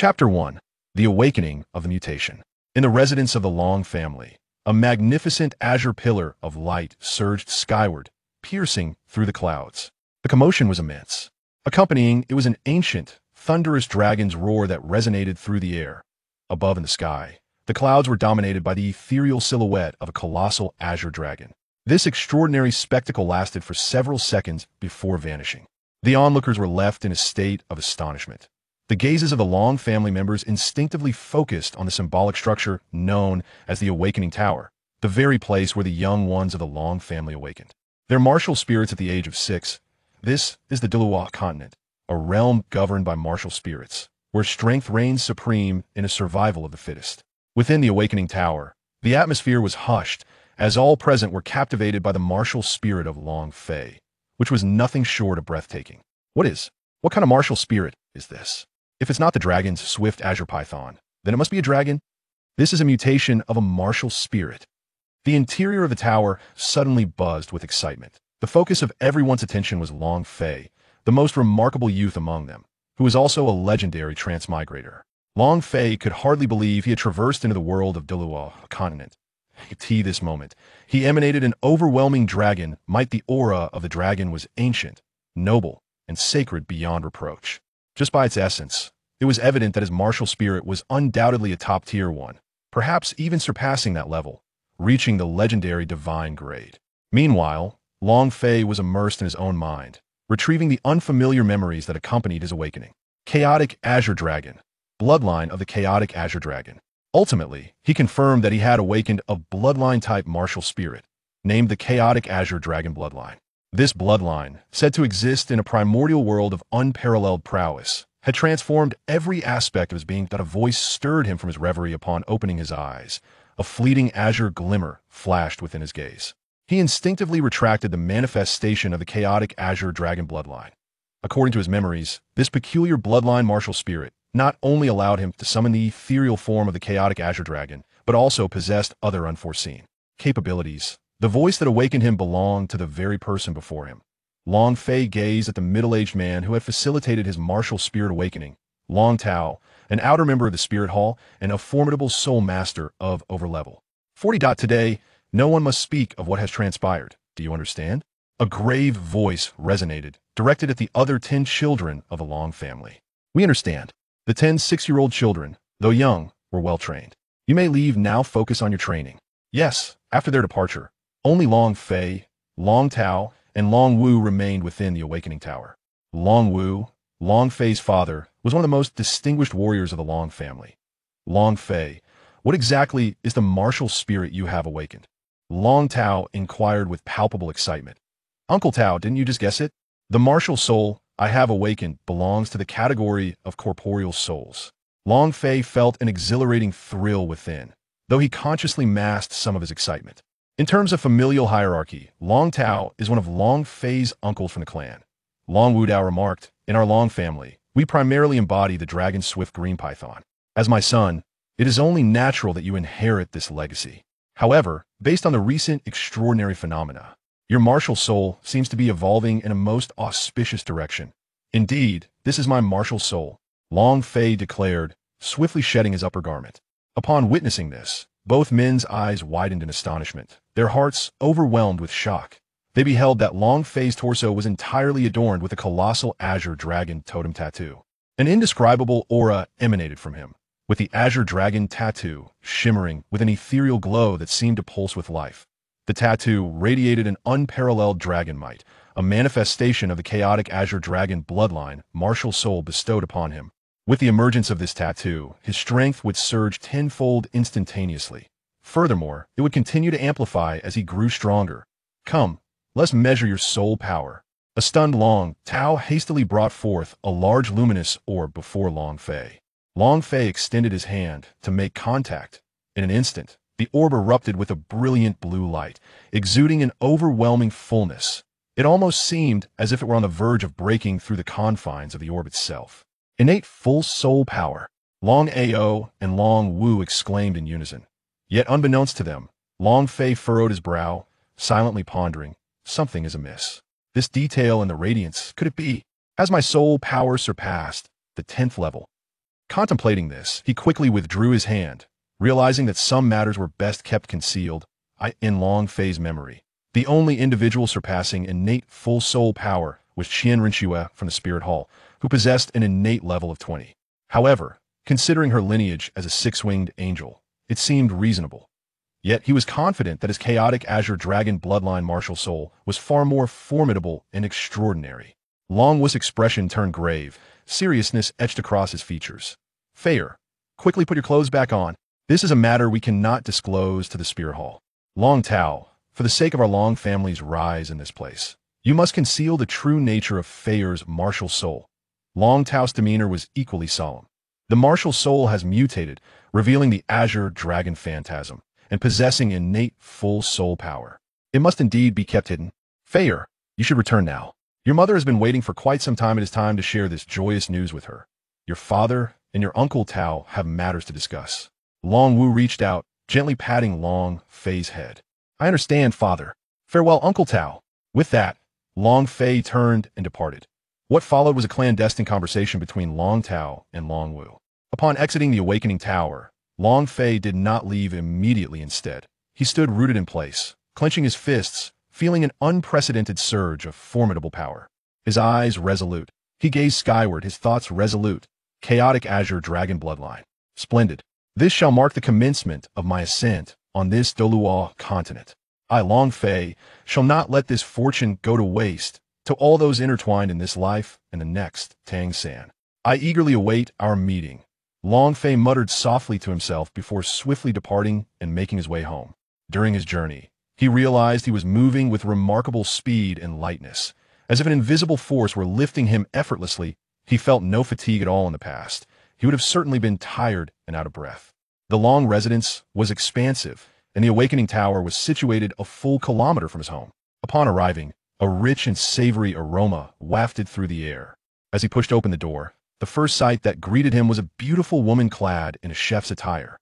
Chapter 1. The Awakening of the Mutation. In the residence of the Long family, a magnificent azure pillar of light surged skyward, piercing through the clouds. The commotion was immense. Accompanying it was an ancient, thunderous dragon's roar that resonated through the air. Above in the sky, the clouds were dominated by the ethereal silhouette of a colossal azure dragon. This extraordinary spectacle lasted for several seconds before vanishing. The onlookers were left in a state of astonishment. The gazes of the Long family members instinctively focused on the symbolic structure known as the Awakening Tower, the very place where the young ones of the Long family awakened. Their martial spirits at the age of 6. This is the Duluwa continent, a realm governed by martial spirits, where strength reigns supreme in a survival of the fittest. Within the Awakening Tower, the atmosphere was hushed, as all present were captivated by the martial spirit of Long Fei, which was nothing short of breathtaking. What kind of martial spirit is this? If it's not the dragon's swift azure python, then it must be a dragon. This is a mutation of a martial spirit. The interior of the tower suddenly buzzed with excitement. The focus of everyone's attention was Long Fei, the most remarkable youth among them, who was also a legendary transmigrator. Long Fei could hardly believe he had traversed into the world of Duluwa continent. At this moment, he emanated an overwhelming dragon might. The aura of the dragon was ancient, noble, and sacred beyond reproach. Just by its essence, it was evident that his martial spirit was undoubtedly a top-tier one, perhaps even surpassing that level, reaching the legendary divine grade. Meanwhile, Long Fei was immersed in his own mind, retrieving the unfamiliar memories that accompanied his awakening. Chaotic Azure Dragon, bloodline of the Chaotic Azure Dragon. Ultimately, he confirmed that he had awakened a bloodline-type martial spirit, named the Chaotic Azure Dragon bloodline. This bloodline, said to exist in a primordial world of unparalleled prowess, had transformed every aspect of his being. That a voice stirred him from his reverie upon opening his eyes. A fleeting azure glimmer flashed within his gaze. He instinctively retracted the manifestation of the Chaotic Azure Dragon bloodline. According to his memories, this peculiar bloodline martial spirit not only allowed him to summon the ethereal form of the Chaotic Azure Dragon, but also possessed other unforeseen capabilities. The voice that awakened him belonged to the very person before him. Long Fei gazed at the middle-aged man who had facilitated his martial spirit awakening, Long Tao, an outer member of the Spirit Hall and a formidable soul master of Overlevel 40. Today, no one must speak of what has transpired. Do you understand? A grave voice resonated, directed at the other 10 children of the Long family. We understand. The 10 6-year-old children, though young, were well-trained. You may leave now. Focus on your training. Yes, after their departure, only Long Fei, Long Tao, and Long Wu remained within the Awakening Tower. Long Wu, Long Fei's father, was one of the most distinguished warriors of the Long family. Long Fei, what exactly is the martial spirit you have awakened? Long Tao inquired with palpable excitement. Uncle Tao, didn't you just guess it? The martial soul I have awakened belongs to the category of corporeal souls. Long Fei felt an exhilarating thrill within, though he consciously masked some of his excitement. In terms of familial hierarchy, Long Tao is one of Long Fei's uncles from the clan. Long Wudao remarked, in our Long family, we primarily embody the dragon's swift green python. As my son, it is only natural that you inherit this legacy. However, based on the recent extraordinary phenomena, your martial soul seems to be evolving in a most auspicious direction. Indeed, this is my martial soul, Long Fei declared, swiftly shedding his upper garment. Upon witnessing this, both men's eyes widened in astonishment, their hearts overwhelmed with shock. They beheld that Long Fei's torso was entirely adorned with a colossal azure dragon totem tattoo. An indescribable aura emanated from him, with the azure dragon tattoo shimmering with an ethereal glow that seemed to pulse with life. The tattoo radiated an unparalleled dragon might, a manifestation of the Chaotic Azure Dragon bloodline martial soul bestowed upon him. With the emergence of this tattoo, his strength would surge tenfold instantaneously. Furthermore, it would continue to amplify as he grew stronger. Come, let's measure your soul power. A stunned Long Tao hastily brought forth a large luminous orb before Long Fei. Long Fei extended his hand to make contact. In an instant, the orb erupted with a brilliant blue light, exuding an overwhelming fullness. It almost seemed as if it were on the verge of breaking through the confines of the orb itself. Innate full soul power, Long Ao and Long Wu exclaimed in unison. Yet unbeknownst to them, Long Fei furrowed his brow, silently pondering, something is amiss. This detail and the radiance, could it be? Has my soul power surpassed the 10th level? Contemplating this, he quickly withdrew his hand, realizing that some matters were best kept concealed in Long Fei's memory. The only individual surpassing innate full soul power was Qian Rinxue from the Spirit Hall, who possessed an innate level of 20. However, considering her lineage as a six-winged angel, it seemed reasonable. Yet he was confident that his chaotic Azure Dragon bloodline martial soul was far more formidable and extraordinary. Long Wu's expression turned grave, seriousness etched across his features. Feier, quickly put your clothes back on. This is a matter we cannot disclose to the Spirit Hall. Long Tao, for the sake of our Long family's rise in this place, you must conceal the true nature of Feier's martial soul. Long Tao's demeanor was equally solemn. The martial soul has mutated, revealing the Azure Dragon phantasm, and possessing innate full soul power. It must indeed be kept hidden. Feier, you should return now. Your mother has been waiting for quite some time. It is time to share this joyous news with her. Your father and your uncle Tao have matters to discuss. Long Wu reached out, gently patting Long Fei's head. I understand, father. Farewell, Uncle Tao. With that, Long Fei turned and departed. What followed was a clandestine conversation between Long Tao and Long Wu. Upon exiting the Awakening Tower, Long Fei did not leave immediately. Instead, he stood rooted in place, clenching his fists, feeling an unprecedented surge of formidable power. His eyes resolute. He gazed skyward, his thoughts resolute. Chaotic Azure Dragon bloodline. Splendid. This shall mark the commencement of my ascent on this Doluo continent. I, Long Fei, shall not let this fortune go to waste. To all those intertwined in this life and the next, Tang San. I eagerly await our meeting. Long Fei muttered softly to himself before swiftly departing and making his way home. During his journey, he realized he was moving with remarkable speed and lightness. As if an invisible force were lifting him effortlessly, he felt no fatigue at all in the past. He would have certainly been tired and out of breath. The Long residence was expansive, and the Awakening Tower was situated a full kilometer from his home. Upon arriving, a rich and savory aroma wafted through the air. As he pushed open the door, the first sight that greeted him was a beautiful woman clad in a chef's attire.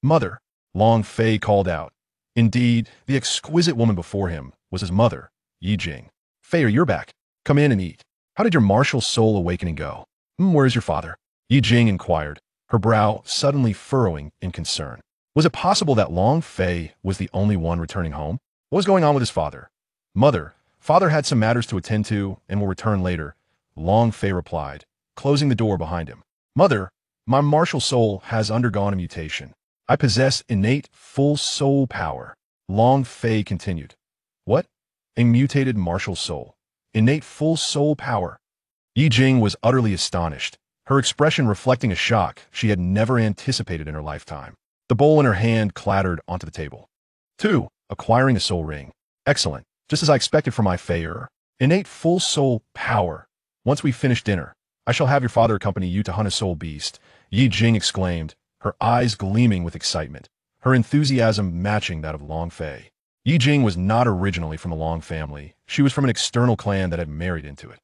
Mother, Long Fei called out. Indeed, the exquisite woman before him was his mother, Yi Jing. Feier, you're back. Come in and eat. How did your martial soul awakening go? Where is your father? Yi Jing inquired, her brow suddenly furrowing in concern. Was it possible that Long Fei was the only one returning home? What was going on with his father? Mother, father had some matters to attend to and will return later, Long Fei replied, closing the door behind him. Mother, my martial soul has undergone a mutation. I possess innate full soul power, Long Fei continued. What? A mutated martial soul. Innate full soul power. Yi Jing was utterly astonished, her expression reflecting a shock she had never anticipated in her lifetime. The bowl in her hand clattered onto the table. 2. Acquiring a soul ring. Excellent, just as I expected from my Feier. Innate full soul power. Once we finish dinner, I shall have your father accompany you to hunt a soul beast, Yi Jing exclaimed, her eyes gleaming with excitement, her enthusiasm matching that of Long Fei. Yi Jing was not originally from the Long family. She was from an external clan that had married into it.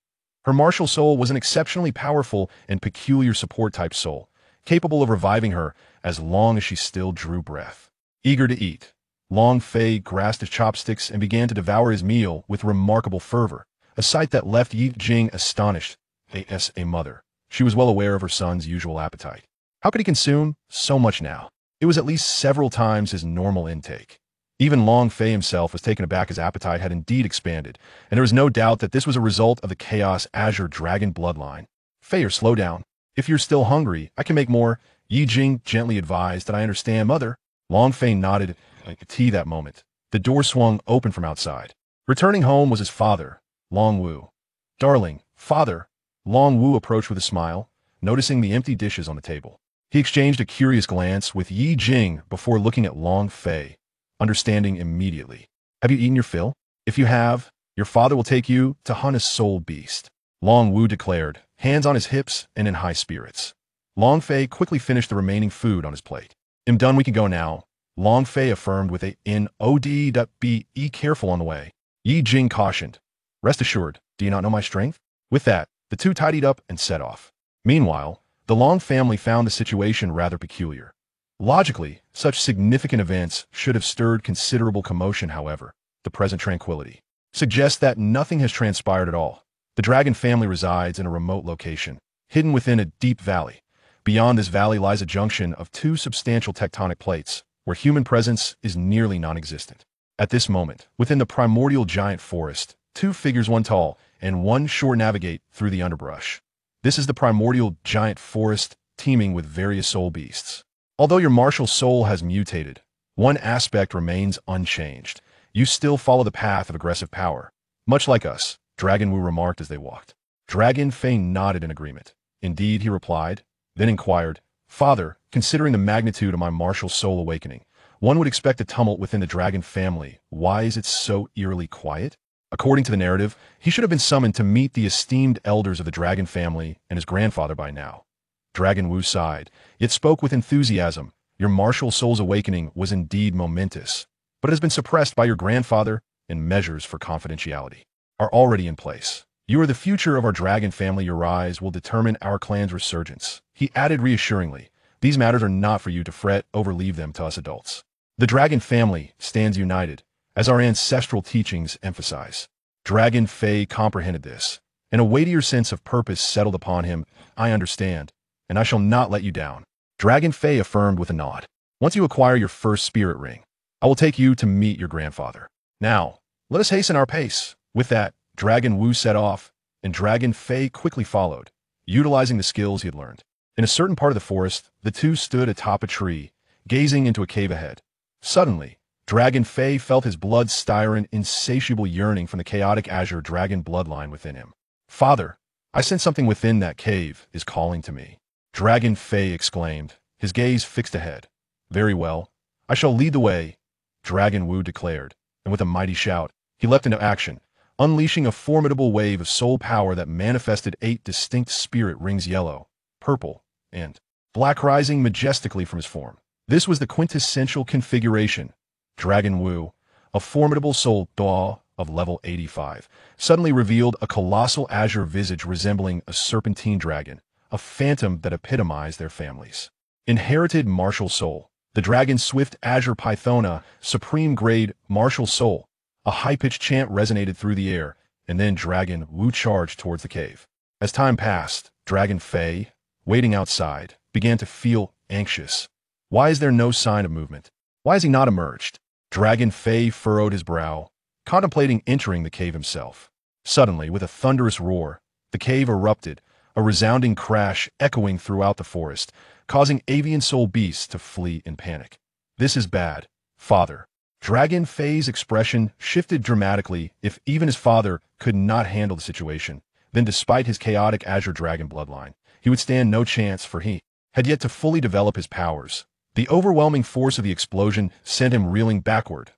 Her martial soul was an exceptionally powerful and peculiar support-type soul, capable of reviving her as long as she still drew breath. Eager to eat, Long Fei grasped his chopsticks and began to devour his meal with remarkable fervor, a sight that left Yi Jing astonished. As a mother, she was well aware of her son's usual appetite. How could he consume so much now? It was at least several times his normal intake. Even Long Fei himself was taken aback. His appetite had indeed expanded, and there was no doubt that this was a result of the Chaos Azure Dragon bloodline. Feier, slow down. If you're still hungry, I can make more, Yi Jing gently advised. That I understand, mother. Long Fei nodded like a tea that moment. The door swung open from outside. Returning home was his father, Long Wu. Darling, father. Long Wu approached with a smile, noticing the empty dishes on the table. He exchanged a curious glance with Yi Jing before looking at Long Fei, understanding immediately. Have you eaten your fill? If you have, your father will take you to hunt a soul beast, Long Wu declared, hands on his hips and in high spirits. Long Fei quickly finished the remaining food on his plate. I'm done, we can go now, Long Fei affirmed with a Be careful on the way. Yi Jing cautioned. Rest assured, do you not know my strength? With that, the two tidied up and set off. Meanwhile, the Long family found the situation rather peculiar. Logically, such significant events should have stirred considerable commotion. However, the present tranquility suggests that nothing has transpired at all. The dragon family resides in a remote location, hidden within a deep valley, Beyond this valley lies a junction of two substantial tectonic plates, where human presence is nearly non-existent. At this moment, within the primordial giant forest, two figures, one tall and one short, navigate through the underbrush. This is the primordial giant forest, teeming with various soul beasts. Although your martial soul has mutated, one aspect remains unchanged. You still follow the path of aggressive power. Much like us, Dragon Wu remarked as they walked. Dragon Fei nodded in agreement. Indeed, he replied, then inquired, Father, considering the magnitude of my martial soul awakening, one would expect a tumult within the dragon family. Why is it so eerily quiet? According to the narrative, he should have been summoned to meet the esteemed elders of the dragon family and his grandfather by now. Dragon Wu sighed, yet spoke with enthusiasm. Your martial soul's awakening was indeed momentous, but it has been suppressed by your grandfather, and measures for confidentiality are already in place. You are the future of our dragon family. Your rise will determine our clan's resurgence. He added reassuringly, these matters are not for you to fret over, leave them to us adults. The dragon family stands united, as our ancestral teachings emphasize. Dragon Fei comprehended this, and a weightier sense of purpose settled upon him. I understand, and I shall not let you down. Dragon Fei affirmed with a nod. Once you acquire your first spirit ring, I will take you to meet your grandfather. Now, let us hasten our pace. With that, Dragon Wu set off, and Dragon Fei quickly followed, utilizing the skills he had learned. In a certain part of the forest, the two stood atop a tree, gazing into a cave ahead. Suddenly, Dragon Fei felt his blood stir an insatiable yearning from the chaotic azure dragon bloodline within him. Father, I sense something within that cave is calling to me. Dragon Fei exclaimed, his gaze fixed ahead. Very well, I shall lead the way, Dragon Wu declared, and with a mighty shout, he leapt into action, unleashing a formidable wave of soul power that manifested 8 distinct spirit rings, yellow, purple, and black, rising majestically from his form. This was the quintessential configuration. Dragon Wu, a formidable soul Daw of level 85, suddenly revealed a colossal azure visage resembling a serpentine dragon, a phantom that epitomized their families. Inherited martial soul. The dragon's swift azure pythona, supreme grade martial soul. A high-pitched chant resonated through the air, and then Dragon Wu charged towards the cave. As time passed, Dragon Fei, waiting outside, began to feel anxious. Why is there no sign of movement? Why has he not emerged? Dragon Fei furrowed his brow, contemplating entering the cave himself. Suddenly, with a thunderous roar, the cave erupted, a resounding crash echoing throughout the forest, causing avian soul beasts to flee in panic. This is bad, Father. Dragon Fei's expression shifted dramatically. If even his father could not handle the situation, then despite his chaotic azure dragon bloodline, he would stand no chance, for he had yet to fully develop his powers. The overwhelming force of the explosion sent him reeling backward.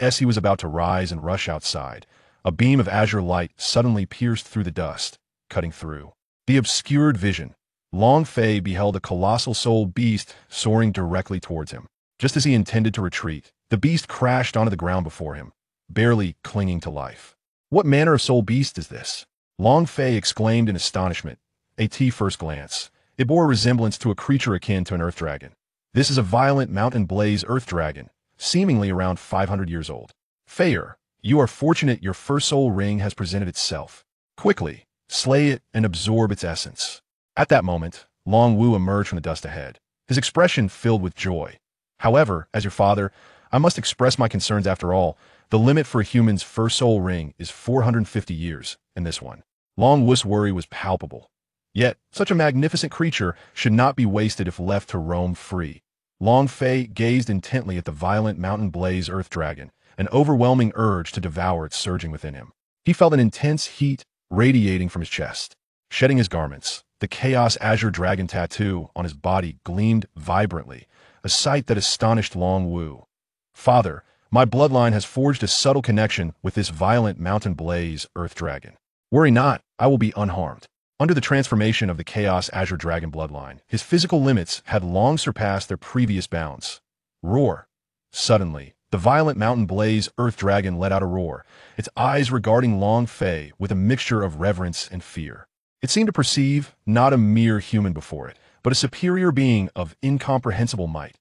As he was about to rise and rush outside, a beam of azure light suddenly pierced through the dust, cutting through the obscured vision. Long Fei beheld a colossal soul beast soaring directly towards him. Just as he intended to retreat, the beast crashed onto the ground before him, barely clinging to life. What manner of soul beast is this? Long Fei exclaimed in astonishment. At first glance, it bore a resemblance to a creature akin to an earth dragon. This is a violent mountain blaze earth dragon, seemingly around 500 years old. Feier, you are fortunate your first soul ring has presented itself. Quickly, slay it and absorb its essence. At that moment, Long Wu emerged from the dust ahead, his expression filled with joy. However, as your father, I must express my concerns. After all, the limit for a human's first soul ring is 450 years, and this one. Long Wu's worry was palpable. Yet, such a magnificent creature should not be wasted if left to roam free. Long Fei gazed intently at the violent mountain blaze earth dragon, an overwhelming urge to devour it surging within him. He felt an intense heat radiating from his chest. Shedding his garments, the Chaos Azure Dragon tattoo on his body gleamed vibrantly, a sight that astonished Long Wu. Father, my bloodline has forged a subtle connection with this violent mountain blaze earth dragon. Worry not, I will be unharmed. Under the transformation of the Chaos Azure Dragon bloodline, his physical limits had long surpassed their previous bounds. Roar. Suddenly, the violent mountain blaze earth dragon let out a roar, its eyes regarding Long Fei with a mixture of reverence and fear. It seemed to perceive not a mere human before it, but a superior being of incomprehensible might.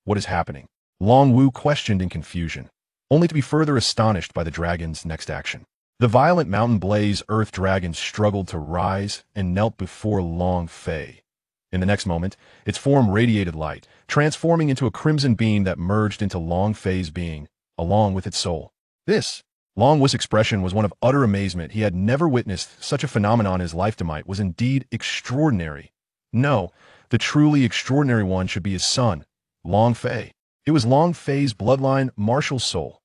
What is happening? Long Wu questioned in confusion, only to be further astonished by the dragon's next action. The violent mountain blaze earth dragon struggled to rise and knelt before Long Fei. In the next moment, its form radiated light, transforming into a crimson beam that merged into Long Fei's being, along with its soul. This, Long Wu's expression was one of utter amazement. He had never witnessed such a phenomenon in his lifetime. Was indeed extraordinary. No, the truly extraordinary one should be his son, Long Fei. It was Long Fei's bloodline, martial soul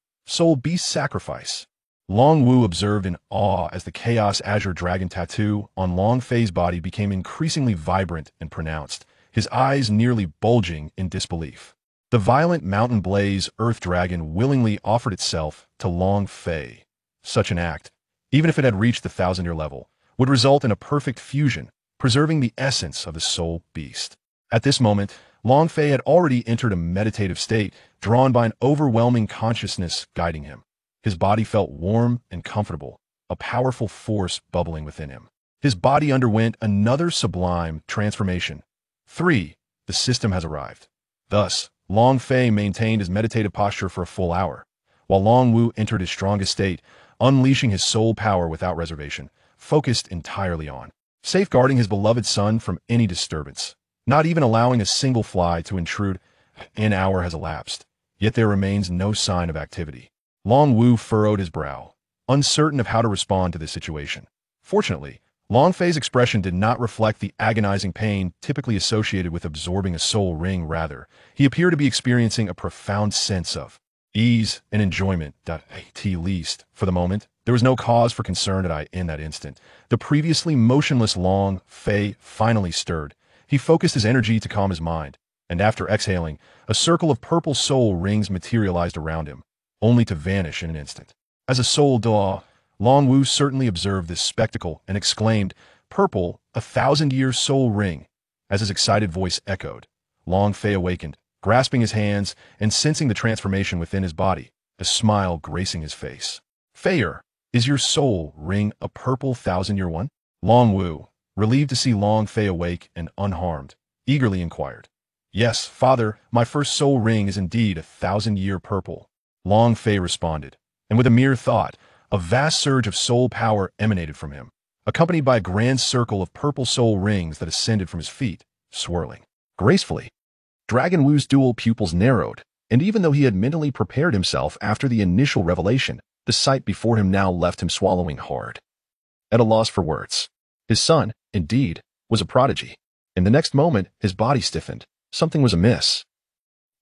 beast sacrifice. Long Wu observed in awe as the Chaos Azure Dragon tattoo on Long Fei's body became increasingly vibrant and pronounced, his eyes nearly bulging in disbelief. The violent mountain blaze Earth Dragon willingly offered itself to Long Fei. Such an act, even if it had reached the 1,000-year level, would result in a perfect fusion, preserving the essence of the soul beast. At this moment, Long Fei had already entered a meditative state, drawn by an overwhelming consciousness guiding him. His body felt warm and comfortable, a powerful force bubbling within him. His body underwent another sublime transformation. 3. The system has arrived. Thus, Long Fei maintained his meditative posture for a full hour, while Long Wu entered his strongest state, unleashing his soul power without reservation, focused entirely on safeguarding his beloved son from any disturbance, not even allowing a single fly to intrude. An hour has elapsed, yet there remains no sign of activity. Long Wu furrowed his brow, uncertain of how to respond to this situation. Fortunately, Long Fei's expression did not reflect the agonizing pain typically associated with absorbing a soul ring. Rather, he appeared to be experiencing a profound sense of ease and enjoyment. At least, for the moment, there was no cause for concern in that instant. The previously motionless Long Fei finally stirred. He focused his energy to calm his mind, and after exhaling, a circle of purple soul rings materialized around him, only to vanish in an instant. As a soul daw, Long Wu certainly observed this spectacle and exclaimed, "Purple, 1,000-year soul ring." As his excited voice echoed, Long Fei awakened, grasping his hands and sensing the transformation within his body, a smile gracing his face. "Feier, is your soul ring a purple 1,000-year one?" Long Wu, relieved to see Long Fei awake and unharmed, eagerly inquired. "Yes, father, my first soul ring is indeed 1,000-year purple," Long Fei responded, and with a mere thought, a vast surge of soul power emanated from him, accompanied by a grand circle of purple soul rings that ascended from his feet, swirling gracefully. Dragon Wu's dual pupils narrowed, and even though he had mentally prepared himself after the initial revelation, the sight before him now left him swallowing hard. At a loss for words. His son, indeed, was a prodigy. In the next moment, his body stiffened. Something was amiss.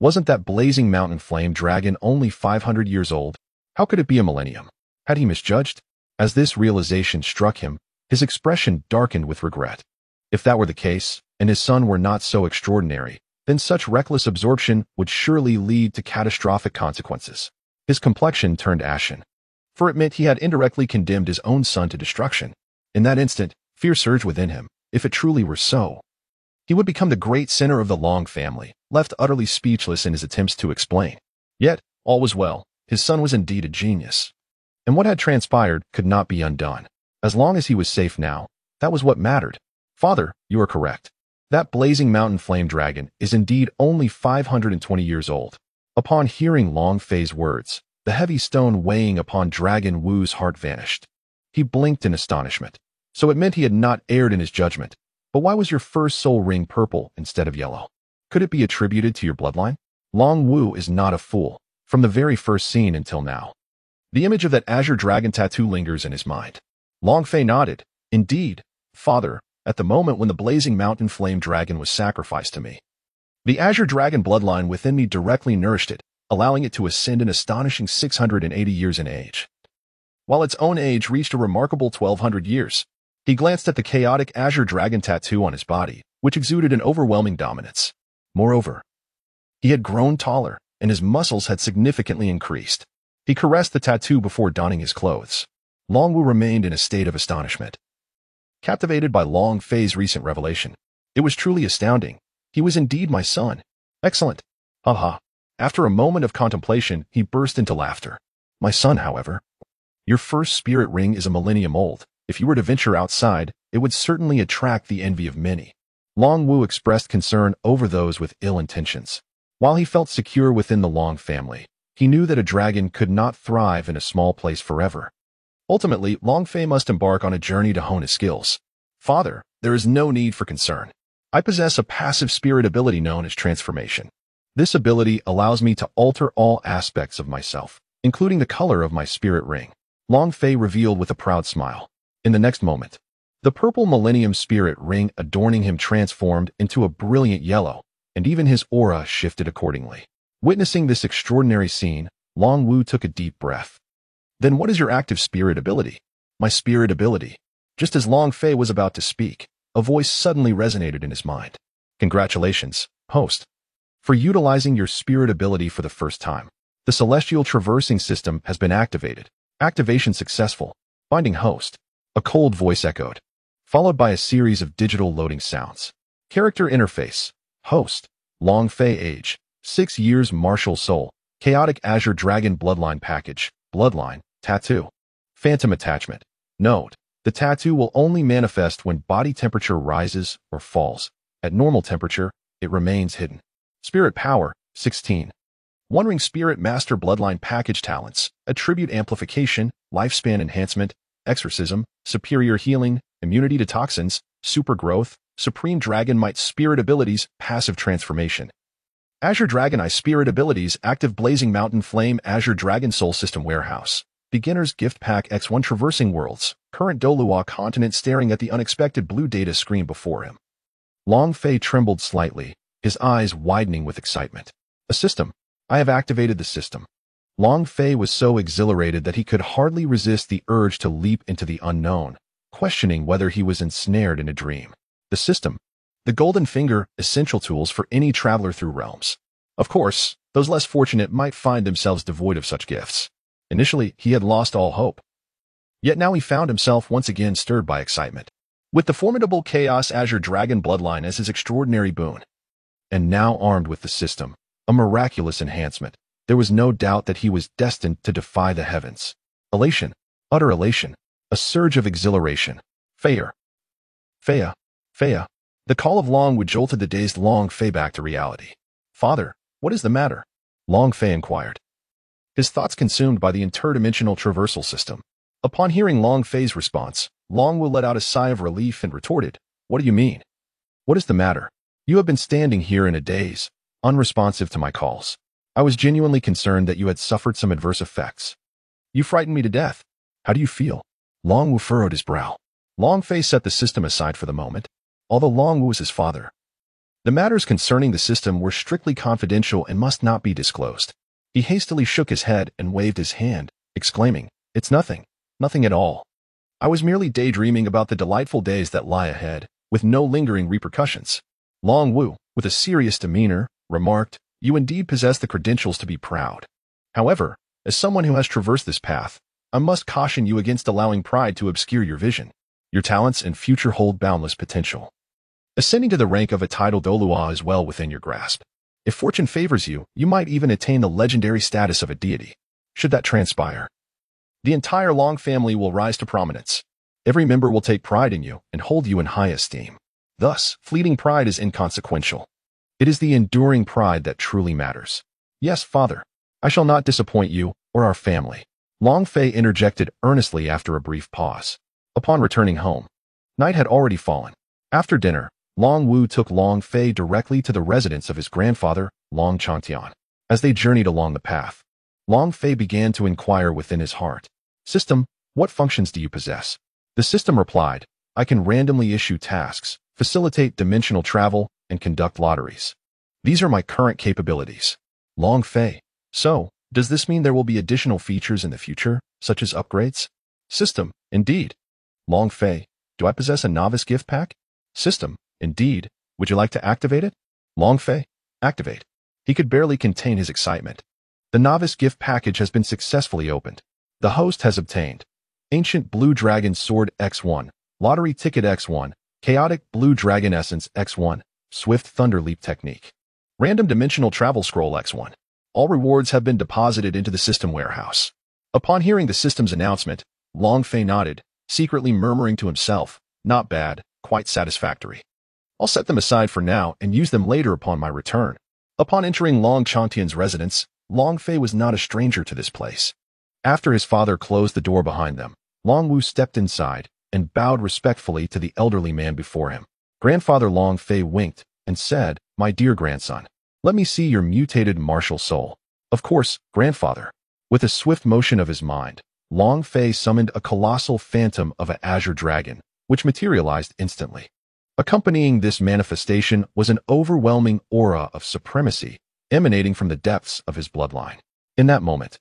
Wasn't that blazing mountain flame dragon only 500 years old? How could it be a millennium? Had he misjudged? As this realization struck him, his expression darkened with regret. If that were the case, and his son were not so extraordinary, then such reckless absorption would surely lead to catastrophic consequences. His complexion turned ashen. For admit he had indirectly condemned his own son to destruction. In that instant, fear surged within him. If it truly were so, he would become the great sinner of the Long family, left utterly speechless in his attempts to explain. Yet, all was well. His son was indeed a genius. And what had transpired could not be undone. As long as he was safe now, that was what mattered. "Father, you are correct. That blazing mountain flame dragon is indeed only 520 years old." Upon hearing Long Fei's words, the heavy stone weighing upon Dragon Wu's heart vanished. He blinked in astonishment. So it meant he had not erred in his judgment. But why was your first soul ring purple instead of yellow? Could it be attributed to your bloodline? Long Wu is not a fool, from the very first scene until now. The image of that Azure Dragon tattoo lingers in his mind. Long Fei nodded. "Indeed, father, at the moment when the blazing mountain flame dragon was sacrificed to me, the Azure Dragon bloodline within me directly nourished it, allowing it to ascend an astonishing 680 years in age. While its own age reached a remarkable 1,200 years, he glanced at the chaotic Azure Dragon tattoo on his body, which exuded an overwhelming dominance. Moreover, he had grown taller, and his muscles had significantly increased. He caressed the tattoo before donning his clothes. Long Wu remained in a state of astonishment, captivated by Long Fei's recent revelation. It was truly astounding. He was indeed my son. Excellent. Ha. After a moment of contemplation, he burst into laughter. "My son, however, your first spirit ring is a millennium old. If you were to venture outside, it would certainly attract the envy of many." Long Wu expressed concern over those with ill intentions. While he felt secure within the Long family, he knew that a dragon could not thrive in a small place forever. Ultimately, Long Fei must embark on a journey to hone his skills. "Father, there is no need for concern. I possess a passive spirit ability known as transformation. This ability allows me to alter all aspects of myself, including the color of my spirit ring. Long Fei revealed with a proud smile. In the next moment, the purple Millennium Spirit ring adorning him transformed into a brilliant yellow, and even his aura shifted accordingly. Witnessing this extraordinary scene, Long Wu took a deep breath. Then what is your active spirit ability? My spirit ability. Just as Long Fei was about to speak, a voice suddenly resonated in his mind. Congratulations, host, for utilizing your spirit ability for the first time. The Celestial Traversing System has been activated. Activation successful. Finding host. A cold voice echoed, followed by a series of digital loading sounds. Character interface. Host. Long Fei age. 6 years martial soul. Chaotic Azure Dragon Bloodline Package. Bloodline. Tattoo. Phantom attachment. Note. The tattoo will only manifest when body temperature rises or falls. At normal temperature, it remains hidden. Spirit power. 16. One Ring Spirit Master Bloodline Package Talents. Attribute Amplification. Lifespan Enhancement. Exorcism. Superior Healing. Immunity to Toxins. Super Growth. Supreme Dragon Might Spirit Abilities. Passive Transformation. Azure Dragon Eye Spirit Abilities. Active Blazing Mountain Flame. Azure Dragon Soul System Warehouse. Beginner's Gift Pack X1 Traversing Worlds. Current Dolua continent staring at the unexpected blue data screen before him. Long Fei trembled slightly, his eyes widening with excitement. A system. I have activated the system. Long Fei was so exhilarated that he could hardly resist the urge to leap into the unknown, questioning whether he was ensnared in a dream. The system. The Golden Finger, essential tools for any traveler through realms. Of course, those less fortunate might find themselves devoid of such gifts. Initially, he had lost all hope. Yet now he found himself once again stirred by excitement. With the formidable Chaos Azure Dragon Bloodline as his extraordinary boon, and now armed with the system, a miraculous enhancement, there was no doubt that he was destined to defy the heavens. Elation, utter elation, a surge of exhilaration. Feier. Feia. Feia. The call of Long Wu jolted the dazed Long Fei back to reality. Father, what is the matter? Long Fei inquired, his thoughts consumed by the interdimensional traversal system. Upon hearing Long Fei's response, Long Wu let out a sigh of relief and retorted, What do you mean? What is the matter? You have been standing here in a daze, unresponsive to my calls. I was genuinely concerned that you had suffered some adverse effects. You frightened me to death. How do you feel? Long Wu furrowed his brow. Long Fei set the system aside for the moment, although Long Wu was his father. The matters concerning the system were strictly confidential and must not be disclosed. He hastily shook his head and waved his hand, exclaiming, It's nothing, nothing at all. I was merely daydreaming about the delightful days that lie ahead, with no lingering repercussions. Long Wu, with a serious demeanor, remarked, You indeed possess the credentials to be proud. However, as someone who has traversed this path, I must caution you against allowing pride to obscure your vision. Your talents and future hold boundless potential. Ascending to the rank of a titled Dolua is well within your grasp. If fortune favors you, you might even attain the legendary status of a deity. Should that transpire, the entire Long family will rise to prominence. Every member will take pride in you and hold you in high esteem. Thus, fleeting pride is inconsequential. It is the enduring pride that truly matters. Yes, father, I shall not disappoint you or our family. Long Fei interjected earnestly after a brief pause. Upon returning home, night had already fallen. After dinner, Long Wu took Long Fei directly to the residence of his grandfather, Long Changtian. As they journeyed along the path, Long Fei began to inquire within his heart. System, what functions do you possess? The system replied, I can randomly issue tasks, facilitate dimensional travel, and conduct lotteries. These are my current capabilities. Long Fei, so, does this mean there will be additional features in the future, such as upgrades? System, indeed. Long Fei, do I possess a novice gift pack? System, indeed. Would you like to activate it? Long Fei, activate. He could barely contain his excitement. The novice gift package has been successfully opened. The host has obtained Ancient Blue Dragon Sword X1, Lottery Ticket X1, Chaotic Blue Dragon Essence X1, Swift Thunder Leap Technique, Random Dimensional Travel Scroll X1. All rewards have been deposited into the system warehouse. Upon hearing the system's announcement, Long Fei nodded, secretly murmuring to himself, Not bad, quite satisfactory. I'll set them aside for now and use them later upon my return. Upon entering Long Changtian's residence, Long Fei was not a stranger to this place. After his father closed the door behind them, Long Wu stepped inside and bowed respectfully to the elderly man before him. Grandfather Long Fei winked and said, "My dear grandson, let me see your mutated martial soul." "Of course, grandfather." With a swift motion of his mind, Long Fei summoned a colossal phantom of an azure dragon, which materialized instantly. Accompanying this manifestation was an overwhelming aura of supremacy emanating from the depths of his bloodline. In that moment,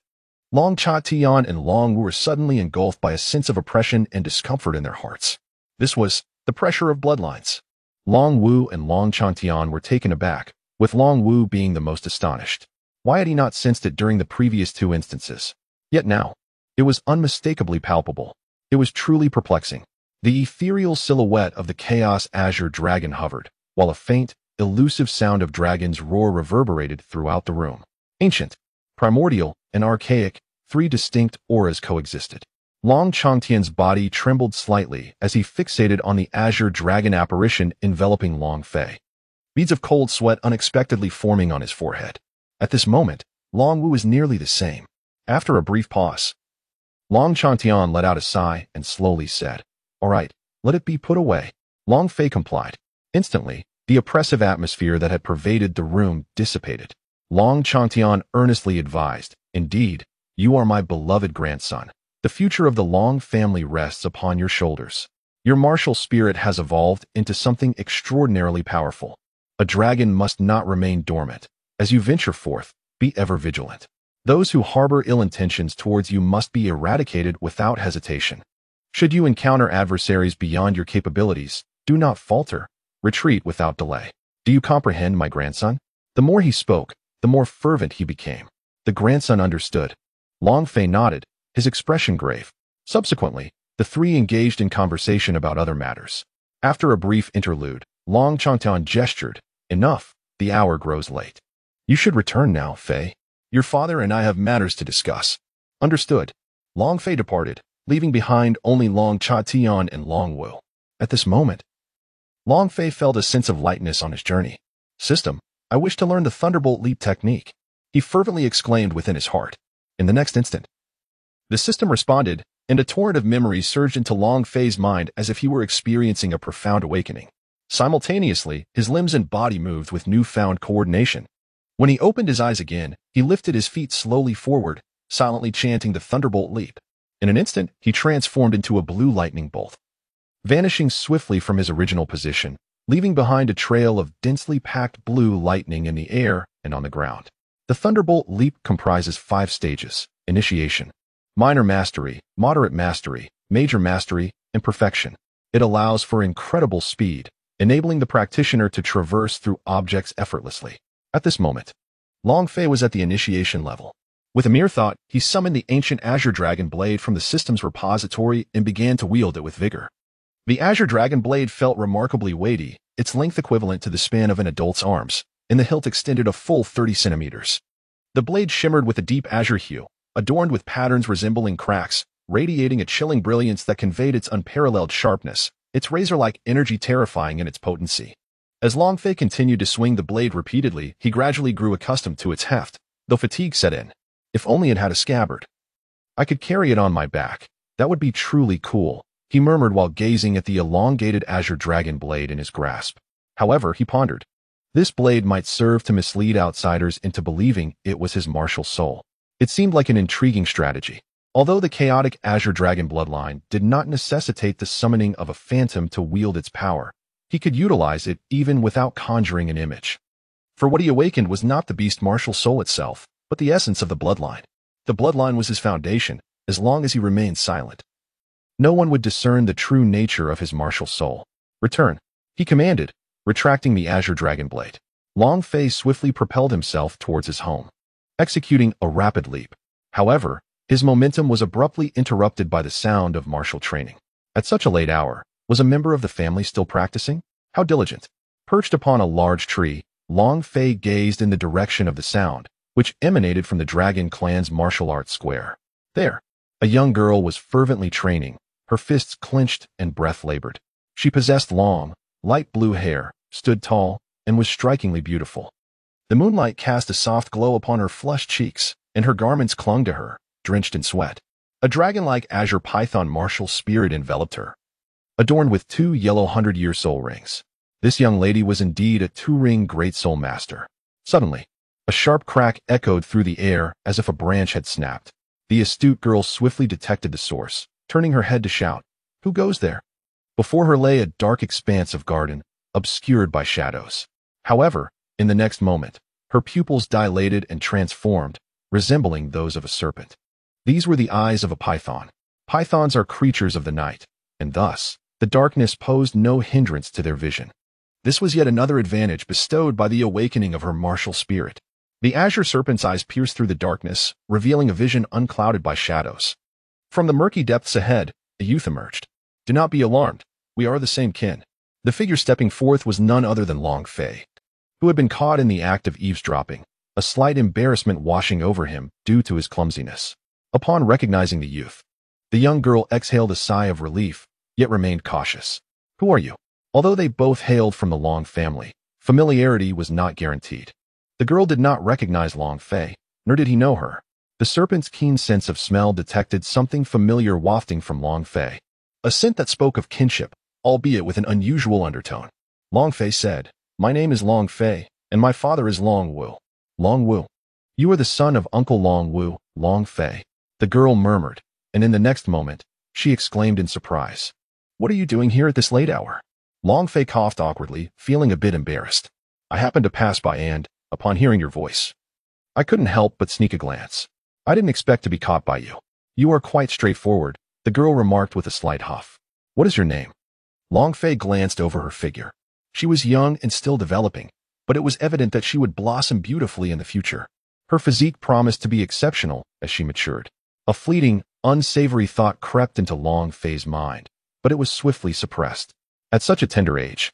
Long Cha-Tian and Long Wu were suddenly engulfed by a sense of oppression and discomfort in their hearts. This was the pressure of bloodlines. Long Wu and Long Cha-Tian were taken aback, with Long Wu being the most astonished. Why had he not sensed it during the previous two instances? Yet now, it was unmistakably palpable. It was truly perplexing. The ethereal silhouette of the Chaos Azure Dragon hovered, while a faint, elusive sound of dragon's roar reverberated throughout the room. Ancient, primordial, and archaic, three distinct auras coexisted. Long Changtian's body trembled slightly as he fixated on the Azure Dragon apparition enveloping Long Fei. Beads of cold sweat unexpectedly forming on his forehead. At this moment, Long Wu was nearly the same. After a brief pause, Long Changtian let out a sigh and slowly said, "All right, let it be put away." Long Fei complied. Instantly, the oppressive atmosphere that had pervaded the room dissipated. Long Changtian earnestly advised, "Indeed, you are my beloved grandson. The future of the Long family rests upon your shoulders. Your martial spirit has evolved into something extraordinarily powerful. A dragon must not remain dormant. As you venture forth, be ever vigilant. Those who harbor ill intentions towards you must be eradicated without hesitation. Should you encounter adversaries beyond your capabilities, do not falter. Retreat without delay. Do you comprehend, my grandson?" The more he spoke, the more fervent he became. The grandson understood. Long Fei nodded, his expression grave. Subsequently, the three engaged in conversation about other matters. After a brief interlude, Long Changtian gestured, "Enough, the hour grows late. You should return now, Fei. Your father and I have matters to discuss." "Understood." Long Fei departed, leaving behind only Long Cha-Tian and Long Wu. At this moment, Long Fei felt a sense of lightness on his journey. "System, I wish to learn the Thunderbolt Leap technique," he fervently exclaimed within his heart. In the next instant, the system responded, and a torrent of memories surged into Long Fei's mind as if he were experiencing a profound awakening. Simultaneously, his limbs and body moved with newfound coordination. When he opened his eyes again, he lifted his feet slowly forward, silently chanting the Thunderbolt Leap. In an instant, he transformed into a blue lightning bolt, vanishing swiftly from his original position, leaving behind a trail of densely packed blue lightning in the air and on the ground. The Thunderbolt Leap comprises 5 stages: initiation, minor mastery, moderate mastery, major mastery, and perfection. It allows for incredible speed, enabling the practitioner to traverse through objects effortlessly. At this moment, Long Fei was at the initiation level. With a mere thought, he summoned the ancient Azure Dragon Blade from the system's repository and began to wield it with vigor. The Azure Dragon Blade felt remarkably weighty, its length equivalent to the span of an adult's arms, and the hilt extended a full 30 centimeters. The blade shimmered with a deep azure hue, adorned with patterns resembling cracks, radiating a chilling brilliance that conveyed its unparalleled sharpness, its razor-like energy terrifying in its potency. As Long Fei continued to swing the blade repeatedly, he gradually grew accustomed to its heft, though fatigue set in. If only it had a scabbard. "I could carry it on my back. That would be truly cool," he murmured while gazing at the elongated Azure Dragon Blade in his grasp. However, he pondered, this blade might serve to mislead outsiders into believing it was his martial soul. It seemed like an intriguing strategy. Although the chaotic Azure Dragon bloodline did not necessitate the summoning of a phantom to wield its power, he could utilize it even without conjuring an image. For what he awakened was not the beast martial soul itself, but the essence of the bloodline. The bloodline was his foundation, as long as he remained silent. No one would discern the true nature of his martial soul. "Return," he commanded, retracting the Azure Dragon Blade. Long Fei swiftly propelled himself towards his home, executing a rapid leap. However, his momentum was abruptly interrupted by the sound of martial training. At such a late hour, was a member of the family still practicing? How diligent. Perched upon a large tree, Long Fei gazed in the direction of the sound, which emanated from the Dragon Clan's martial arts square. There, a young girl was fervently training, her fists clenched and breath labored. She possessed long, light blue hair, stood tall, and was strikingly beautiful. The moonlight cast a soft glow upon her flushed cheeks, and her garments clung to her, drenched in sweat. A dragon-like azure python martial spirit enveloped her, adorned with 2 yellow 100-year soul rings. This young lady was indeed a two-ring great soul master. Suddenly, a sharp crack echoed through the air as if a branch had snapped. The astute girl swiftly detected the source, turning her head to shout, "Who goes there?" Before her lay a dark expanse of garden, obscured by shadows. However, in the next moment, her pupils dilated and transformed, resembling those of a serpent. These were the eyes of a python. Pythons are creatures of the night, and thus, the darkness posed no hindrance to their vision. This was yet another advantage bestowed by the awakening of her martial spirit. The azure serpent's eyes pierced through the darkness, revealing a vision unclouded by shadows. From the murky depths ahead, a youth emerged. "Do not be alarmed. We are the same kin." The figure stepping forth was none other than Long Fei, who had been caught in the act of eavesdropping, a slight embarrassment washing over him due to his clumsiness. Upon recognizing the youth, the young girl exhaled a sigh of relief, yet remained cautious. "Who are you?" Although they both hailed from the Long family, familiarity was not guaranteed. The girl did not recognize Long Fei, nor did he know her. The serpent's keen sense of smell detected something familiar wafting from Long Fei, a scent that spoke of kinship, albeit with an unusual undertone. Long Fei said, "My name is Long Fei, and my father is Long Wu." "Long Wu? You are the son of Uncle Long Wu, Long Fei," the girl murmured, and in the next moment, she exclaimed in surprise, "What are you doing here at this late hour?" Long Fei coughed awkwardly, feeling a bit embarrassed. "I happened to pass by and, upon hearing your voice, I couldn't help but sneak a glance. I didn't expect to be caught by you." "You are quite straightforward," the girl remarked with a slight huff. "What is your name?" Long Fei glanced over her figure. She was young and still developing, but it was evident that she would blossom beautifully in the future. Her physique promised to be exceptional as she matured. A fleeting, unsavory thought crept into Long Fei's mind, but it was swiftly suppressed. At such a tender age,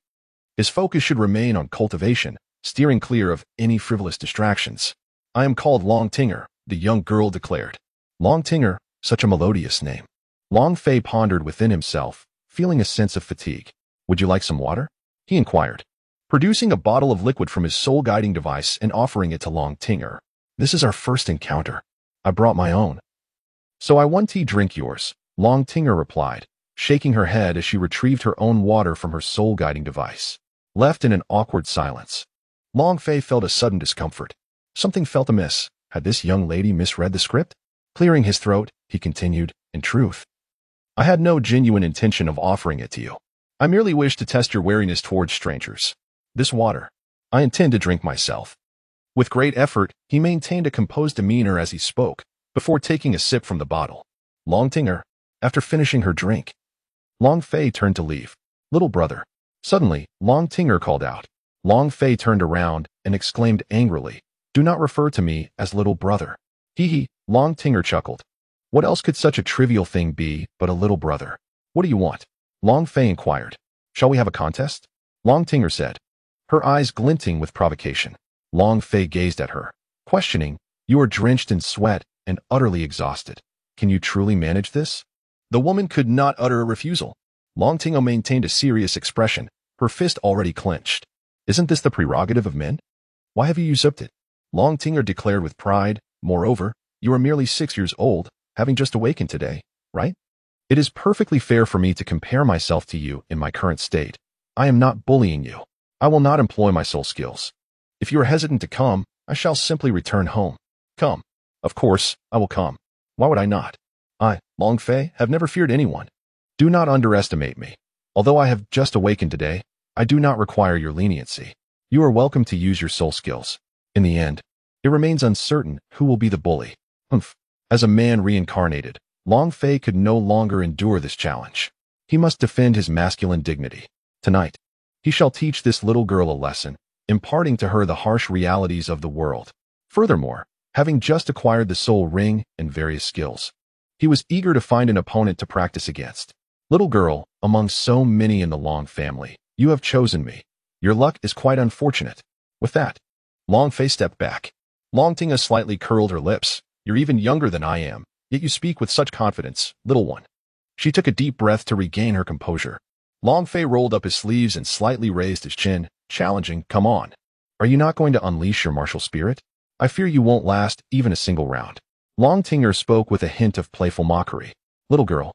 his focus should remain on cultivation, steering clear of any frivolous distractions. "I am called Long Tinger," the young girl declared. Long Tinger, such a melodious name. Long Fei pondered within himself, feeling a sense of fatigue. "Would you like some water?" he inquired, producing a bottle of liquid from his soul-guiding device and offering it to Long Tinger. "This is our first encounter. I brought my own." "So I one tea drink yours," Long Tinger replied, shaking her head as she retrieved her own water from her soul-guiding device. Left in an awkward silence, Long Fei felt a sudden discomfort. Something felt amiss. Had this young lady misread the script? Clearing his throat, he continued, "In truth, I had no genuine intention of offering it to you. I merely wished to test your wariness towards strangers. This water, I intend to drink myself." With great effort, he maintained a composed demeanor as he spoke, before taking a sip from the bottle. Long Tinger, after finishing her drink, Long Fei turned to leave. "Little brother." Suddenly, Long Tinger called out. Long Fei turned around and exclaimed angrily, "Do not refer to me as little brother." "Hee," Long Tinger chuckled. What else could such a trivial thing be but a little brother? "What do you want?" Long Fei inquired. "Shall we have a contest?" Long Tinger said, her eyes glinting with provocation. Long Fei gazed at her, questioning, "You are drenched in sweat and utterly exhausted. Can you truly manage this?" The woman could not utter a refusal. Long Tinger maintained a serious expression, her fist already clenched. "Isn't this the prerogative of men? Why have you usurped it?" Long Tinger declared with pride. "Moreover, you are merely 6 years old, having just awakened today, right? It is perfectly fair for me to compare myself to you in my current state. I am not bullying you. I will not employ my soul skills. If you are hesitant to come, I shall simply return home." "Come. Of course, I will come. Why would I not? I, Long Fei, have never feared anyone. Do not underestimate me. Although I have just awakened today, I do not require your leniency. You are welcome to use your soul skills. In the end, it remains uncertain who will be the bully." Humph. As a man reincarnated, Long Fei could no longer endure this challenge. He must defend his masculine dignity. Tonight, he shall teach this little girl a lesson, imparting to her the harsh realities of the world. Furthermore, having just acquired the soul ring and various skills, he was eager to find an opponent to practice against. "Little girl, among so many in the Long family, you have chosen me. Your luck is quite unfortunate." With that, Long Fei stepped back. Long Tinger slightly curled her lips. "You're even younger than I am, yet you speak with such confidence, little one." She took a deep breath to regain her composure. Long Fei rolled up his sleeves and slightly raised his chin, challenging, "Come on. Are you not going to unleash your martial spirit? I fear you won't last even a single round." Long Tinger spoke with a hint of playful mockery. "Little girl,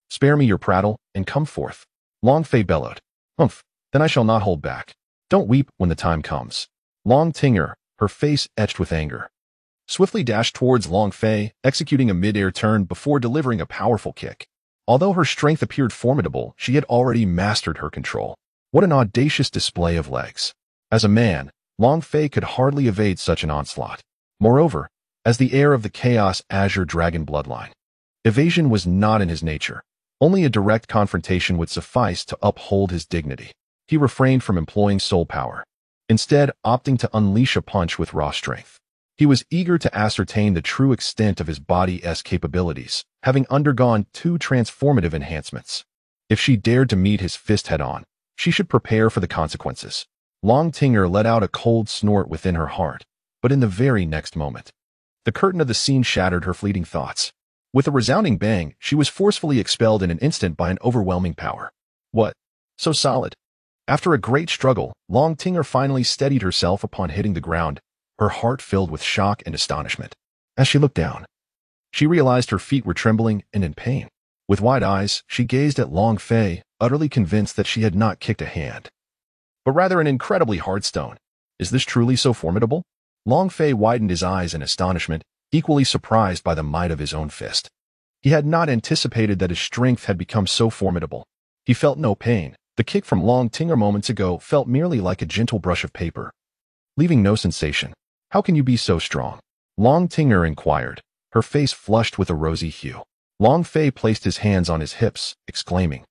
spare me your prattle and come forth." Long Fei bellowed. "Humph. Then I shall not hold back. Don't weep when the time comes. Long Tinger, her face etched with anger, swiftly dashed towards Long Fei, executing a mid-air turn before delivering a powerful kick. Although her strength appeared formidable, she had already mastered her control. What an audacious display of legs. As a man, Long Fei could hardly evade such an onslaught. Moreover, as the heir of the Chaos Azure Dragon bloodline, evasion was not in his nature. Only a direct confrontation would suffice to uphold his dignity. He refrained from employing soul power, instead opting to unleash a punch with raw strength. He was eager to ascertain the true extent of his body's capabilities, having undergone 2 transformative enhancements. If she dared to meet his fist head-on, she should prepare for the consequences. Long Tinger let out a cold snort within her heart, but in the very next moment, the curtain of the scene shattered her fleeting thoughts. With a resounding bang, she was forcefully expelled in an instant by an overwhelming power. What? So solid? After a great struggle, Long Tinger finally steadied herself upon hitting the ground, her heart filled with shock and astonishment. As she looked down, she realized her feet were trembling and in pain. With wide eyes, she gazed at Long Fei, utterly convinced that she had not kicked a hand, but rather an incredibly hard stone. Is this truly so formidable? Long Fei widened his eyes in astonishment, equally surprised by the might of his own fist. He had not anticipated that his strength had become so formidable. He felt no pain. The kick from Long Tinger moments ago felt merely like a gentle brush of paper, leaving no sensation. How can you be so strong? Long Tinger inquired, her face flushed with a rosy hue. Long Fei placed his hands on his hips, exclaiming,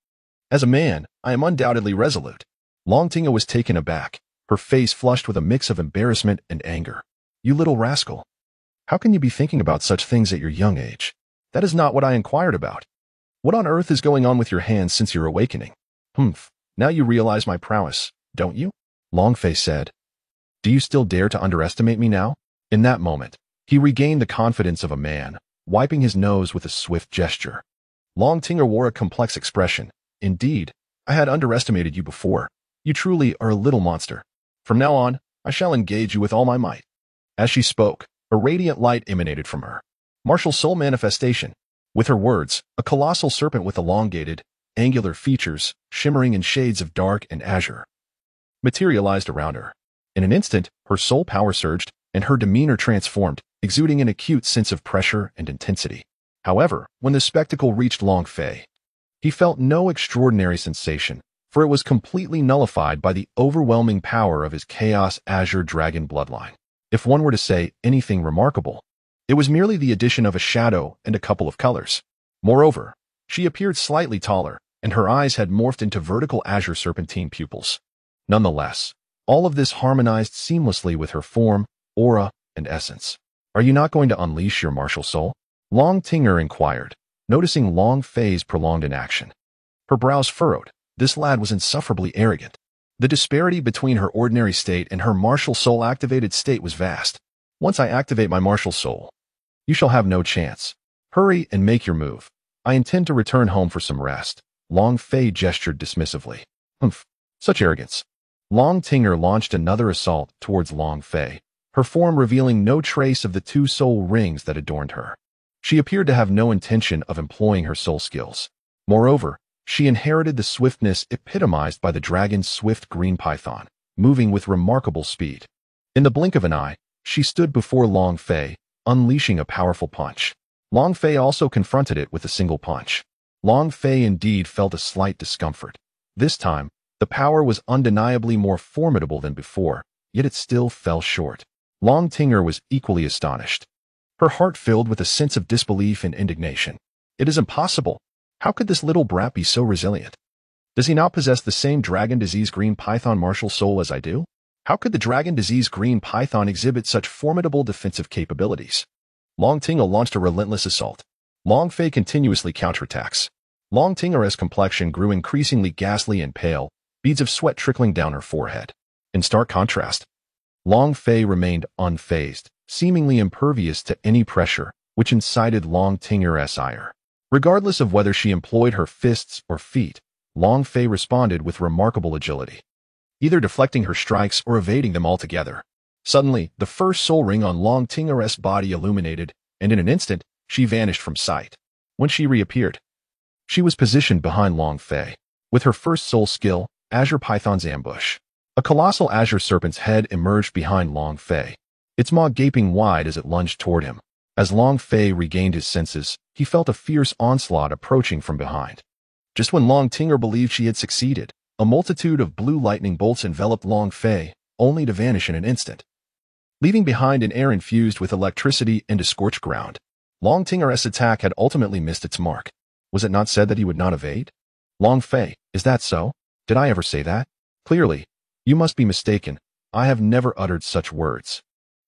"As a man, I am undoubtedly resolute." Long Tinger was taken aback, her face flushed with a mix of embarrassment and anger. "You little rascal. How can you be thinking about such things at your young age? That is not what I inquired about. What on earth is going on with your hands since your awakening?" "Humph, now you realize my prowess, don't you?" Long Fei said. "Do you still dare to underestimate me now?" In that moment, he regained the confidence of a man, wiping his nose with a swift gesture. Long Tinger wore a complex expression. "Indeed, I had underestimated you before. You truly are a little monster. From now on, I shall engage you with all my might." As she spoke, a radiant light emanated from her. Martial soul manifestation. With her words, a colossal serpent with elongated, angular features, shimmering in shades of dark and azure, materialized around her. In an instant, her soul power surged, and her demeanor transformed, exuding an acute sense of pressure and intensity. However, when the spectacle reached Long Fei, he felt no extraordinary sensation, for it was completely nullified by the overwhelming power of his Chaos Azure Dragon bloodline. If one were to say anything remarkable, it was merely the addition of a shadow and a couple of colors. Moreover, she appeared slightly taller, and her eyes had morphed into vertical azure serpentine pupils. Nonetheless, all of this harmonized seamlessly with her form, aura, and essence. "Are you not going to unleash your martial soul?" Long Tinger inquired, noticing Long Fei's prolonged inaction. Her brows furrowed. This lad was insufferably arrogant. The disparity between her ordinary state and her martial soul activated state was vast. "Once I activate my martial soul, you shall have no chance. Hurry and make your move. I intend to return home for some rest." Long Fei gestured dismissively. "Humph, such arrogance." Long Tinger launched another assault towards Long Fei, her form revealing no trace of the 2 soul rings that adorned her. She appeared to have no intention of employing her soul skills. Moreover, she inherited the swiftness epitomized by the dragon's swift green python, moving with remarkable speed. In the blink of an eye, she stood before Long Fei, unleashing a powerful punch. Long Fei also confronted it with a single punch. Long Fei indeed felt a slight discomfort. This time, the power was undeniably more formidable than before, yet it still fell short. Long Tinger was equally astonished, her heart filled with a sense of disbelief and indignation. "It is impossible. How could this little brat be so resilient? Does he not possess the same dragon disease green python martial soul as I do? How could the dragon disease green python exhibit such formidable defensive capabilities?" Long Tinger launched a relentless assault. Long Fei continuously counterattacks. Long Tinger's complexion grew increasingly ghastly and pale, beads of sweat trickling down her forehead. In stark contrast, Long Fei remained unfazed, seemingly impervious to any pressure, which incited Long Tinger's ire. Regardless of whether she employed her fists or feet, Long Fei responded with remarkable agility, either deflecting her strikes or evading them altogether. Suddenly, the first soul ring on Long Tinger's body illuminated, and in an instant, she vanished from sight. When she reappeared, she was positioned behind Long Fei. With her first soul skill, Azure Python's ambush. A colossal azure serpent's head emerged behind Long Fei, its maw gaping wide as it lunged toward him. As Long Fei regained his senses, he felt a fierce onslaught approaching from behind. Just when Long Tinger believed she had succeeded, a multitude of blue lightning bolts enveloped Long Fei, only to vanish in an instant, leaving behind an air infused with electricity and a scorched ground. Long Tinger's attack had ultimately missed its mark. Was it not said that he would not evade? Long Fei, is that so? Did I ever say that? Clearly, you must be mistaken. I have never uttered such words.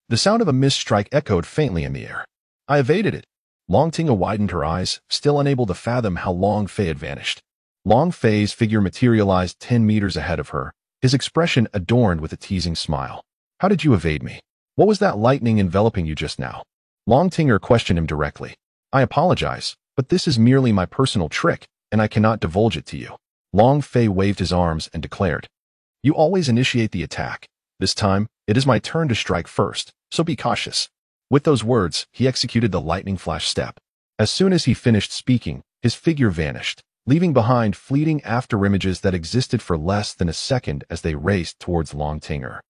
The sound of a missed strike echoed faintly in the air. I evaded it. Long Tinger widened her eyes, still unable to fathom how Long Fei had vanished. Long Fei's figure materialized 10 meters ahead of her, his expression adorned with a teasing smile. How did you evade me? What was that lightning enveloping you just now? Long Tinger questioned him directly. I apologize, but this is merely my personal trick, and I cannot divulge it to you. Long Fei waved his arms and declared, You always initiate the attack. This time, it is my turn to strike first, so be cautious. With those words, he executed the lightning flash step. As soon as he finished speaking, his figure vanished, leaving behind fleeting afterimages that existed for less than a second as they raced towards Long Tinger.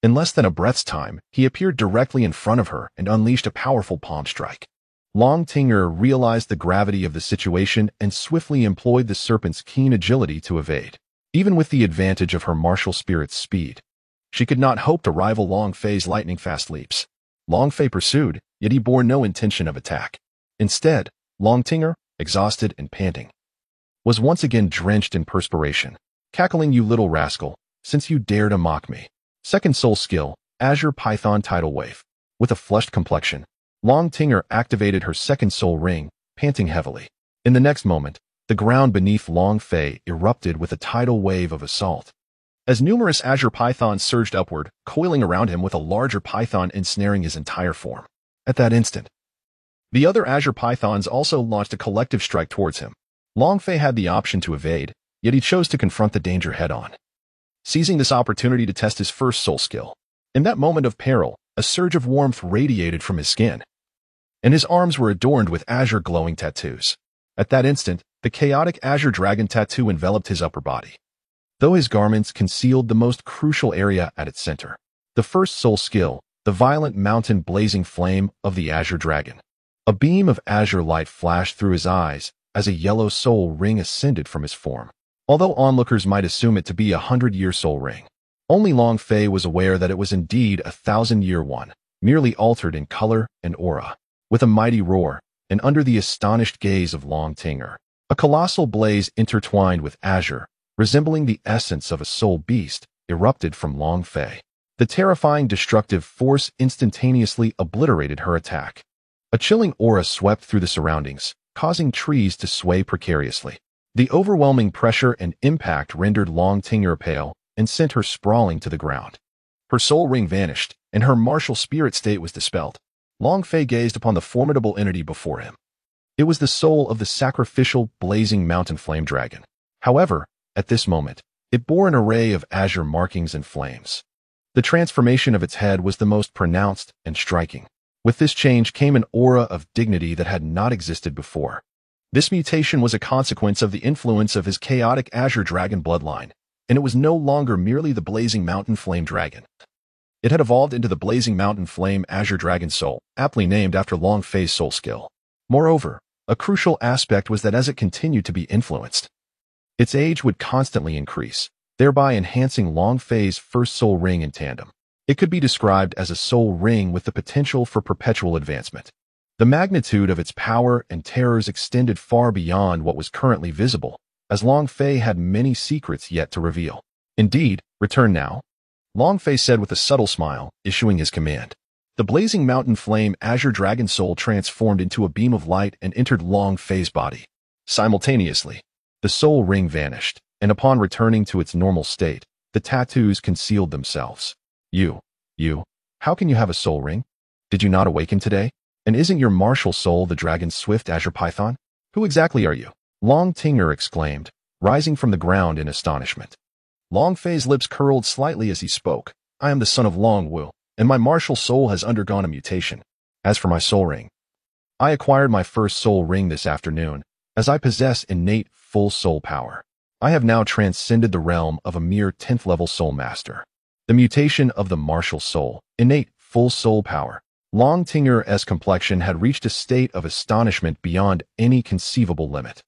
In less than a breath's time, he appeared directly in front of her and unleashed a powerful palm strike. Long Tinger realized the gravity of the situation and swiftly employed the serpent's keen agility to evade. Even with the advantage of her martial spirit's speed, she could not hope to rival Long Fei's lightning-fast leaps. Long Fei pursued, yet he bore no intention of attack. Instead, Long Tinger, exhausted and panting, was once again drenched in perspiration. Cackling, you little rascal, since you dare to mock me. Second soul skill, Azure Python Tidal Wave. With a flushed complexion, Long Tinger activated her second soul ring, panting heavily. In the next moment, the ground beneath Long Fei erupted with a tidal wave of assault. As numerous Azure Pythons surged upward, coiling around him with a larger python ensnaring his entire form. At that instant, the other Azure Pythons also launched a collective strike towards him. Long Fei had the option to evade, yet he chose to confront the danger head-on, seizing this opportunity to test his first soul skill. In that moment of peril, a surge of warmth radiated from his skin, and his arms were adorned with azure glowing tattoos. At that instant, the chaotic azure dragon tattoo enveloped his upper body, though his garments concealed the most crucial area at its center. The first soul skill, the violent mountain blazing flame of the azure dragon. A beam of azure light flashed through his eyes as a yellow soul ring ascended from his form. Although onlookers might assume it to be a 100-year soul ring, only Long Fei was aware that it was indeed a 1,000-year one, merely altered in color and aura. With a mighty roar, and under the astonished gaze of Long Tinger, a colossal blaze intertwined with azure, resembling the essence of a soul beast, erupted from Long Fei. The terrifying destructive force instantaneously obliterated her attack. A chilling aura swept through the surroundings, causing trees to sway precariously. The overwhelming pressure and impact rendered Long Tinger pale and sent her sprawling to the ground. Her soul ring vanished, and her martial spirit state was dispelled. Long Fei gazed upon the formidable entity before him. It was the soul of the sacrificial, blazing mountain flame dragon. However, at this moment, it bore an array of azure markings and flames. The transformation of its head was the most pronounced and striking. With this change came an aura of dignity that had not existed before. This mutation was a consequence of the influence of his chaotic azure dragon bloodline, and it was no longer merely the blazing mountain flame dragon. It had evolved into the blazing mountain flame azure dragon soul, aptly named after Long Fei's soul skill. Moreover, a crucial aspect was that as it continued to be influenced, its age would constantly increase, thereby enhancing Long Fei's first soul ring in tandem. It could be described as a soul ring with the potential for perpetual advancement. The magnitude of its power and terrors extended far beyond what was currently visible, as Long Fei had many secrets yet to reveal. Indeed, return now, Long Fei said with a subtle smile, issuing his command. The blazing mountain flame azure dragon soul transformed into a beam of light and entered Long Fei's body. Simultaneously, the soul ring vanished, and upon returning to its normal state, the tattoos concealed themselves. You, how can you have a soul ring? Did you not awaken today? And isn't your martial soul the dragon's swift azure python? Who exactly are you? Long Tinger exclaimed, rising from the ground in astonishment. Long Fei's lips curled slightly as he spoke. I am the son of Long Wu, and my martial soul has undergone a mutation. As for my soul ring, I acquired my first soul ring this afternoon, as I possess innate full soul power. I have now transcended the realm of a mere 10th-level soul master. The mutation of the martial soul, innate, full soul power. Long Tinger's complexion had reached a state of astonishment beyond any conceivable limit.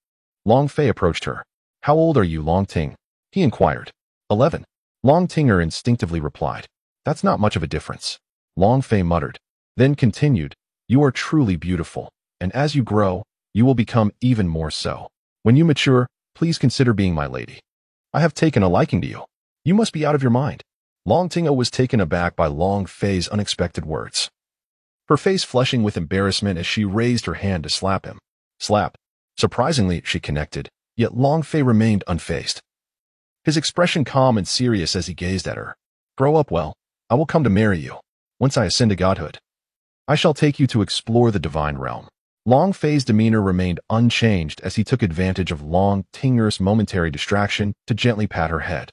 Long Fei approached her. "How old are you, Long Ting?" he inquired. 11. Long Tinger instinctively replied. "That's not much of a difference." Long Fei muttered, then continued, "You are truly beautiful, and as you grow, you will become even more so. When you mature, please consider being my lady. I have taken a liking to you. You must be out of your mind." Long Tingo was taken aback by Long Fei's unexpected words. Her face flushing with embarrassment as she raised her hand to slap him. Slap. Surprisingly, she connected, yet Long Fei remained unfazed. His expression calm and serious as he gazed at her. "Grow up well. I will come to marry you. Once I ascend to godhood, I shall take you to explore the divine realm." Long Fei's demeanor remained unchanged as he took advantage of Long Tinger's momentary distraction to gently pat her head.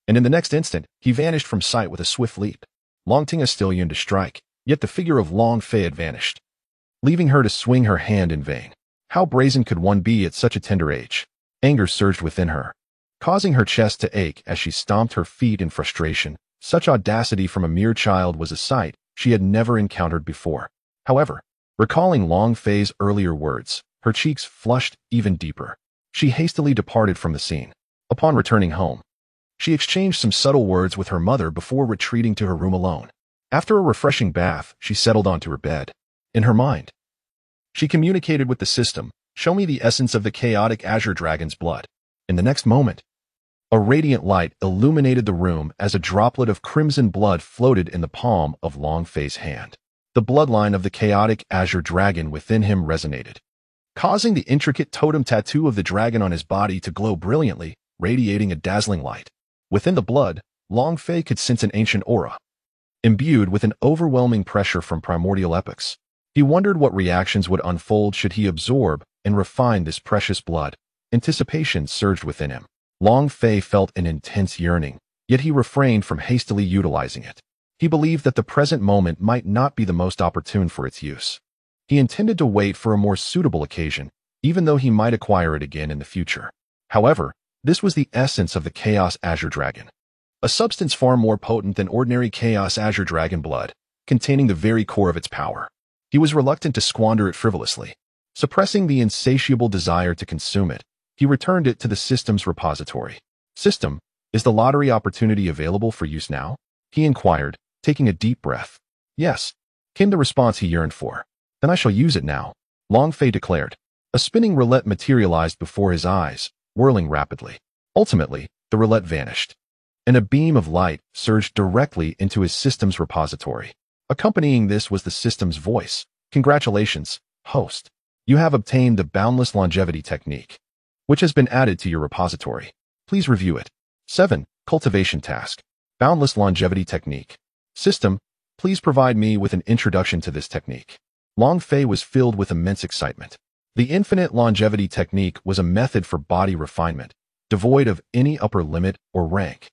And in the next instant, he vanished from sight with a swift leap. Long Tinga still yearned to strike, yet the figure of Long Fei had vanished, leaving her to swing her hand in vain. How brazen could one be at such a tender age? Anger surged within her, causing her chest to ache as she stomped her feet in frustration. Such audacity from a mere child was a sight she had never encountered before. However, recalling Long Fei's earlier words, her cheeks flushed even deeper. She hastily departed from the scene. Upon returning home, she exchanged some subtle words with her mother before retreating to her room alone. After a refreshing bath, she settled onto her bed. In her mind, she communicated with the system, "Show me the essence of the chaotic Azure Dragon's blood." In the next moment, a radiant light illuminated the room as a droplet of crimson blood floated in the palm of Long Fei's hand. The bloodline of the chaotic Azure Dragon within him resonated, causing the intricate totem tattoo of the dragon on his body to glow brilliantly, radiating a dazzling light. Within the blood, Long Fei could sense an ancient aura, imbued with an overwhelming pressure from primordial epochs. He wondered what reactions would unfold should he absorb and refine this precious blood. Anticipation surged within him. Long Fei felt an intense yearning, yet he refrained from hastily utilizing it. He believed that the present moment might not be the most opportune for its use. He intended to wait for a more suitable occasion, even though he might acquire it again in the future. However, this was the essence of the Chaos Azure Dragon, a substance far more potent than ordinary Chaos Azure Dragon blood, containing the very core of its power. He was reluctant to squander it frivolously. Suppressing the insatiable desire to consume it, he returned it to the system's repository. "System, is the lottery opportunity available for use now?" he inquired, taking a deep breath. "Yes," came the response he yearned for. "Then I shall use it now," Long Fei declared. A spinning roulette materialized before his eyes, whirling rapidly. Ultimately, the roulette vanished, and a beam of light surged directly into his system's repository. Accompanying this was the system's voice. "Congratulations, host. You have obtained the Boundless Longevity Technique, which has been added to your repository. Please review it." 7. Cultivation Task. Boundless Longevity Technique. System, please provide me with an introduction to this technique. Long Fei was filled with immense excitement. The Infinite Longevity Technique was a method for body refinement, devoid of any upper limit or rank,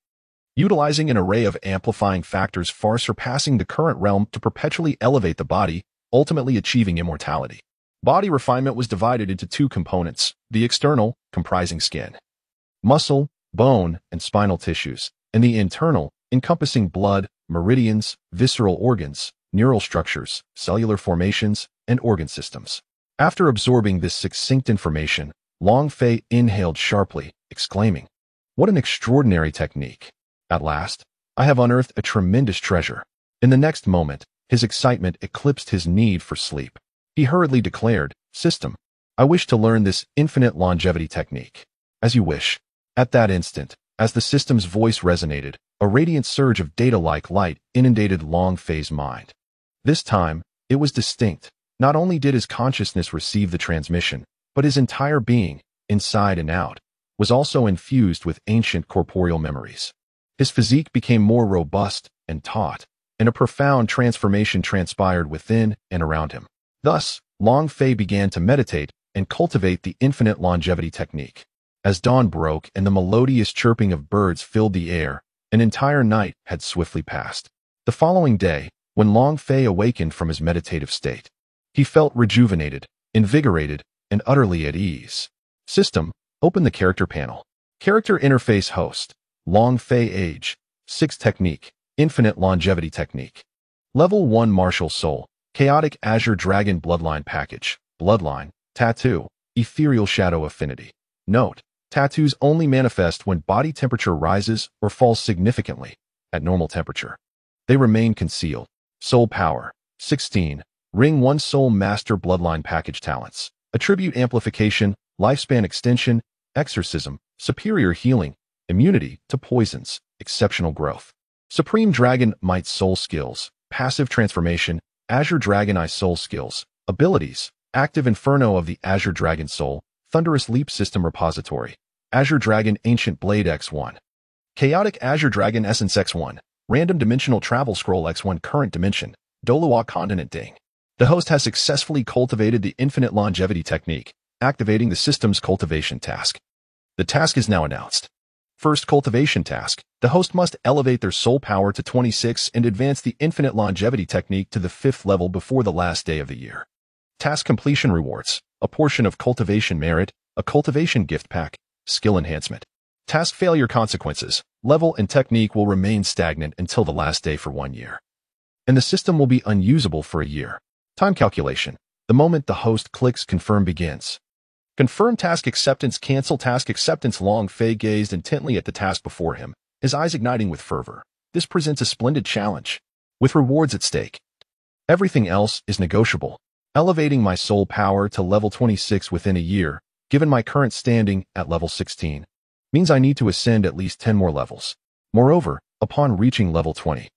utilizing an array of amplifying factors far surpassing the current realm to perpetually elevate the body, ultimately achieving immortality. Body refinement was divided into two components: the external, comprising skin, muscle, bone, and spinal tissues, and the internal, encompassing blood, meridians, visceral organs, neural structures, cellular formations, and organ systems. After absorbing this succinct information, Long Fei inhaled sharply, exclaiming, "What an extraordinary technique! At last, I have unearthed a tremendous treasure." In the next moment, his excitement eclipsed his need for sleep. He hurriedly declared, "System, I wish to learn this Infinite Longevity Technique." "As you wish." At that instant, as the system's voice resonated, a radiant surge of data-like light inundated Long Fei's mind. This time, it was distinct. Not only did his consciousness receive the transmission, but his entire being, inside and out, was also infused with ancient corporeal memories. His physique became more robust and taut, and a profound transformation transpired within and around him. Thus, Long Fei began to meditate and cultivate the Infinite Longevity Technique. As dawn broke and the melodious chirping of birds filled the air, an entire night had swiftly passed. The following day, when Long Fei awakened from his meditative state, he felt rejuvenated, invigorated, and utterly at ease. System, open the character panel. Character Interface Host. Long Fei Age. 6 Technique. Infinite Longevity Technique. Level 1 Martial Soul. Chaotic Azure Dragon Bloodline Package. Bloodline. Tattoo. Ethereal Shadow Affinity. Note: tattoos only manifest when body temperature rises or falls significantly at normal temperature. They remain concealed. Soul Power. 16. Ring 1 Soul Master Bloodline Package Talents. Attribute Amplification, Lifespan Extension, Exorcism, Superior Healing, Immunity to Poisons, Exceptional Growth. Supreme Dragon Might Soul Skills. Passive Transformation, Azure Dragon Eye Soul Skills. Abilities: Active Inferno of the Azure Dragon Soul, Thunderous Leap System Repository, Azure Dragon Ancient Blade X1. Chaotic Azure Dragon Essence X1, Random Dimensional Travel Scroll X1 Current Dimension, Doluwa Continent Ding. The host has successfully cultivated the Infinite Longevity Technique, activating the system's cultivation task. The task is now announced. First cultivation task: the host must elevate their soul power to 26 and advance the Infinite Longevity Technique to the 5th level before the last day of the year. Task completion rewards: a portion of cultivation merit, a cultivation gift pack, skill enhancement. Task failure consequences: level and technique will remain stagnant until the last day for 1 year, and the system will be unusable for a year. Time calculation: the moment the host clicks confirm begins. Confirm task acceptance. Cancel task acceptance. Long Fei gazed intently at the task before him, his eyes igniting with fervor. This presents a splendid challenge, with rewards at stake. Everything else is negotiable. Elevating my soul power to level 26 within a year, given my current standing at level 16, means I need to ascend at least 10 more levels. Moreover, upon reaching level 20,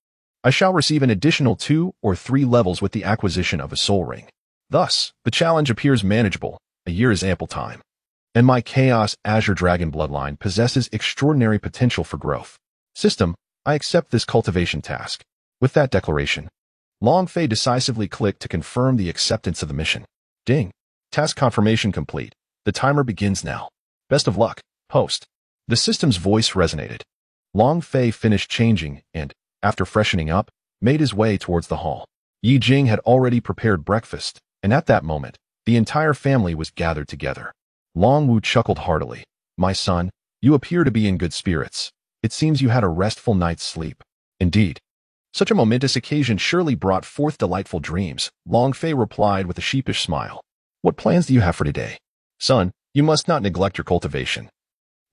I shall receive an additional 2 or 3 levels with the acquisition of a soul ring. Thus, the challenge appears manageable. A year is ample time. And my Chaos Azure Dragon bloodline possesses extraordinary potential for growth. System: I accept this cultivation task. With that declaration, Long Fei decisively clicked to confirm the acceptance of the mission. Ding. Task confirmation complete. The timer begins now. Best of luck, host. The system's voice resonated. Long Fei finished changing and, after freshening up, made his way towards the hall. Yi Jing had already prepared breakfast, and at that moment, the entire family was gathered together. Long Wu chuckled heartily. My son, you appear to be in good spirits. It seems you had a restful night's sleep. Indeed. Such a momentous occasion surely brought forth delightful dreams. Long Fei replied with a sheepish smile. What plans do you have for today? Son, you must not neglect your cultivation.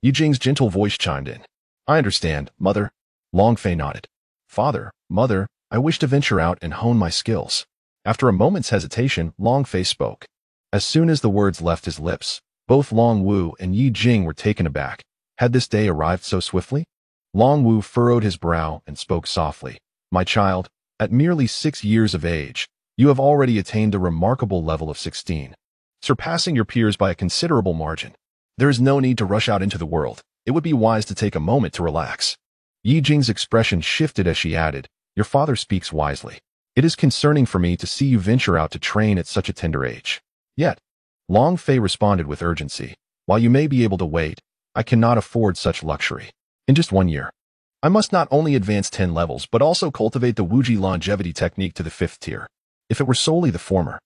Yi Jing's gentle voice chimed in. I understand, mother. Long Fei nodded. Father, mother, I wish to venture out and hone my skills. After a moment's hesitation, Long Fei spoke. As soon as the words left his lips, both Long Wu and Yi Jing were taken aback. Had this day arrived so swiftly? Long Wu furrowed his brow and spoke softly. My child, at merely 6 years of age, you have already attained a remarkable level of 16, surpassing your peers by a considerable margin. There is no need to rush out into the world. It would be wise to take a moment to relax. Yi Jing's expression shifted as she added, Your father speaks wisely. It is concerning for me to see you venture out to train at such a tender age. Yet, Long Fei responded with urgency. While you may be able to wait, I cannot afford such luxury. In just 1 year, I must not only advance 10 levels, but also cultivate the Wuji longevity technique to the 5th tier. If it were solely the former,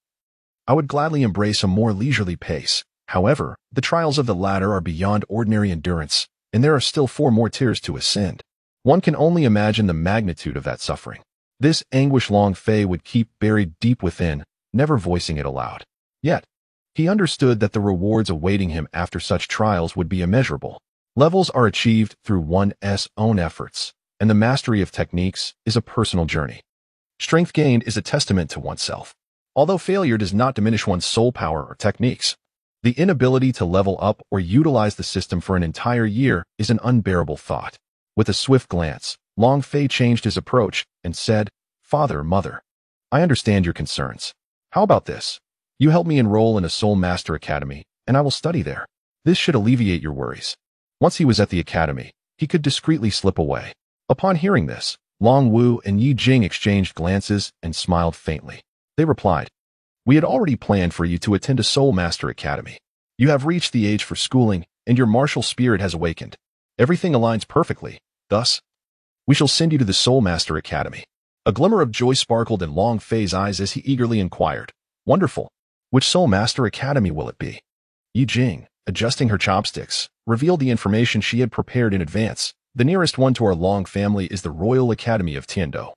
I would gladly embrace a more leisurely pace. However, the trials of the latter are beyond ordinary endurance, and there are still 4 more tiers to ascend. One can only imagine the magnitude of that suffering. This anguish Long Fei would keep buried deep within, never voicing it aloud. Yet, he understood that the rewards awaiting him after such trials would be immeasurable. Levels are achieved through one's own efforts, and the mastery of techniques is a personal journey. Strength gained is a testament to oneself. Although failure does not diminish one's soul power or techniques, the inability to level up or utilize the system for an entire year is an unbearable thought. With a swift glance, Long Fei changed his approach and said, Father, mother, I understand your concerns. How about this? You help me enroll in a Soul Master Academy, and I will study there. This should alleviate your worries. Once he was at the academy, he could discreetly slip away. Upon hearing this, Long Wu and Yi Jing exchanged glances and smiled faintly. They replied, We had already planned for you to attend a Soul Master Academy. You have reached the age for schooling, and your martial spirit has awakened. Everything aligns perfectly. Thus, we shall send you to the Soul Master Academy. A glimmer of joy sparkled in Long Fei's eyes as he eagerly inquired, Wonderful. Which Soul Master Academy will it be? Yi Jing, adjusting her chopsticks, revealed the information she had prepared in advance. The nearest one to our Long family is the Royal Academy of Tiando,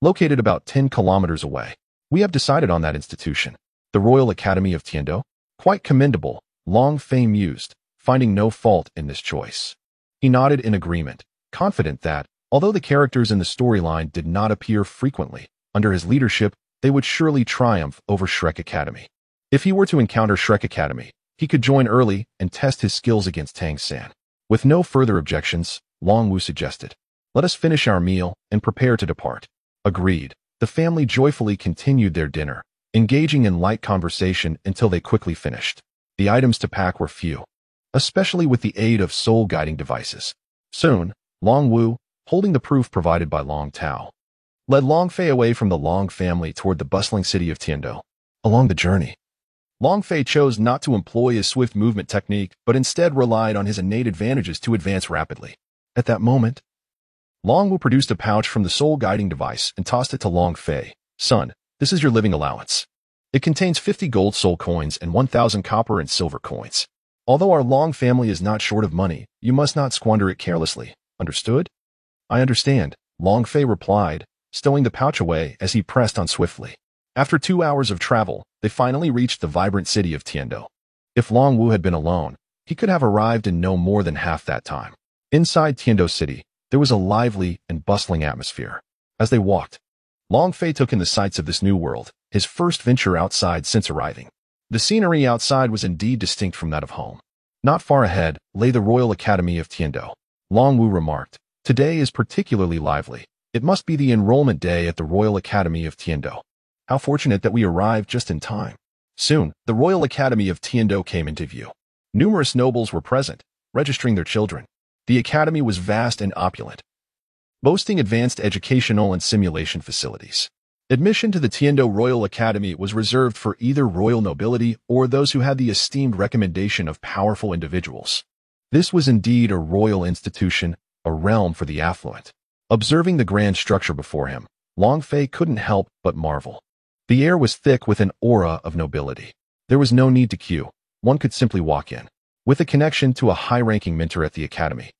located about 10 kilometers away. We have decided on that institution. The Royal Academy of Tiando? Quite commendable, Long Fei mused, finding no fault in this choice. He nodded in agreement, confident that, although the characters in the storyline did not appear frequently, under his leadership, they would surely triumph over Shrek Academy. If he were to encounter Shrek Academy, he could join early and test his skills against Tang San. With no further objections, Long Wu suggested, "Let us finish our meal and prepare to depart." Agreed. The family joyfully continued their dinner, engaging in light conversation until they quickly finished. The items to pack were few, especially with the aid of soul-guiding devices. Soon, Long Wu, holding the proof provided by Long Tao, led Long Fei away from the Long family toward the bustling city of Tiando. Along the journey, Long Fei chose not to employ his swift movement technique, but instead relied on his innate advantages to advance rapidly. At that moment, Long Wu produced a pouch from the soul-guiding device and tossed it to Long Fei. "Son, this is your living allowance. It contains 50 gold soul coins and 1,000 copper and silver coins. Although our Long family is not short of money, you must not squander it carelessly. Understood?" "I understand," Long Fei replied, stowing the pouch away as he pressed on swiftly. After 2 hours of travel, they finally reached the vibrant city of Tiando. If Long Wu had been alone, he could have arrived in no more than half that time. Inside Tiando City, there was a lively and bustling atmosphere. As they walked, Long Fei took in the sights of this new world, his first venture outside since arriving. The scenery outside was indeed distinct from that of home. Not far ahead lay the Royal Academy of Tiando. Long Wu remarked, "Today is particularly lively. It must be the enrollment day at the Royal Academy of Tiando. How fortunate that we arrived just in time." Soon, the Royal Academy of Tiando came into view. Numerous nobles were present, registering their children. The academy was vast and opulent, boasting advanced educational and simulation facilities. Admission to the Tiando Royal Academy was reserved for either royal nobility or those who had the esteemed recommendation of powerful individuals. This was indeed a royal institution, a realm for the affluent. Observing the grand structure before him, Long Fei couldn't help but marvel. The air was thick with an aura of nobility. There was no need to queue. One could simply walk in. With a connection to a high-ranking mentor at the academy,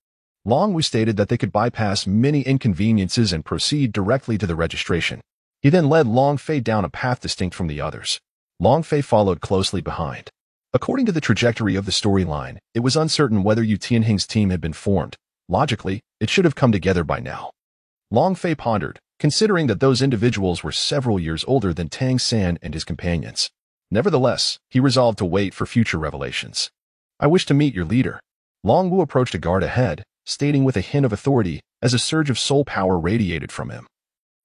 Long Wu stated that they could bypass many inconveniences and proceed directly to the registration. He then led Long Fei down a path distinct from the others. Long Fei followed closely behind. According to the trajectory of the storyline, it was uncertain whether Yu Tianhing's team had been formed. Logically, it should have come together by now. Long Fei pondered, considering that those individuals were several years older than Tang San and his companions. Nevertheless, he resolved to wait for future revelations. "I wish to meet your leader." Long Wu approached a guard ahead, stating with a hint of authority as a surge of soul power radiated from him.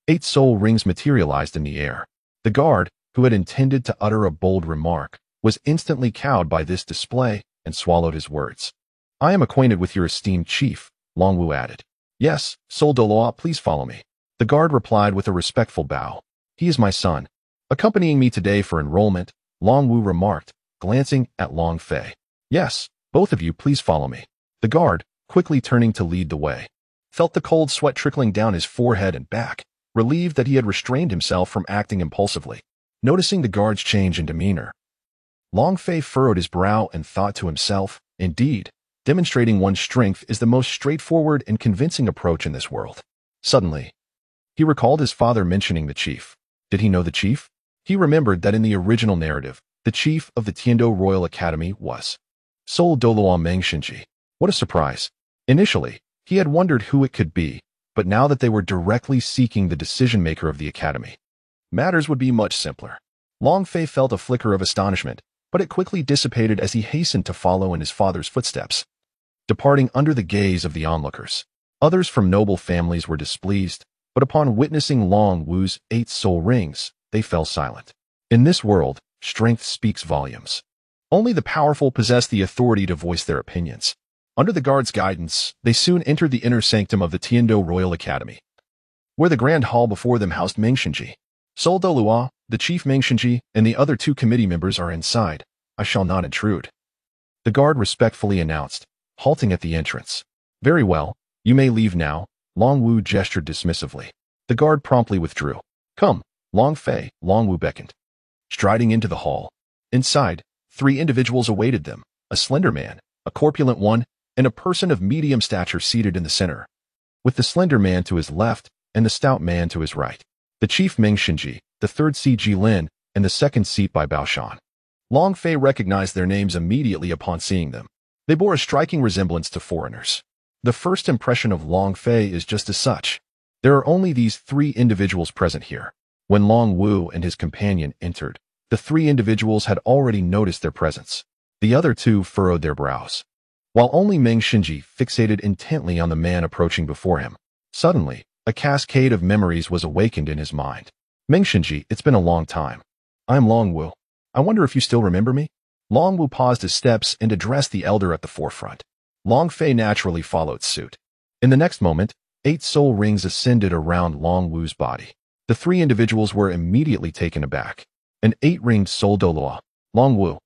8 soul rings materialized in the air. The guard, who had intended to utter a bold remark, was instantly cowed by this display and swallowed his words. "I am acquainted with your esteemed chief," Long Wu added. "Yes, Sol Doloa, please follow me." The guard replied with a respectful bow. "He is my son. Accompanying me today for enrollment," Long Wu remarked, glancing at Long Fei. "Yes, both of you please follow me." The guard, quickly turning to lead the way, felt the cold sweat trickling down his forehead and back, relieved that he had restrained himself from acting impulsively. Noticing the guard's change in demeanor, Long Fei furrowed his brow and thought to himself, indeed, demonstrating one's strength is the most straightforward and convincing approach in this world. Suddenly, he recalled his father mentioning the chief. Did he know the chief? He remembered that in the original narrative, the chief of the Tiando Royal Academy was Sol Doloa Mengshinji. What a surprise. Initially, he had wondered who it could be, but now that they were directly seeking the decision-maker of the academy, matters would be much simpler. Long Fei felt a flicker of astonishment, but it quickly dissipated as he hastened to follow in his father's footsteps, departing under the gaze of the onlookers. Others from noble families were displeased, but upon witnessing Long Wu's 8 soul rings, they fell silent. In this world, strength speaks volumes. Only the powerful possess the authority to voice their opinions. Under the guard's guidance, they soon entered the inner sanctum of the Tiando Royal Academy, where the grand hall before them housed Mengshinji. Sol Doloa, the chief Mengshinji, and the other 2 committee members are inside. I shall not intrude. The guard respectfully announced, halting at the entrance. Very well, you may leave now, Long Wu gestured dismissively. The guard promptly withdrew. Come, Long Fei, Long Wu beckoned. Striding into the hall. Inside, 3 individuals awaited them. a slender man, a corpulent one, and a person of medium stature seated in the center, with the slender man to his left and the stout man to his right. The chief Meng Shinji, the third seat Jilin, and the second seat by Bao Shan. Long Fei recognized their names immediately upon seeing them. They bore a striking resemblance to foreigners. The first impression of Long Fei is just as such. There are only these three individuals present here. When Long Wu and his companion entered, the three individuals had already noticed their presence. The other two furrowed their brows, while only Meng Shinji fixated intently on the man approaching before him. Suddenly, a cascade of memories was awakened in his mind. Meng Shinji, it's been a long time. I'm Long Wu. I wonder if you still remember me? Long Wu paused his steps and addressed the elder at the forefront. Long Fei naturally followed suit. In the next moment, 8 soul rings ascended around Long Wu's body. The three individuals were immediately taken aback. An 8-ringed soul Doloa. Long Wu.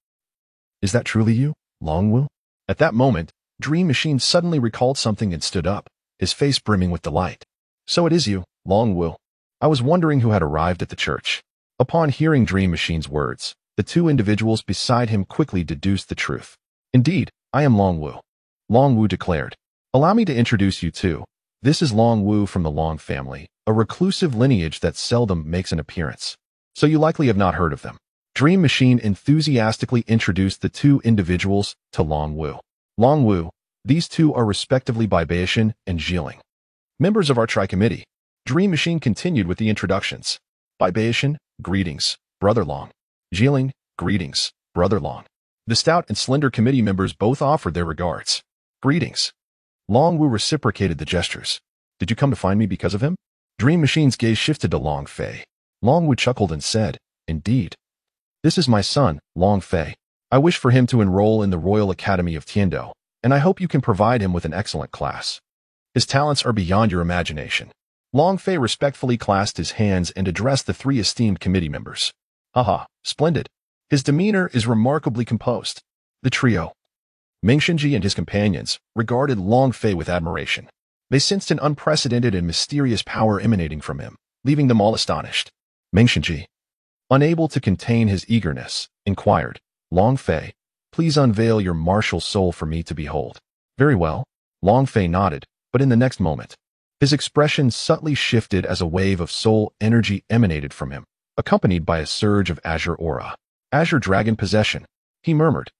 Is that truly you, Long Wu? At that moment, Dream Machine suddenly recalled something and stood up, his face brimming with delight. So it is you, Long Wu. I was wondering who had arrived at the church. Upon hearing Dream Machine's words, the two individuals beside him quickly deduced the truth. Indeed, I am Long Wu. Long Wu declared. Allow me to introduce you too. This is Long Wu from the Long family, a reclusive lineage that seldom makes an appearance. So you likely have not heard of them. Dream Machine enthusiastically introduced the two individuals to Long Wu. Long Wu, these two are respectively Bai Baishan and Jiling, members of our tri-committee. Dream Machine continued with the introductions. Bai Baishan, greetings, Brother Long. Jiling, greetings, Brother Long. The stout and slender committee members both offered their regards. Greetings. Long Wu reciprocated the gestures. Did you come to find me because of him? Dream Machine's gaze shifted to Long Fei. Long Wu chuckled and said, Indeed. This is my son, Long Fei. I wish for him to enroll in the Royal Academy of Tiando, and I hope you can provide him with an excellent class. His talents are beyond your imagination. Long Fei respectfully clasped his hands and addressed the three esteemed committee members. Haha, splendid. His demeanor is remarkably composed. The trio, Meng Shinji and his companions, regarded Long Fei with admiration. They sensed an unprecedented and mysterious power emanating from him, leaving them all astonished. Meng Shinji, unable to contain his eagerness, inquired, Long Fei, please unveil your martial soul for me to behold. Very well. Long Fei nodded, but in the next moment, his expression subtly shifted as a wave of soul energy emanated from him, accompanied by a surge of azure aura. Azure Dragon possession, he murmured,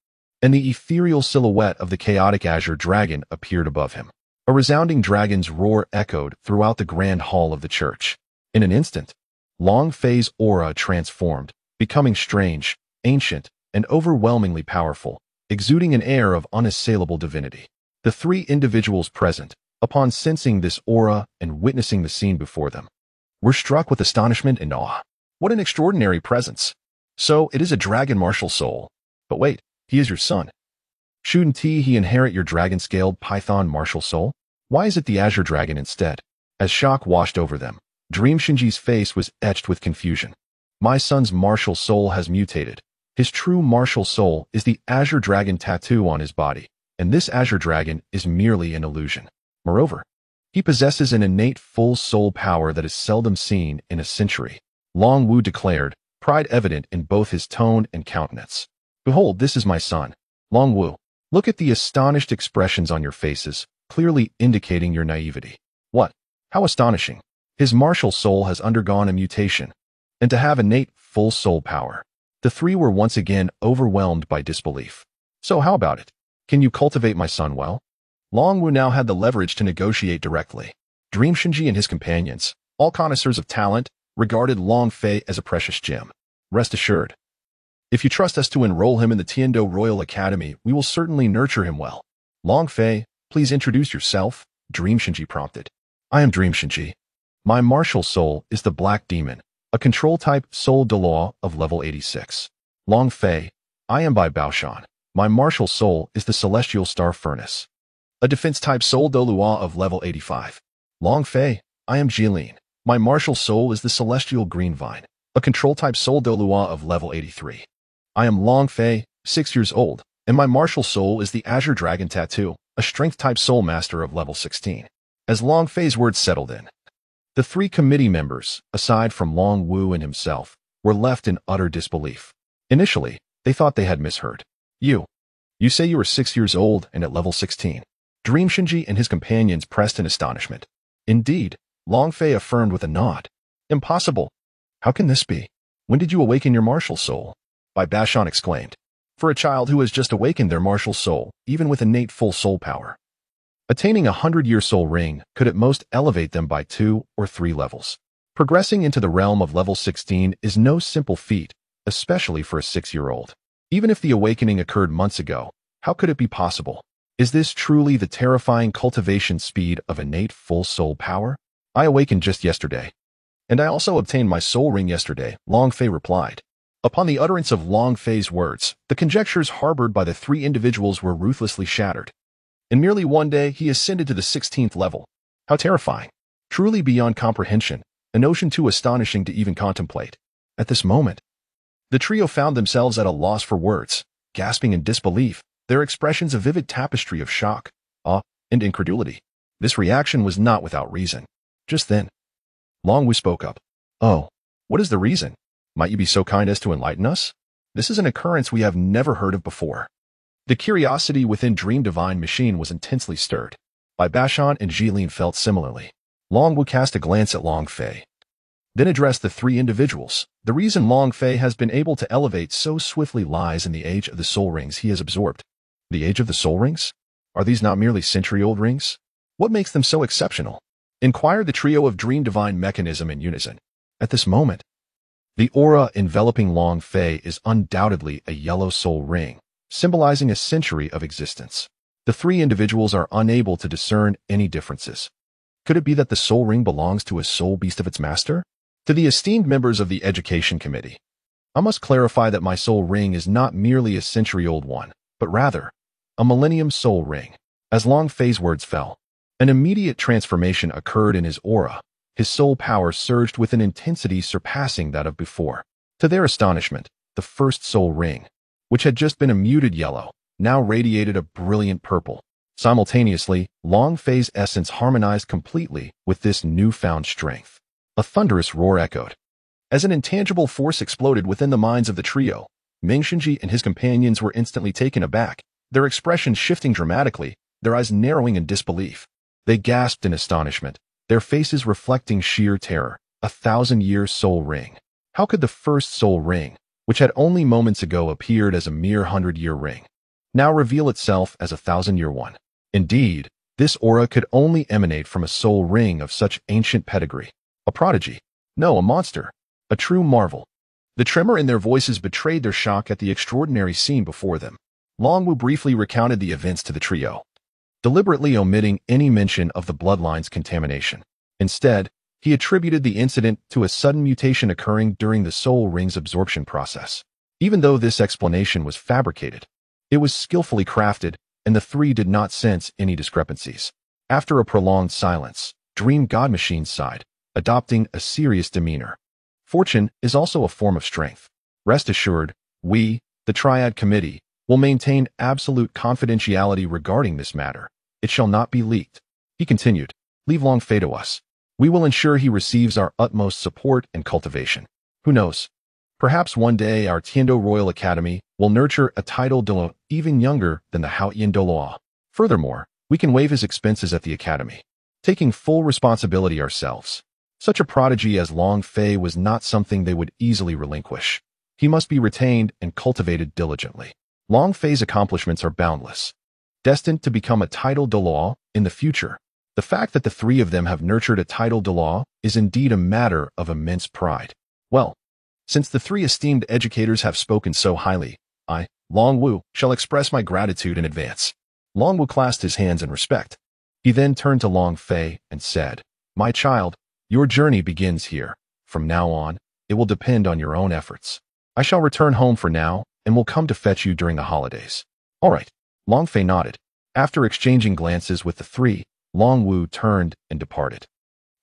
and the ethereal silhouette of the chaotic Azure Dragon appeared above him. A resounding dragon's roar echoed throughout the grand hall of the church. In an instant, Long Fei's aura transformed, becoming strange, ancient, and overwhelmingly powerful, exuding an air of unassailable divinity. The three individuals present, upon sensing this aura and witnessing the scene before them, were struck with astonishment and awe. What an extraordinary presence! So it is a dragon martial soul. But wait, he is your son. Shouldn't he inherit your dragon-scaled python martial soul? Why is it the Azure Dragon instead? As shock washed over them, Dream Shinji's face was etched with confusion. My son's martial soul has mutated. His true martial soul is the Azure Dragon tattoo on his body, and this Azure Dragon is merely an illusion. Moreover, he possesses an innate full soul power that is seldom seen in a century. Long Wu declared, pride evident in both his tone and countenance. Behold, this is my son, Long Wu. Look at the astonished expressions on your faces, clearly indicating your naivety. What? How astonishing! His martial soul has undergone a mutation, and to have innate full soul power. The three were once again overwhelmed by disbelief. So how about it? Can you cultivate my son well? Long Wu now had the leverage to negotiate directly. Dream Shinji and his companions, all connoisseurs of talent, regarded Long Fei as a precious gem. Rest assured, if you trust us to enroll him in the Tiando Royal Academy, we will certainly nurture him well. Long Fei, please introduce yourself, Dream Shinji prompted. I am Dream Shinji. My martial soul is the Black Demon, a control-type soul Doloa of level 86. Long Fei, I am Bai Baoshan. My martial soul is the Celestial Star Furnace, a defense-type soul Doloa of level 85. Long Fei, I am Jilin. My martial soul is the Celestial Green Vine, a control-type soul Doloa of level 83. I am Long Fei, 6 years old, and my martial soul is the Azure Dragon Tattoo, a strength-type soul master of level 16. As Long Fei's words settled in, the three committee members, aside from Long Wu and himself, were left in utter disbelief. Initially, they thought they had misheard. You You say you are 6 years old and at level 16. Dream Shinji and his companions pressed in astonishment. Indeed, Long Fei affirmed with a nod. Impossible. How can this be? When did you awaken your martial soul? Bai Bashan exclaimed. For a child who has just awakened their martial soul, even with innate full soul power, attaining a 100-year soul ring could at most elevate them by 2 or 3 levels. Progressing into the realm of level 16 is no simple feat, especially for a 6-year-old. Even if the awakening occurred months ago, how could it be possible? Is this truly the terrifying cultivation speed of innate full soul power? I awakened just yesterday. And I also obtained my soul ring yesterday, Long Fei replied. Upon the utterance of Long Fei's words, the conjectures harbored by the 3 individuals were ruthlessly shattered. In merely one day, he ascended to the 16th level. How terrifying. Truly beyond comprehension, a notion too astonishing to even contemplate. At this moment, the trio found themselves at a loss for words, gasping in disbelief, their expressions a vivid tapestry of shock, awe, and incredulity. This reaction was not without reason. Just then, Long Wu spoke up. Oh, what is the reason? Might you be so kind as to enlighten us? This is an occurrence we have never heard of before. The curiosity within Dream Divine Machine was intensely stirred. Bai Bashan and Jilin felt similarly. Long Wu cast a glance at Long Fei, then addressed the 3 individuals. The reason Long Fei has been able to elevate so swiftly lies in the age of the soul rings he has absorbed. The age of the soul rings? Are these not merely century-old rings? What makes them so exceptional? Inquired the trio of Dream Divine Mechanism in unison. At this moment, the aura enveloping Long Fei is undoubtedly a yellow soul ring, symbolizing a century of existence. The 3 individuals are unable to discern any differences. Could it be that the soul ring belongs to a soul beast of its master? To the esteemed members of the Education Committee, I must clarify that my soul ring is not merely a century-old one, but rather a millennium soul ring. As Long Fei's words fell, an immediate transformation occurred in his aura. His soul power surged with an intensity surpassing that of before. To their astonishment, the first soul ring, which had just been a muted yellow, now radiated a brilliant purple. Simultaneously, Long Fei's essence harmonized completely with this newfound strength. A thunderous roar echoed. As an intangible force exploded within the minds of the trio, Ming Shinji and his companions were instantly taken aback, their expressions shifting dramatically, their eyes narrowing in disbelief. They gasped in astonishment, their faces reflecting sheer terror. 1,000-year soul ring. How could the first soul ring, which had only moments ago appeared as a mere 100-year ring, now reveal itself as a 1,000-year one? Indeed, this aura could only emanate from a soul ring of such ancient pedigree. A prodigy. No, a monster. A true marvel. The tremor in their voices betrayed their shock at the extraordinary scene before them. Long Wu briefly recounted the events to the trio, deliberately omitting any mention of the bloodline's contamination. Instead, he attributed the incident to a sudden mutation occurring during the soul ring's absorption process. Even though this explanation was fabricated, it was skillfully crafted, and the 3 did not sense any discrepancies. After a prolonged silence, Dream God Machine sighed, adopting a serious demeanor. Fortune is also a form of strength. Rest assured, we, the Triad Committee, will maintain absolute confidentiality regarding this matter. It shall not be leaked. He continued, leave Long Fei to us. We will ensure he receives our utmost support and cultivation. Who knows? Perhaps one day our Tiando Royal Academy will nurture a title Dolo even younger than the Haoyan Doloa. Furthermore, we can waive his expenses at the academy, taking full responsibility ourselves. Such a prodigy as Long Fei was not something they would easily relinquish. He must be retained and cultivated diligently. Long Fei's accomplishments are boundless, destined to become a title de law in the future. The fact that the 3 of them have nurtured a title de law is indeed a matter of immense pride. Well, since the 3 esteemed educators have spoken so highly, I, Long Wu, shall express my gratitude in advance. Long Wu clasped his hands in respect. He then turned to Long Fei and said, My child, your journey begins here. From now on, it will depend on your own efforts. I shall return home for now and will come to fetch you during the holidays. All right. Long Fei nodded. After exchanging glances with the 3, Long Wu turned and departed.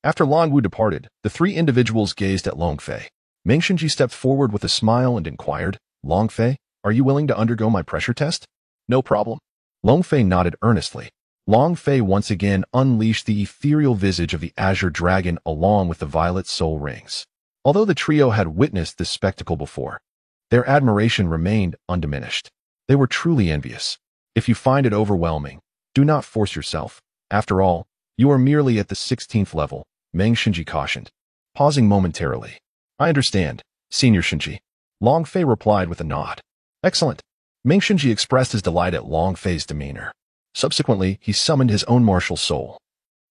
After Long Wu departed, the 3 individuals gazed at Long Fei. Ming Shinji stepped forward with a smile and inquired, Long Fei, are you willing to undergo my pressure test? No problem. Long Fei nodded earnestly. Long Fei once again unleashed the ethereal visage of the Azure Dragon along with the violet soul rings. Although the trio had witnessed this spectacle before, their admiration remained undiminished. They were truly envious. If you find it overwhelming, do not force yourself. After all, you are merely at the 16th level, Meng Xinji cautioned, pausing momentarily. I understand, Senior Xinji. Long Fei replied with a nod. Excellent. Meng Xinji expressed his delight at Long Fei's demeanor. Subsequently, he summoned his own martial soul,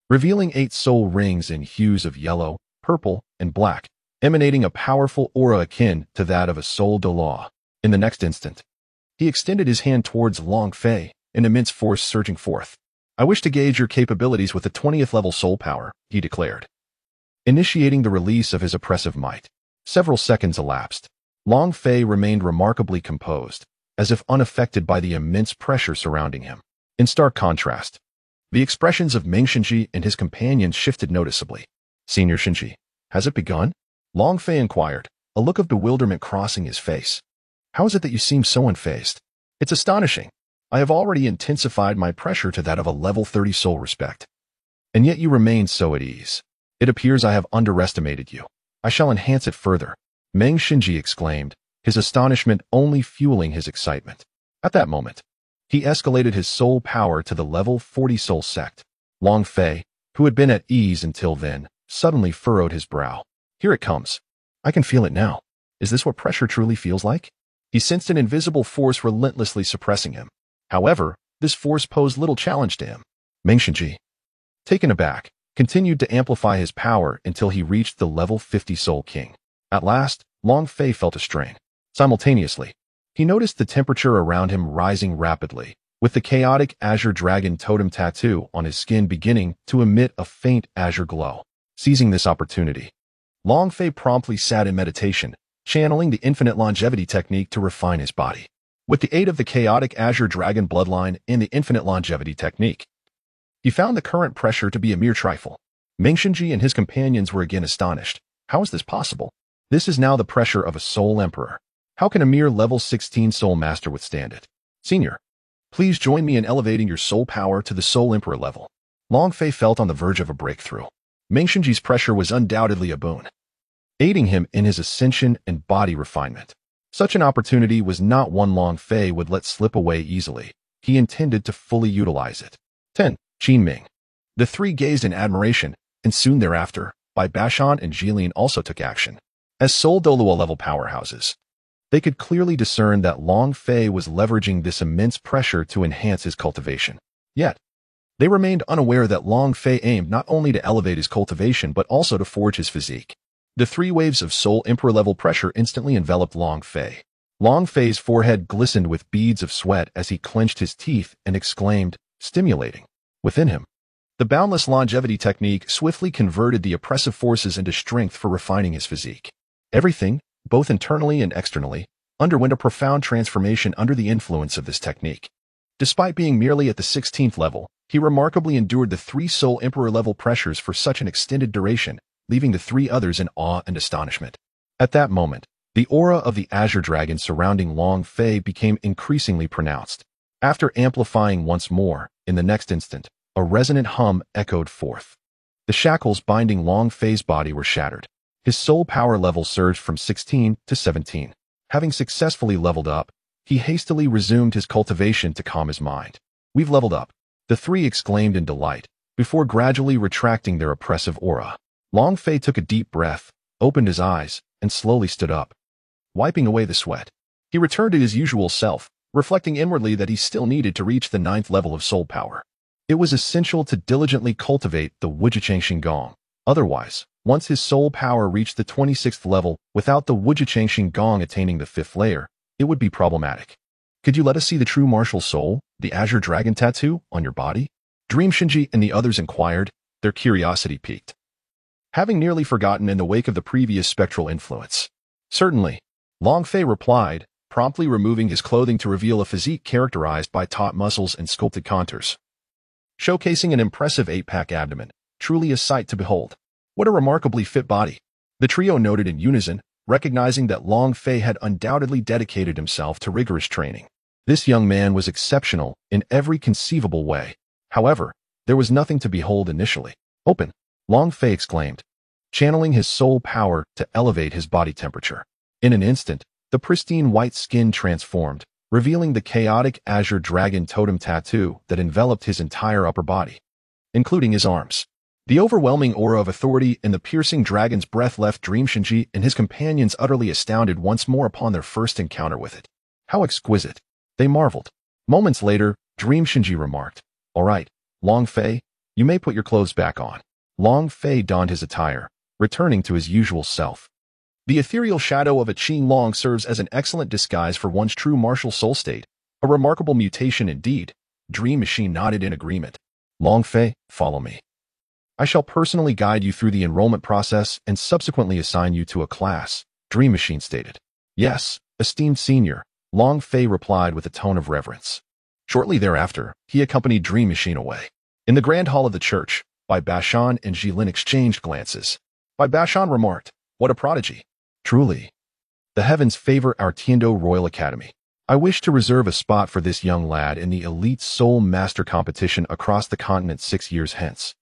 revealing 8 soul rings in hues of yellow, purple, and black, emanating a powerful aura akin to that of a soul de law. In the next instant, he extended his hand towards Long Fei, an immense force surging forth. I wish to gauge your capabilities with the 20th level soul power, he declared, initiating the release of his oppressive might. Several seconds elapsed. Long Fei remained remarkably composed, as if unaffected by the immense pressure surrounding him. In stark contrast, the expressions of Meng Xinji and his companions shifted noticeably. Senior Xinji, has it begun? Long Fei inquired, a look of bewilderment crossing his face. How is it that you seem so unfazed? It's astonishing. I have already intensified my pressure to that of a level 30 soul respect. And yet you remain so at ease. It appears I have underestimated you. I shall enhance it further, Meng Xinji exclaimed, his astonishment only fueling his excitement. At that moment, he escalated his soul power to the level 40 soul sect. Long Fei, who had been at ease until then, suddenly furrowed his brow. Here it comes. I can feel it now. Is this what pressure truly feels like? He sensed an invisible force relentlessly suppressing him. However, this force posed little challenge to him. Meng Xinji, taken aback, continued to amplify his power until he reached the level 50 Soul King. At last, Long Fei felt a strain. Simultaneously, he noticed the temperature around him rising rapidly, with the chaotic azure dragon totem tattoo on his skin beginning to emit a faint azure glow. Seizing this opportunity, Long Fei promptly sat in meditation, channeling the infinite longevity technique to refine his body. With the aid of the chaotic azure dragon bloodline and the infinite longevity technique, he found the current pressure to be a mere trifle. Meng Xinji and his companions were again astonished. How is this possible? This is now the pressure of a soul emperor. How can a mere level 16 soul master withstand it? Senior, please join me in elevating your soul power to the soul emperor level. Long Fei felt on the verge of a breakthrough. Meng Xinji's pressure was undoubtedly a boon, aiding him in his ascension and body refinement. Such an opportunity was not one Long Fei would let slip away easily. He intended to fully utilize it. 10. Qin Ming. The three gazed in admiration, and soon thereafter, Bai Bashan and Jilin also took action. As Soul Dolua level powerhouses, they could clearly discern that Long Fei was leveraging this immense pressure to enhance his cultivation. Yet, they remained unaware that Long Fei aimed not only to elevate his cultivation but also to forge his physique. The 3 waves of Soul Emperor level pressure instantly enveloped Long Fei. Long Fei's forehead glistened with beads of sweat as he clenched his teeth and exclaimed, stimulating. Within him, the boundless longevity technique swiftly converted the oppressive forces into strength for refining his physique. Everything, both internally and externally, underwent a profound transformation under the influence of this technique. Despite being merely at the 16th level, he remarkably endured the 3 Soul Emperor level pressures for such an extended duration, leaving the 3 others in awe and astonishment. At that moment, the aura of the Azure Dragon surrounding Long Fei became increasingly pronounced. After amplifying once more, in the next instant, a resonant hum echoed forth. The shackles binding Long Fei's body were shattered. His soul power level surged from 16 to 17. Having successfully leveled up, he hastily resumed his cultivation to calm his mind. We've leveled up, the 3 exclaimed in delight, before gradually retracting their oppressive aura. Long Fei took a deep breath, opened his eyes, and slowly stood up, wiping away the sweat. He returned to his usual self, reflecting inwardly that he still needed to reach the 9th level of soul power. It was essential to diligently cultivate the Wujichang Xingong. Otherwise, once his soul power reached the 26th level without the Wujichang Xingong attaining the 5th layer, it would be problematic. Could you let us see the true martial soul, the Azure Dragon tattoo, on your body? Dream Xinji and the others inquired, their curiosity piqued, having nearly forgotten in the wake of the previous spectral influence. Certainly, Long Fei replied, promptly removing his clothing to reveal a physique characterized by taut muscles and sculpted contours, showcasing an impressive 8-pack abdomen, truly a sight to behold. What a remarkably fit body. The trio noted in unison, recognizing that Long Fei had undoubtedly dedicated himself to rigorous training. This young man was exceptional in every conceivable way. However, there was nothing to behold initially. Open, Long Fei exclaimed, channeling his soul power to elevate his body temperature. In an instant, the pristine white skin transformed, revealing the chaotic azure dragon totem tattoo that enveloped his entire upper body, including his arms. The overwhelming aura of authority in the piercing dragon's breath left Dream Shinji and his companions utterly astounded once more upon their first encounter with it. How exquisite! They marveled. Moments later, Dream Shinji remarked, "All right, Long Fei, you may put your clothes back on." Long Fei donned his attire, returning to his usual self. The ethereal shadow of a Qing Long serves as an excellent disguise for one's true martial soul state. A remarkable mutation indeed. Dream Machine nodded in agreement. Long Fei, follow me. I shall personally guide you through the enrollment process and subsequently assign you to a class, Dream Machine stated. Yes, esteemed senior, Long Fei replied with a tone of reverence. Shortly thereafter, he accompanied Dream Machine away. In the grand hall of the church, Bai Bashan and Jilin exchanged glances. Bai Bashan remarked, "What a prodigy. Truly. The heavens favor our Tiando Royal Academy. I wish to reserve a spot for this young lad in the elite Soul Master competition across the continent 6 years hence.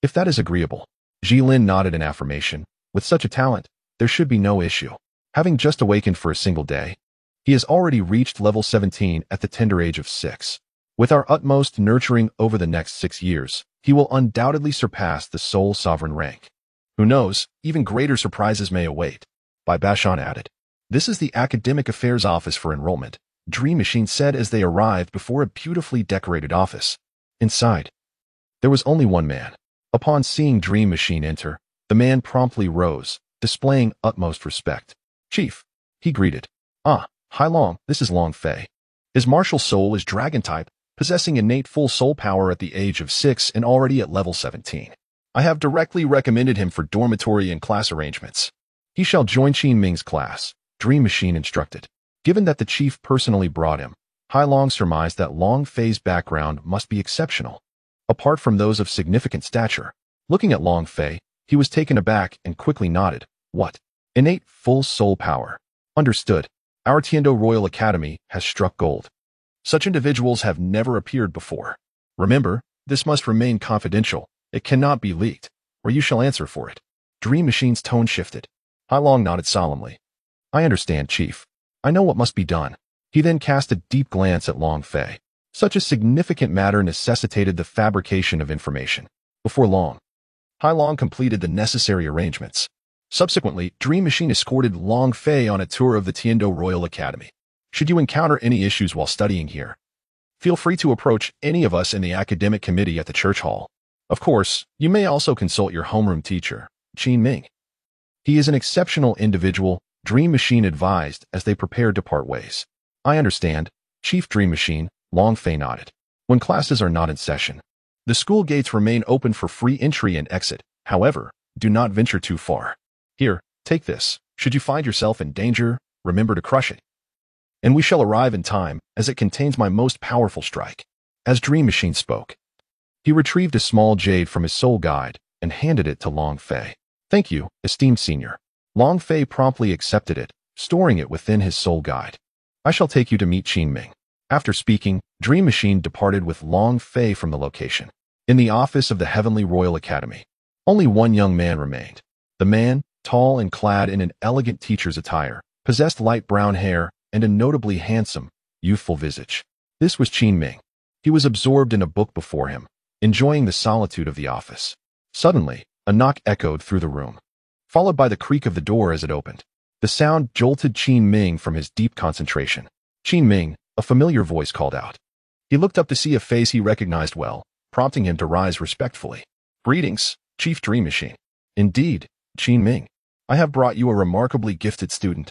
If that is agreeable." Jilin nodded in affirmation. With such a talent, there should be no issue. Having just awakened for a single day, he has already reached level 17 at the tender age of 6. With our utmost nurturing over the next 6 years, he will undoubtedly surpass the Soul Sovereign rank. Who knows, even greater surprises may await. Bai Bashan added. This is the Academic Affairs Office for enrollment, Dream Machine said as they arrived before a beautifully decorated office. Inside, there was only one man. Upon seeing Dream Machine enter, the man promptly rose, displaying utmost respect. "Chief," he greeted. "Ah, Hai Long, this is Long Fei. His martial soul is dragon type, possessing innate full soul power at the age of 6 and already at level 17. I have directly recommended him for dormitory and class arrangements. He shall join Qin Ming's class," Dream Machine instructed. Given that the chief personally brought him, Hai Long surmised that Long Fei's background must be exceptional. Apart from those of significant stature, looking at Long Fei, he was taken aback and quickly nodded. What? Innate full soul power. Understood. Our Tiando Royal Academy has struck gold. Such individuals have never appeared before. Remember, this must remain confidential. It cannot be leaked, or you shall answer for it. Dream Machine's tone shifted. Hai Long nodded solemnly. I understand, Chief. I know what must be done. He then cast a deep glance at Long Fei. Such a significant matter necessitated the fabrication of information. Before long, Hai Long completed the necessary arrangements. Subsequently, Dream Machine escorted Long Fei on a tour of the Tiando Royal Academy. Should you encounter any issues while studying here, feel free to approach any of us in the academic committee at the church hall. Of course, you may also consult your homeroom teacher, Qin Ming. He is an exceptional individual, Dream Machine advised as they prepared to part ways. I understand, Chief Dream Machine, Long Fei nodded. When classes are not in session, the school gates remain open for free entry and exit. However, do not venture too far. Here, take this. Should you find yourself in danger, remember to crush it. And we shall arrive in time, as it contains my most powerful strike. As Dream Machine spoke, he retrieved a small jade from his soul guide and handed it to Long Fei. Thank you, esteemed senior. Long Fei promptly accepted it, storing it within his soul guide. I shall take you to meet Qin Ming. After speaking, Dream Machine departed with Long Fei from the location. In the office of the Heavenly Royal Academy, only one young man remained. The man, tall and clad in an elegant teacher's attire, possessed light brown hair and a notably handsome, youthful visage. This was Qin Ming. He was absorbed in a book before him, enjoying the solitude of the office. Suddenly, a knock echoed through the room, followed by the creak of the door as it opened. The sound jolted Qin Ming from his deep concentration. Qin Ming, a familiar voice called out. He looked up to see a face he recognized well, prompting him to rise respectfully. Greetings, Chief Dream Machine. Indeed, Qin Ming. I have brought you a remarkably gifted student.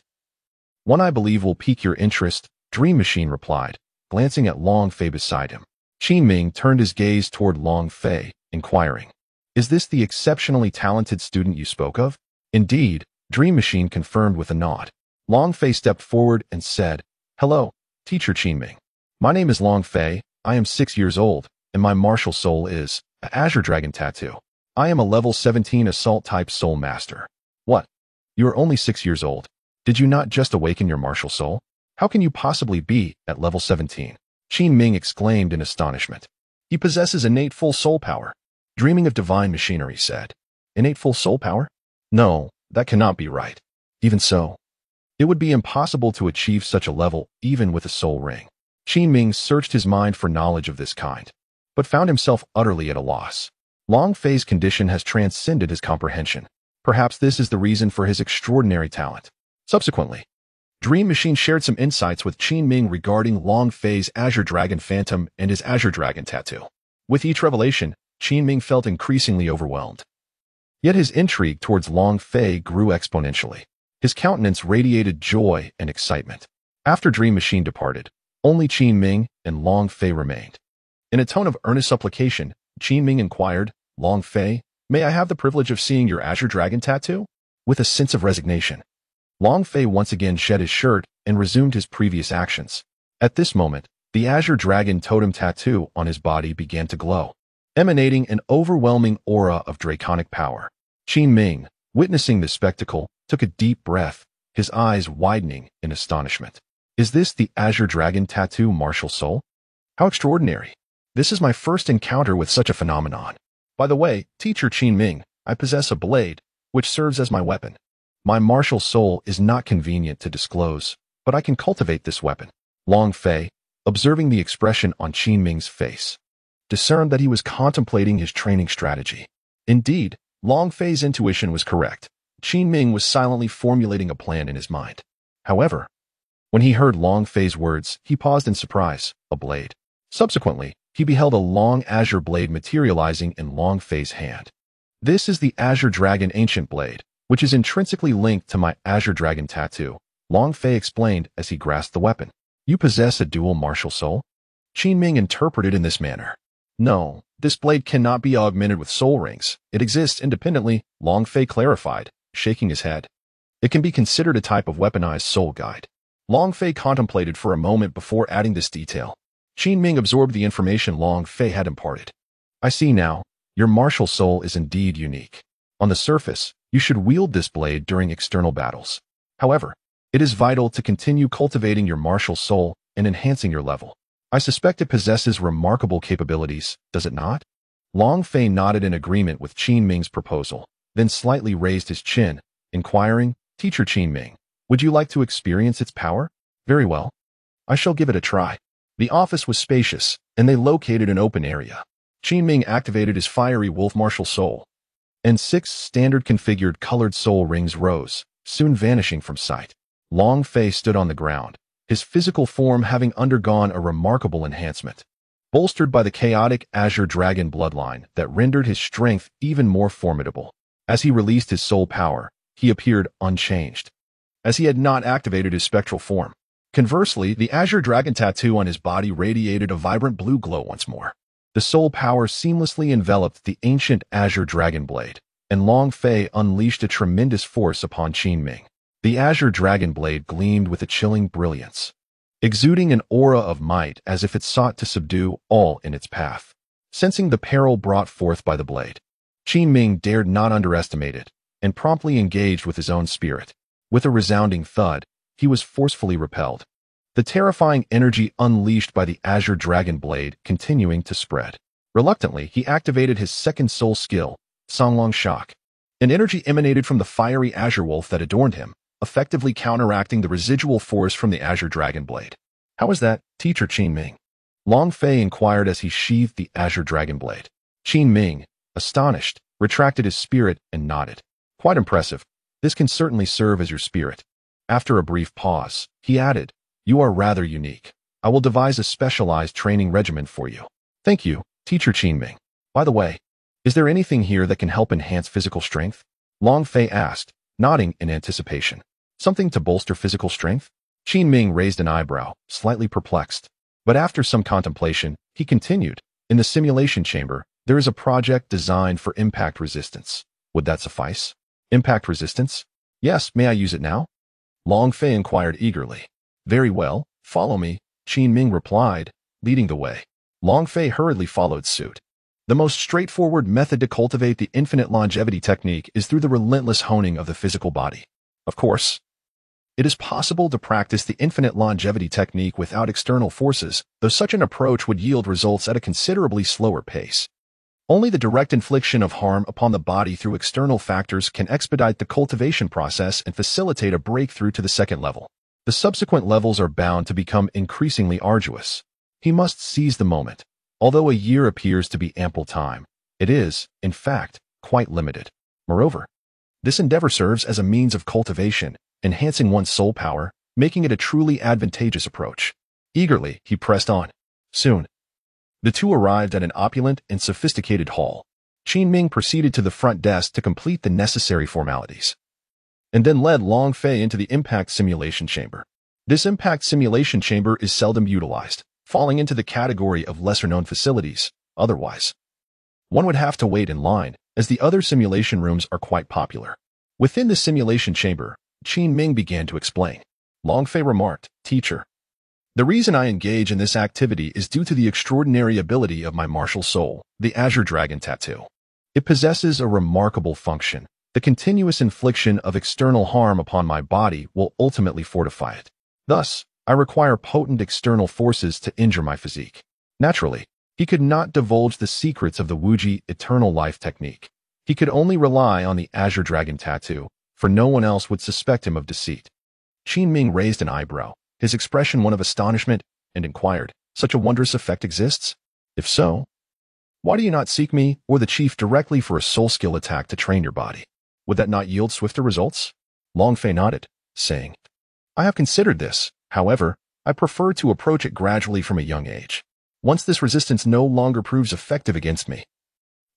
One I believe will pique your interest, Dream Machine replied, glancing at Long Fei beside him. Qin Ming turned his gaze toward Long Fei, inquiring, Is this the exceptionally talented student you spoke of? Indeed, Dream Machine confirmed with a nod. Long Fei stepped forward and said, Hello, Teacher Qin Ming. My name is Long Fei, I am 6 years old, and my martial soul is an Azure Dragon tattoo. I am a level 17 Assault-type Soul Master. What? You are only 6 years old. Did you not just awaken your martial soul? How can you possibly be at level 17? Qin Ming exclaimed in astonishment. He possesses innate full soul power. Dreaming of divine machinery said. Innate full soul power? No, that cannot be right. Even so, It would be impossible to achieve such a level even with a soul ring. Qin Ming searched his mind for knowledge of this kind, but found himself utterly at a loss. Long Fei's condition has transcended his comprehension. Perhaps this is the reason for his extraordinary talent. Subsequently, Dream Machine shared some insights with Qin Ming regarding Long Fei's Azure Dragon Phantom and his Azure Dragon tattoo. With each revelation, Qin Ming felt increasingly overwhelmed. Yet his intrigue towards Long Fei grew exponentially. His countenance radiated joy and excitement. After Dream Machine departed, only Qin Ming and Long Fei remained. In a tone of earnest supplication, Qin Ming inquired, "Long Fei, may I have the privilege of seeing your Azure Dragon tattoo?" With a sense of resignation, Long Fei once again shed his shirt and resumed his previous actions. At this moment, the Azure Dragon totem tattoo on his body began to glow, emanating an overwhelming aura of draconic power. Qin Ming, witnessing this spectacle, took a deep breath, his eyes widening in astonishment. Is this the Azure Dragon tattoo, Martial Soul? How extraordinary! This is my first encounter with such a phenomenon. By the way, Teacher Qin Ming, I possess a blade, which serves as my weapon. My martial soul is not convenient to disclose, but I can cultivate this weapon. Long Fei, observing the expression on Qin Ming's face, discerned that he was contemplating his training strategy. Indeed, Long Fei's intuition was correct. Qin Ming was silently formulating a plan in his mind. However, when he heard Long Fei's words, he paused in surprise. A blade. Subsequently, he beheld a long azure blade materializing in Long Fei's hand. This is the Azure Dragon Ancient Blade, which is intrinsically linked to my Azure Dragon tattoo, Long Fei explained as he grasped the weapon. You possess a dual martial soul? Qin Ming interpreted in this manner. No, this blade cannot be augmented with soul rings. It exists independently, Long Fei clarified, shaking his head. It can be considered a type of weaponized soul guide. Long Fei contemplated for a moment before adding this detail. Qin Ming absorbed the information Long Fei had imparted. I see now, your martial soul is indeed unique. On the surface, you should wield this blade during external battles. However, it is vital to continue cultivating your martial soul and enhancing your level. I suspect it possesses remarkable capabilities, does it not? Long Fei nodded in agreement with Qin Ming's proposal, then slightly raised his chin, inquiring, Teacher Qin Ming, would you like to experience its power? Very well. I shall give it a try. The office was spacious, and they located an open area. Qin Ming activated his fiery wolf martial soul, and 6 standard configured colored soul rings rose, soon vanishing from sight. Long Fei stood on the ground, his physical form having undergone a remarkable enhancement, bolstered by the chaotic Azure Dragon bloodline that rendered his strength even more formidable. As he released his soul power, he appeared unchanged, as he had not activated his spectral form. Conversely, the Azure Dragon tattoo on his body radiated a vibrant blue glow once more. The soul power seamlessly enveloped the ancient Azure Dragon blade, and Long Fei unleashed a tremendous force upon Qin Ming. The Azure Dragon blade gleamed with a chilling brilliance, exuding an aura of might as if it sought to subdue all in its path. Sensing the peril brought forth by the blade, Qin Ming dared not underestimate it, and promptly engaged with his own spirit. With a resounding thud, he was forcefully repelled, the terrifying energy unleashed by the Azure Dragon blade continuing to spread. Reluctantly, he activated his second soul skill, Songlong Shock. An energy emanated from the fiery Azure Wolf that adorned him, effectively counteracting the residual force from the Azure Dragon blade. How is that, Teacher Qin Ming? Long Fei inquired as he sheathed the Azure Dragon blade. Qin Ming, astonished, retracted his spirit and nodded. Quite impressive. This can certainly serve as your spirit. After a brief pause, he added, You are rather unique. I will devise a specialized training regimen for you. Thank you, Teacher Qin Ming. By the way, is there anything here that can help enhance physical strength? Long Fei asked, nodding in anticipation. Something to bolster physical strength? Qin Ming raised an eyebrow, slightly perplexed. But after some contemplation, he continued, In the simulation chamber, there is a project designed for impact resistance. Would that suffice? Impact resistance? Yes, may I use it now? Long Fei inquired eagerly. Very well, follow me, Qin Ming replied, leading the way. Long Fei hurriedly followed suit. The most straightforward method to cultivate the infinite longevity technique is through the relentless honing of the physical body. Of course, it is possible to practice the infinite longevity technique without external forces, though such an approach would yield results at a considerably slower pace. Only the direct infliction of harm upon the body through external factors can expedite the cultivation process and facilitate a breakthrough to the second level. The subsequent levels are bound to become increasingly arduous. He must seize the moment. Although a year appears to be ample time, it is, in fact, quite limited. Moreover, this endeavor serves as a means of cultivation, enhancing one's soul power, making it a truly advantageous approach. Eagerly, he pressed on. Soon, the two arrived at an opulent and sophisticated hall. Qin Ming proceeded to the front desk to complete the necessary formalities, and then led Long Fei into the impact simulation chamber. This impact simulation chamber is seldom utilized, falling into the category of lesser-known facilities. Otherwise, one would have to wait in line, as the other simulation rooms are quite popular. Within the simulation chamber, Qin Ming began to explain. Long Fei remarked, "Teacher, the reason I engage in this activity is due to the extraordinary ability of my martial soul, the Azure Dragon Tattoo. It possesses a remarkable function. The continuous infliction of external harm upon my body will ultimately fortify it. Thus, I require potent external forces to injure my physique." Naturally, he could not divulge the secrets of the Wuji Eternal Life technique. He could only rely on the Azure Dragon Tattoo, for no one else would suspect him of deceit. Qin Ming raised an eyebrow, his expression one of astonishment, and inquired, "Such a wondrous effect exists? If so, why do you not seek me or the chief directly for a soul skill attack to train your body? Would that not yield swifter results?" Long Fei nodded, saying, "I have considered this. However, I prefer to approach it gradually from a young age. Once this resistance no longer proves effective against me,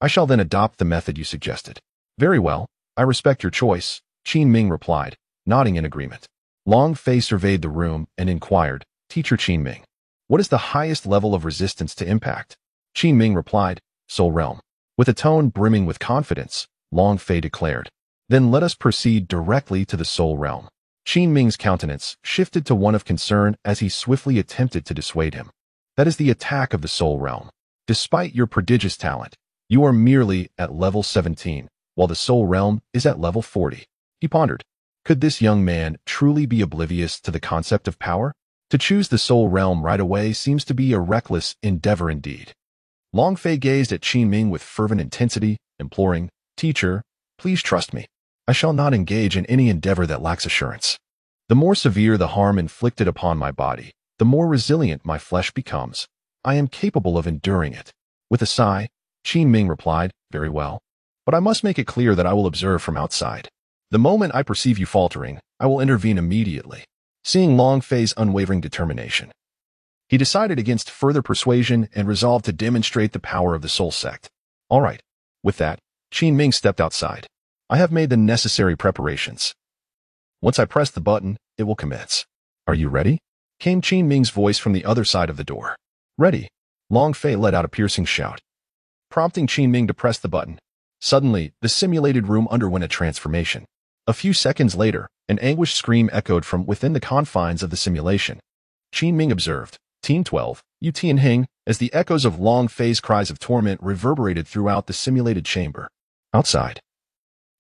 I shall then adopt the method you suggested." "Very well, I respect your choice," Qin Ming replied, nodding in agreement. Long Fei surveyed the room and inquired, "Teacher Qin Ming, what is the highest level of resistance to impact?" Qin Ming replied, "Soul Realm." With a tone brimming with confidence, Long Fei declared, "Then let us proceed directly to the Soul Realm." Qin Ming's countenance shifted to one of concern as he swiftly attempted to dissuade him. "That is the attack of the Soul Realm. Despite your prodigious talent, you are merely at level 17, while the Soul Realm is at level 40. He pondered. Could this young man truly be oblivious to the concept of power? To choose the Soul Realm right away seems to be a reckless endeavor indeed. Long Fei gazed at Qin Ming with fervent intensity, imploring, "Teacher, please trust me. I shall not engage in any endeavor that lacks assurance. The more severe the harm inflicted upon my body, the more resilient my flesh becomes. I am capable of enduring it." With a sigh, Qin Ming replied, "Very well. But I must make it clear that I will observe from outside. The moment I perceive you faltering, I will intervene immediately." Seeing Long Fei's unwavering determination, he decided against further persuasion and resolved to demonstrate the power of the Soul Sect. "All right." With that, Qin Ming stepped outside. "I have made the necessary preparations. Once I press the button, it will commence. Are you ready?" Came Qin Ming's voice from the other side of the door. "Ready." Long Fei let out a piercing shout, prompting Qin Ming to press the button. Suddenly, the simulated room underwent a transformation. A few seconds later, an anguished scream echoed from within the confines of the simulation. Qin Ming observed, Team 12, Yu Tianhing, as the echoes of Long Fei's cries of torment reverberated throughout the simulated chamber. Outside,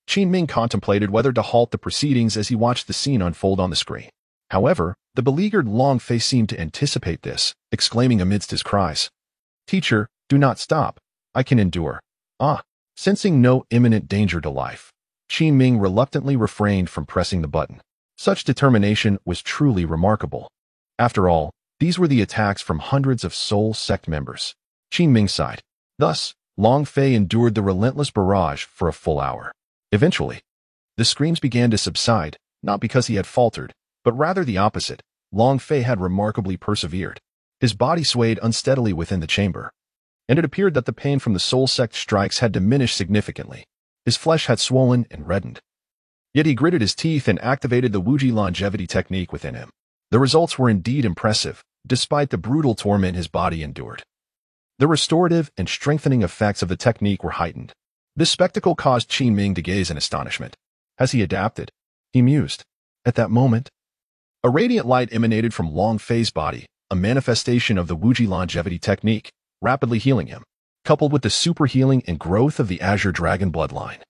Qin Ming contemplated whether to halt the proceedings as he watched the scene unfold on the screen. However, the beleaguered Long Fei seemed to anticipate this, exclaiming amidst his cries, "Teacher, do not stop. I can endure." Sensing no imminent danger to life, Qin Ming reluctantly refrained from pressing the button. Such determination was truly remarkable. After all, these were the attacks from hundreds of Soul Sect members. Qin Ming sighed. Thus, Long Fei endured the relentless barrage for a full hour. Eventually, the screams began to subside, not because he had faltered, but rather the opposite. Long Fei had remarkably persevered. His body swayed unsteadily within the chamber, and it appeared that the pain from the Soul Sect strikes had diminished significantly. His flesh had swollen and reddened. Yet he gritted his teeth and activated the Wuji longevity technique within him. The results were indeed impressive, despite the brutal torment his body endured. The restorative and strengthening effects of the technique were heightened. This spectacle caused Qin Ming to gaze in astonishment. Has he adapted? He mused. At that moment, a radiant light emanated from Long Fei's body, a manifestation of the Wuji longevity technique, rapidly healing him, coupled with the super healing and growth of the Azure Dragon bloodline.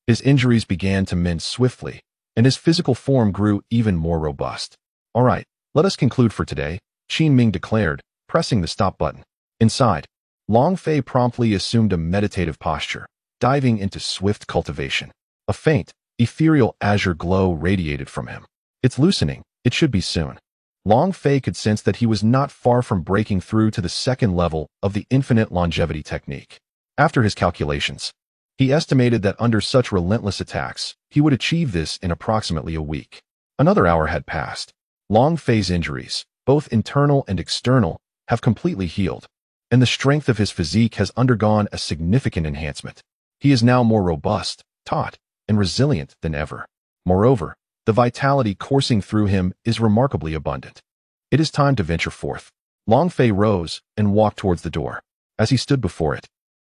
His injuries began to mend swiftly, and his physical form grew even more robust. All right, let us conclude for today, Qin Ming declared, pressing the stop button. Inside, Long Fei promptly assumed a meditative posture, diving into swift cultivation. A faint, ethereal azure glow radiated from him. It's loosening. It should be soon. Long Fei could sense that he was not far from breaking through to the second level of the infinite longevity technique. After his calculations, he estimated that under such relentless attacks, he would achieve this in approximately a week. Another hour had passed. Long Fei's injuries, both internal and external, have completely healed, and the strength of his physique has undergone a significant enhancement. He is now more robust, taut, and resilient than ever. Moreover, the vitality coursing through him is remarkably abundant. It is time to venture forth. Long Fei rose and walked towards the door. As he stood before it,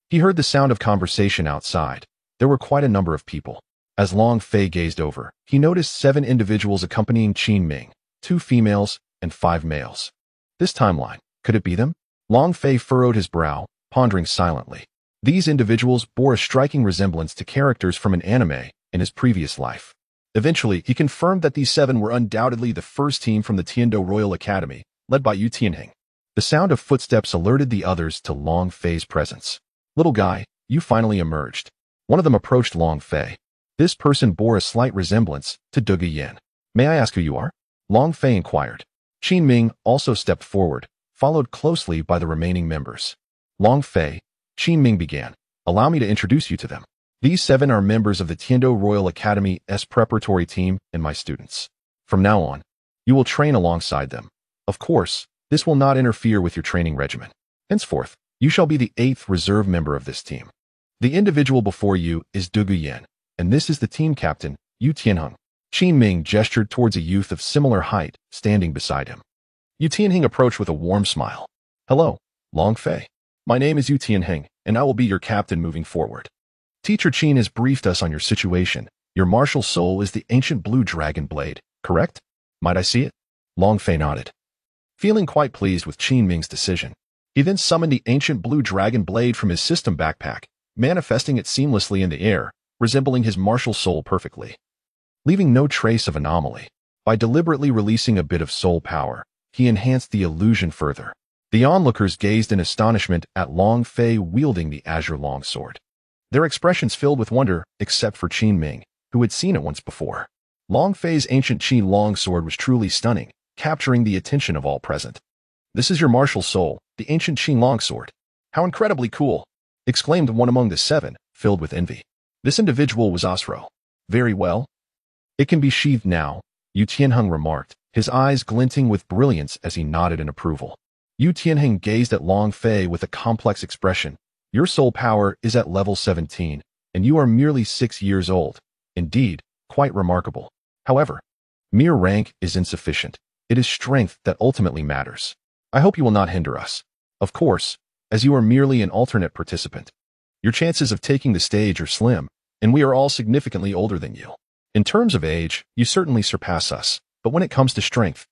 he heard the sound of conversation outside. There were quite a number of people. As Long Fei gazed over, he noticed 7 individuals accompanying Qin Ming, 2 females and 5 males. This timeline, could it be them? Long Fei furrowed his brow, pondering silently. These individuals bore a striking resemblance to characters from an anime in his previous life. Eventually, he confirmed that these 7 were undoubtedly the first team from the Tiando Royal Academy, led by Yu Tianheng. The sound of footsteps alerted the others to Long Fei's presence. Little guy, you finally emerged. One of them approached Long Fei. This person bore a slight resemblance to Dugu Yin. May I ask who you are? Long Fei inquired. Qin Ming also stepped forward, followed closely by the remaining members. Long Fei, Qin Ming began. Allow me to introduce you to them. These 7 are members of the Tiando Royal Academy's preparatory team and my students. From now on, you will train alongside them. Of course, this will not interfere with your training regimen. Henceforth, you shall be the 8th reserve member of this team. The individual before you is Dugu Yin, and this is the team captain, Yu Tianheng. Qin Ming gestured towards a youth of similar height, standing beside him. Yu Tianheng approached with a warm smile. Hello, Long Fei. My name is Yu Tianheng, and I will be your captain moving forward. Teacher Qin has briefed us on your situation. Your martial soul is the ancient blue dragon blade, correct? Might I see it? Long Fei nodded. Feeling quite pleased with Qin Ming's decision, he then summoned the ancient blue dragon blade from his system backpack, manifesting it seamlessly in the air, resembling his martial soul perfectly. Leaving no trace of anomaly, by deliberately releasing a bit of soul power, he enhanced the illusion further. The onlookers gazed in astonishment at Long Fei wielding the azure longsword. Their expressions filled with wonder, except for Qin Ming, who had seen it once before. Long Fei's ancient Qi longsword was truly stunning, capturing the attention of all present. This is your martial soul, the ancient Qi longsword. How incredibly cool! Exclaimed one among the 7, filled with envy. This individual was Osro. Very well. It can be sheathed now, Yu Tianheng remarked, his eyes glinting with brilliance as he nodded in approval. Yu Tianheng gazed at Long Fei with a complex expression. Your soul power is at level 17, and you are merely 6 years old. Indeed, quite remarkable. However, mere rank is insufficient. It is strength that ultimately matters. I hope you will not hinder us. Of course, as you are merely an alternate participant. Your chances of taking the stage are slim, and we are all significantly older than you. In terms of age, you certainly surpass us, but when it comes to strength,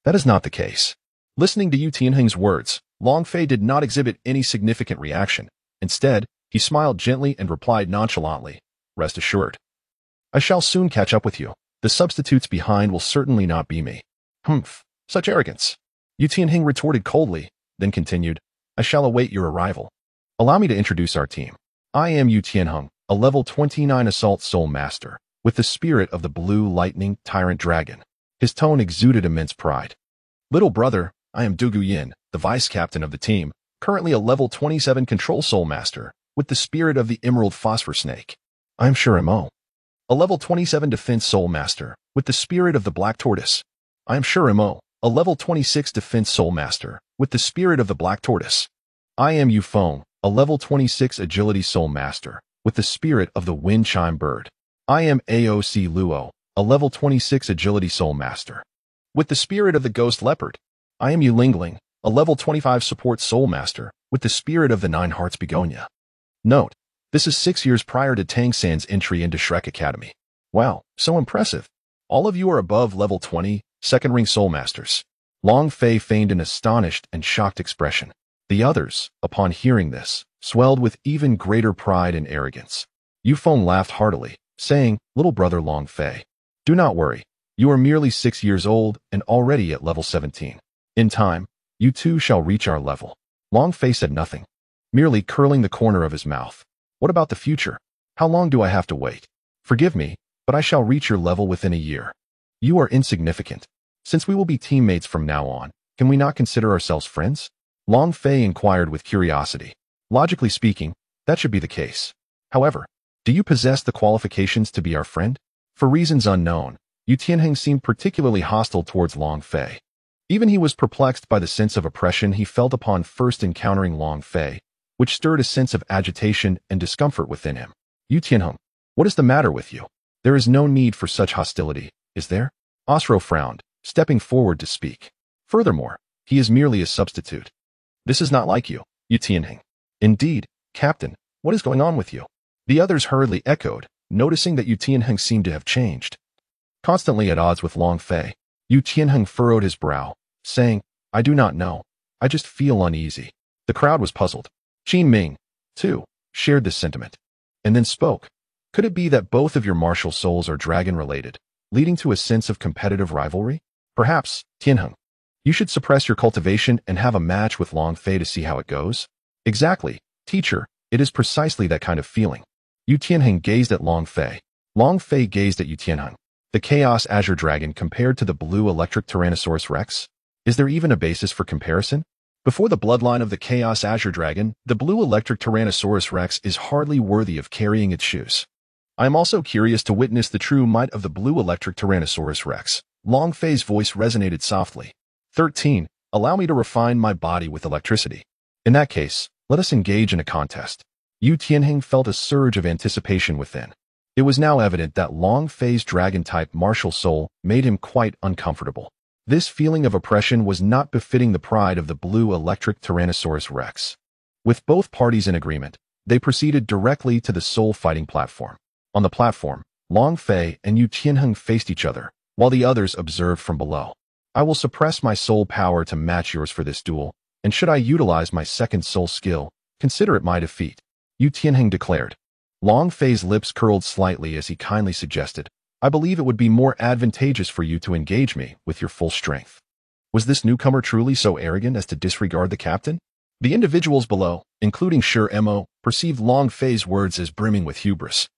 that is not the case. Listening to Yu Tianheng's words, Long Fei did not exhibit any significant reaction. Instead, he smiled gently and replied nonchalantly, Rest assured. I shall soon catch up with you. The substitutes behind will certainly not be me. Humph, such arrogance. Yu Tianheng retorted coldly, then continued, I shall await your arrival. Allow me to introduce our team. I am Yu Tianheng, a level 29 Assault Soul Master, with the spirit of the Blue Lightning Tyrant Dragon. His tone exuded immense pride. Little brother, I am Dugu Yin, the vice captain of the team, currently a level 27 Control Soul Master, with the spirit of the Emerald Phosphor Snake. I am Shurimo, a level 27 Defense Soul Master, with the spirit of the Black Tortoise. I am Shurimo, a level 26 Defense Soul Master, with the spirit of the Black Tortoise. I am Yufeng, a level 26 Agility Soul Master, with the spirit of the Wind Chime Bird. I am AOC Luo, a level 26 Agility Soul Master, with the spirit of the Ghost Leopard. I am Yulingling, a level 25 Support Soul Master, with the spirit of the Nine Hearts Begonia. Note, this is 6 years prior to Tang San's entry into Shrek Academy. Wow, so impressive. All of you are above level 20, second ring Soul Masters. Long Fei feigned an astonished and shocked expression. The others, upon hearing this, swelled with even greater pride and arrogance. Yufeng laughed heartily, saying, Little brother Long Fei, do not worry. You are merely 6 years old and already at level 17. In time, you too shall reach our level. Long Fei said nothing. merely curling the corner of his mouth. What about the future? How long do I have to wait? Forgive me, but I shall reach your level within a year. You are insignificant. Since we will be teammates from now on, can we not consider ourselves friends? Long Fei inquired with curiosity. Logically speaking, that should be the case. However, do you possess the qualifications to be our friend? For reasons unknown, Yu Tianheng seemed particularly hostile towards Long Fei. Even he was perplexed by the sense of oppression he felt upon first encountering Long Fei, which stirred a sense of agitation and discomfort within him. Yu Tianheng, what is the matter with you? There is no need for such hostility, is there? Osro frowned, stepping forward to speak. Furthermore, he is merely a substitute. This is not like you, Yu Tianheng. Indeed, Captain, what is going on with you? The others hurriedly echoed, noticing that Yu Tianheng seemed to have changed. Constantly at odds with Long Fei, Yu Tianheng furrowed his brow, saying, I do not know. I just feel uneasy. The crowd was puzzled. Qin Ming, too, shared this sentiment, and then spoke. Could it be that both of your martial souls are dragon-related, leading to a sense of competitive rivalry? Perhaps, Tianheng, you should suppress your cultivation and have a match with Long Fei to see how it goes? Exactly, teacher, it is precisely that kind of feeling. Yu Tianheng gazed at Long Fei. Long Fei gazed at Yu Tianheng. The Chaos Azure Dragon compared to the blue electric Tyrannosaurus Rex? Is there even a basis for comparison? Before the bloodline of the Chaos Azure Dragon, the blue electric Tyrannosaurus Rex is hardly worthy of carrying its shoes. I am also curious to witness the true might of the blue electric Tyrannosaurus Rex. Long Fei's voice resonated softly. 13. Allow me to refine my body with electricity. In that case, let us engage in a contest. Yu Tianheng felt a surge of anticipation within. It was now evident that Long Fei's dragon-type martial soul made him quite uncomfortable. This feeling of oppression was not befitting the pride of the blue electric Tyrannosaurus Rex. With both parties in agreement, they proceeded directly to the soul fighting platform. On the platform, Long Fei and Yu Tianheng faced each other, while the others observed from below. I will suppress my soul power to match yours for this duel, and should I utilize my second soul skill, consider it my defeat, Yu Tianheng declared. Long Fei's lips curled slightly as he kindly suggested, I believe it would be more advantageous for you to engage me with your full strength. Was this newcomer truly so arrogant as to disregard the captain? The individuals below, including Shi Mo, perceived Long Fei's words as brimming with hubris,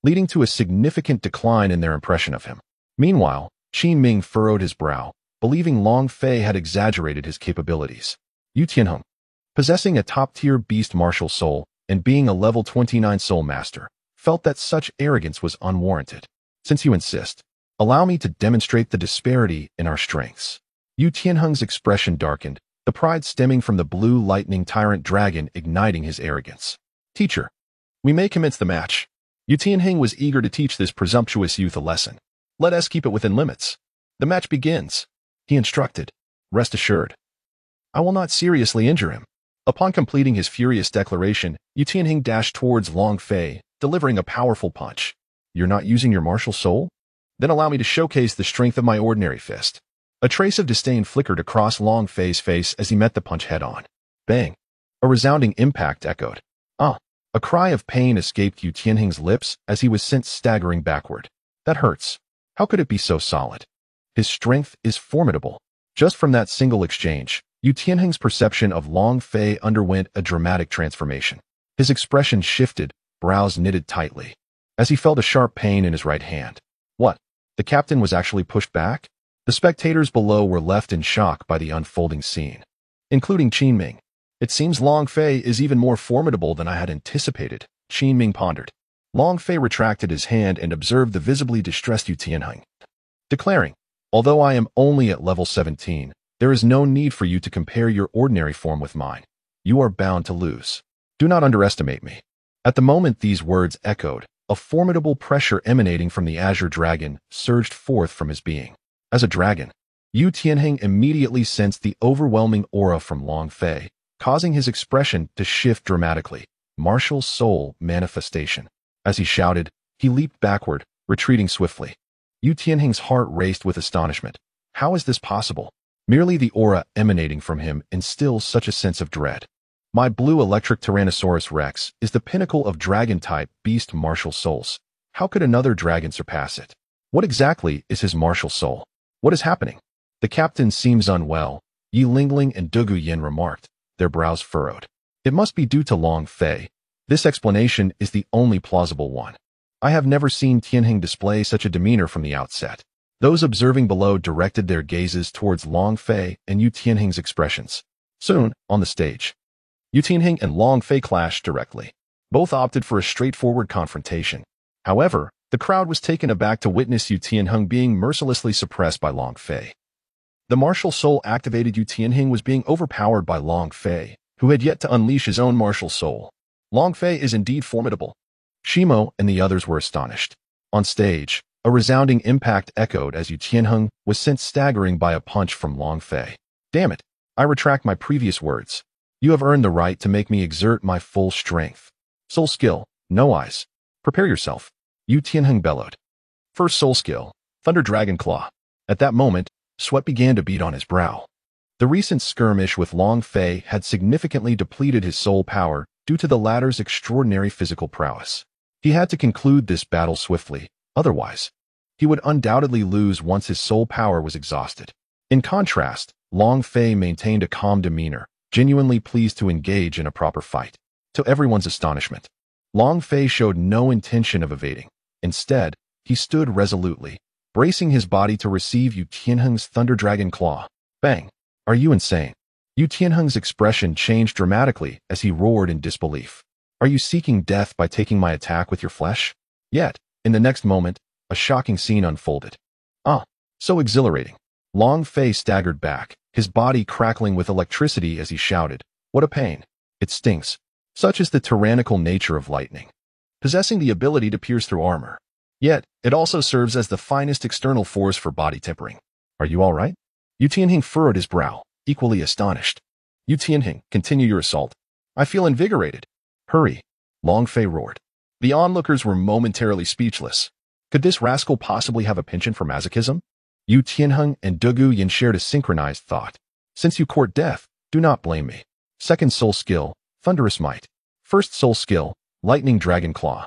leading to a significant decline in their impression of him. Meanwhile, Qin Ming furrowed his brow, believing Long Fei had exaggerated his capabilities. Yu Tianheng, possessing a top-tier beast martial soul and being a level 29 soul master, felt that such arrogance was unwarranted. Since you insist, allow me to demonstrate the disparity in our strengths. Yu Tianheng's expression darkened, the pride stemming from the blue lightning tyrant dragon igniting his arrogance. Teacher, we may commence the match. Yu Tianheng was eager to teach this presumptuous youth a lesson. Let us keep it within limits. The match begins, he instructed. Rest assured, I will not seriously injure him. Upon completing his furious declaration, Yu Tianheng dashed towards Long Fei, delivering a powerful punch. You're not using your martial soul? Then allow me to showcase the strength of my ordinary fist. A trace of disdain flickered across Long Fei's face as he met the punch head-on. Bang! A resounding impact echoed. Ah! A cry of pain escaped Yu Tianheng's lips as he was sent staggering backward. That hurts. How could it be so solid? His strength is formidable. Just from that single exchange, Yu Tianheng's perception of Long Fei underwent a dramatic transformation. His expression shifted, brows knitted tightly, as he felt a sharp pain in his right hand. What? The captain was actually pushed back? The spectators below were left in shock by the unfolding scene, including Qin Ming. It seems Long Fei is even more formidable than I had anticipated, Qin Ming pondered. Long Fei retracted his hand and observed the visibly distressed Yu Tianheng, declaring, although I am only at level 17, there is no need for you to compare your ordinary form with mine. You are bound to lose. Do not underestimate me. At the moment these words echoed, a formidable pressure emanating from the Azure Dragon surged forth from his being. As a dragon, Yu Tianheng immediately sensed the overwhelming aura from Long Fei, causing his expression to shift dramatically. Martial soul manifestation. As he shouted, he leaped backward, retreating swiftly. Yu Tianheng's heart raced with astonishment. How is this possible? Merely the aura emanating from him instills such a sense of dread. My blue electric Tyrannosaurus Rex is the pinnacle of dragon-type beast martial souls. How could another dragon surpass it? What exactly is his martial soul? What is happening? The captain seems unwell, Yi Lingling and Dugu Yin remarked, their brows furrowed. It must be due to Long Fei. This explanation is the only plausible one. I have never seen Tianheng display such a demeanor from the outset. Those observing below directed their gazes towards Long Fei and Yu Tianheng's expressions. Soon, on the stage, Yu Tianheng and Long Fei clashed directly. Both opted for a straightforward confrontation. However, the crowd was taken aback to witness Yu Tianheng being mercilessly suppressed by Long Fei. The martial soul-activated Yu Tianheng was being overpowered by Long Fei, who had yet to unleash his own martial soul. Long Fei is indeed formidable. Shimo and the others were astonished. On stage, a resounding impact echoed as Yu Tianheng was sent staggering by a punch from Long Fei. Damn it, I retract my previous words. You have earned the right to make me exert my full strength. Soul skill, no eyes. Prepare yourself. Yu Tianheng bellowed. First soul skill, Thunder Dragon Claw. At that moment, sweat began to bead on his brow. The recent skirmish with Long Fei had significantly depleted his soul power due to the latter's extraordinary physical prowess. He had to conclude this battle swiftly, otherwise, he would undoubtedly lose once his soul power was exhausted. In contrast, Long Fei maintained a calm demeanor, genuinely pleased to engage in a proper fight. To everyone's astonishment, Long Fei showed no intention of evading. Instead, he stood resolutely, bracing his body to receive Yu Tianheng's Thunder Dragon Claw. Bang! Are you insane? Yu Tianheng's expression changed dramatically as he roared in disbelief. Are you seeking death by taking my attack with your flesh? Yet, in the next moment, a shocking scene unfolded. Ah, so exhilarating. Long Fei staggered back, his body crackling with electricity as he shouted, "What a pain! It stings." Such is the tyrannical nature of lightning, possessing the ability to pierce through armor. Yet, it also serves as the finest external force for body tempering. Are you all right? Yu Tianheng furrowed his brow, equally astonished. Yu Tianheng, continue your assault. I feel invigorated. Hurry, Long Fei roared. The onlookers were momentarily speechless. Could this rascal possibly have a penchant for masochism? Yu Tianheng and Dugu Yin shared a synchronized thought. Since you court death, do not blame me. Second soul skill, Thunderous Might. First soul skill, Lightning Dragon Claw.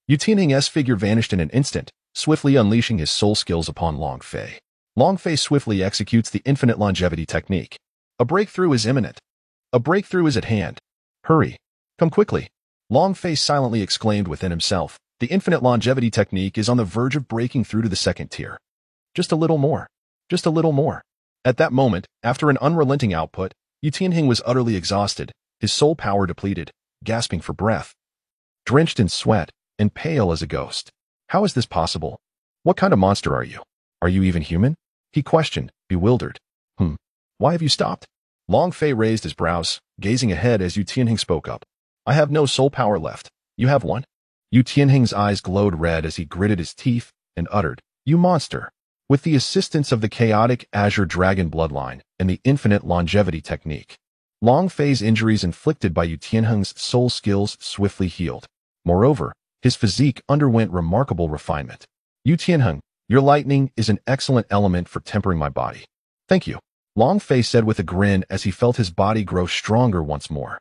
Yu Tianheng's figure vanished in an instant, swiftly unleashing his soul skills upon Long Fei. Long Fei swiftly executes the infinite longevity technique. A breakthrough is imminent. A breakthrough is at hand. Hurry. Come quickly. Long Fei silently exclaimed within himself. The infinite longevity technique is on the verge of breaking through to the second tier. Just a little more. Just a little more. At that moment, after an unrelenting output, Yu Tianheng was utterly exhausted, his soul power depleted, gasping for breath. Drenched in sweat, and pale as a ghost. How is this possible? What kind of monster are you? Are you even human? He questioned, bewildered. Why have you stopped? Long Fei raised his brows, gazing ahead as Yu Tianheng spoke up. I have no soul power left. You have one? Yu Tianheng's eyes glowed red as he gritted his teeth and uttered, You monster! With the assistance of the chaotic Azure Dragon bloodline and the infinite longevity technique, Long Fei's injuries inflicted by Yu Tianheng's soul skills swiftly healed. Moreover, his physique underwent remarkable refinement. Yu Tianheng, your lightning is an excellent element for tempering my body. Thank you, Long Fei said with a grin as he felt his body grow stronger once more.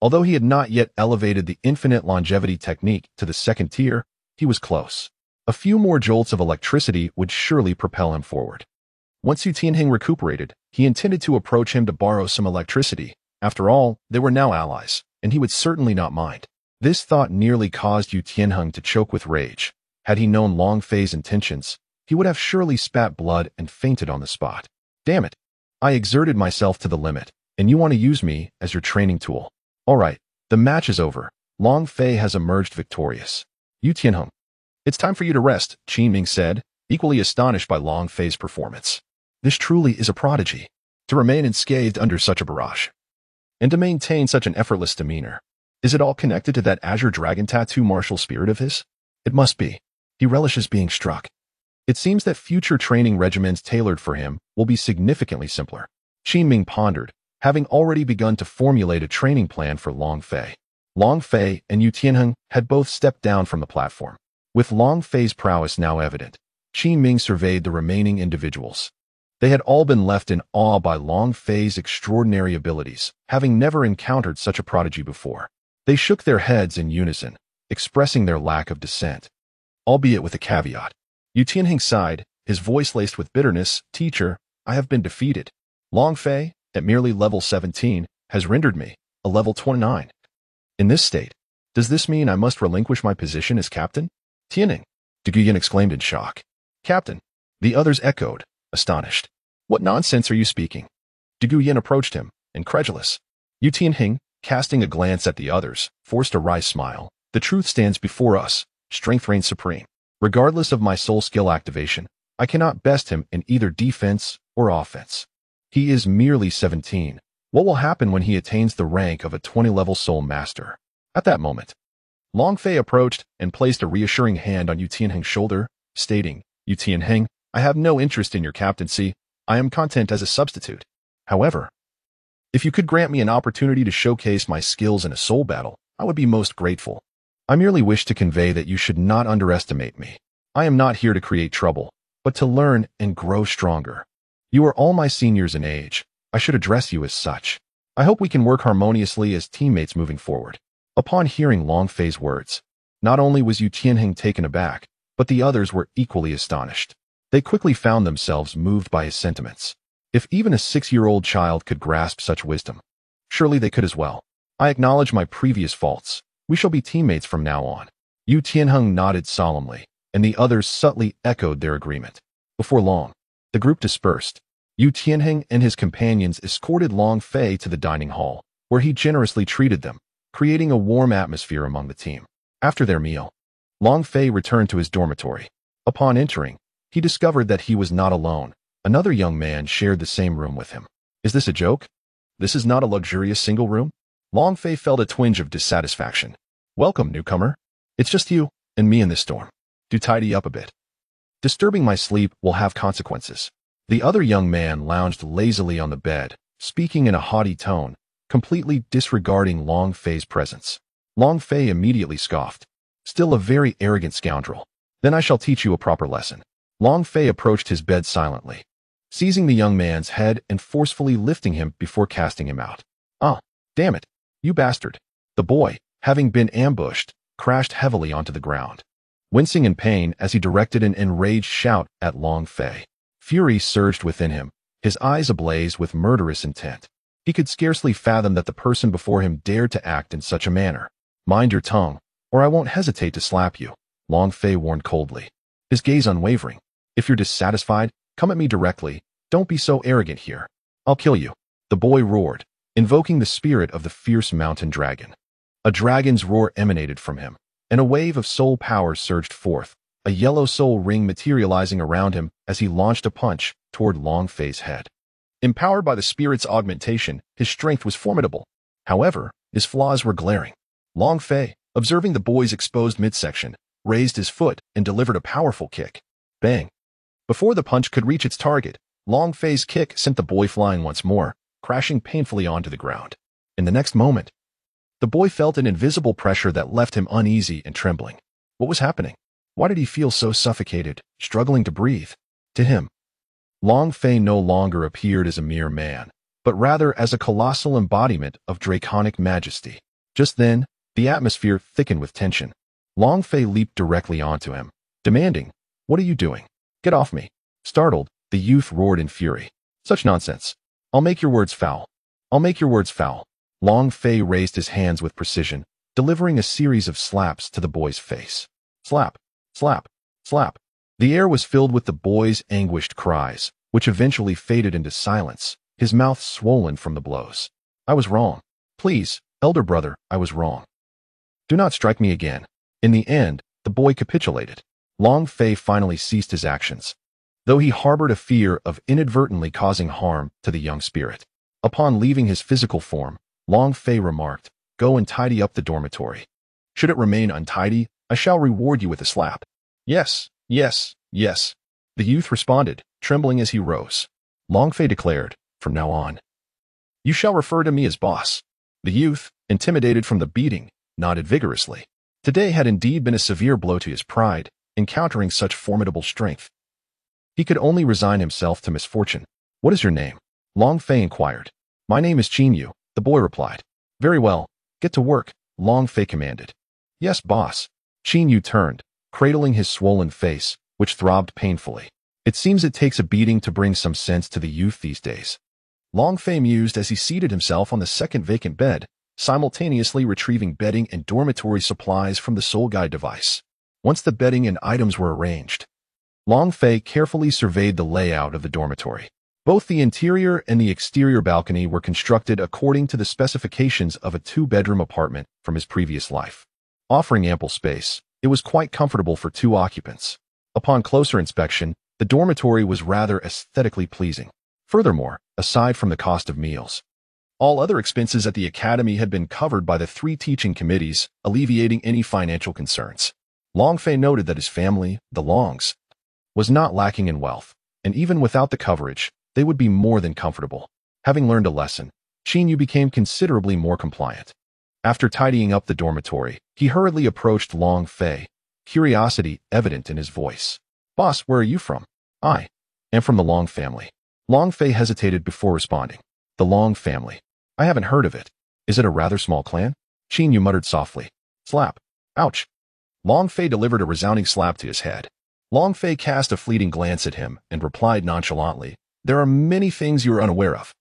Although he had not yet elevated the infinite longevity technique to the second tier, he was close. A few more jolts of electricity would surely propel him forward. Once Yu Tianheng recuperated, he intended to approach him to borrow some electricity. After all, they were now allies, and he would certainly not mind. This thought nearly caused Yu Tianheng to choke with rage. Had he known Long Fei's intentions, he would have surely spat blood and fainted on the spot. Damn it! I exerted myself to the limit, and you want to use me as your training tool. All right, the match is over. Long Fei has emerged victorious. Yu Tianheng, it's time for you to rest, Qin Ming said, equally astonished by Long Fei's performance. This truly is a prodigy. To remain unscathed under such a barrage, and to maintain such an effortless demeanor. Is it all connected to that Azure Dragon tattoo martial spirit of his? It must be. He relishes being struck. It seems that future training regimens tailored for him will be significantly simpler. Qin Ming pondered, having already begun to formulate a training plan for Long Fei. Long Fei and Yu Tianheng had both stepped down from the platform. With Long Fei's prowess now evident, Qin Ming surveyed the remaining individuals. They had all been left in awe by Long Fei's extraordinary abilities, having never encountered such a prodigy before. They shook their heads in unison, expressing their lack of dissent, albeit with a caveat. Yu Tianheng sighed, his voice laced with bitterness. Teacher, I have been defeated. Long Fei, at merely level 17, has rendered me a level 29. In this state, does this mean I must relinquish my position as captain? Tianheng, Du Guyan exclaimed in shock. Captain, the others echoed, astonished. What nonsense are you speaking? Du Guyan approached him, incredulous. Yu Tianheng, casting a glance at the others, forced a wry smile. The truth stands before us. Strength reigns supreme. Regardless of my soul skill activation, I cannot best him in either defense or offense. He is merely 17. What will happen when he attains the rank of a 20-level soul master? At that moment, Long Fei approached and placed a reassuring hand on Yu Tianheng's shoulder, stating, Yu Tianheng, I have no interest in your captaincy. I am content as a substitute. However, if you could grant me an opportunity to showcase my skills in a soul battle, I would be most grateful. I merely wish to convey that you should not underestimate me. I am not here to create trouble, but to learn and grow stronger. You are all my seniors in age. I should address you as such. I hope we can work harmoniously as teammates moving forward. Upon hearing Long Fei's words, not only was Yu Tianheng taken aback, but the others were equally astonished. They quickly found themselves moved by his sentiments. If even a 6-year-old child could grasp such wisdom, surely they could as well. I acknowledge my previous faults. We shall be teammates from now on. Yu Tianheng nodded solemnly, and the others subtly echoed their agreement. Before long, the group dispersed. Yu Tianheng and his companions escorted Long Fei to the dining hall, where he generously treated them, creating a warm atmosphere among the team. After their meal, Long Fei returned to his dormitory. Upon entering, he discovered that he was not alone. Another young man shared the same room with him. Is this a joke? This is not a luxurious single room? Long Fei felt a twinge of dissatisfaction. Welcome, newcomer. It's just you and me in this dorm. Do tidy up a bit. Disturbing my sleep will have consequences. The other young man lounged lazily on the bed, speaking in a haughty tone, completely disregarding Long Fei's presence. Long Fei immediately scoffed. Still a very arrogant scoundrel. Then I shall teach you a proper lesson. Long Fei approached his bed silently, seizing the young man's head and forcefully lifting him before casting him out. Ah, damn it, you bastard. The boy, having been ambushed, crashed heavily onto the ground, wincing in pain as he directed an enraged shout at Long Fei. Fury surged within him, his eyes ablaze with murderous intent. He could scarcely fathom that the person before him dared to act in such a manner. Mind your tongue, or I won't hesitate to slap you, Long Fei warned coldly, his gaze unwavering. If you're dissatisfied, come at me directly. Don't be so arrogant here. I'll kill you. The boy roared, invoking the spirit of the fierce mountain dragon. A dragon's roar emanated from him, and a wave of soul power surged forth, a yellow soul ring materializing around him as he launched a punch toward Long Fei's head. Empowered by the spirit's augmentation, his strength was formidable. However, his flaws were glaring. Long Fei, observing the boy's exposed midsection, raised his foot and delivered a powerful kick. Bang! Before the punch could reach its target, Long Fei's kick sent the boy flying once more, crashing painfully onto the ground. In the next moment, the boy felt an invisible pressure that left him uneasy and trembling. What was happening? Why did he feel so suffocated, struggling to breathe? To him, Long Fei no longer appeared as a mere man, but rather as a colossal embodiment of draconic majesty. Just then, the atmosphere thickened with tension. Long Fei leaped directly onto him, demanding, "What are you doing? Get off me." Startled, the youth roared in fury. "Such nonsense. I'll make your words foul. I'll make your words foul." Long Fei raised his hands with precision, delivering a series of slaps to the boy's face. Slap, slap, slap. The air was filled with the boy's anguished cries, which eventually faded into silence, his mouth swollen from the blows. "I was wrong. Please, elder brother, I was wrong. Do not strike me again." In the end, the boy capitulated. Long Fei finally ceased his actions, though he harbored a fear of inadvertently causing harm to the young spirit. Upon leaving his physical form, Long Fei remarked, "Go and tidy up the dormitory. Should it remain untidy, I shall reward you with a slap." "Yes, yes, yes," the youth responded, trembling as he rose. Long Fei declared, "From now on, you shall refer to me as boss." The youth, intimidated from the beating, nodded vigorously. Today had indeed been a severe blow to his pride, encountering such formidable strength. He could only resign himself to misfortune. "What is your name?" Long Fei inquired. "My name is Qin Yu," the boy replied. "Very well, get to work," Long Fei commanded. "Yes, boss." Qin Yu turned, cradling his swollen face, which throbbed painfully. It seems it takes a beating to bring some sense to the youth these days. Long Fei mused as he seated himself on the second vacant bed, simultaneously retrieving bedding and dormitory supplies from the Soul Guide device. Once the bedding and items were arranged, Long Fei carefully surveyed the layout of the dormitory. Both the interior and the exterior balcony were constructed according to the specifications of a two-bedroom apartment from his previous life. Offering ample space, it was quite comfortable for two occupants. Upon closer inspection, the dormitory was rather aesthetically pleasing. Furthermore, aside from the cost of meals, all other expenses at the academy had been covered by the three teaching committees, alleviating any financial concerns. Long Fei noted that his family, the Longs, was not lacking in wealth, and even without the coverage, they would be more than comfortable. Having learned a lesson, Qin Yu became considerably more compliant. After tidying up the dormitory, he hurriedly approached Long Fei, curiosity evident in his voice. "Boss, where are you from?" "I am from the Long family." Long Fei hesitated before responding. "The Long family? I haven't heard of it. Is it a rather small clan?" Qin Yu muttered softly. "Slap. Ouch." Long Fei delivered a resounding slap to his head. Long Fei cast a fleeting glance at him and replied nonchalantly, "There are many things you are unaware of.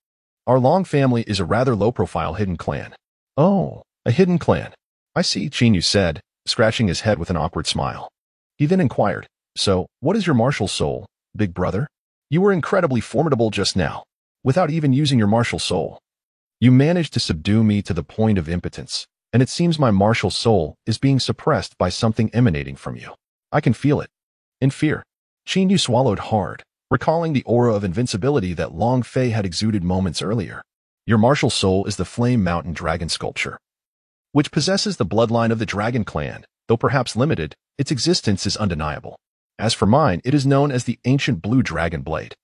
Our Long family is a rather low-profile hidden clan." "Oh, a hidden clan. I see," Qin Yu said, scratching his head with an awkward smile. He then inquired, "So, what is your martial soul, big brother? You were incredibly formidable just now, without even using your martial soul. You managed to subdue me to the point of impotence, and it seems my martial soul is being suppressed by something emanating from you. I can feel it." In fear, Qin Yu swallowed hard, recalling the aura of invincibility that Long Fei had exuded moments earlier. "Your martial soul is the Flame Mountain Dragon sculpture, which possesses the bloodline of the Dragon Clan. Though perhaps limited, its existence is undeniable. As for mine, it is known as the Ancient Blue Dragon Blade."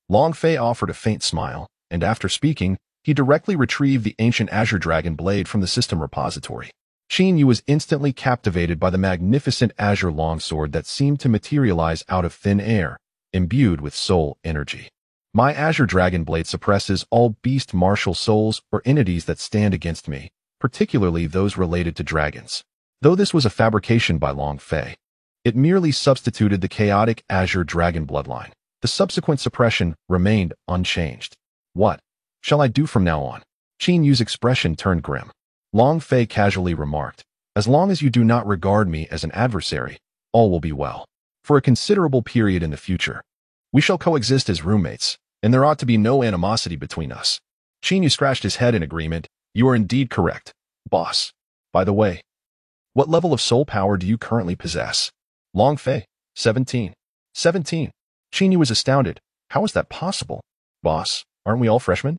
Long Fei offered a faint smile, and after speaking, he directly retrieved the Ancient Azure Dragon Blade from the system repository. Qin Yu was instantly captivated by the magnificent azure longsword that seemed to materialize out of thin air, imbued with soul energy. "My Azure Dragon Blade suppresses all beast martial souls or entities that stand against me, particularly those related to dragons." Though this was a fabrication by Long Fei, it merely substituted the chaotic Azure Dragon bloodline. The subsequent suppression remained unchanged. "What shall I do from now on?" Qin Yu's expression turned grim. Long Fei casually remarked, "As long as you do not regard me as an adversary, all will be well. For a considerable period in the future, we shall coexist as roommates, and there ought to be no animosity between us." Qin Yu scratched his head in agreement. "You are indeed correct, boss. By the way, what level of soul power do you currently possess?" Long Fei, 17. 17. Qin Yu was astounded. "How is that possible? Boss, aren't we all freshmen?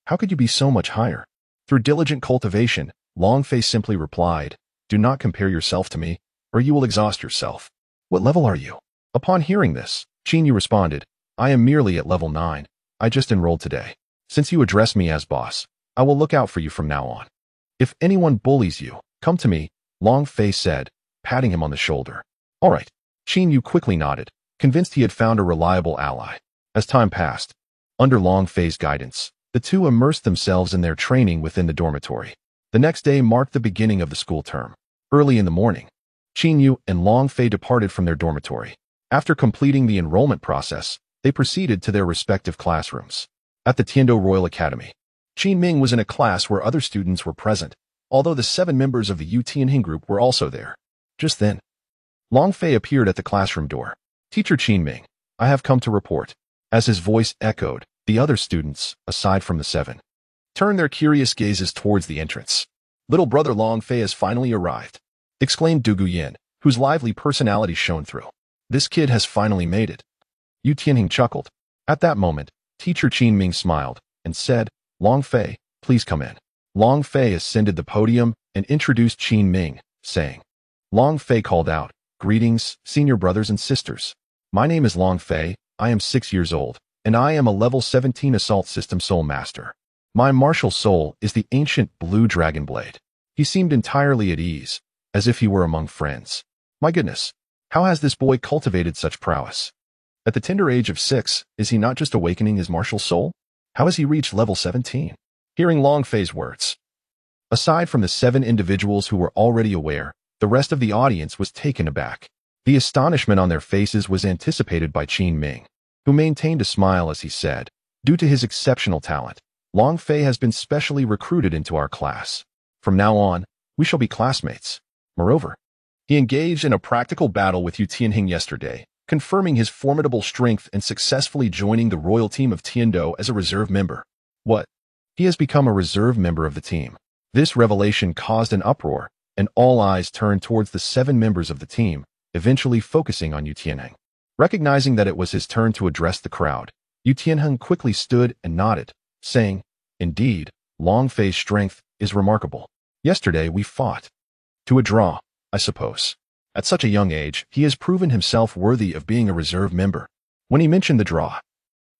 How could you be so much higher?" Through diligent cultivation, Long Fei simply replied, "Do not compare yourself to me, or you will exhaust yourself." "What level are you?" Upon hearing this, Qin Yu responded, "I am merely at level 9. I just enrolled today. Since you address me as boss, I will look out for you from now on. If anyone bullies you, come to me," Long Fei said, patting him on the shoulder. "All right." Qin Yu quickly nodded, convinced he had found a reliable ally. As time passed, under Long Fei's guidance, the two immersed themselves in their training within the dormitory. The next day marked the beginning of the school term. Early in the morning, Qin Yu and Long Fei departed from their dormitory. After completing the enrollment process, they proceeded to their respective classrooms. At the Tiando Royal Academy, Qin Ming was in a class where other students were present, although the 7 members of the Yu Tianhing group were also there. Just then, Long Fei appeared at the classroom door. "Teacher Qin Ming, I have come to report." As his voice echoed, the other students, aside from the 7, turned their curious gazes towards the entrance. "Little brother Long Fei has finally arrived," exclaimed Du Guyan, whose lively personality shone through. "This kid has finally made it." Yu Tianhing chuckled. At that moment, Teacher Qin Ming smiled and said, "Long Fei, please come in." Long Fei ascended the podium and introduced Qin Ming, saying. Long Fei called out, "Greetings, senior brothers and sisters. My name is Long Fei, I am 6 years old, and I am a level 17 Assault System Soul Master. My martial soul is the Ancient Blue Dragon Blade." He seemed entirely at ease, as if he were among friends. My goodness, how has this boy cultivated such prowess? At the tender age of 6, is he not just awakening his martial soul? How has he reached level 17? Hearing Long Fei's words, aside from the 7 individuals who were already aware, the rest of the audience was taken aback. The astonishment on their faces was anticipated by Qin Ming, who maintained a smile as he said, "Due to his exceptional talent, Long Fei has been specially recruited into our class. From now on, we shall be classmates. Moreover, he engaged in a practical battle with Yu Tianheng yesterday, confirming his formidable strength and successfully joining the royal team of Tiando as a reserve member. What? He has become a reserve member of the team. This revelation caused an uproar, and all eyes turned towards the 7 members of the team, eventually focusing on Yu Tianheng. Recognizing that it was his turn to address the crowd, Yu Tianheng quickly stood and nodded, saying, "Indeed, Long Fei's strength is remarkable. Yesterday we fought. To a draw, I suppose. At such a young age, he has proven himself worthy of being a reserve member." When he mentioned the draw,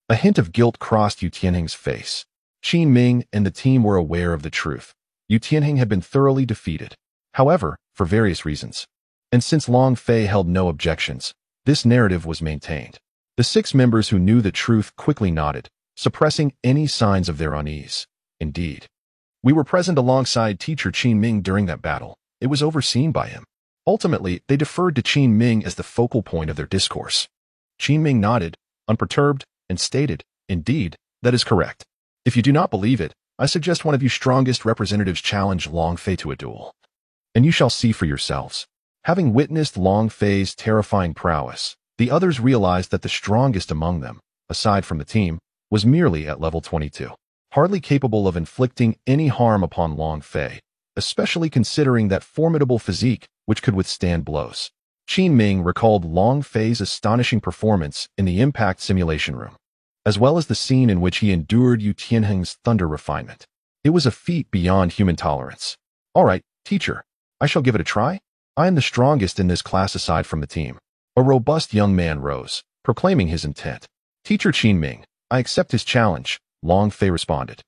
a hint of guilt crossed Yu Tianheng's face. Qin Ming and the team were aware of the truth. Yu Tianheng had been thoroughly defeated. However, for various reasons, and since Long Fei held no objections, this narrative was maintained. The 6 members who knew the truth quickly nodded, suppressing any signs of their unease. Indeed, we were present alongside teacher Qin Ming during that battle. It was overseen by him. Ultimately, they deferred to Qin Ming as the focal point of their discourse. Qin Ming nodded, unperturbed, and stated, "Indeed, that is correct. If you do not believe it, I suggest one of you strongest representatives challenge Long Fei to a duel, and you shall see for yourselves." Having witnessed Long Fei's terrifying prowess, the others realized that the strongest among them, aside from the team, was merely at level 22, hardly capable of inflicting any harm upon Long Fei, especially considering that formidable physique which could withstand blows. Qin Ming recalled Long Fei's astonishing performance in the impact simulation room, as well as the scene in which he endured Yu Tianheng's thunder refinement. It was a feat beyond human tolerance. "All right, teacher, I shall give it a try. I am the strongest in this class aside from the team." A robust young man rose, proclaiming his intent. "Teacher Qin Ming, I accept his challenge," Long Fei responded,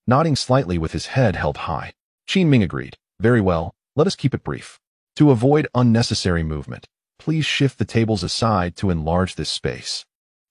nodding slightly with his head held high. Qin Ming agreed. "Very well, let us keep it brief. To avoid unnecessary movement, please shift the tables aside to enlarge this space.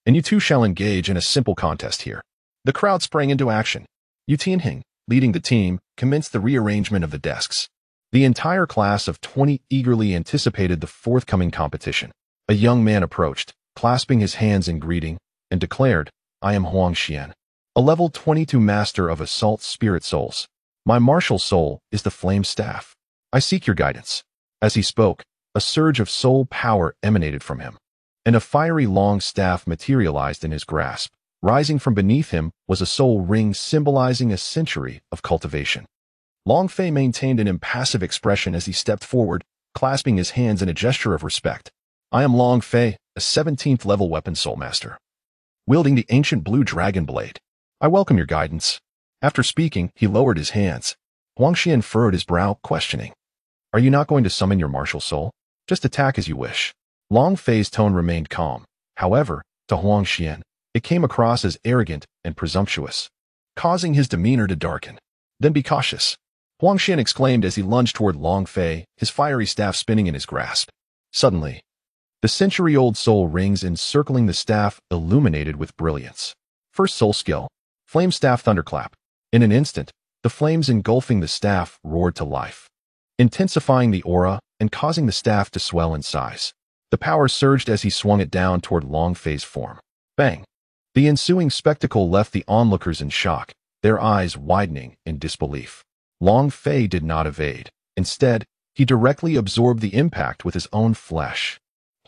And you two shall engage in a simple contest here." The crowd sprang into action. Yu Tianheng, leading the team, commenced the rearrangement of the desks. The entire class of 20 eagerly anticipated the forthcoming competition. A young man approached, clasping his hands in greeting, and declared, "I am Huang Xian, a level 22 master of assault spirit souls. My martial soul is the flame staff. I seek your guidance." As he spoke, a surge of soul power emanated from him, and a fiery long staff materialized in his grasp. Rising from beneath him was a soul ring symbolizing a century of cultivation. Long Fei maintained an impassive expression as he stepped forward, clasping his hands in a gesture of respect. "I am Long Fei, a 17th level weapon soul master, wielding the ancient blue dragon blade. I welcome your guidance." After speaking, he lowered his hands. Huang Xian furrowed his brow, questioning, "Are you not going to summon your martial soul? Just attack as you wish." Long Fei's tone remained calm. However, to Huang Xian, it came across as arrogant and presumptuous, causing his demeanor to darken. "Then be cautious," Huang Xian exclaimed as he lunged toward Long Fei, his fiery staff spinning in his grasp. Suddenly, the century-old soul rings encircling the staff illuminated with brilliance. First soul skill, Flame Staff Thunderclap. In an instant, the flames engulfing the staff roared to life, intensifying the aura and causing the staff to swell in size. The power surged as he swung it down toward Long Fei's form. Bang! The ensuing spectacle left the onlookers in shock, their eyes widening in disbelief. Long Fei did not evade. Instead, he directly absorbed the impact with his own flesh.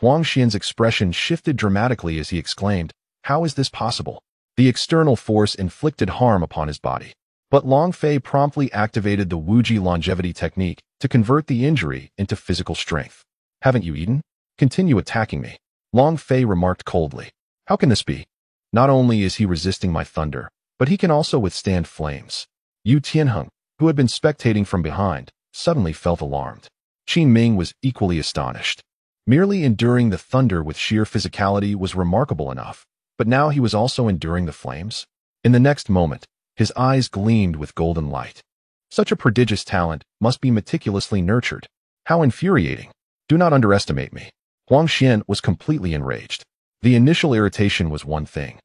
Huang Xian's expression shifted dramatically as he exclaimed, "How is this possible?" The external force inflicted harm upon his body, but Long Fei promptly activated the Wuji longevity technique to convert the injury into physical strength. "Haven't you eaten? Continue attacking me," Long Fei remarked coldly. "How can this be? Not only is he resisting my thunder, but he can also withstand flames." Yu Tianheng, who had been spectating from behind, suddenly felt alarmed. Qin Ming was equally astonished. Merely enduring the thunder with sheer physicality was remarkable enough, but now he was also enduring the flames. In the next moment, his eyes gleamed with golden light. Such a prodigious talent must be meticulously nurtured. How infuriating. Do not underestimate me. Huang Xian was completely enraged. The initial irritation was one thing,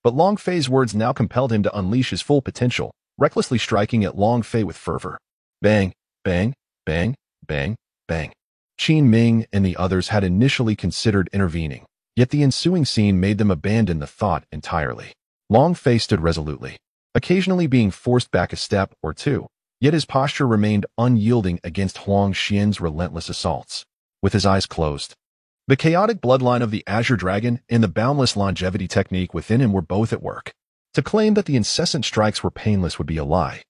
but Long Fei's words now compelled him to unleash his full potential, recklessly striking at Long Fei with fervor. Bang, bang, bang, bang, bang. Qin Ming and the others had initially considered intervening, yet the ensuing scene made them abandon the thought entirely. Long Fei stood resolutely, occasionally being forced back a step or two, Yet his posture remained unyielding against Huang Xian's relentless assaults. With his eyes closed, the chaotic bloodline of the Azure Dragon and the boundless longevity technique within him were both at work. To claim that the incessant strikes were painless would be a lie.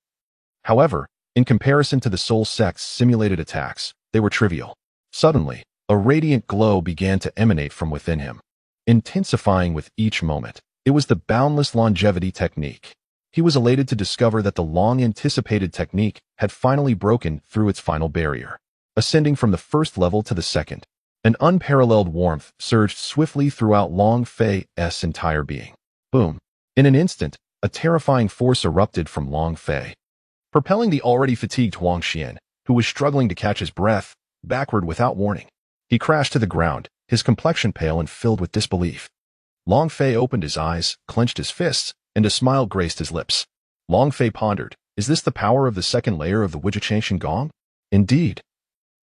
However, in comparison to the Soul Sect's simulated attacks, they were trivial. Suddenly, a radiant glow began to emanate from within him, intensifying with each moment. It was the boundless longevity technique. He was elated to discover that the long-anticipated technique had finally broken through its final barrier. Ascending from the first level to the second, an unparalleled warmth surged swiftly throughout Long Fei's entire being. Boom! In an instant, a terrifying force erupted from Long Fei, propelling the already fatigued Huang Xian, who was struggling to catch his breath, backward without warning. He crashed to the ground, his complexion pale and filled with disbelief. Long Fei opened his eyes, clenched his fists, and a smile graced his lips. Long Fei pondered, is this the power of the second layer of the Wujichangshan Gong? Indeed.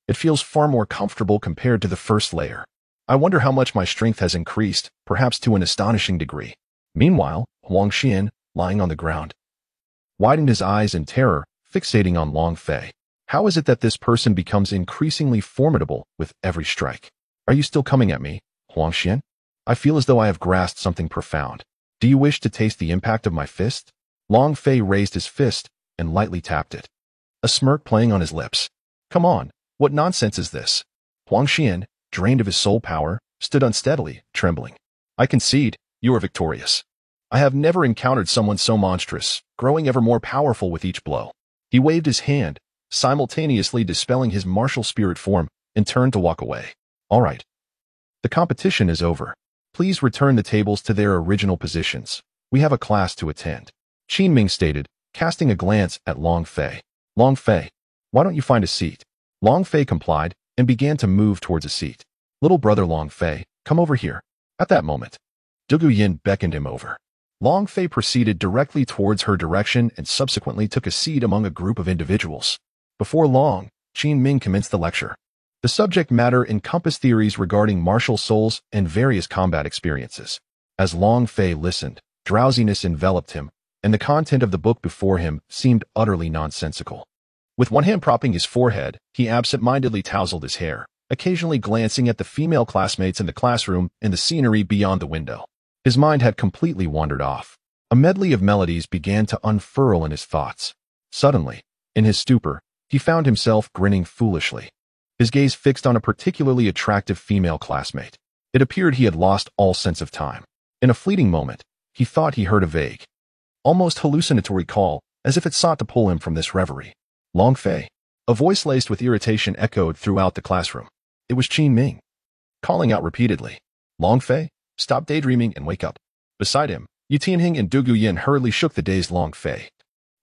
It feels far more comfortable compared to the first layer. I wonder how much my strength has increased, perhaps to an astonishing degree. Meanwhile, Huang Xian, lying on the ground, widened his eyes in terror, fixating on Long Fei. How is it that this person becomes increasingly formidable with every strike? Are you still coming at me, Huang Xian? I feel as though I have grasped something profound. Do you wish to taste the impact of my fist? Long Fei raised his fist and lightly tapped it, a smirk playing on his lips. Come on, what nonsense is this? Huang Xian, drained of his soul power, stood unsteadily, trembling. I concede, you are victorious. I have never encountered someone so monstrous, growing ever more powerful with each blow. He waved his hand, simultaneously dispelling his martial spirit form, and turned to walk away. All right. The competition is over. Please return the tables to their original positions. We have a class to attend. Qin Ming stated, casting a glance at Long Fei. Long Fei, why don't you find a seat? Long Fei complied and began to move towards a seat. Little brother Long Fei, come over here. At that moment, Du Yin beckoned him over. Long Fei proceeded directly towards her direction and subsequently took a seat among a group of individuals. Before long, Qin Ming commenced the lecture. The subject matter encompassed theories regarding martial souls and various combat experiences. As Long Fei listened, drowsiness enveloped him, and the content of the book before him seemed utterly nonsensical. With one hand propping his forehead, he absent-mindedly tousled his hair, occasionally glancing at the female classmates in the classroom and the scenery beyond the window. His mind had completely wandered off. A medley of melodies began to unfurl in his thoughts. Suddenly, in his stupor, he found himself grinning foolishly, his gaze fixed on a particularly attractive female classmate. It appeared he had lost all sense of time. In a fleeting moment, he thought he heard a vague, almost hallucinatory call, as if it sought to pull him from this reverie. Long Fei. A voice laced with irritation echoed throughout the classroom. It was Qin Ming, calling out repeatedly. Long Fei, stop daydreaming and wake up. Beside him, Yu Tianhing and Du Yin hurriedly shook the dazed Long Fei,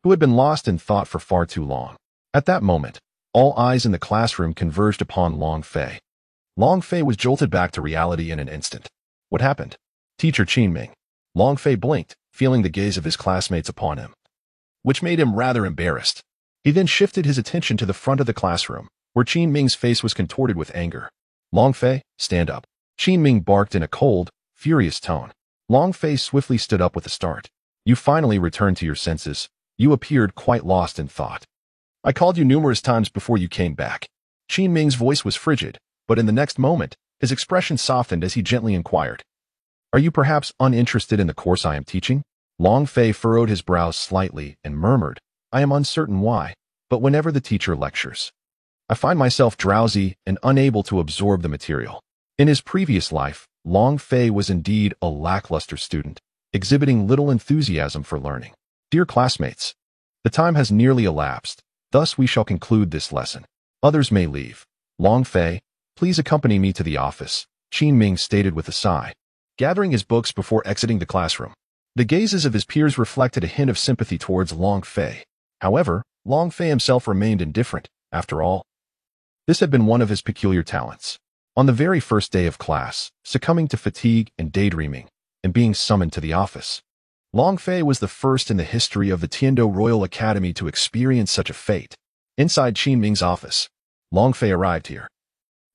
who had been lost in thought for far too long. At that moment, all eyes in the classroom converged upon Long Fei. Long Fei was jolted back to reality in an instant. What happened? Teacher Qin Ming. Long Fei blinked, feeling the gaze of his classmates upon him, which made him rather embarrassed. He then shifted his attention to the front of the classroom, where Qin Ming's face was contorted with anger. Long Fei, stand up. Qin Ming barked in a cold, furious tone. Long Fei swiftly stood up with a start. You finally returned to your senses. You appeared quite lost in thought. I called you numerous times before you came back. Qin Ming's voice was frigid, but in the next moment, his expression softened as he gently inquired. Are you perhaps uninterested in the course I am teaching? Long Fei furrowed his brows slightly and murmured, I am uncertain why, but whenever the teacher lectures, I find myself drowsy and unable to absorb the material. In his previous life, Long Fei was indeed a lackluster student, exhibiting little enthusiasm for learning. Dear classmates, the time has nearly elapsed, thus we shall conclude this lesson. Others may leave. Long Fei, please accompany me to the office, Qin Ming stated with a sigh, gathering his books before exiting the classroom. The gazes of his peers reflected a hint of sympathy towards Long Fei. However, Long Fei himself remained indifferent. After all, this had been one of his peculiar talents. On the very first day of class, succumbing to fatigue and daydreaming, and being summoned to the office, Long Fei was the first in the history of the Tiando Royal Academy to experience such a fate. Inside Qin Ming's office, Long Fei arrived here.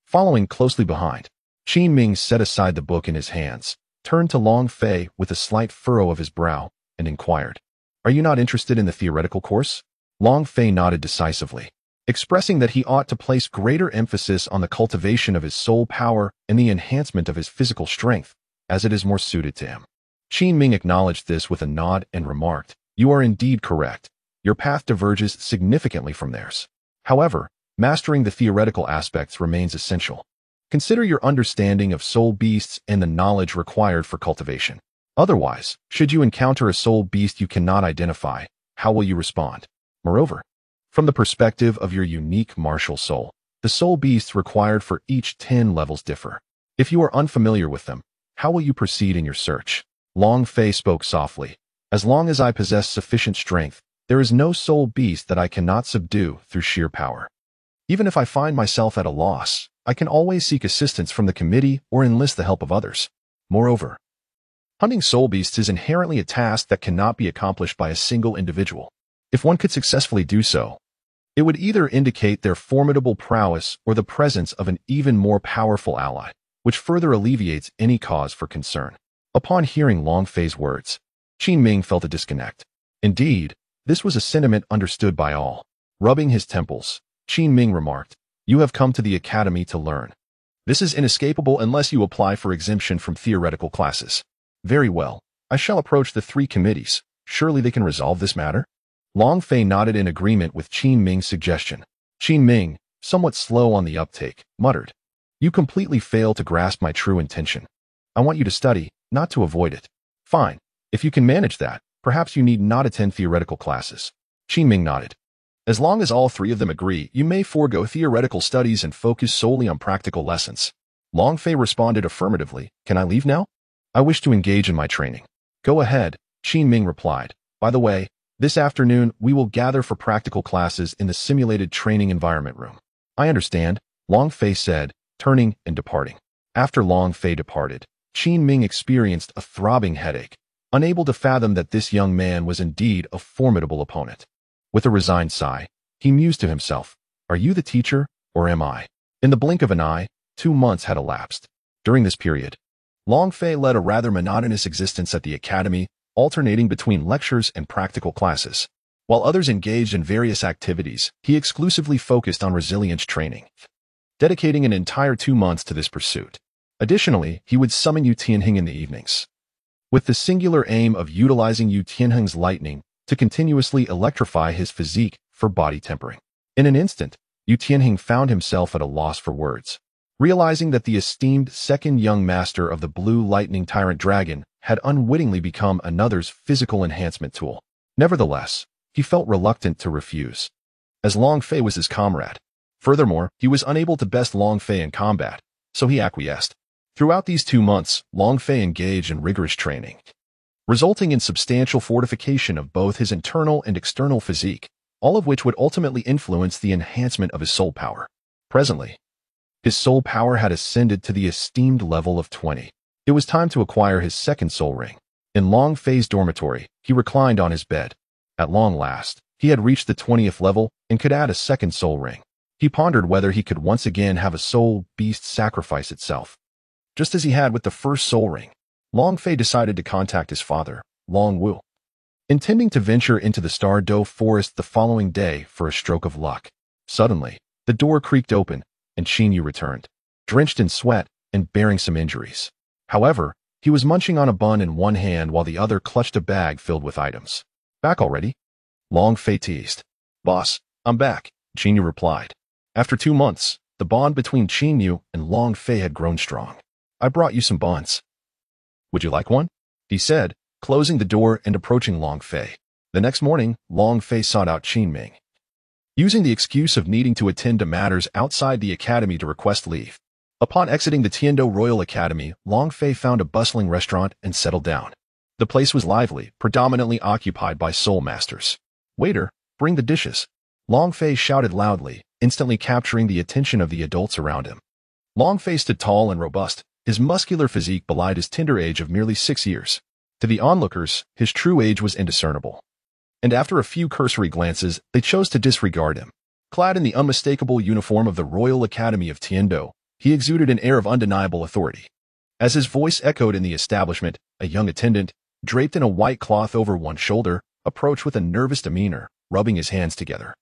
Following closely behind, Qin Ming set aside the book in his hands, turned to Long Fei with a slight furrow of his brow, and inquired, Are you not interested in the theoretical course? Long Fei nodded decisively, expressing that he ought to place greater emphasis on the cultivation of his soul power and the enhancement of his physical strength, as it is more suited to him. Qin Ming acknowledged this with a nod and remarked, "You are indeed correct. Your path diverges significantly from theirs. However, mastering the theoretical aspects remains essential. Consider your understanding of soul beasts and the knowledge required for cultivation. Otherwise, should you encounter a soul beast you cannot identify, how will you respond? Moreover, from the perspective of your unique martial soul, the soul beasts required for each 10 levels differ. If you are unfamiliar with them, how will you proceed in your search?" Long Fei spoke softly. "As long as I possess sufficient strength, there is no soul beast that I cannot subdue through sheer power. Even if I find myself at a loss, I can always seek assistance from the committee or enlist the help of others. Moreover, hunting soul beasts is inherently a task that cannot be accomplished by a single individual. If one could successfully do so, it would either indicate their formidable prowess or the presence of an even more powerful ally, which further alleviates any cause for concern." Upon hearing Long Fei's words, Qin Ming felt a disconnect. Indeed, this was a sentiment understood by all. Rubbing his temples, Qin Ming remarked, "You have come to the academy to learn. This is inescapable unless you apply for exemption from theoretical classes. Very well, I shall approach the 3 committees. Surely they can resolve this matter?" Long Fei nodded in agreement with Qin Ming's suggestion. Qin Ming, somewhat slow on the uptake, muttered, "You completely fail to grasp my true intention. I want you to study, not to avoid it." "Fine. If you can manage that, perhaps you need not attend theoretical classes." Qin Ming nodded. "As long as all 3 of them agree, you may forego theoretical studies and focus solely on practical lessons." Long Fei responded affirmatively. "Can I leave now? I wish to engage in my training." "Go ahead," Qin Ming replied. "By the way, this afternoon we will gather for practical classes in the simulated training environment room." "I understand," Long Fei said, turning and departing. After Long Fei departed, Qin Ming experienced a throbbing headache, unable to fathom that this young man was indeed a formidable opponent. With a resigned sigh, he mused to himself, "Are you the teacher, or am I?" In the blink of an eye, 2 months had elapsed. During this period, Long Fei led a rather monotonous existence at the academy, alternating between lectures and practical classes. While others engaged in various activities, he exclusively focused on resilience training, dedicating an entire 2 months to this pursuit. Additionally, he would summon Yu Tianheng in the evenings, with the singular aim of utilizing Yu Tianheng's lightning to continuously electrify his physique for body tempering. In an instant, Yu Tianheng found himself at a loss for words. Realizing that the esteemed second young master of the Blue Lightning Tyrant Dragon had unwittingly become another's physical enhancement tool. Nevertheless, he felt reluctant to refuse, as Long Fei was his comrade. Furthermore, he was unable to best Long Fei in combat, so he acquiesced. Throughout these 2 months, Long Fei engaged in rigorous training, resulting in substantial fortification of both his internal and external physique, all of which would ultimately influence the enhancement of his soul power. Presently, his soul power had ascended to the esteemed level of 20. It was time to acquire his second soul ring. In Long Fei's dormitory, he reclined on his bed. At long last, he had reached the 20th level and could add a second soul ring. He pondered whether he could once again have a soul beast sacrifice itself. Just as he had with the first soul ring, Long Fei decided to contact his father, Long Wu, intending to venture into the Star Doe forest the following day for a stroke of luck. Suddenly, the door creaked open, and Qin Yu returned, drenched in sweat and bearing some injuries. However, he was munching on a bun in one hand while the other clutched a bag filled with items. "Back already?" Long Fei teased. "Boss, I'm back," Qin Yu replied. After 2 months, the bond between Qin Yu and Long Fei had grown strong. "I brought you some buns. Would you like one?" he said, closing the door and approaching Long Fei. The next morning, Long Fei sought out Qin Ming, using the excuse of needing to attend to matters outside the academy to request leave. Upon exiting the Tiando Royal Academy, Long Fei found a bustling restaurant and settled down. The place was lively, predominantly occupied by soul masters. "Waiter, bring the dishes," Long Fei shouted loudly, instantly capturing the attention of the adults around him. Long Fei stood tall and robust. His muscular physique belied his tender age of merely 6 years. To the onlookers, his true age was indiscernible, and after a few cursory glances, they chose to disregard him. Clad in the unmistakable uniform of the Royal Academy of Tiando, he exuded an air of undeniable authority. As his voice echoed in the establishment, a young attendant, draped in a white cloth over one shoulder, approached with a nervous demeanor. rubbing his hands together.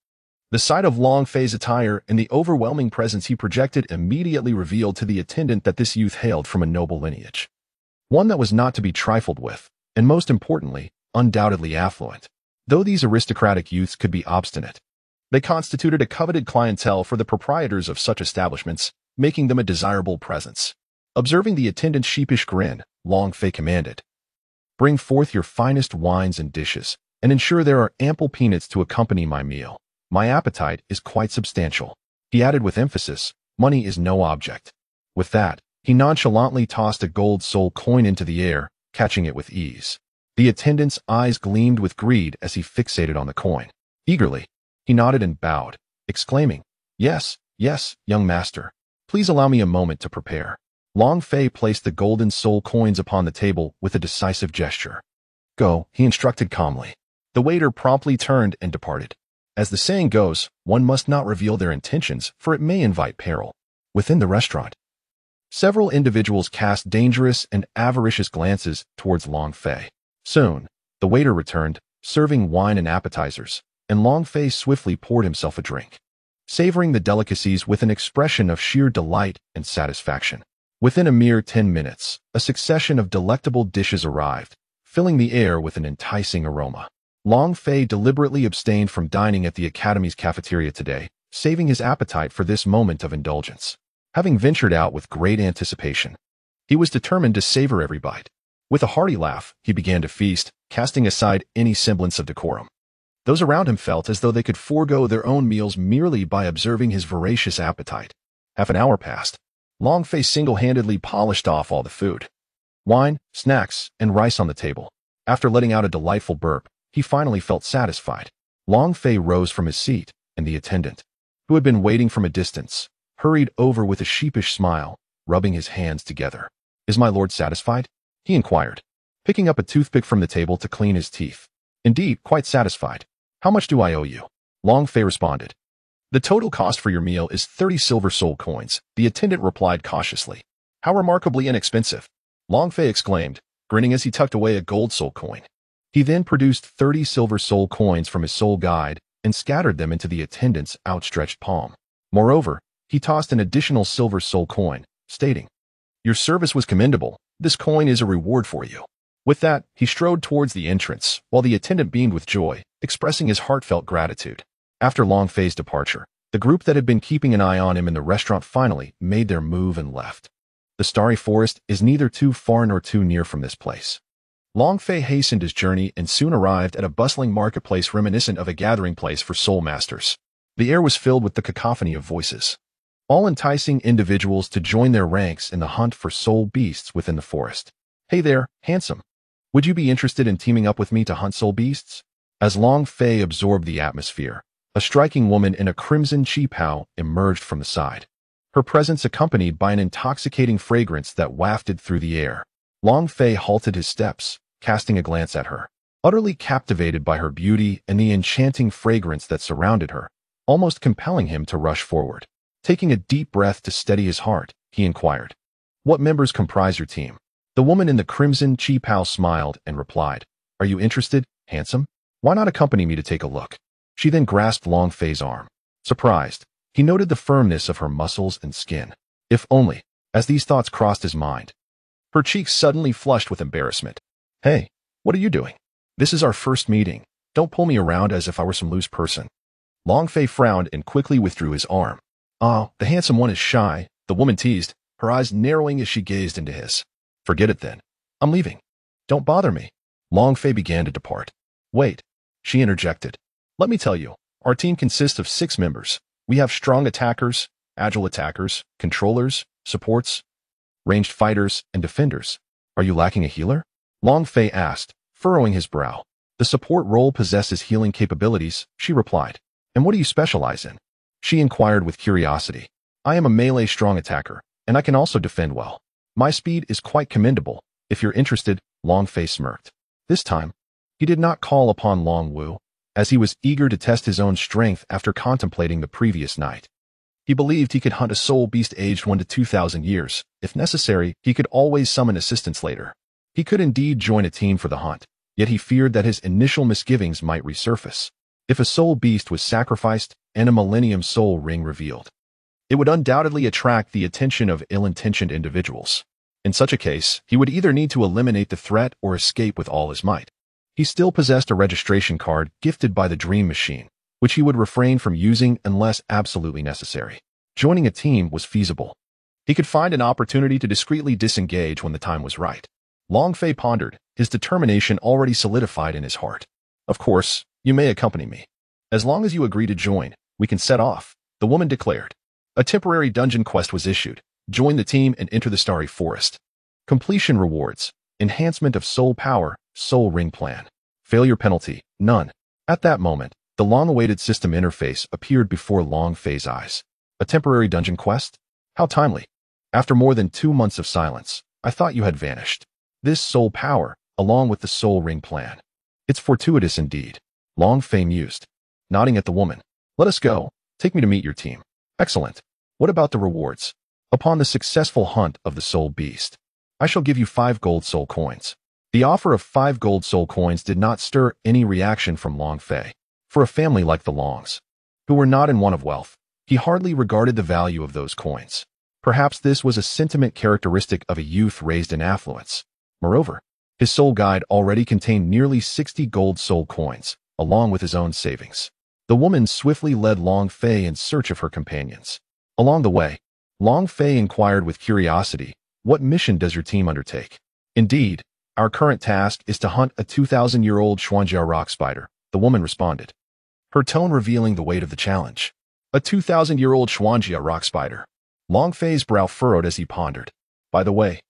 The sight of Long Fei's attire and the overwhelming presence he projected immediately revealed to the attendant that this youth hailed from a noble lineage. One that was not to be trifled with, and most importantly, undoubtedly affluent. Though these aristocratic youths could be obstinate, they constituted a coveted clientele for the proprietors of such establishments, making them a desirable presence. Observing the attendant's sheepish grin, Long Fei commanded, "Bring forth your finest wines and dishes, and ensure there are ample peanuts to accompany my meal. My appetite is quite substantial." He added with emphasis, "Money is no object." With that, he nonchalantly tossed a gold soul coin into the air, catching it with ease. The attendant's eyes gleamed with greed as he fixated on the coin. Eagerly, he nodded and bowed, exclaiming, "Yes, yes, young master. Please allow me a moment to prepare." Long Fei placed the golden soul coins upon the table with a decisive gesture. "Go," he instructed calmly. The waiter promptly turned and departed. As the saying goes, one must not reveal their intentions, for it may invite peril. Within the restaurant, several individuals cast dangerous and avaricious glances towards Long Fei. Soon, the waiter returned, serving wine and appetizers, and Long Fei swiftly poured himself a drink, savoring the delicacies with an expression of sheer delight and satisfaction. Within a mere 10 minutes, a succession of delectable dishes arrived, filling the air with an enticing aroma. Long Fei deliberately abstained from dining at the Academy's cafeteria today, saving his appetite for this moment of indulgence. Having ventured out with great anticipation, he was determined to savor every bite. With a hearty laugh, he began to feast, casting aside any semblance of decorum. Those around him felt as though they could forego their own meals merely by observing his voracious appetite. Half an hour passed. Long Fei single-handedly polished off all the food, wine, snacks, and rice on the table. After letting out a delightful burp, he finally felt satisfied. Long Fei rose from his seat, and the attendant, who had been waiting from a distance, hurried over with a sheepish smile, rubbing his hands together. "Is my lord satisfied?" he inquired, picking up a toothpick from the table to clean his teeth. "Indeed, quite satisfied. How much do I owe you?" Long Fei responded. "The total cost for your meal is 30 silver soul coins," the attendant replied cautiously. "How remarkably inexpensive," Long Fei exclaimed, grinning as he tucked away a gold soul coin. He then produced 30 silver soul coins from his soul guide and scattered them into the attendant's outstretched palm. Moreover, he tossed an additional silver soul coin, stating, "Your service was commendable. This coin is a reward for you." With that, he strode towards the entrance, while the attendant beamed with joy, expressing his heartfelt gratitude. After Long Fei's departure, the group that had been keeping an eye on him in the restaurant finally made their move and left. The starry forest is neither too far nor too near from this place. Long Fei hastened his journey and soon arrived at a bustling marketplace reminiscent of a gathering place for soul masters. The air was filled with the cacophony of voices, all enticing individuals to join their ranks in the hunt for soul beasts within the forest. "Hey there, handsome. Would you be interested in teaming up with me to hunt soul beasts?" As Long Fei absorbed the atmosphere, a striking woman in a crimson qipao emerged from the side, her presence accompanied by an intoxicating fragrance that wafted through the air. Long Fei halted his steps, casting a glance at her, utterly captivated by her beauty and the enchanting fragrance that surrounded her, almost compelling him to rush forward. Taking a deep breath to steady his heart, he inquired, "What members comprise your team?" The woman in the crimson qipao smiled and replied, "Are you interested, handsome? Why not accompany me to take a look?" She then grasped Long Fei's arm. Surprised, he noted the firmness of her muscles and skin. If only, as these thoughts crossed his mind, her cheeks suddenly flushed with embarrassment. "Hey, what are you doing? This is our first meeting. Don't pull me around as if I were some loose person." Long Fei frowned and quickly withdrew his arm. "Ah, the handsome one is shy," the woman teased, her eyes narrowing as she gazed into his. "Forget it then. I'm leaving. Don't bother me." Long Fei began to depart. "Wait," she interjected. "Let me tell you, our team consists of 6 members. We have strong attackers, agile attackers, controllers, supports, ranged fighters, and defenders. Are you lacking a healer?" Long Fei asked, furrowing his brow. "The support role possesses healing capabilities," she replied. "And what do you specialize in?" She inquired with curiosity. "I am a melee strong attacker, and I can also defend well. My speed is quite commendable. If you're interested," Long Fei smirked. This time, he did not call upon Long Wu, as he was eager to test his own strength after contemplating the previous night. He believed he could hunt a soul beast aged 1 to 2,000 years. If necessary, he could always summon assistance later. He could indeed join a team for the hunt, yet he feared that his initial misgivings might resurface. If a soul beast was sacrificed and a Millennium Soul Ring revealed, it would undoubtedly attract the attention of ill-intentioned individuals. In such a case, he would either need to eliminate the threat or escape with all his might. He still possessed a registration card gifted by the Dream Machine, which he would refrain from using unless absolutely necessary. Joining a team was feasible. He could find an opportunity to discreetly disengage when the time was right. Long Fei pondered, his determination already solidified in his heart. Of course, you may accompany me. As long as you agree to join, we can set off, the woman declared. A temporary dungeon quest was issued. Join the team and enter the Starry Forest. Completion rewards. Enhancement of soul power, soul ring plan. Failure penalty, none. At that moment, the long-awaited system interface appeared before Long Fei's eyes. A temporary dungeon quest? How timely. After more than 2 months of silence, I thought you had vanished. This soul power, along with the soul ring plan. It's fortuitous indeed. Long Fei mused, nodding at the woman. Let us go. Take me to meet your team. Excellent. What about the rewards? Upon the successful hunt of the soul beast, I shall give you 5 gold soul coins. The offer of 5 gold soul coins did not stir any reaction from Long Fei. For a family like the Longs, who were not in want of wealth, he hardly regarded the value of those coins. Perhaps this was a sentiment characteristic of a youth raised in affluence. Moreover, his soul guide already contained nearly 60 gold soul coins, along with his own savings. The woman swiftly led Long Fei in search of her companions. Along the way, Long Fei inquired with curiosity, "What mission does your team undertake?" "Indeed, our current task is to hunt a 2,000-year-old Xuanjia rock spider," the woman responded, her tone revealing the weight of the challenge. A 2,000-year-old Xuanjia rock spider. Long Fei's brow furrowed as he pondered. By the way,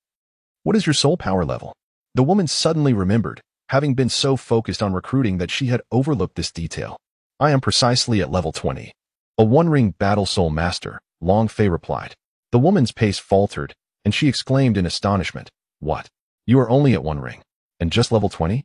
what is your soul power level? The woman suddenly remembered, having been so focused on recruiting that she had overlooked this detail. I am precisely at level 20. A one-ring battle soul master, Long Fei replied. The woman's pace faltered, and she exclaimed in astonishment, "What? You are only at 1 ring, and just level 20?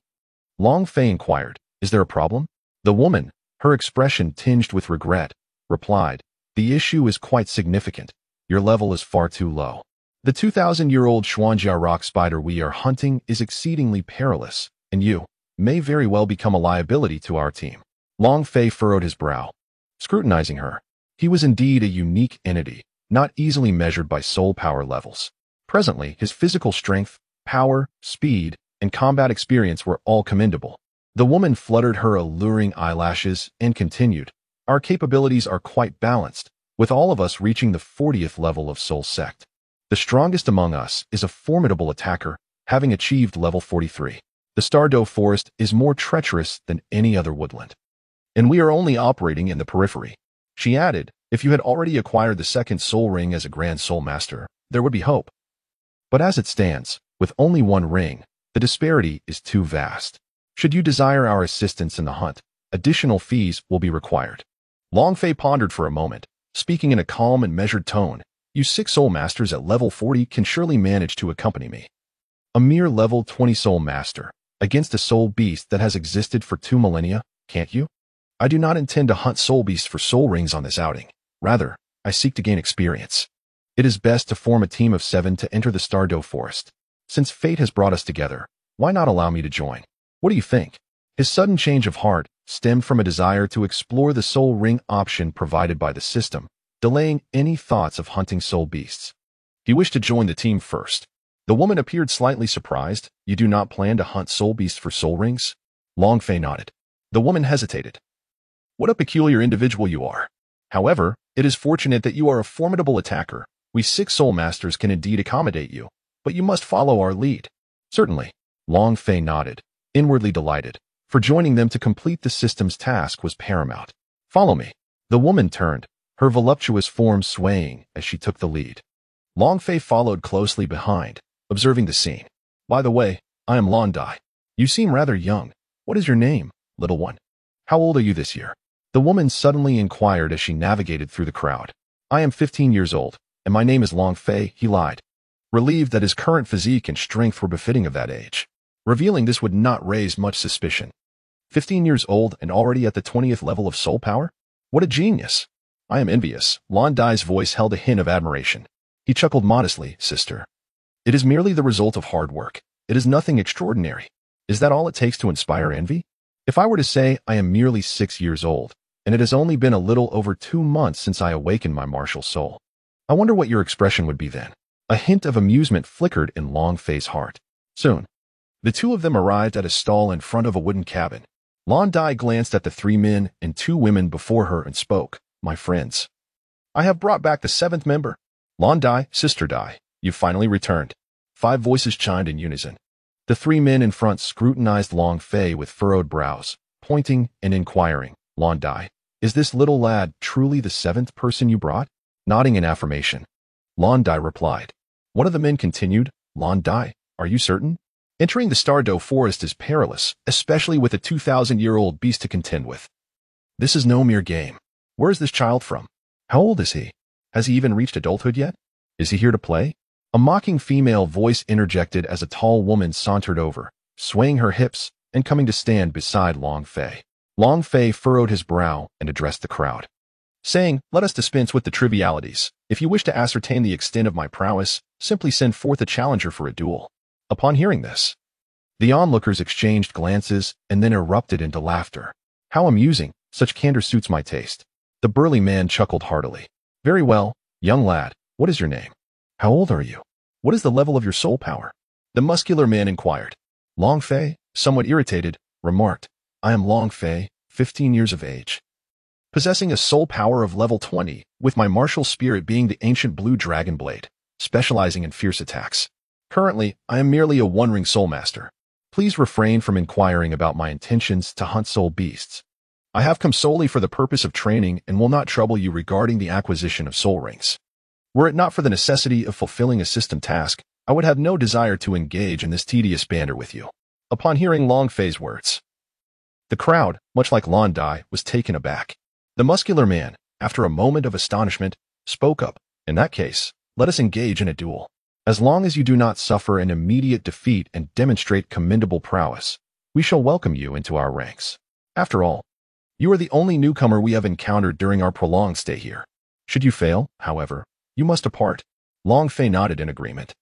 Long Fei inquired, "Is there a problem?" The woman, her expression tinged with regret, replied, "The issue is quite significant. Your level is far too low. The 2,000-year-old Xuanjia rock spider we are hunting is exceedingly perilous, and you may very well become a liability to our team." Long Fei furrowed his brow, scrutinizing her. He was indeed a unique entity, not easily measured by soul power levels. Presently, his physical strength, power, speed, and combat experience were all commendable. The woman fluttered her alluring eyelashes and continued, "Our capabilities are quite balanced, with all of us reaching the 40th level of Soul Sect. The strongest among us is a formidable attacker, having achieved level 43. The Stardow Forest is more treacherous than any other woodland. And we are only operating in the periphery." She added, "If you had already acquired the 2nd soul ring as a Grand Soul Master, there would be hope. But as it stands, with only 1 ring, the disparity is too vast. Should you desire our assistance in the hunt, additional fees will be required." Long Fei pondered for a moment, speaking in a calm and measured tone. "You 6 soul masters at level 40 can surely manage to accompany me. A mere level 20 soul master, against a soul beast that has existed for 2 millennia, can't you? I do not intend to hunt soul beasts for soul rings on this outing. Rather, I seek to gain experience. It is best to form a team of 7 to enter the Stardow Forest. Since fate has brought us together, why not allow me to join? What do you think?" His sudden change of heart stemmed from a desire to explore the soul ring option provided by the system, delaying any thoughts of hunting soul beasts. He wished to join the team first. The woman appeared slightly surprised. "You do not plan to hunt soul beasts for soul rings?" Long Fei nodded. The woman hesitated. "What a peculiar individual you are. However, it is fortunate that you are a formidable attacker. We 6 soul masters can indeed accommodate you, but you must follow our lead." "Certainly." Long Fei nodded, inwardly delighted, for joining them to complete the system's task was paramount. "Follow me." The woman turned, her voluptuous form swaying as she took the lead. Long Fei followed closely behind, observing the scene. "By the way, I am Lan Dai. You seem rather young. What is your name, little one? How old are you this year?" The woman suddenly inquired as she navigated through the crowd. "I am 15 years old, and my name is Long Fei," he lied, relieved that his current physique and strength were befitting of that age. Revealing this would not raise much suspicion. 15 years old and already at the 20th level of soul power? What a genius! "I am envious." Lan Dai's voice held a hint of admiration. He chuckled modestly, "Sister. It is merely the result of hard work. It is nothing extraordinary. Is that all it takes to inspire envy?" If I were to say I am merely 6 years old, and it has only been a little over 2 months since I awakened my martial soul, I wonder what your expression would be then. A hint of amusement flickered in Long Fei's heart. Soon, the two of them arrived at a stall in front of a wooden cabin. Lan Dai glanced at the 3 men and 2 women before her and spoke. My friends, I have brought back the 7th member. Lan Dai, Sister Dai, you've finally returned. 5 voices chimed in unison. The 3 men in front scrutinized Long Fei with furrowed brows, pointing and inquiring. Lan Dai, is this little lad truly the 7th person you brought? Nodding in affirmation, Lan Dai replied. One of the men continued, Lan Dai, are you certain? Entering the Stardow Forest is perilous, especially with a 2,000-year-old beast to contend with. This is no mere game. Where is this child from? How old is he? Has he even reached adulthood yet? Is he here to play? A mocking female voice interjected as a tall woman sauntered over, swaying her hips and coming to stand beside Long Fei. Long Fei furrowed his brow and addressed the crowd, saying, let us dispense with the trivialities. If you wish to ascertain the extent of my prowess, simply send forth a challenger for a duel. Upon hearing this, the onlookers exchanged glances and then erupted into laughter. How amusing, such candor suits my taste. The burly man chuckled heartily. Very well, young lad, what is your name? How old are you? What is the level of your soul power? The muscular man inquired. Long Fei, somewhat irritated, remarked, I am Long Fei, 15 years of age, possessing a soul power of level 20, with my martial spirit being the ancient blue dragon blade, specializing in fierce attacks. Currently, I am merely a one-ring soul master. Please refrain from inquiring about my intentions to hunt soul beasts. I have come solely for the purpose of training and will not trouble you regarding the acquisition of soul rings. Were it not for the necessity of fulfilling a system task, I would have no desire to engage in this tedious banter with you. Upon hearing Long Fei's words, the crowd, much like Lan Dai, was taken aback. The muscular man, after a moment of astonishment, spoke up. In that case, let us engage in a duel. As long as you do not suffer an immediate defeat and demonstrate commendable prowess, we shall welcome you into our ranks. After all, you are the only newcomer we have encountered during our prolonged stay here. Should you fail, however, you must depart. Long Fei nodded in agreement.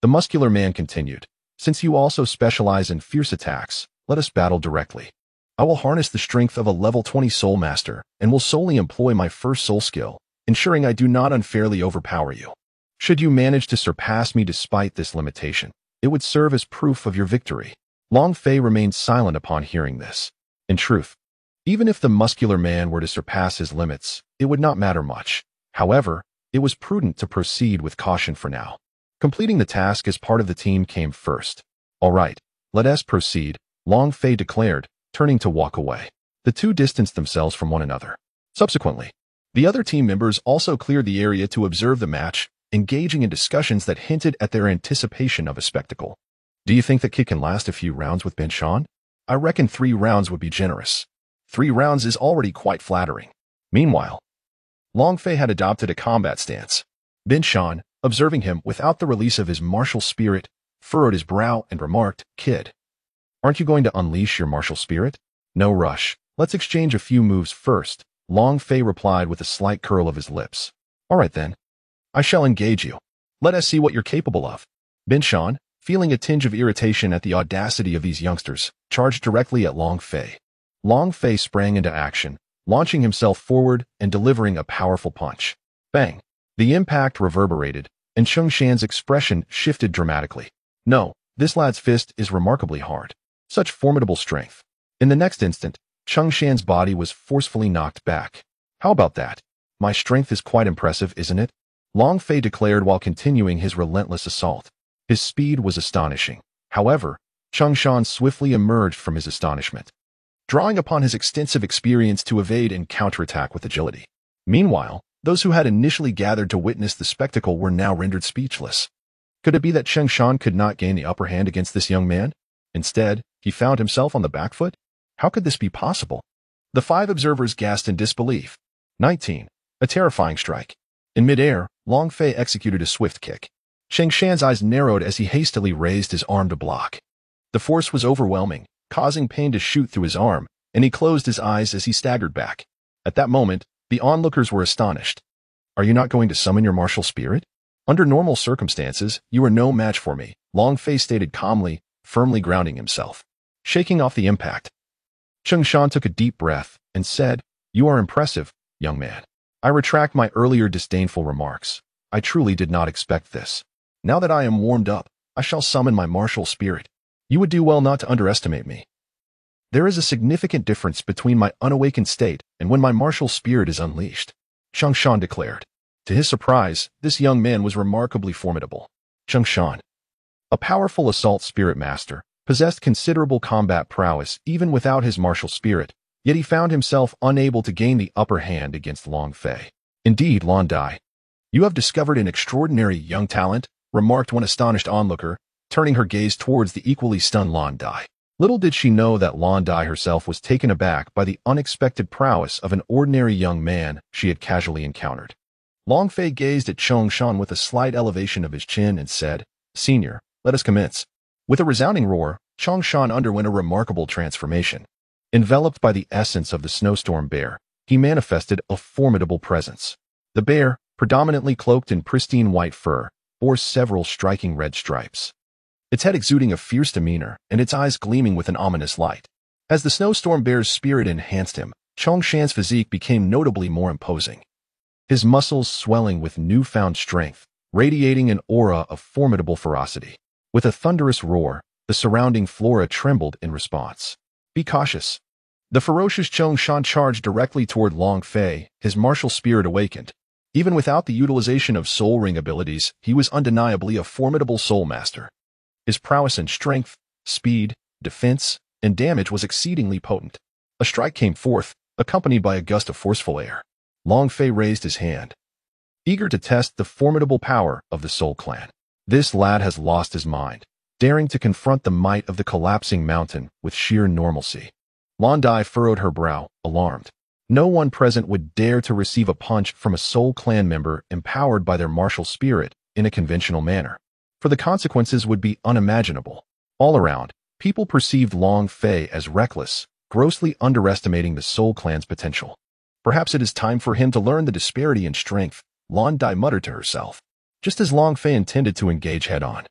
The muscular man continued, since you also specialize in fierce attacks, let us battle directly. I will harness the strength of a level 20 soul master and will solely employ my first soul skill, ensuring I do not unfairly overpower you. Should you manage to surpass me despite this limitation, it would serve as proof of your victory. Long Fei remained silent upon hearing this. In truth, even if the muscular man were to surpass his limits, it would not matter much. However, it was prudent to proceed with caution for now. Completing the task as part of the team came first. All right, let us proceed, Long Fei declared, turning to walk away. The two distanced themselves from one another. Subsequently, the other team members also cleared the area to observe the match, engaging in discussions that hinted at their anticipation of a spectacle. Do you think that kid can last a few rounds with Bin Shan? I reckon 3 rounds would be generous. 3 rounds is already quite flattering. Meanwhile, Long Fei had adopted a combat stance. Bin Shan, observing him without the release of his martial spirit, furrowed his brow and remarked, Kid, aren't you going to unleash your martial spirit? No rush. Let's exchange a few moves first, Long Fei replied with a slight curl of his lips. All right then. I shall engage you. Let us see what you're capable of. Bin Shan, feeling a tinge of irritation at the audacity of these youngsters, charged directly at Long Fei. Long Fei sprang into action, launching himself forward and delivering a powerful punch. Bang! The impact reverberated, and Cheng Shan's expression shifted dramatically. No, this lad's fist is remarkably hard. Such formidable strength. In the next instant, Cheng Shan's body was forcefully knocked back. How about that? My strength is quite impressive, isn't it? Long Fei declared while continuing his relentless assault. His speed was astonishing. However, Cheng Shan swiftly emerged from his astonishment, drawing upon his extensive experience to evade and counterattack with agility. Meanwhile, those who had initially gathered to witness the spectacle were now rendered speechless. Could it be that Cheng Shan could not gain the upper hand against this young man? Instead, he found himself on the back foot? How could this be possible? The 5 observers gasped in disbelief. 19. A terrifying strike. In midair, Long Fei executed a swift kick. Cheng Shan's eyes narrowed as he hastily raised his arm to block. The force was overwhelming, causing pain to shoot through his arm, and he closed his eyes as he staggered back. At that moment, the onlookers were astonished. Are you not going to summon your martial spirit? Under normal circumstances, you are no match for me, Long Fei stated calmly, firmly grounding himself. Shaking off the impact, Cheng Shan took a deep breath and said, "You are impressive, young man. I retract my earlier disdainful remarks. I truly did not expect this. Now that I am warmed up, I shall summon my martial spirit. You would do well not to underestimate me. There is a significant difference between my unawakened state and when my martial spirit is unleashed," Cheng Shan declared. To his surprise, this young man was remarkably formidable. Cheng Shan, a powerful assault spirit master, possessed considerable combat prowess even without his martial spirit, yet he found himself unable to gain the upper hand against Long Fei. "Indeed, Lan Dai, you have discovered an extraordinary young talent," remarked one astonished onlooker, turning her gaze towards the equally stunned Lan Dai. Little did she know that Lan Dai herself was taken aback by the unexpected prowess of an ordinary young man she had casually encountered. Long Fei gazed at Cheng Shan with a slight elevation of his chin and said, "Senior, let us commence." With a resounding roar, Cheng Shan underwent a remarkable transformation. Enveloped by the essence of the snowstorm bear, he manifested a formidable presence. The bear, predominantly cloaked in pristine white fur, bore several striking red stripes, its head exuding a fierce demeanor and its eyes gleaming with an ominous light. As the snowstorm bear's spirit enhanced him, Cheng Shan's physique became notably more imposing, his muscles swelling with newfound strength, radiating an aura of formidable ferocity. With a thunderous roar, the surrounding flora trembled in response. "Be cautious." The ferocious Cheng Shan charged directly toward Long Fei, his martial spirit awakened. Even without the utilization of soul ring abilities, he was undeniably a formidable soul master. His prowess in strength, speed, defense, and damage was exceedingly potent. A strike came forth, accompanied by a gust of forceful air. Long Fei raised his hand, eager to test the formidable power of the Soul Clan. This lad has lost his mind, daring to confront the might of the collapsing mountain with sheer normalcy. Lan Dai furrowed her brow, alarmed. No one present would dare to receive a punch from a Soul Clan member empowered by their martial spirit in a conventional manner, for the consequences would be unimaginable. All around, people perceived Long Fei as reckless, grossly underestimating the Soul Clan's potential. "Perhaps it is time for him to learn the disparity in strength," Lan Dai muttered to herself. Just as Long Fei intended to engage head-on,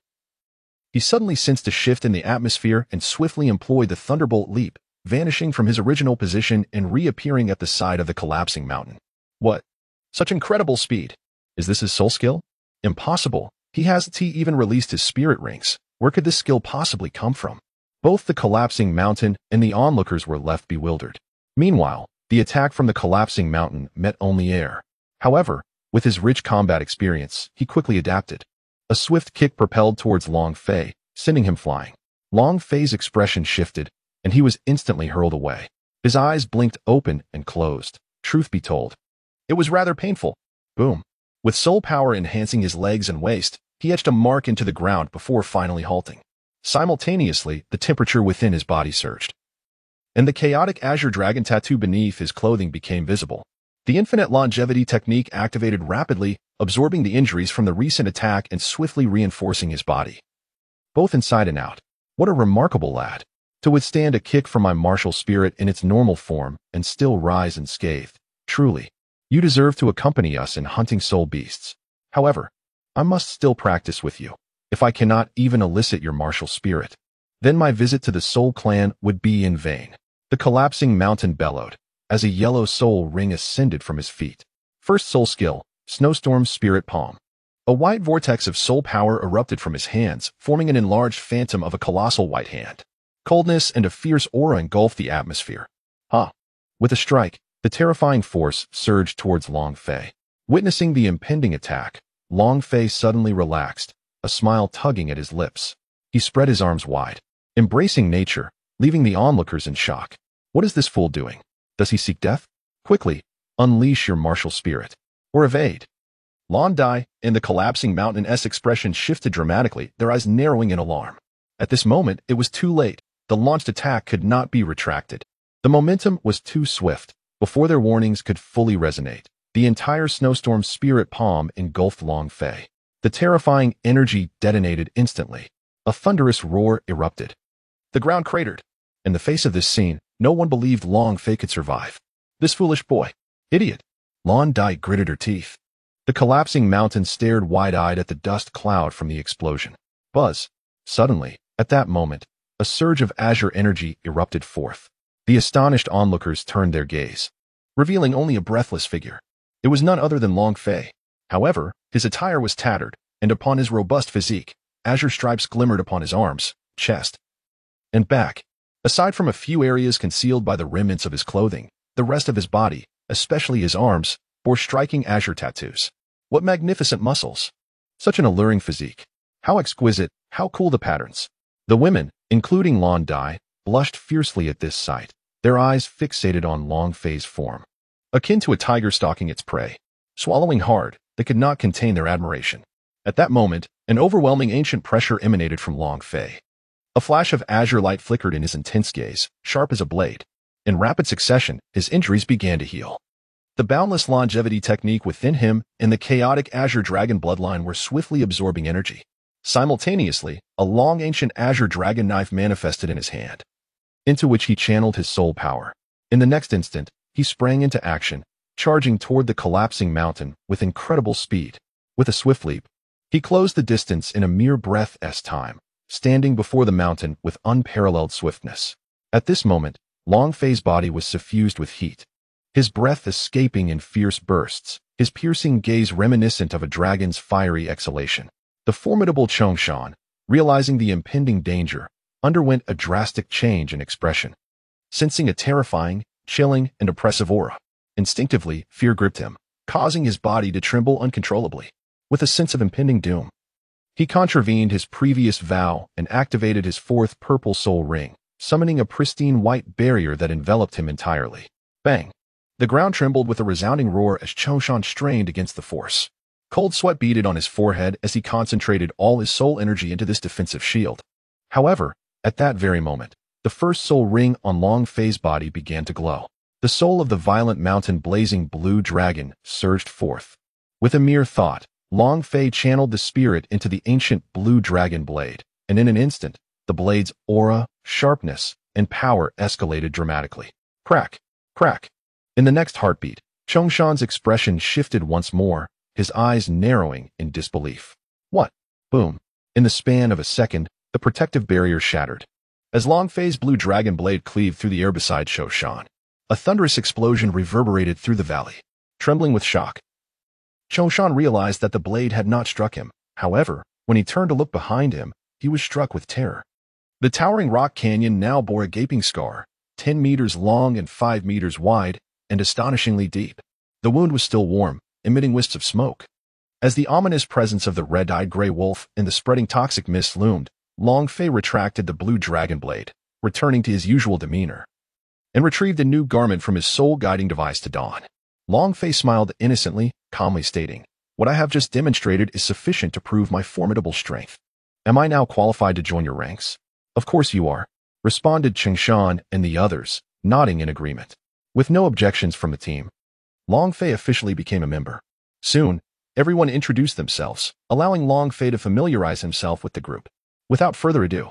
he suddenly sensed a shift in the atmosphere and swiftly employed the Thunderbolt Leap, vanishing from his original position and reappearing at the side of the collapsing mountain. What? Such incredible speed! Is this his soul skill? Impossible. He hasn't even released his spirit rings. Where could this skill possibly come from? Both the collapsing mountain and the onlookers were left bewildered. Meanwhile, the attack from the collapsing mountain met only air. However, with his rich combat experience, he quickly adapted. A swift kick propelled towards Long Fei, sending him flying. Long Fei's expression shifted, and he was instantly hurled away. His eyes blinked open and closed. Truth be told, it was rather painful. Boom. With soul power enhancing his legs and waist, he etched a mark into the ground before finally halting. Simultaneously, the temperature within his body surged, and the chaotic azure dragon tattoo beneath his clothing became visible. The infinite longevity technique activated rapidly, absorbing the injuries from the recent attack and swiftly reinforcing his body, both inside and out. What a remarkable lad! To withstand a kick from my martial spirit in its normal form and still rise unscathed. Truly, you deserve to accompany us in hunting soul beasts. However, I must still practice with you. If I cannot even elicit your martial spirit, then my visit to the Soul Clan would be in vain." The collapsing mountain bellowed, as a yellow soul ring ascended from his feet. First soul skill, Snowstorm Spirit Palm. A white vortex of soul power erupted from his hands, forming an enlarged phantom of a colossal white hand. Coldness and a fierce aura engulfed the atmosphere. With a strike, the terrifying force surged towards Long Fei. Witnessing the impending attack, Long Fei suddenly relaxed, a smile tugging at his lips. He spread his arms wide, embracing nature, leaving the onlookers in shock. What is this fool doing? Does he seek death? Quickly, unleash your martial spirit, or evade. Lan Dai and the collapsing mountain's expression shifted dramatically, their eyes narrowing in alarm. At this moment, it was too late. The launched attack could not be retracted. The momentum was too swift. Before their warnings could fully resonate, the entire Snowstorm Spirit Palm engulfed Long Fei. The terrifying energy detonated instantly. A thunderous roar erupted. The ground cratered. In the face of this scene, no one believed Long Fei could survive. This foolish boy. Idiot. Lan Dai gritted her teeth. The collapsing mountain stared wide-eyed at the dust cloud from the explosion. Buzz. Suddenly, at that moment, a surge of azure energy erupted forth. The astonished onlookers turned their gaze, revealing only a breathless figure. It was none other than Long Fei. However, his attire was tattered, and upon his robust physique, azure stripes glimmered upon his arms, chest, and back. Aside from a few areas concealed by the remnants of his clothing, the rest of his body, especially his arms, bore striking azure tattoos. What magnificent muscles! Such an alluring physique. How exquisite, how cool the patterns. The women, including Lan Dai, blushed fiercely at this sight, their eyes fixated on Long Fei's form. Akin to a tiger stalking its prey. Swallowing hard, they could not contain their admiration. At that moment, an overwhelming ancient pressure emanated from Long Fei. A flash of azure light flickered in his intense gaze, sharp as a blade. In rapid succession, his injuries began to heal. The boundless longevity technique within him and the chaotic azure dragon bloodline were swiftly absorbing energy. Simultaneously, a long ancient azure dragon knife manifested in his hand, into which he channeled his soul power. In the next instant, he sprang into action, charging toward the collapsing mountain with incredible speed. With a swift leap, he closed the distance in a mere breath's time, standing before the mountain with unparalleled swiftness. At this moment, Long Fei's body was suffused with heat, his breath escaping in fierce bursts, his piercing gaze reminiscent of a dragon's fiery exhalation. The formidable Chongshan, realizing the impending danger, underwent a drastic change in expression. Sensing a terrifying, chilling, and oppressive aura, instinctively, fear gripped him, causing his body to tremble uncontrollably. With a sense of impending doom, he contravened his previous vow and activated his fourth purple soul ring, summoning a pristine white barrier that enveloped him entirely. Bang! The ground trembled with a resounding roar as Chongshan strained against the force. Cold sweat beaded on his forehead as he concentrated all his soul energy into this defensive shield. However, at that very moment, the first soul ring on Long Fei's body began to glow. The soul of the violent mountain blazing blue dragon surged forth. With a mere thought, Long Fei channeled the spirit into the ancient blue dragon blade, and in an instant, the blade's aura, sharpness, and power escalated dramatically. Crack! Crack! In the next heartbeat, Chongshan's expression shifted once more, his eyes narrowing in disbelief. What? Boom. In the span of a second, the protective barrier shattered. As Long Fei's blue dragon blade cleaved through the air beside Chongshan, a thunderous explosion reverberated through the valley. Trembling with shock, Chongshan realized that the blade had not struck him. However, when he turned to look behind him, he was struck with terror. The towering rock canyon now bore a gaping scar, 10 meters long and 5 meters wide, and astonishingly deep. The wound was still warm, emitting wisps of smoke. As the ominous presence of the red-eyed gray wolf and the spreading toxic mist loomed, Long Fei retracted the blue dragon blade, returning to his usual demeanor, and retrieved a new garment from his soul-guiding device to don. Long Fei smiled innocently, calmly stating, "What I have just demonstrated is sufficient to prove my formidable strength. Am I now qualified to join your ranks?" "Of course you are," responded Chongshan and the others, nodding in agreement. With no objections from the team, Long Fei officially became a member. Soon, everyone introduced themselves, allowing Long Fei to familiarize himself with the group. Without further ado,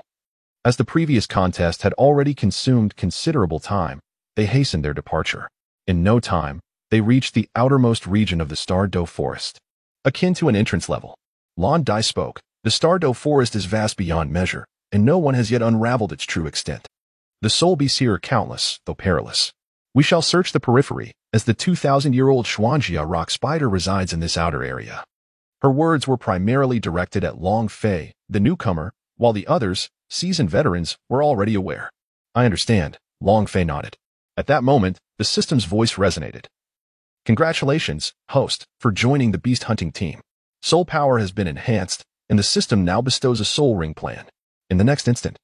as the previous contest had already consumed considerable time, they hastened their departure. In no time, they reached the outermost region of the Stardow Forest. Akin to an entrance level, Lan Dai spoke, "The Stardow Forest is vast beyond measure, and no one has yet unraveled its true extent. The soul beasts here are countless, though perilous. We shall search the periphery, as the 2,000-year-old Xuanjia rock spider resides in this outer area." Her words were primarily directed at Long Fei, the newcomer, while the others, seasoned veterans, were already aware. "I understand," Long Fei nodded. At that moment, the system's voice resonated. "Congratulations, host, for joining the beast hunting team. Soul power has been enhanced, and the system now bestows a soul ring plan." In the next instant,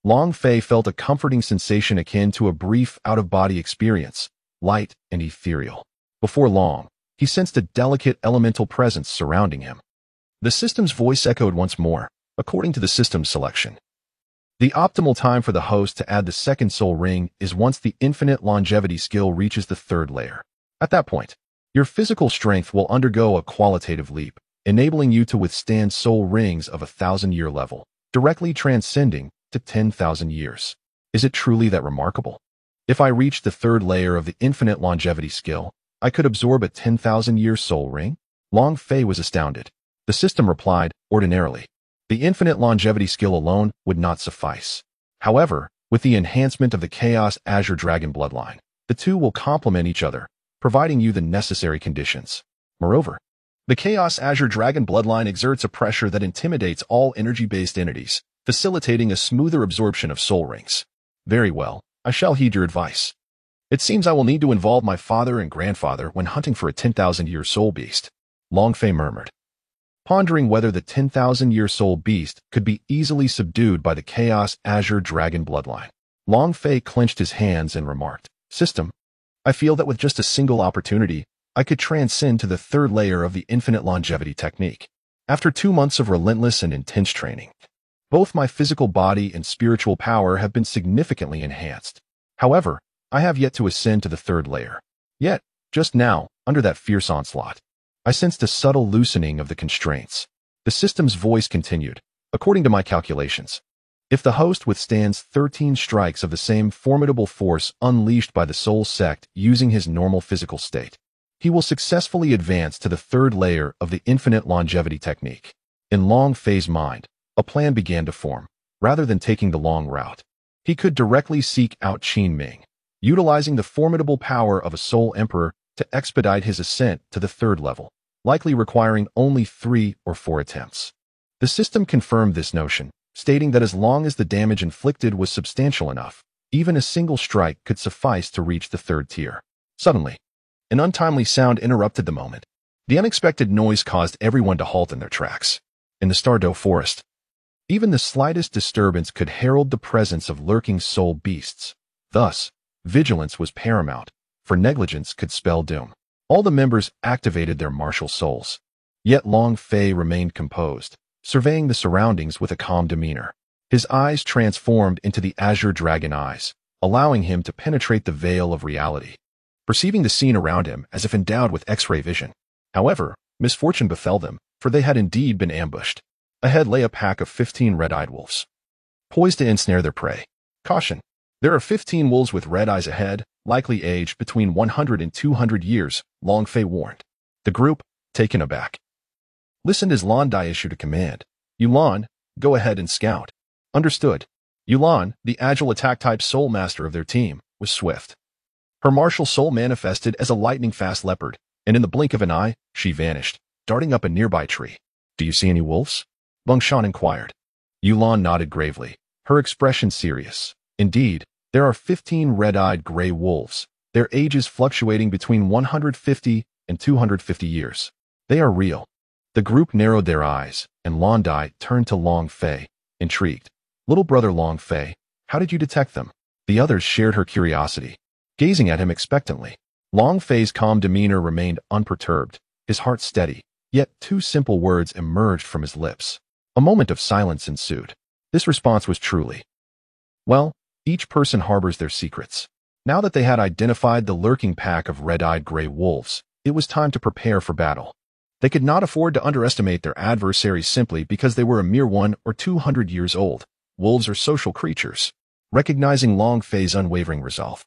Long Fei felt a comforting sensation akin to a brief out-of-body experience, light and ethereal. Before long, he sensed a delicate elemental presence surrounding him. The system's voice echoed once more, according to the system's selection. The optimal time for the host to add the second soul ring is once the infinite longevity skill reaches the third layer. At that point, your physical strength will undergo a qualitative leap, enabling you to withstand soul rings of 1,000-year level, directly transcending to 10,000 years. Is it truly that remarkable? If I reached the third layer of the infinite longevity skill, I could absorb a 10,000-year soul ring? Long Fei was astounded. The system replied, "Ordinarily, the infinite longevity skill alone would not suffice. However, With the enhancement of the Chaos Azure Dragon bloodline, the two will complement each other, providing you the necessary conditions. Moreover, the Chaos Azure Dragon bloodline exerts a pressure that intimidates all energy-based entities, facilitating a smoother absorption of soul rings. Very well, I shall heed your advice. It seems I will need to involve my father and grandfather when hunting for a 10,000-year soul beast, Long Fei murmured, pondering whether the 10,000-year soul beast could be easily subdued by the Chaos Azure Dragon bloodline. Long Fei clenched his hands and remarked, System, I feel that with just a single opportunity, I could transcend to the third layer of the infinite longevity technique. After 2 months of relentless and intense training, both my physical body and spiritual power have been significantly enhanced. However, I have yet to ascend to the third layer. Yet, just now, under that fierce onslaught, I sensed a subtle loosening of the constraints. The system's voice continued, according to my calculations. If the host withstands 13 strikes of the same formidable force unleashed by the Soul Sect using his normal physical state, he will successfully advance to the third layer of the infinite longevity technique. In Long Fei's mind, a plan began to form. Rather than taking the long route, he could directly seek out Qin Ming, utilizing the formidable power of a Soul Emperor to expedite his ascent to the third level, likely requiring only 3 or 4 attempts. The system confirmed this notion, stating that as long as the damage inflicted was substantial enough, even a single strike could suffice to reach the third tier. Suddenly, an untimely sound interrupted the moment. The unexpected noise caused everyone to halt in their tracks. In the Stardow Forest, even the slightest disturbance could herald the presence of lurking soul beasts. Thus, vigilance was paramount, for negligence could spell doom. All the members activated their martial souls. Yet Long Fei remained composed, surveying the surroundings with a calm demeanor. His eyes transformed into the Azure Dragon eyes, allowing him to penetrate the veil of reality, perceiving the scene around him as if endowed with X-ray vision. However, misfortune befell them, for they had indeed been ambushed. Ahead lay a pack of 15 red-eyed wolves, poised to ensnare their prey. Caution! There are 15 wolves with red eyes ahead, likely aged between 100 and 200 years, Long Fei warned. The group, taken aback, listened as Lan Dai issued a command. Yulan, go ahead and scout. Understood. Yulan, the agile attack-type soul master of their team, was swift. Her martial soul manifested as a lightning-fast leopard, and in the blink of an eye, she vanished, darting up a nearby tree. Do you see any wolves? Beng Shan inquired. Yulan nodded gravely, her expression serious. Indeed, there are 15 red-eyed gray wolves, their ages fluctuating between 150 and 250 years. They are real. The group narrowed their eyes, and Lan Dai turned to Long Fei, intrigued. Little brother Long Fei, how did you detect them? The others shared her curiosity, gazing at him expectantly. Long Fei's calm demeanor remained unperturbed, his heart steady, yet 2 simple words emerged from his lips. A moment of silence ensued. This response was truly, well, each person harbors their secrets. Now that they had identified the lurking pack of red-eyed gray wolves, it was time to prepare for battle. They could not afford to underestimate their adversaries simply because they were a mere 100 or 200 years old. Wolves are social creatures. Recognizing Long Fei's unwavering resolve,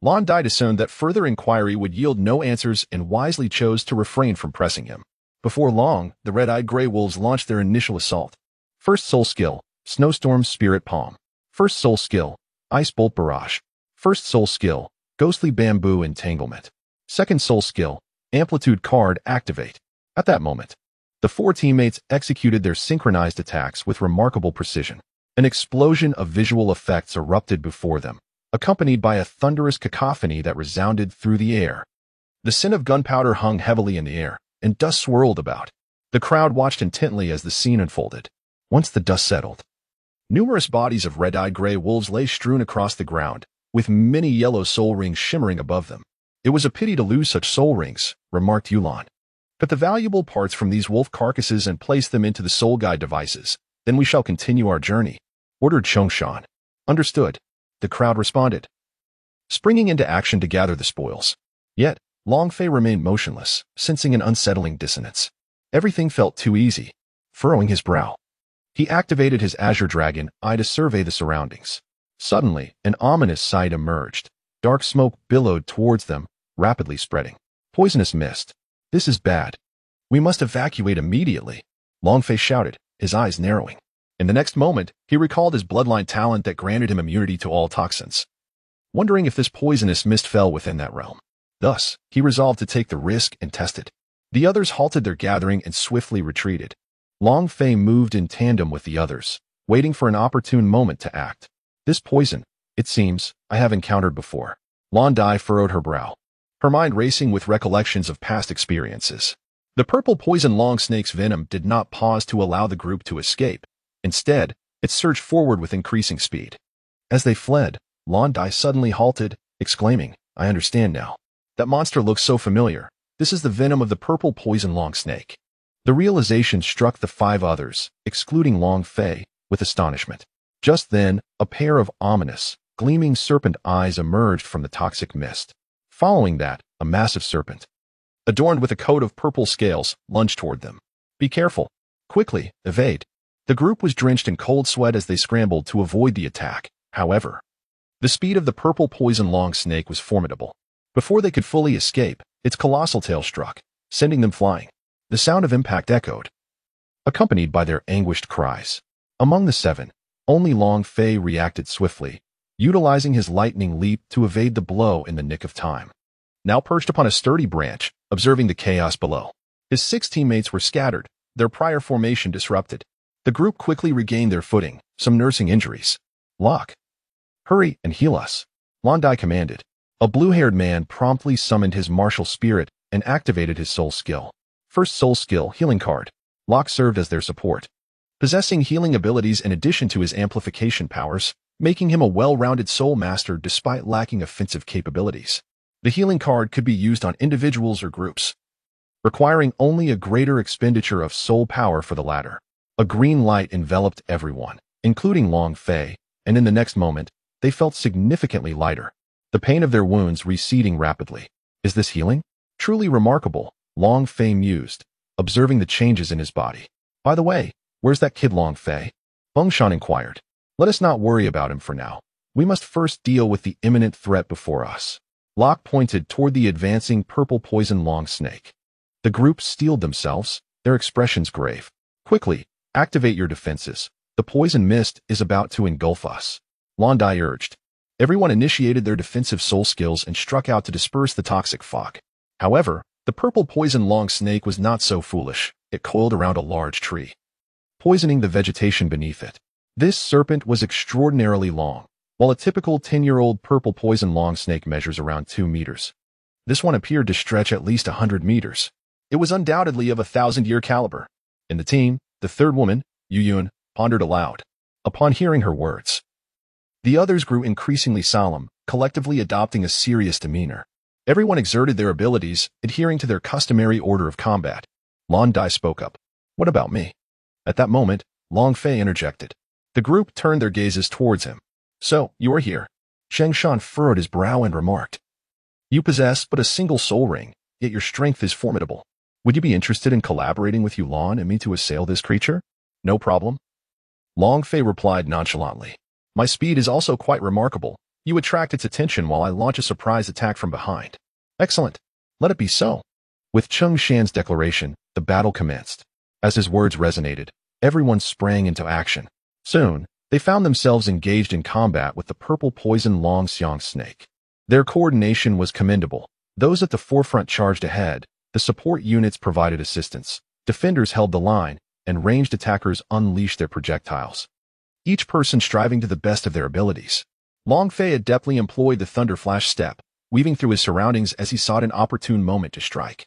Lan Dai discerned that further inquiry would yield no answers and wisely chose to refrain from pressing him. Before long, the red-eyed gray wolves launched their initial assault. First soul skill, Snowstorm Spirit Palm. First soul skill, Ice Bolt Barrage. First soul skill, Ghostly Bamboo Entanglement. Second soul skill, Amplitude Card Activate. At that moment, the 4 teammates executed their synchronized attacks with remarkable precision. An explosion of visual effects erupted before them, accompanied by a thunderous cacophony that resounded through the air. The scent of gunpowder hung heavily in the air, and dust swirled about. The crowd watched intently as the scene unfolded. Once the dust settled, numerous bodies of red-eyed gray wolves lay strewn across the ground, with many yellow soul rings shimmering above them. It was a pity to lose such soul rings, remarked Yulan. Cut the valuable parts from these wolf carcasses and place them into the soul guide devices. Then we shall continue our journey, ordered Chongshan. Understood, the crowd responded, springing into action to gather the spoils. Yet, Long Fei remained motionless, sensing an unsettling dissonance. Everything felt too easy. Furrowing his brow, he activated his Azure Dragon eye to survey the surroundings. Suddenly, an ominous sight emerged. Dark smoke billowed towards them, rapidly spreading. Poisonous mist. This is bad. We must evacuate immediately, Long Fei shouted, his eyes narrowing. In the next moment, he recalled his bloodline talent that granted him immunity to all toxins, wondering if this poisonous mist fell within that realm. Thus, he resolved to take the risk and test it. The others halted their gathering and swiftly retreated. Long Fei moved in tandem with the others, waiting for an opportune moment to act. This poison, it seems, I have encountered before. Lan Dai furrowed her brow, her mind racing with recollections of past experiences. The purple poison long snake's venom did not pause to allow the group to escape. Instead, it surged forward with increasing speed. As they fled, Lan Dai suddenly halted, exclaiming, I understand now. That monster looks so familiar. This is the venom of the purple poison long snake. The realization struck the 5 others, excluding Long Fei, with astonishment. Just then, a pair of ominous, gleaming serpent eyes emerged from the toxic mist. Following that, a massive serpent, adorned with a coat of purple scales, lunged toward them. Be careful. Quickly, evade. The group was drenched in cold sweat as they scrambled to avoid the attack. However, the speed of the purple poison long snake was formidable. Before they could fully escape, its colossal tail struck, sending them flying. The sound of impact echoed, accompanied by their anguished cries. Among the 7, only Long Fei reacted swiftly, utilizing his lightning leap to evade the blow in the nick of time. Now perched upon a sturdy branch, observing the chaos below, his 6 teammates were scattered, their prior formation disrupted. The group quickly regained their footing, some nursing injuries. Locke, hurry and heal us, Lan Dai commanded. A blue-haired man promptly summoned his martial spirit and activated his soul skill. First soul skill, healing card. Locke served as their support, possessing healing abilities in addition to his amplification powers, making him a well-rounded soul master despite lacking offensive capabilities. The healing card could be used on individuals or groups, requiring only a greater expenditure of soul power for the latter. A green light enveloped everyone, including Long Fei, and in the next moment, they felt significantly lighter, the pain of their wounds receding rapidly. Is this healing? Truly remarkable, Long Fei mused, observing the changes in his body. By the way, where's that kid Long Fei? Fengshan inquired. Let us not worry about him for now. We must first deal with the imminent threat before us. Locke pointed toward the advancing purple poison long snake. The group steeled themselves, their expressions grave. Quickly, activate your defenses. The poison mist is about to engulf us, Lan Dai urged. Everyone initiated their defensive soul skills and struck out to disperse the toxic fog. However, the purple poison long snake was not so foolish. It coiled around a large tree, poisoning the vegetation beneath it. This serpent was extraordinarily long, while a typical 10-year-old purple poison long snake measures around 2 meters. This one appeared to stretch at least 100 meters. It was undoubtedly of 1,000-year caliber. In the team, the 3rd woman, Yu Yun, pondered aloud. Upon hearing her words, the others grew increasingly solemn, collectively adopting a serious demeanor. Everyone exerted their abilities, adhering to their customary order of combat. Lan Dai spoke up. What about me? At that moment, Long Fei interjected. The group turned their gazes towards him. So, you are here. Fengshan furrowed his brow and remarked. You possess but a single soul ring, yet your strength is formidable. Would you be interested in collaborating with Yulan and me to assail this creature? No problem. Long Fei replied nonchalantly. My speed is also quite remarkable. You attract its attention while I launch a surprise attack from behind. Excellent. Let it be so. With Cheng Shan's declaration, the battle commenced. As his words resonated, everyone sprang into action. Soon, they found themselves engaged in combat with the purple poison long xiang snake. Their coordination was commendable. Those at the forefront charged ahead, the support units provided assistance, defenders held the line, and ranged attackers unleashed their projectiles, each person striving to the best of their abilities. Long Fei adeptly employed the thunder flash step, weaving through his surroundings as he sought an opportune moment to strike.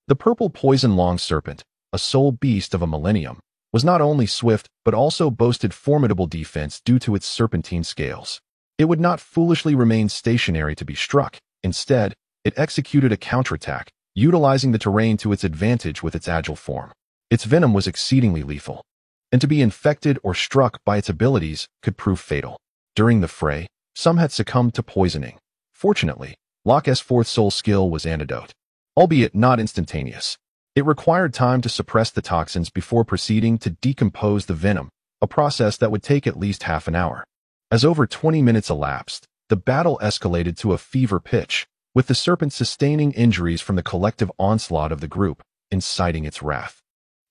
The purple poison long serpent, a soul beast of a millennium, was not only swift but also boasted formidable defense due to its serpentine scales. It would not foolishly remain stationary to be struck. Instead, it executed a counterattack, utilizing the terrain to its advantage with its agile form. Its venom was exceedingly lethal, and to be infected or struck by its abilities could prove fatal. During the fray, some had succumbed to poisoning. Fortunately, Locke's 4th soul skill was antidote, albeit not instantaneous. It required time to suppress the toxins before proceeding to decompose the venom, a process that would take at least half an hour. As over 20 minutes elapsed, the battle escalated to a fever pitch, with the serpent sustaining injuries from the collective onslaught of the group, inciting its wrath.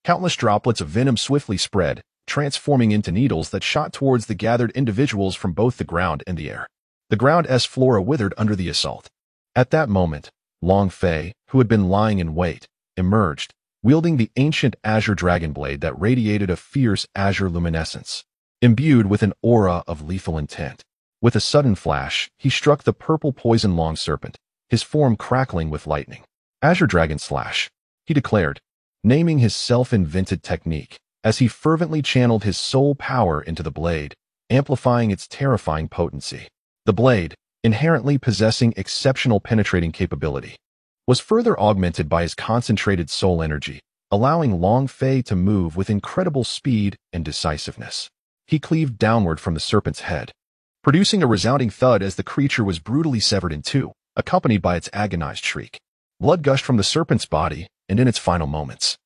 Countless droplets of venom swiftly spread, transforming into needles that shot towards the gathered individuals from both the ground and the air. The ground's flora withered under the assault. At that moment, Long Fei, who had been lying in wait, emerged, wielding the ancient azure dragon blade that radiated a fierce azure luminescence, imbued with an aura of lethal intent. With a sudden flash, he struck the purple poison long serpent, his form crackling with lightning. Azure Dragon Slash, he declared, naming his self-invented technique, as he fervently channeled his soul power into the blade, amplifying its terrifying potency. The blade, inherently possessing exceptional penetrating capability, was further augmented by his concentrated soul energy, allowing Long Fei to move with incredible speed and decisiveness. He cleaved downward from the serpent's head, producing a resounding thud as the creature was brutally severed in two, accompanied by its agonized shriek. Blood gushed from the serpent's body, and in its final moments,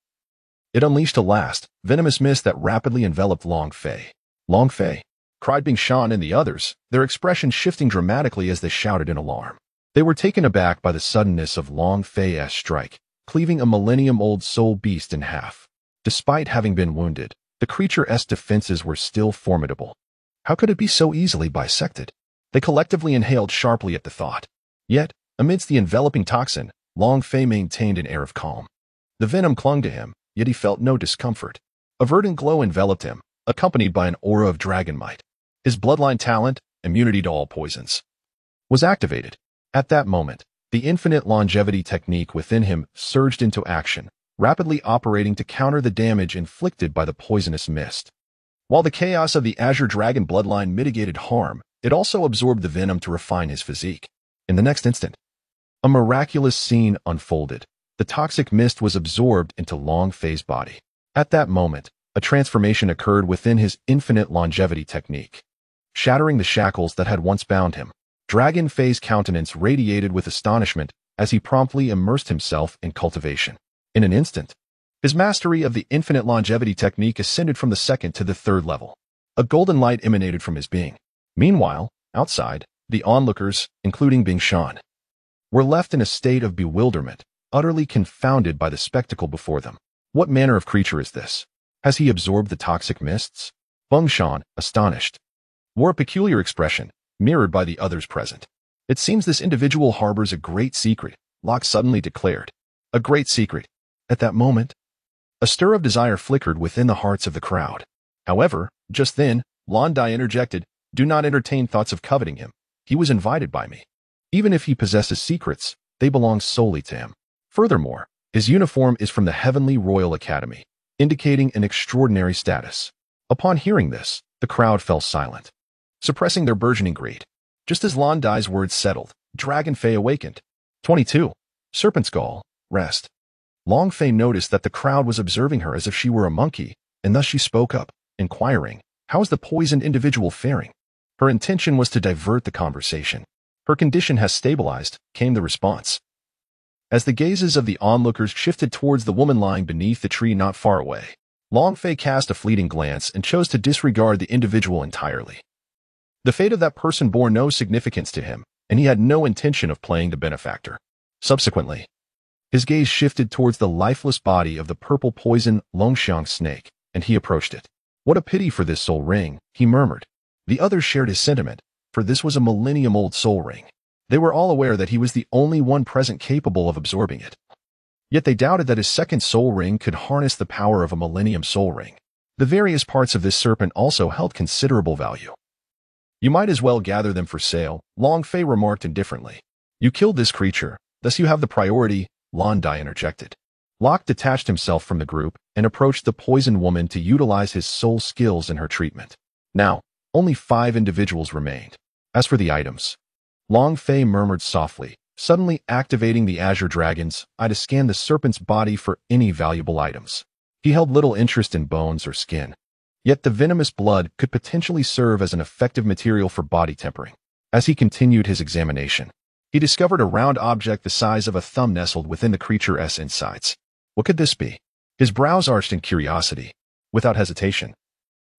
it unleashed a last, venomous mist that rapidly enveloped Long Fei. "Long Fei!" cried Bing Shan and the others, their expressions shifting dramatically as they shouted in alarm. They were taken aback by the suddenness of Long Fei's strike, cleaving a millennium-old soul beast in half. Despite having been wounded, the creature's defenses were still formidable. How could it be so easily bisected? They collectively inhaled sharply at the thought. Yet, amidst the enveloping toxin, Long Fei maintained an air of calm. The venom clung to him, yet he felt no discomfort. A verdant glow enveloped him, accompanied by an aura of dragon might. His bloodline talent, immunity to all poisons, was activated. At that moment, the infinite longevity technique within him surged into action, rapidly operating to counter the damage inflicted by the poisonous mist. While the chaos of the Azure Dragon bloodline mitigated harm, it also absorbed the venom to refine his physique. In the next instant, a miraculous scene unfolded. The toxic mist was absorbed into Long Fei's body. At that moment, a transformation occurred within his infinite longevity technique, shattering the shackles that had once bound him. Dragon Fei's countenance radiated with astonishment as he promptly immersed himself in cultivation. In an instant, his mastery of the infinite longevity technique ascended from the second to the third level. A golden light emanated from his being. Meanwhile, outside, the onlookers, including Bing Shan, were left in a state of bewilderment, utterly confounded by the spectacle before them. What manner of creature is this? Has he absorbed the toxic mists? Bing Shan, astonished, wore a peculiar expression, mirrored by the others present. It seems this individual harbors a great secret, Locke suddenly declared. A great secret. At that moment, a stir of desire flickered within the hearts of the crowd. However, just then, Lan Dai interjected, "Do not entertain thoughts of coveting him. He was invited by me. Even if he possesses secrets, they belong solely to him. Furthermore, his uniform is from the Heavenly Royal Academy, indicating an extraordinary status." Upon hearing this, the crowd fell silent, suppressing their burgeoning greed. Just as Lan Dai's words settled, Dragon Fei awakened. 22. Serpent Skull, rest. Long Fei noticed that the crowd was observing her as if she were a monkey, and thus she spoke up, inquiring, "How is the poisoned individual faring?" Her intention was to divert the conversation. "Her condition has stabilized," came the response. As the gazes of the onlookers shifted towards the woman lying beneath the tree not far away, Long Fei cast a fleeting glance and chose to disregard the individual entirely. The fate of that person bore no significance to him, and he had no intention of playing the benefactor. Subsequently, his gaze shifted towards the lifeless body of the purple poison Longxiang snake, and he approached it. "What a pity for this soul ring," he murmured. The others shared his sentiment, for this was a millennium-old soul ring. They were all aware that he was the only one present capable of absorbing it. Yet they doubted that his second soul ring could harness the power of a millennium soul ring. The various parts of this serpent also held considerable value. "You might as well gather them for sale," Long Fei remarked indifferently. "You killed this creature, thus you have the priority," Lan Dai interjected. Locke detached himself from the group and approached the poisoned woman to utilize his soul skills in her treatment. Now, only 5 individuals remained. As for the items, Long Fei murmured softly, suddenly activating the Azure Dragon's eye to scan the serpent's body for any valuable items. He held little interest in bones or skin. Yet the venomous blood could potentially serve as an effective material for body tempering. As he continued his examination, he discovered a round object the size of a thumb nestled within the creature's insides. What could this be? His brows arched in curiosity. Without hesitation,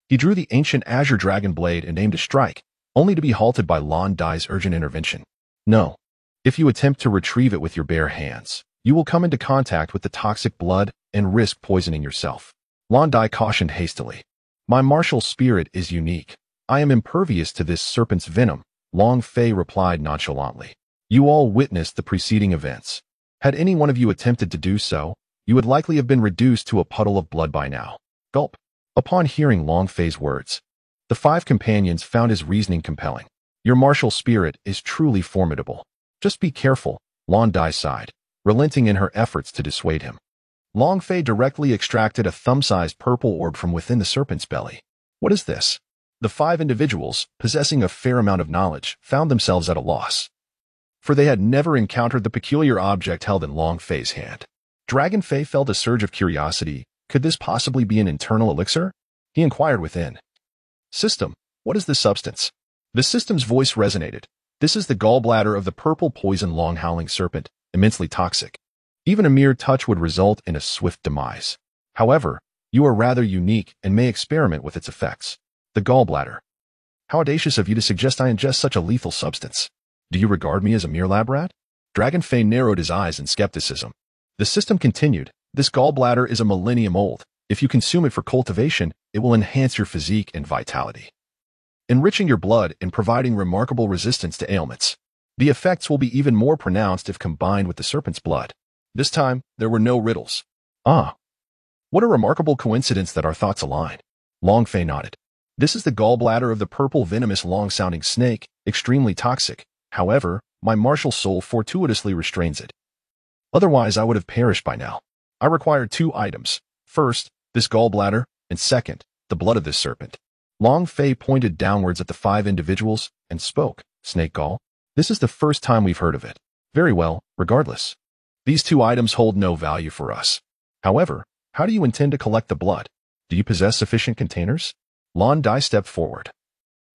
he drew the ancient Azure Dragon blade and aimed to strike, only to be halted by Lan Dai's urgent intervention. "No. If you attempt to retrieve it with your bare hands, you will come into contact with the toxic blood and risk poisoning yourself," Lan Dai cautioned hastily. My martial spirit is unique. I am impervious to this serpent's venom, Long Fei replied nonchalantly. You all witnessed the preceding events. Had any one of you attempted to do so, you would likely have been reduced to a puddle of blood by now. Gulp. Upon hearing Long Fei's words, the 5 companions found his reasoning compelling. Your martial spirit is truly formidable. Just be careful, Lan Dai sighed, relenting in her efforts to dissuade him. Long Fei directly extracted a thumb-sized purple orb from within the serpent's belly. What is this? The 5 individuals, possessing a fair amount of knowledge, found themselves at a loss, for they had never encountered the peculiar object held in Long Fei's hand. Dragon Fei felt a surge of curiosity. Could this possibly be an internal elixir? He inquired within. System, what is this substance? The system's voice resonated. This is the gallbladder of the purple poison long-howling serpent, immensely toxic. Even a mere touch would result in a swift demise. However, you are rather unique and may experiment with its effects. The gallbladder. How audacious of you to suggest I ingest such a lethal substance. Do you regard me as a mere lab rat? Dragon Fei narrowed his eyes in skepticism. The system continued. This gallbladder is a millennium old. If you consume it for cultivation, it will enhance your physique and vitality, enriching your blood and providing remarkable resistance to ailments. The effects will be even more pronounced if combined with the serpent's blood. This time, there were no riddles. Ah. What a remarkable coincidence that our thoughts align. Long Fei nodded. This is the gallbladder of the purple venomous long-sounding snake, extremely toxic. However, my martial soul fortuitously restrains it. Otherwise, I would have perished by now. I require 2 items. First, this gallbladder, and second, the blood of this serpent. Long Fei pointed downwards at the 5 individuals and spoke. Snake gall? This is the first time we've heard of it. Very well, regardless. These 2 items hold no value for us. However, how do you intend to collect the blood? Do you possess sufficient containers? Lan Dai stepped forward,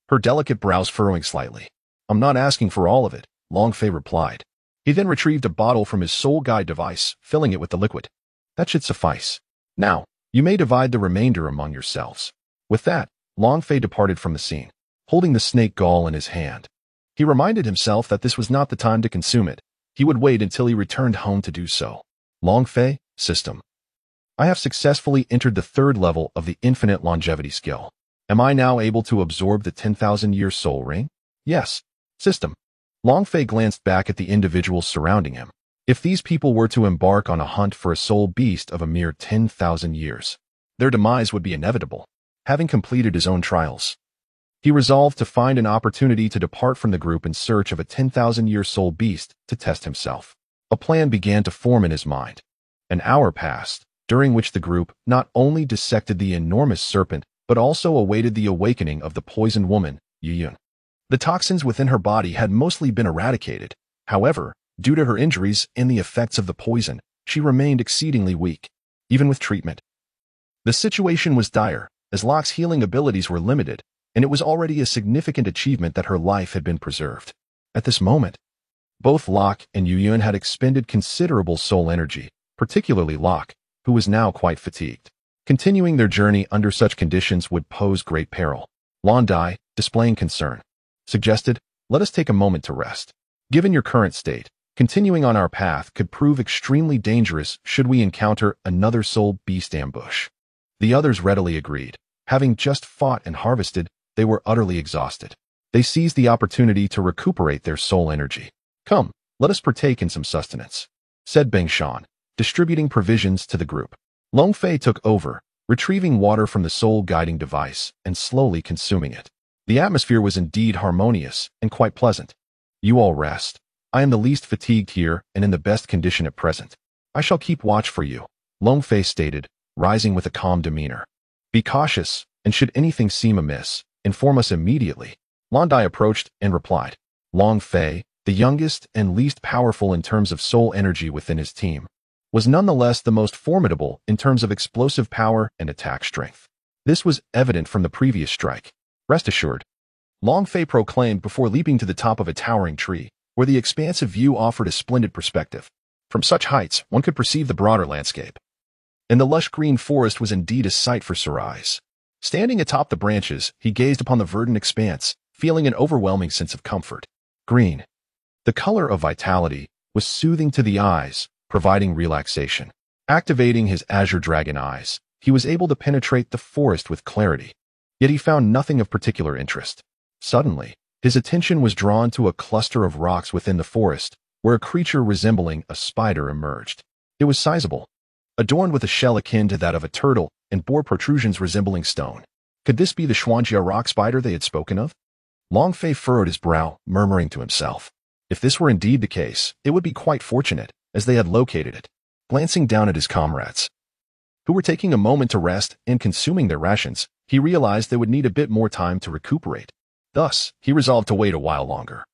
her delicate brows furrowing slightly. I'm not asking for all of it, Long Fei replied. He then retrieved a bottle from his soul guide device, filling it with the liquid. That should suffice. Now, you may divide the remainder among yourselves. With that, Long Fei departed from the scene, holding the snake gall in his hand. He reminded himself that this was not the time to consume it. He would wait until he returned home to do so. Long Fei, system. I have successfully entered the 3rd level of the infinite longevity skill. Am I now able to absorb the 10,000-year soul ring? Yes. System. Long Fei glanced back at the individuals surrounding him. If these people were to embark on a hunt for a soul beast of a mere 10,000 years, their demise would be inevitable. Having completed his own trials, he resolved to find an opportunity to depart from the group in search of a 10,000-year soul beast to test himself. A plan began to form in his mind. An hour passed, during which the group not only dissected the enormous serpent, but also awaited the awakening of the poisoned woman, Yuyun. The toxins within her body had mostly been eradicated. However, due to her injuries and the effects of the poison, she remained exceedingly weak, even with treatment. The situation was dire, as Locke's healing abilities were limited, and it was already a significant achievement that her life had been preserved. At this moment, both Locke and Yuyun had expended considerable soul energy, particularly Locke, who was now quite fatigued. Continuing their journey under such conditions would pose great peril. Lan Dai, displaying concern, suggested, let us take a moment to rest. Given your current state, continuing on our path could prove extremely dangerous should we encounter another soul beast ambush. The others readily agreed. Having just fought and harvested, they were utterly exhausted. They seized the opportunity to recuperate their soul energy. Come, let us partake in some sustenance, said Beng Shan, distributing provisions to the group. Long Fei took over, retrieving water from the soul guiding device and slowly consuming it. The atmosphere was indeed harmonious and quite pleasant. You all rest. I am the least fatigued here and in the best condition at present. I shall keep watch for you, Long Fei stated, rising with a calm demeanor. Be cautious, and should anything seem amiss, inform us immediately. Lan Dai approached and replied. Long Fei, the youngest and least powerful in terms of soul energy within his team, was nonetheless the most formidable in terms of explosive power and attack strength. This was evident from the previous strike. Rest assured, Long Fei proclaimed before leaping to the top of a towering tree, where the expansive view offered a splendid perspective. From such heights, one could perceive the broader landscape. And the lush green forest was indeed a sight for sore eyes. Standing atop the branches, he gazed upon the verdant expanse, feeling an overwhelming sense of comfort. Green, the color of vitality, was soothing to the eyes, providing relaxation. Activating his azure dragon eyes, He was able to penetrate the forest with clarity, yet he found nothing of particular interest. Suddenly, his attention was drawn to a cluster of rocks within the forest, where a creature resembling a spider emerged. It was sizable, adorned with a shell akin to that of a turtle and bore protrusions resembling stone. Could this be the Xuanjia rock spider they had spoken of? Long Fei furrowed his brow, murmuring to himself. If this were indeed the case, it would be quite fortunate, as they had located it. Glancing down at his comrades, who were taking a moment to rest and consuming their rations, he realized they would need a bit more time to recuperate. Thus, he resolved to wait a while longer,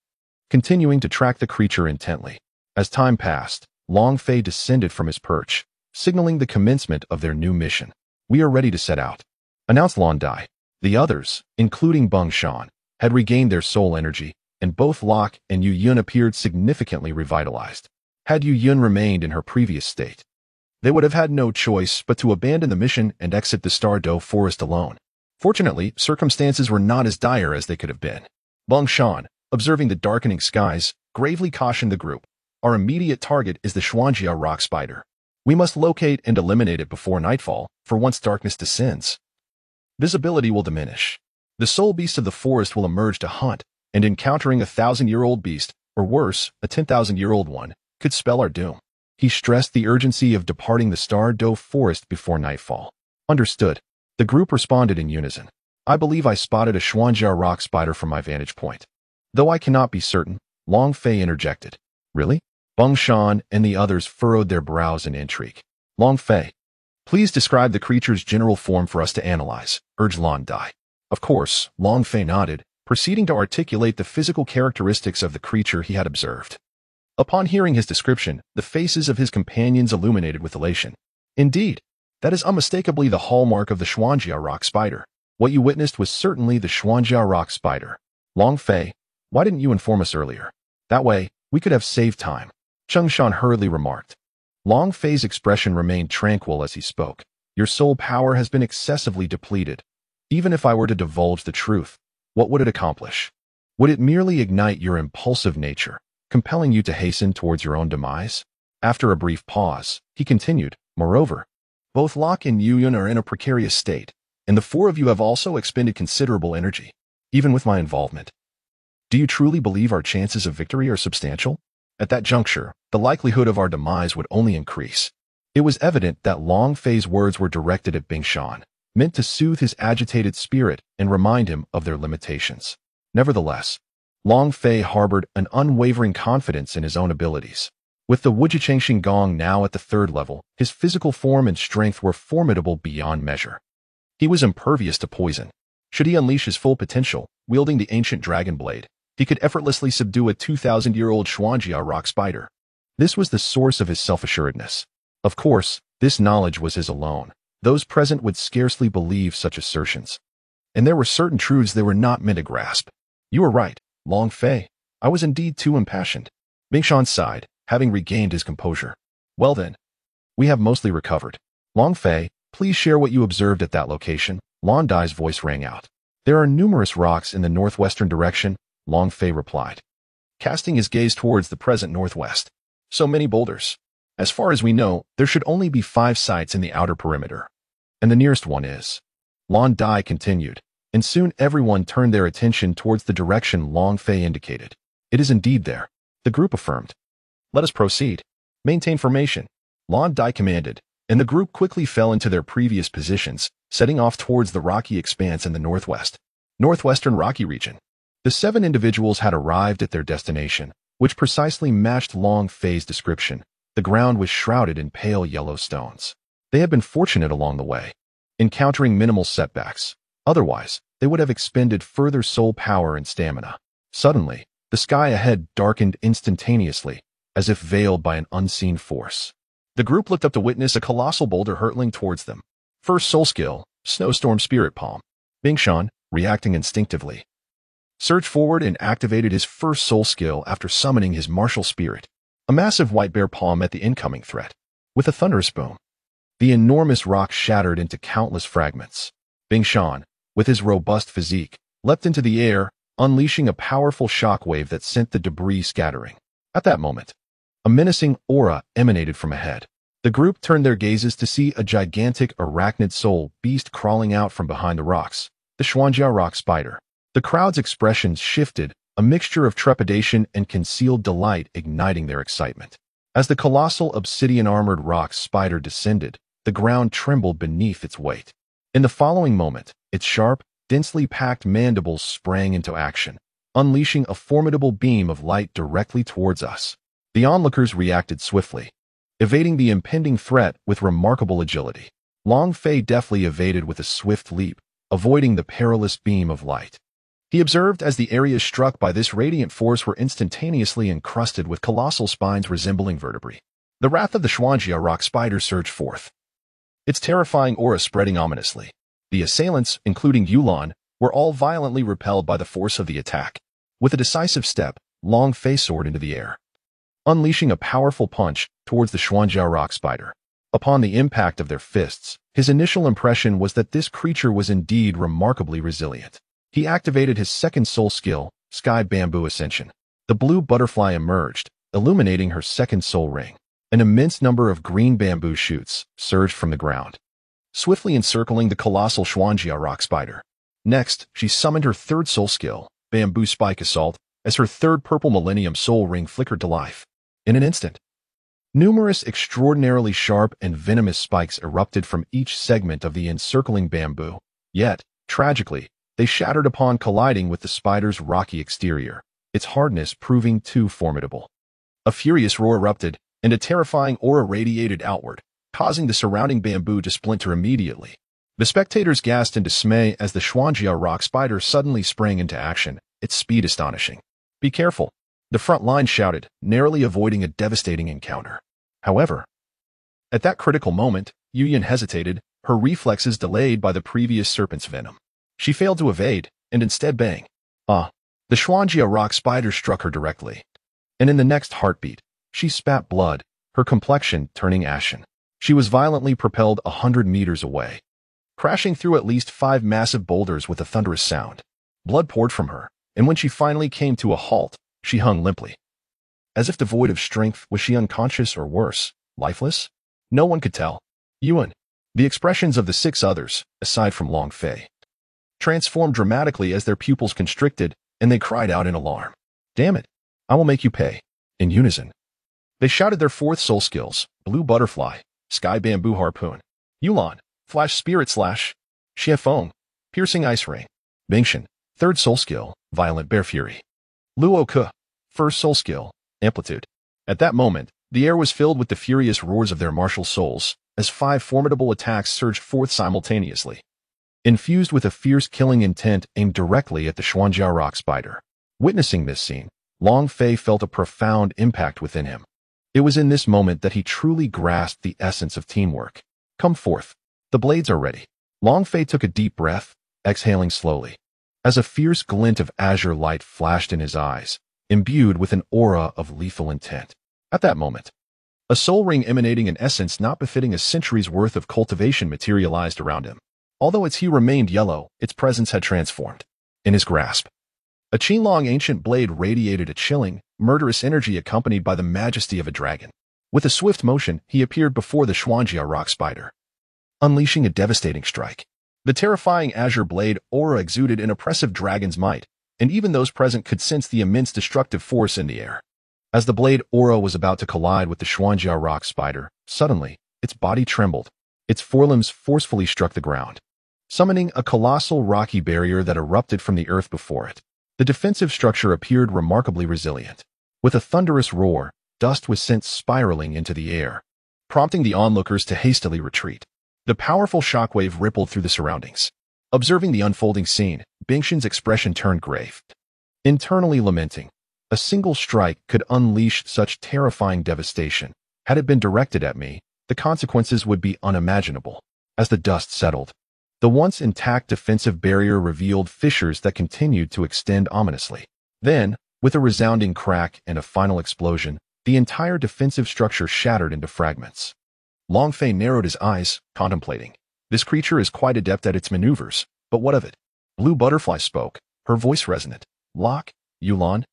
continuing to track the creature intently. As time passed, Long Fei descended from his perch, signaling the commencement of their new mission. "We are ready to set out," announced Lan Dai. The others, including Beng Shan, had regained their soul energy, and both Locke and Yu Yun appeared significantly revitalized. Had Yu Yun remained in her previous state, they would have had no choice but to abandon the mission and exit the Stardow Forest alone. Fortunately, circumstances were not as dire as they could have been. Beng Shan, observing the darkening skies, gravely cautioned the group. "Our immediate target is the Xuanjia rock spider. We must locate and eliminate it before nightfall, for once darkness descends, visibility will diminish. The soul beast of the forest will emerge to hunt, and encountering a 1,000-year-old beast, or worse, a 10,000-year-old one, could spell our doom." He stressed the urgency of departing the Stardow Forest before nightfall. "Understood." The group responded in unison. "I believe I spotted a Xuanjia rock spider from my vantage point. Though I cannot be certain," Long Fei interjected. "Really?" Beng Shan and the others furrowed their brows in intrigue. "Long Fei, please describe the creature's general form for us to analyze," urged Lan Dai. Of course, Long Fei nodded, proceeding to articulate the physical characteristics of the creature he had observed. Upon hearing his description, the faces of his companions illuminated with elation. "Indeed, that is unmistakably the hallmark of the Xuanjia rock spider. What you witnessed was certainly the Xuanjia rock spider. Long Fei, why didn't you inform us earlier? That way, we could have saved time," Cheng Shan hurriedly remarked. Long Fei's expression remained tranquil as he spoke. "Your soul power has been excessively depleted. Even if I were to divulge the truth, what would it accomplish? Would it merely ignite your impulsive nature, compelling you to hasten towards your own demise?" After a brief pause, he continued, "Moreover, both Locke and Yu Yun are in a precarious state, and the four of you have also expended considerable energy, even with my involvement. Do you truly believe our chances of victory are substantial?" At that juncture, the likelihood of our demise would only increase. It was evident that Long Fei's words were directed at Beng Shan, meant to soothe his agitated spirit and remind him of their limitations. Nevertheless, Long Fei harbored an unwavering confidence in his own abilities. With the Wujichengxing Gong now at the 3rd level, his physical form and strength were formidable beyond measure. He was impervious to poison. Should he unleash his full potential, wielding the ancient dragon blade, he could effortlessly subdue a 2,000-year-old Xuanjia rock spider. This was the source of his self-assuredness. Of course, this knowledge was his alone. Those present would scarcely believe such assertions. And there were certain truths they were not meant to grasp. "You were right, Long Fei. I was indeed too impassioned." Beng Shan sighed, having regained his composure. "Well then, we have mostly recovered. Long Fei, please share what you observed at that location." Lan Dai's voice rang out. "There are numerous rocks in the northwestern direction," Long Fei replied, casting his gaze towards the present northwest. "So many boulders. As far as we know, there should only be 5 sites in the outer perimeter. And the nearest one is." Lan Dai continued, and soon everyone turned their attention towards the direction Long Fei indicated. "It is indeed there," the group affirmed. "Let us proceed. Maintain formation," Lan Dai commanded, and the group quickly fell into their previous positions, setting off towards the rocky expanse in the northwestern rocky region. The 7 individuals had arrived at their destination, which precisely matched Long Fei's description. The ground was shrouded in pale yellow stones. They had been fortunate along the way, encountering minimal setbacks. Otherwise, they would have expended further soul power and stamina. Suddenly, the sky ahead darkened instantaneously, as if veiled by an unseen force. The group looked up to witness a colossal boulder hurtling towards them. First soul skill, Snowstorm Spirit Palm. Beng Shan, reacting instinctively, surged forward and activated his first soul skill after summoning his martial spirit. A massive white bear palm met the incoming threat. With a thunderous boom, the enormous rock shattered into countless fragments. Beng Shan, with his robust physique, leapt into the air, unleashing a powerful shockwave that sent the debris scattering. At that moment, a menacing aura emanated from ahead. The group turned their gazes to see a gigantic arachnid soul beast crawling out from behind the rocks, the Xuanjia rock spider. The crowd's expressions shifted, a mixture of trepidation and concealed delight igniting their excitement. As the colossal obsidian-armored rock spider descended, the ground trembled beneath its weight. In the following moment, its sharp, densely packed mandibles sprang into action, unleashing a formidable beam of light directly towards us. The onlookers reacted swiftly, evading the impending threat with remarkable agility. Long Fei deftly evaded with a swift leap, avoiding the perilous beam of light. He observed as the areas struck by this radiant force were instantaneously encrusted with colossal spines resembling vertebrae. The wrath of the Xuanjia rock spider surged forth, its terrifying aura spreading ominously. The assailants, including Yulan, were all violently repelled by the force of the attack. With a decisive step, Long Fei soared into the air, unleashing a powerful punch towards the Xuanjia rock spider. Upon the impact of their fists, his initial impression was that this creature was indeed remarkably resilient. He activated his second soul skill, Sky Bamboo Ascension. The blue butterfly emerged, illuminating her second soul ring. An immense number of green bamboo shoots surged from the ground, swiftly encircling the colossal Xuanjia rock spider. Next, she summoned her third soul skill, Bamboo Spike Assault, as her third purple Millennium Soul Ring flickered to life. In an instant, numerous extraordinarily sharp and venomous spikes erupted from each segment of the encircling bamboo. Yet, tragically, they shattered upon colliding with the spider's rocky exterior, its hardness proving too formidable. A furious roar erupted, and a terrifying aura radiated outward, causing the surrounding bamboo to splinter immediately. The spectators gasped in dismay as the Xuanjia rock spider suddenly sprang into action, its speed astonishing. "Be careful," the front line shouted, narrowly avoiding a devastating encounter. However, at that critical moment, Yuyan hesitated, her reflexes delayed by the previous serpent's venom. She failed to evade, and instead bang. The Xuanjia rock spider struck her directly. And in the next heartbeat, she spat blood, her complexion turning ashen. She was violently propelled 100 meters away, crashing through at least 5 massive boulders with a thunderous sound. Blood poured from her, and when she finally came to a halt, she hung limply. As if devoid of strength, was she unconscious or worse, lifeless? No one could tell. Yuan. The expressions of the 6 others, aside from Long Fei, transformed dramatically as their pupils constricted, and they cried out in alarm. "Damn it! I will make you pay." In unison, they shouted their fourth soul skills, Blue Butterfly, Sky Bamboo Harpoon, Yulan, Flash Spirit Slash, Xiefeng, Piercing Ice Ring, Bingshan, third soul skill, Violent Bear Fury, Luo Ke, first soul skill, Amplitude. At that moment, the air was filled with the furious roars of their martial souls, as 5 formidable attacks surged forth simultaneously, infused with a fierce killing intent aimed directly at the Xuanjia rock spider. Witnessing this scene, Long Fei felt a profound impact within him. It was in this moment that he truly grasped the essence of teamwork. "Come forth. The blades are ready." Long Fei took a deep breath, exhaling slowly, as a fierce glint of azure light flashed in his eyes, imbued with an aura of lethal intent. At that moment, a soul ring emanating an essence not befitting a century's worth of cultivation materialized around him. Although its hue remained yellow, its presence had transformed. In his grasp, a Qinglong ancient blade radiated a chilling, murderous energy accompanied by the majesty of a dragon. With a swift motion, he appeared before the Xuanjia rock spider, unleashing a devastating strike. The terrifying azure blade aura exuded an oppressive dragon's might, and even those present could sense the immense destructive force in the air. As the blade aura was about to collide with the Xuanjia rock spider, suddenly, its body trembled. Its forelimbs forcefully struck the ground, summoning a colossal rocky barrier that erupted from the earth before it. The defensive structure appeared remarkably resilient. With a thunderous roar, dust was sent spiraling into the air, prompting the onlookers to hastily retreat. The powerful shockwave rippled through the surroundings. Observing the unfolding scene, Bingshan's expression turned grave. Internally lamenting, a single strike could unleash such terrifying devastation. Had it been directed at me, the consequences would be unimaginable. As the dust settled, the once intact defensive barrier revealed fissures that continued to extend ominously. Then, with a resounding crack and a final explosion, the entire defensive structure shattered into fragments. Long Fei narrowed his eyes, contemplating. This creature is quite adept at its maneuvers, but what of it? Blue Butterfly spoke, her voice resonant. "Locke, Yulan,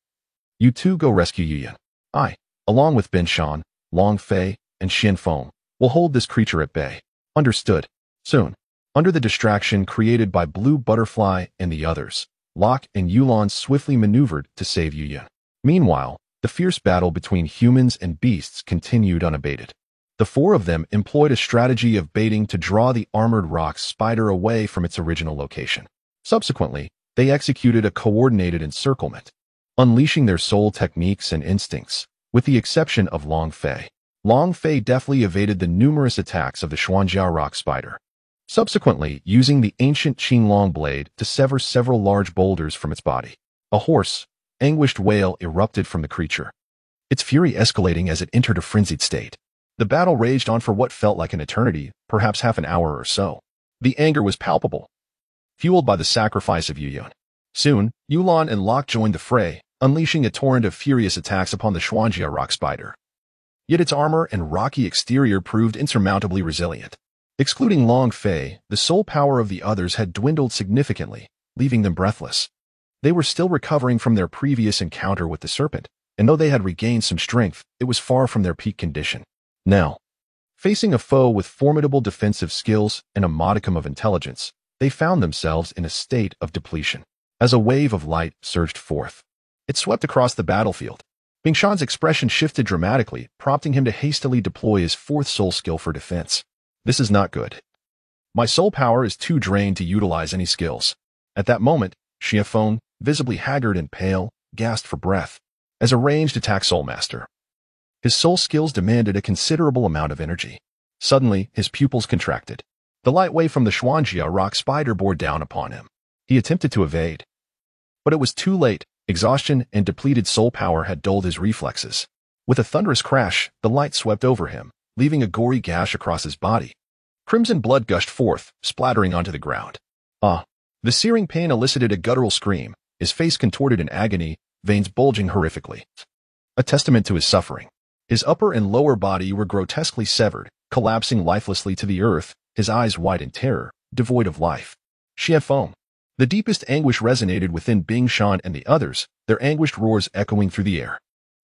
you two go rescue Yuyan. I, along with Bingshan, Long Fei, and Xianfeng, We'll hold this creature at bay. Understood. Soon, under the distraction created by Blue Butterfly and the others, Locke and Yulan swiftly maneuvered to save Yuyan. Meanwhile, the fierce battle between humans and beasts continued unabated. The four of them employed a strategy of baiting to draw the armored rock spider away from its original location. Subsequently, they executed a coordinated encirclement, unleashing their soul techniques and instincts, with the exception of Long Fei. Long Fei deftly evaded the numerous attacks of the Xuanjia rock spider, subsequently using the ancient Qinglong blade to sever several large boulders from its body. A hoarse, anguished wail erupted from the creature, its fury escalating as it entered a frenzied state. The battle raged on for what felt like an eternity, perhaps half an hour or so. The anger was palpable, fueled by the sacrifice of Yuyan. Soon, Yulan and Locke joined the fray, unleashing a torrent of furious attacks upon the Xuanjia rock spider. Yet its armor and rocky exterior proved insurmountably resilient. Excluding Long Fei, the soul power of the others had dwindled significantly, leaving them breathless. They were still recovering from their previous encounter with the serpent, and though they had regained some strength, it was far from their peak condition. Now, facing a foe with formidable defensive skills and a modicum of intelligence, they found themselves in a state of depletion. As a wave of light surged forth, it swept across the battlefield. Bingshan's expression shifted dramatically, prompting him to hastily deploy his fourth soul skill for defense. This is not good. My soul power is too drained to utilize any skills. At that moment, Xiafeng, visibly haggard and pale, gasped for breath. As a ranged attack soul master, his soul skills demanded a considerable amount of energy. Suddenly, his pupils contracted. The light wave from the Xuanjia rock spider bore down upon him. He attempted to evade, but it was too late. Exhaustion and depleted soul power had dulled his reflexes. With a thunderous crash, the light swept over him, leaving a gory gash across his body. Crimson blood gushed forth, splattering onto the ground. The searing pain elicited a guttural scream, his face contorted in agony, veins bulging horrifically. A testament to his suffering. His upper and lower body were grotesquely severed, collapsing lifelessly to the earth, his eyes wide in terror, devoid of life. Xiafeng. The deepest anguish resonated within Bingshan and the others, their anguished roars echoing through the air.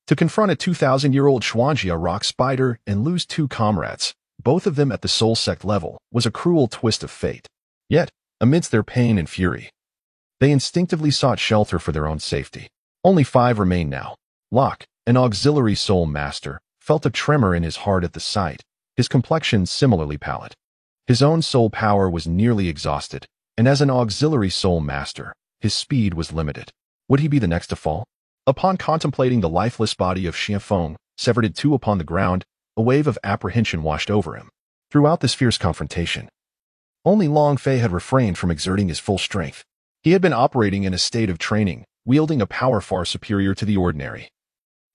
To confront a 2,000-year-old Xuanjia rock spider and lose two comrades, both of them at the soul sect level, was a cruel twist of fate. Yet, amidst their pain and fury, they instinctively sought shelter for their own safety. Only 5 remained now. Locke, an auxiliary soul master, felt a tremor in his heart at the sight, his complexion similarly pallid. His own soul power was nearly exhausted, and as an auxiliary soul master, his speed was limited. Would he be the next to fall? Upon contemplating the lifeless body of Xiafeng, severed in two upon the ground, a wave of apprehension washed over him. Throughout this fierce confrontation, only Long Fei had refrained from exerting his full strength. He had been operating in a state of training, wielding a power far superior to the ordinary.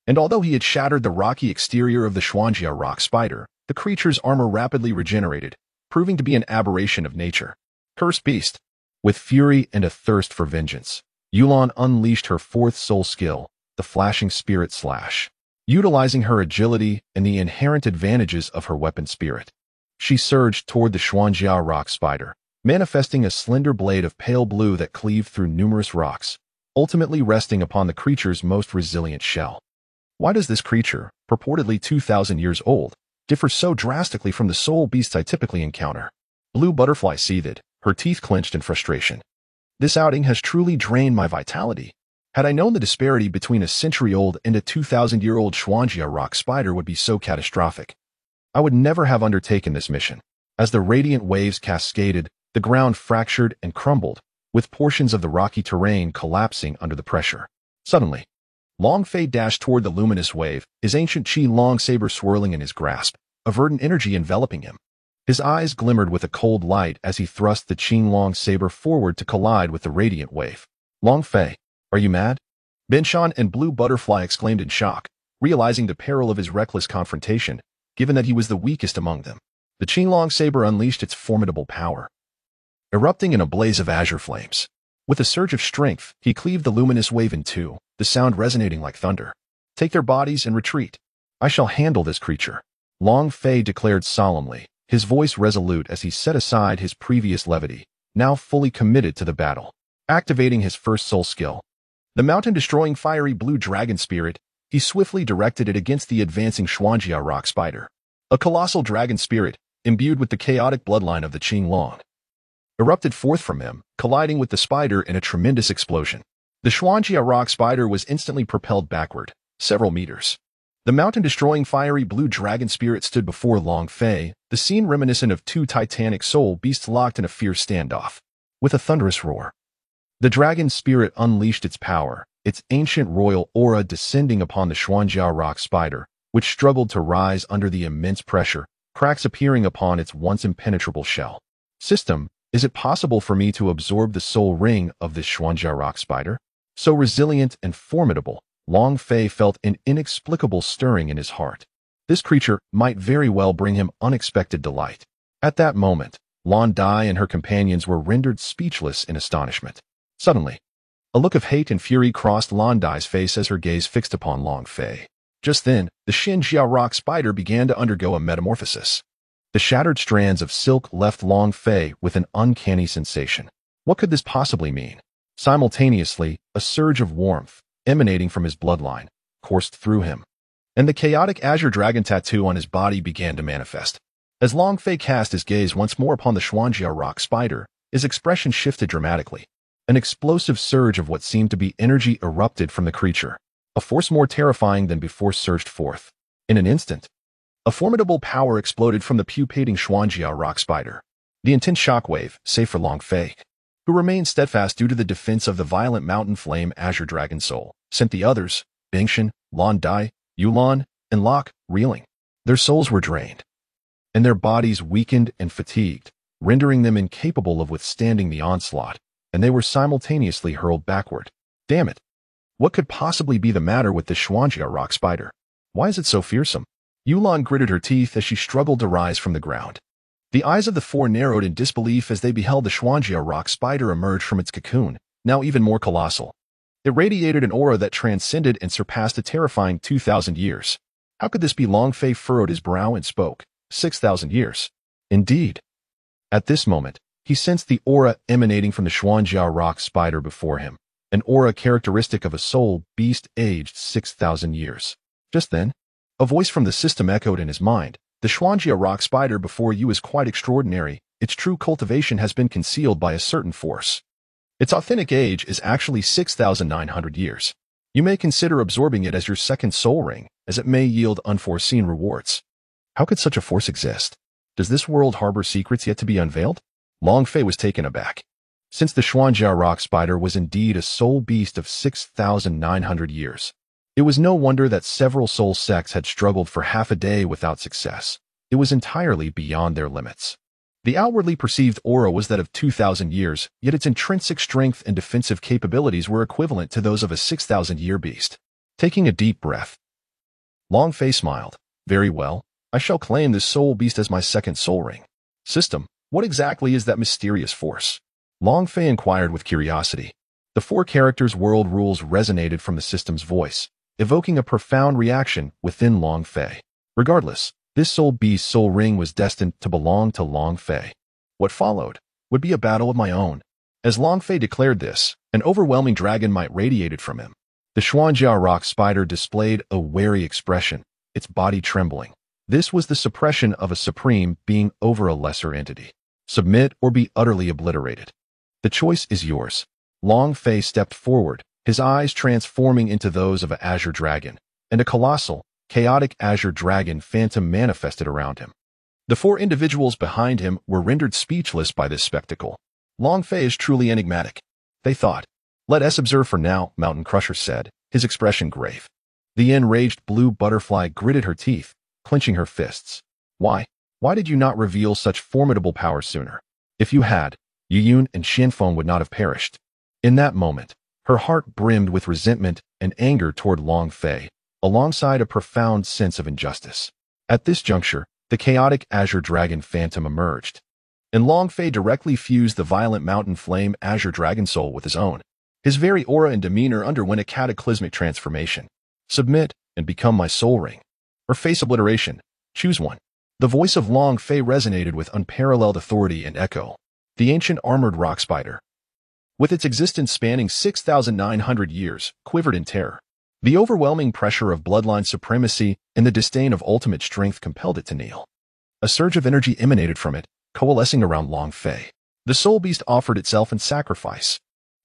And although he had shattered the rocky exterior of the Xuanjia rock spider, the creature's armor rapidly regenerated, proving to be an aberration of nature. Cursed beast! With fury and a thirst for vengeance, Yulan unleashed her fourth soul skill, the Flashing Spirit Slash. Utilizing her agility and the inherent advantages of her weapon spirit, she surged toward the Xuanjia rock spider, manifesting a slender blade of pale blue that cleaved through numerous rocks, ultimately resting upon the creature's most resilient shell. Why does this creature, purportedly 2,000 years old, differ so drastically from the soul beasts I typically encounter? Blue Butterfly seethed, her teeth clenched in frustration. This outing has truly drained my vitality. Had I known the disparity between a century-old and a 2,000-year-old Xuanjia rock spider would be so catastrophic, I would never have undertaken this mission. As the radiant waves cascaded, the ground fractured and crumbled, with portions of the rocky terrain collapsing under the pressure. Suddenly, Long Fei dashed toward the luminous wave, his ancient Qi-Long saber swirling in his grasp, a verdant energy enveloping him. His eyes glimmered with a cold light as he thrust the Qi-Long saber forward to collide with the radiant wave. Long Fei, are you mad? Bingshan and Blue Butterfly exclaimed in shock, realizing the peril of his reckless confrontation, given that he was the weakest among them. The Qi-Long saber unleashed its formidable power, erupting in a blaze of azure flames. With a surge of strength, he cleaved the luminous wave in two, the sound resonating like thunder. Take their bodies and retreat. I shall handle this creature, Long Fei declared solemnly, his voice resolute as he set aside his previous levity, now fully committed to the battle. Activating his first soul skill, the mountain-destroying fiery blue dragon spirit, he swiftly directed it against the advancing Xuanjia rock spider. A colossal dragon spirit, imbued with the chaotic bloodline of the Qinglong, erupted forth from him, colliding with the spider in a tremendous explosion. The Xuanjia rock spider was instantly propelled backward, several meters. The mountain-destroying fiery blue dragon spirit stood before Long Fei, the scene reminiscent of two titanic soul beasts locked in a fierce standoff. With a thunderous roar, the dragon spirit unleashed its power, its ancient royal aura descending upon the Xuanjia rock spider, which struggled to rise under the immense pressure, cracks appearing upon its once impenetrable shell. System, is it possible for me to absorb the soul ring of this Xuanjia rock spider? So resilient and formidable, Long Fei felt an inexplicable stirring in his heart. This creature might very well bring him unexpected delight. At that moment, Lan Dai and her companions were rendered speechless in astonishment. Suddenly, a look of hate and fury crossed Lan Dai's face as her gaze fixed upon Long Fei. Just then, the Xuanjia rock spider began to undergo a metamorphosis. The shattered strands of silk left Long Fei with an uncanny sensation. What could this possibly mean? Simultaneously, a surge of warmth, emanating from his bloodline, coursed through him, and the chaotic azure dragon tattoo on his body began to manifest. As Long Fei cast his gaze once more upon the Xuanjia rock spider, his expression shifted dramatically. An explosive surge of what seemed to be energy erupted from the creature. A force more terrifying than before surged forth. In an instant, a formidable power exploded from the pupating Xuanjia rock spider. The intense shockwave, save for Long Fei, who remained steadfast due to the defense of the violent mountain flame azure dragon soul, sent the others, Bingshan, Lan Dai, Yulan, and Locke, reeling. Their souls were drained, and their bodies weakened and fatigued, rendering them incapable of withstanding the onslaught, and they were simultaneously hurled backward. Damn it! What could possibly be the matter with this Xuanjia rock spider? Why is it so fearsome? Yulan gritted her teeth as she struggled to rise from the ground. The eyes of the four narrowed in disbelief as they beheld the Xuanjia rock spider emerge from its cocoon, now even more colossal. It radiated an aura that transcended and surpassed a terrifying 2,000 years. How could this be? Long Fei furrowed his brow and spoke. 6,000 years. Indeed. At this moment, he sensed the aura emanating from the Xuanjia rock spider before him, an aura characteristic of a soul beast aged 6,000 years. Just then, a voice from the system echoed in his mind. The Xuanjia rock spider before you is quite extraordinary. Its true cultivation has been concealed by a certain force. Its authentic age is actually 6,900 years. You may consider absorbing it as your second soul ring, as it may yield unforeseen rewards. How could such a force exist? Does this world harbor secrets yet to be unveiled? Long Fei was taken aback. Since the Xuanjia rock spider was indeed a soul beast of 6,900 years, it was no wonder that several soul sects had struggled for half a day without success. It was entirely beyond their limits. The outwardly perceived aura was that of 2,000 years, yet its intrinsic strength and defensive capabilities were equivalent to those of a 6,000-year beast. Taking a deep breath, Long Fei smiled. Very well, I shall claim this soul beast as my second soul ring. System, what exactly is that mysterious force? Long Fei inquired with curiosity. The four characters' world rules resonated from the system's voice, evoking a profound reaction within Long Fei. Regardless, this soul beast's soul ring was destined to belong to Long Fei. What followed would be a battle of my own. As Long Fei declared this, an overwhelming dragon might radiated from him. The Xuanjia rock spider displayed a wary expression, its body trembling. This was the suppression of a supreme being over a lesser entity. Submit or be utterly obliterated. The choice is yours. Long Fei stepped forward, his eyes transforming into those of an azure dragon, and a colossal, chaotic azure dragon phantom manifested around him. The four individuals behind him were rendered speechless by this spectacle. Long Fei is truly enigmatic, they thought. Let us observe for now, Mountain Crusher said, his expression grave. The enraged blue butterfly gritted her teeth, clenching her fists. Why did you not reveal such formidable power sooner? If you had, Yuyun and Xianfeng would not have perished. In that moment, her heart brimmed with resentment and anger toward Long Fei, alongside a profound sense of injustice. At this juncture, the chaotic azure dragon phantom emerged, and Long Fei directly fused the violent mountain flame azure dragon soul with his own. His very aura and demeanor underwent a cataclysmic transformation. Submit and become my soul ring, or face obliteration. Choose one. The voice of Long Fei resonated with unparalleled authority and echo. The ancient armored rock spider, with its existence spanning 6,900 years, quivered in terror. The overwhelming pressure of bloodline supremacy and the disdain of ultimate strength compelled it to kneel. A surge of energy emanated from it, coalescing around Long Fei. The soul beast offered itself in sacrifice.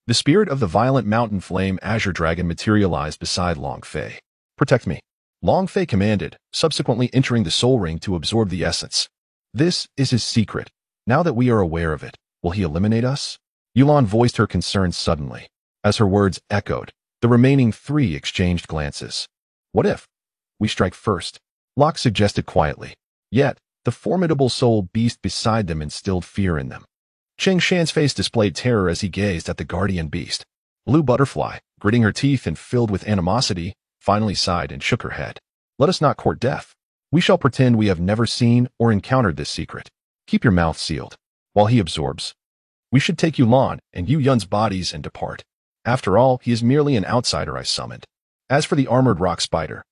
The spirit of the violent mountain flame azure dragon materialized beside Long Fei. "Protect me," Long Fei commanded, subsequently entering the soul ring to absorb the essence. "This is his secret. Now that we are aware of it, will he eliminate us?" Yulan voiced her concerns suddenly. As her words echoed, the remaining three exchanged glances. "What if we strike first?" Locke suggested quietly. Yet, the formidable soul beast beside them instilled fear in them. Cheng Shan's face displayed terror as he gazed at the guardian beast. Blue Butterfly, gritting her teeth and filled with animosity, finally sighed and shook her head. "Let us not court death. We shall pretend we have never seen or encountered this secret. Keep your mouth sealed, while he absorbs. We should take Yulan and Yu Yun's bodies and depart. After all, he is merely an outsider I summoned. As for the armored rock spider,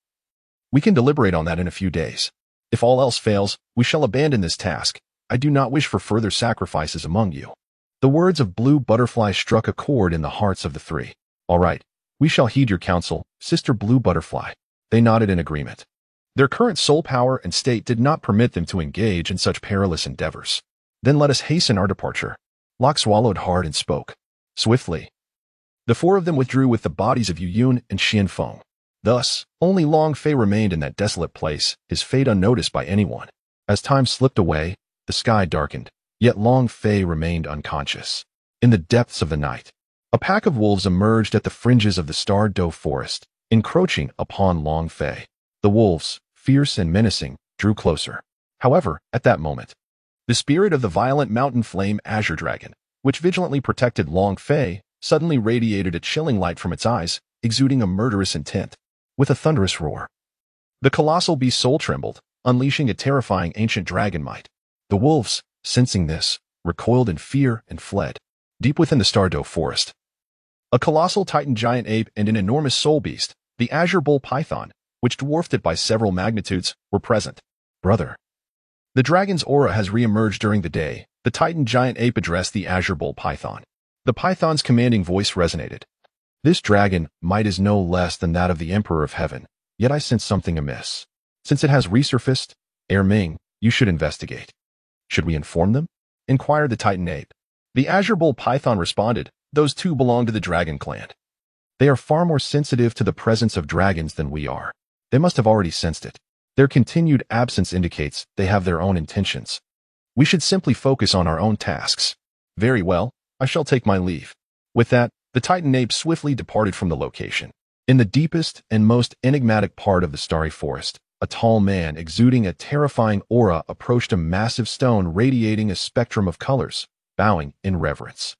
we can deliberate on that in a few days. If all else fails, we shall abandon this task. I do not wish for further sacrifices among you." The words of Blue Butterfly struck a chord in the hearts of the three. "All right, we shall heed your counsel, Sister Blue Butterfly." They nodded in agreement. Their current soul power and state did not permit them to engage in such perilous endeavors. "Then let us hasten our departure." Locke swallowed hard and spoke. Swiftly, the four of them withdrew with the bodies of Yu Yun and Xian Feng. Thus, only Long Fei remained in that desolate place, his fate unnoticed by anyone. As time slipped away, the sky darkened, yet Long Fei remained unconscious. In the depths of the night, a pack of wolves emerged at the fringes of the Star Doe forest, encroaching upon Long Fei. The wolves, fierce and menacing, drew closer. However, at that moment, the spirit of the violent mountain flame azure dragon, which vigilantly protected Long Fei, suddenly radiated a chilling light from its eyes, exuding a murderous intent. With a thunderous roar, the colossal beast's soul trembled, unleashing a terrifying ancient dragon might. The wolves, sensing this, recoiled in fear and fled. Deep within the Star Doe forest, a colossal titan giant ape and an enormous soul beast, the azure bull python, which dwarfed it by several magnitudes, were present. "Brother." "The dragon's aura has re-emerged during the day," the titan giant ape addressed the azure bull python. The python's commanding voice resonated. "This dragon might is no less than that of the Emperor of Heaven, yet I sense something amiss. Since it has resurfaced, Ming, you should investigate." "Should we inform them?" inquired the titan ape. The azure bull python responded, "Those two belong to the dragon clan. They are far more sensitive to the presence of dragons than we are. They must have already sensed it. Their continued absence indicates they have their own intentions. We should simply focus on our own tasks." "Very well, I shall take my leave." With that, the titan ape swiftly departed from the location. In the deepest and most enigmatic part of the starry forest, a tall man exuding a terrifying aura approached a massive stone radiating a spectrum of colors, bowing in reverence.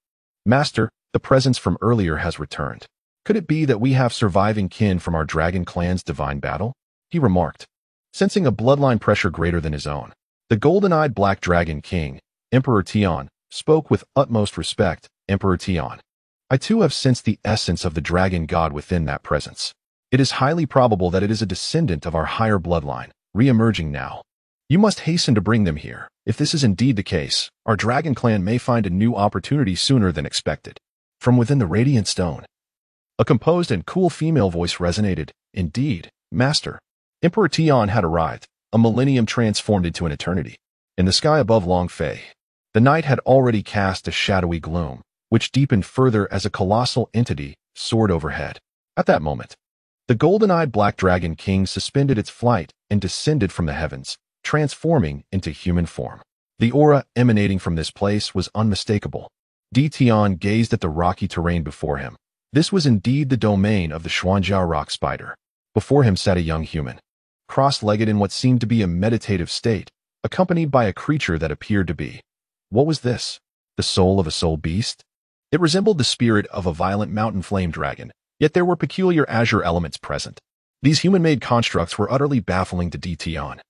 "Master, the presence from earlier has returned. Could it be that we have surviving kin from our dragon clan's divine battle?" he remarked, sensing a bloodline pressure greater than his own. The golden-eyed black dragon king, Emperor Tian, spoke with utmost respect. "Emperor Tian, I too have sensed the essence of the dragon god within that presence. It is highly probable that it is a descendant of our higher bloodline, re-emerging now. You must hasten to bring them here. If this is indeed the case, our dragon clan may find a new opportunity sooner than expected." From within the radiant stone, a composed and cool female voice resonated. "Indeed, Master." Emperor Tian had arrived, a millennium transformed into an eternity. In the sky above Long Fei, the night had already cast a shadowy gloom, which deepened further as a colossal entity soared overhead. At that moment, the golden-eyed black dragon king suspended its flight and descended from the heavens, transforming into human form. The aura emanating from this place was unmistakable. Tian gazed at the rocky terrain before him. This was indeed the domain of the Xuanjiao rock spider. Before him sat a young human, cross-legged in what seemed to be a meditative state, accompanied by a creature that appeared to be. What was this? The soul of a soul beast? It resembled the spirit of a violent mountain flame dragon, yet there were peculiar azure elements present. These human-made constructs were utterly baffling to Tian,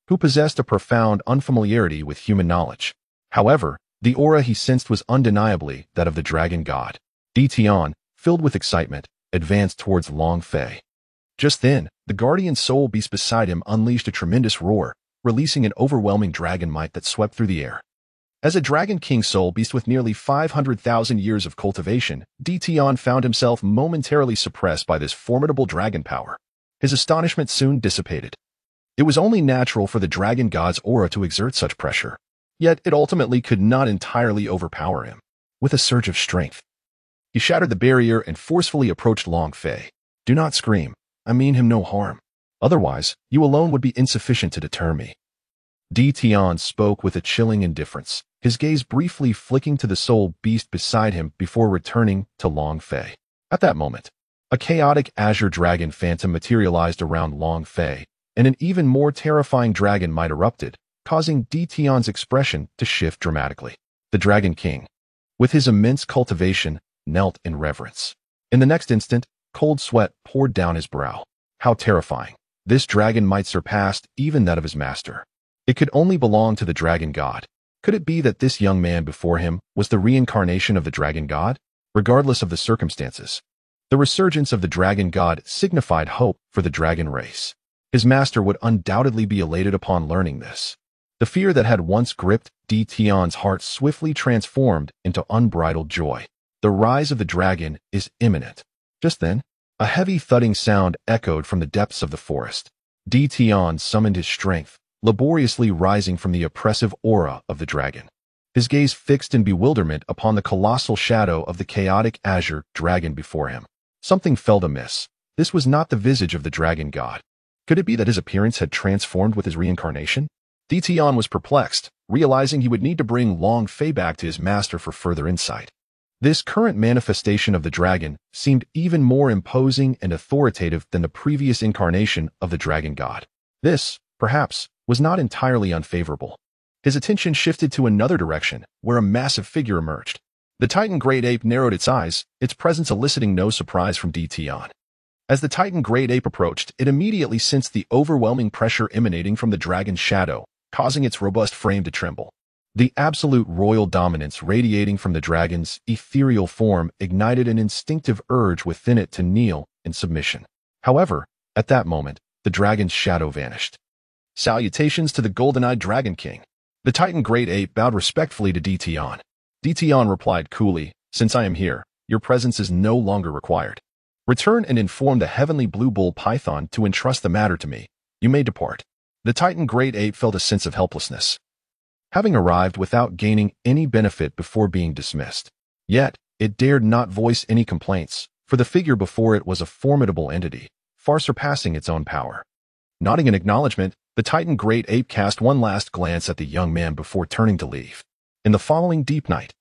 who possessed a profound unfamiliarity with human knowledge. However, the aura he sensed was undeniably that of the dragon god. Tian, filled with excitement, advanced towards Long Fei. Just then, the guardian soul beast beside him unleashed a tremendous roar, releasing an overwhelming dragon might that swept through the air. As a Dragon King soul beast with nearly 500,000 years of cultivation, Ditian found himself momentarily suppressed by this formidable dragon power. His astonishment soon dissipated. It was only natural for the dragon god's aura to exert such pressure, yet it ultimately could not entirely overpower him. With a surge of strength, he shattered the barrier and forcefully approached Long Fei. "Do not scream. I mean him no harm. Otherwise, you alone would be insufficient to deter me." Ditian spoke with a chilling indifference, his gaze briefly flicking to the soul beast beside him before returning to Long Fei. At that moment, a chaotic azure dragon phantom materialized around Long Fei, and an even more terrifying dragon might erupted, causing Ditian's expression to shift dramatically. The Dragon King, with his immense cultivation, knelt in reverence. In the next instant, cold sweat poured down his brow. How terrifying. This dragon might surpass even that of his master. It could only belong to the dragon god. Could it be that this young man before him was the reincarnation of the dragon god? Regardless of the circumstances, the resurgence of the dragon god signified hope for the dragon race. His master would undoubtedly be elated upon learning this. The fear that had once gripped Ditian's heart swiftly transformed into unbridled joy. The rise of the dragon is imminent. Just then, a heavy thudding sound echoed from the depths of the forest. Ditian summoned his strength, laboriously rising from the oppressive aura of the dragon. His gaze fixed in bewilderment upon the colossal shadow of the chaotic azure dragon before him. Something felt amiss. This was not the visage of the dragon god. Could it be that his appearance had transformed with his reincarnation? Ditian was perplexed, realizing he would need to bring Long Fei back to his master for further insight. This current manifestation of the dragon seemed even more imposing and authoritative than the previous incarnation of the dragon god. This, perhaps, was not entirely unfavorable. His attention shifted to another direction, where a massive figure emerged. The Titan Great Ape narrowed its eyes, its presence eliciting no surprise from Ditian. As the Titan Great Ape approached, it immediately sensed the overwhelming pressure emanating from the dragon's shadow, causing its robust frame to tremble. The absolute royal dominance radiating from the dragon's ethereal form ignited an instinctive urge within it to kneel in submission. However, at that moment, the dragon's shadow vanished. Salutations to the golden-eyed Dragon King. The Titan Great Ape bowed respectfully to Ditian. Ditian replied coolly, "Since I am here, your presence is no longer required. Return and inform the heavenly blue bull python to entrust the matter to me. You may depart." The Titan Great Ape felt a sense of helplessness, having arrived without gaining any benefit before being dismissed. Yet, it dared not voice any complaints, for the figure before it was a formidable entity, far surpassing its own power. Nodding in acknowledgement, the Titan Great Ape cast one last glance at the young man before turning to leave. In the following deep night,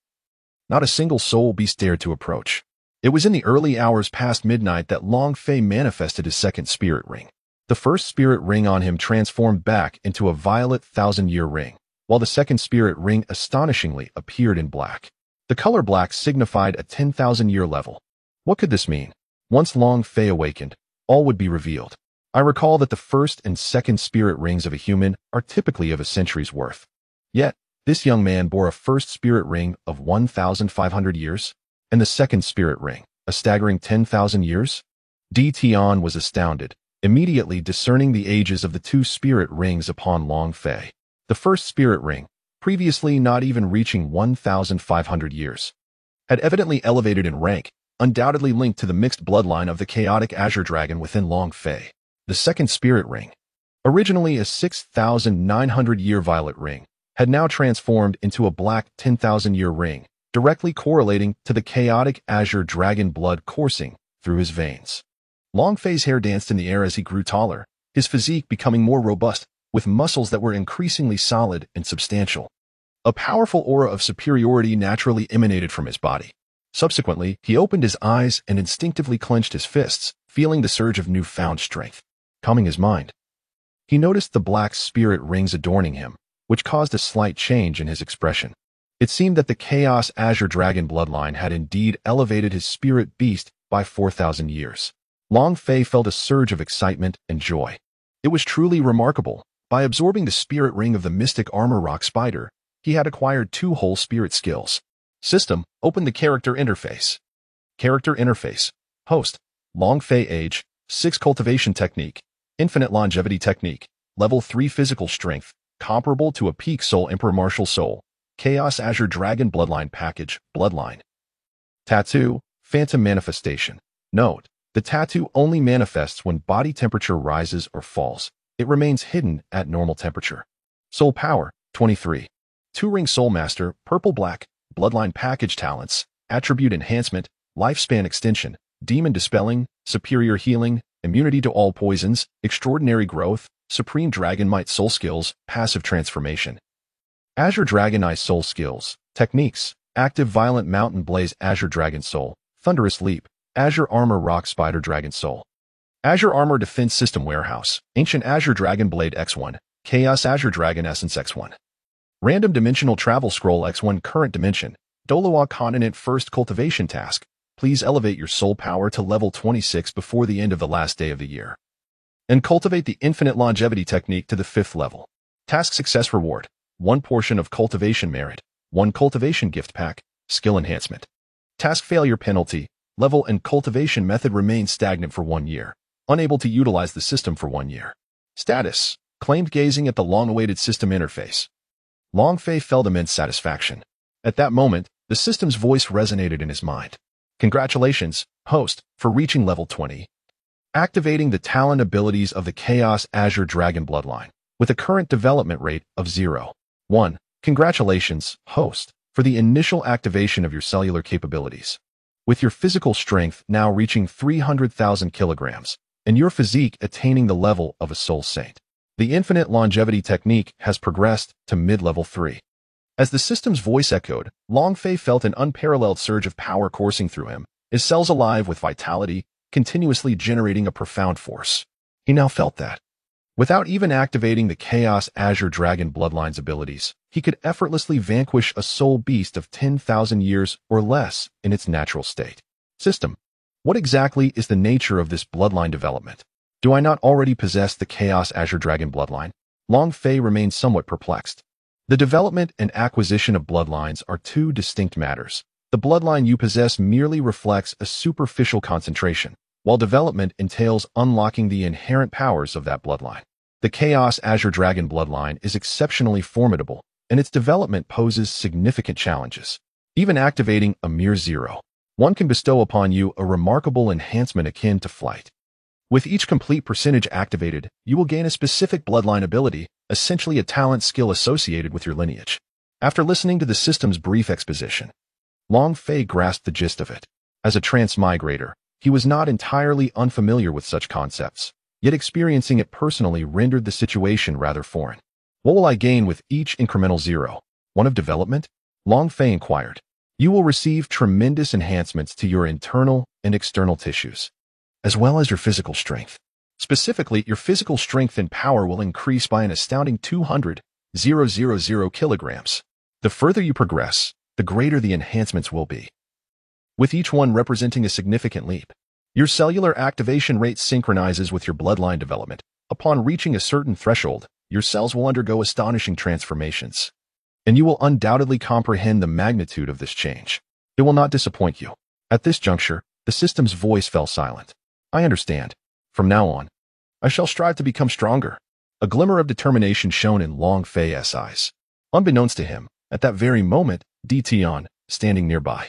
not a single soul beast dared to approach. It was in the early hours past midnight that Long Fei manifested his second spirit ring. The first spirit ring on him transformed back into a violet 1,000-year ring, while the second spirit ring astonishingly appeared in black. The color black signified a 10,000-year level. What could this mean? Once Long Fei awakened, all would be revealed. I recall that the first and second spirit rings of a human are typically of a century's worth. Yet, this young man bore a first spirit ring of 1,500 years, and the second spirit ring, a staggering 10,000 years? Ditian was astounded, immediately discerning the ages of the two spirit rings upon Long Fei. The first spirit ring, previously not even reaching 1,500 years, had evidently elevated in rank, undoubtedly linked to the mixed bloodline of the chaotic azure dragon within Long Fei. The second spirit ring, originally a 6,900-year violet ring, had now transformed into a black 10,000-year ring, directly correlating to the chaotic azure dragon blood coursing through his veins. Long Fei's hair danced in the air as he grew taller, his physique becoming more robust, with muscles that were increasingly solid and substantial. A powerful aura of superiority naturally emanated from his body. Subsequently, he opened his eyes and instinctively clenched his fists, feeling the surge of newfound strength. Calming his mind, he noticed the black spirit rings adorning him, which caused a slight change in his expression. It seemed that the Chaos Azure Dragon bloodline had indeed elevated his spirit beast by 4,000 years. Long Fei felt a surge of excitement and joy. It was truly remarkable. By absorbing the spirit ring of the mystic armor rock spider, he had acquired 2 whole spirit skills. System, open the character interface. Character interface. Host, Long Fei age, 6 cultivation technique, infinite longevity technique, level 3 physical strength, comparable to a peak soul emperor martial soul, Chaos Azure Dragon Bloodline Package, Bloodline. Tattoo, Phantom Manifestation. Note, the tattoo only manifests when body temperature rises or falls. It remains hidden at normal temperature. Soul Power, 23. 2-Ring Soul Master, Purple Black, Bloodline Package Talents, Attribute Enhancement, Lifespan Extension, Demon Dispelling, Superior Healing, Immunity to all poisons, Extraordinary Growth, Supreme Dragon Might Soul Skills, Passive Transformation. Azure Dragon Eye Soul Skills, Techniques, Active Violent Mountain Blaze Azure Dragon Soul, Thunderous Leap, Azure Armor Rock Spider Dragon Soul. Azure Armor Defense System Warehouse, Ancient Azure Dragon Blade X1, Chaos Azure Dragon Essence X1. Random Dimensional Travel Scroll X1 Current Dimension, Doloa Continent First Cultivation Task. Please elevate your soul power to level 26 before the end of the last day of the year. And cultivate the Infinite Longevity Technique to the 5th level. Task Success Reward, 1 portion of Cultivation Merit, 1 Cultivation Gift Pack, Skill Enhancement. Task Failure Penalty, Level and Cultivation Method remains stagnant for 1 year. Unable to utilize the system for 1 year. Status, Claimed gazing at the long-awaited system interface. Long Fei felt immense satisfaction. At that moment, the system's voice resonated in his mind. Congratulations, host, for reaching level 20. Activating the talent abilities of the Chaos Azure Dragon Bloodline, with a current development rate of 0.1. Congratulations, host, for the initial activation of your cellular capabilities. With your physical strength now reaching 300,000 kilograms, and your physique attaining the level of a soul saint, the Infinite Longevity Technique has progressed to mid-level 3. As the system's voice echoed, Long Fei felt an unparalleled surge of power coursing through him, his cells alive with vitality, continuously generating a profound force. He now felt that, without even activating the Chaos Azure Dragon Bloodline's abilities, he could effortlessly vanquish a soul beast of 10,000 years or less in its natural state. System, what exactly is the nature of this bloodline development? Do I not already possess the Chaos Azure Dragon Bloodline? Long Fei remained somewhat perplexed. The development and acquisition of bloodlines are 2 distinct matters. The bloodline you possess merely reflects a superficial concentration, while development entails unlocking the inherent powers of that bloodline. The Chaos Azure Dragon Bloodline is exceptionally formidable, and its development poses significant challenges. Even activating a mere 0.1 can bestow upon you a remarkable enhancement akin to flight. With each complete percentage activated, you will gain a specific bloodline ability, essentially a talent skill associated with your lineage. After listening to the system's brief exposition, Long Fei grasped the gist of it. As a transmigrator, he was not entirely unfamiliar with such concepts, yet experiencing it personally rendered the situation rather foreign. What will I gain with each incremental 0.1 of development? Long Fei inquired. You will receive tremendous enhancements to your internal and external tissues, as well as your physical strength. Specifically, your physical strength and power will increase by an astounding 200,000 kilograms. The further you progress, the greater the enhancements will be, with each one representing a significant leap. Your cellular activation rate synchronizes with your bloodline development. Upon reaching a certain threshold, your cells will undergo astonishing transformations, and you will undoubtedly comprehend the magnitude of this change. It will not disappoint you. At this juncture, the system's voice fell silent. I understand. From now on, I shall strive to become stronger. A glimmer of determination shone in Long Fei's eyes. Unbeknownst to him, at that very moment, Tian, standing nearby,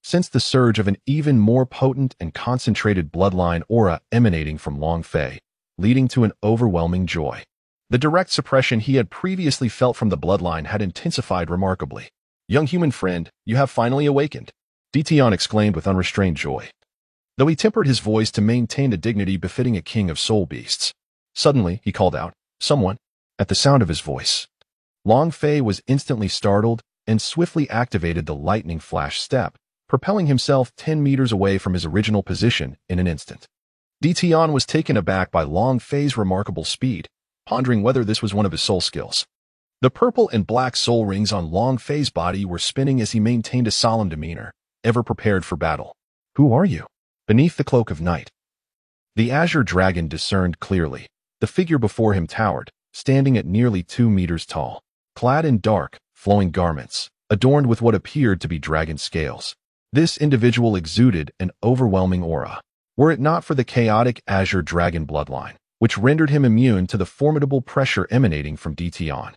sensed the surge of an even more potent and concentrated bloodline aura emanating from Long Fei, leading to an overwhelming joy. The direct suppression he had previously felt from the bloodline had intensified remarkably. Young human friend, you have finally awakened, Tian exclaimed with unrestrained joy, though he tempered his voice to maintain a dignity befitting a king of soul beasts. Suddenly, he called out, someone. At the sound of his voice, Long Fei was instantly startled and swiftly activated the lightning flash step, propelling himself 10 meters away from his original position in an instant. Tian was taken aback by Long Fei's remarkable speed, pondering whether this was one of his soul skills. The purple and black soul rings on Long Fei's body were spinning as he maintained a solemn demeanor, ever prepared for battle. Who are you? Beneath the cloak of night, the Azure Dragon discerned clearly. The figure before him towered, standing at nearly 2 meters tall, clad in dark, flowing garments, adorned with what appeared to be dragon scales. This individual exuded an overwhelming aura. Were it not for the chaotic Azure Dragon bloodline, which rendered him immune to the formidable pressure emanating from Tian,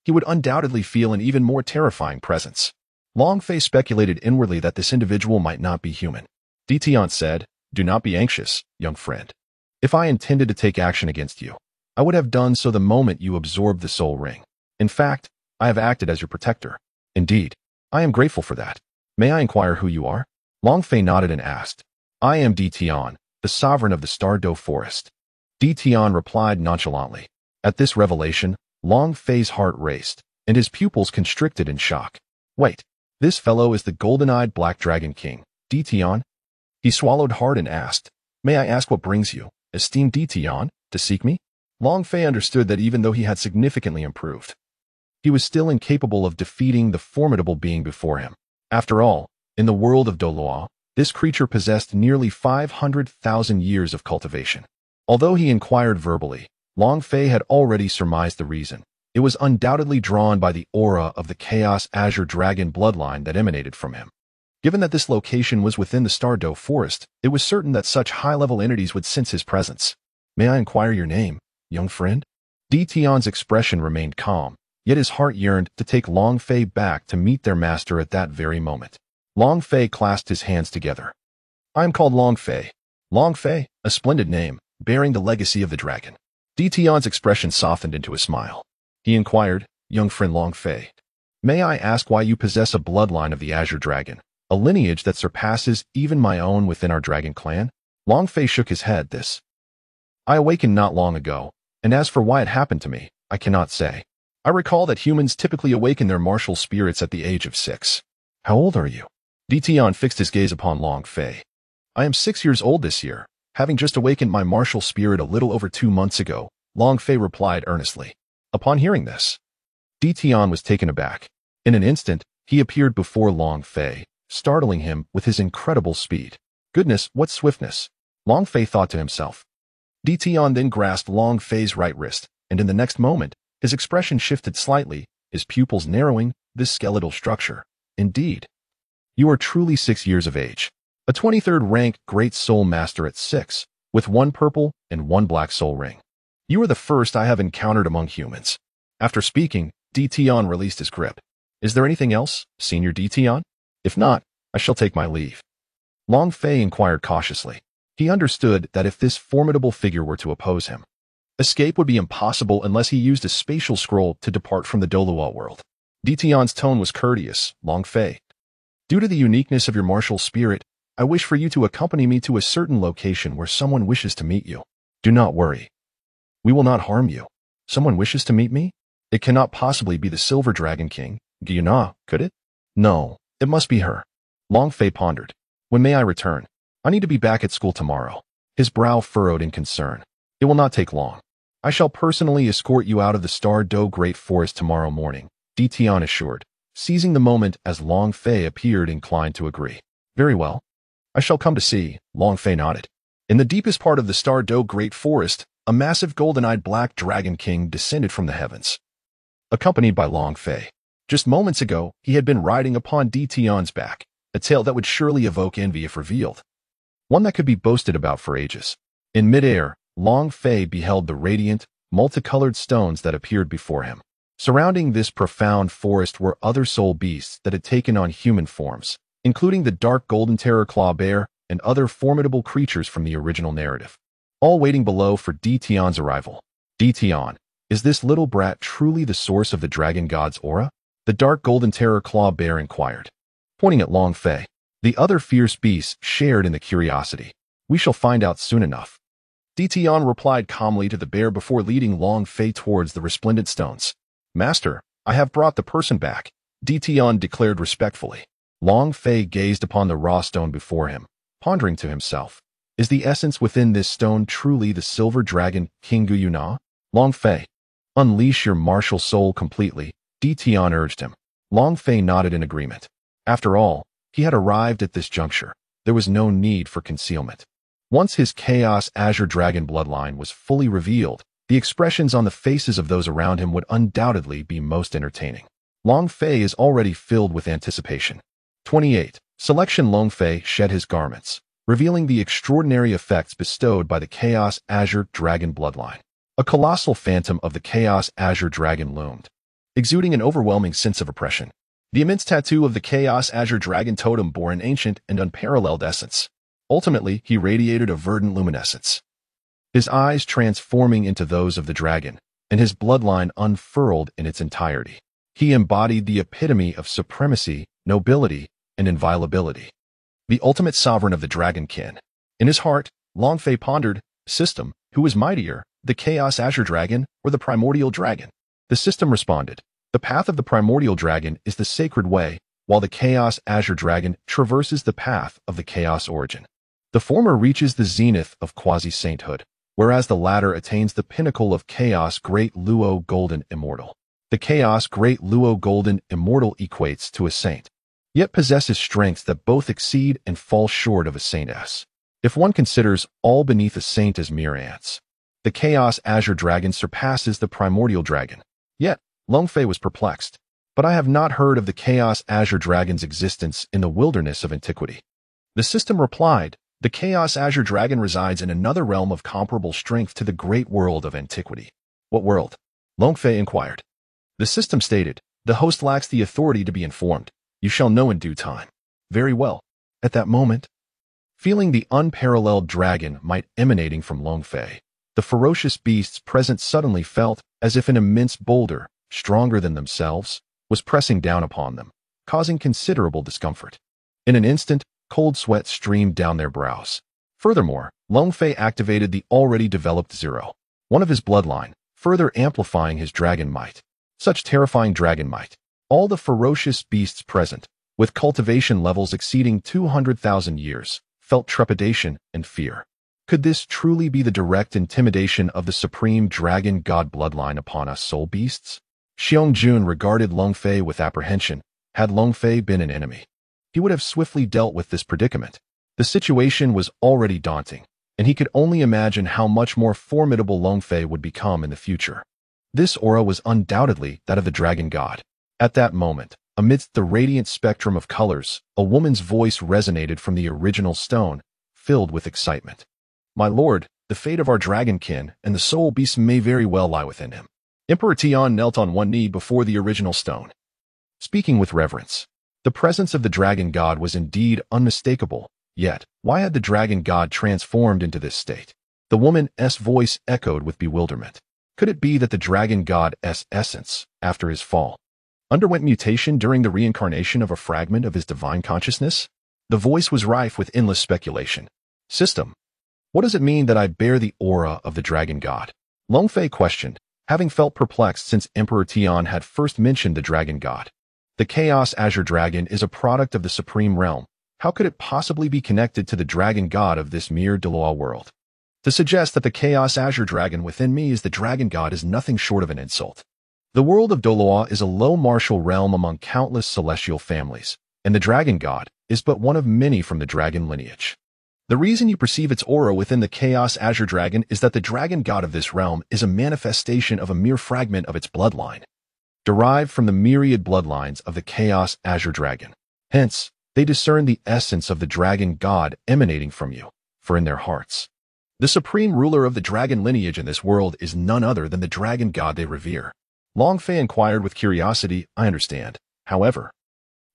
he would undoubtedly feel an even more terrifying presence. Long Fei speculated inwardly that this individual might not be human. Ditian said, "Do not be anxious, young friend. If I intended to take action against you, I would have done so the moment you absorbed the soul ring. In fact, I have acted as your protector. Indeed, I am grateful for that. May I inquire who you are?" Long Fei nodded and asked, "I am Ditian, the sovereign of the Star Do Forest." Ditian replied nonchalantly. At this revelation, Long Fei's heart raced, and his pupils constricted in shock. "Wait, this fellow is the golden-eyed Black Dragon King, Ditian?" He swallowed hard and asked, "May I ask what brings you, esteemed Ditian, to seek me?" Long Fei understood that even though he had significantly improved, he was still incapable of defeating the formidable being before him. After all, in the world of Doluo, this creature possessed nearly 500,000 years of cultivation. Although he inquired verbally, Long Fei had already surmised the reason. It was undoubtedly drawn by the aura of the Chaos Azure Dragon bloodline that emanated from him. Given that this location was within the Star Do Forest, it was certain that such high-level entities would sense his presence. "May I inquire your name, young friend?" Ditian's expression remained calm, yet his heart yearned to take Long Fei back to meet their master at that very moment. Long Fei clasped his hands together. "I am called Long Fei." Long Fei, a splendid name, bearing the legacy of the dragon. Ditian's expression softened into a smile. He inquired, "Young friend Long Fei, may I ask why you possess a bloodline of the Azure Dragon, a lineage that surpasses even my own within our dragon clan?" Long Fei shook his head. "I awakened not long ago, and as for why it happened to me, I cannot say. I recall that humans typically awaken their martial spirits at the age of 6. How old are you?" Ditian fixed his gaze upon Long Fei. "I am 6 years old this year, having just awakened my martial spirit a little over 2 months ago," Long Fei replied earnestly. Upon hearing this, Ditian was taken aback. In an instant, he appeared before Long Fei, startling him with his incredible speed. "Goodness, what swiftness!" Long Fei thought to himself. Ditian then grasped Long Fei's right wrist, and in the next moment, his expression shifted slightly, his pupils narrowing. "This skeletal structure. Indeed. You are truly 6 years of age. A 23rd rank Great Soul Master at 6, with 1 purple and 1 black soul ring. You are the first I have encountered among humans." After speaking, Ditian released his grip. "Is there anything else, Senior Ditian? If not, I shall take my leave." Long Fei inquired cautiously. He understood that if this formidable figure were to oppose him, escape would be impossible unless he used a spatial scroll to depart from the Doluo world. Ditian's tone was courteous. "Long Fei, due to the uniqueness of your martial spirit, I wish for you to accompany me to a certain location where someone wishes to meet you. Do not worry. We will not harm you." "Someone wishes to meet me? It cannot possibly be the Silver Dragon King, Gyuna, could it?" "No, it must be her." Long Fei pondered. "When may I return? I need to be back at school tomorrow." His brow furrowed in concern. "It will not take long. I shall personally escort you out of the Star Do Great Forest tomorrow morning," Ditian assured, seizing the moment as Long Fei appeared inclined to agree. "Very well. I shall come to see," Long Fei nodded. In the deepest part of the Star Do Great Forest, a massive golden-eyed Black Dragon King descended from the heavens, accompanied by Long Fei. Just moments ago, he had been riding upon Ditian's back, a tale that would surely evoke envy if revealed, one that could be boasted about for ages. In midair, Long Fei beheld the radiant, multicolored stones that appeared before him. Surrounding this profound forest were other soul beasts that had taken on human forms, including the dark golden terror claw bear and other formidable creatures from the original narrative, all waiting below for Ditian's arrival. "Ditian, is this little brat truly the source of the dragon god's aura?" the dark golden terror claw bear inquired, pointing at Long Fei. The other fierce beasts shared in the curiosity. "We shall find out soon enough." Ditian replied calmly to the bear before leading Long Fei towards the resplendent stones. "Master, I have brought the person back," Ditian declared respectfully. Long Fei gazed upon the raw stone before him, pondering to himself, "Is the essence within this stone truly the Silver Dragon King Gyuna?" "Long Fei, unleash your martial soul completely," Ditian urged him. Long Fei nodded in agreement. After all, he had arrived at this juncture. There was no need for concealment. Once his Chaos Azure Dragon bloodline was fully revealed, the expressions on the faces of those around him would undoubtedly be most entertaining. Long Fei is already filled with anticipation. 28. Selection. Long Fei shed his garments, revealing the extraordinary effects bestowed by the Chaos Azure Dragon bloodline. A colossal phantom of the Chaos Azure Dragon loomed, exuding an overwhelming sense of oppression. The immense tattoo of the Chaos Azure Dragon totem bore an ancient and unparalleled essence. Ultimately, he radiated a verdant luminescence, his eyes transforming into those of the dragon, and his bloodline unfurled in its entirety. He embodied the epitome of supremacy, nobility, and inviolability, the ultimate sovereign of the dragonkin. In his heart, Long Fei pondered, system, who was mightier, the Chaos Azure Dragon or the Primordial Dragon? The system responded, the path of the Primordial Dragon is the sacred way, while the Chaos Azure Dragon traverses the path of the Chaos Origin. The former reaches the zenith of quasi-sainthood, whereas the latter attains the pinnacle of Chaos Great Luo Golden Immortal. The Chaos Great Luo Golden Immortal equates to a saint, yet possesses strengths that both exceed and fall short of a saintess. If one considers all beneath a saint as mere ants, the Chaos Azure Dragon surpasses the Primordial Dragon. Yet, Long Fei was perplexed. But I have not heard of the Chaos Azure Dragon's existence in the wilderness of antiquity. The system replied, the Chaos Azure Dragon resides in another realm of comparable strength to the great world of antiquity. What world? Long Fei inquired. The system stated, the host lacks the authority to be informed. You shall know in due time. Very well. At that moment, feeling the unparalleled dragon might emanating from Long Fei, the ferocious beasts present suddenly felt as if an immense boulder, stronger than themselves, was pressing down upon them, causing considerable discomfort. In an instant, cold sweat streamed down their brows. Furthermore, Long Fei activated the already developed Zero, one of his bloodline, further amplifying his dragon might. Such terrifying dragon might. All the ferocious beasts present, with cultivation levels exceeding 200,000 years, felt trepidation and fear. Could this truly be the direct intimidation of the supreme dragon god bloodline upon us soul beasts? Xiong Jun regarded Long Fei with apprehension. Had Long Fei been an enemy, he would have swiftly dealt with this predicament. The situation was already daunting, and he could only imagine how much more formidable Long Fei would become in the future. This aura was undoubtedly that of the dragon god. At that moment, amidst the radiant spectrum of colors, a woman's voice resonated from the original stone, filled with excitement. My lord, the fate of our dragonkin and the soul beast may very well lie within him. Emperor Tian knelt on one knee before the original stone, speaking with reverence. The presence of the dragon god was indeed unmistakable, yet, why had the dragon god transformed into this state? The woman's voice echoed with bewilderment. Could it be that the dragon god's essence, after his fall, underwent mutation during the reincarnation of a fragment of his divine consciousness? The voice was rife with endless speculation. System, what does it mean that I bear the aura of the dragon god? Long Fei questioned, having felt perplexed since Emperor Tian had first mentioned the dragon god. The Chaos Azure Dragon is a product of the Supreme Realm. How could it possibly be connected to the dragon god of this mere Doloa world? To suggest that the Chaos Azure Dragon within me is the dragon god is nothing short of an insult. The world of Doloa is a low martial realm among countless celestial families, and the dragon god is but one of many from the dragon lineage. The reason you perceive its aura within the Chaos Azure Dragon is that the dragon god of this realm is a manifestation of a mere fragment of its bloodline, derived from the myriad bloodlines of the Chaos Azure Dragon. Hence, they discern the essence of the dragon god emanating from you, for in their hearts, the supreme ruler of the dragon lineage in this world is none other than the dragon god they revere. Long Fei inquired with curiosity, I understand. However,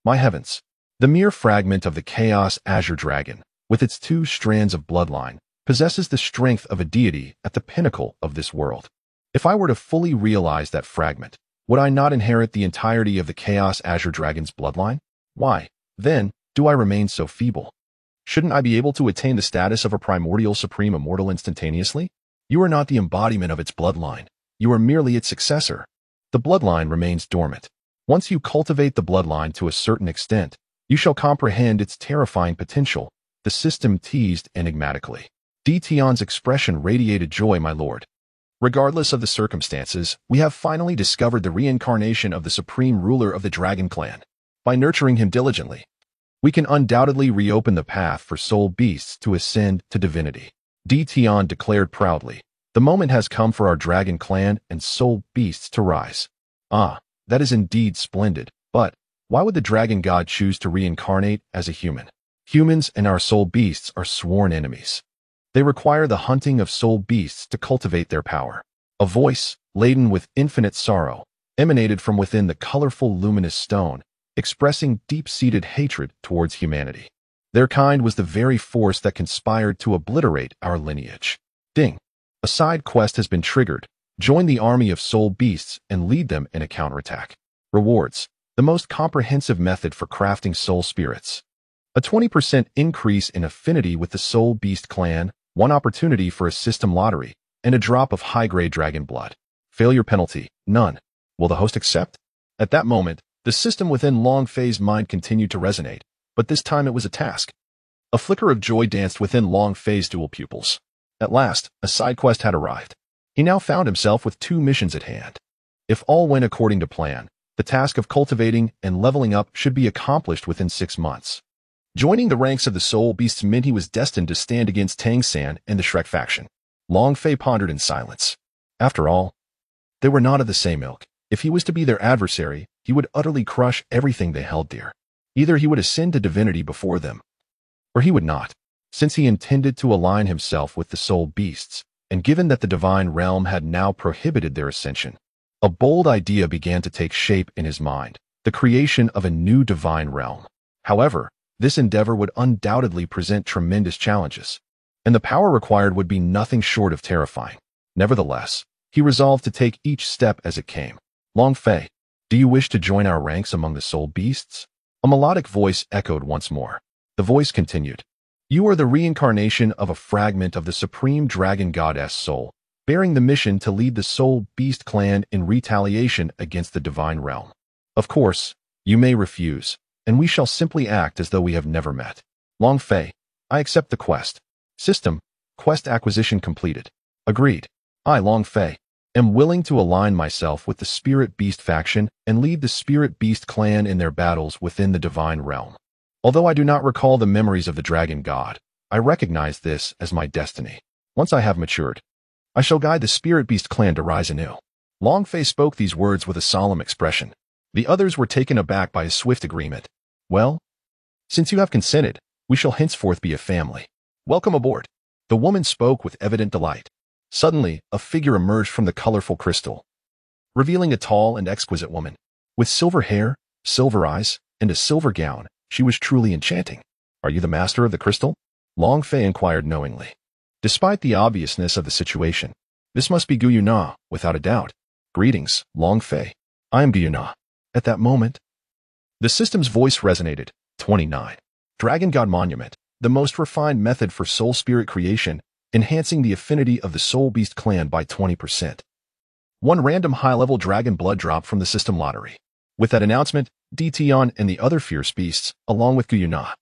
my heavens, the mere fragment of the Chaos Azure Dragon, with its 2 strands of bloodline, possesses the strength of a deity at the pinnacle of this world. If I were to fully realize that fragment, would I not inherit the entirety of the Chaos Azure Dragon's bloodline? Why, then, do I remain so feeble? Shouldn't I be able to attain the status of a primordial supreme immortal instantaneously? You are not the embodiment of its bloodline. You are merely its successor. The bloodline remains dormant. Once you cultivate the bloodline to a certain extent, you shall comprehend its terrifying potential. The system teased enigmatically. Tian's expression radiated joy, my lord. Regardless of the circumstances, we have finally discovered the reincarnation of the supreme ruler of the dragon clan. By nurturing him diligently, we can undoubtedly reopen the path for soul beasts to ascend to divinity. Tian declared proudly, the moment has come for our dragon clan and soul beasts to rise. Ah, that is indeed splendid, but why would the dragon god choose to reincarnate as a human? Humans and our soul beasts are sworn enemies. They require the hunting of soul beasts to cultivate their power. A voice, laden with infinite sorrow, emanated from within the colorful, luminous stone, expressing deep-seated hatred towards humanity. Their kind was the very force that conspired to obliterate our lineage. Ding! A side quest has been triggered. Join the army of soul beasts and lead them in a counterattack. Rewards: the most comprehensive method for crafting soul spirits. A 20% increase in affinity with the Soul Beast clan, one opportunity for a system lottery, and a drop of high-grade dragon blood. Failure penalty: none. Will the host accept? At that moment, the system within Long Fei's mind continued to resonate, but this time it was a task. A flicker of joy danced within Long Fei's dual pupils. At last, a side quest had arrived. He now found himself with 2 missions at hand. If all went according to plan, the task of cultivating and leveling up should be accomplished within 6 months. Joining the ranks of the Soul Beasts meant he was destined to stand against Tang San and the Shrek faction. Long Fei pondered in silence. After all, they were not of the same ilk. If he was to be their adversary, he would utterly crush everything they held dear. Either he would ascend to divinity before them, or he would not. Since he intended to align himself with the Soul Beasts, and given that the divine realm had now prohibited their ascension, a bold idea began to take shape in his mind: the creation of a new divine realm. However, this endeavor would undoubtedly present tremendous challenges, and the power required would be nothing short of terrifying. Nevertheless, he resolved to take each step as it came. Long Fei, do you wish to join our ranks among the Soul Beasts? A melodic voice echoed once more. The voice continued. You are the reincarnation of a fragment of the supreme dragon goddess Soul, bearing the mission to lead the Soul Beast clan in retaliation against the divine realm. Of course, you may refuse, and we shall simply act as though we have never met. Long Fei, I accept the quest. System: quest acquisition completed. Agreed. I, Long Fei, am willing to align myself with the Spirit Beast faction and lead the Spirit Beast clan in their battles within the divine realm. Although I do not recall the memories of the dragon god, I recognize this as my destiny. Once I have matured, I shall guide the Spirit Beast clan to rise anew. Long Fei spoke these words with a solemn expression. The others were taken aback by his swift agreement. Well, since you have consented, we shall henceforth be a family. Welcome aboard. The woman spoke with evident delight. Suddenly, a figure emerged from the colorful crystal, revealing a tall and exquisite woman. With silver hair, silver eyes, and a silver gown, she was truly enchanting. Are you the master of the crystal? Long Fei inquired knowingly. Despite the obviousness of the situation, this must be Gu Yuna, without a doubt. Greetings, Long Fei. I am Gu Yuna. At that moment, the system's voice resonated. 29. Dragon God Monument, the most refined method for soul spirit creation, enhancing the affinity of the Soul Beast clan by 20%. One random high-level dragon blood drop from the system lottery. With that announcement, Dition and the other fierce beasts, along with Gu Yuna,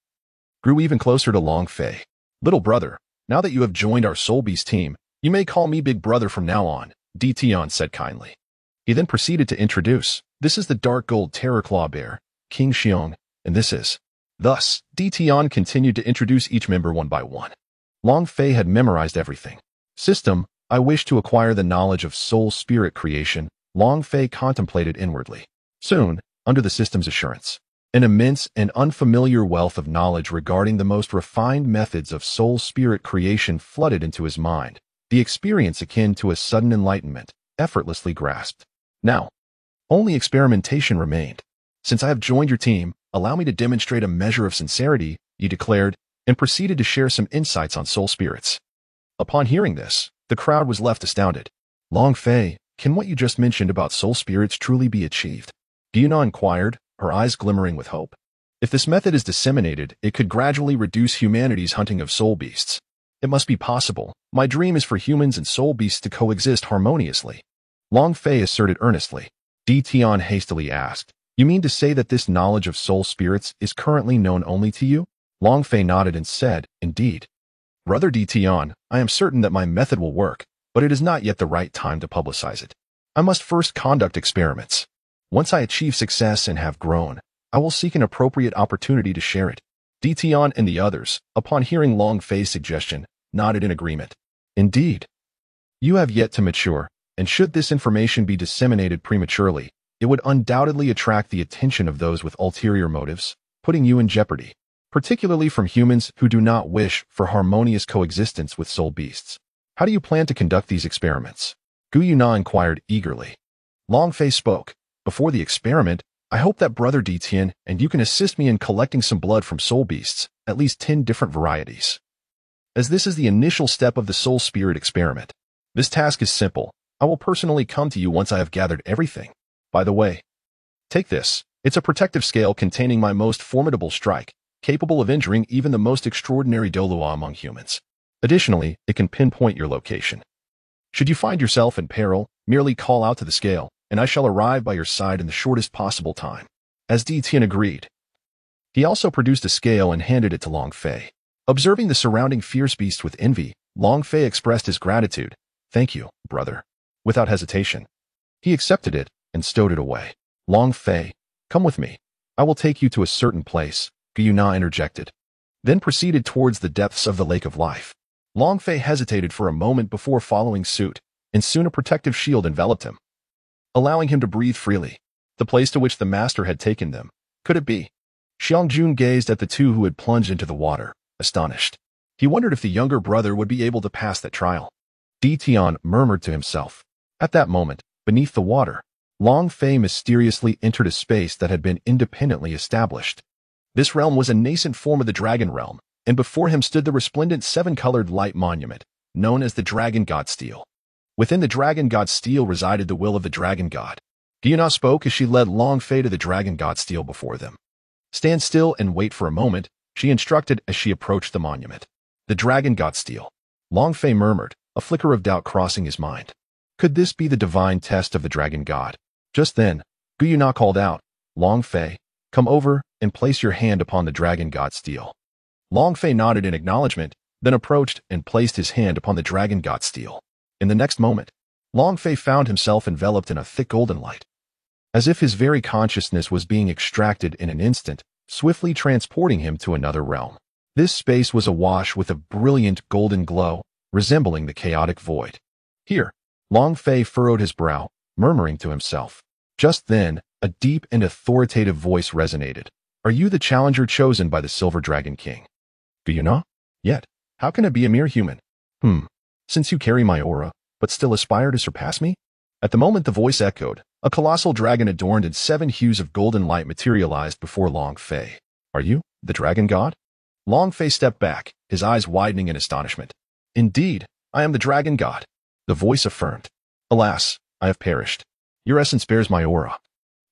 grew even closer to Long Fei. Little brother, now that you have joined our Soul Beast team, you may call me Big Brother from now on, Dition said kindly. He then proceeded to introduce, this is the Dark Gold Terror Claw Bear, King Xiong, and this is. Thus, Dition continued to introduce each member one by one. Long Fei had memorized everything. System: I wish to acquire the knowledge of soul spirit creation. Long Fei contemplated inwardly. Soon, under the system's assurance, an immense and unfamiliar wealth of knowledge regarding the most refined methods of soul spirit creation flooded into his mind, the experience akin to a sudden enlightenment, effortlessly grasped. Now, only experimentation remained. Since I have joined your team, allow me to demonstrate a measure of sincerity, he declared, and proceeded to share some insights on soul spirits. Upon hearing this, the crowd was left astounded. Long Fei, can what you just mentioned about soul spirits truly be achieved? Yuna inquired, her eyes glimmering with hope. If this method is disseminated, it could gradually reduce humanity's hunting of soul beasts. It must be possible. My dream is for humans and soul beasts to coexist harmoniously. Long Fei asserted earnestly. Dition hastily asked, you mean to say that this knowledge of soul spirits is currently known only to you? Long Fei nodded and said, indeed. Brother Dition, I am certain that my method will work, but it is not yet the right time to publicize it. I must first conduct experiments. Once I achieve success and have grown, I will seek an appropriate opportunity to share it. Dition and the others, upon hearing Long Fei's suggestion, nodded in agreement. Indeed. You have yet to mature, and should this information be disseminated prematurely, it would undoubtedly attract the attention of those with ulterior motives, putting you in jeopardy, particularly from humans who do not wish for harmonious coexistence with soul beasts. How do you plan to conduct these experiments? Gu Yuna inquired eagerly. Long Fei spoke. Before the experiment, I hope that Brother Detian and you can assist me in collecting some blood from soul beasts, at least 10 different varieties. As this is the initial step of the soul spirit experiment, this task is simple. I will personally come to you once I have gathered everything. By the way, take this. It's a protective scale containing my most formidable strike, capable of injuring even the most extraordinary Dolua among humans. Additionally, it can pinpoint your location. Should you find yourself in peril, merely call out to the scale, and I shall arrive by your side in the shortest possible time. As Detian agreed. He also produced a scale and handed it to Long Fei. Observing the surrounding fierce beast with envy, Long Fei expressed his gratitude. Thank you, brother. Without hesitation. He accepted it and stowed it away. Long Fei, come with me. I will take you to a certain place, Gu Yuna interjected. Then proceeded towards the depths of the Lake of Life. Long Fei hesitated for a moment before following suit, and soon a protective shield enveloped him, allowing him to breathe freely. The place to which the master had taken them. Could it be? Xiangjun gazed at the two who had plunged into the water, astonished. He wondered if the younger brother would be able to pass that trial. Detian murmured to himself. At that moment, beneath the water, Long Fei mysteriously entered a space that had been independently established. This realm was a nascent form of the Dragon Realm, and before him stood the resplendent seven-colored light monument, known as the Dragon God Steel. Within the Dragon God Steel resided the will of the Dragon God. Gu Yuna spoke as she led Long Fei to the Dragon God Steel before them. Stand still and wait for a moment, she instructed as she approached the monument. The Dragon God Steel. Long Fei murmured, a flicker of doubt crossing his mind. Could this be the divine test of the Dragon God? Just then, Gu Yuna called out, Long Fei, come over and place your hand upon the Dragon God Steel. Long Fei nodded in acknowledgement, then approached and placed his hand upon the Dragon God Steel. In the next moment, Long Fei found himself enveloped in a thick golden light. As if his very consciousness was being extracted in an instant, swiftly transporting him to another realm. This space was awash with a brilliant golden glow, resembling the chaotic void. Here, Long Fei furrowed his brow, murmuring to himself. Just then, a deep and authoritative voice resonated. Are you the challenger chosen by the Silver Dragon King? Gu Yuna? Yet, how can it be a mere human? Since you carry my aura, but still aspire to surpass me? At the moment the voice echoed, a colossal dragon adorned in 7 hues of golden light materialized before Long Fei. Are you the Dragon God? Long Fei stepped back, his eyes widening in astonishment. Indeed, I am the Dragon God. The voice affirmed. Alas, I have perished. Your essence bears my aura.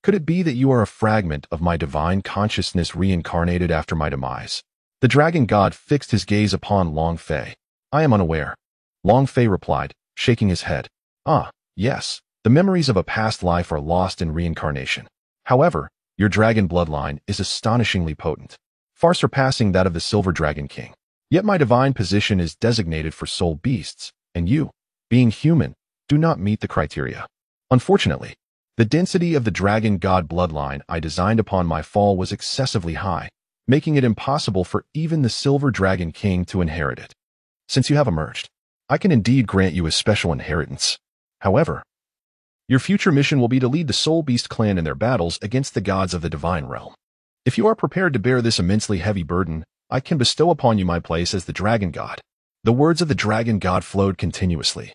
Could it be that you are a fragment of my divine consciousness reincarnated after my demise? The Dragon God fixed his gaze upon Long Fei. I am unaware. Long Fei replied, shaking his head. Ah, yes, the memories of a past life are lost in reincarnation. However, your dragon bloodline is astonishingly potent, far surpassing that of the Silver Dragon King. Yet my divine position is designated for soul beasts, and you, being human, do not meet the criteria. Unfortunately, the density of the Dragon God bloodline I designed upon my fall was excessively high, making it impossible for even the Silver Dragon King to inherit it. Since you have emerged, I can indeed grant you a special inheritance. However, your future mission will be to lead the Soul Beast clan in their battles against the gods of the Divine Realm. If you are prepared to bear this immensely heavy burden, I can bestow upon you my place as the Dragon God. The words of the Dragon God flowed continuously.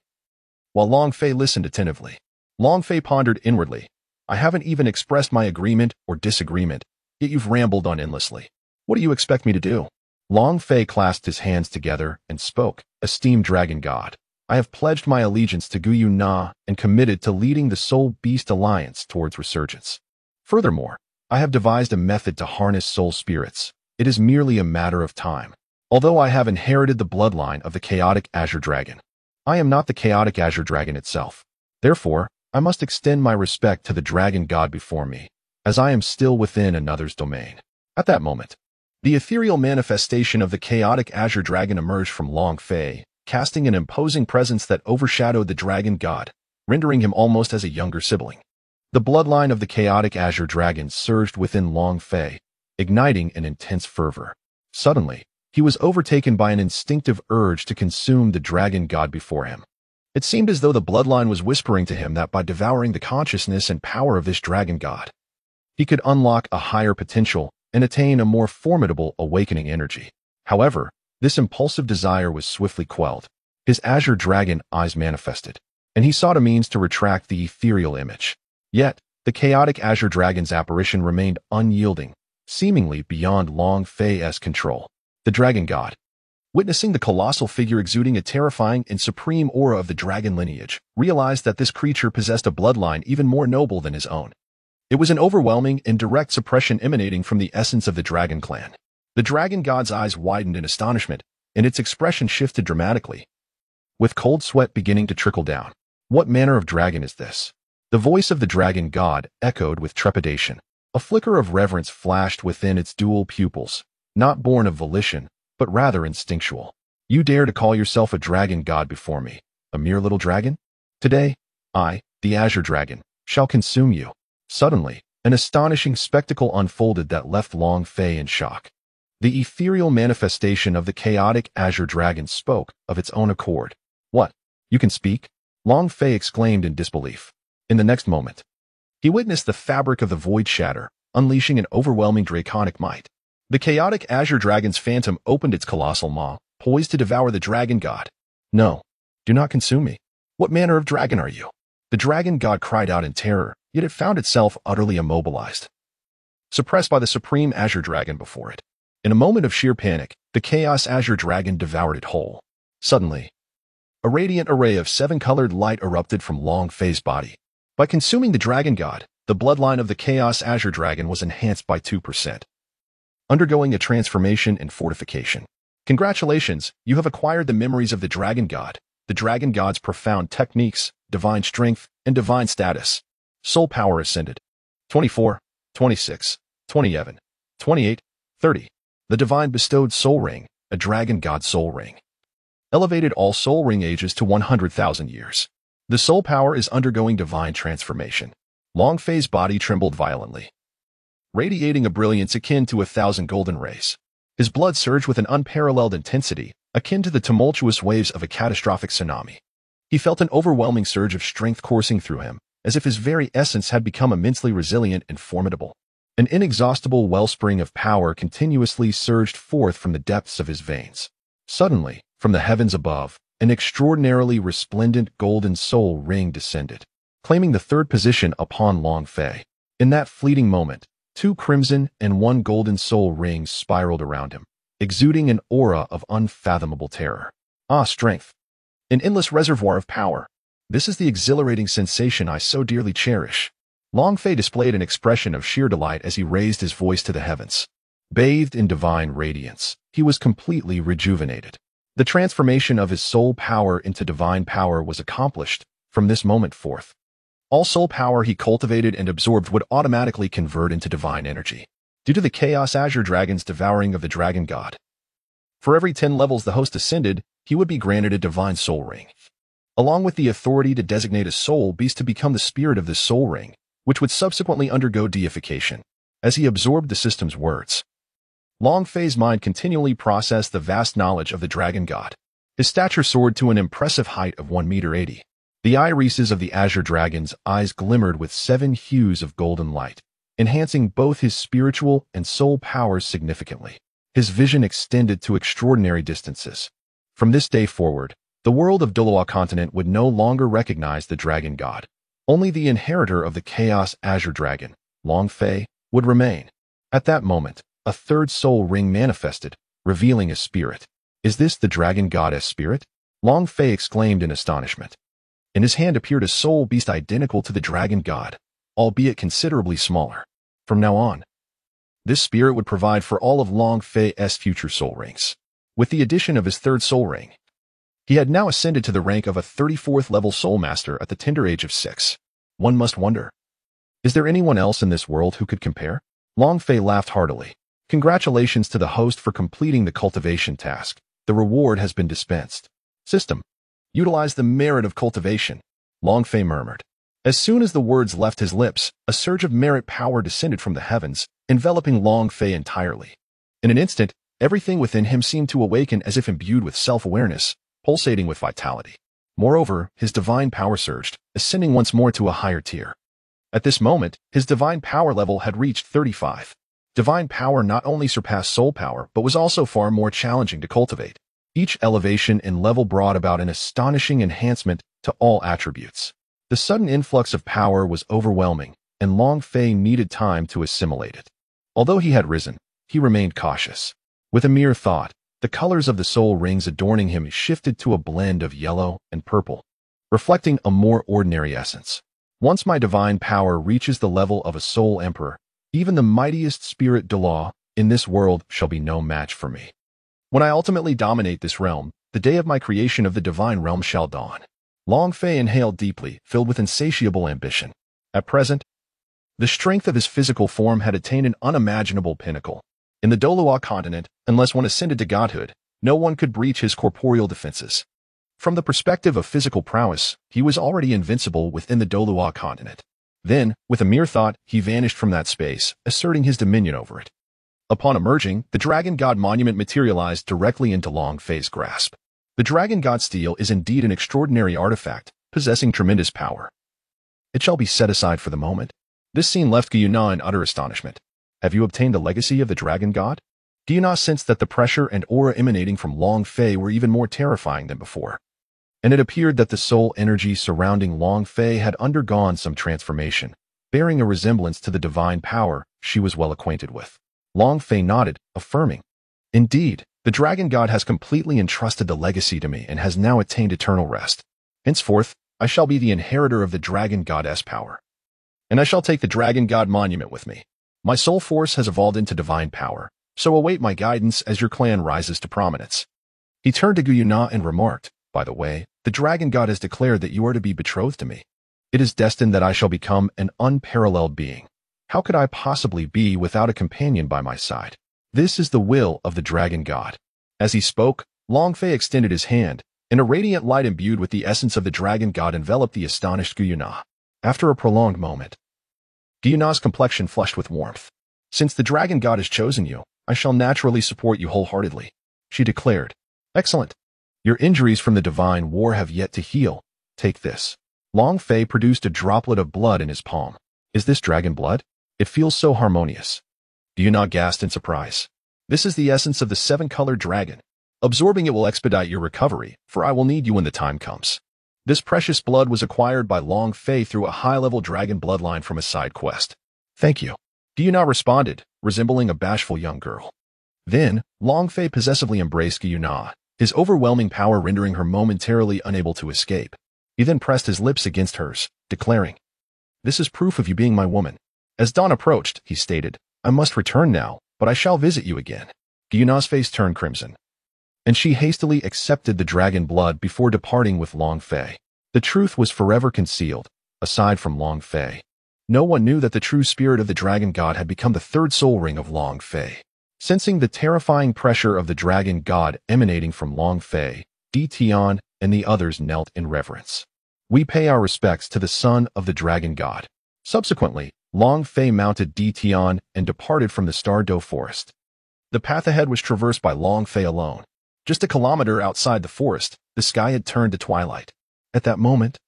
While Long Fei listened attentively, Long Fei pondered inwardly. I haven't even expressed my agreement or disagreement, yet you've rambled on endlessly. What do you expect me to do? Long Fei clasped his hands together and spoke. Esteemed Dragon God, I have pledged my allegiance to Gu Yuna and committed to leading the Soul Beast Alliance towards resurgence. Furthermore, I have devised a method to harness soul spirits. It is merely a matter of time. Although I have inherited the bloodline of the chaotic Azure Dragon, I am not the chaotic Azure Dragon itself. Therefore, I must extend my respect to the Dragon God before me, as I am still within another's domain. At that moment, the ethereal manifestation of the chaotic Azure Dragon emerged from Long Fei, casting an imposing presence that overshadowed the Dragon God, rendering him almost as a younger sibling. The bloodline of the chaotic Azure Dragon surged within Long Fei, igniting an intense fervor. Suddenly, he was overtaken by an instinctive urge to consume the Dragon God before him. It seemed as though the bloodline was whispering to him that by devouring the consciousness and power of this Dragon God, he could unlock a higher potential and attain a more formidable awakening energy. However, this impulsive desire was swiftly quelled. His Azure Dragon eyes manifested, and he sought a means to retract the ethereal image. Yet, The chaotic Azure Dragon's apparition remained unyielding, seemingly beyond Long Fei's control. The Dragon God, witnessing the colossal figure exuding a terrifying and supreme aura of the dragon lineage, realized that this creature possessed a bloodline even more noble than his own. It was an overwhelming and direct suppression emanating from the essence of the dragon clan. The dragon god's eyes widened in astonishment, and its expression shifted dramatically, with cold sweat beginning to trickle down. What manner of dragon is this? The voice of the dragon god echoed with trepidation. A flicker of reverence flashed within its dual pupils, not born of volition, but rather instinctual. You dare to call yourself a dragon god before me, a mere little dragon? Today, I, the Azure Dragon, shall consume you. Suddenly, an astonishing spectacle unfolded that left Long Fei in shock. The ethereal manifestation of the chaotic Azure Dragon spoke of its own accord. What? You can speak? Long Fei exclaimed in disbelief. In the next moment, he witnessed the fabric of the void shatter, unleashing an overwhelming draconic might. The chaotic Azure Dragon's phantom opened its colossal maw, poised to devour the dragon god. No, do not consume me. What manner of dragon are you? The dragon god cried out in terror, yet it found itself utterly immobilized, suppressed by the supreme Azure Dragon before it. In a moment of sheer panic, the Chaos Azure Dragon devoured it whole. Suddenly, a radiant array of seven-colored light erupted from Long Fei's body. By consuming the dragon god, the bloodline of the Chaos Azure Dragon was enhanced by 2%, undergoing a transformation and fortification. Congratulations, you have acquired the memories of the dragon god, the dragon god's profound techniques, divine strength, and divine status. Soul power ascended. 24, 26, 27, 28, 30. The divine bestowed soul ring, a dragon god soul ring, elevated all soul ring ages to 100,000 years. The soul power is undergoing divine transformation. Long Fei's body trembled violently, radiating a brilliance akin to 1,000 golden rays. His blood surged with an unparalleled intensity, akin to the tumultuous waves of a catastrophic tsunami. He felt an overwhelming surge of strength coursing through him, as if his very essence had become immensely resilient and formidable. An inexhaustible wellspring of power continuously surged forth from the depths of his veins. Suddenly, from the heavens above, an extraordinarily resplendent golden soul ring descended, claiming the third position upon Long Fei. In that fleeting moment, 2 crimson and 1 golden soul rings spiraled around him, exuding an aura of unfathomable terror. Ah, strength! An endless reservoir of power. This is the exhilarating sensation I so dearly cherish. Long Fei displayed an expression of sheer delight as he raised his voice to the heavens. Bathed in divine radiance, he was completely rejuvenated. The transformation of his soul power into divine power was accomplished from this moment forth. All soul power he cultivated and absorbed would automatically convert into divine energy, due to the Chaos Azure Dragon's devouring of the dragon god. For every 10 levels the host ascended, he would be granted a divine soul ring, along with the authority to designate a soul beast to become the spirit of this soul ring, which would subsequently undergo deification. As he absorbed the system's words, Long Fei's mind continually processed the vast knowledge of the dragon god. His stature soared to an impressive height of 1.80 meters. The irises of the Azure Dragon's eyes glimmered with 7 hues of golden light, enhancing both his spiritual and soul powers significantly. His vision extended to extraordinary distances. From this day forward, the world of Doloa continent would no longer recognize the dragon god. Only the inheritor of the Chaos Azure Dragon, Long Fei, would remain. At that moment, a third soul ring manifested, revealing a spirit. Is this the dragon goddess spirit? Long Fei exclaimed in astonishment. In his hand appeared a soul beast identical to the dragon god, albeit considerably smaller. From now on, this spirit would provide for all of Long Fei's future soul rings. With the addition of his third soul ring, he had now ascended to the rank of a 34th level soul master at the tender age of 6. One must wonder, is there anyone else in this world who could compare? Long Fei laughed heartily. Congratulations to the host for completing the cultivation task. The reward has been dispensed. System. Utilize the merit of cultivation, Long Fei murmured. As soon as the words left his lips, a surge of merit power descended from the heavens, enveloping Long Fei entirely. In an instant, everything within him seemed to awaken as if imbued with self-awareness, pulsating with vitality. Moreover, his divine power surged, ascending once more to a higher tier. At this moment, his divine power level had reached 35. Divine power not only surpassed soul power, but was also far more challenging to cultivate. Each elevation and level brought about an astonishing enhancement to all attributes. The sudden influx of power was overwhelming, and Long Fei needed time to assimilate it. Although he had risen, he remained cautious. With a mere thought, the colors of the soul rings adorning him shifted to a blend of yellow and purple, reflecting a more ordinary essence. Once my divine power reaches the level of a soul emperor, even the mightiest spirit Delaw in this world shall be no match for me. When I ultimately dominate this realm, the day of my creation of the divine realm shall dawn. Long Fei inhaled deeply, filled with insatiable ambition. At present, the strength of his physical form had attained an unimaginable pinnacle. In the Doluo continent, unless one ascended to godhood, no one could breach his corporeal defenses. From the perspective of physical prowess, he was already invincible within the Doluo continent. Then, with a mere thought, he vanished from that space, asserting his dominion over it. Upon emerging, the Dragon God monument materialized directly into Long Fei's grasp. The Dragon God stele is indeed an extraordinary artifact, possessing tremendous power. It shall be set aside for the moment. This scene left Gu Yuna in utter astonishment. Have you obtained the legacy of the Dragon God? Gu Yuna sensed that the pressure and aura emanating from Long Fei were even more terrifying than before. And it appeared that the soul energy surrounding Long Fei had undergone some transformation, bearing a resemblance to the divine power she was well acquainted with. Long Fei nodded, affirming, "Indeed, the Dragon God has completely entrusted the legacy to me and has now attained eternal rest. Henceforth, I shall be the inheritor of the Dragon Goddess power. And I shall take the Dragon God monument with me. My soul force has evolved into divine power, so await my guidance as your clan rises to prominence." He turned to Gu Yuna and remarked, "By the way, the Dragon God has declared that you are to be betrothed to me. It is destined that I shall become an unparalleled being. How could I possibly be without a companion by my side? This is the will of the Dragon God." As he spoke, Long Fei extended his hand, and a radiant light imbued with the essence of the Dragon God enveloped the astonished Gu Yuna. After a prolonged moment, Gu Yuna's complexion flushed with warmth. "Since the Dragon God has chosen you, I shall naturally support you wholeheartedly," she declared. "Excellent. Your injuries from the divine war have yet to heal. Take this." Long Fei produced a droplet of blood in his palm. "Is this dragon blood? It feels so harmonious." Gu Yuna gasped in surprise. "This is the essence of the seven-colored dragon. Absorbing it will expedite your recovery, for I will need you when the time comes." This precious blood was acquired by Long Fei through a high-level dragon bloodline from a side quest. "Thank you," Gu Yuna responded, resembling a bashful young girl. Then, Long Fei possessively embraced Gu Yuna, his overwhelming power rendering her momentarily unable to escape. He then pressed his lips against hers, declaring, "This is proof of you being my woman." As dawn approached, he stated, "I must return now, but I shall visit you again." Gu Yuna's face turned crimson, and she hastily accepted the dragon blood before departing with Long Fei. The truth was forever concealed, aside from Long Fei. No one knew that the true spirit of the Dragon God had become the third soul ring of Long Fei. Sensing the terrifying pressure of the Dragon God emanating from Long Fei, Di Tian and the others knelt in reverence. "We pay our respects to the son of the Dragon God." Subsequently, Long Fei mounted Di Tian and departed from the Star Do forest. The path ahead was traversed by Long Fei alone. Just a kilometer outside the forest, the sky had turned to twilight. At that moment,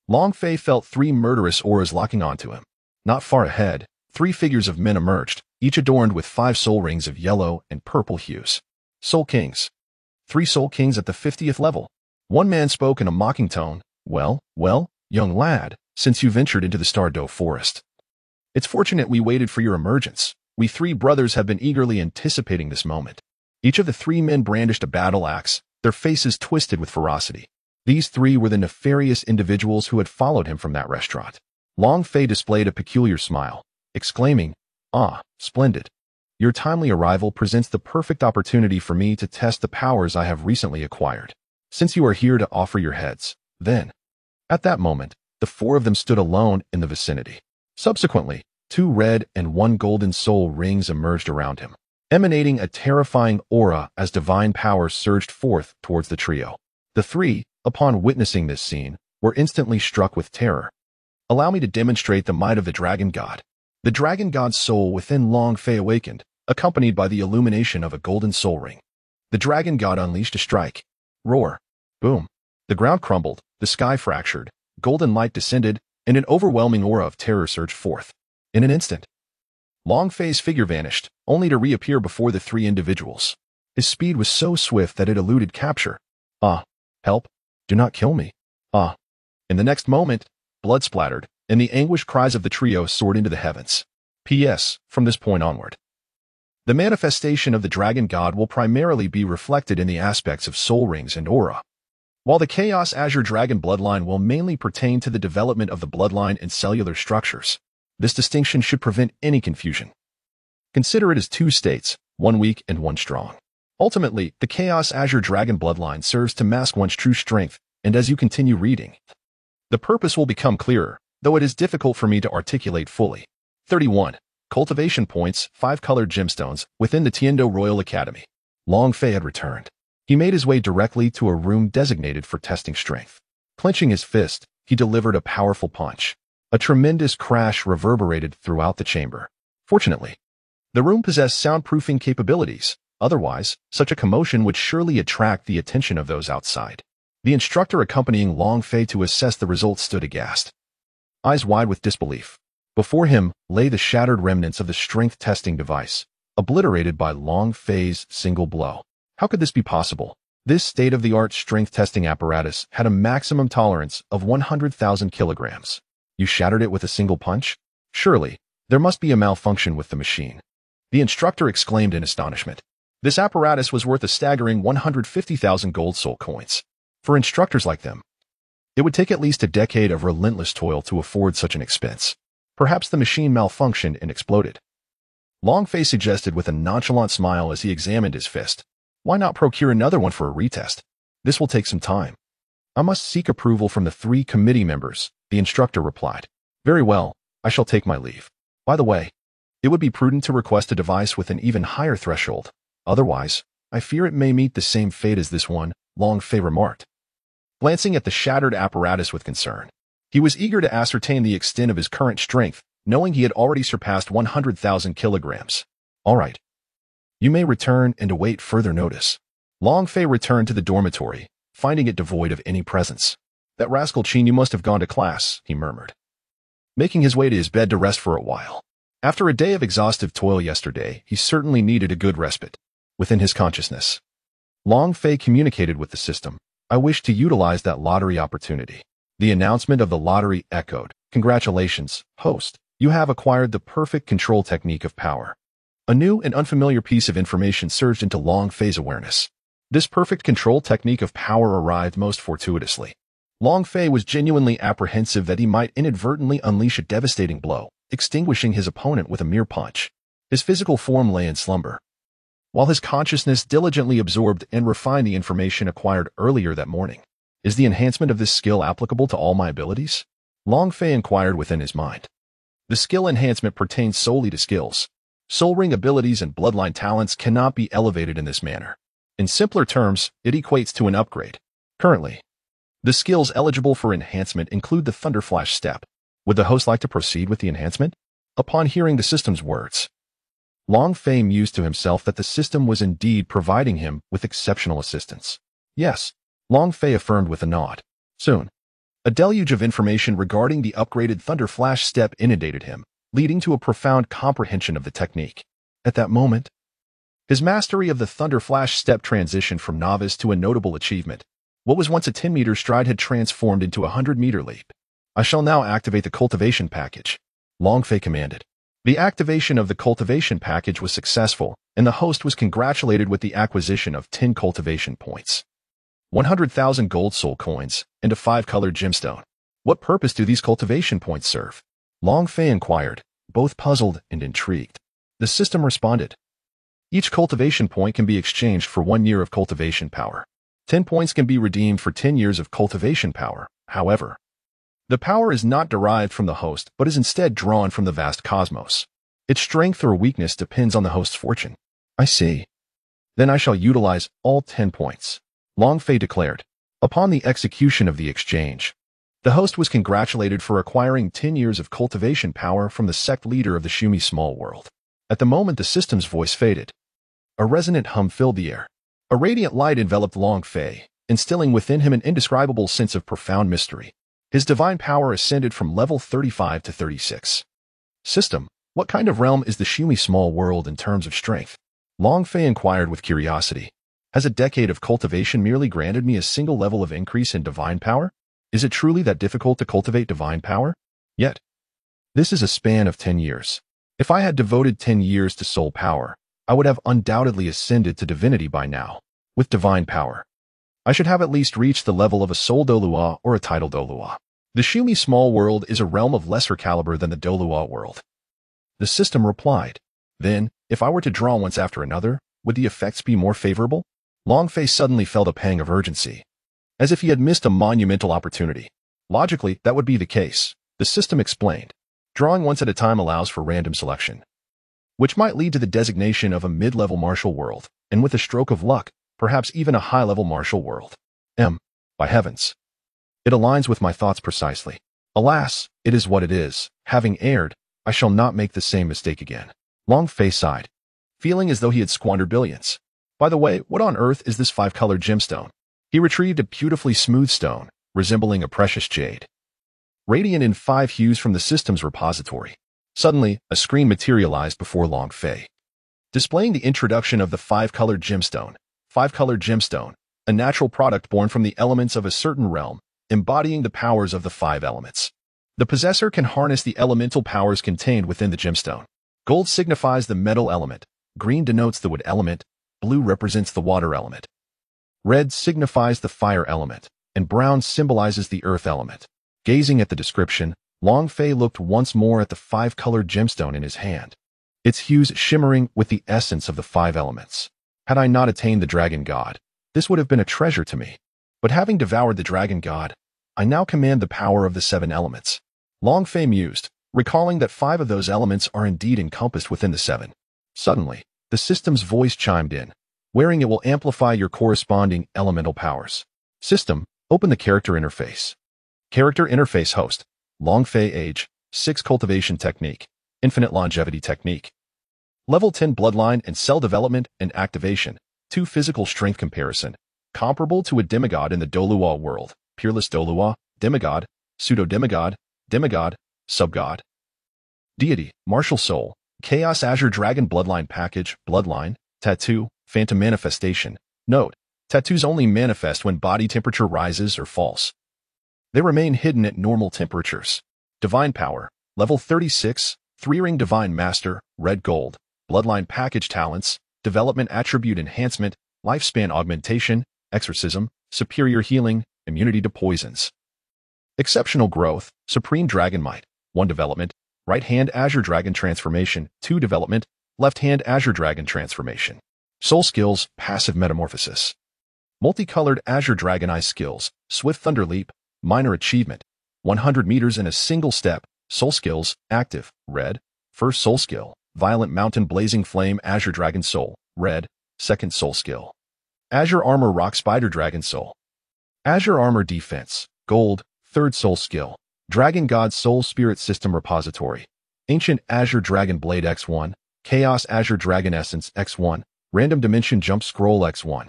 Long Fei felt three murderous auras locking onto him. Not far ahead, three figures of men emerged, each adorned with 5 soul rings of yellow and purple hues. Soul Kings. 3 Soul Kings at the 50th level. One man spoke in a mocking tone, well, young lad, since you ventured into the Star Do forest. It's fortunate we waited for your emergence. We 3 brothers have been eagerly anticipating this moment." Each of the 3 men brandished a battle axe, their faces twisted with ferocity. These 3 were the nefarious individuals who had followed him from that restaurant. Long Fei displayed a peculiar smile, exclaiming, "Ah, splendid. Your timely arrival presents the perfect opportunity for me to test the powers I have recently acquired. Since you are here to offer your heads, then." At that moment, the 4 of them stood alone in the vicinity. Subsequently, 2 red and 1 golden soul rings emerged around him, emanating a terrifying aura as divine power surged forth towards the trio. The 3, upon witnessing this scene, were instantly struck with terror. "Allow me to demonstrate the might of the Dragon God." The Dragon God's soul within Long Fei awakened, accompanied by the illumination of a golden soul ring. The Dragon God unleashed a strike. Roar. Boom. The ground crumbled, the sky fractured, golden light descended, and an overwhelming aura of terror surged forth. In an instant, Long Fei's figure vanished, only to reappear before the 3 individuals. His speed was so swift that it eluded capture. "Ah, help. Do not kill me. Ah." In the next moment, blood splattered, and the anguished cries of the trio soared into the heavens. P.S. From this point onward, the manifestation of the dragon god will primarily be reflected in the aspects of soul rings and aura, while the Chaos Azure Dragon bloodline will mainly pertain to the development of the bloodline and cellular structures. This distinction should prevent any confusion. Consider it as two states, one weak and one strong. Ultimately, the Chaos Azure Dragon bloodline serves to mask one's true strength, and as you continue reading, the purpose will become clearer, though it is difficult for me to articulate fully. 31. Cultivation points, 5 colored gemstones, within the Tiendo Royal Academy. Long Fei had returned. He made his way directly to a room designated for testing strength. Clenching his fist, he delivered a powerful punch. A tremendous crash reverberated throughout the chamber. Fortunately, the room possessed soundproofing capabilities. Otherwise, such a commotion would surely attract the attention of those outside. The instructor accompanying Long Fei to assess the results stood aghast, eyes wide with disbelief. Before him lay the shattered remnants of the strength testing device, obliterated by Long Fei's single blow. How could this be possible? This state-of-the-art strength testing apparatus had a maximum tolerance of 100,000 kilograms. You shattered it with a single punch? Surely, there must be a malfunction with the machine. The instructor exclaimed in astonishment. This apparatus was worth a staggering 150,000 gold soul coins. For instructors like them, it would take at least a decade of relentless toil to afford such an expense. Perhaps the machine malfunctioned and exploded. Long Fei suggested with a nonchalant smile as he examined his fist. Why not procure another one for a retest? This will take some time. I must seek approval from the 3 committee members, the instructor replied. Very well, I shall take my leave. By the way, it would be prudent to request a device with an even higher threshold. Otherwise, I fear it may meet the same fate as this one, Long Fei remarked, glancing at the shattered apparatus with concern. He was eager to ascertain the extent of his current strength, knowing he had already surpassed 100,000 kilograms. All right. You may return and await further notice. Long Fei returned to the dormitory, finding it devoid of any presence. That rascal Qin must have gone to class, he murmured, making his way to his bed to rest for a while. After a day of exhaustive toil yesterday, he certainly needed a good respite. Within his consciousness, Long Fei communicated with the system. I wish to utilize that lottery opportunity. The announcement of the lottery echoed. Congratulations, host. You have acquired the perfect control technique of power. A new and unfamiliar piece of information surged into Long Fei's awareness. This perfect control technique of power arrived most fortuitously. Long Fei was genuinely apprehensive that he might inadvertently unleash a devastating blow, extinguishing his opponent with a mere punch. His physical form lay in slumber, while his consciousness diligently absorbed and refined the information acquired earlier that morning. Is the enhancement of this skill applicable to all my abilities? Long Fei inquired within his mind. The skill enhancement pertains solely to skills. Soul Ring abilities and bloodline talents cannot be elevated in this manner. In simpler terms, it equates to an upgrade. Currently, the skills eligible for enhancement include the Thunderflash step. Would the host like to proceed with the enhancement? Upon hearing the system's words, Long Fei mused to himself that the system was indeed providing him with exceptional assistance. Yes, Long Fei affirmed with a nod. Soon, a deluge of information regarding the upgraded Thunderflash step inundated him, leading to a profound comprehension of the technique. At that moment, his mastery of the Thunderflash step transitioned from novice to a notable achievement. What was once a 10-meter stride had transformed into a 100-meter leap. I shall now activate the cultivation package, Long Fei commanded. The activation of the cultivation package was successful, and the host was congratulated with the acquisition of 10 cultivation points, 100,000 gold soul coins, and a 5-colored gemstone. What purpose do these cultivation points serve? Long Fei inquired, both puzzled and intrigued. The system responded. Each cultivation point can be exchanged for 1 year of cultivation power. 10 points can be redeemed for 10 years of cultivation power. However, the power is not derived from the host, but is instead drawn from the vast cosmos. Its strength or weakness depends on the host's fortune. I see. Then I shall utilize all 10 points, Long Fei declared. Upon the execution of the exchange, the host was congratulated for acquiring 10 years of cultivation power from the sect leader of the Shumi Small World. At the moment the system's voice faded, a resonant hum filled the air. A radiant light enveloped Long Fei, instilling within him an indescribable sense of profound mystery. His divine power ascended from level 35 to 36. System, what kind of realm is the Shumi Small World in terms of strength? Long Fei inquired with curiosity. Has a decade of cultivation merely granted me a single level of increase in divine power? Is it truly that difficult to cultivate divine power? Yet, this is a span of 10 years. If I had devoted 10 years to soul power, I would have undoubtedly ascended to divinity by now, with divine power. I should have at least reached the level of a soul Dolua or a title Dolua. The Shumi small world is a realm of lesser caliber than the Dolua world. The system replied. Then, if I were to draw once after another, would the effects be more favorable? Long Fei suddenly felt a pang of urgency, as if he had missed a monumental opportunity. Logically, that would be the case, the system explained. Drawing once at a time allows for random selection, which might lead to the designation of a mid-level martial world, and with a stroke of luck, perhaps even a high-level martial world. By heavens. It aligns with my thoughts precisely. Alas, it is what it is. Having erred, I shall not make the same mistake again. Long Fei sighed, feeling as though he had squandered billions. By the way, what on earth is this five-colored gemstone? He retrieved a beautifully smooth stone, resembling a precious jade, radiant in 5 hues from the system's repository. Suddenly, a screen materialized before Long Fei, displaying the introduction of the five-colored gemstone. Five-colored gemstone, a natural product born from the elements of a certain realm, embodying the powers of the 5 elements. The possessor can harness the elemental powers contained within the gemstone. Gold signifies the metal element, green denotes the wood element, blue represents the water element, red signifies the fire element, and brown symbolizes the earth element. Gazing at the description, Long Fei looked once more at the 5-colored gemstone in his hand, its hues shimmering with the essence of the 5 elements. Had I not attained the Dragon God, this would have been a treasure to me. But having devoured the Dragon God, I now command the power of the 7 elements. Long Fei mused, recalling that 5 of those elements are indeed encompassed within the 7. Suddenly, the system's voice chimed in. Wearing it will amplify your corresponding elemental powers. System, open the character interface. Character interface host. Long Fei age, 6 cultivation technique. Infinite longevity technique. Level 10 bloodline and cell development and activation. 2 physical strength comparison. Comparable to a demigod in the Dolua world. Peerless Dolua, demigod, pseudo-demigod, demigod, subgod. Deity, martial soul. Chaos Azure Dragon Bloodline Package, Bloodline, Tattoo, Phantom Manifestation. Note, tattoos only manifest when body temperature rises or falls. They remain hidden at normal temperatures. Divine Power, Level 36, 3-Ring Divine Master, Red Gold, Bloodline Package Talents, Development Attribute Enhancement, Lifespan Augmentation, Exorcism, Superior Healing, Immunity to Poisons. Exceptional Growth, Supreme Dragon Might, 1 Development, Right Hand Azure Dragon Transformation, 2 Development, Left Hand Azure Dragon Transformation. Soul Skills, Passive Metamorphosis. Multicolored Azure Dragon Eye Skills, Swift Thunder Leap, Minor Achievement, 100 meters in a single step. Soul Skills, Active, Red. First Soul Skill, Violent Mountain Blazing Flame Azure Dragon Soul, Red. Second Soul Skill, Azure Armor Rock Spider Dragon Soul. Azure Armor Defense, Gold. Third Soul Skill, Dragon God Soul Spirit System Repository. Ancient Azure Dragon Blade X1, Chaos Azure Dragon Essence X1, Random Dimension Jump Scroll X1.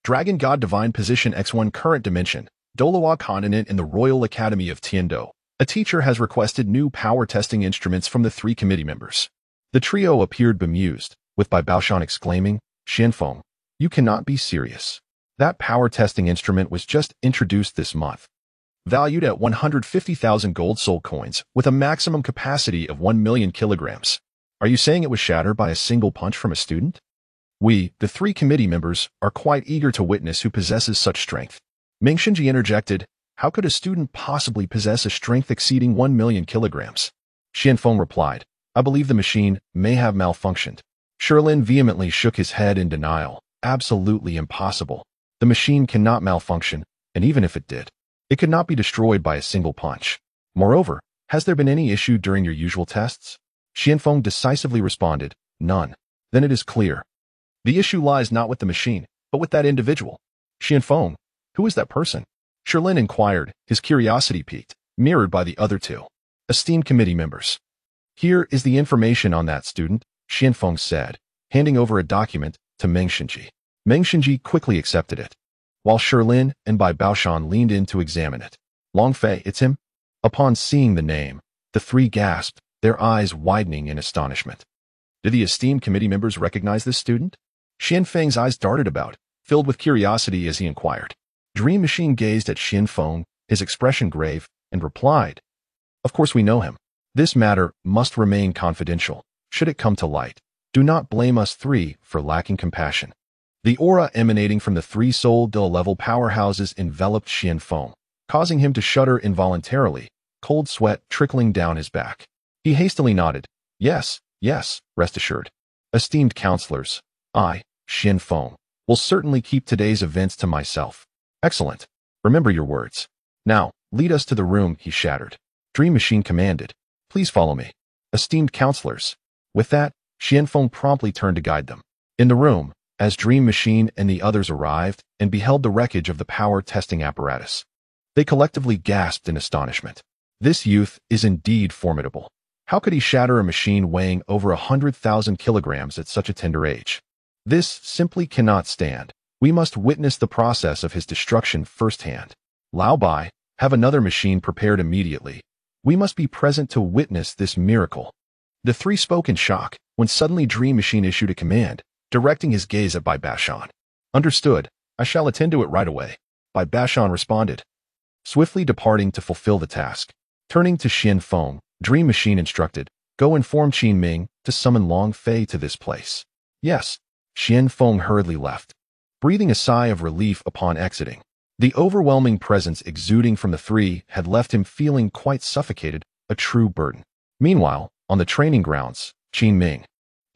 Dragon God Divine Position X1 Current Dimension, Dolua Continent in the Royal Academy of Tiando. A teacher has requested new power testing instruments from the 3 committee members. The trio appeared bemused, with Bai Baoshan exclaiming, Xianfeng, you cannot be serious. That power testing instrument was just introduced this month. Valued at 150,000 gold soul coins, with a maximum capacity of 1 million kilograms. Are you saying it was shattered by a single punch from a student? We, the 3 committee members, are quite eager to witness who possesses such strength. Meng Xinji interjected, how could a student possibly possess a strength exceeding 1 million kilograms? Xianfeng replied, I believe the machine may have malfunctioned. Sherlin vehemently shook his head in denial. Absolutely impossible. The machine cannot malfunction, and even if it did, it could not be destroyed by a single punch. Moreover, has there been any issue during your usual tests? Xianfeng decisively responded, none. Then it is clear. The issue lies not with the machine, but with that individual. Xianfeng, who is that person? Sherlin inquired, his curiosity piqued, mirrored by the other 2. Esteemed committee members. Here is the information on that student, Xianfeng said, handing over a document to Meng Xinji. Meng Xinji quickly accepted it, while Sherlin and Bai Baoshan leaned in to examine it. Long Fei, it's him? Upon seeing the name, the 3 gasped, their eyes widening in astonishment. Did the esteemed committee members recognize this student? Xianfeng's eyes darted about, filled with curiosity as he inquired. Dream Machine gazed at Xianfeng, his expression grave, and replied, Of course we know him. This matter must remain confidential. Should it come to light, do not blame us three for lacking compassion. The aura emanating from the three Soul level powerhouses enveloped Xianfeng, causing him to shudder involuntarily, cold sweat trickling down his back. He hastily nodded. Yes, rest assured. Esteemed counselors, I, Xianfeng, will certainly keep today's events to myself. Excellent. Remember your words. Now, lead us to the room, he shattered. Dream Machine commanded. Please follow me. Esteemed counselors. With that, Xianfeng promptly turned to guide them. In the room, as Dream Machine and the others arrived and beheld the wreckage of the power testing apparatus, they collectively gasped in astonishment. This youth is indeed formidable. How could he shatter a machine weighing over 100,000 kilograms at such a tender age? This simply cannot stand. We must witness the process of his destruction firsthand. Lao Bai, have another machine prepared immediately. We must be present to witness this miracle. The three spoke in shock when suddenly Dream Machine issued a command, directing his gaze at Bai Bashan. Understood. I shall attend to it right away. Bai Bashan responded, swiftly departing to fulfill the task. Turning to Xianfeng, Dream Machine instructed, go inform Qin Ming to summon Long Fei to this place. Yes. Xianfeng hurriedly left, breathing a sigh of relief upon exiting. The overwhelming presence exuding from the three had left him feeling quite suffocated, a true burden. Meanwhile, on the training grounds, Qin Ming,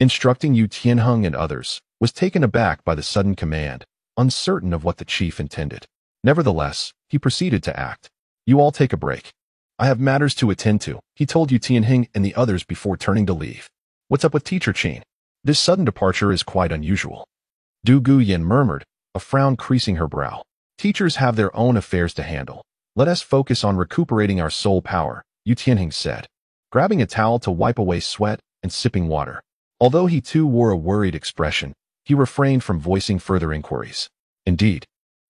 instructing Yu Tianheng and others, was taken aback by the sudden command, uncertain of what the chief intended. Nevertheless, he proceeded to act. You all take a break. I have matters to attend to, he told Yu Tianheng and the others before turning to leave. What's up with Teacher Qin? This sudden departure is quite unusual. Du Guyan murmured, a frown creasing her brow. Teachers have their own affairs to handle. Let us focus on recuperating our soul power, Yu Tianheng said, grabbing a towel to wipe away sweat and sipping water. Although he too wore a worried expression, he refrained from voicing further inquiries. Indeed.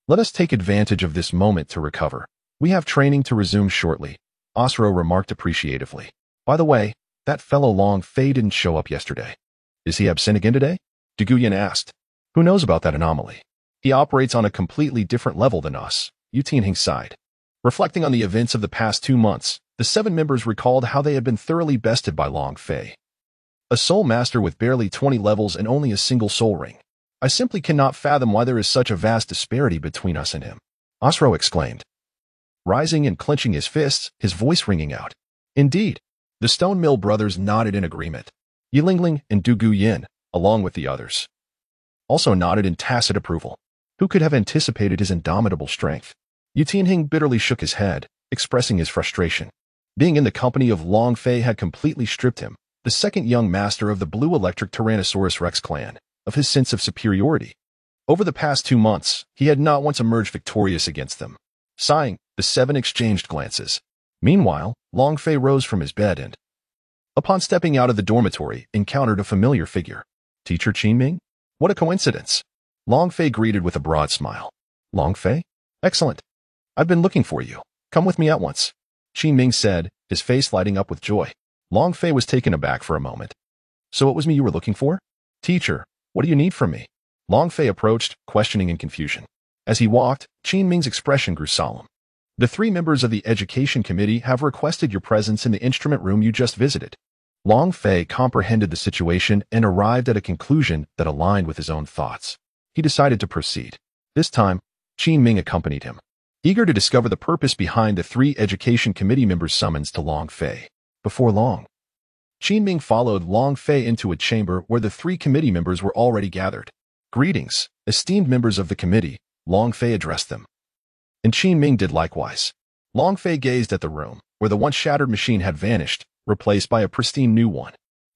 Let us take advantage of this moment to recover. We have training to resume shortly, Osro remarked appreciatively. By the way, that fellow Long Fei didn't show up yesterday. Is he absent again today? Du Guyan asked. Who knows about that anomaly? He operates on a completely different level than us, Yu Tianheng sighed. Reflecting on the events of the past 2 months, the 7 members recalled how they had been thoroughly bested by Long Fei, a soul master with barely 20 levels and only a single soul ring. I simply cannot fathom why there is such a vast disparity between us and him, Osro exclaimed, rising and clenching his fists, his voice ringing out. Indeed. The Stone Mill brothers nodded in agreement. Yilingling and Du Guyan, along with the others, also nodded in tacit approval. Who could have anticipated his indomitable strength? Yu Tianheng bitterly shook his head, expressing his frustration. Being in the company of Long Fei had completely stripped him, the second young master of the Blue Electric Tyrannosaurus Rex clan, of his sense of superiority. Over the past 2 months, he had not once emerged victorious against them. Sighing, the 7 exchanged glances. Meanwhile, Long Fei rose from his bed and, upon stepping out of the dormitory, encountered a familiar figure. Teacher Qin Ming? What a coincidence. Long Fei greeted with a broad smile. Long Fei? Excellent. I've been looking for you. Come with me at once. Qin Ming said, his face lighting up with joy. Long Fei was taken aback for a moment. So it was me you were looking for? Teacher, what do you need from me? Long Fei approached, questioning in confusion. As he walked, Qin Ming's expression grew solemn. The 3 members of the Education Committee have requested your presence in the instrument room you just visited. Long Fei comprehended the situation and arrived at a conclusion that aligned with his own thoughts. He decided to proceed. This time, Qin Ming accompanied him, eager to discover the purpose behind the 3 Education Committee members' summons to Long Fei. Before long, Qin Ming followed Long Fei into a chamber where the 3 committee members were already gathered. Greetings, esteemed members of the committee, Long Fei addressed them. And Qin Ming did likewise. Long Fei gazed at the room, where the once shattered machine had vanished, replaced by a pristine new one.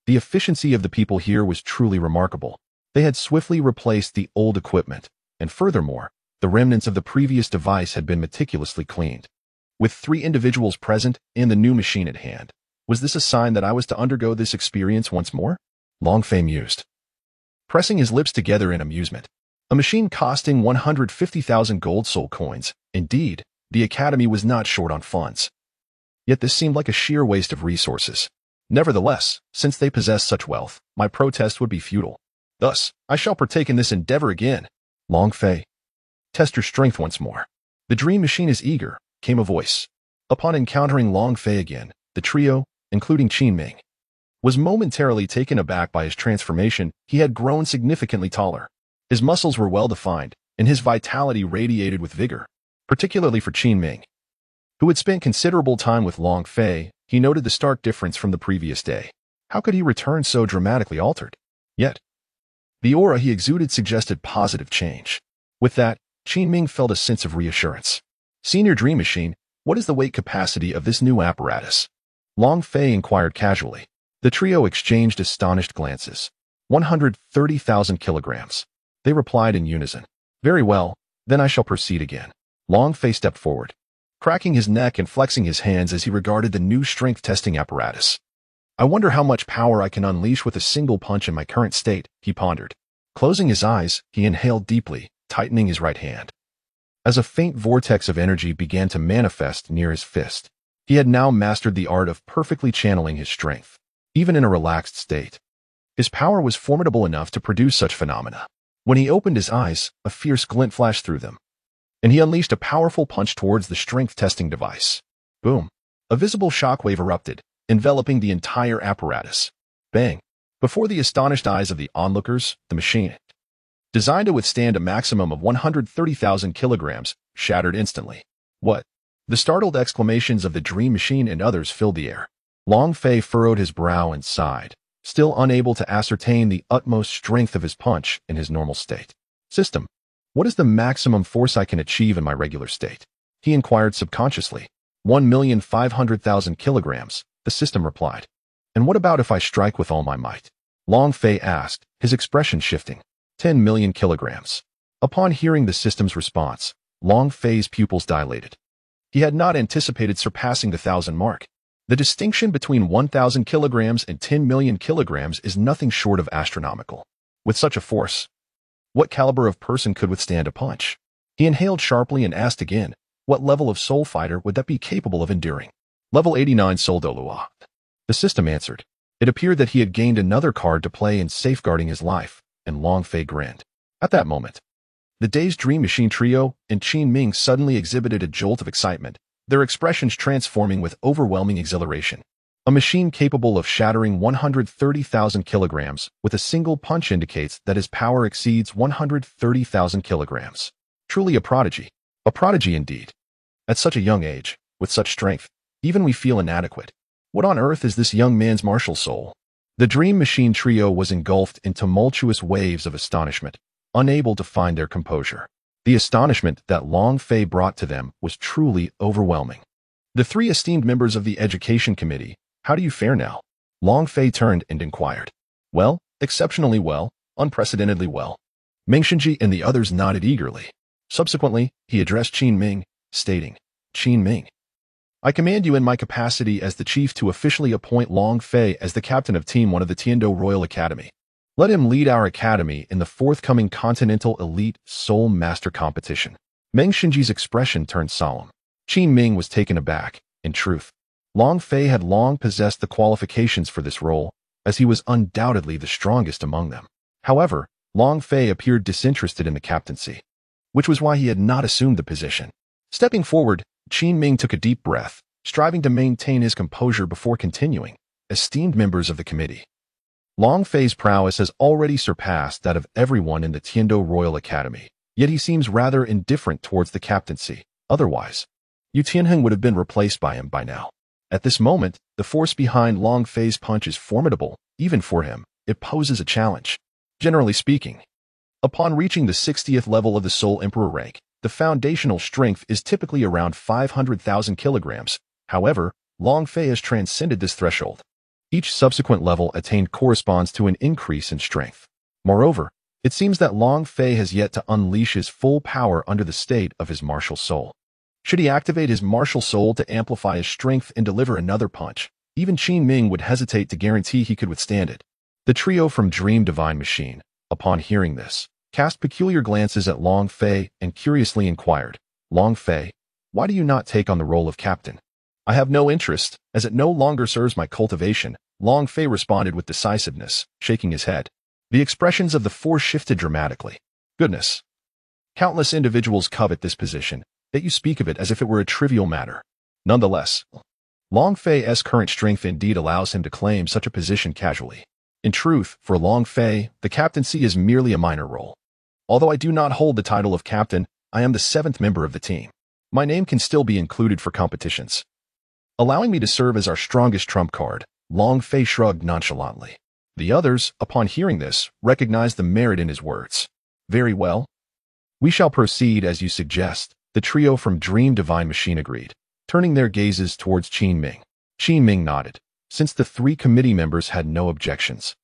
The efficiency of the people here was truly remarkable. They had swiftly replaced the old equipment, and furthermore, the remnants of the previous device had been meticulously cleaned. With 3 individuals present and the new machine at hand, was this a sign that I was to undergo this experience once more? Long Fei mused, pressing his lips together in amusement. A machine costing 150,000 gold soul coins. Indeed, the Academy was not short on funds. Yet this seemed like a sheer waste of resources. Nevertheless, since they possess such wealth, my protest would be futile. Thus, I shall partake in this endeavor again. Long Fei, test your strength once more. The dream machine is eager, came a voice. Upon encountering Long Fei again, The trio, including Qin Ming, was momentarily taken aback by his transformation. He had grown significantly taller. His muscles were well-defined, and his vitality radiated with vigor. Particularly for Qin Ming, who had spent considerable time with Long Fei, he noted the stark difference from the previous day. How could he return so dramatically altered? Yet, the aura he exuded suggested positive change. With that, Qin Ming felt a sense of reassurance. Senior Dream Machine, what is the weight capacity of this new apparatus? Long Fei inquired casually. The trio exchanged astonished glances. 130,000 kilograms. They replied in unison. Very well, then I shall proceed again. Long Fei stepped forward, cracking his neck and flexing his hands as he regarded the new strength testing apparatus. I wonder how much power I can unleash with a single punch in my current state, he pondered. Closing his eyes, he inhaled deeply, tightening his right hand. As a faint vortex of energy began to manifest near his fist, he had now mastered the art of perfectly channeling his strength, even in a relaxed state. His power was formidable enough to produce such phenomena. When he opened his eyes, a fierce glint flashed through them, and he unleashed a powerful punch towards the strength testing device. Boom! A visible shockwave erupted, enveloping the entire apparatus. Bang! Before the astonished eyes of the onlookers, the machine, designed to withstand a maximum of 130,000 kilograms, shattered instantly. What? The startled exclamations of the Dream Machine and others filled the air. Long Fei furrowed his brow and sighed, still unable to ascertain the utmost strength of his punch in his normal state. System, what is the maximum force I can achieve in my regular state? He inquired subconsciously. 1,500,000 kilograms, the system replied. And what about if I strike with all my might? Long Fei asked, his expression shifting. 10 million kilograms. Upon hearing the system's response, Long Fei's pupils dilated. He had not anticipated surpassing the 1,000 mark. The distinction between 1,000 kilograms and 10 million kilograms is nothing short of astronomical. With such a force, what caliber of person could withstand a punch? He inhaled sharply and asked again, what level of soul fighter would that be capable of enduring? Level 89 Soul Dolua. The system answered. It appeared that he had gained another card to play in safeguarding his life, and Long Fei grinned. At that moment, the dazed Dream Machine trio and Qin Ming suddenly exhibited a jolt of excitement, their expressions transforming with overwhelming exhilaration. A machine capable of shattering 130,000 kilograms with a single punch indicates that his power exceeds 130,000 kilograms. Truly a prodigy. A prodigy indeed. At such a young age, with such strength, even we feel inadequate. What on earth is this young man's martial soul? The Dream Machine trio was engulfed in tumultuous waves of astonishment, unable to find their composure. The astonishment that Long Fei brought to them was truly overwhelming. The three esteemed members of the Education Committee, how do you fare now? Long Fei turned and inquired. Well, exceptionally well, unprecedentedly well. Meng Shenji and the others nodded eagerly. Subsequently, he addressed Qin Ming, stating, Qin Ming, I command you in my capacity as the chief to officially appoint Long Fei as the captain of Team 1 of the Tiando Royal Academy. Let him lead our academy in the forthcoming Continental Elite Soul Master Competition. Meng Shenji's expression turned solemn. Qin Ming was taken aback. In truth, Long Fei had long possessed the qualifications for this role, as he was undoubtedly the strongest among them. However, Long Fei appeared disinterested in the captaincy, which was why he had not assumed the position. Stepping forward, Qin Ming took a deep breath, striving to maintain his composure before continuing. Esteemed members of the committee, Long Fei's prowess has already surpassed that of everyone in the Tiando Royal Academy, yet he seems rather indifferent towards the captaincy. Otherwise, Yu Tianheng would have been replaced by him by now. At this moment, the force behind Long Fei's punch is formidable. Even for him, it poses a challenge. Generally speaking, upon reaching the 60th level of the Soul Emperor rank, the foundational strength is typically around 500,000 kilograms. However, Long Fei has transcended this threshold. Each subsequent level attained corresponds to an increase in strength. Moreover, it seems that Long Fei has yet to unleash his full power under the state of his martial soul. Should he activate his martial soul to amplify his strength and deliver another punch, even Qin Ming would hesitate to guarantee he could withstand it. The trio from Dream Divine Machine, upon hearing this, cast peculiar glances at Long Fei and curiously inquired, Long Fei, why do you not take on the role of captain? I have no interest, as it no longer serves my cultivation, Long Fei responded with decisiveness, shaking his head. The expressions of the four shifted dramatically. Goodness. Countless individuals covet this position, yet you speak of it as if it were a trivial matter. Nonetheless, Long Fei's current strength indeed allows him to claim such a position casually. In truth, for Long Fei, the captaincy is merely a minor role. Although I do not hold the title of captain, I am the 7th member of the team. My name can still be included for competitions. Allowing me to serve as our strongest trump card, Long Fei shrugged nonchalantly. The others, upon hearing this, recognized the merit in his words. Very well. We shall proceed as you suggest, the trio from Dream Divine Machine agreed, turning their gazes towards Qin Ming. Qin Ming nodded, since the 3 committee members had no objections.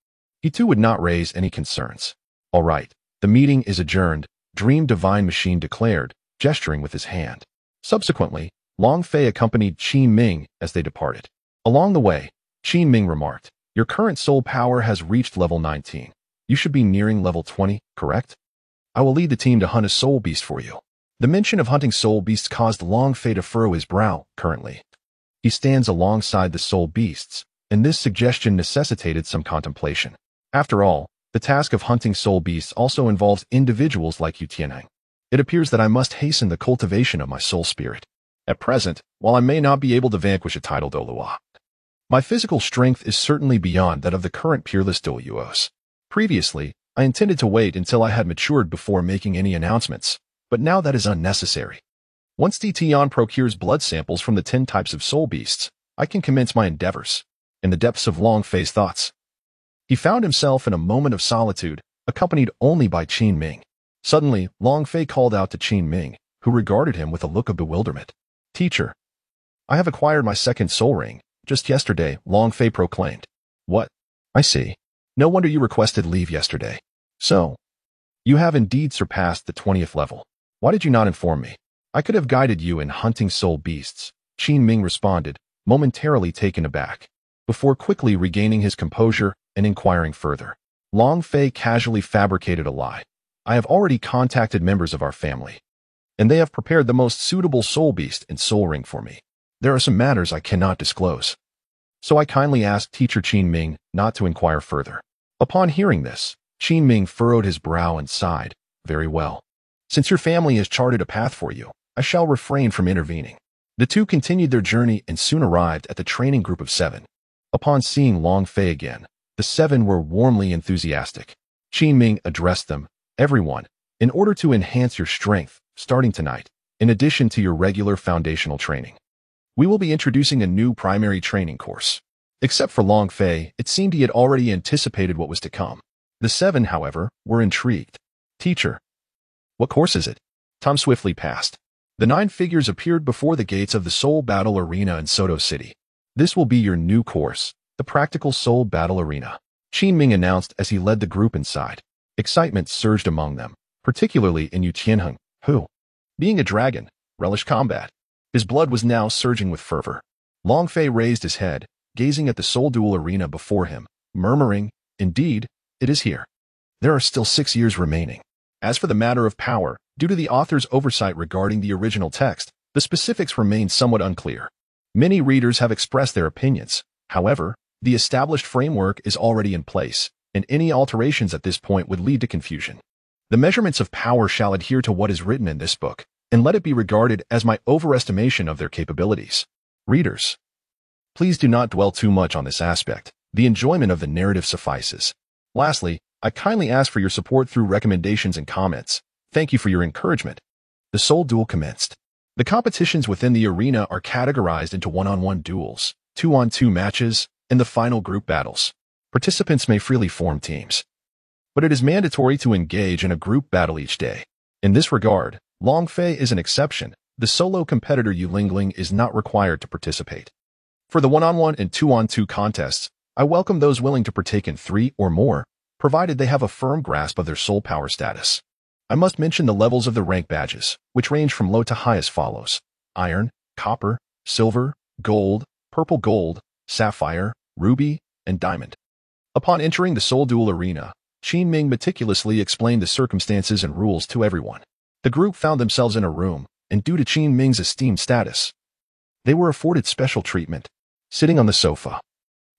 He too would not raise any concerns. All right, the meeting is adjourned, Dream Divine Machine declared, gesturing with his hand. Subsequently, Long Fei accompanied Qin Ming as they departed. Along the way, Qin Ming remarked, your current soul power has reached level 19. You should be nearing level 20, correct? I will lead the team to hunt a soul beast for you. The mention of hunting soul beasts caused Long Fei to furrow his brow. Currently, he stands alongside the soul beasts, and this suggestion necessitated some contemplation. After all, the task of hunting soul beasts also involves individuals like Yu Tianheng. It appears that I must hasten the cultivation of my soul spirit. At present, while I may not be able to vanquish a titled Dolua, my physical strength is certainly beyond that of the current peerless Dolyuos. Previously, I intended to wait until I had matured before making any announcements, but now that is unnecessary. Once Tian procures blood samples from the 10 types of soul beasts, I can commence my endeavors. In the depths of Long Fei's thoughts, he found himself in a moment of solitude, accompanied only by Qin Ming. Suddenly, Long Fei called out to Qin Ming, who regarded him with a look of bewilderment. Teacher, I have acquired my 2nd soul ring. Just yesterday, Long Fei proclaimed. What? I see. No wonder you requested leave yesterday. So, you have indeed surpassed the 20th level. Why did you not inform me? I could have guided you in hunting soul beasts, Qin Ming responded, momentarily taken aback, before quickly regaining his composure and inquiring further. Long Fei casually fabricated a lie. I have already contacted members of our family, and they have prepared the most suitable soul beast and soul ring for me. There are some matters I cannot disclose. So I kindly asked Teacher Qin Ming not to inquire further. Upon hearing this, Qin Ming furrowed his brow and sighed. Very well. Since your family has charted a path for you, I shall refrain from intervening. The two continued their journey and soon arrived at the training group of 7. Upon seeing Long Fei again, the 7 were warmly enthusiastic. Qin Ming addressed them. Everyone, in order to enhance your strength, starting tonight, in addition to your regular foundational training, we will be introducing a new primary training course. Except for Long Fei, it seemed he had already anticipated what was to come. The 7, however, were intrigued. Teacher, what course is it? Time swiftly passed. The 9 figures appeared before the gates of the Soul Battle Arena in Soto City. This will be your new course, the Practical Soul Battle Arena, Qin Ming announced as he led the group inside. Excitement surged among them, particularly in Yu Tianheng, who, being a dragon, relished combat. His blood was now surging with fervor. Long Fei raised his head, gazing at the Soul Duel Arena before him, murmuring, indeed, it is here. There are still 6 years remaining. As for the matter of power, due to the author's oversight regarding the original text, the specifics remain somewhat unclear. Many readers have expressed their opinions. However, the established framework is already in place, and any alterations at this point would lead to confusion. The measurements of power shall adhere to what is written in this book, and let it be regarded as my overestimation of their capabilities. Readers, please do not dwell too much on this aspect. The enjoyment of the narrative suffices. Lastly, I kindly ask for your support through recommendations and comments. Thank you for your encouragement. The Soul Duel commenced. The competitions within the arena are categorized into 1-on-1 duels, 2-on-2 matches, and the final group battles. Participants may freely form teams, but it is mandatory to engage in a group battle each day. In this regard, Long Fei is an exception. The solo competitor Yu Lingling is not required to participate. For the 1-on-1 and 2-on-2 contests, I welcome those willing to partake in 3 or more, provided they have a firm grasp of their soul power status. I must mention the levels of the rank badges, which range from low to high as follows: iron, copper, silver, gold, purple gold, sapphire, ruby, and diamond. Upon entering the Soul Duel Arena, Qin Ming meticulously explained the circumstances and rules to everyone. The group found themselves in a room, and due to Qin Ming's esteemed status, they were afforded special treatment. Sitting on the sofa,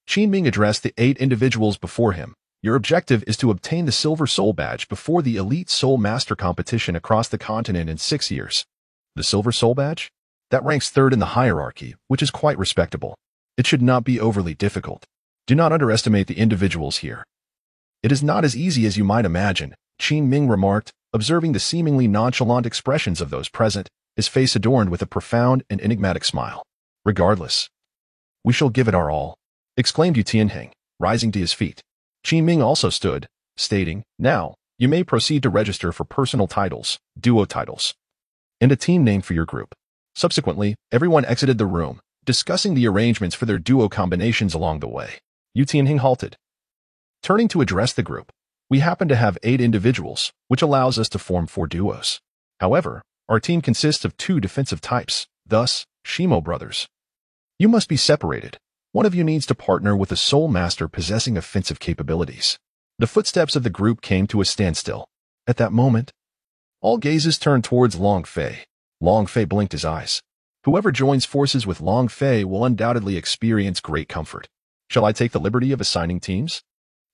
Qin Ming addressed the 8 individuals before him. Your objective is to obtain the Silver Soul Badge before the Elite Soul Master competition across the continent in 6 years. The Silver Soul Badge? That ranks third in the hierarchy, which is quite respectable. It should not be overly difficult. Do not underestimate the individuals here. It is not as easy as you might imagine, Qin Ming remarked, observing the seemingly nonchalant expressions of those present, his face adorned with a profound and enigmatic smile. Regardless, we shall give it our all, exclaimed Yu Tianheng, rising to his feet. Qin Ming also stood, stating, now, you may proceed to register for personal titles, duo titles, and a team name for your group. Subsequently, everyone exited the room, discussing the arrangements for their duo combinations along the way. Yu Tianheng halted. Turning to address the group, we happen to have 8 individuals, which allows us to form 4 duos. However, our team consists of 2 defensive types, thus, Shimo brothers. You must be separated. One of you needs to partner with a soul master possessing offensive capabilities. The footsteps of the group came to a standstill. At that moment, all gazes turned towards Long Fei. Long Fei blinked his eyes. Whoever joins forces with Long Fei will undoubtedly experience great comfort. Shall I take the liberty of assigning teams?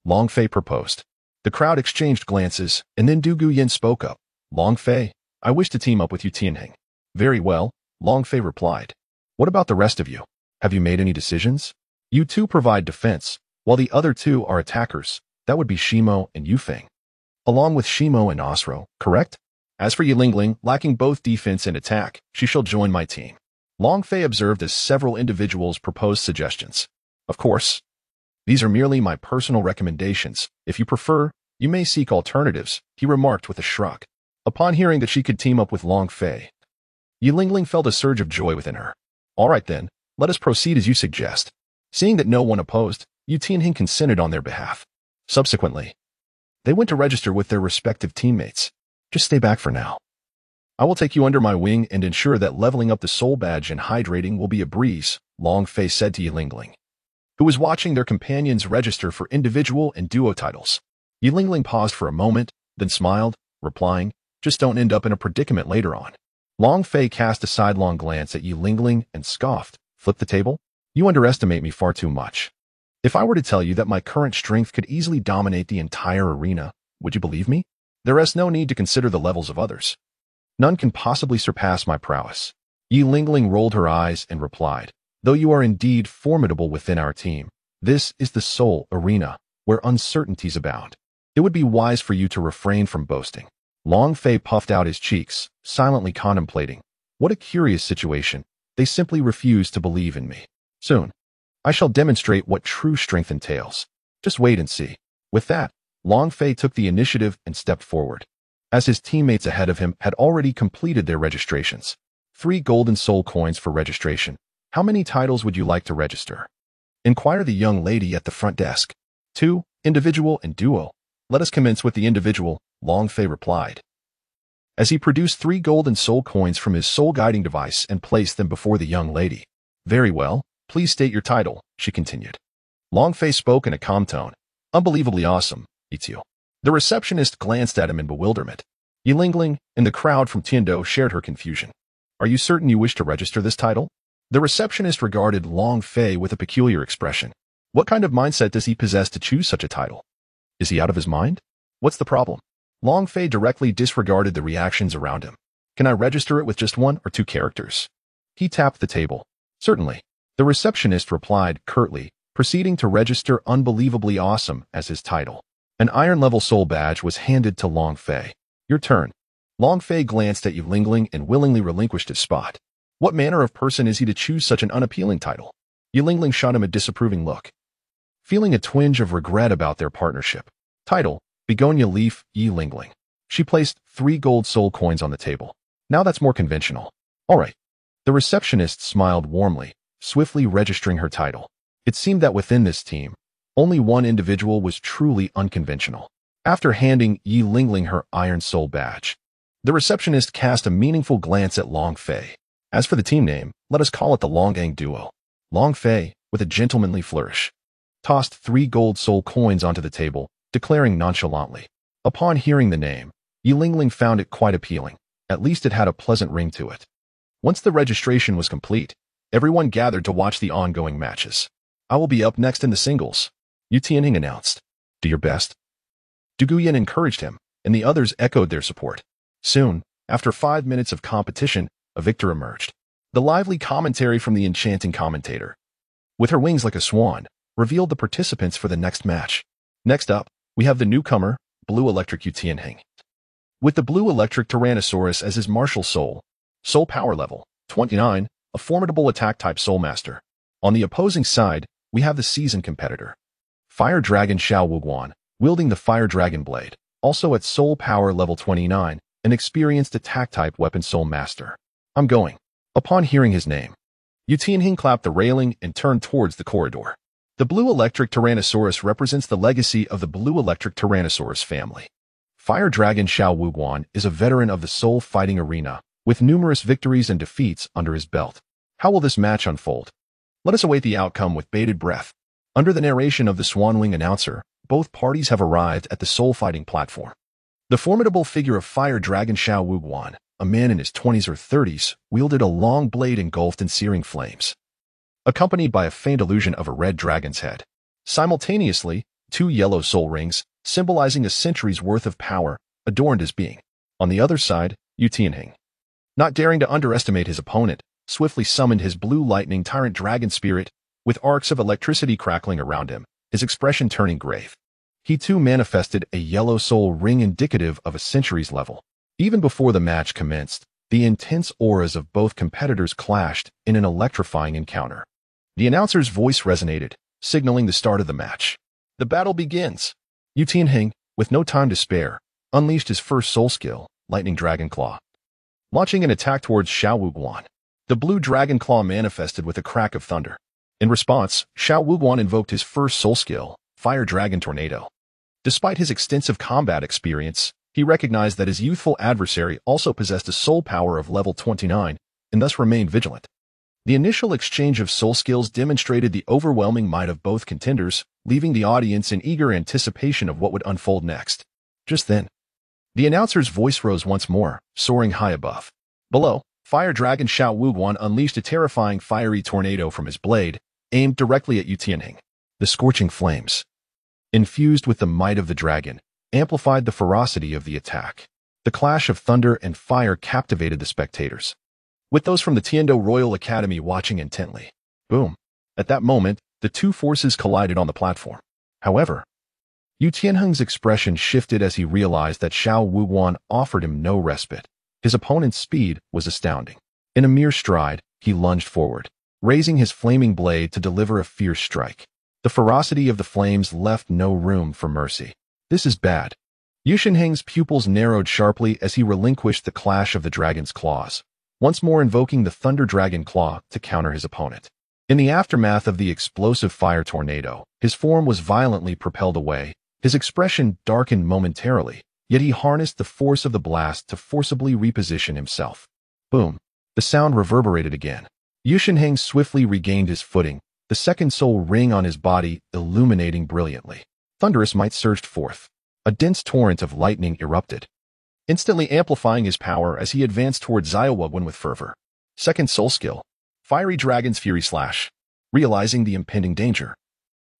Long Fei proposed. The crowd exchanged glances, and then Du Guyan spoke up. Long Fei, I wish to team up with Yu Tianheng. Very well, Long Fei replied. What about the rest of you? Have you made any decisions? You 2 provide defense, while the other 2 are attackers. That would be Shimo and Yufeng, along with Shimo and Osro, correct? As for Yilingling, lacking both defense and attack, she shall join my team. Long Fei observed as several individuals proposed suggestions. Of course, these are merely my personal recommendations. If you prefer, you may seek alternatives, he remarked with a shrug. Upon hearing that she could team up with Long Fei, Yilingling felt a surge of joy within her. All right then, let us proceed as you suggest. Seeing that no one opposed, Yu Tianheng consented on their behalf. Subsequently, they went to register with their respective teammates. Just stay back for now. I will take you under my wing and ensure that leveling up the soul badge and hydrating will be a breeze, Long Fei said to Yilingling, who was watching their companions register for individual and duo titles. Yilingling paused for a moment, then smiled, replying, just don't end up in a predicament later on. Long Fei cast a sidelong glance at Yilingling and scoffed, flip the table? You underestimate me far too much. If I were to tell you that my current strength could easily dominate the entire arena, would you believe me? There is no need to consider the levels of others. None can possibly surpass my prowess. Yilingling rolled her eyes and replied, though you are indeed formidable within our team, this is the soul arena, where uncertainties abound. It would be wise for you to refrain from boasting. Long Fei puffed out his cheeks, silently contemplating. What a curious situation. They simply refuse to believe in me. Soon, I shall demonstrate what true strength entails. Just wait and see. With that, Long Fei took the initiative and stepped forward, as his teammates ahead of him had already completed their registrations. 3 golden soul coins for registration. How many titles would you like to register? Inquired the young lady at the front desk. 2, individual and duo. Let us commence with the individual, Long Fei replied, as he produced 3 golden soul coins from his soul guiding device and placed them before the young lady. Very well. Please state your title, she continued. Long Fei spoke in a calm tone. Unbelievably awesome, Itio. The receptionist glanced at him in bewilderment. Yilingling and the crowd from Tiando shared her confusion. Are you certain you wish to register this title? The receptionist regarded Long Fei with a peculiar expression. What kind of mindset does he possess to choose such a title? Is he out of his mind? What's the problem? Long Fei directly disregarded the reactions around him. Can I register it with just 1 or 2 characters? He tapped the table. Certainly. The receptionist replied curtly, proceeding to register Unbelievably Awesome as his title. An iron-level soul badge was handed to Long Fei. Your turn. Long Fei glanced at Yilingling and willingly relinquished his spot. What manner of person is he to choose such an unappealing title? Yilingling shot him a disapproving look, feeling a twinge of regret about their partnership. Title, Begonia Leaf, Yilingling. She placed 3 gold soul coins on the table. Now that's more conventional. All right. The receptionist smiled warmly, swiftly registering her title. It seemed that within this team, only one individual was truly unconventional. After handing Yilingling her Iron Soul badge, the receptionist cast a meaningful glance at Long Fei. As for the team name, let us call it the Longang Duo. Long Fei, with a gentlemanly flourish, tossed 3 gold soul coins onto the table, declaring nonchalantly. Upon hearing the name, Yilingling found it quite appealing. At least it had a pleasant ring to it. Once the registration was complete, everyone gathered to watch the ongoing matches. I will be up next in the singles, Yu Tianheng announced. Do your best. Du Guyan encouraged him, and the others echoed their support. Soon, after 5 minutes of competition, a victor emerged. The lively commentary from the enchanting commentator, with her wings like a swan, revealed the participants for the next match. Next up, we have the newcomer, Blue Electric Yu Tianheng. With the Blue Electric Tyrannosaurus as his martial soul power level 29, a formidable attack-type soul master. On the opposing side, we have the seasoned competitor, Fire Dragon Xiao Wuguan, wielding the Fire Dragon Blade, also at soul power level 29, an experienced attack-type weapon soul master. I'm going. Upon hearing his name, Yu Tianheng clapped the railing and turned towards the corridor. The Blue Electric Tyrannosaurus represents the legacy of the Blue Electric Tyrannosaurus family. Fire Dragon Xiao Wuguan is a veteran of the soul fighting arena, with numerous victories and defeats under his belt. How will this match unfold? Let us await the outcome with bated breath. Under the narration of the Swanwing announcer, both parties have arrived at the soul fighting platform. The formidable figure of Fire Dragon Xiao Wuguan, a man in his 20s or 30s, wielded a long blade engulfed in searing flames, accompanied by a faint illusion of a red dragon's head. Simultaneously, 2 yellow soul rings, symbolizing a century's worth of power, adorned his being. On the other side, Yu Tianheng, not daring to underestimate his opponent, swiftly summoned his blue lightning tyrant dragon spirit, with arcs of electricity crackling around him, his expression turning grave. He too manifested a yellow soul ring indicative of a century's level. Even before the match commenced, the intense auras of both competitors clashed in an electrifying encounter. The announcer's voice resonated, signaling the start of the match. The battle begins. Yu Tianheng, with no time to spare, unleashed his first soul skill, Lightning Dragon Claw, launching an attack towards Xiao Wuguan. The blue dragon claw manifested with a crack of thunder. In response, Xiao Wuguan invoked his first soul skill, Fire Dragon Tornado. Despite his extensive combat experience, he recognized that his youthful adversary also possessed a soul power of level 29, and thus remained vigilant. The initial exchange of soul skills demonstrated the overwhelming might of both contenders, leaving the audience in eager anticipation of what would unfold next. Just then, the announcer's voice rose once more, soaring high above. Below, Fire Dragon Xiao Wuguan unleashed a terrifying fiery tornado from his blade, aimed directly at Yu Tianheng. The scorching flames, infused with the might of the dragon, amplified the ferocity of the attack. The clash of thunder and fire captivated the spectators, with those from the Tiando Royal Academy watching intently. Boom! At that moment, the two forces collided on the platform. However, Yu Tianheng's expression shifted as he realized that Xiao Wuguan offered him no respite. His opponent's speed was astounding. In a mere stride, he lunged forward, raising his flaming blade to deliver a fierce strike. The ferocity of the flames left no room for mercy. This is bad. Yu Tianheng's pupils narrowed sharply as he relinquished the clash of the dragon's claws, once more invoking the Thunder Dragon Claw to counter his opponent. In the aftermath of the explosive fire tornado, his form was violently propelled away. His expression darkened momentarily, yet he harnessed the force of the blast to forcibly reposition himself. Boom! The sound reverberated again. Yu Tianheng swiftly regained his footing, the second soul ring on his body illuminating brilliantly. Thunderous might surged forth. A dense torrent of lightning erupted, instantly amplifying his power as he advanced toward Xiao Wuguan with fervor. Second soul skill, Fiery Dragon's Fury Slash. Realizing the impending danger,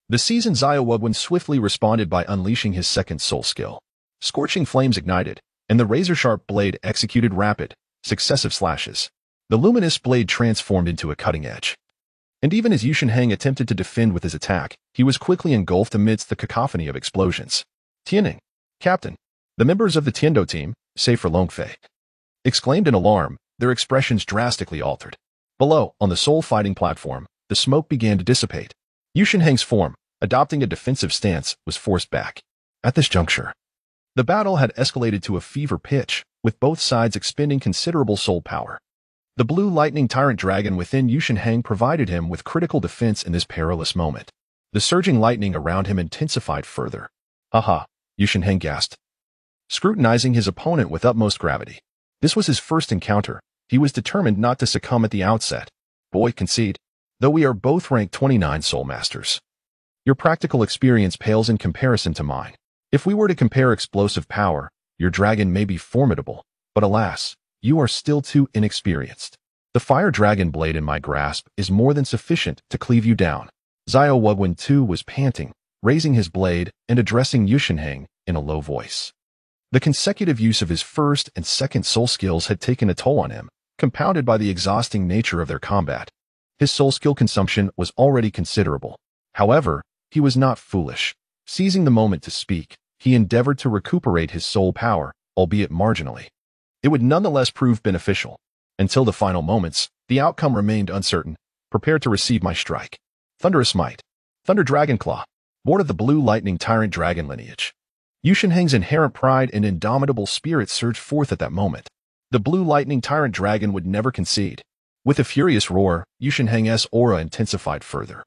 the seasoned Xiao Wuguan swiftly responded by unleashing his second soul skill. Scorching flames ignited, and the razor-sharp blade executed rapid, successive slashes. The luminous blade transformed into a cutting edge. And even as Yu Tianheng attempted to defend with his attack, he was quickly engulfed amidst the cacophony of explosions. Tianheng, Captain, the members of the Tiando team, save for Longfei, exclaimed in alarm, their expressions drastically altered. Below, on the soul fighting platform, the smoke began to dissipate. Yu Tianheng's form, adopting a defensive stance, was forced back. At this juncture, the battle had escalated to a fever pitch, with both sides expending considerable soul power. The blue lightning tyrant dragon within Yu Tianheng provided him with critical defense in this perilous moment. The surging lightning around him intensified further. Haha, Yu Tianheng gasped, scrutinizing his opponent with utmost gravity. This was his first encounter. He was determined not to succumb at the outset. Boy, concede. Though we are both ranked 29 soul masters, your practical experience pales in comparison to mine. If we were to compare explosive power, your dragon may be formidable, but alas, you are still too inexperienced. The fire dragon blade in my grasp is more than sufficient to cleave you down. Xiao Wuguan too was panting, raising his blade and addressing Yu Tianheng in a low voice. The consecutive use of his first and second soul skills had taken a toll on him, compounded by the exhausting nature of their combat. His soul skill consumption was already considerable. However, he was not foolish. Seizing the moment to speak, he endeavored to recuperate his soul power, albeit marginally. It would nonetheless prove beneficial. Until the final moments, the outcome remained uncertain. Prepared to receive my strike. Thunderous Might. Thunder Dragon Claw. Born of the Blue Lightning Tyrant Dragon lineage. Yushinheng's inherent pride and indomitable spirit surged forth at that moment. The Blue Lightning Tyrant Dragon would never concede. With a furious roar, Yushinheng's aura intensified further.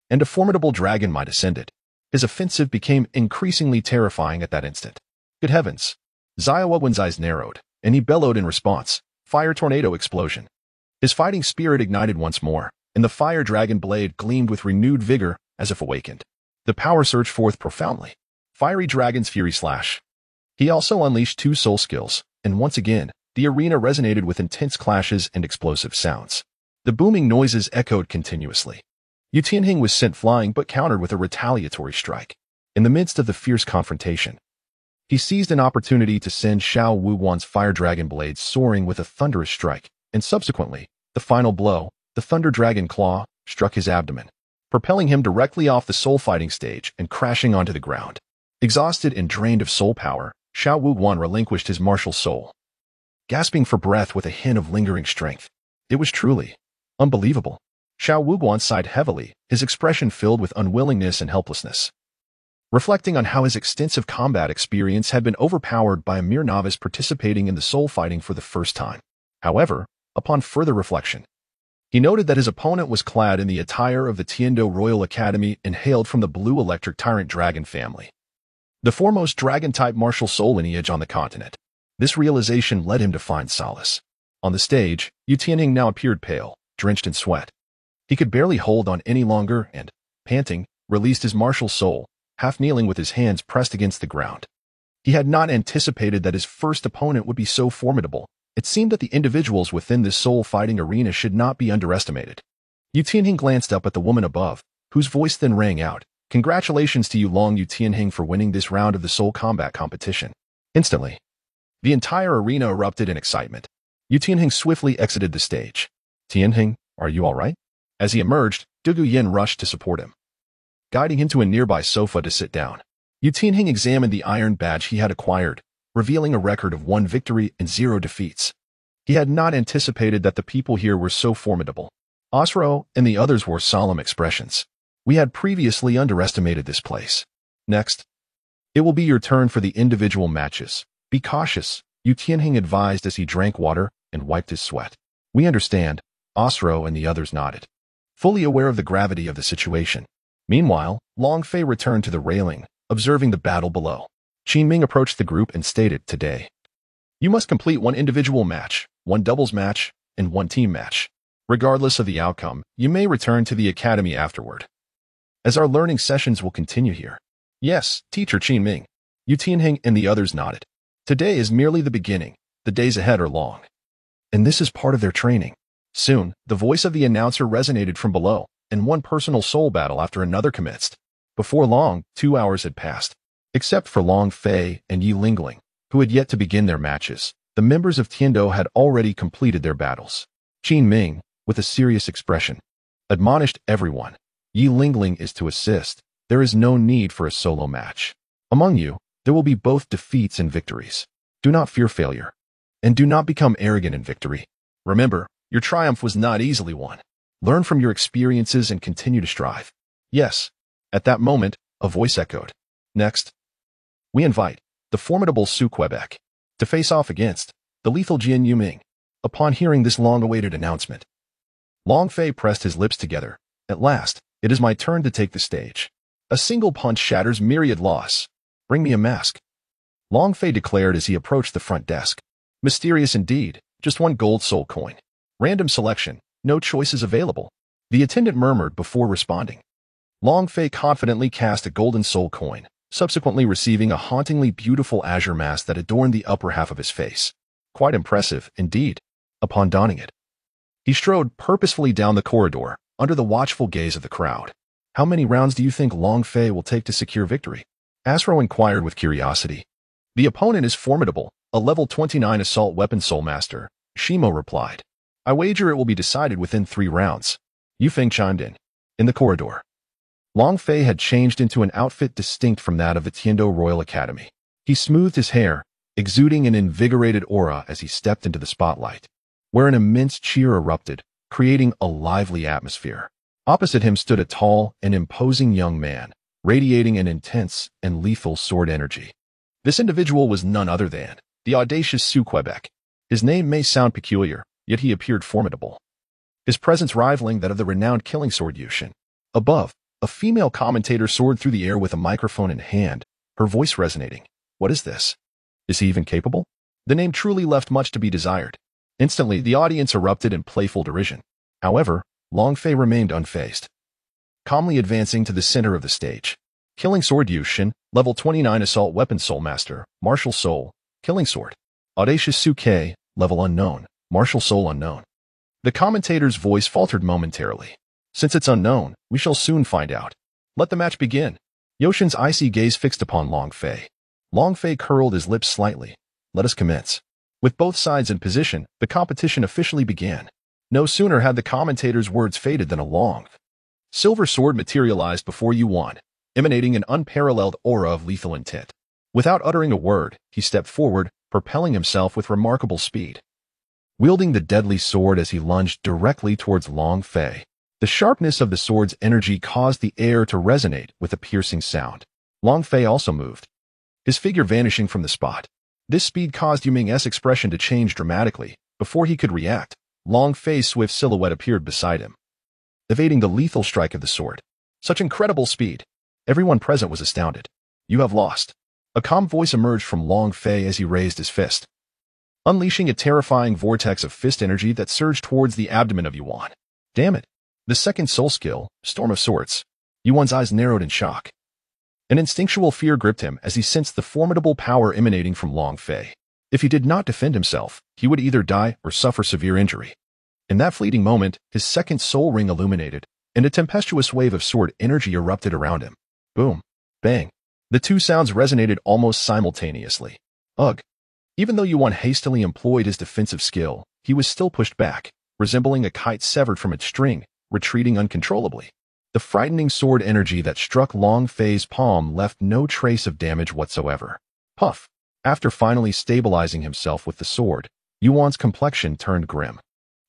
And a formidable dragon might ascended. His offensive became increasingly terrifying at that instant. Good heavens! Xiaowuguan's eyes narrowed, and he bellowed in response. Fire Tornado Explosion. His fighting spirit ignited once more, and the fire dragon blade gleamed with renewed vigor as if awakened. The power surged forth profoundly. Fiery Dragon's Fury Slash. He also unleashed 2 soul skills, and once again, the arena resonated with intense clashes and explosive sounds. The booming noises echoed continuously. Yu Tianheng was sent flying but countered with a retaliatory strike. In the midst of the fierce confrontation, he seized an opportunity to send Xiaowuguan's fire dragon blades soaring with a thunderous strike, and subsequently, the final blow, the Thunder Dragon Claw, struck his abdomen, propelling him directly off the soul fighting stage and crashing onto the ground. Exhausted and drained of soul power, Xiaowuguan relinquished his martial soul. Gasping for breath with a hint of lingering strength. It was truly unbelievable. Xiaowuguan sighed heavily, his expression filled with unwillingness and helplessness. Reflecting on how his extensive combat experience had been overpowered by a mere novice participating in the soul fighting for the first time. However, upon further reflection, he noted that his opponent was clad in the attire of the Tiando Royal Academy and hailed from the Blue Electric Tyrant Dragon family, the foremost dragon-type martial soul lineage on the continent. This realization led him to find solace. On the stage, Yu Tianheng now appeared pale, drenched in sweat. He could barely hold on any longer and, panting, released his martial soul, half kneeling with his hands pressed against the ground. He had not anticipated that his first opponent would be so formidable. It seemed that the individuals within this soul-fighting arena should not be underestimated. Yu Tianheng glanced up at the woman above, whose voice then rang out, "Congratulations to you, Long Yu Tianheng, for winning this round of the soul combat competition." Instantly, the entire arena erupted in excitement. Yu Tianheng swiftly exited the stage. "Tianheng, are you all right?" As he emerged, Dugu Yin rushed to support him, guiding him to a nearby sofa to sit down. Yu Tianheng examined the iron badge he had acquired, revealing a record of 1 victory and 0 defeats. He had not anticipated that the people here were so formidable. Osro and the others wore solemn expressions. "We had previously underestimated this place. Next, it will be your turn for the individual matches. Be cautious," Yu Tianheng advised as he drank water and wiped his sweat. "We understand," Osro and the others nodded, fully aware of the gravity of the situation. Meanwhile, Long Fei returned to the railing, observing the battle below. Qin Ming approached the group and stated, "Today, you must complete 1 individual match, 1 doubles match, and 1 team match. Regardless of the outcome, you may return to the academy afterward, as our learning sessions will continue here." "Yes, teacher Qin Ming." Yu Tianheng and the others nodded. Today is merely the beginning. The days ahead are long. And this is part of their training. Soon, the voice of the announcer resonated from below, and one personal soul battle after another commenced. Before long, 2 hours had passed. Except for Long Fei and Yi Lingling, who had yet to begin their matches, the members of Tiando had already completed their battles. Qin Ming, with a serious expression, admonished everyone. "Yi Lingling is to assist. There is no need for a solo match. Among you, there will be both defeats and victories. Do not fear failure, and do not become arrogant in victory. Remember, your triumph was not easily won. Learn from your experiences and continue to strive." "Yes." At that moment, a voice echoed. "Next, we invite the formidable Su Quebec to face off against the lethal Jian Yuming." Upon hearing this long-awaited announcement, Long Fei pressed his lips together. "At last, it is my turn to take the stage. A single punch shatters myriad loss. Bring me a mask," Long Fei declared as he approached the front desk. "Mysterious indeed, just 1 gold soul coin. Random selection, no choices available," the attendant murmured before responding. Long Fei confidently cast a golden soul coin, subsequently receiving a hauntingly beautiful azure mask that adorned the upper half of his face. Quite impressive, indeed. Upon donning it, he strode purposefully down the corridor, under the watchful gaze of the crowd. "How many rounds do you think Long Fei will take to secure victory?" Asro inquired with curiosity. "The opponent is formidable, a level 29 assault weapon soul master, Shimo replied. I wager it will be decided within 3 rounds. Yufeng chimed in. In the corridor, Long Fei had changed into an outfit distinct from that of the Tiando Royal Academy. He smoothed his hair, exuding an invigorated aura as he stepped into the spotlight, where an immense cheer erupted, creating a lively atmosphere. Opposite him stood a tall and imposing young man, radiating an intense and lethal sword energy. This individual was none other than the audacious Su Quebec. His name may sound peculiar, yet he appeared formidable, his presence rivaling that of the renowned killing sword Yushin. Above, a female commentator soared through the air with a microphone in hand, her voice resonating. What is this? Is he even capable? The name truly left much to be desired. Instantly, the audience erupted in playful derision. However, Long Fei remained unfazed, calmly advancing to the center of the stage. Killing Sword Yushin, Level 29 Assault Weapon Soul Master, Martial Soul, Killing Sword. Audacious Su Ke, Level Unknown, Martial Soul Unknown. The commentator's voice faltered momentarily. Since it's unknown, we shall soon find out. Let the match begin. Yoshin's icy gaze fixed upon Long Fei. Long Fei curled his lips slightly. Let us commence. With both sides in position, the competition officially began. No sooner had the commentator's words faded than a long silver sword materialized before Yuan, emanating an unparalleled aura of lethal intent. Without uttering a word, he stepped forward, propelling himself with remarkable speed, wielding the deadly sword as he lunged directly towards Long Fei. The sharpness of the sword's energy caused the air to resonate with a piercing sound. Long Fei also moved, his figure vanishing from the spot. This speed caused Yu Ming's expression to change dramatically. Before he could react, Long Fei's swift silhouette appeared beside him, evading the lethal strike of the sword. Such incredible speed! Everyone present was astounded. You have lost. A calm voice emerged from Long Fei as he raised his fist, unleashing a terrifying vortex of fist energy that surged towards the abdomen of Yuan. Damn it! The second soul skill, Storm of Swords. Yuan's eyes narrowed in shock. An instinctual fear gripped him as he sensed the formidable power emanating from Long Fei. If he did not defend himself, he would either die or suffer severe injury. In that fleeting moment, his second soul ring illuminated, and a tempestuous wave of sword energy erupted around him. Boom. Bang. The two sounds resonated almost simultaneously. Ugh. Even though Yuan hastily employed his defensive skill, he was still pushed back, resembling a kite severed from its string, retreating uncontrollably. The frightening sword energy that struck Long Fei's palm left no trace of damage whatsoever. Puff. After finally stabilizing himself with the sword, Yuan's complexion turned grim.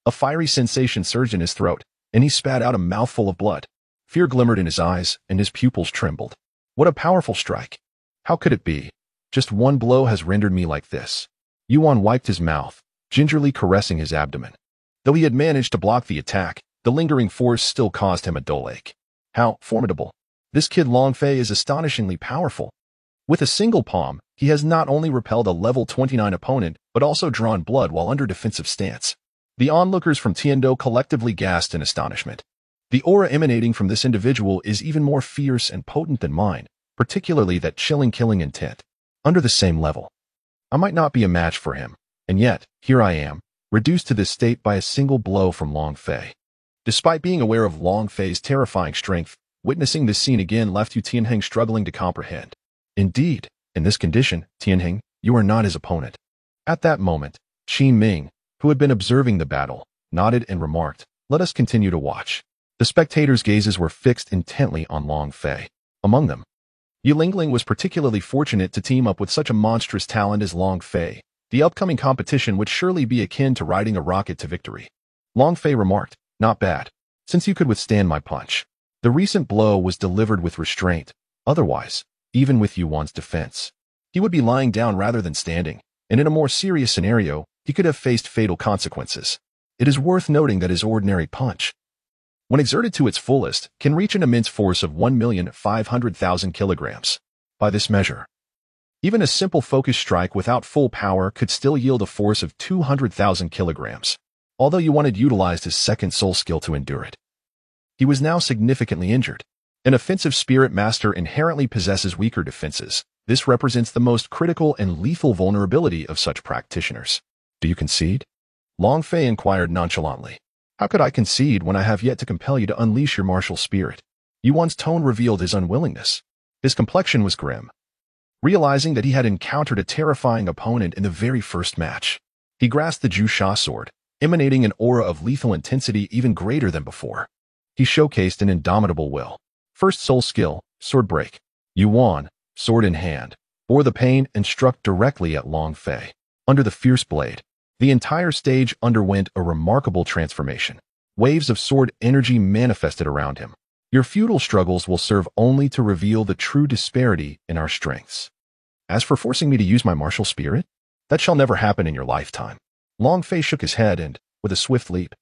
A fiery sensation surged in his throat, and he spat out a mouthful of blood. Fear glimmered in his eyes, and his pupils trembled. What a powerful strike! How could it be? Just one blow has rendered me like this. Yuan wiped his mouth, gingerly caressing his abdomen. Though he had managed to block the attack, the lingering force still caused him a dull ache. How formidable! This kid Long Fei is astonishingly powerful. With a single palm, he has not only repelled a level 29 opponent, but also drawn blood while under defensive stance. The onlookers from Tiando collectively gasped in astonishment. The aura emanating from this individual is even more fierce and potent than mine, particularly that chilling killing intent. Under the same level, I might not be a match for him, and yet, here I am, reduced to this state by a single blow from Long Fei. Despite being aware of Long Fei's terrifying strength, witnessing this scene again left Yu Tianheng struggling to comprehend. Indeed, in this condition, Tianheng, you are not his opponent. At that moment, Qi Ming, who had been observing the battle, nodded and remarked, let us continue to watch. The spectators' gazes were fixed intently on Long Fei. Among them, Yu Lingling was particularly fortunate to team up with such a monstrous talent as Long Fei. The upcoming competition would surely be akin to riding a rocket to victory. Long Fei remarked, not bad, since you could withstand my punch. The recent blow was delivered with restraint. Otherwise, even with Yuan's defense, he would be lying down rather than standing, and in a more serious scenario, he could have faced fatal consequences. It is worth noting that his ordinary punch, when exerted to its fullest, can reach an immense force of 1,500,000 kilograms. By this measure, even a simple focus strike without full power could still yield a force of 200,000 kilograms. Although Yuan had utilized his second soul skill to endure it, he was now significantly injured. An offensive spirit master inherently possesses weaker defenses. This represents the most critical and lethal vulnerability of such practitioners. Do you concede? Long Fei inquired nonchalantly. How could I concede when I have yet to compel you to unleash your martial spirit? Yuan's tone revealed his unwillingness. His complexion was grim, realizing that he had encountered a terrifying opponent in the very first match. He grasped the Zhu Sha sword, emanating an aura of lethal intensity even greater than before. He showcased an indomitable will. First soul skill, sword break. Yuan, sword in hand, bore the pain and struck directly at Long Fei. Under the fierce blade, the entire stage underwent a remarkable transformation. Waves of sword energy manifested around him. Your futile struggles will serve only to reveal the true disparity in our strengths. As for forcing me to use my martial spirit, that shall never happen in your lifetime. Long Fei shook his head and, with a swift leap,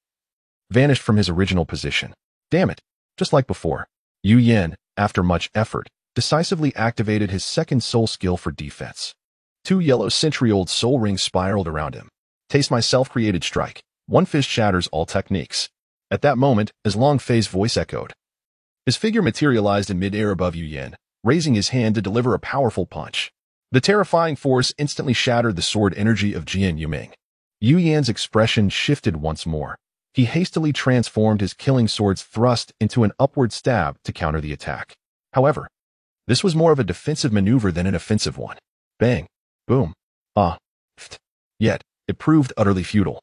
vanished from his original position. Damn it, just like before. Yu Yan, after much effort, decisively activated his second soul skill for defense. 2 yellow century-old soul rings spiraled around him. Taste my self-created strike. One fist shatters all techniques. At that moment, as Long Fei's voice echoed, his figure materialized in mid-air above Yu Yan, raising his hand to deliver a powerful punch. The terrifying force instantly shattered the sword energy of Jian Yuming. Yu Yan's expression shifted once more. He hastily transformed his killing sword's thrust into an upward stab to counter the attack. However, this was more of a defensive maneuver than an offensive one. Bang, boom, ft. Yet, it proved utterly futile.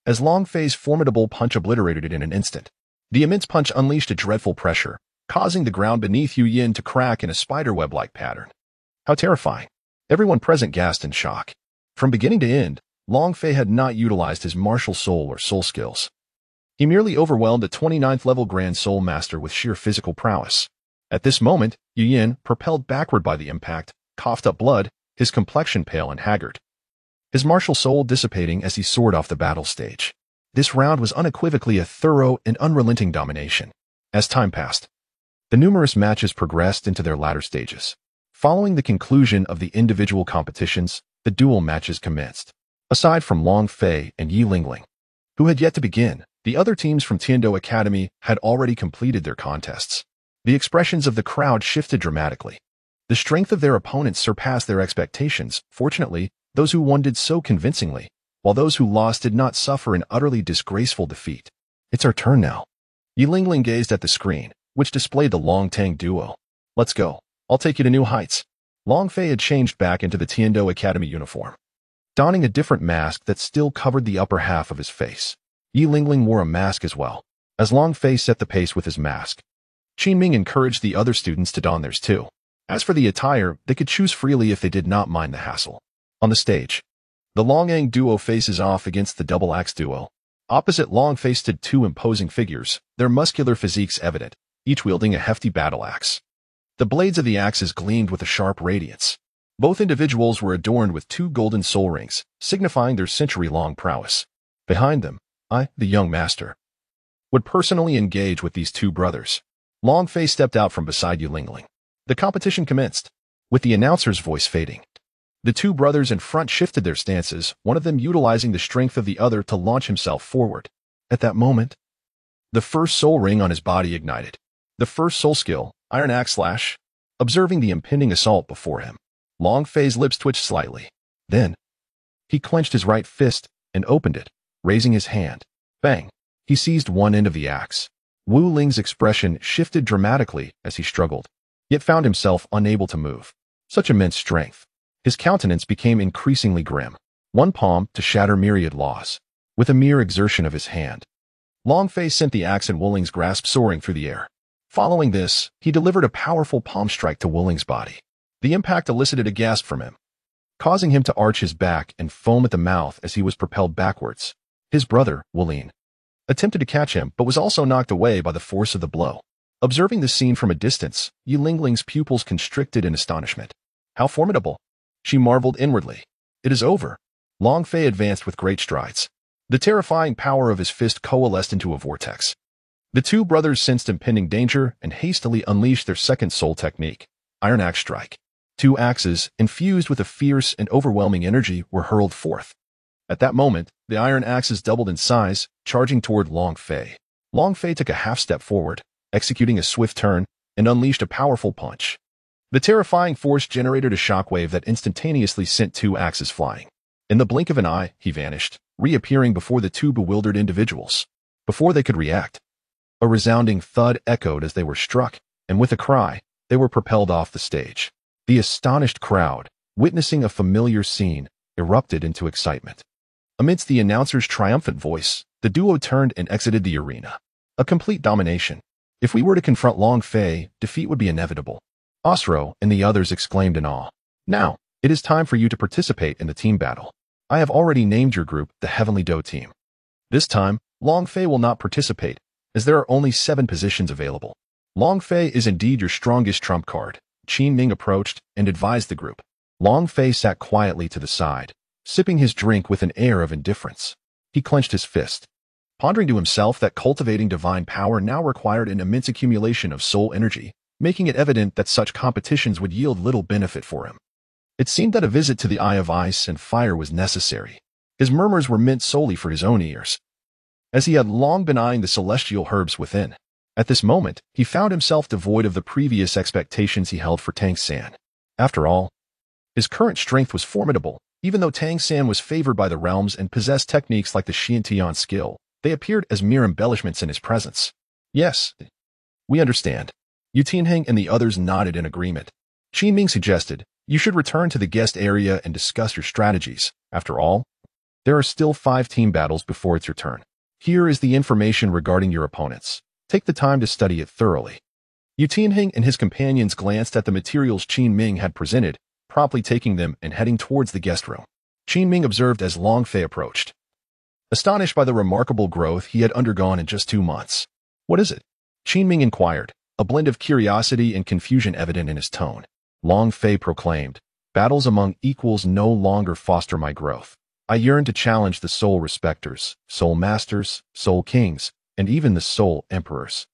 As Long Fei's formidable punch obliterated it in an instant, the immense punch unleashed a dreadful pressure, causing the ground beneath Yu Yan to crack in a spiderweb-like pattern. How terrifying. Everyone present gasped in shock. From beginning to end, Long Fei had not utilized his martial soul or soul skills. He merely overwhelmed a 29th level Grand Soul Master with sheer physical prowess. At this moment, Yu Yan, propelled backward by the impact, coughed up blood, his complexion pale and haggard. His martial soul dissipating as he soared off the battle stage. This round was unequivocally a thorough and unrelenting domination. As time passed, the numerous matches progressed into their latter stages. Following the conclusion of the individual competitions, the duel matches commenced. Aside from Long Fei and Yi Lingling, who had yet to begin, the other teams from Tiando Academy had already completed their contests. The expressions of the crowd shifted dramatically. The strength of their opponents surpassed their expectations. Fortunately, those who won did so convincingly, while those who lost did not suffer an utterly disgraceful defeat. It's our turn now. Yi Lingling gazed at the screen, which displayed the Long Tang duo. Let's go. I'll take you to new heights. Long Fei had changed back into the Tiando Academy uniform, donning a different mask that still covered the upper half of his face. Yi Lingling wore a mask as well. As Long Fei set the pace with his mask, Qin Ming encouraged the other students to don theirs too. As for the attire, they could choose freely if they did not mind the hassle. On the stage, the Long Ang duo faces off against the Double Axe duo. Opposite Long Fei stood 2 imposing figures, their muscular physiques evident, each wielding a hefty battle axe. The blades of the axes gleamed with a sharp radiance. Both individuals were adorned with 2 golden soul rings, signifying their century-long prowess. Behind them, I, the young master, would personally engage with these 2 brothers. Long Fei stepped out from beside Yu Lingling. The competition commenced, with the announcer's voice fading. The 2 brothers in front shifted their stances, one of them utilizing the strength of the other to launch himself forward. At that moment, the first soul ring on his body ignited. The first soul skill, Iron Axe Slash. Observing the impending assault before him, Long Fei's lips twitched slightly. Then, he clenched his right fist and opened it, raising his hand. Bang! He seized one end of the axe. Wu Ling's expression shifted dramatically as he struggled, yet found himself unable to move. Such immense strength. His countenance became increasingly grim. One palm to shatter myriad laws. With a mere exertion of his hand, Long Fei sent the axe in Wu Ling's grasp soaring through the air. Following this, he delivered a powerful palm strike to Wu Ling's body. The impact elicited a gasp from him, causing him to arch his back and foam at the mouth as he was propelled backwards. His brother, Wu Ling, attempted to catch him but was also knocked away by the force of the blow. Observing the scene from a distance, Yi Lingling's pupils constricted in astonishment. How formidable! She marveled inwardly. It is over. Long Fei advanced with great strides. The terrifying power of his fist coalesced into a vortex. The 2 brothers sensed impending danger and hastily unleashed their second soul technique, Iron Axe Strike. 2 axes, infused with a fierce and overwhelming energy, were hurled forth. At that moment, the iron axes doubled in size, charging toward Long Fei. Long Fei took a half step forward, executing a swift turn, and unleashed a powerful punch. The terrifying force generated a shockwave that instantaneously sent 2 axes flying. In the blink of an eye, he vanished, reappearing before the 2 bewildered individuals. Before they could react, a resounding thud echoed as they were struck, and with a cry, they were propelled off the stage. The astonished crowd, witnessing a familiar scene, erupted into excitement. Amidst the announcer's triumphant voice, the duo turned and exited the arena. A complete domination. If we were to confront Long Fei, defeat would be inevitable. Osro and the others exclaimed in awe. Now, it is time for you to participate in the team battle. I have already named your group the Heavenly Do team. This time, Long Fei will not participate, as there are only 7 positions available. Long Fei is indeed your strongest trump card. Qin Ming approached and advised the group. Long Fei sat quietly to the side, sipping his drink with an air of indifference. He clenched his fist, pondering to himself that cultivating divine power now required an immense accumulation of soul energy, making it evident that such competitions would yield little benefit for him. It seemed that a visit to the Eye of Ice and Fire was necessary. His murmurs were meant solely for his own ears, as he had long been eyeing the celestial herbs within. At this moment, he found himself devoid of the previous expectations he held for Tang San. After all, his current strength was formidable. Even though Tang San was favored by the realms and possessed techniques like the Xiantian skill, they appeared as mere embellishments in his presence. Yes, we understand. Yu Tianheng and the others nodded in agreement. Qin Ming suggested, you should return to the guest area and discuss your strategies. After all, there are still 5 team battles before it's your turn. Here is the information regarding your opponents. Take the time to study it thoroughly. Yu Tianheng and his companions glanced at the materials Qin Ming had presented, promptly taking them and heading towards the guest room. Qin Ming observed as Long Fei approached, astonished by the remarkable growth he had undergone in just 2 months. What is it? Qin Ming inquired, a blend of curiosity and confusion evident in his tone. Long Fei proclaimed, battles among equals no longer foster my growth. I yearn to challenge the soul respecters, soul masters, soul kings, and even the soul emperors.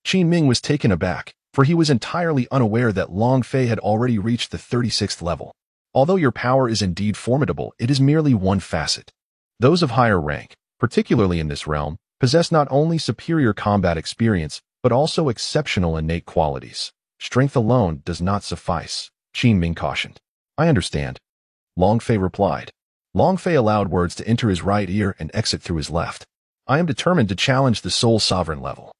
Qin Ming was taken aback, for he was entirely unaware that Long Fei had already reached the 36th level. Although your power is indeed formidable, it is merely one facet. Those of higher rank, particularly in this realm, possess not only superior combat experience, but also exceptional innate qualities. Strength alone does not suffice, Qin Ming cautioned. I understand, Long Fei replied. Long Fei allowed words to enter his right ear and exit through his left. I am determined to challenge the soul sovereign level.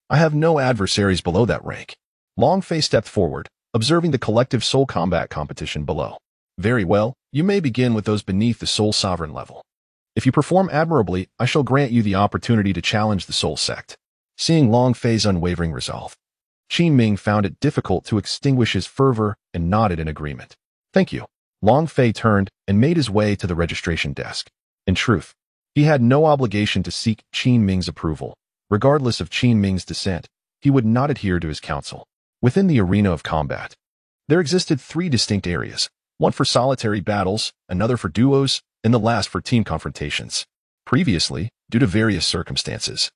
I have no adversaries below that rank. Long Fei stepped forward, observing the collective soul combat competition below. Very well, you may begin with those beneath the soul sovereign level. If you perform admirably, I shall grant you the opportunity to challenge the soul sect. Seeing Long Fei's unwavering resolve, Qin Ming found it difficult to extinguish his fervor and nodded in agreement. Thank you. Long Fei turned and made his way to the registration desk. In truth, he had no obligation to seek Qin Ming's approval. Regardless of Qin Ming's dissent, he would not adhere to his counsel. Within the arena of combat, there existed 3 distinct areas, one for solitary battles, another for duos, and the last for team confrontations. Previously, due to various circumstances,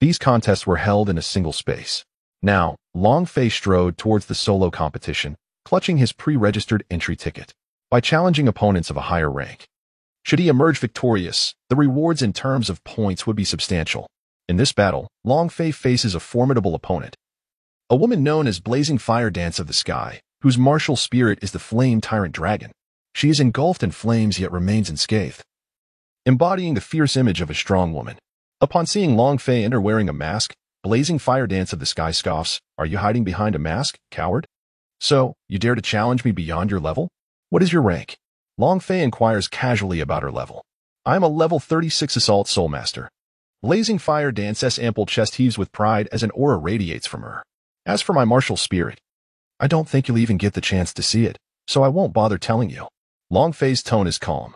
these contests were held in a single space. Now, Long Fei strode towards the solo competition, clutching his pre-registered entry ticket. By challenging opponents of a higher rank, should he emerge victorious, the rewards in terms of points would be substantial. In this battle, Long Fei faces a formidable opponent, a woman known as Blazing Fire Dance of the Sky, whose martial spirit is the Flame Tyrant Dragon. She is engulfed in flames yet remains unscathed, embodying the fierce image of a strong woman. Upon seeing Long Fei enter wearing a mask, Blazing Fire Dance of the Sky scoffs, "Are you hiding behind a mask, coward? So, you dare to challenge me beyond your level? What is your rank?" Long Fei inquires casually about her level. I am a level 36 Assault Soulmaster. Blazing Fire Dance's ample chest heaves with pride as an aura radiates from her. As for my martial spirit, I don't think you'll even get the chance to see it, so I won't bother telling you. Long Fei's tone is calm.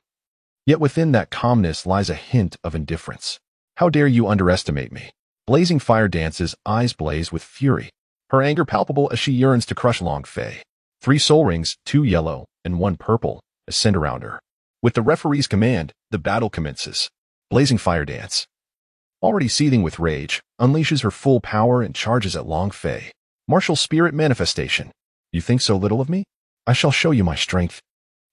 Yet within that calmness lies a hint of indifference. How dare you underestimate me? Blazing Fire Dance's eyes blaze with fury, her anger palpable as she yearns to crush Long Fei. 3 soul rings, 2 yellow, and 1 purple, ascend around her. With the referee's command, the battle commences. Blazing Fire Dance, already seething with rage, unleashes her full power and charges at Long Fei. Martial Spirit Manifestation. You think so little of me? I shall show you my strength.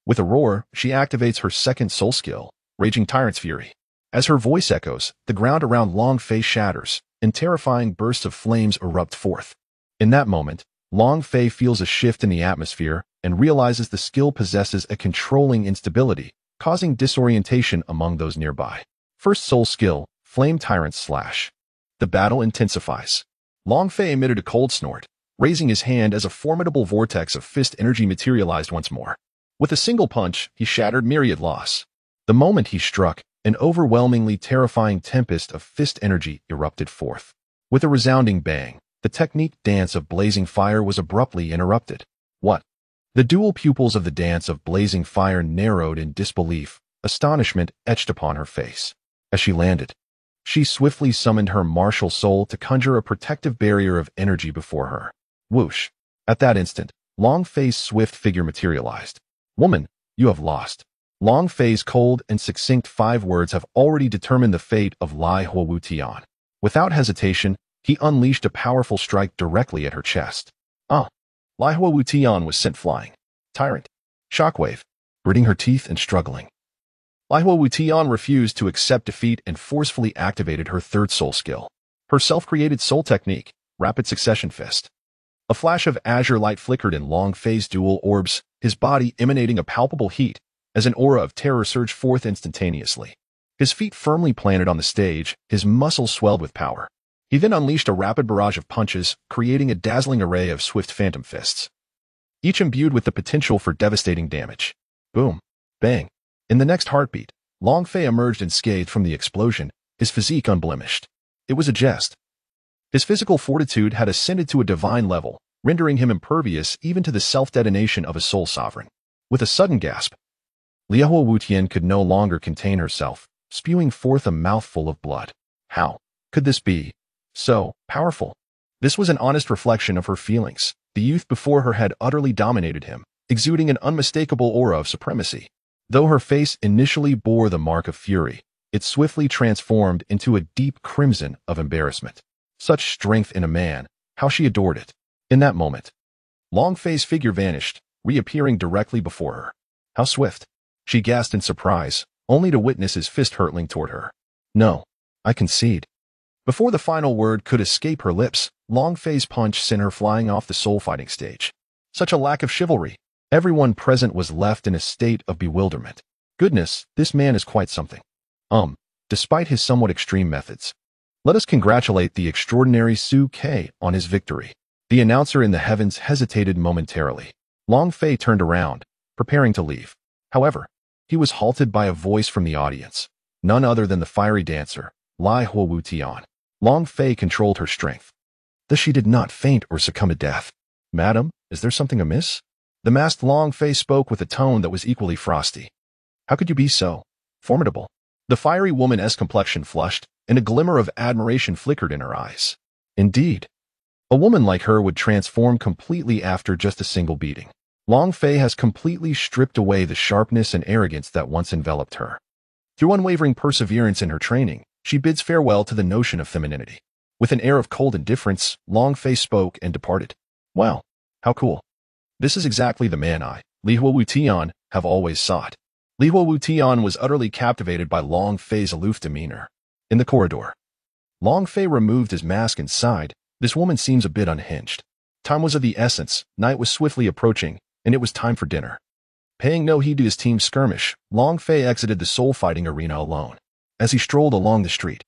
With a roar, she activates her second soul skill, Raging Tyrant's Fury. As her voice echoes, the ground around Long Fei shatters, and terrifying bursts of flames erupt forth. In that moment, Long Fei feels a shift in the atmosphere and realizes the skill possesses a controlling instability, causing disorientation among those nearby. First soul skill, Flame Tyrant's Slash. The battle intensifies. Long Fei emitted a cold snort, raising his hand as a formidable vortex of fist energy materialized once more. With a single punch, he shattered myriad loss. The moment he struck, An overwhelmingly terrifying tempest of fist energy erupted forth. With a resounding bang, the technique dance of blazing fire was abruptly interrupted. What? The dual pupils of the dance of blazing fire narrowed in disbelief, astonishment etched upon her face. As she landed, she swiftly summoned her martial soul to conjure a protective barrier of energy before her. Whoosh! At that instant, Long Fei's swift figure materialized. Woman, you have lost. Long Fei's cold and succinct 5 words have already determined the fate of Lai Huowu Tian. Without hesitation, he unleashed a powerful strike directly at her chest. Lai Huowu Tian was sent flying. Tyrant. Shockwave. Gritting her teeth and struggling, Lai Huowu Tian refused to accept defeat and forcefully activated her third soul skill. Her self-created soul technique, Rapid Succession Fist. A flash of azure light flickered in Long Fei's dual orbs, his body emanating a palpable heat, as an aura of terror surged forth instantaneously. His feet firmly planted on the stage, his muscles swelled with power. He then unleashed a rapid barrage of punches, creating a dazzling array of swift phantom fists, each imbued with the potential for devastating damage. Boom. Bang. In the next heartbeat, Long Fei emerged unscathed from the explosion, his physique unblemished. It was a jest. His physical fortitude had ascended to a divine level, rendering him impervious even to the self-detonation of a soul sovereign. With a sudden gasp, Lai Huowu Tian could no longer contain herself, spewing forth a mouthful of blood. How could this be so powerful? This was an honest reflection of her feelings. The youth before her had utterly dominated him, exuding an unmistakable aura of supremacy. Though her face initially bore the mark of fury, it swiftly transformed into a deep crimson of embarrassment. Such strength in a man, how she adored it. In that moment, Long Fei's figure vanished, reappearing directly before her. How swift! She gasped in surprise, only to witness his fist hurtling toward her. No, I concede. Before the final word could escape her lips, Long Fei's punch sent her flying off the soul fighting stage. Such a lack of chivalry. Everyone present was left in a state of bewilderment. Goodness, this man is quite something. Despite his somewhat extreme methods. Let us congratulate the extraordinary Su Ke on his victory. The announcer in the heavens hesitated momentarily. Long Fei turned around, preparing to leave. However, he was halted by a voice from the audience. None other than the fiery dancer, Lai Huowu Tian. Long Fei controlled her strength. Thus she did not faint or succumb to death. Madam, is there something amiss? The masked Long Fei spoke with a tone that was equally frosty. How could you be so formidable? The fiery woman's complexion flushed, and a glimmer of admiration flickered in her eyes. Indeed, a woman like her would transform completely after just a single beating. Long Fei has completely stripped away the sharpness and arrogance that once enveloped her. Through unwavering perseverance in her training, she bids farewell to the notion of femininity. With an air of cold indifference, Long Fei spoke and departed. Wow, how cool. This is exactly the man I, Lai Huowu Tian, have always sought. Lai Huowu Tian was utterly captivated by Long Fei's aloof demeanor. In the corridor, Long Fei removed his mask and sighed. This woman seems a bit unhinged. Time was of the essence, night was swiftly approaching, and it was time for dinner. Paying no heed to his team's skirmish, Long Fei exited the soul-fighting arena alone. As he strolled along the street,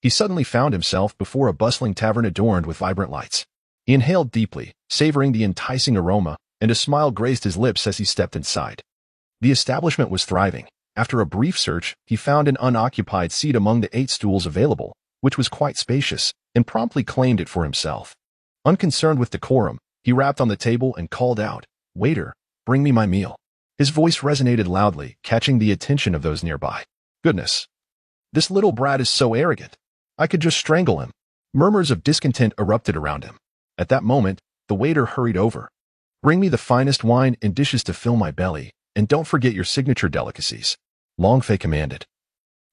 he suddenly found himself before a bustling tavern adorned with vibrant lights. He inhaled deeply, savoring the enticing aroma, and a smile graced his lips as he stepped inside. The establishment was thriving. After a brief search, he found an unoccupied seat among the 8 stools available, which was quite spacious, and promptly claimed it for himself. Unconcerned with decorum, he rapped on the table and called out, "Waiter, bring me my meal." His voice resonated loudly, catching the attention of those nearby. Goodness, this little brat is so arrogant. I could just strangle him. Murmurs of discontent erupted around him. At that moment, the waiter hurried over. "Bring me the finest wine and dishes to fill my belly, and don't forget your signature delicacies," Long Fei commanded,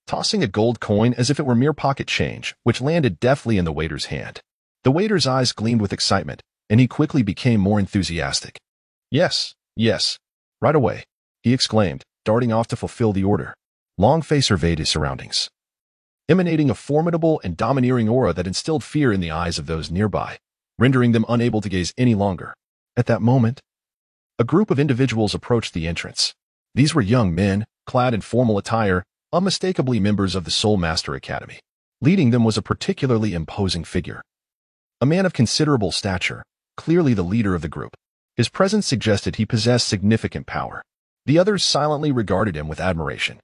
tossing a gold coin as if it were mere pocket change, which landed deftly in the waiter's hand. The waiter's eyes gleamed with excitement, and he quickly became more enthusiastic. Yes, right away," he exclaimed, darting off to fulfill the order. Long Fei surveyed his surroundings, emanating a formidable and domineering aura that instilled fear in the eyes of those nearby, rendering them unable to gaze any longer. At that moment, a group of individuals approached the entrance. These were young men, clad in formal attire, unmistakably members of the Soul Master Academy. Leading them was a particularly imposing figure. A man of considerable stature, clearly the leader of the group. His presence suggested he possessed significant power. The others silently regarded him with admiration.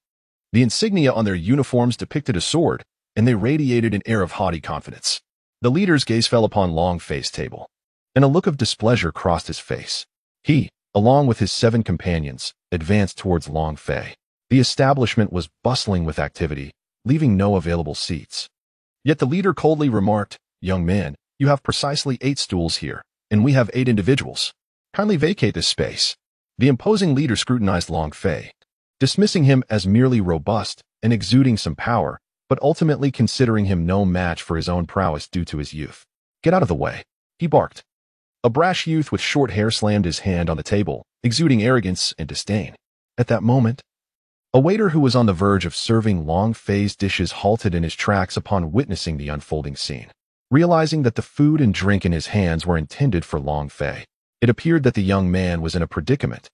The insignia on their uniforms depicted a sword, and they radiated an air of haughty confidence. The leader's gaze fell upon Long Fei's table, and a look of displeasure crossed his face. He, along with his 7 companions, advanced towards Long Fei. The establishment was bustling with activity, leaving no available seats. Yet the leader coldly remarked, "Young man, you have precisely 8 stools here, and we have 8 individuals. Kindly vacate this space." The imposing leader scrutinized Long Fei, dismissing him as merely robust and exuding some power, but ultimately considering him no match for his own prowess due to his youth. "Get out of the way," he barked. A brash youth with short hair slammed his hand on the table, exuding arrogance and disdain. At that moment, a waiter who was on the verge of serving Long Fei's dishes halted in his tracks upon witnessing the unfolding scene. Realizing that the food and drink in his hands were intended for Long Fei, it appeared that the young man was in a predicament,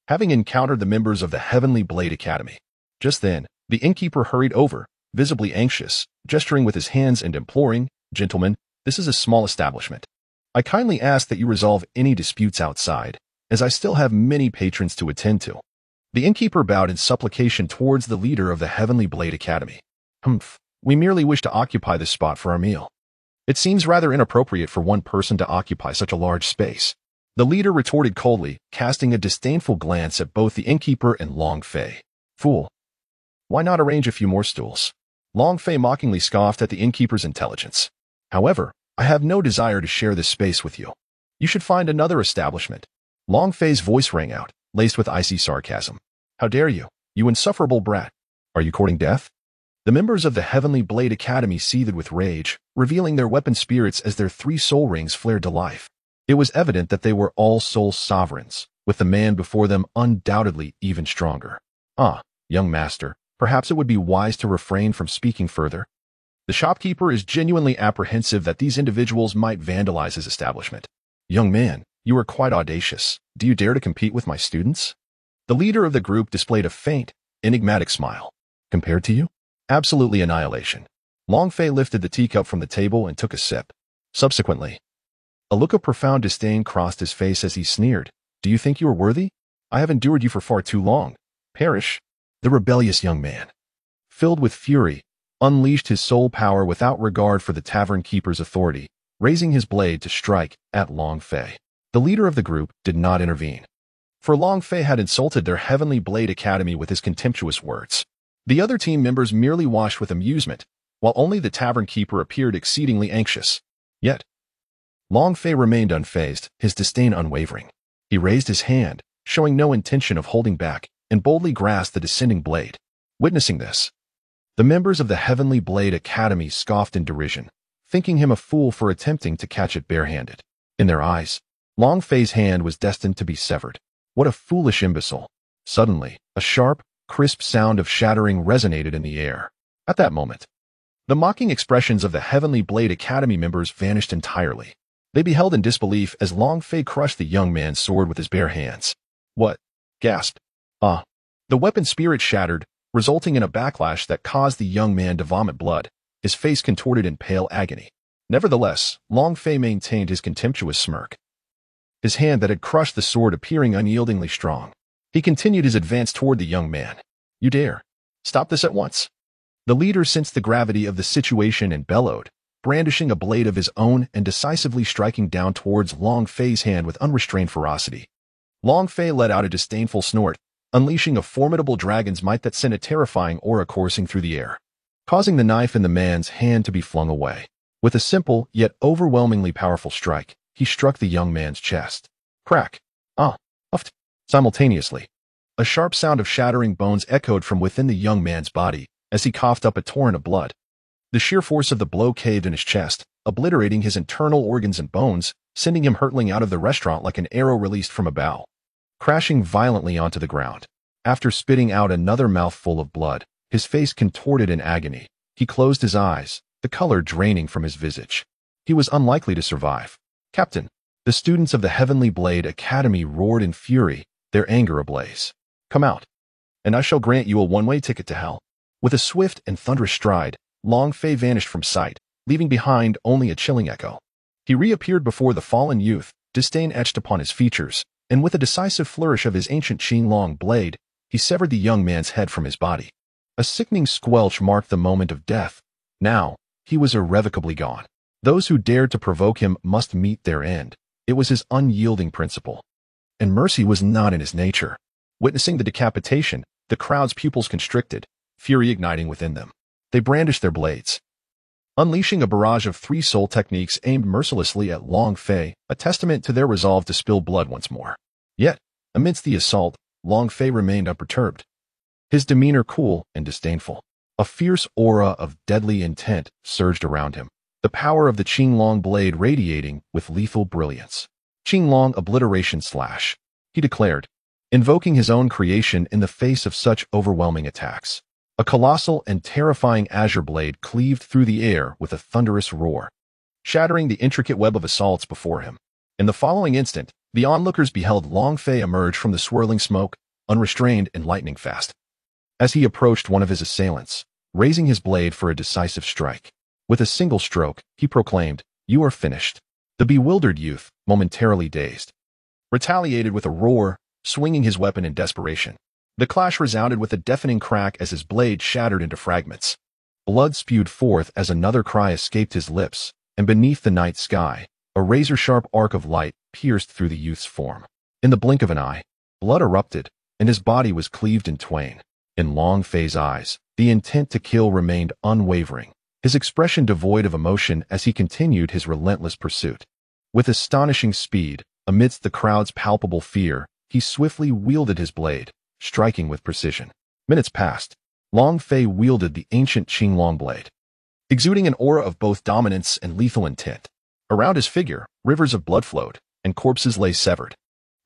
having encountered the members of the Heavenly Blade Academy. Just then, the innkeeper hurried over, visibly anxious, gesturing with his hands and imploring, "Gentlemen, this is a small establishment. I kindly ask that you resolve any disputes outside, as I still have many patrons to attend to." The innkeeper bowed in supplication towards the leader of the Heavenly Blade Academy. "Humph, we merely wish to occupy this spot for our meal. It seems rather inappropriate for one person to occupy such a large space." The leader retorted coldly, casting a disdainful glance at both the innkeeper and Long Fei. "Fool, why not arrange a few more stools?" Long Fei mockingly scoffed at the innkeeper's intelligence. "However, I have no desire to share this space with you. You should find another establishment." Long Fei's voice rang out, laced with icy sarcasm. "How dare you, you insufferable brat? Are you courting death?" The members of the Heavenly Blade Academy seethed with rage, revealing their weapon spirits as their 3 soul rings flared to life. It was evident that they were all soul sovereigns, with the man before them undoubtedly even stronger. "Ah, young master, perhaps it would be wise to refrain from speaking further. The shopkeeper is genuinely apprehensive that these individuals might vandalize his establishment." "Young man, you are quite audacious. Do you dare to compete with my students?" The leader of the group displayed a faint, enigmatic smile. "Compared to you? Absolutely annihilation." Long Fei lifted the teacup from the table and took a sip. Subsequently, a look of profound disdain crossed his face as he sneered. "Do you think you are worthy? I have endured you for far too long. Perish." The rebellious young man, filled with fury, unleashed his soul power without regard for the tavern keeper's authority, raising his blade to strike at Long Fei. The leader of the group did not intervene, for Long Fei had insulted their Heavenly Blade Academy with his contemptuous words. The other team members merely watched with amusement, while only the tavern keeper appeared exceedingly anxious. Yet, Long Fei remained unfazed, his disdain unwavering. He raised his hand, showing no intention of holding back, and boldly grasped the descending blade. Witnessing this, the members of the Heavenly Blade Academy scoffed in derision, thinking him a fool for attempting to catch it barehanded. In their eyes, Long Fei's hand was destined to be severed. What a foolish imbecile. Suddenly, a sharp, crisp sound of shattering resonated in the air. At that moment, the mocking expressions of the Heavenly Blade Academy members vanished entirely. They beheld in disbelief as Long Fei crushed the young man's sword with his bare hands. "What?" gasped. "Ah." The weapon spirit shattered, resulting in a backlash that caused the young man to vomit blood, his face contorted in pale agony. Nevertheless, Long Fei maintained his contemptuous smirk, his hand that had crushed the sword appearing unyieldingly strong. He continued his advance toward the young man. "You dare. Stop this at once." The leader sensed the gravity of the situation and bellowed, brandishing a blade of his own and decisively striking down towards Long Fei's hand with unrestrained ferocity. Long Fei let out a disdainful snort, unleashing a formidable dragon's might that sent a terrifying aura coursing through the air, causing the knife in the man's hand to be flung away. With a simple, yet overwhelmingly powerful strike, he struck the young man's chest. Crack! Ah! Uffed! Simultaneously, a sharp sound of shattering bones echoed from within the young man's body as he coughed up a torrent of blood. The sheer force of the blow caved in his chest, obliterating his internal organs and bones, sending him hurtling out of the restaurant like an arrow released from a bow, crashing violently onto the ground. After spitting out another mouthful of blood, his face contorted in agony, he closed his eyes, the color draining from his visage. He was unlikely to survive. "Captain!" The students of the Heavenly Blade Academy roared in fury, their anger ablaze. "Come out, and I shall grant you a one-way ticket to hell." With a swift and thunderous stride, Long Fei vanished from sight, leaving behind only a chilling echo. He reappeared before the fallen youth, disdain etched upon his features, and with a decisive flourish of his ancient Qinglong blade, he severed the young man's head from his body. A sickening squelch marked the moment of death. Now, he was irrevocably gone. Those who dared to provoke him must meet their end. It was his unyielding principle. And mercy was not in his nature. Witnessing the decapitation, the crowd's pupils constricted, fury igniting within them. They brandished their blades, unleashing a barrage of three soul techniques aimed mercilessly at Long Fei, a testament to their resolve to spill blood once more. Yet, amidst the assault, Long Fei remained unperturbed, his demeanor cool and disdainful. A fierce aura of deadly intent surged around him, the power of the Qinglong blade radiating with lethal brilliance. Qinglong obliteration slash, he declared, invoking his own creation in the face of such overwhelming attacks. A colossal and terrifying azure blade cleaved through the air with a thunderous roar, shattering the intricate web of assaults before him. In the following instant, the onlookers beheld Long Fei emerge from the swirling smoke, unrestrained and lightning fast. As he approached one of his assailants, raising his blade for a decisive strike, with a single stroke, he proclaimed, "You are finished." The bewildered youth, momentarily dazed, retaliated with a roar, swinging his weapon in desperation. The clash resounded with a deafening crack as his blade shattered into fragments. Blood spewed forth as another cry escaped his lips, and beneath the night sky, a razor-sharp arc of light pierced through the youth's form. In the blink of an eye, blood erupted, and his body was cleaved in twain. In Long Fei's eyes, the intent to kill remained unwavering, his expression devoid of emotion as he continued his relentless pursuit. With astonishing speed, amidst the crowd's palpable fear, he swiftly wielded his blade, striking with precision. Minutes passed. Long Fei wielded the ancient Qinglong blade, exuding an aura of both dominance and lethal intent. Around his figure, rivers of blood flowed, and corpses lay severed.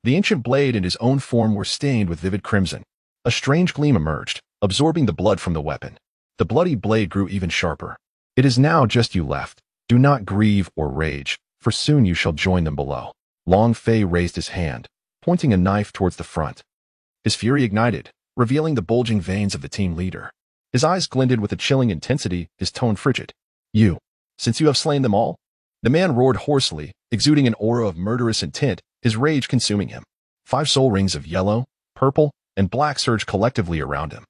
The ancient blade and his own form were stained with vivid crimson. A strange gleam emerged, absorbing the blood from the weapon. The bloody blade grew even sharper. "It is now just you left. Do not grieve or rage, for soon you shall join them below." Long Fei raised his hand, pointing a knife towards the front. His fury ignited, revealing the bulging veins of the team leader. His eyes glinted with a chilling intensity, his tone frigid. "You, since you have slain them all?" The man roared hoarsely, exuding an aura of murderous intent, his rage consuming him. 5 soul rings of yellow, purple, and black surged collectively around him.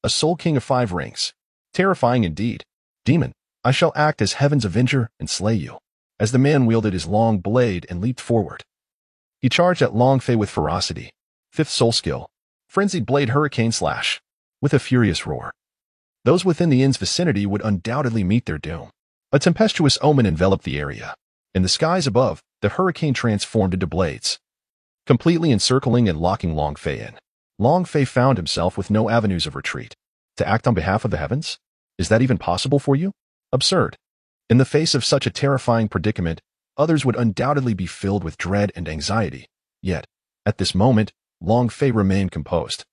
A soul king of 5 rings. Terrifying indeed. "Demon, I shall act as heaven's avenger and slay you." As the man wielded his long blade and leaped forward, he charged at Long Fei with ferocity. 5th soul skill, Frenzied Blade Hurricane Slash. With a furious roar, those within the inn's vicinity would undoubtedly meet their doom. A tempestuous omen enveloped the area. In the skies above, the hurricane transformed into blades, completely encircling and locking Long Fei in. Long Fei found himself with no avenues of retreat. To act on behalf of the heavens? Is that even possible for you? Absurd. In the face of such a terrifying predicament, others would undoubtedly be filled with dread and anxiety. Yet, at this moment, Long Fei remained composed,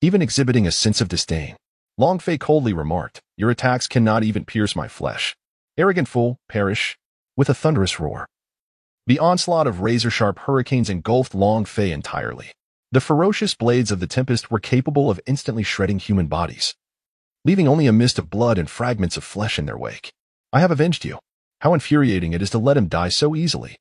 even exhibiting a sense of disdain. Long Fei coldly remarked, "Your attacks cannot even pierce my flesh. Arrogant fool, perish." With a thunderous roar, the onslaught of razor-sharp hurricanes engulfed Long Fei entirely. The ferocious blades of the tempest were capable of instantly shredding human bodies, leaving only a mist of blood and fragments of flesh in their wake. "I have avenged you." How infuriating it is to let him die so easily.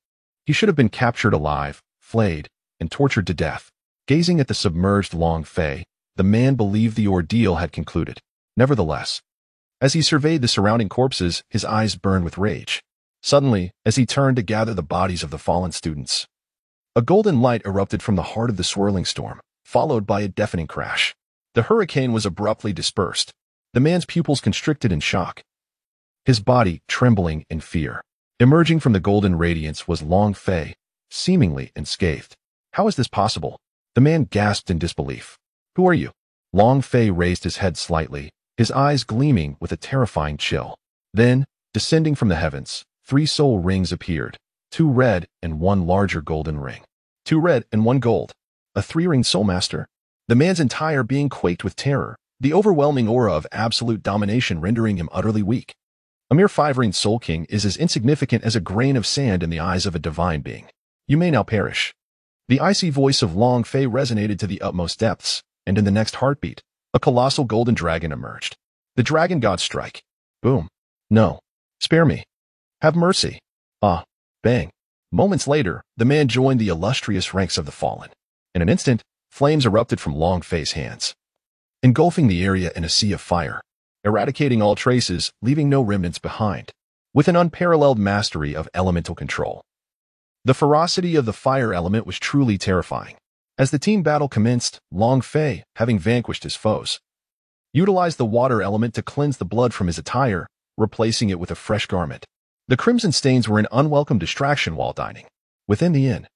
He should have been captured alive, flayed, and tortured to death. Gazing at the submerged Long Fei, the man believed the ordeal had concluded. Nevertheless, as he surveyed the surrounding corpses, his eyes burned with rage. Suddenly, as he turned to gather the bodies of the fallen students, a golden light erupted from the heart of the swirling storm, followed by a deafening crash. The hurricane was abruptly dispersed. The man's pupils constricted in shock, his body trembling in fear. Emerging from the golden radiance was Long Fei, seemingly unscathed. "How is this possible?" The man gasped in disbelief. "Who are you?" Long Fei raised his head slightly, his eyes gleaming with a terrifying chill. Then, descending from the heavens, 3 soul rings appeared, 2 red and 1 larger golden ring. 2 red and 1 gold. A 3-ring soul master? The man's entire being quaked with terror, the overwhelming aura of absolute domination rendering him utterly weak. A mere 5-ring soul king is as insignificant as a grain of sand in the eyes of a divine being. "You may now perish." The icy voice of Long Fei resonated to the utmost depths, and in the next heartbeat, a colossal golden dragon emerged. The dragon god strike. Boom. "No. Spare me. Have mercy." Ah. Bang. Moments later, the man joined the illustrious ranks of the fallen. In an instant, flames erupted from Long Fei's hands. engulfing the area in a sea of fire, eradicating all traces, leaving no remnants behind, with an unparalleled mastery of elemental control. The ferocity of the fire element was truly terrifying. As the team battle commenced, Long Fei, having vanquished his foes, utilized the water element to cleanse the blood from his attire, replacing it with a fresh garment. The crimson stains were an unwelcome distraction while dining. Within the inn,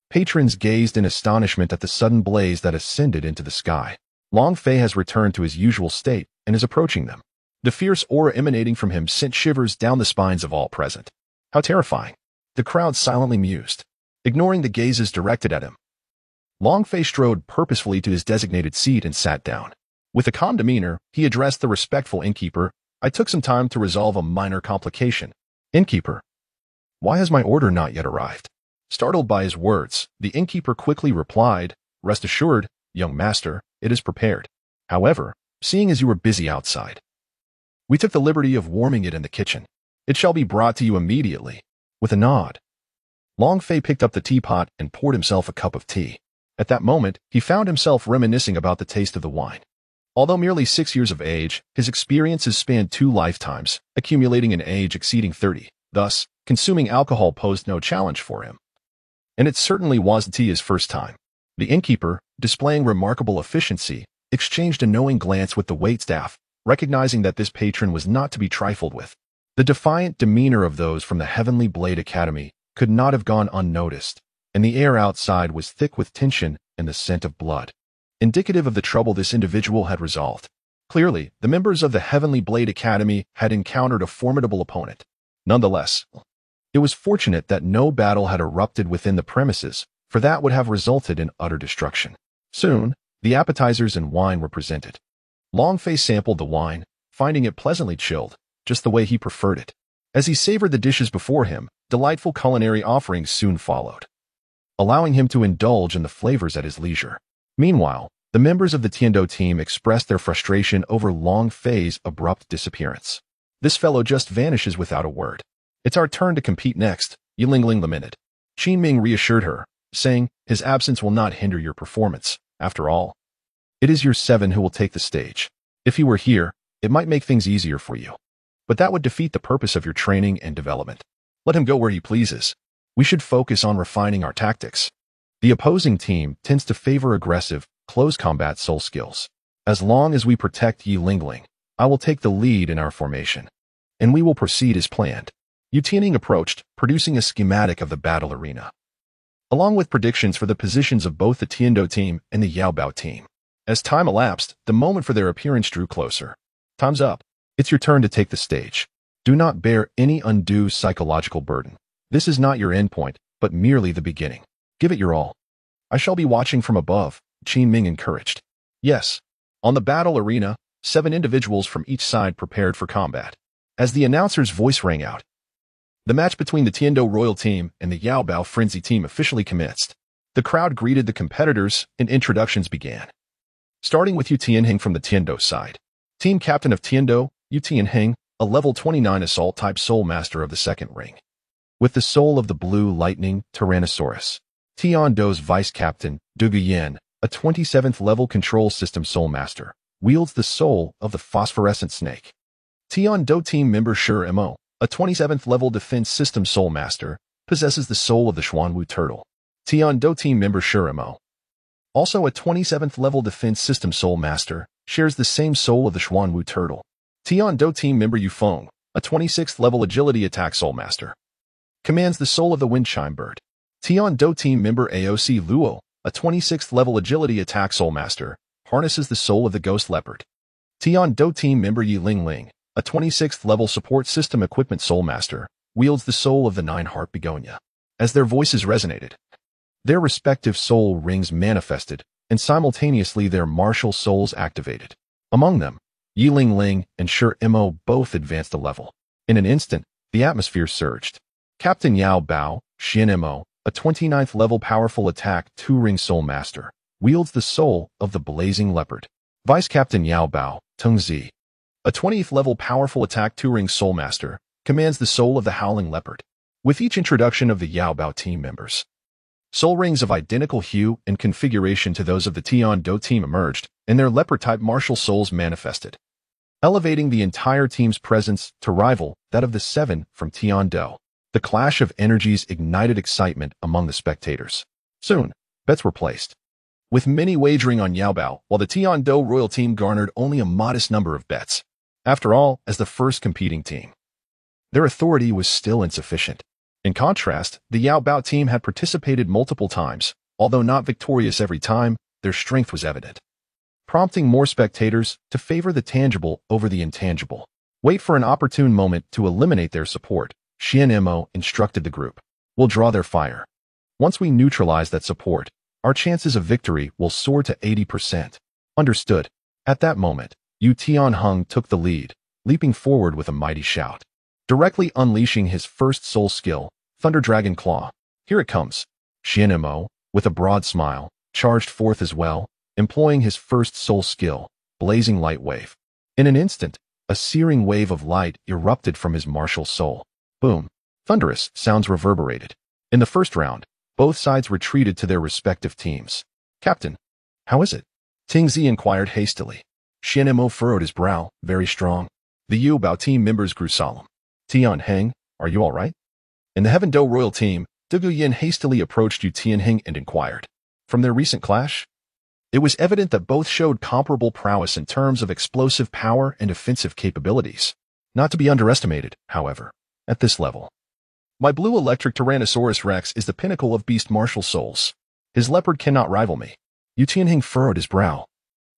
patrons gazed in astonishment at the sudden blaze that ascended into the sky. Long Fei has returned to his usual state and is approaching them. The fierce aura emanating from him sent shivers down the spines of all present. How terrifying! The crowd silently mused, ignoring the gazes directed at him. Long Fei strode purposefully to his designated seat and sat down. With a calm demeanor, he addressed the respectful innkeeper. I took some time to resolve a minor complication. Innkeeper, why has my order not yet arrived? Startled by his words, the innkeeper quickly replied, Rest assured, young master, it is prepared. However, seeing as you were busy outside, we took the liberty of warming it in the kitchen. It shall be brought to you immediately. With a nod, Long Fei picked up the teapot and poured himself a cup of tea. At that moment, he found himself reminiscing about the taste of the wine. Although merely 6 years of age, his experiences spanned 2 lifetimes, accumulating an age exceeding 30. Thus, consuming alcohol posed no challenge for him. And it certainly wasn't his first time. The innkeeper, displaying remarkable efficiency, exchanged a knowing glance with the waitstaff, recognizing that this patron was not to be trifled with. The defiant demeanor of those from the Heavenly Blade Academy could not have gone unnoticed, and the air outside was thick with tension and the scent of blood, indicative of the trouble this individual had resolved. Clearly, the members of the Heavenly Blade Academy had encountered a formidable opponent. Nonetheless, it was fortunate that no battle had erupted within the premises, for that would have resulted in utter destruction. Soon, the appetizers and wine were presented. Long Fei sampled the wine, finding it pleasantly chilled, just the way he preferred it. As he savored the dishes before him, delightful culinary offerings soon followed, allowing him to indulge in the flavors at his leisure. Meanwhile, the members of the Tiando team expressed their frustration over Long Fei's abrupt disappearance. This fellow just vanishes without a word. It's our turn to compete next, Yilingling lamented. Qin Ming reassured her, saying, his absence will not hinder your performance. After all, it is your 7 who will take the stage. If he were here, it might make things easier for you. But that would defeat the purpose of your training and development. Let him go where he pleases. We should focus on refining our tactics. The opposing team tends to favor aggressive, close combat soul skills. As long as we protect Yilingling, I will take the lead in our formation, and we will proceed as planned. Yu Tianning approached, producing a schematic of the battle arena, along with predictions for the positions of both the Tiando team and the Yao Bao team. As time elapsed, the moment for their appearance drew closer. Time's up. It's your turn to take the stage. Do not bear any undue psychological burden. This is not your endpoint, but merely the beginning. Give it your all. I shall be watching from above, Qin Ming encouraged. Yes. On the battle arena, 7 individuals from each side prepared for combat. As the announcer's voice rang out, the match between the Tiando Royal Team and the Yao Bao Frenzy Team officially commenced. The crowd greeted the competitors and introductions began. Starting with Yu Tianheng from the Tiando side. Team Captain of Tiando, Yu Tianheng, a level 29 Assault-type Soul Master of the second ring. With the soul of the Blue Lightning Tyrannosaurus. Tiando's Vice Captain, Du Guyan, a 27th level Control System Soul Master, wields the soul of the Phosphorescent Snake. Tiando Team member Shi Mo, a 27th level Defense System Soul Master, possesses the soul of the Xuanwu Turtle. Tiando Team member Shi Mo, also a 27th level Defense System Soul Master, shares the same soul of the Xuanwu Turtle. Tiando Team member Yu Feng, a 26th level Agility Attack Soul Master, commands the soul of the Windchime Bird. Tiando Team member AOC Luo, a 26th level Agility Attack Soul Master, harnesses the soul of the Ghost Leopard. Tiando Team member Yilingling, a 26th level Support System Equipment Soul Master, wields the soul of the Nine-Heart Begonia. As their voices resonated, their respective soul rings manifested, and simultaneously their martial souls activated. Among them, Yilingling and Shi Mo both advanced a level. In an instant, the atmosphere surged. Captain Yao Bao, Xin Mo, a 29th level powerful attack 2-ring soul master, wields the soul of the Blazing Leopard. Vice Captain Yao Bao, Teng Zi, a 20th level powerful attack 2-ring soul master, commands the soul of the Howling Leopard. With each introduction of the Yao Bao team members, Soul rings of identical hue and configuration to those of the Tian-Do team emerged, and their leopard-type martial souls manifested, elevating the entire team's presence to rival that of the 7 from Tian-Do. The clash of energies ignited excitement among the spectators. Soon, bets were placed, with many wagering on Yao Bao, while the Tian-Do royal team garnered only a modest number of bets. After all, as the first competing team, their authority was still insufficient. In contrast, the Yao Bao team had participated multiple times. Although not victorious every time, their strength was evident, prompting more spectators to favor the tangible over the intangible. Wait for an opportune moment to eliminate their support, Xian Mo instructed the group. We'll draw their fire. Once we neutralize that support, our chances of victory will soar to 80%. Understood. At that moment, Yu Tianheng took the lead, leaping forward with a mighty shout, directly unleashing his first soul skill, Thunder Dragon Claw. Here it comes. Xian Mo, with a broad smile, charged forth as well, employing his first soul skill, Blazing Light Wave. In an instant, a searing wave of light erupted from his martial soul. Boom. Thunderous sounds reverberated. In the first round, both sides retreated to their respective teams. Captain, how is it? Ting Zi inquired hastily. Xian Mo furrowed his brow, very strong. The Yu Bao team members grew solemn. Tianheng, are you all right? In the Heaven Do royal team, Du Guyan hastily approached Yu Tianheng and inquired. From their recent clash, it was evident that both showed comparable prowess in terms of explosive power and offensive capabilities. Not to be underestimated, however, at this level. My blue electric Tyrannosaurus Rex is the pinnacle of beast martial souls. His leopard cannot rival me. Yu Tianheng furrowed his brow,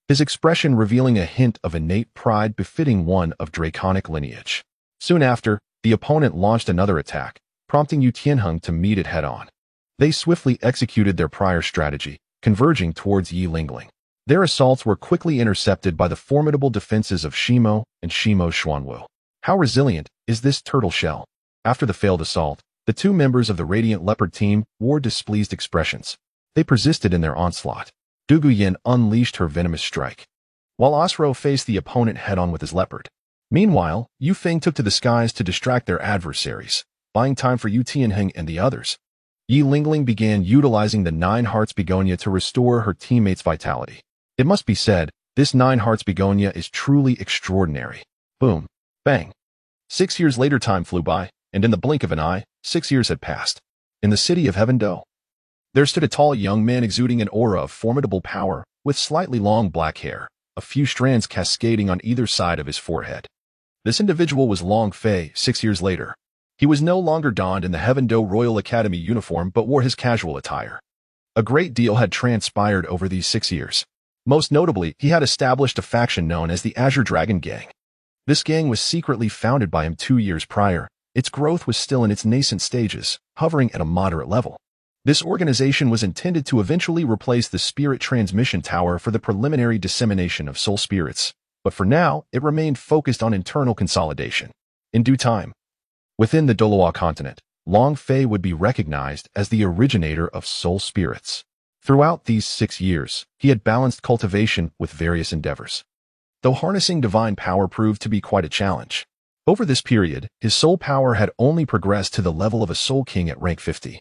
his expression revealing a hint of innate pride befitting one of draconic lineage. Soon after, the opponent launched another attack, prompting Yu Tianheng to meet it head-on. They swiftly executed their prior strategy, converging towards Yi Lingling. Their assaults were quickly intercepted by the formidable defenses of Shimo and Shimo Xuanwu. How resilient is this turtle shell? After the failed assault, the two members of the Radiant Leopard team wore displeased expressions. They persisted in their onslaught. Du Guyan unleashed her venomous strike, while Osro faced the opponent head-on with his leopard. Meanwhile, Yu Feng took to the skies to distract their adversaries, buying time for Yu Tianheng and the others. Yi Lingling began utilizing the Nine Hearts Begonia to restore her teammates' vitality. It must be said, this Nine Hearts Begonia is truly extraordinary. Boom. Bang. 6 years later, time flew by, and in the blink of an eye, 6 years had passed. In the city of Heaven Do, there stood a tall young man exuding an aura of formidable power, with slightly long black hair, a few strands cascading on either side of his forehead. This individual was Long Fei. 6 years later, he was no longer donned in the Heaven Do Royal Academy uniform but wore his casual attire. A great deal had transpired over these 6 years. Most notably, he had established a faction known as the Azure Dragon Gang. This gang was secretly founded by him 2 years prior. Its growth was still in its nascent stages, hovering at a moderate level. This organization was intended to eventually replace the Spirit Transmission Tower for the preliminary dissemination of soul spirits, but for now, it remained focused on internal consolidation. In due time, within the Doloa continent, Long Fei would be recognized as the originator of soul spirits. Throughout these 6 years, he had balanced cultivation with various endeavors, though harnessing divine power proved to be quite a challenge. Over this period, his soul power had only progressed to the level of a soul king at rank 50.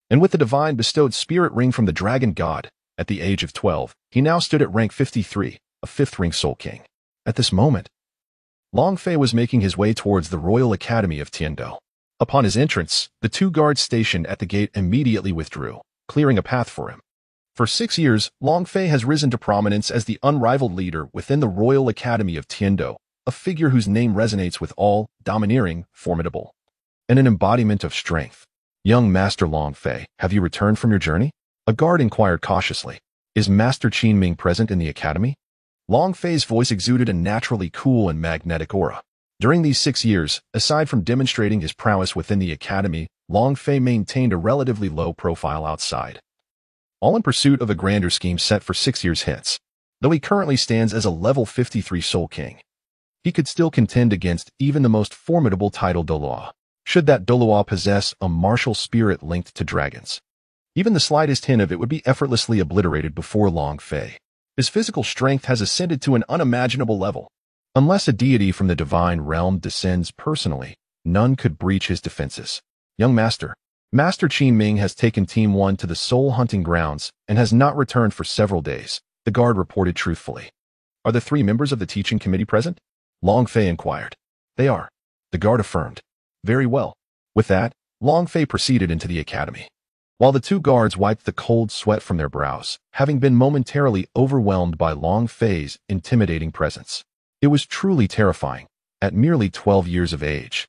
And with the divine bestowed spirit ring from the dragon god, at the age of 12, he now stood at rank 53, a 5th ring soul king. At this moment, Long Fei was making his way towards the Royal Academy of Tian-Do. Upon his entrance, the 2 guards stationed at the gate immediately withdrew, clearing a path for him. For 6 years, Long Fei has risen to prominence as the unrivaled leader within the Royal Academy of Tian-Do, a figure whose name resonates with all, domineering, formidable, and an embodiment of strength. Young Master Long Fei, have you returned from your journey? A guard inquired cautiously. Is Master Qin Ming present in the academy? Long Fei's voice exuded a naturally cool and magnetic aura. During these 6 years, aside from demonstrating his prowess within the academy, Long Fei maintained a relatively low profile outside, all in pursuit of a grander scheme set for 6 years hence. Though he currently stands as a level 53 Soul King, he could still contend against even the most formidable title Doloa, should that Doloa possess a martial spirit linked to dragons. Even the slightest hint of it would be effortlessly obliterated before Long Fei. His physical strength has ascended to an unimaginable level. Unless a deity from the divine realm descends personally, none could breach his defenses. Young Master, Master Qi Ming has taken Team 1 to the Soul hunting grounds and has not returned for several days, the guard reported truthfully. Are the 3 members of the teaching committee present? Long Fei inquired. They are. The guard affirmed. Very well. With that, Long Fei proceeded into the academy. While the 2 guards wiped the cold sweat from their brows, having been momentarily overwhelmed by Long Fei's intimidating presence. It was truly terrifying. At merely 12 years of age,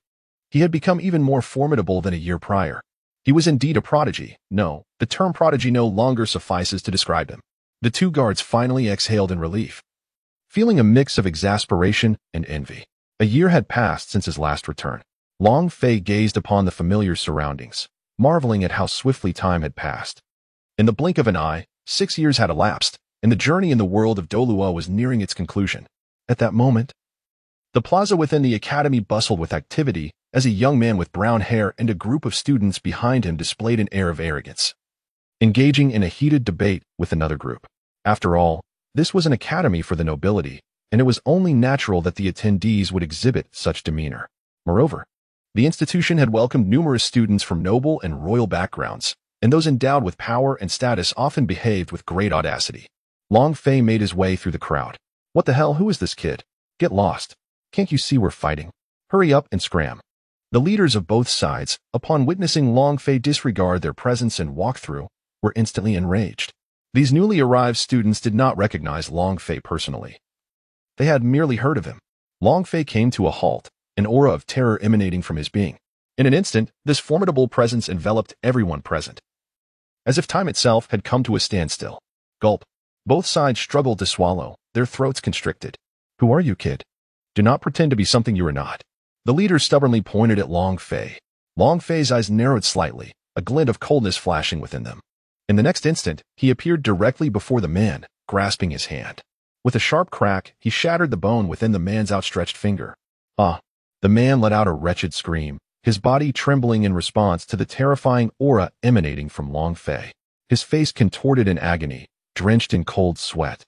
he had become even more formidable than a year prior. He was indeed a prodigy. No, the term prodigy no longer suffices to describe him. The 2 guards finally exhaled in relief, feeling a mix of exasperation and envy. A year had passed since his last return. Long Fei gazed upon the familiar surroundings, marveling at how swiftly time had passed. In the blink of an eye, 6 years had elapsed, and the journey in the world of Doluo was nearing its conclusion. At that moment, the plaza within the academy bustled with activity as a young man with brown hair and a group of students behind him displayed an air of arrogance, engaging in a heated debate with another group. After all, this was an academy for the nobility, and it was only natural that the attendees would exhibit such demeanor. Moreover, the institution had welcomed numerous students from noble and royal backgrounds, and those endowed with power and status often behaved with great audacity. Long Fei made his way through the crowd. What the hell, who is this kid? Get lost. Can't you see we're fighting? Hurry up and scram. The leaders of both sides, upon witnessing Long Fei disregard their presence and walk through, were instantly enraged. These newly arrived students did not recognize Long Fei personally. They had merely heard of him. Long Fei came to a halt, an aura of terror emanating from his being. In an instant, this formidable presence enveloped everyone present, as if time itself had come to a standstill. Gulp. Both sides struggled to swallow, their throats constricted. Who are you, kid? Do not pretend to be something you are not. The leader stubbornly pointed at Long Fei. Long Fei's eyes narrowed slightly, a glint of coldness flashing within them. In the next instant, he appeared directly before the man, grasping his hand. With a sharp crack, he shattered the bone within the man's outstretched finger. Ah! The man let out a wretched scream, his body trembling in response to the terrifying aura emanating from Long Fei. His face contorted in agony, drenched in cold sweat.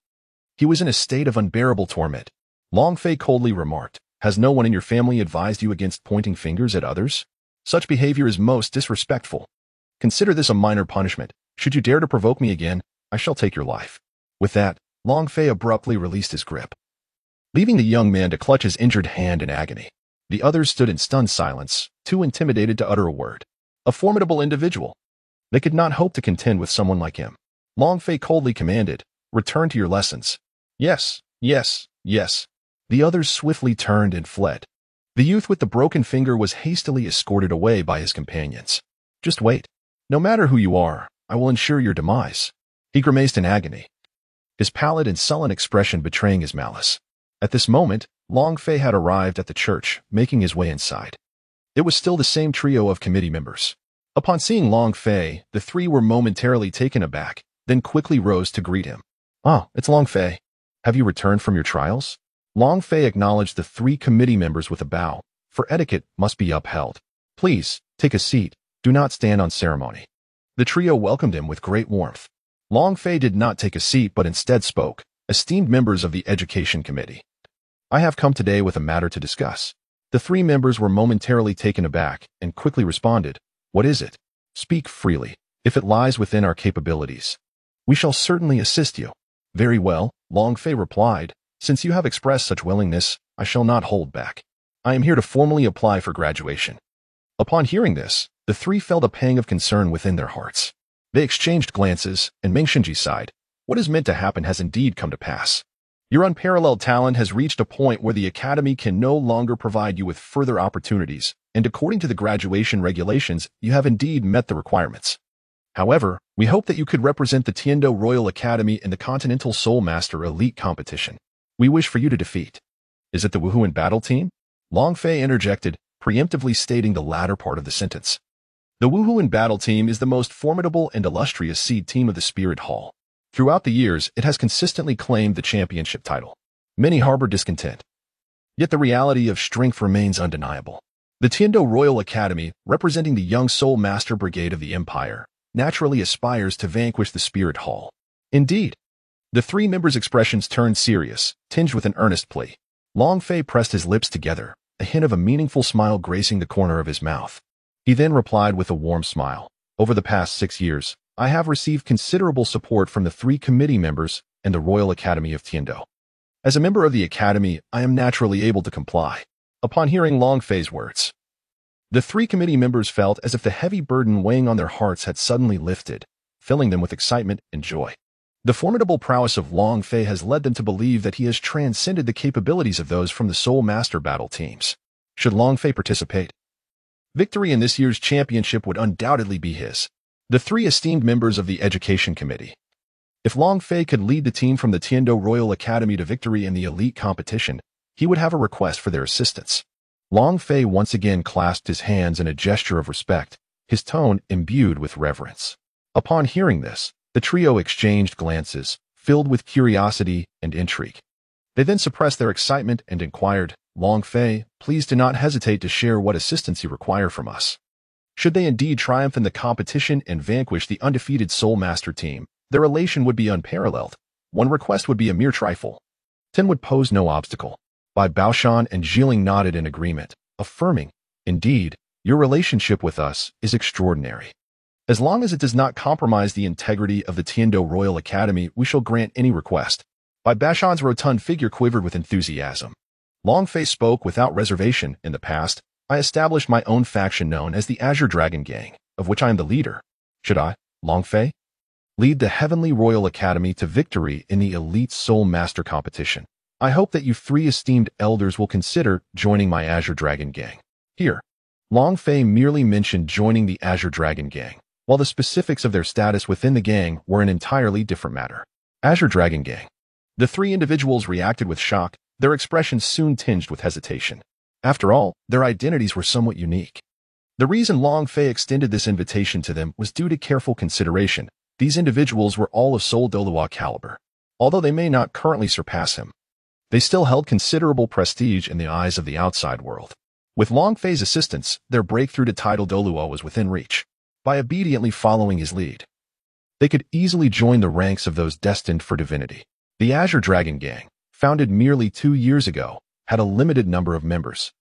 He was in a state of unbearable torment. Long Fei coldly remarked, "Has no one in your family advised you against pointing fingers at others? Such behavior is most disrespectful. Consider this a minor punishment. Should you dare to provoke me again, I shall take your life." With that, Long Fei abruptly released his grip, leaving the young man to clutch his injured hand in agony. The others stood in stunned silence, too intimidated to utter a word. A formidable individual. They could not hope to contend with someone like him. Long Fei coldly commanded, "Return to your lessons." "Yes, yes, yes." The others swiftly turned and fled. The youth with the broken finger was hastily escorted away by his companions. "Just wait. No matter who you are, I will ensure your demise." He grimaced in agony, his pallid and sullen expression betraying his malice. At this moment, Long Fei had arrived at the church, making his way inside. It was still the same trio of committee members. Upon seeing Long Fei, the 3 were momentarily taken aback, then quickly rose to greet him. "Ah, it's Long Fei. Have you returned from your trials?" Long Fei acknowledged the 3 committee members with a bow, for etiquette must be upheld. "Please, take a seat. Do not stand on ceremony." The trio welcomed him with great warmth. Long Fei did not take a seat but instead spoke, "Esteemed members of the Education Committee, I have come today with a matter to discuss." The 3 members were momentarily taken aback and quickly responded, "What is it? Speak freely. If it lies within our capabilities, we shall certainly assist you." "Very well," Long Fei replied. "Since you have expressed such willingness, I shall not hold back. I am here to formally apply for graduation." Upon hearing this, the 3 felt a pang of concern within their hearts. They exchanged glances, and Meng Shenji sighed. "What is meant to happen has indeed come to pass. Your unparalleled talent has reached a point where the Academy can no longer provide you with further opportunities, and according to the graduation regulations, you have indeed met the requirements. However, we hope that you could represent the Tiando Royal Academy in the Continental Soul Master Elite competition. We wish for you to defeat." "Is it the Wuhuan battle team?" Long Fei interjected, preemptively stating the latter part of the sentence. The Wuhuan battle team is the most formidable and illustrious seed team of the Spirit Hall. Throughout the years, it has consistently claimed the championship title. Many harbor discontent, yet the reality of strength remains undeniable. The Tiando Royal Academy, representing the Young Soul Master Brigade of the Empire, naturally aspires to vanquish the Spirit Hall. Indeed, the 3 members' expressions turned serious, tinged with an earnest plea. Long Fei pressed his lips together, a hint of a meaningful smile gracing the corner of his mouth. He then replied with a warm smile. Over the past 6 years, I have received considerable support from the 3 committee members and the Royal Academy of Tiando. As a member of the Academy, I am naturally able to comply. Upon hearing Long Fei's words, the 3 committee members felt as if the heavy burden weighing on their hearts had suddenly lifted, filling them with excitement and joy. The formidable prowess of Long Fei has led them to believe that he has transcended the capabilities of those from the Soul Master battle teams. Should Long Fei participate, victory in this year's championship would undoubtedly be his. The 3 esteemed members of the Education Committee. If Long Fei could lead the team from the Tiando Royal Academy to victory in the elite competition, he would have a request for their assistance. Long Fei once again clasped his hands in a gesture of respect, his tone imbued with reverence. Upon hearing this, the trio exchanged glances, filled with curiosity and intrigue. They then suppressed their excitement and inquired, Long Fei, please do not hesitate to share what assistance you require from us. Should they indeed triumph in the competition and vanquish the undefeated Soul Master team, their elation would be unparalleled. One request would be a mere trifle. Tin would pose no obstacle. Bai Baoshan and Jiling nodded in agreement, affirming, indeed, your relationship with us is extraordinary. As long as it does not compromise the integrity of the Tiando Royal Academy, we shall grant any request. Bai Baoshan's rotund figure quivered with enthusiasm. Long Fei spoke without reservation. In the past, I established my own faction known as the Azure Dragon Gang, of which I am the leader. Should I, Long Fei, lead the Heavenly Royal Academy to victory in the Elite Soul Master competition, I hope that you 3 esteemed elders will consider joining my Azure Dragon Gang. Here, Long Fei merely mentioned joining the Azure Dragon Gang, while the specifics of their status within the gang were an entirely different matter. Azure Dragon Gang. The 3 individuals reacted with shock, their expressions soon tinged with hesitation. After all, their identities were somewhat unique. The reason Long Fei extended this invitation to them was due to careful consideration. These individuals were all of Soul Dolua caliber. Although they may not currently surpass him, they still held considerable prestige in the eyes of the outside world. With Long Fei's assistance, their breakthrough to title Dolua was within reach. By obediently following his lead, they could easily join the ranks of those destined for divinity. The Azure Dragon Gang, founded merely 2 years ago, had a limited number of members,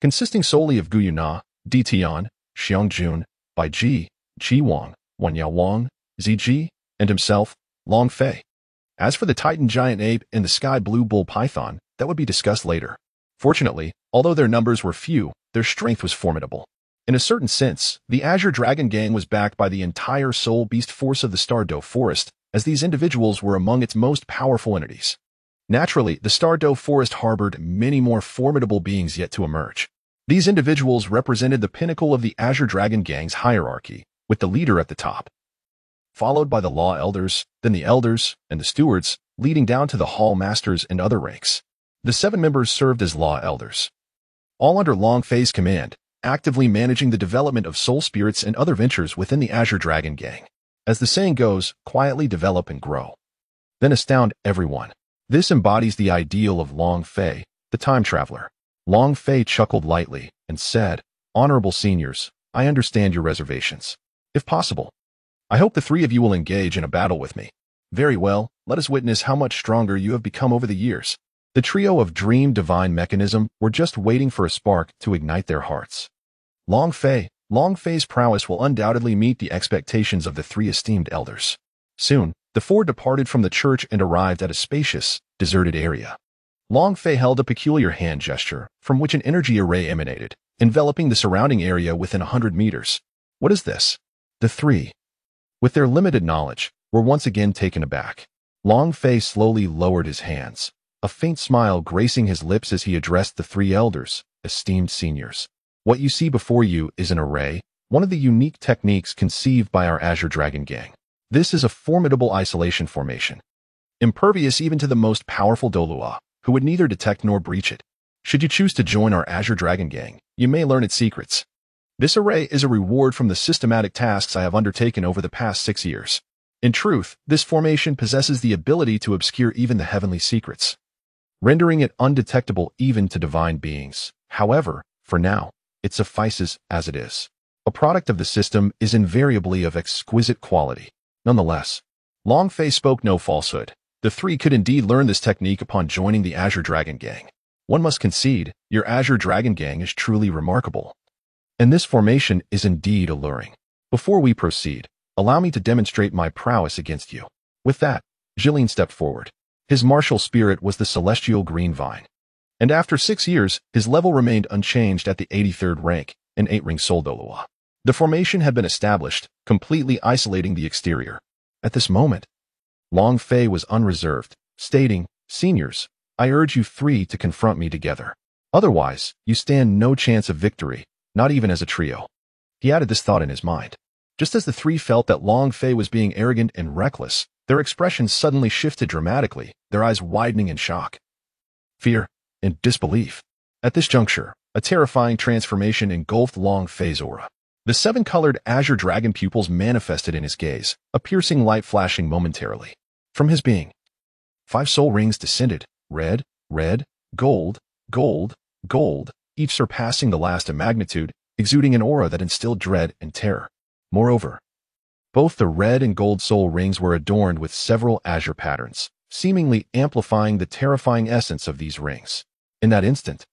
consisting solely of Gu Yuna, Di Tian, Xiang Jun, Bai Ji, Qi Wang, Wan Yao Wang, Ziji, and himself, Long Fei. As for the Titan Giant Ape and the Sky Blue Bull Python, that would be discussed later. Fortunately, although their numbers were few, their strength was formidable. In a certain sense, the Azure Dragon Gang was backed by the entire Soul Beast force of the Stardow Forest, as these individuals were among its most powerful entities. Naturally, the Stardow Forest harbored many more formidable beings yet to emerge. These individuals represented the pinnacle of the Azure Dragon Gang's hierarchy, with the leader at the top, followed by the Law Elders, then the Elders, and the Stewards, leading down to the Hall Masters and other ranks. The 7 members served as Law Elders, all under Long Fei's command, actively managing the development of soul spirits and other ventures within the Azure Dragon Gang. As the saying goes, quietly develop and grow, then astound everyone. This embodies the ideal of Long Fei, the time traveler. Long Fei chuckled lightly and said, Honorable seniors, I understand your reservations. If possible, I hope the 3 of you will engage in a battle with me. Very well, let us witness how much stronger you have become over the years. The trio of Dream Divine Mechanism were just waiting for a spark to ignite their hearts. Long Fei's prowess will undoubtedly meet the expectations of the 3 esteemed elders. Soon, the 4 departed from the church and arrived at a spacious, deserted area. Long Fei held a peculiar hand gesture, from which an energy array emanated, enveloping the surrounding area within 100 meters. What is this? The 3, with their limited knowledge, were once again taken aback. Long Fei slowly lowered his hands, a faint smile gracing his lips as he addressed the 3 elders, esteemed seniors. What you see before you is an array, one of the unique techniques conceived by our Azure Dragon Gang. This is a formidable isolation formation, impervious even to the most powerful Dolua, who would neither detect nor breach it. Should you choose to join our Azure Dragon Gang, you may learn its secrets. This array is a reward from the systematic tasks I have undertaken over the past 6 years. In truth, this formation possesses the ability to obscure even the heavenly secrets, rendering it undetectable even to divine beings. However, for now, it suffices as it is. A product of the system is invariably of exquisite quality. Nonetheless, Long Fei spoke no falsehood. The 3 could indeed learn this technique upon joining the Azure Dragon Gang. One must concede, your Azure Dragon Gang is truly remarkable. And this formation is indeed alluring. Before we proceed, allow me to demonstrate my prowess against you. With that, Jilin stepped forward. His martial spirit was the celestial green vine. And after 6 years, his level remained unchanged at the 83rd rank, an 8-ring Soul Dolua. The formation had been established, completely isolating the exterior. At this moment, Long Fei was unreserved, stating, "Seniors, I urge you 3 to confront me together. Otherwise, you stand no chance of victory, not even as a trio." He added this thought in his mind. Just as the 3 felt that Long Fei was being arrogant and reckless, their expressions suddenly shifted dramatically, their eyes widening in shock, fear, and disbelief. At this juncture, a terrifying transformation engulfed Long Fei's aura. The 7-colored azure dragon pupils manifested in his gaze, a piercing light flashing momentarily. From his being, 5 soul rings descended, red, red, gold, gold, gold, each surpassing the last in magnitude, exuding an aura that instilled dread and terror. Moreover, both the red and gold soul rings were adorned with several azure patterns, seemingly amplifying the terrifying essence of these rings. In that instant,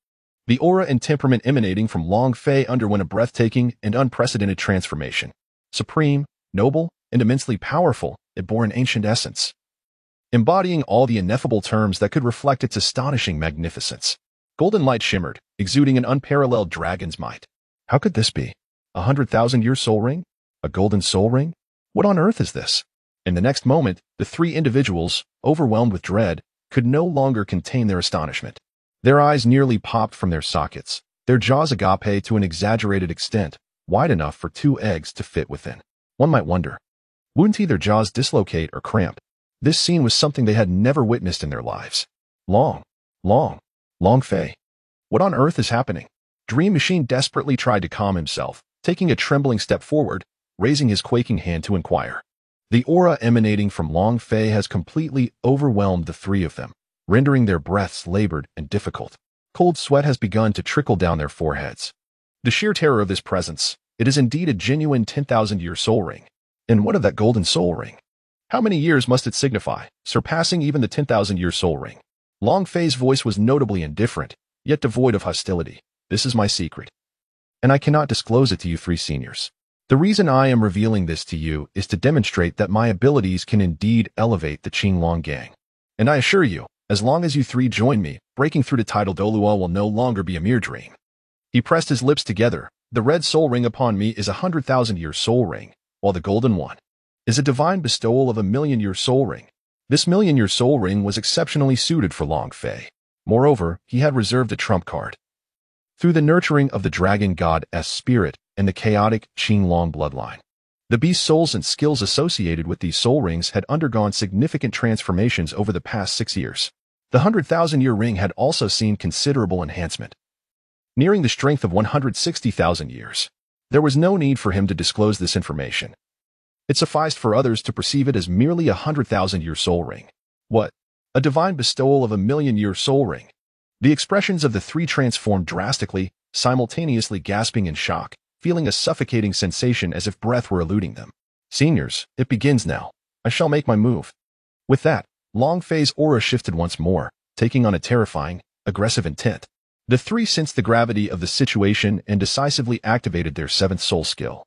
the aura and temperament emanating from Long Fei underwent a breathtaking and unprecedented transformation. Supreme, noble, and immensely powerful, it bore an ancient essence, embodying all the ineffable terms that could reflect its astonishing magnificence. Golden light shimmered, exuding an unparalleled dragon's might. How could this be? 100,000-year soul ring? A golden soul ring? What on earth is this? In the next moment, the 3 individuals, overwhelmed with dread, could no longer contain their astonishment. Their eyes nearly popped from their sockets, their jaws agape to an exaggerated extent, wide enough for 2 eggs to fit within. One might wonder, wouldn't either jaws dislocate or cramp? This scene was something they had never witnessed in their lives. Long Fei. What on earth is happening? Dream Machine desperately tried to calm himself, taking a trembling step forward, raising his quaking hand to inquire. The aura emanating from Long Fei has completely overwhelmed the 3 of them, rendering their breaths labored and difficult. Cold sweat has begun to trickle down their foreheads. The sheer terror of this presence, it is indeed a genuine 10,000-year soul ring. And what of that golden soul ring? How many years must it signify, surpassing even the 10,000-year soul ring? Long Fei's voice was notably indifferent, yet devoid of hostility. This is my secret, and I cannot disclose it to you 3 seniors. The reason I am revealing this to you is to demonstrate that my abilities can indeed elevate the Qinglong gang. And I assure you, as long as you 3 join me, breaking through to Tidal Dolua will no longer be a mere dream. He pressed his lips together. The red soul ring upon me is a 100,000-year soul ring, while the golden one is a divine bestowal of a 1,000,000-year soul ring. This 1,000,000-year soul ring was exceptionally suited for Long Fei. Moreover, he had reserved a trump card. Through the nurturing of the dragon god's spirit and the chaotic Qinglong bloodline, the beast souls and skills associated with these soul rings had undergone significant transformations over the past 6 years. The 100,000-year ring had also seen considerable enhancement, nearing the strength of 160,000 years. There was no need for him to disclose this information. It sufficed for others to perceive it as merely a 100,000-year soul ring. What? A divine bestowal of a 1,000,000-year soul ring? The expressions of the 3 transformed drastically, simultaneously gasping in shock, feeling a suffocating sensation as if breath were eluding them. Seniors, it begins now. I shall make my move. With that, Long Fei's aura shifted once more, taking on a terrifying, aggressive intent. The 3 sensed the gravity of the situation and decisively activated their 7th soul skill,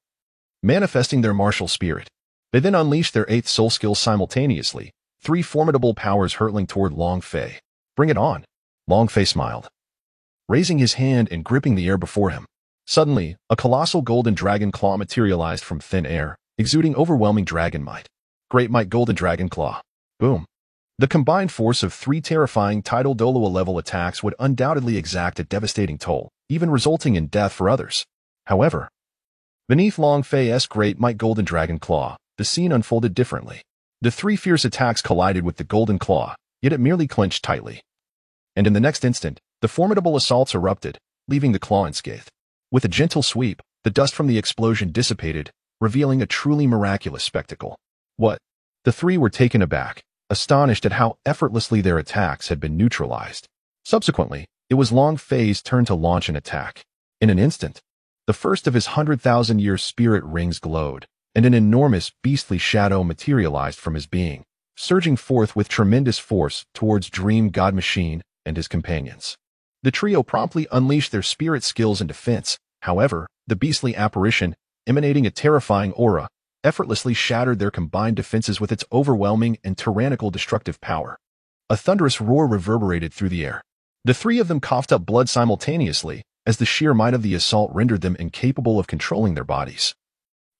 manifesting their martial spirit. They then unleashed their 8th soul skill simultaneously, 3 formidable powers hurtling toward Long Fei. Bring it on. Long Fei smiled, raising his hand and gripping the air before him. Suddenly, a colossal golden dragon claw materialized from thin air, exuding overwhelming dragon might. Great Might Golden Dragon Claw. Boom. The combined force of 3 terrifying Tidal Dolua level attacks would undoubtedly exact a devastating toll, even resulting in death for others. However, beneath Long Fei's Great Might Golden Dragon Claw, the scene unfolded differently. The 3 fierce attacks collided with the golden claw, yet it merely clenched tightly. And in the next instant, the formidable assaults erupted, leaving the claw unscathed. With a gentle sweep, the dust from the explosion dissipated, revealing a truly miraculous spectacle. What? The 3 were taken aback, astonished at how effortlessly their attacks had been neutralized. Subsequently, it was Long Fei's turn to launch an attack. In an instant, the first of his 100,000-year spirit rings glowed, and an enormous, beastly shadow materialized from his being, surging forth with tremendous force towards Dream God Machine and his companions. The trio promptly unleashed their spirit skills in defense. However, The beastly apparition, emanating a terrifying aura, effortlessly shattered their combined defenses with its overwhelming and tyrannical destructive power. A thunderous roar reverberated through the air. The three of them coughed up blood simultaneously, as the sheer might of the assault rendered them incapable of controlling their bodies,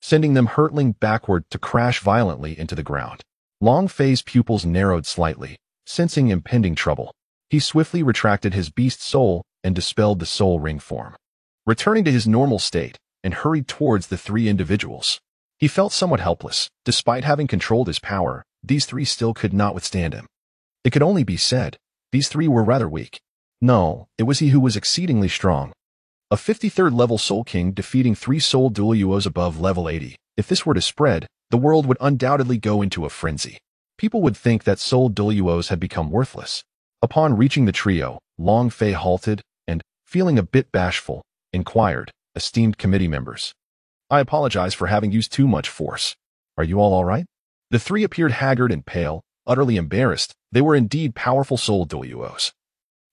sending them hurtling backward to crash violently into the ground. Long Fei's pupils narrowed slightly, sensing impending trouble. He swiftly retracted his beast soul and dispelled the soul ring form, returning to his normal state, and hurried towards the three individuals. He felt somewhat helpless. Despite having controlled his power, these three still could not withstand him. It could only be said, these three were rather weak. No, it was he who was exceedingly strong. A 53rd level Soul King defeating 3 Soul Duo-Yuos above level 80. If this were to spread, the world would undoubtedly go into a frenzy. People would think that Soul Duo-Yuos had become worthless. Upon reaching the trio, Long Fei halted and, feeling a bit bashful, inquired, "Esteemed committee members, I apologize for having used too much force. Are you all right?" The three appeared haggard and pale, utterly embarrassed. They were indeed powerful Soul Duo-Yuos.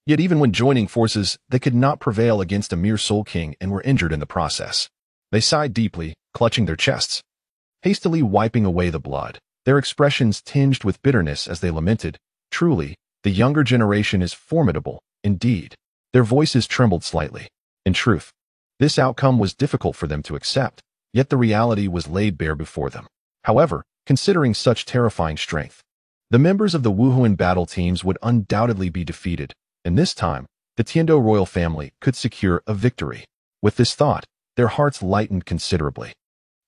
Yet even when joining forces, they could not prevail against a mere Soul King and were injured in the process. They sighed deeply, clutching their chests, hastily wiping away the blood, their expressions tinged with bitterness as they lamented, "Truly, the younger generation is formidable, indeed." Their voices trembled slightly. In truth, this outcome was difficult for them to accept, yet the reality was laid bare before them. However, considering such terrifying strength, the members of the Wuhuan battle teams would undoubtedly be defeated, and this time, the Tiando royal family could secure a victory. With this thought, their hearts lightened considerably.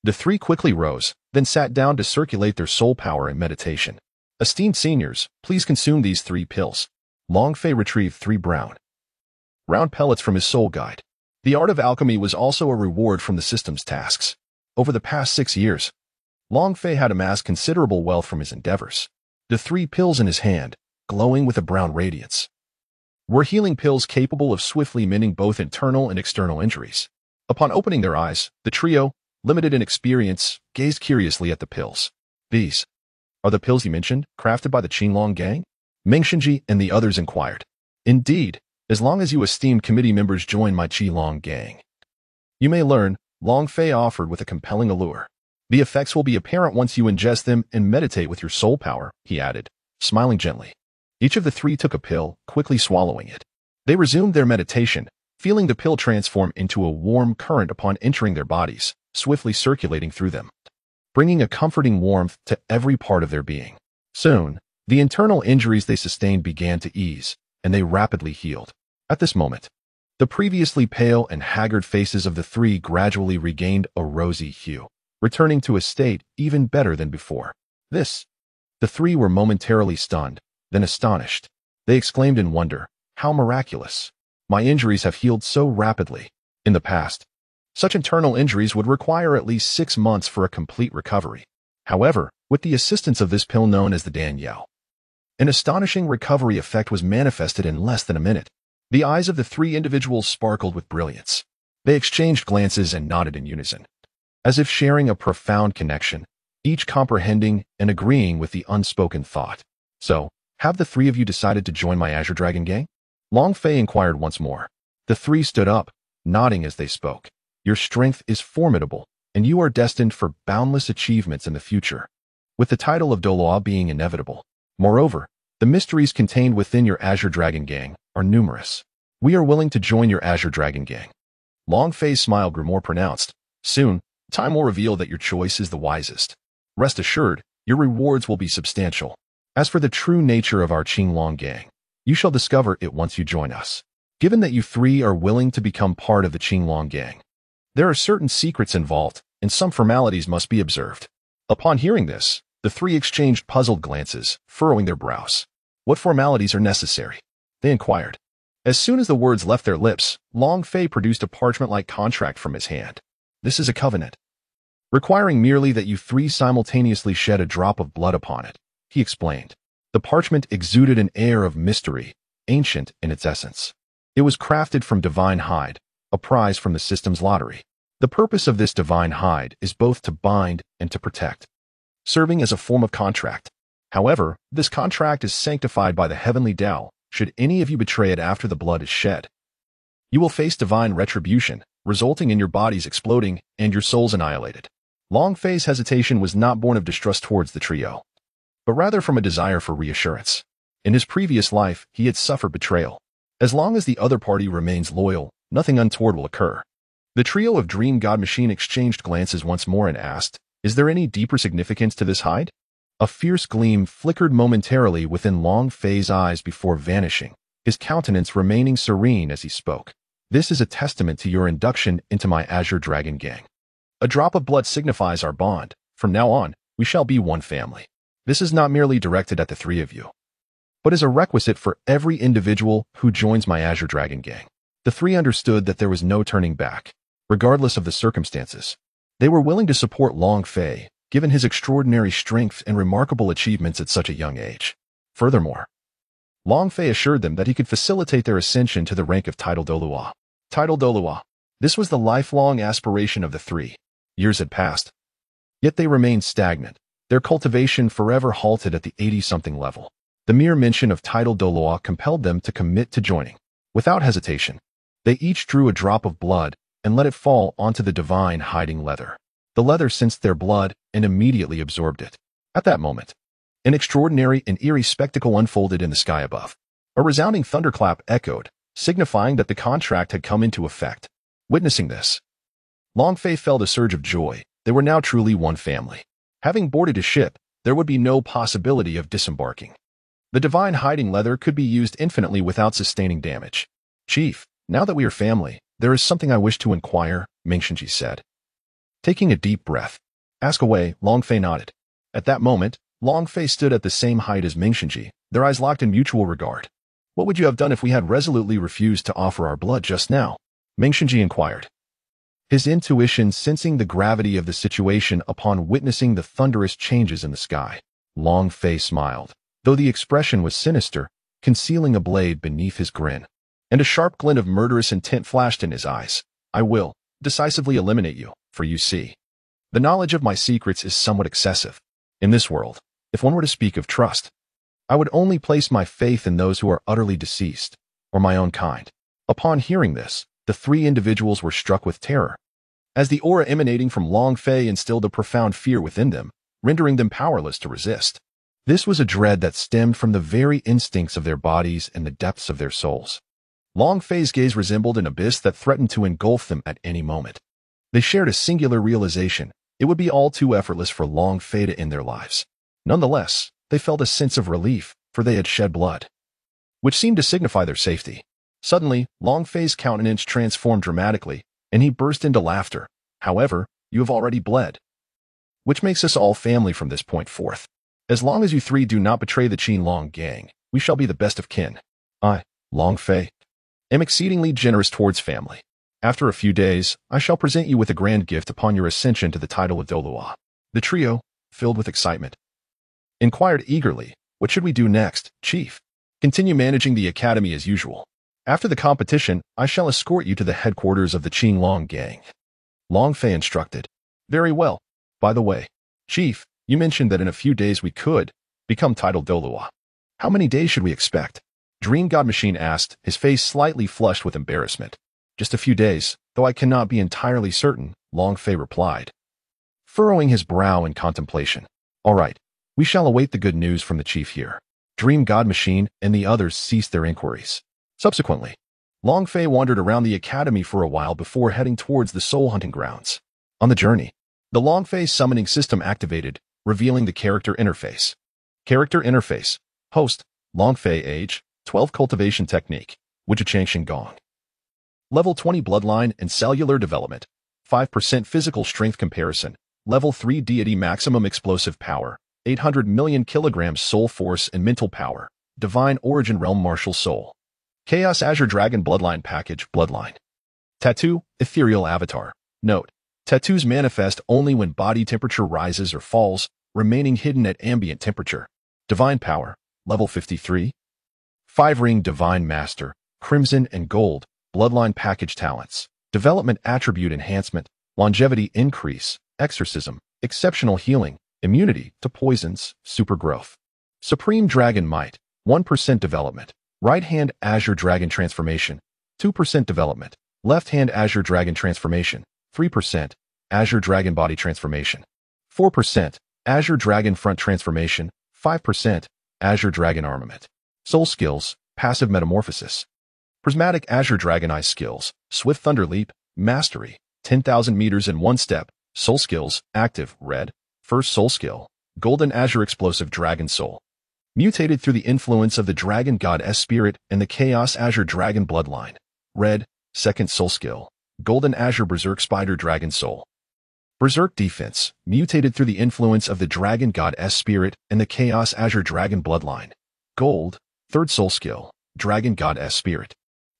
The three quickly rose, then sat down to circulate their soul power in meditation. "Esteemed seniors, please consume these 3 pills." Long Fei retrieved 3 round pellets from his soul guide. The art of alchemy was also a reward from the system's tasks. Over the past 6 years, Long Fei had amassed considerable wealth from his endeavors. The 3 pills in his hand, glowing with a brown radiance, were healing pills capable of swiftly mending both internal and external injuries. Upon opening their eyes, the trio, limited in experience, gazed curiously at the pills. "These are the pills you mentioned, crafted by the Qinglong gang?" Meng Shenji and the others inquired. "Indeed, as long as you esteemed committee members join my Qinglong gang, you may learn," Long Fei offered with a compelling allure. "The effects will be apparent once you ingest them and meditate with your soul power," he added, smiling gently. Each of the 3 took a pill, quickly swallowing it. They resumed their meditation, feeling the pill transform into a warm current upon entering their bodies, swiftly circulating through them, bringing a comforting warmth to every part of their being. Soon, the internal injuries they sustained began to ease, and they rapidly healed. At this moment, the previously pale and haggard faces of the 3 gradually regained a rosy hue, returning to a state even better than before. The 3 were momentarily stunned, then astonished. They exclaimed in wonder, "How miraculous! My injuries have healed so rapidly." In the past, such internal injuries would require at least 6 months for a complete recovery. However, with the assistance of this pill known as the Danyao, an astonishing recovery effect was manifested in less than a minute. The eyes of the 3 individuals sparkled with brilliance. They exchanged glances and nodded in unison, as if sharing a profound connection, each comprehending and agreeing with the unspoken thought. "So, have the 3 of you decided to join my Azure Dragon gang?" Long Fei inquired once more. The 3 stood up, nodding as they spoke. "Your strength is formidable, and you are destined for boundless achievements in the future, with the title of Doloa being inevitable. Moreover, the mysteries contained within your Azure Dragon gang are numerous. We are willing to join your Azure Dragon gang." Long Fei's smile grew more pronounced. "Soon, time will reveal that your choice is the wisest. Rest assured, your rewards will be substantial. As for the true nature of our Qinglong gang, you shall discover it once you join us. Given that you 3 are willing to become part of the Qinglong gang, there are certain secrets involved, and some formalities must be observed." Upon hearing this, the 3 exchanged puzzled glances, furrowing their brows. "What formalities are necessary?" they inquired. As soon as the words left their lips, Long Fei produced a parchment-like contract from his hand. "This is a covenant, requiring merely that you 3 simultaneously shed a drop of blood upon it," he explained. The parchment exuded an air of mystery, ancient in its essence. It was crafted from divine hide, a prize from the system's lottery. The purpose of this divine hide is both to bind and to protect, serving as a form of contract. However, this contract is sanctified by the heavenly Tao. Should any of you betray it after the blood is shed, you will face divine retribution, resulting in your bodies exploding and your souls annihilated. Long Fei's hesitation was not born of distrust towards the trio, but rather from a desire for reassurance. In his previous life, he had suffered betrayal. As long as the other party remains loyal, nothing untoward will occur. The trio of Dream God Machine exchanged glances once more and asked, "Is there any deeper significance to this hide?" A fierce gleam flickered momentarily within Long Fei's eyes before vanishing, his countenance remaining serene as he spoke. "This is a testament to your induction into my Azure Dragon gang. A drop of blood signifies our bond. From now on, we shall be one family. This is not merely directed at the three of you, but is a requisite for every individual who joins my Azure Dragon gang." The three understood that there was no turning back. Regardless of the circumstances, they were willing to support Long Fei, given his extraordinary strength and remarkable achievements at such a young age. Furthermore, Long Fei assured them that he could facilitate their ascension to the rank of Title Dolua. Title Dolua. This was the lifelong aspiration of the three. Years had passed, yet they remained stagnant, their cultivation forever halted at the 80-something level. The mere mention of Title Dolua compelled them to commit to joining. Without hesitation, they each drew a drop of blood and let it fall onto the divine hiding leather. The leather sensed their blood and immediately absorbed it. At that moment, an extraordinary and eerie spectacle unfolded in the sky above. A resounding thunderclap echoed, signifying that the contract had come into effect. Witnessing this, Long Fei felt a surge of joy. They were now truly one family. Having boarded a ship, there would be no possibility of disembarking. The divine hiding leather could be used infinitely without sustaining damage. "Chief, now that we are family, there is something I wish to inquire," Ming Shenji said. Taking a deep breath, "Ask away," Long Fei nodded. At that moment, Long Fei stood at the same height as Ming Shenji, their eyes locked in mutual regard. "What would you have done if we had resolutely refused to offer our blood just now?" Ming Shenji inquired, his intuition sensing the gravity of the situation upon witnessing the thunderous changes in the sky. Long Fei smiled, though the expression was sinister, concealing a blade beneath his grin, and a sharp glint of murderous intent flashed in his eyes. "I will decisively eliminate you, for you see, the knowledge of my secrets is somewhat excessive. In this world, if one were to speak of trust, I would only place my faith in those who are utterly deceased, or my own kind." Upon hearing this, the three individuals were struck with terror, as the aura emanating from Long Fei instilled a profound fear within them, rendering them powerless to resist. This was a dread that stemmed from the very instincts of their bodies and the depths of their souls. Long Fei's gaze resembled an abyss that threatened to engulf them at any moment. They shared a singular realization: it would be all too effortless for Long Fei to end their lives. Nonetheless, they felt a sense of relief, for they had shed blood, which seemed to signify their safety. Suddenly, Long Fei's countenance transformed dramatically, and he burst into laughter. "However, you have already bled, which makes us all family from this point forth. As long as you three do not betray the Qin Long gang, we shall be the best of kin. I, Long Fei, am exceedingly generous towards family. After a few days, I shall present you with a grand gift upon your ascension to the title of Dolua." The trio, filled with excitement, inquired eagerly, "What should we do next, Chief?" "Continue managing the academy as usual. After the competition, I shall escort you to the headquarters of the Qin Long gang," Long Fei instructed. "Very well. By the way, Chief, you mentioned that in a few days we could become titled Dolua. How many days should we expect?" Dream God Machine asked, his face slightly flushed with embarrassment. "Just a few days, though I cannot be entirely certain," Long Fei replied, furrowing his brow in contemplation. "All right, we shall await the good news from the chief here." Dream God Machine and the others ceased their inquiries. Subsequently, Long Fei wandered around the academy for a while before heading towards the soul hunting grounds. On the journey, the Long Fei summoning system activated, revealing the character interface. Character interface. Host, Long Fei. Age, 12. Cultivation technique, Wujichang Shinggong. Level 20 bloodline and cellular development. 5% physical strength comparison. Level 3 deity maximum explosive power. 800 million kilograms soul force and mental power. Divine origin realm martial soul. Chaos Azure Dragon bloodline package bloodline. Tattoo, ethereal avatar. Note: tattoos manifest only when body temperature rises or falls, remaining hidden at ambient temperature. Divine power, level 53. 5-ring divine master, crimson and gold, bloodline package talents. Development attribute enhancement, longevity increase, exorcism, exceptional healing, immunity to poisons, super growth. Supreme Dragon Might, 1% development. Right hand Azure Dragon transformation, 2% development. Left-hand Azure Dragon Transformation, 3%. Azure Dragon Body Transformation, 4%. Azure Dragon Front Transformation, 5%. Azure Dragon Armament. Soul Skills, Passive Metamorphosis. Prismatic Azure Dragon Eyes Skills, Swift Thunder Leap, Mastery, 10,000 meters in one step. Soul Skills, Active, Red. First Soul Skill, Golden Azure Explosive Dragon Soul. Mutated through the influence of the Dragon God S Spirit and the Chaos Azure Dragon Bloodline. Red. Second Soul Skill, Golden Azure Berserk Spider Dragon Soul. Berserk Defense, mutated through the influence of the Dragon God S Spirit and the Chaos Azure Dragon Bloodline. Gold. Third Soul Skill, Dragon God S Spirit.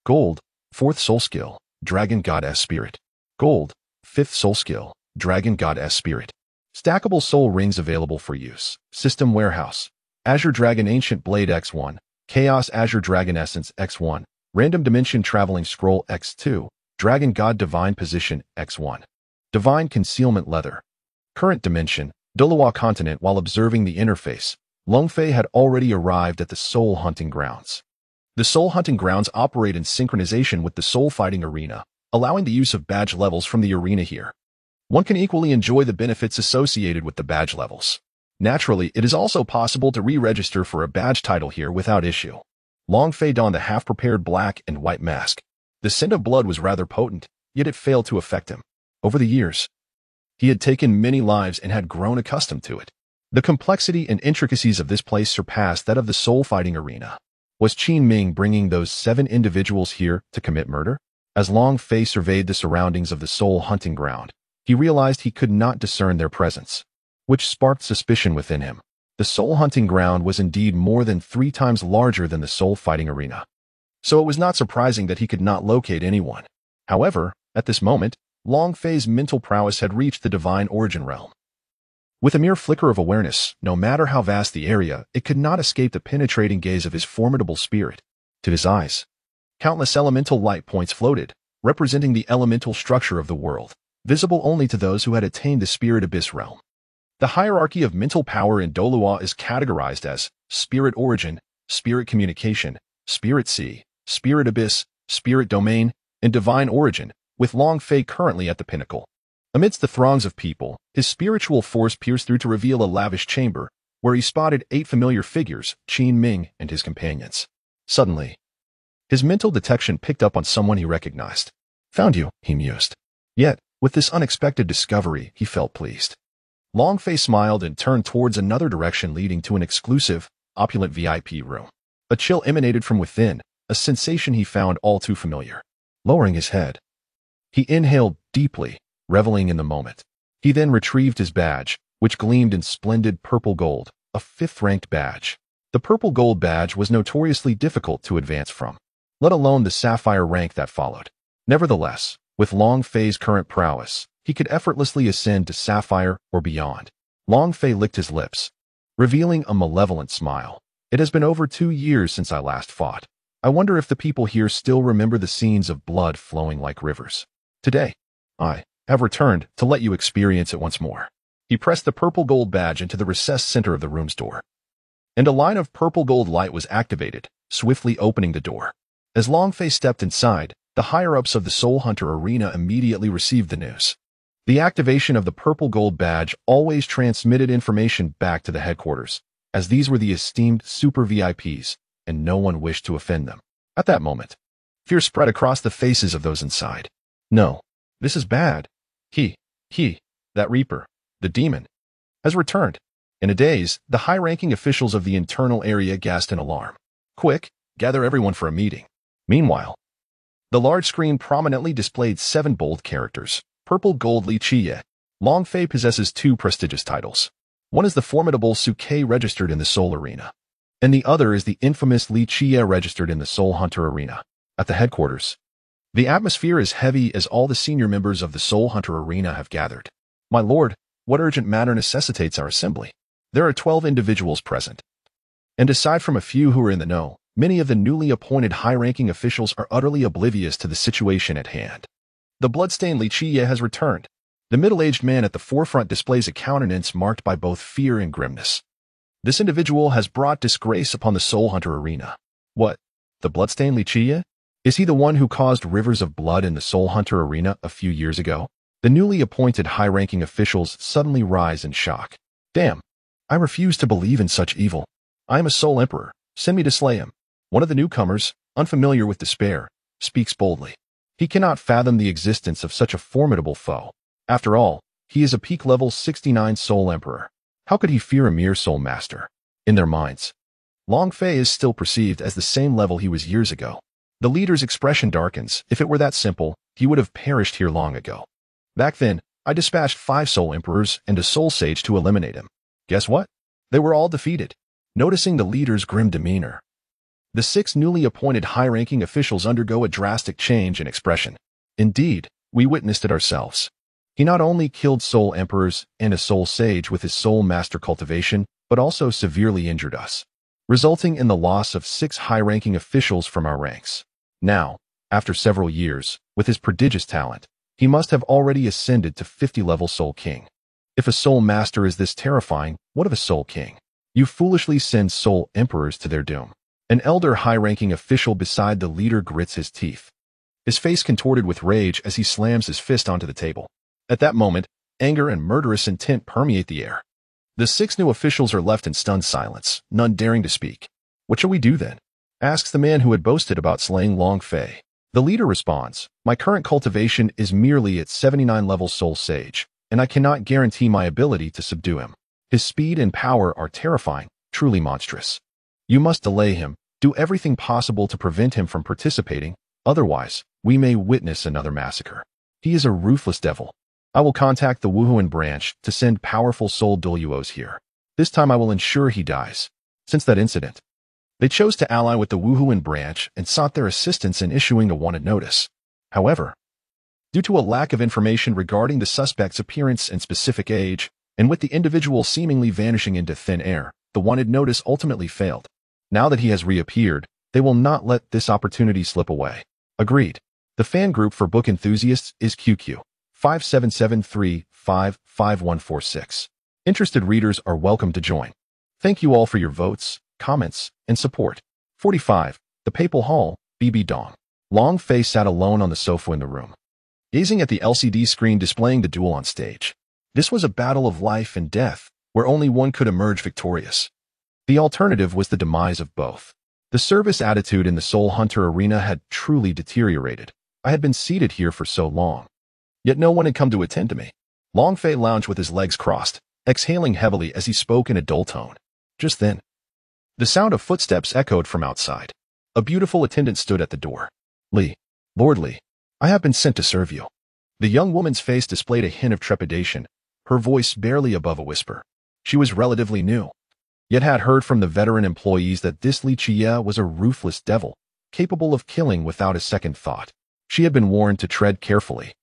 Gold. Fourth Soul Skill, Dragon God S Spirit. Gold. Fifth Soul Skill, Dragon God S Spirit. Stackable Soul Rings available for use. System Warehouse. Azure Dragon Ancient Blade X1, Chaos Azure Dragon Essence X1, Random Dimension Traveling Scroll X2, Dragon God Divine Position X1. Divine Concealment Leather. Current dimension, Dolawa Continent. While observing the interface, Longfei had already arrived at the Soul Hunting Grounds. The Soul Hunting Grounds operate in synchronization with the Soul Fighting Arena, allowing the use of badge levels from the arena here. One can equally enjoy the benefits associated with the badge levels. Naturally, it is also possible to re-register for a badge title here without issue. Longfei donned the half-prepared black and white mask. The scent of blood was rather potent, yet it failed to affect him. Over the years, he had taken many lives and had grown accustomed to it. The complexity and intricacies of this place surpassed that of the Soul Fighting Arena. Was Qin Ming bringing those 7 individuals here to commit murder? As Longfei surveyed the surroundings of the Soul Hunting Ground, he realized he could not discern their presence, which sparked suspicion within him. The Soul Hunting Ground was indeed more than 3 times larger than the Soul Fighting Arena, so it was not surprising that he could not locate anyone. However, at this moment, Longfei's mental prowess had reached the Divine Origin realm. With a mere flicker of awareness, no matter how vast the area, it could not escape the penetrating gaze of his formidable spirit. To his eyes, countless elemental light points floated, representing the elemental structure of the world, visible only to those who had attained the Spirit Abyss realm. The hierarchy of mental power in Dolawa is categorized as Spirit Origin, Spirit Communication, Spirit Sea, Spirit Abyss, Spirit Domain, and Divine Origin, with Longfei currently at the pinnacle. Amidst the throngs of people, his spiritual force pierced through to reveal a lavish chamber, where he spotted 8 familiar figures, Qin Ming and his companions. Suddenly, his mental detection picked up on someone he recognized. Found you, he mused. Yet, with this unexpected discovery, he felt pleased. Longfei smiled and turned towards another direction leading to an exclusive, opulent VIP room. A chill emanated from within, a sensation he found all too familiar. Lowering his head, he inhaled deeply, reveling in the moment. He then retrieved his badge, which gleamed in splendid purple gold, a 5th-ranked badge. The purple gold badge was notoriously difficult to advance from, let alone the sapphire rank that followed. Nevertheless, with Longfei's current prowess, he could effortlessly ascend to sapphire or beyond. Longfei licked his lips, revealing a malevolent smile. It has been over 2 years since I last fought. I wonder if the people here still remember the scenes of blood flowing like rivers. Today, I have returned to let you experience it once more. He pressed the purple gold badge into the recessed center of the room's door, and a line of purple gold light was activated, swiftly opening the door. As Longfei stepped inside, the higher-ups of the Soul Hunter Arena immediately received the news. The activation of the purple gold badge always transmitted information back to the headquarters, as these were the esteemed super VIPs, and no one wished to offend them. At that moment, fear spread across the faces of those inside. No, this is bad. That Reaper, the demon, has returned. In a daze, the high-ranking officials of the internal area gasped in alarm. Quick, gather everyone for a meeting. Meanwhile, the large screen prominently displayed 7 bold characters. Purple Gold Li Qiye. Longfei possesses 2 prestigious titles. One is the formidable Suke registered in the Soul Arena, and the other is the infamous Li Qiye registered in the Soul Hunter Arena. At the headquarters, the atmosphere is heavy as all the senior members of the Soul Hunter Arena have gathered. My lord, what urgent matter necessitates our assembly? There are 12 individuals present, and aside from a few who are in the know, many of the newly appointed high-ranking officials are utterly oblivious to the situation at hand. The bloodstained Li Qiye has returned. The middle-aged man at the forefront displays a countenance marked by both fear and grimness. This individual has brought disgrace upon the Soul Hunter Arena. What? The bloodstained Li Qiye? Is he the one who caused rivers of blood in the Soul Hunter arena a few years ago? The newly appointed high-ranking officials suddenly rise in shock. Damn, I refuse to believe in such evil. I am a Soul Emperor. Send me to slay him. One of the newcomers, unfamiliar with despair, speaks boldly. He cannot fathom the existence of such a formidable foe. After all, he is a peak level 69 Soul Emperor. How could he fear a mere Soul Master? In their minds, Long Fei is still perceived as the same level he was years ago. The leader's expression darkens. If it were that simple, he would have perished here long ago. Back then, I dispatched 5 Soul Emperors and a Soul Sage to eliminate him. Guess what? They were all defeated. Noticing the leader's grim demeanor, the 6 newly appointed high-ranking officials undergo a drastic change in expression. Indeed, we witnessed it ourselves. He not only killed Soul Emperors and a Soul Sage with his Soul Master cultivation, but also severely injured us, resulting in the loss of 6 high-ranking officials from our ranks. Now, after several years, with his prodigious talent, he must have already ascended to 50-level Soul King. If a Soul Master is this terrifying, what of a Soul King? You foolishly send Soul Emperors to their doom. An elder high-ranking official beside the leader grits his teeth, his face contorted with rage as he slams his fist onto the table. At that moment, anger and murderous intent permeate the air. The 6 new officials are left in stunned silence, none daring to speak. What shall we do then? Asks the man who had boasted about slaying Long Fei. The leader responds, my current cultivation is merely at 79-level Soul Sage, and I cannot guarantee my ability to subdue him. His speed and power are terrifying, truly monstrous. You must delay him, do everything possible to prevent him from participating, otherwise, we may witness another massacre. He is a ruthless devil. I will contact the Wuhuan branch to send powerful Soul Doluos here. This time I will ensure he dies. Since that incident, they chose to ally with the Wuhuan branch and sought their assistance in issuing a wanted notice. However, due to a lack of information regarding the suspect's appearance and specific age, and with the individual seemingly vanishing into thin air, the wanted notice ultimately failed. Now that he has reappeared, they will not let this opportunity slip away. Agreed. The fan group for book enthusiasts is QQ 5773555146. Interested readers are welcome to join. Thank you all for your votes, comments, and support. 45. The Papal Hall, BB Dong. Long Fei sat alone on the sofa in the room, gazing at the LCD screen displaying the duel on stage. This was a battle of life and death, where only one could emerge victorious. The alternative was the demise of both. The service attitude in the Soul Hunter arena had truly deteriorated. I had been seated here for so long, yet no one had come to attend to me. Long Fei lounged with his legs crossed, exhaling heavily as he spoke in a dull tone. Just then, the sound of footsteps echoed from outside. A beautiful attendant stood at the door. Li, Lord Li, I have been sent to serve you. The young woman's face displayed a hint of trepidation, her voice barely above a whisper. She was relatively new, yet had heard from the veteran employees that this Li Chia was a ruthless devil, capable of killing without a second thought. She had been warned to tread carefully,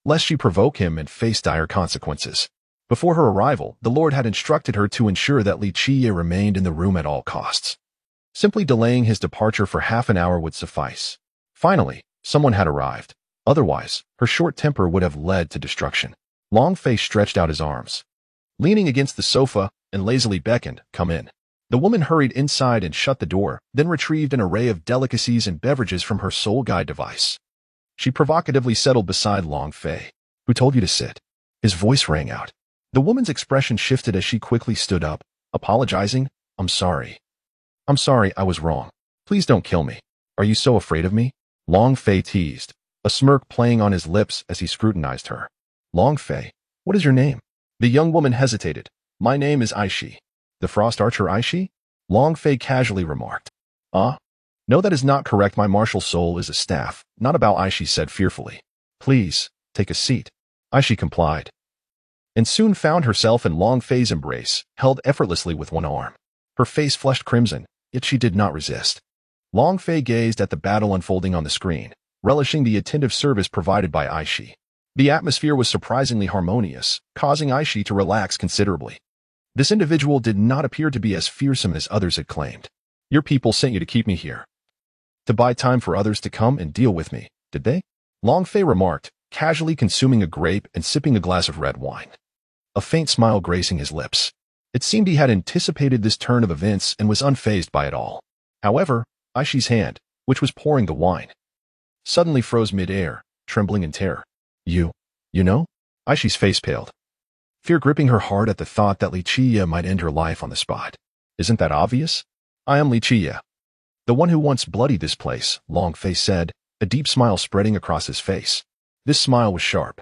lest she provoke him and face dire consequences. Before her arrival, the Lord had instructed her to ensure that Li Chia remained in the room at all costs. Simply delaying his departure for half an hour would suffice. Finally, someone had arrived. Otherwise, her short temper would have led to destruction. Long Fei stretched out his arms, leaning against the sofa, and lazily beckoned, "Come in." The woman hurried inside and shut the door, then retrieved an array of delicacies and beverages from her soul guide device. She provocatively settled beside Long Fei. "Who told you to sit?" His voice rang out. The woman's expression shifted as she quickly stood up, apologizing. I'm sorry, I was wrong. Please don't kill me. Are you so afraid of me?" Long Fei teased, a smirk playing on his lips as he scrutinized her. "Long Fei, what is your name?" The young woman hesitated. "My name is Aishi." "The Frost Archer Aishi?" Long Fei casually remarked. No, that is not correct. My martial soul is a staff, not a bow," Aishi said fearfully. "Please, take a seat." Aishi complied, and soon found herself in Long Fei's embrace, held effortlessly with one arm. Her face flushed crimson, yet she did not resist. Long Fei gazed at the battle unfolding on the screen, relishing the attentive service provided by Aishi. The atmosphere was surprisingly harmonious, causing Aishi to relax considerably. This individual did not appear to be as fearsome as others had claimed. "Your people sent you to keep me here, to buy time for others to come and deal with me, did they?" Long Fei remarked, casually consuming a grape and sipping a glass of red wine, a faint smile gracing his lips. It seemed he had anticipated this turn of events and was unfazed by it all. However, Aishi's hand, which was pouring the wine, suddenly froze mid-air, trembling in terror. You know? Aishi's face paled, fear gripping her heart at the thought that Li Qiye might end her life on the spot. Isn't that obvious? I am Li Qiye, the one who once bloodied this place, Long Fei said, a deep smile spreading across his face. This smile was sharp,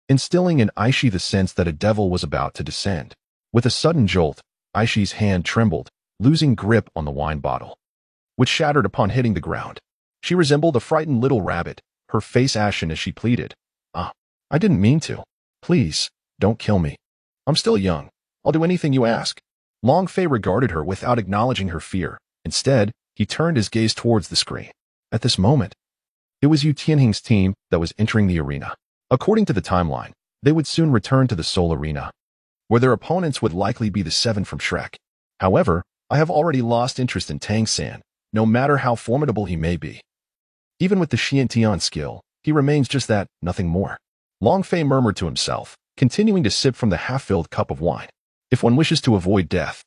instilling in Aishi the sense that a devil was about to descend. With a sudden jolt, Aishi's hand trembled, losing grip on the wine bottle, which shattered upon hitting the ground. She resembled a frightened little rabbit, her face ashen as she pleaded. I didn't mean to. Please, don't kill me. I'm still young. I'll do anything you ask. Long Fei regarded her without acknowledging her fear. Instead, he turned his gaze towards the screen. At this moment, it was Yu Tianhing's team that was entering the arena. According to the timeline, they would soon return to the Seoul Arena, where their opponents would likely be the Seven from Shrek. However, I have already lost interest in Tang San, no matter how formidable he may be. Even with the Xiantian skill, he remains just that, nothing more. Long Fei murmured to himself, continuing to sip from the half-filled cup of wine. If one wishes to avoid death,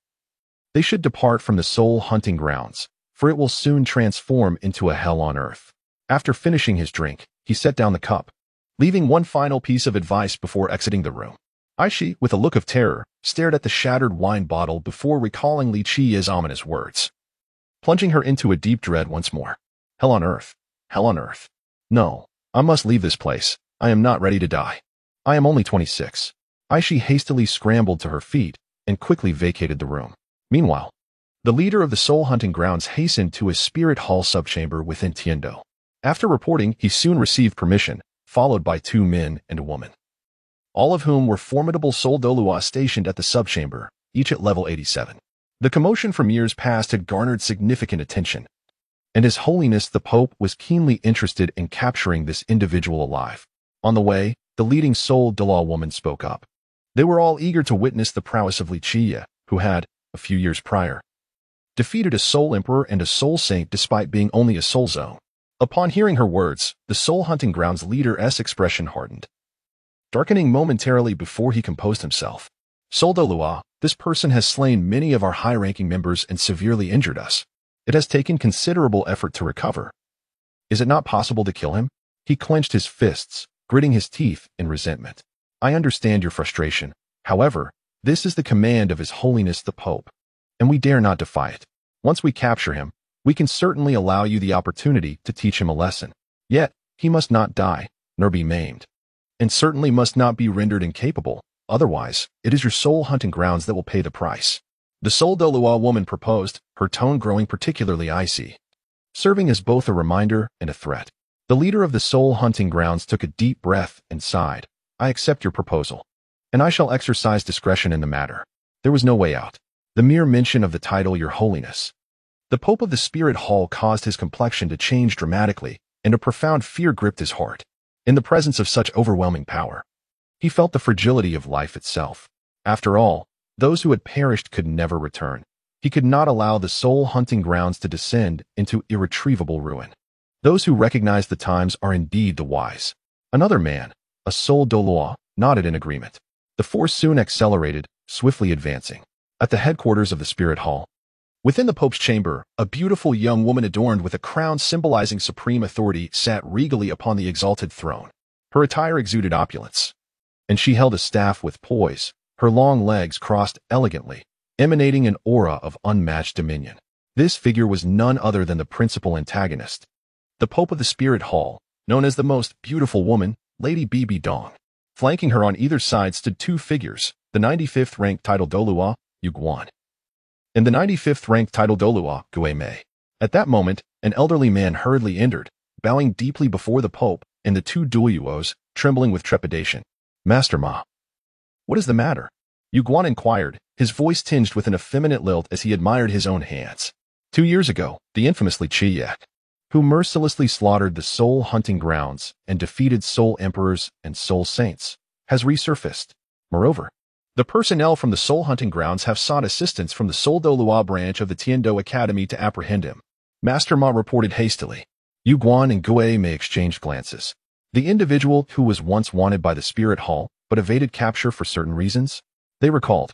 they should depart from the Seoul hunting grounds, for it will soon transform into a hell on earth. After finishing his drink, he set down the cup, leaving one final piece of advice before exiting the room. Aishi, with a look of terror, stared at the shattered wine bottle before recalling Li Qiye's ominous words, plunging her into a deep dread once more. Hell on earth. Hell on earth. No, I must leave this place. I am not ready to die. I am only 26. Aishi hastily scrambled to her feet and quickly vacated the room. Meanwhile, the leader of the Seoul hunting grounds hastened to his spirit hall subchamber within Tiando. After reporting, he soon received permission, followed by 2 men and a woman, all of whom were formidable Seoul Dolua stationed at the subchamber, each at level 87. The commotion from years past had garnered significant attention, and His Holiness the Pope was keenly interested in capturing this individual alive. On the way, the leading Seoul Dolua woman spoke up. They were all eager to witness the prowess of Li Qiye, who had, a few years prior, defeated a Seoul Emperor and a Seoul Saint despite being only a Seoul Zone. Upon hearing her words, the Seoul hunting grounds leader's expression hardened, darkening momentarily before he composed himself. Seoul Dolua, this person has slain many of our high-ranking members and severely injured us. It has taken considerable effort to recover. Is it not possible to kill him? He clenched his fists, gritting his teeth in resentment. I understand your frustration. However, this is the command of His Holiness the Pope, and we dare not defy it. Once we capture him, we can certainly allow you the opportunity to teach him a lesson. Yet, he must not die, nor be maimed, and certainly must not be rendered incapable. Otherwise, it is your Seoul hunting grounds that will pay the price. The Seoul Dolua woman proposed, her tone growing particularly icy, serving as both a reminder and a threat. The leader of the Seoul hunting grounds took a deep breath and sighed. I accept your proposal, and I shall exercise discretion in the matter. There was no way out. The mere mention of the title Your Holiness, the Pope of the Spirit Hall, caused his complexion to change dramatically, and a profound fear gripped his heart. In the presence of such overwhelming power, he felt the fragility of life itself. After all, those who had perished could never return. He could not allow the Seoul hunting grounds to descend into irretrievable ruin. Those who recognize the times are indeed the wise. Another man, a Seoul Dolua, nodded in agreement. The force soon accelerated, swiftly advancing. At the headquarters of the Spirit Hall, within the Pope's chamber, a beautiful young woman adorned with a crown symbolizing supreme authority sat regally upon the exalted throne. Her attire exuded opulence, and she held a staff with poise, her long legs crossed elegantly, emanating an aura of unmatched dominion. This figure was none other than the principal antagonist, the Pope of the Spirit Hall, known as the most beautiful woman, Lady Bibi Dong. Flanking her on either side stood 2 figures, the 95th ranked title Dolua, Yu Guan, and the 95th ranked title Dolua, Gue Mei. At that moment, an elderly man hurriedly entered, bowing deeply before the Pope, and the 2 Doluos, trembling with trepidation. Master Ma, what is the matter? Yu Guan inquired, his voice tinged with an effeminate lilt as he admired his own hands. 2 years ago, the infamous Li Qiye, who mercilessly slaughtered the Seoul hunting grounds and defeated Seoul emperors and Seoul saints, has resurfaced. Moreover, the personnel from the Seoul hunting grounds have sought assistance from the Seoul Dolua branch of the Tiando Academy to apprehend him. Master Ma reported hastily. Yu Guan and Gue Mei exchanged glances. The individual who was once wanted by the Spirit Hall, but evaded capture for certain reasons, they recalled.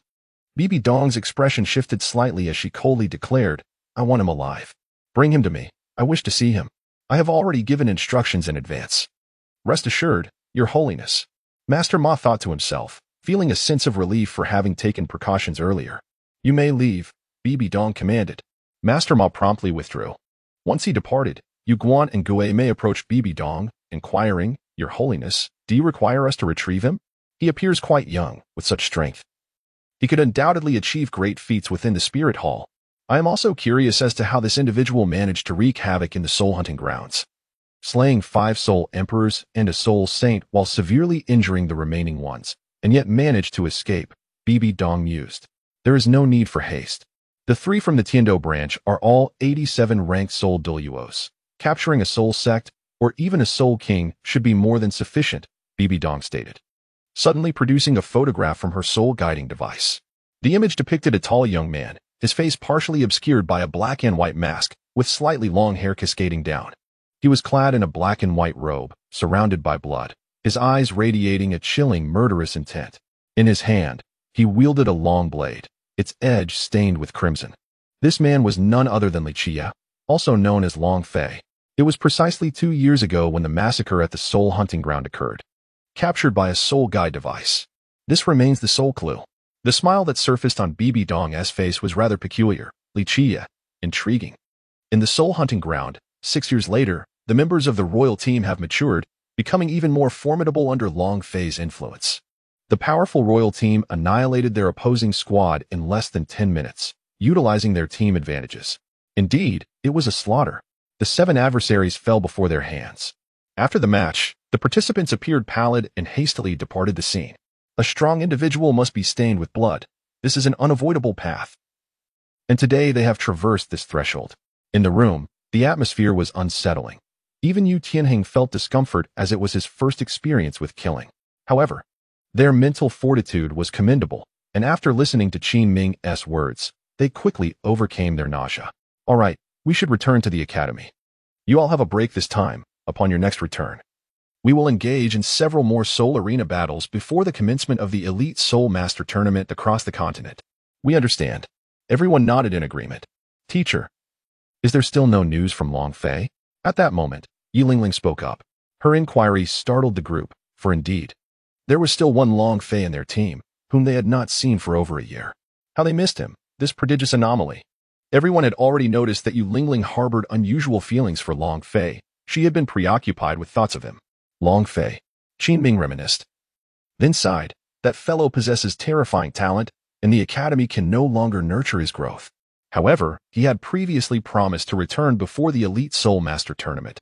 Bibi Dong's expression shifted slightly as she coldly declared, I want him alive. Bring him to me. I wish to see him. I have already given instructions in advance. Rest assured, Your Holiness. Master Ma thought to himself, feeling a sense of relief for having taken precautions earlier. You may leave, Bibi Dong commanded. Master Ma promptly withdrew. Once he departed, Yu Guan and Gue Mei approached Bibi Dong, inquiring, Your Holiness, do you require us to retrieve him? He appears quite young, with such strength. He could undoubtedly achieve great feats within the Spirit Hall. I am also curious as to how this individual managed to wreak havoc in the soul hunting grounds, slaying 5 soul emperors and a soul saint while severely injuring the remaining ones, and yet managed to escape, Bibi Dong mused. There is no need for haste. The 3 from the Tiando branch are all 87 ranked soul Duluos. Capturing a soul sect, or even a soul king, should be more than sufficient, Bibi Dong stated, suddenly producing a photograph from her soul guiding device. The image depicted a tall young man, his face partially obscured by a black and white mask, with slightly long hair cascading down. He was clad in a black and white robe, surrounded by blood, his eyes radiating a chilling, murderous intent. In his hand, he wielded a long blade, its edge stained with crimson. This man was none other than Li Chia, also known as Long Fei. It was precisely 2 years ago when the massacre at the soul hunting ground occurred, captured by a soul guide device. This remains the soul clue. The smile that surfaced on Bibi Dong's face was rather peculiar. Li Chia, intriguing. In the soul hunting ground, 6 years later, the members of the royal team have matured, becoming even more formidable under Long Fei's influence. The powerful royal team annihilated their opposing squad in less than 10 minutes, utilizing their team advantages. Indeed, it was a slaughter. The 7 adversaries fell before their hands. After the match, the participants appeared pallid and hastily departed the scene. A strong individual must be stained with blood. This is an unavoidable path. And today they have traversed this threshold. In the room, the atmosphere was unsettling. Even Yu Tianheng felt discomfort as it was his first experience with killing. However, their mental fortitude was commendable, and after listening to Qin Ming's words, they quickly overcame their nausea. All right, we should return to the academy. You all have a break this time, upon your next return. We will engage in several more Soul Arena battles before the commencement of the Elite Soul Master Tournament across the continent. We understand. Everyone nodded in agreement. Teacher, is there still no news from Long Fei? At that moment, Yi Lingling spoke up. Her inquiry startled the group, for indeed, there was still one Long Fei in their team, whom they had not seen for over a year. How they missed him, this prodigious anomaly. Everyone had already noticed that Yu Lingling harbored unusual feelings for Long Fei. She had been preoccupied with thoughts of him. Long Fei. Qin Ming reminisced. Then sighed. That fellow possesses terrifying talent, and the academy can no longer nurture his growth. However, he had previously promised to return before the Elite Soul Master Tournament.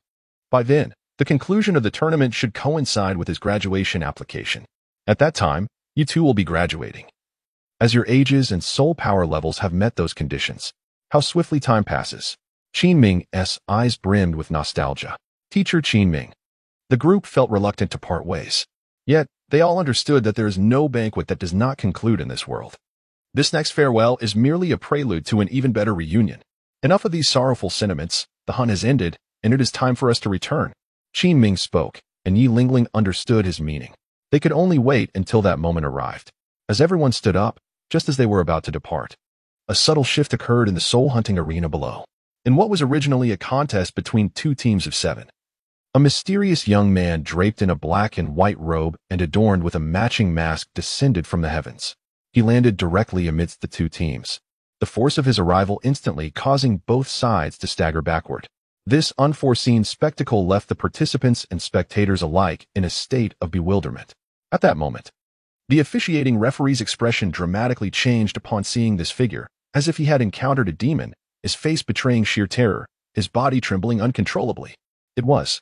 By then, the conclusion of the tournament should coincide with his graduation application. At that time, you two will be graduating. As your ages and soul power levels have met those conditions, how swiftly time passes. Qin Ming's eyes brimmed with nostalgia. Teacher Qin Ming. The group felt reluctant to part ways. Yet, they all understood that there is no banquet that does not conclude in this world. This next farewell is merely a prelude to an even better reunion. Enough of these sorrowful sentiments. The hunt has ended, and it is time for us to return. Qin Ming spoke, and Yi Lingling understood his meaning. They could only wait until that moment arrived. As everyone stood up, just as they were about to depart, a subtle shift occurred in the soul hunting arena below. In what was originally a contest between 2 teams of 7, a mysterious young man draped in a black and white robe and adorned with a matching mask descended from the heavens. He landed directly amidst the 2 teams, the force of his arrival instantly causing both sides to stagger backward. This unforeseen spectacle left the participants and spectators alike in a state of bewilderment. At that moment, the officiating referee's expression dramatically changed upon seeing this figure, as if he had encountered a demon, his face betraying sheer terror, his body trembling uncontrollably. It was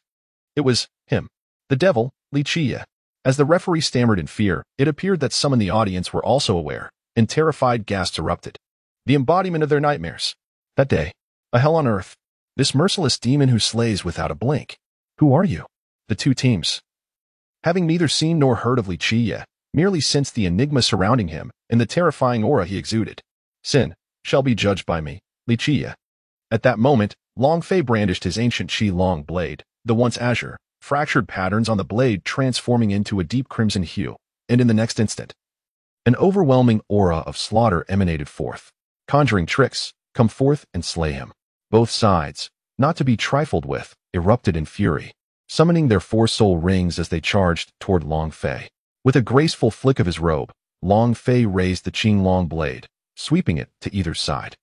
him. The devil, Li Chia. As the referee stammered in fear, it appeared that some in the audience were also aware, and terrified gasps erupted. The embodiment of their nightmares. That day, a hell on earth. This merciless demon who slays without a blink. Who are you? The 2 teams, having neither seen nor heard of Li Chia, merely sensed the enigma surrounding him and the terrifying aura he exuded. Sin shall be judged by me, Li Chia. At that moment, Long Fei brandished his ancient Qi Long blade, the once azure, fractured patterns on the blade transforming into a deep crimson hue, and in the next instant, an overwhelming aura of slaughter emanated forth. Conjuring tricks, come forth and slay him. Both sides, not to be trifled with, erupted in fury, summoning their 4 soul rings as they charged toward Long Fei. With a graceful flick of his robe, Long Fei raised the Qinglong blade, sweeping it to either side.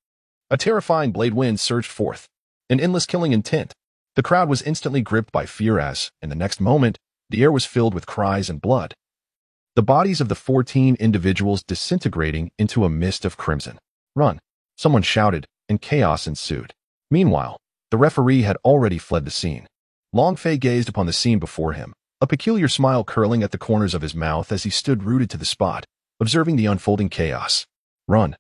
A terrifying blade wind surged forth, an endless killing intent. The crowd was instantly gripped by fear as, in the next moment, the air was filled with cries and blood. The bodies of the 14 individuals disintegrating into a mist of crimson. "Run!" someone shouted, and chaos ensued. Meanwhile, the referee had already fled the scene. Long Fei gazed upon the scene before him, a peculiar smile curling at the corners of his mouth as he stood rooted to the spot, observing the unfolding chaos. "Run!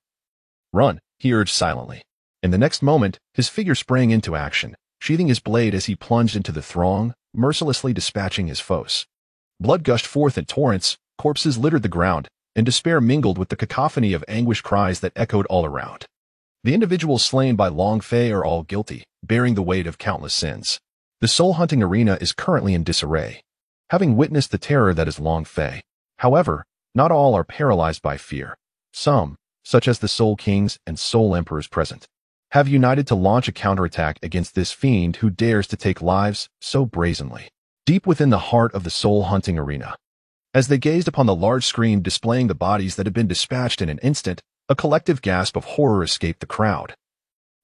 Run!" he urged silently. In the next moment, his figure sprang into action, sheathing his blade as he plunged into the throng, mercilessly dispatching his foes. Blood gushed forth in torrents, corpses littered the ground, and despair mingled with the cacophony of anguished cries that echoed all around. The individuals slain by Long Fei are all guilty, bearing the weight of countless sins. The soul-hunting arena is currently in disarray, having witnessed the terror that is Long Fei. However, not all are paralyzed by fear. Some, such as the Soul Kings and Soul Emperors present, have united to launch a counterattack against this fiend who dares to take lives so brazenly. Deep within the heart of the soul-hunting arena, as they gazed upon the large screen displaying the bodies that had been dispatched in an instant, a collective gasp of horror escaped the crowd,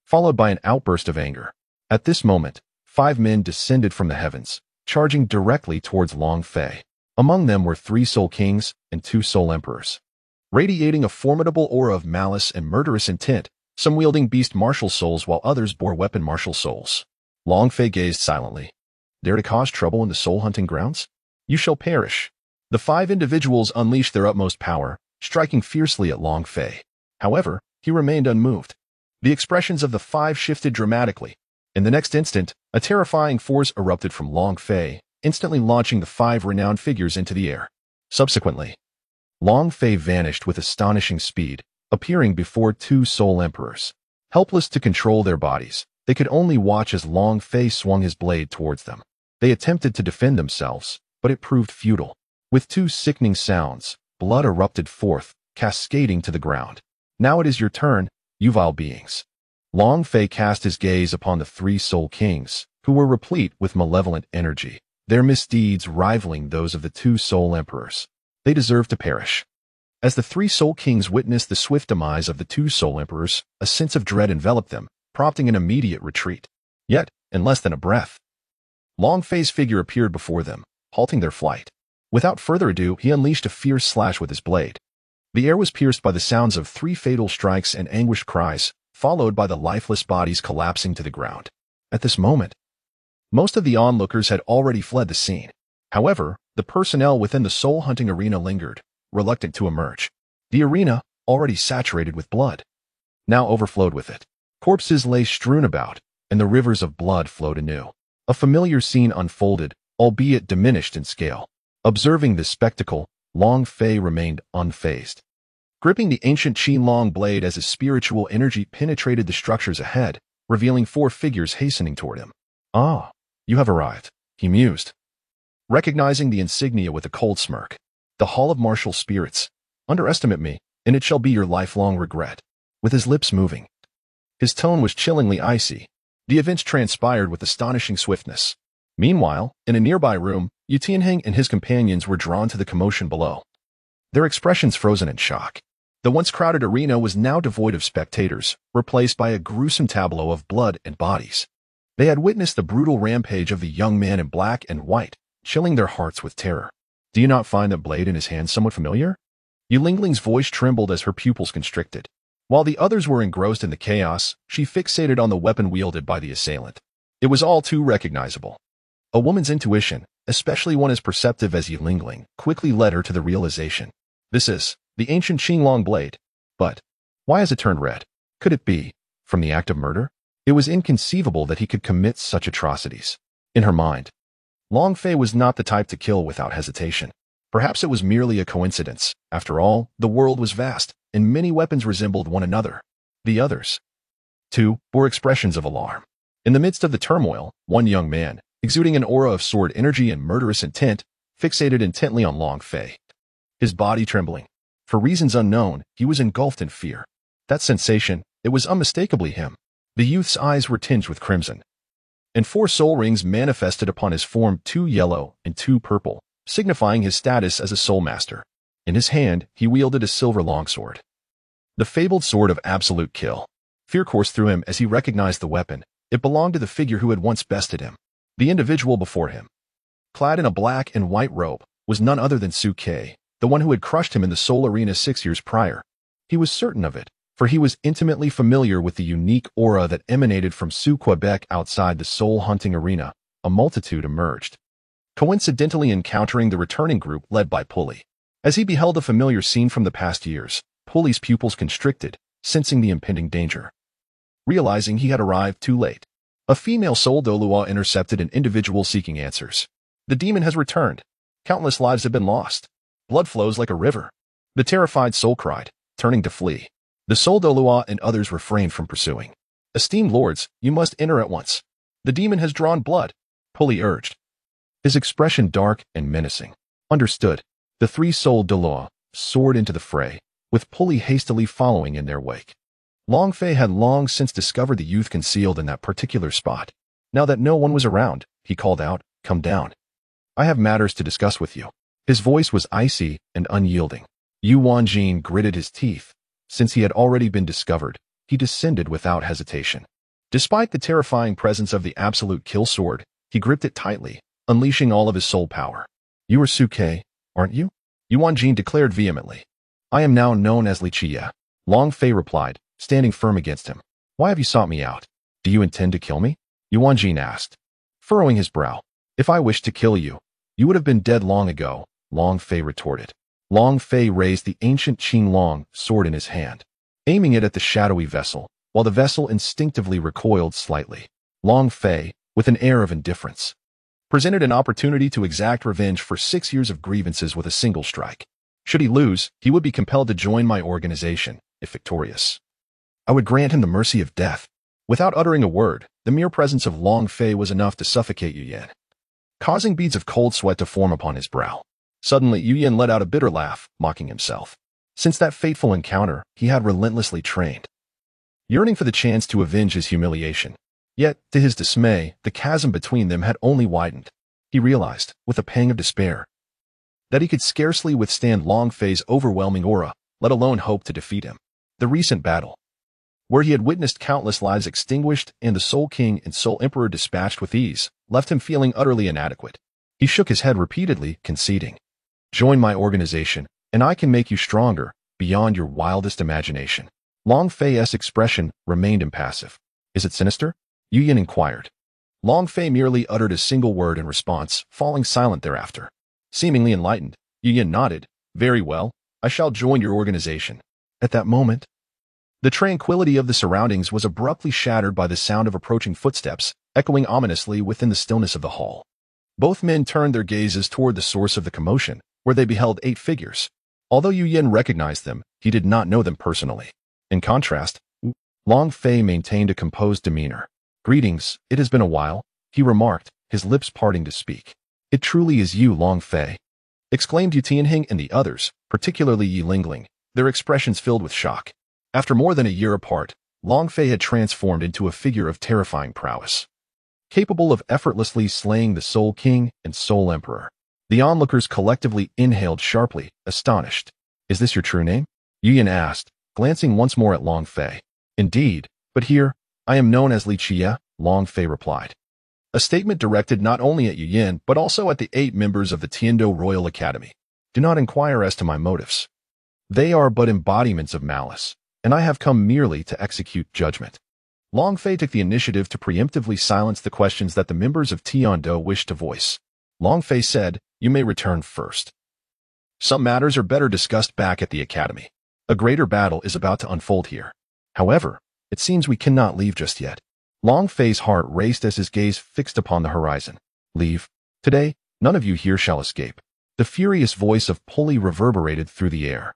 followed by an outburst of anger. At this moment, 5 men descended from the heavens, charging directly towards Long Fei. Among them were 3 Soul Kings and 2 Soul Emperors. Radiating a formidable aura of malice and murderous intent, some wielding beast martial souls while others bore weapon martial souls. Long Fei gazed silently. "Dare to cause trouble in the soul-hunting grounds? You shall perish." The 5 individuals unleashed their utmost power, striking fiercely at Long Fei. However, he remained unmoved. The expressions of the 5 shifted dramatically. In the next instant, a terrifying force erupted from Long Fei, instantly launching the 5 renowned figures into the air. Subsequently, Long Fei vanished with astonishing speed, appearing before 2 Soul Emperors. Helpless to control their bodies, they could only watch as Long Fei swung his blade towards them. They attempted to defend themselves, but it proved futile. With 2 sickening sounds, blood erupted forth, cascading to the ground. "Now it is your turn, you vile beings." Long Fei cast his gaze upon the 3 Soul Kings, who were replete with malevolent energy, their misdeeds rivaling those of the 2 Soul Emperors. They deserved to perish. As the 3 Soul Kings witnessed the swift demise of the 2 Soul Emperors, a sense of dread enveloped them, prompting an immediate retreat. Yet, in less than a breath, Long Fei's figure appeared before them, halting their flight. Without further ado, he unleashed a fierce slash with his blade. The air was pierced by the sounds of 3 fatal strikes and anguished cries, followed by the lifeless bodies collapsing to the ground. At this moment, most of the onlookers had already fled the scene. However, the personnel within the soul-hunting arena lingered, reluctant to emerge. The arena, already saturated with blood, now overflowed with it. Corpses lay strewn about, and the rivers of blood flowed anew. A familiar scene unfolded, albeit diminished in scale. Observing this spectacle, Long Fei remained unfazed, gripping the ancient Qinglong blade as his spiritual energy penetrated the structures ahead, revealing 4 figures hastening toward him. "Ah, you have arrived," he mused, recognizing the insignia with a cold smirk. "The Hall of Martial Spirits. Underestimate me, and it shall be your lifelong regret." With his lips moving, his tone was chillingly icy. The events transpired with astonishing swiftness. Meanwhile, in a nearby room, Yu Tianheng and his companions were drawn to the commotion below, their expressions frozen in shock. The once crowded arena was now devoid of spectators, replaced by a gruesome tableau of blood and bodies. They had witnessed the brutal rampage of the young man in black and white, chilling their hearts with terror. "Do you not find the blade in his hand somewhat familiar?" Yu Lingling's voice trembled as her pupils constricted. While the others were engrossed in the chaos, she fixated on the weapon wielded by the assailant. It was all too recognizable. A woman's intuition, especially one as perceptive as Yu Lingling, quickly led her to the realization. This is the ancient Qinglong blade. But why has it turned red? Could it be from the act of murder? It was inconceivable that he could commit such atrocities. In her mind, Long Fei was not the type to kill without hesitation. Perhaps it was merely a coincidence. After all, the world was vast, and many weapons resembled one another. The others, too, bore expressions of alarm. In the midst of the turmoil, one young man, exuding an aura of sword energy and murderous intent, fixated intently on Long Fei. His body trembling. For reasons unknown, he was engulfed in fear. That sensation, it was unmistakably him. The youth's eyes were tinged with crimson, and 4 soul rings manifested upon his form, 2 yellow and 2 purple, signifying his status as a soul master. In his hand, he wielded a silver longsword. The fabled sword of absolute kill. Fear coursed through him as he recognized the weapon. It belonged to the figure who had once bested him. The individual before him, clad in a black and white robe, was none other than Su Ke, the one who had crushed him in the Soul Arena 6 years prior. He was certain of it, for he was intimately familiar with the unique aura that emanated from Su Quebec. Outside the soul hunting arena, a multitude emerged, coincidentally encountering the returning group led by Pulley. As he beheld a familiar scene from the past years, Pulley's pupils constricted, sensing the impending danger. Realizing he had arrived too late, a female soul Dolua intercepted an individual seeking answers. The demon has returned. Countless lives have been lost. Blood flows like a river. The terrified soul cried, turning to flee. The soul Dolua and others refrained from pursuing. Esteemed lords, you must enter at once. The demon has drawn blood, Pulley urged, his expression dark and menacing. Understood. The 3 soul Dolua soared into the fray, with Pulley hastily following in their wake. Long Fei had long since discovered the youth concealed in that particular spot. Now that no one was around, he called out, "Come down. I have matters to discuss with you." His voice was icy and unyielding. Yu Wanjin gritted his teeth. Since he had already been discovered, he descended without hesitation. Despite the terrifying presence of the absolute kill sword, he gripped it tightly, unleashing all of his soul power. "You are Su Ke, aren't you?" Yu Wanjin declared vehemently. "I am now known as Li Qie," Long Fei replied, standing firm against him. "Why have you sought me out? Do you intend to kill me?" Yu Wanjin asked, furrowing his brow. "If I wished to kill you, you would have been dead long ago," Long Fei retorted. Long Fei raised the ancient Qing Long sword in his hand, aiming it at the shadowy vessel, while the vessel instinctively recoiled slightly. Long Fei, with an air of indifference, presented an opportunity to exact revenge for 6 years of grievances with a single strike. Should he lose, he would be compelled to join my organization. If victorious, I would grant him the mercy of death. Without uttering a word, the mere presence of Long Fei was enough to suffocate Yu Yan, causing beads of cold sweat to form upon his brow. Suddenly, Yu Yan let out a bitter laugh, mocking himself. Since that fateful encounter, he had relentlessly trained, yearning for the chance to avenge his humiliation. Yet, to his dismay, the chasm between them had only widened. He realized, with a pang of despair, that he could scarcely withstand Long Fei's overwhelming aura, let alone hope to defeat him. The recent battle, where he had witnessed countless lives extinguished and the Soul King and Soul Emperor dispatched with ease, left him feeling utterly inadequate. He shook his head repeatedly, conceding, "Join my organization, and I can make you stronger, beyond your wildest imagination." Long Fei's expression remained impassive. "Is it sinister?" Yu Yan inquired. Long Fei merely uttered a single word in response, falling silent thereafter. Seemingly enlightened, Yu Yan nodded. "Very well, I shall join your organization." At that moment, the tranquility of the surroundings was abruptly shattered by the sound of approaching footsteps, echoing ominously within the stillness of the hall. Both men turned their gazes toward the source of the commotion, where they beheld 8 figures. Although Yu Yan recognized them, he did not know them personally. In contrast, Long Fei maintained a composed demeanor. "Greetings, it has been a while," he remarked, his lips parting to speak. "It truly is you, Long Fei," exclaimed Yu Tianheng and the others, particularly Yi Lingling, their expressions filled with shock. After more than a year apart, Long Fei had transformed into a figure of terrifying prowess, capable of effortlessly slaying the Soul King and Soul Emperor. The onlookers collectively inhaled sharply, astonished. "Is this your true name?" Yu Yan asked, glancing once more at Long Fei. "Indeed, but here, I am known as Li Qie," Long Fei replied. A statement directed not only at Yu Yan, but also at the 8 members of the Tiando Royal Academy. "Do not inquire as to my motives. They are but embodiments of malice, and I have come merely to execute judgment." Long Fei took the initiative to preemptively silence the questions that the members of Tiando wished to voice. Long Fei said, "You may return first. Some matters are better discussed back at the academy. A greater battle is about to unfold here. However, it seems we cannot leave just yet." Long Fei's heart raced as his gaze fixed upon the horizon. "Leave? Today, none of you here shall escape." The furious voice of Pulley reverberated through the air.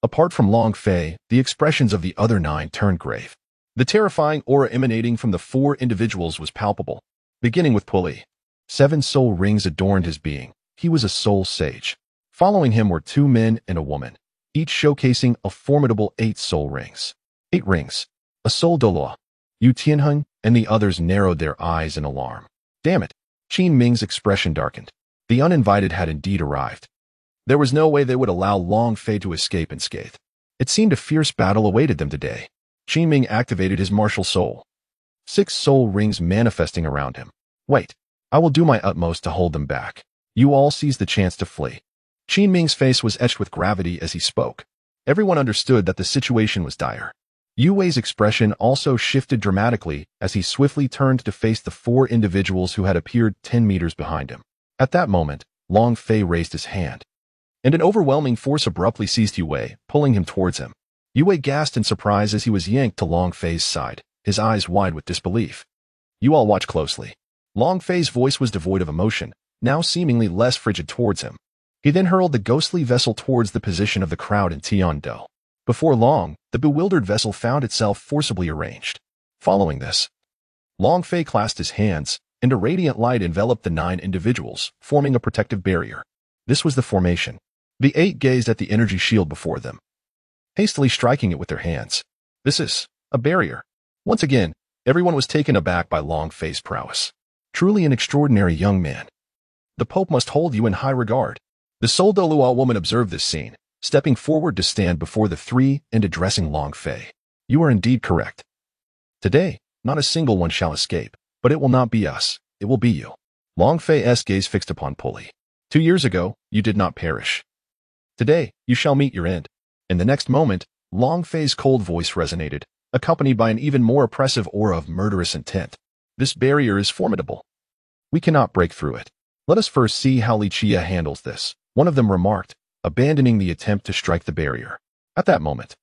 Apart from Long Fei, the expressions of the other 9 turned grave. The terrifying aura emanating from the 4 individuals was palpable. Beginning with Pulley, 7 soul rings adorned his being. He was a soul sage. Following him were 2 men and a woman, each showcasing a formidable 8 soul rings. 8 rings. A soul Dolua. Yu Tianheng, and the others narrowed their eyes in alarm. Damn it! Qin Ming's expression darkened. The uninvited had indeed arrived. There was no way they would allow Long Fei to escape unscathed. It seemed a fierce battle awaited them today. Qin Ming activated his martial soul. 6 soul rings manifesting around him. Wait, I will do my utmost to hold them back. You all seized the chance to flee. Qin Ming's face was etched with gravity as he spoke. Everyone understood that the situation was dire. Yu Wei's expression also shifted dramatically as he swiftly turned to face the 4 individuals who had appeared 10 meters behind him. At that moment, Long Fei raised his hand, and an overwhelming force abruptly seized Yu Wei, pulling him towards him. Yu Wei gasped in surprise as he was yanked to Long Fei's side, his eyes wide with disbelief. You all watch closely. Long Fei's voice was devoid of emotion, now seemingly less frigid towards him. He then hurled the ghostly vessel towards the position of the crowd in Tiandou. Before long, the bewildered vessel found itself forcibly arranged. Following this, Long Fei clasped his hands, and a radiant light enveloped the 9 individuals, forming a protective barrier. This was the formation. The 8 gazed at the energy shield before them, hastily striking it with their hands. This is a barrier. Once again, everyone was taken aback by Long Fei's prowess. Truly an extraordinary young man. The Pope must hold you in high regard. The Soldo Luo woman observed this scene, stepping forward to stand before the 3 and addressing Long Fei. You are indeed correct. Today, not a single one shall escape, but it will not be us, it will be you. Long Fei's gaze fixed upon Pulley. 2 years ago, you did not perish. Today, you shall meet your end. In the next moment, Long Fei's cold voice resonated, accompanied by an even more oppressive aura of murderous intent. This barrier is formidable. We cannot break through it. Let us first see how Li Chia handles this, one of them remarked, abandoning the attempt to strike the barrier. At that moment,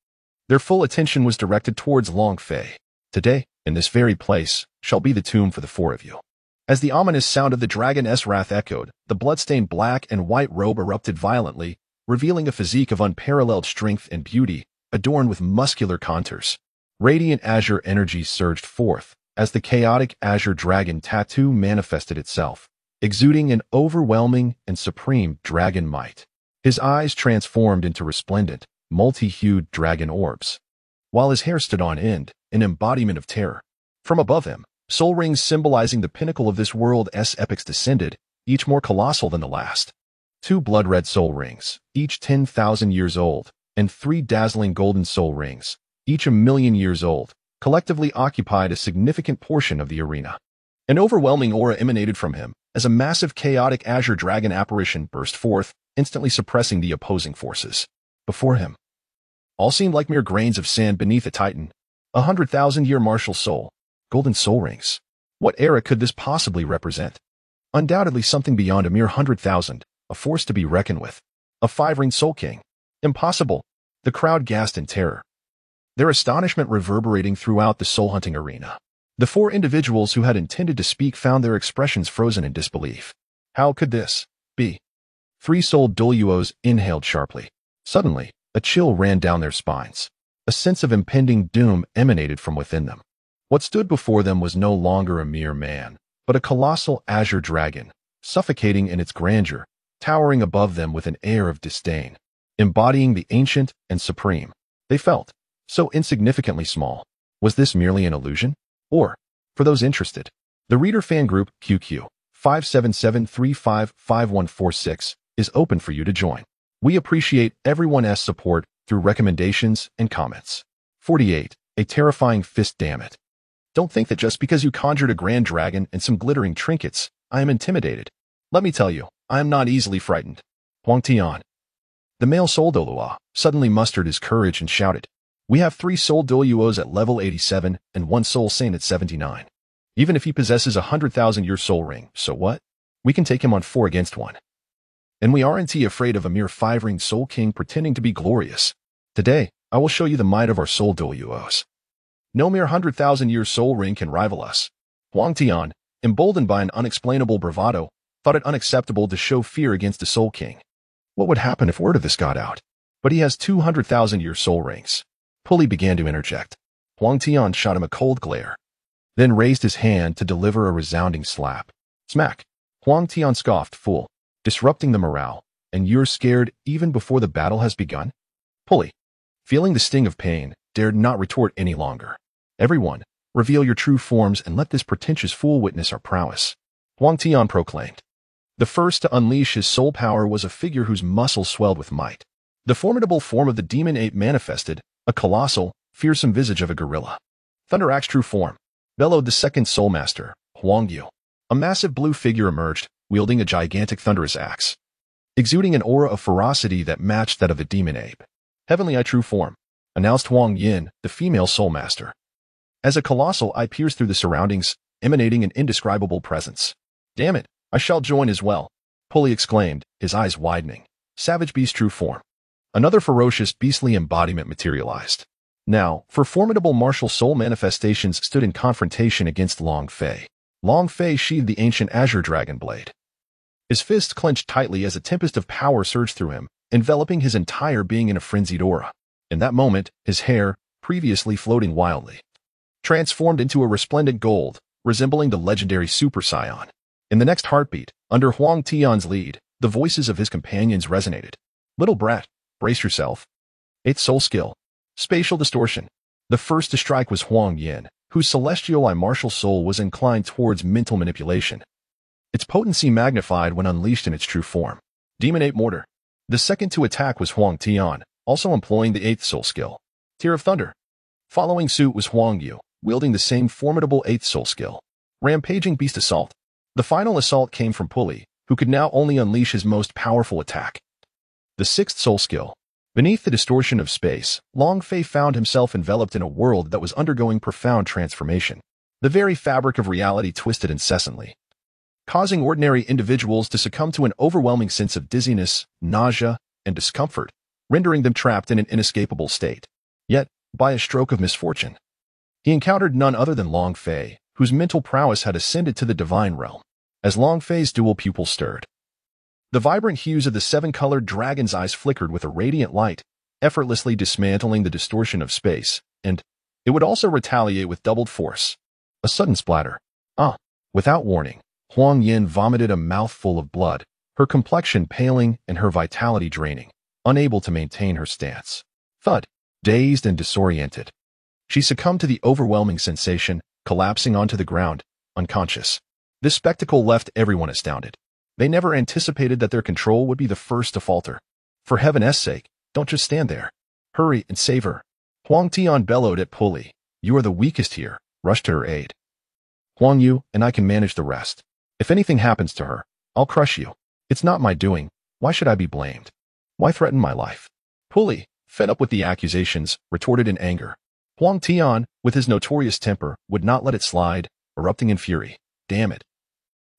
their full attention was directed towards Long Fei. Today, in this very place, shall be the tomb for the 4 of you. As the ominous sound of the dragon's wrath echoed, the bloodstained black and white robe erupted violently, revealing a physique of unparalleled strength and beauty, adorned with muscular contours. Radiant azure energy surged forth, as the chaotic azure dragon tattoo manifested itself, exuding an overwhelming and supreme dragon might. His eyes transformed into resplendent, multi-hued dragon orbs, while his hair stood on end, an embodiment of terror. From above him, soul rings symbolizing the pinnacle of this world's epics descended, each more colossal than the last. 2 blood-red soul rings, each 10,000 years old, and 3 dazzling golden soul rings, each 1,000,000 years old, collectively occupied a significant portion of the arena. An overwhelming aura emanated from him, as a massive chaotic azure dragon apparition burst forth, instantly suppressing the opposing forces. Before him, all seemed like mere grains of sand beneath a titan. 100,000-year martial soul, golden soul rings. What era could this possibly represent? Undoubtedly something beyond a mere 100,000, a force to be reckoned with. A 5-ring soul king. Impossible. The crowd gasped in terror, their astonishment reverberating throughout the soul-hunting arena. The 4 individuals who had intended to speak found their expressions frozen in disbelief. How could this be? 3 soul Doluos inhaled sharply. Suddenly, a chill ran down their spines. A sense of impending doom emanated from within them. What stood before them was no longer a mere man, but a colossal azure dragon, suffocating in its grandeur, towering above them with an air of disdain, embodying the ancient and supreme. They felt so insignificantly small. Was this merely an illusion? Or, for those interested, the Reader Fan Group QQ 577355146 is open for you to join. We appreciate everyone's support through recommendations and comments. 48. A terrifying fist, damn it. Don't think that just because you conjured a grand dragon and some glittering trinkets, I am intimidated. Let me tell you, I am not easily frightened. Huang Tian. The male Soul Dolua suddenly mustered his courage and shouted, We have 3 Soul Doluos at level 87 and 1 Soul Saint at 79. Even if he possesses a 100,000-year soul ring, so what? We can take him on 4 against 1. And we aren't afraid of a mere 5-ring soul king pretending to be glorious. Today, I will show you the might of our Soul Doluos. No mere 100,000-year soul ring can rival us. Huang Tian, emboldened by an unexplainable bravado, thought it unacceptable to show fear against a soul king. What would happen if word of this got out? But he has 200,000-year soul rings. Pulley began to interject. Huang Tian shot him a cold glare, then raised his hand to deliver a resounding slap. Smack! Huang Tian scoffed, Fool, disrupting the morale, and you're scared even before the battle has begun? Pulley, feeling the sting of pain, dared not retort any longer. Everyone, Reveal your true forms and let this pretentious fool witness our prowess. Huang Tian proclaimed. The first to unleash his soul power was a figure whose muscles swelled with might. The formidable form of the demon ape manifested, a colossal, fearsome visage of a gorilla. Thunder Axe true form, bellowed the second soul master, Huang Yu. A massive blue figure emerged, wielding a gigantic thunderous axe, exuding an aura of ferocity that matched that of a demon ape. Heavenly Eye true form, announced Huang Yin, the female soul master. As a colossal eye pierced through the surroundings, emanating an indescribable presence. Damn it, I shall join as well, Pulley exclaimed, his eyes widening. Savage Beast true form. Another ferocious, beastly embodiment materialized. Now, for formidable martial soul manifestations stood in confrontation against Long Fei. Long Fei sheathed the ancient azure dragon blade. His fists clenched tightly as a tempest of power surged through him, enveloping his entire being in a frenzied aura. In that moment, his hair, previously floating wildly, transformed into a resplendent gold, resembling the legendary Super Saiyan. In the next heartbeat, under Huang Tian's lead, the voices of his companions resonated. Little brat, brace yourself. 8th soul skill. Spatial distortion. The first to strike was Huang Yin, whose celestial eye martial soul was inclined towards mental manipulation. Its potency magnified when unleashed in its true form. Demon Ape Mortar. The second to attack was Huang Tian, also employing the 8th soul skill. Tear of Thunder. Following suit was Huang Yu, wielding the same formidable 8th soul skill. Rampaging Beast Assault. The final assault came from Pulley, who could now only unleash his most powerful attack. The 6th soul skill. Beneath the distortion of space, Long Fei found himself enveloped in a world that was undergoing profound transformation. The very fabric of reality twisted incessantly, causing ordinary individuals to succumb to an overwhelming sense of dizziness, nausea, and discomfort, rendering them trapped in an inescapable state. Yet, by a stroke of misfortune, he encountered none other than Long Fei, whose mental prowess had ascended to the divine realm. As Long Fei's dual pupils stirred, the vibrant hues of the 7-colored dragon's eyes flickered with a radiant light, effortlessly dismantling the distortion of space, and it would also retaliate with doubled force. A sudden splatter. Without warning, Huang Yin vomited a mouthful of blood, her complexion paling and her vitality draining, unable to maintain her stance. Thud. Dazed and disoriented, she succumbed to the overwhelming sensation, collapsing onto the ground, unconscious. This spectacle left everyone astounded. They never anticipated that their control would be the first to falter. For heaven's sake, don't just stand there. Hurry and save her. Huang Tian bellowed at Pulley. You are the weakest here. Rush to her aid. Huang Yu and I can manage the rest. If anything happens to her, I'll crush you. It's not my doing. Why should I be blamed? Why threaten my life? Pulley, fed up with the accusations, retorted in anger. Huang Tian, with his notorious temper, would not let it slide, erupting in fury. Damn it.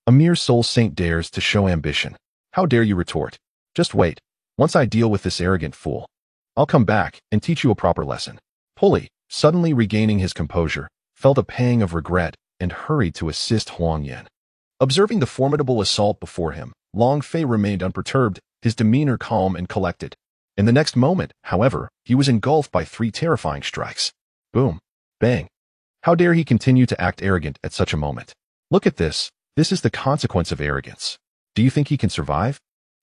A mere soul saint dares to show ambition. How dare you retort? Just wait. Once I deal with this arrogant fool, I'll come back and teach you a proper lesson. Pulley, suddenly regaining his composure, felt a pang of regret and hurried to assist Huang Yin. Observing the formidable assault before him, Long Fei remained unperturbed, his demeanor calm and collected. In the next moment, however, he was engulfed by 3 terrifying strikes. Boom. Bang. How dare he continue to act arrogant at such a moment? Look at this. This is the consequence of arrogance. Do you think he can survive?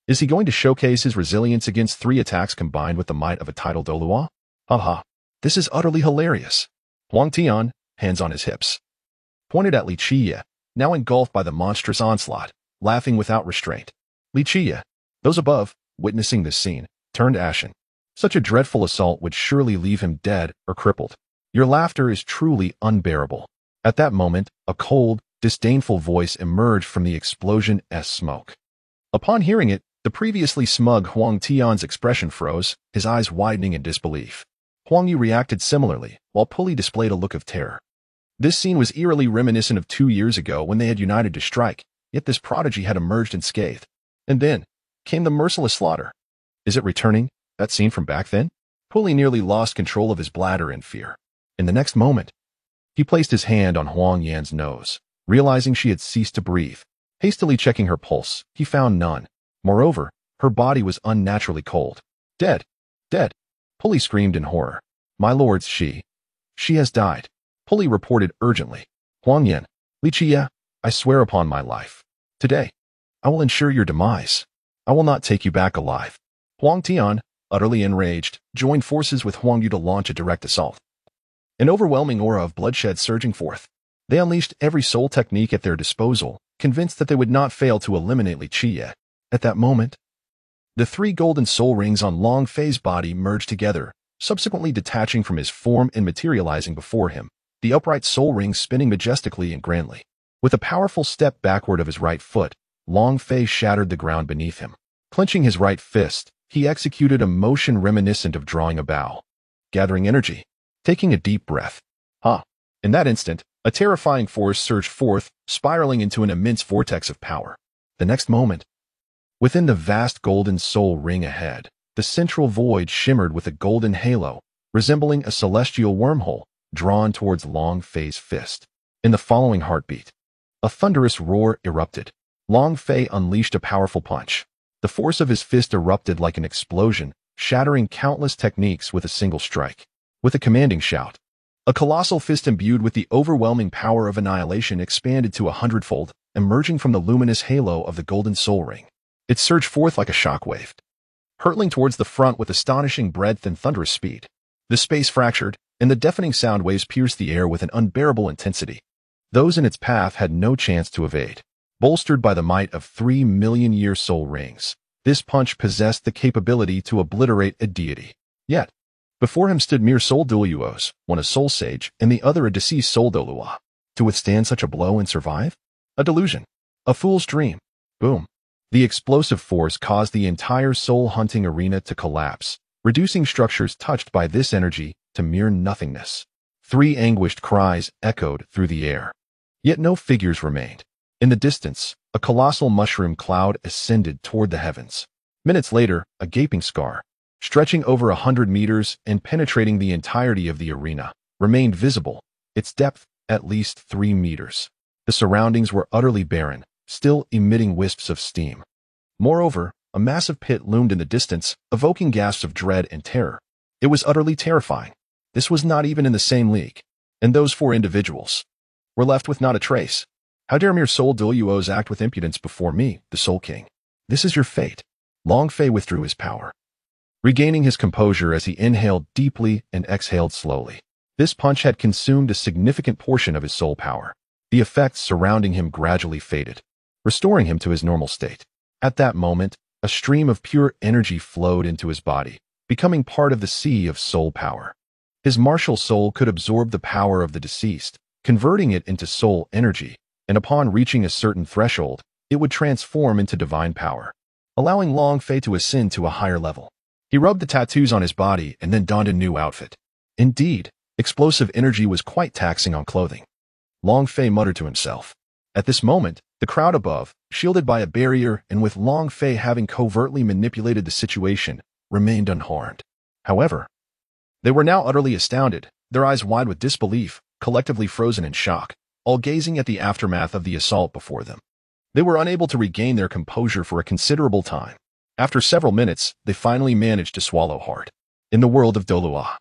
Is he going to showcase his resilience against 3 attacks combined with the might of a tidal Dolua? Haha. This is utterly hilarious. Huang Tian, hands on his hips, pointed at Li Qiye, now engulfed by the monstrous onslaught, laughing without restraint. Li Qiye, those above, witnessing this scene, turned ashen. Such a dreadful assault would surely leave him dead or crippled. Your laughter is truly unbearable. At that moment, a cold, disdainful voice emerged from the explosion's smoke. Upon hearing it, the previously smug Huang Tian's expression froze, his eyes widening in disbelief. Huang Yu reacted similarly, while Pulley displayed a look of terror. This scene was eerily reminiscent of 2 years ago when they had united to strike, yet this prodigy had emerged unscathed. And then came the merciless slaughter. Is it returning, that scene from back then? Pulley nearly lost control of his bladder in fear. In the next moment, he placed his hand on Huang Yan's nose. Realizing she had ceased to breathe, hastily checking her pulse, he found none. Moreover, her body was unnaturally cold. Dead! Dead! Pulley screamed in horror. My lords, she has died. Pulley reported urgently. Huang Yan, Li Qiye, I swear upon my life. Today, I will ensure your demise. I will not take you back alive. Huang Tian, utterly enraged, joined forces with Huang Yu to launch a direct assault. an overwhelming aura of bloodshed surging forth. They unleashed every soul technique at their disposal, convinced that they would not fail to eliminate Li Qi. At that moment, the three golden soul rings on Long Fei's body merged together, subsequently detaching from his form and materializing before him, the upright soul rings spinning majestically and grandly. With a powerful step backward of his right foot, Long Fei shattered the ground beneath him. Clenching his right fist, he executed a motion reminiscent of drawing a bow. Gathering energy, taking a deep breath. In that instant, a terrifying force surged forth, spiraling into an immense vortex of power. The next moment, within the vast golden soul ring ahead, the central void shimmered with a golden halo, resembling a celestial wormhole, drawn towards Long Fei's fist. In the following heartbeat, a thunderous roar erupted. Long Fei unleashed a powerful punch. The force of his fist erupted like an explosion, shattering countless techniques with a single strike. With a commanding shout, a colossal fist imbued with the overwhelming power of annihilation expanded to 100-fold, emerging from the luminous halo of the golden soul ring. It surged forth like a shockwave, hurtling towards the front with astonishing breadth and thunderous speed. The space fractured, and the deafening sound waves pierced the air with an unbearable intensity. Those in its path had no chance to evade. Bolstered by the might of 3 million-year soul rings, this punch possessed the capability to obliterate a deity. Yet, before him stood mere soul Doluos, one a soul sage and the other a deceased soul Dolua. To withstand such a blow and survive? A delusion. A fool's dream. Boom. The explosive force caused the entire soul-hunting arena to collapse, reducing structures touched by this energy to mere nothingness. 3 anguished cries echoed through the air. Yet no figures remained. In the distance, a colossal mushroom cloud ascended toward the heavens. Minutes later, a gaping scar, stretching over 100 meters and penetrating the entirety of the arena, remained visible, its depth at least 3 meters. The surroundings were utterly barren, still emitting wisps of steam. Moreover, a massive pit loomed in the distance, evoking gasps of dread and terror. It was utterly terrifying. This was not even in the same league, and those 4 individuals were left with not a trace. How dare mere soul Doluos act with impudence before me, the Soul King? This is your fate. Long Fei withdrew his power, regaining his composure as he inhaled deeply and exhaled slowly. This punch had consumed a significant portion of his soul power. The effects surrounding him gradually faded, restoring him to his normal state. At that moment, a stream of pure energy flowed into his body, becoming part of the sea of soul power. His martial soul could absorb the power of the deceased, converting it into soul energy, and upon reaching a certain threshold, it would transform into divine power, allowing Long Fei to ascend to a higher level. He rubbed the tattoos on his body and then donned a new outfit. Indeed, explosive energy was quite taxing on clothing. Long Fei muttered to himself. At this moment, the crowd above, shielded by a barrier and with Long Fei having covertly manipulated the situation, remained unharmed. However, they were now utterly astounded, their eyes wide with disbelief, collectively frozen in shock, all gazing at the aftermath of the assault before them. They were unable to regain their composure for a considerable time. After several minutes, they finally managed to swallow hard. In the world of Dolua,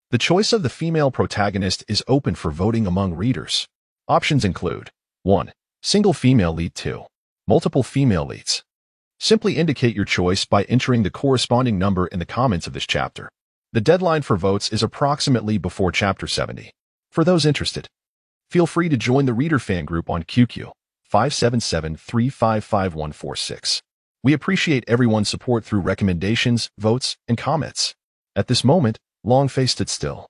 the choice of the female protagonist is open for voting among readers. Options include 1. Single female lead. 2. Multiple female leads. Simply indicate your choice by entering the corresponding number in the comments of this chapter. The deadline for votes is approximately before Chapter 70. For those interested, feel free to join the reader fan group on QQ 577-355-146. We appreciate everyone's support through recommendations, votes, and comments. At this moment, Long Fei stood still,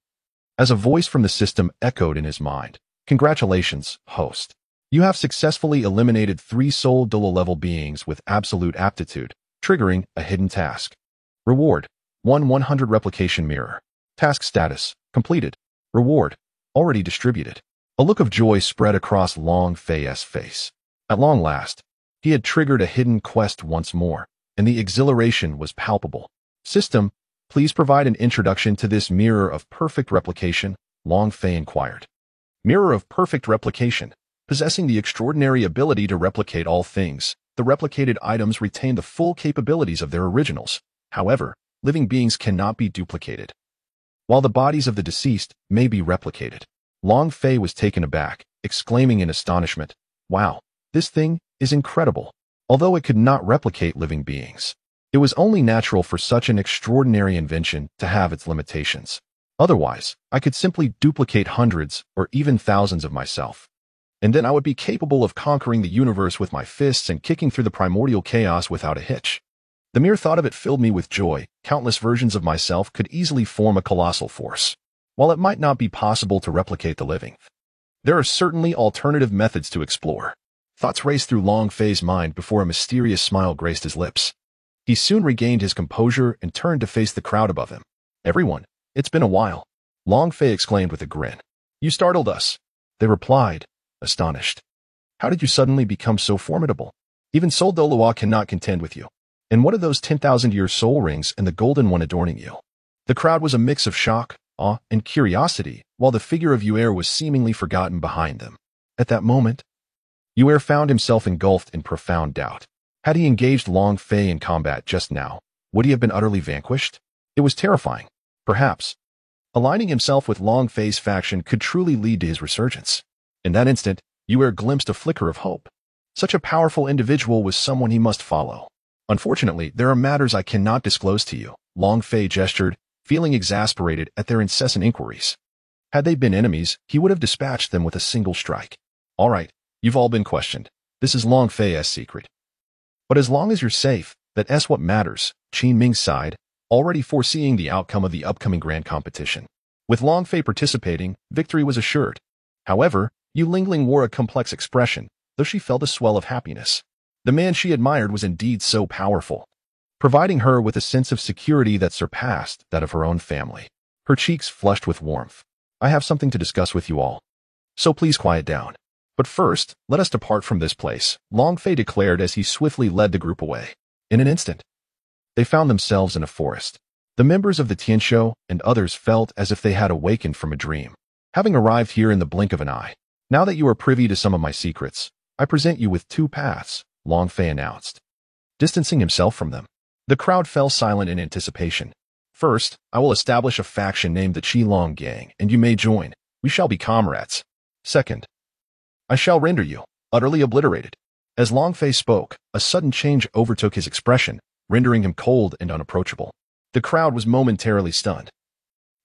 as a voice from the system echoed in his mind. Congratulations, host. You have successfully eliminated 3 soul Dolo-level beings with absolute aptitude, triggering a hidden task. Reward: 100 replication mirror. Task status: completed. Reward: already distributed. A look of joy spread across Long Fei's face. At long last, he had triggered a hidden quest once more, and the exhilaration was palpable. System, please provide an introduction to this mirror of perfect replication, Long Fei inquired. Mirror of perfect replication. Possessing the extraordinary ability to replicate all things, the replicated items retain the full capabilities of their originals. However, living beings cannot be duplicated, while the bodies of the deceased may be replicated. Long Fei was taken aback, exclaiming in astonishment, "Wow, this thing is incredible." Although it could not replicate living beings, it was only natural for such an extraordinary invention to have its limitations. Otherwise, I could simply duplicate hundreds or even thousands of myself. And then I would be capable of conquering the universe with my fists and kicking through the primordial chaos without a hitch. The mere thought of it filled me with joy. Countless versions of myself could easily form a colossal force. While it might not be possible to replicate the living, there are certainly alternative methods to explore. Thoughts raced through Long Fei's mind before a mysterious smile graced his lips. He soon regained his composure and turned to face the crowd above him. "Everyone, it's been a while," Long Fei exclaimed with a grin. "You startled us," they replied, astonished. "How did you suddenly become so formidable? Even Sol Dolua cannot contend with you. And what are those 10,000-year soul rings and the golden one adorning you?" The crowd was a mix of shock, awe, and curiosity, while the figure of Yu'er was seemingly forgotten behind them. At that moment, Yu'er found himself engulfed in profound doubt. Had he engaged Long Fei in combat just now, would he have been utterly vanquished? It was terrifying. Perhaps aligning himself with Long Fei's faction could truly lead to his resurgence. In that instant, Yu'er glimpsed a flicker of hope. Such a powerful individual was someone he must follow. "Unfortunately, there are matters I cannot disclose to you," Long Fei gestured, feeling exasperated at their incessant inquiries. Had they been enemies, he would have dispatched them with a single strike. "All right, you've all been questioned. This is Long Fei's secret. But as long as you're safe, that's what matters," Qin Ming sighed, already foreseeing the outcome of the upcoming grand competition. With Long Fei participating, victory was assured. However, Yu Lingling wore a complex expression, though she felt a swell of happiness. The man she admired was indeed so powerful, providing her with a sense of security that surpassed that of her own family. Her cheeks flushed with warmth. "I have something to discuss with you all. So please quiet down. But first, let us depart from this place," Long Fei declared as he swiftly led the group away. In an instant, they found themselves in a forest. The members of the Tianshou and others felt as if they had awakened from a dream, having arrived here in the blink of an eye. "Now that you are privy to some of my secrets, I present you with two paths," Long Fei announced, distancing himself from them. The crowd fell silent in anticipation. "First, I will establish a faction named the Qilong Gang, and you may join. We shall be comrades. Second, I shall render you utterly obliterated." As Long Fei spoke, a sudden change overtook his expression, rendering him cold and unapproachable. The crowd was momentarily stunned,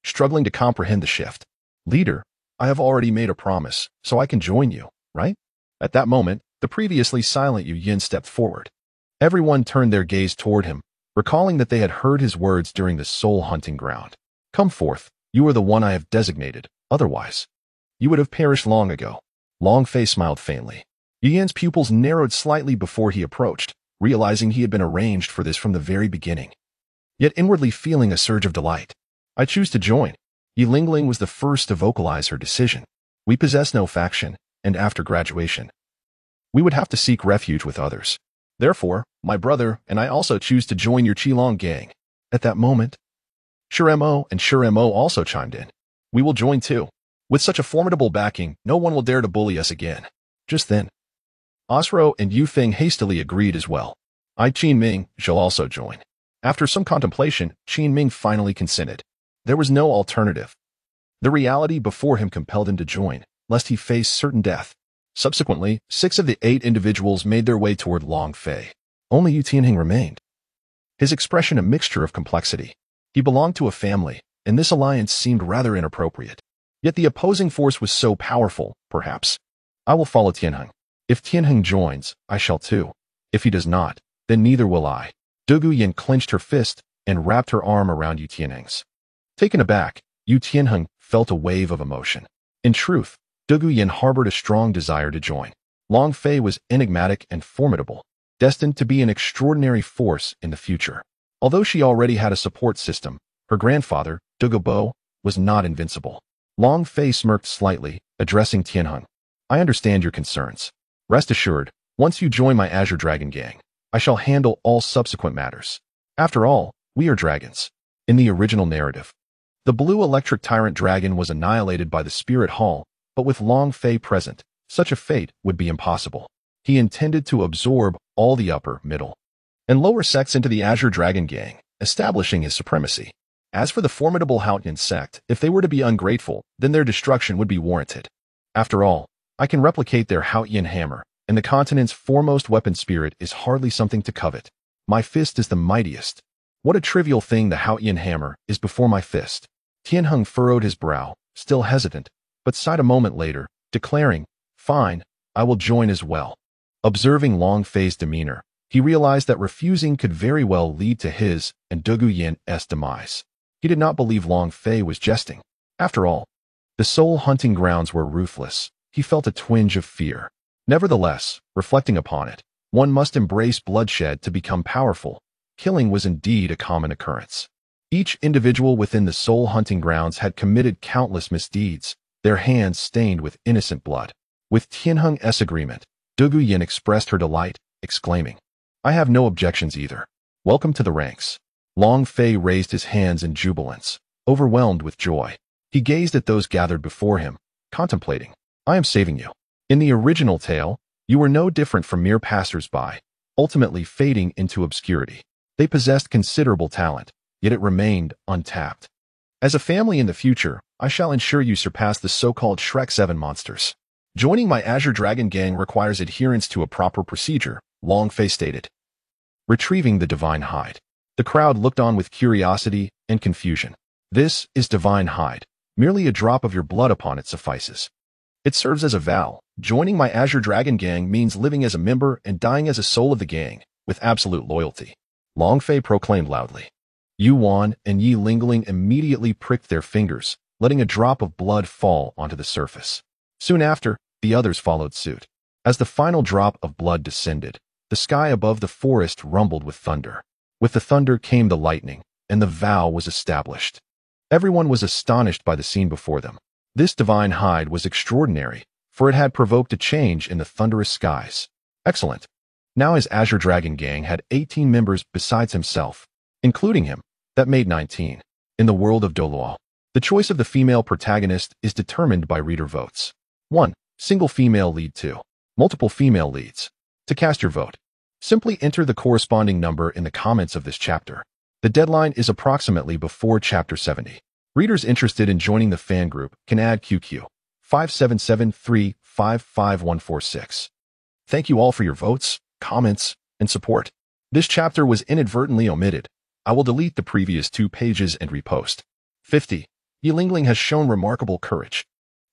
struggling to comprehend the shift. "Leader, I have already made a promise, so I can join you, right?" At that moment, the previously silent Yu Yin stepped forward. Everyone turned their gaze toward him, recalling that they had heard his words during the soul hunting ground. "Come forth, you are the one I have designated, otherwise you would have perished long ago." Long Fei smiled faintly. Yu Yin's pupils narrowed slightly before he approached, realizing he had been arranged for this from the very beginning, yet inwardly feeling a surge of delight. "I choose to join." Yu Lingling was the first to vocalize her decision. "We possess no faction, and after graduation, we would have to seek refuge with others. Therefore, my brother and I also choose to join your Qilong Gang." At that moment, Shiremo and Shiremo also chimed in. "We will join too. With such a formidable backing, no one will dare to bully us again." Just then, Osro and Yu Feng hastily agreed as well. "I, Qin Ming, shall also join." After some contemplation, Qin Ming finally consented. There was no alternative. The reality before him compelled him to join, lest he face certain death. Subsequently, 6 of the 8 individuals made their way toward Long Fei. Only Yu Tianheng remained, his expression a mixture of complexity. He belonged to a family, and this alliance seemed rather inappropriate. Yet the opposing force was so powerful, perhaps. "I will follow Tianheng. If Tianheng joins, I shall too. If he does not, then neither will I." Du Guyan clenched her fist and wrapped her arm around Yu Tianheng's. Taken aback, Yu Tianheng felt a wave of emotion. In truth, Du Guyan harbored a strong desire to join. Long Fei was enigmatic and formidable, destined to be an extraordinary force in the future. Although she already had a support system, her grandfather, Du Gubo, was not invincible. Long Fei smirked slightly, addressing Tianheng. "I understand your concerns. Rest assured, once you join my Azure Dragon Gang, I shall handle all subsequent matters. After all, we are dragons." In the original narrative, the blue electric tyrant dragon was annihilated by the Spirit Hall, but with Long Fei present, such a fate would be impossible. He intended to absorb all the upper, middle, and lower sects into the Azure Dragon Gang, establishing his supremacy. As for the formidable Haotian sect, if they were to be ungrateful, then their destruction would be warranted. After all, I can replicate their Haotian hammer, and the continent's foremost weapon spirit is hardly something to covet. My fist is the mightiest. What a trivial thing the Haotian hammer is before my fist. Tianheng furrowed his brow, still hesitant, but sighed a moment later, declaring, "Fine, I will join as well." Observing Long Fei's demeanor, he realized that refusing could very well lead to his and Du Guyan's demise. He did not believe Long Fei was jesting. After all, the Soul hunting grounds were ruthless. He felt a twinge of fear. Nevertheless, reflecting upon it, one must embrace bloodshed to become powerful. Killing was indeed a common occurrence. Each individual within the Soul hunting grounds had committed countless misdeeds, their hands stained with innocent blood. With Tianheng's agreement, Du Guyan expressed her delight, exclaiming, "I have no objections either. Welcome to the ranks." Long Fei raised his hands in jubilance, overwhelmed with joy. He gazed at those gathered before him, contemplating, "I am saving you." In the original tale, you were no different from mere passers-by, ultimately fading into obscurity. They possessed considerable talent, yet it remained untapped. As a family in the future, I shall ensure you surpass the so-called Shrek 7 monsters. Joining my Azure Dragon gang requires adherence to a proper procedure, Long Fei stated. Retrieving the divine hide. The crowd looked on with curiosity and confusion. This is divine hide. Merely a drop of your blood upon it suffices. It serves as a vow. Joining my Azure Dragon gang means living as a member and dying as a soul of the gang, with absolute loyalty. Long Fei proclaimed loudly. Yu Wan and Yi Lingling immediately pricked their fingers, letting a drop of blood fall onto the surface. Soon after, the others followed suit. As the final drop of blood descended, the sky above the forest rumbled with thunder. With the thunder came the lightning, and the vow was established. Everyone was astonished by the scene before them. This divine hide was extraordinary, for it had provoked a change in the thunderous skies. Excellent. Now his Azure Dragon gang had 18 members besides himself, including him. That made 19. In the world of Doluo, the choice of the female protagonist is determined by reader votes. 1. Single female lead. 2. Multiple female leads. To cast your vote, simply enter the corresponding number in the comments of this chapter. The deadline is approximately before Chapter 70. Readers interested in joining the fan group can add QQ 577355146. Thank you all for your votes, comments, and support. This chapter was inadvertently omitted. I will delete the previous 2 pages and repost. 50. Yi Lingling has shown remarkable courage.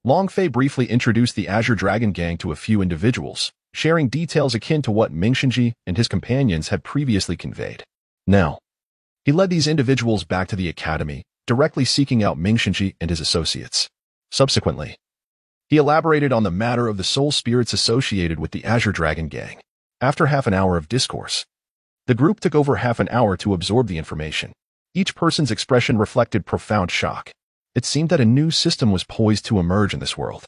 Long Fei briefly introduced the Azure Dragon gang to a few individuals, sharing details akin to what Ming Shenji and his companions had previously conveyed. Now, he led these individuals back to the academy, directly seeking out Ming Shenji and his associates. Subsequently, he elaborated on the matter of the soul spirits associated with the Azure Dragon gang. After half an hour of discourse, the group took over half an hour to absorb the information. Each person's expression reflected profound shock. It seemed that a new system was poised to emerge in this world.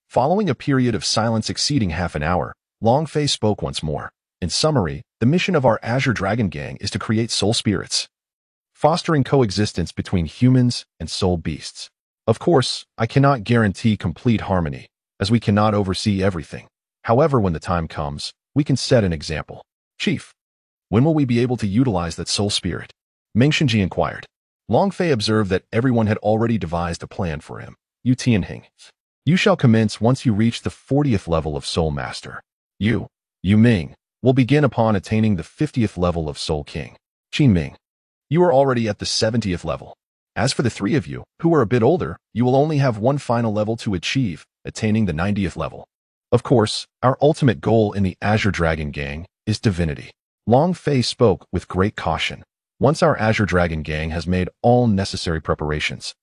Following a period of silence exceeding half an hour, Long Fei spoke once more. In summary, the mission of our Azure Dragon gang is to create soul spirits, fostering coexistence between humans and soul beasts. Of course, I cannot guarantee complete harmony, as we cannot oversee everything. However, when the time comes, we can set an example. Chief, when will we be able to utilize that soul spirit? Ming Shenji inquired. Long Fei observed that everyone had already devised a plan for him. Yu Tianheng. You shall commence once you reach the 40th level of Soul Master. Yu Ming, will begin upon attaining the 50th level of Soul King. Qin Ming, you are already at the 70th level. As for the 3 of you, who are a bit older, you will only have one final level to achieve, attaining the 90th level. Of course, our ultimate goal in the Azure Dragon gang is divinity. Long Fei spoke with great caution. Once our Azure Dragon gang has made all necessary preparations,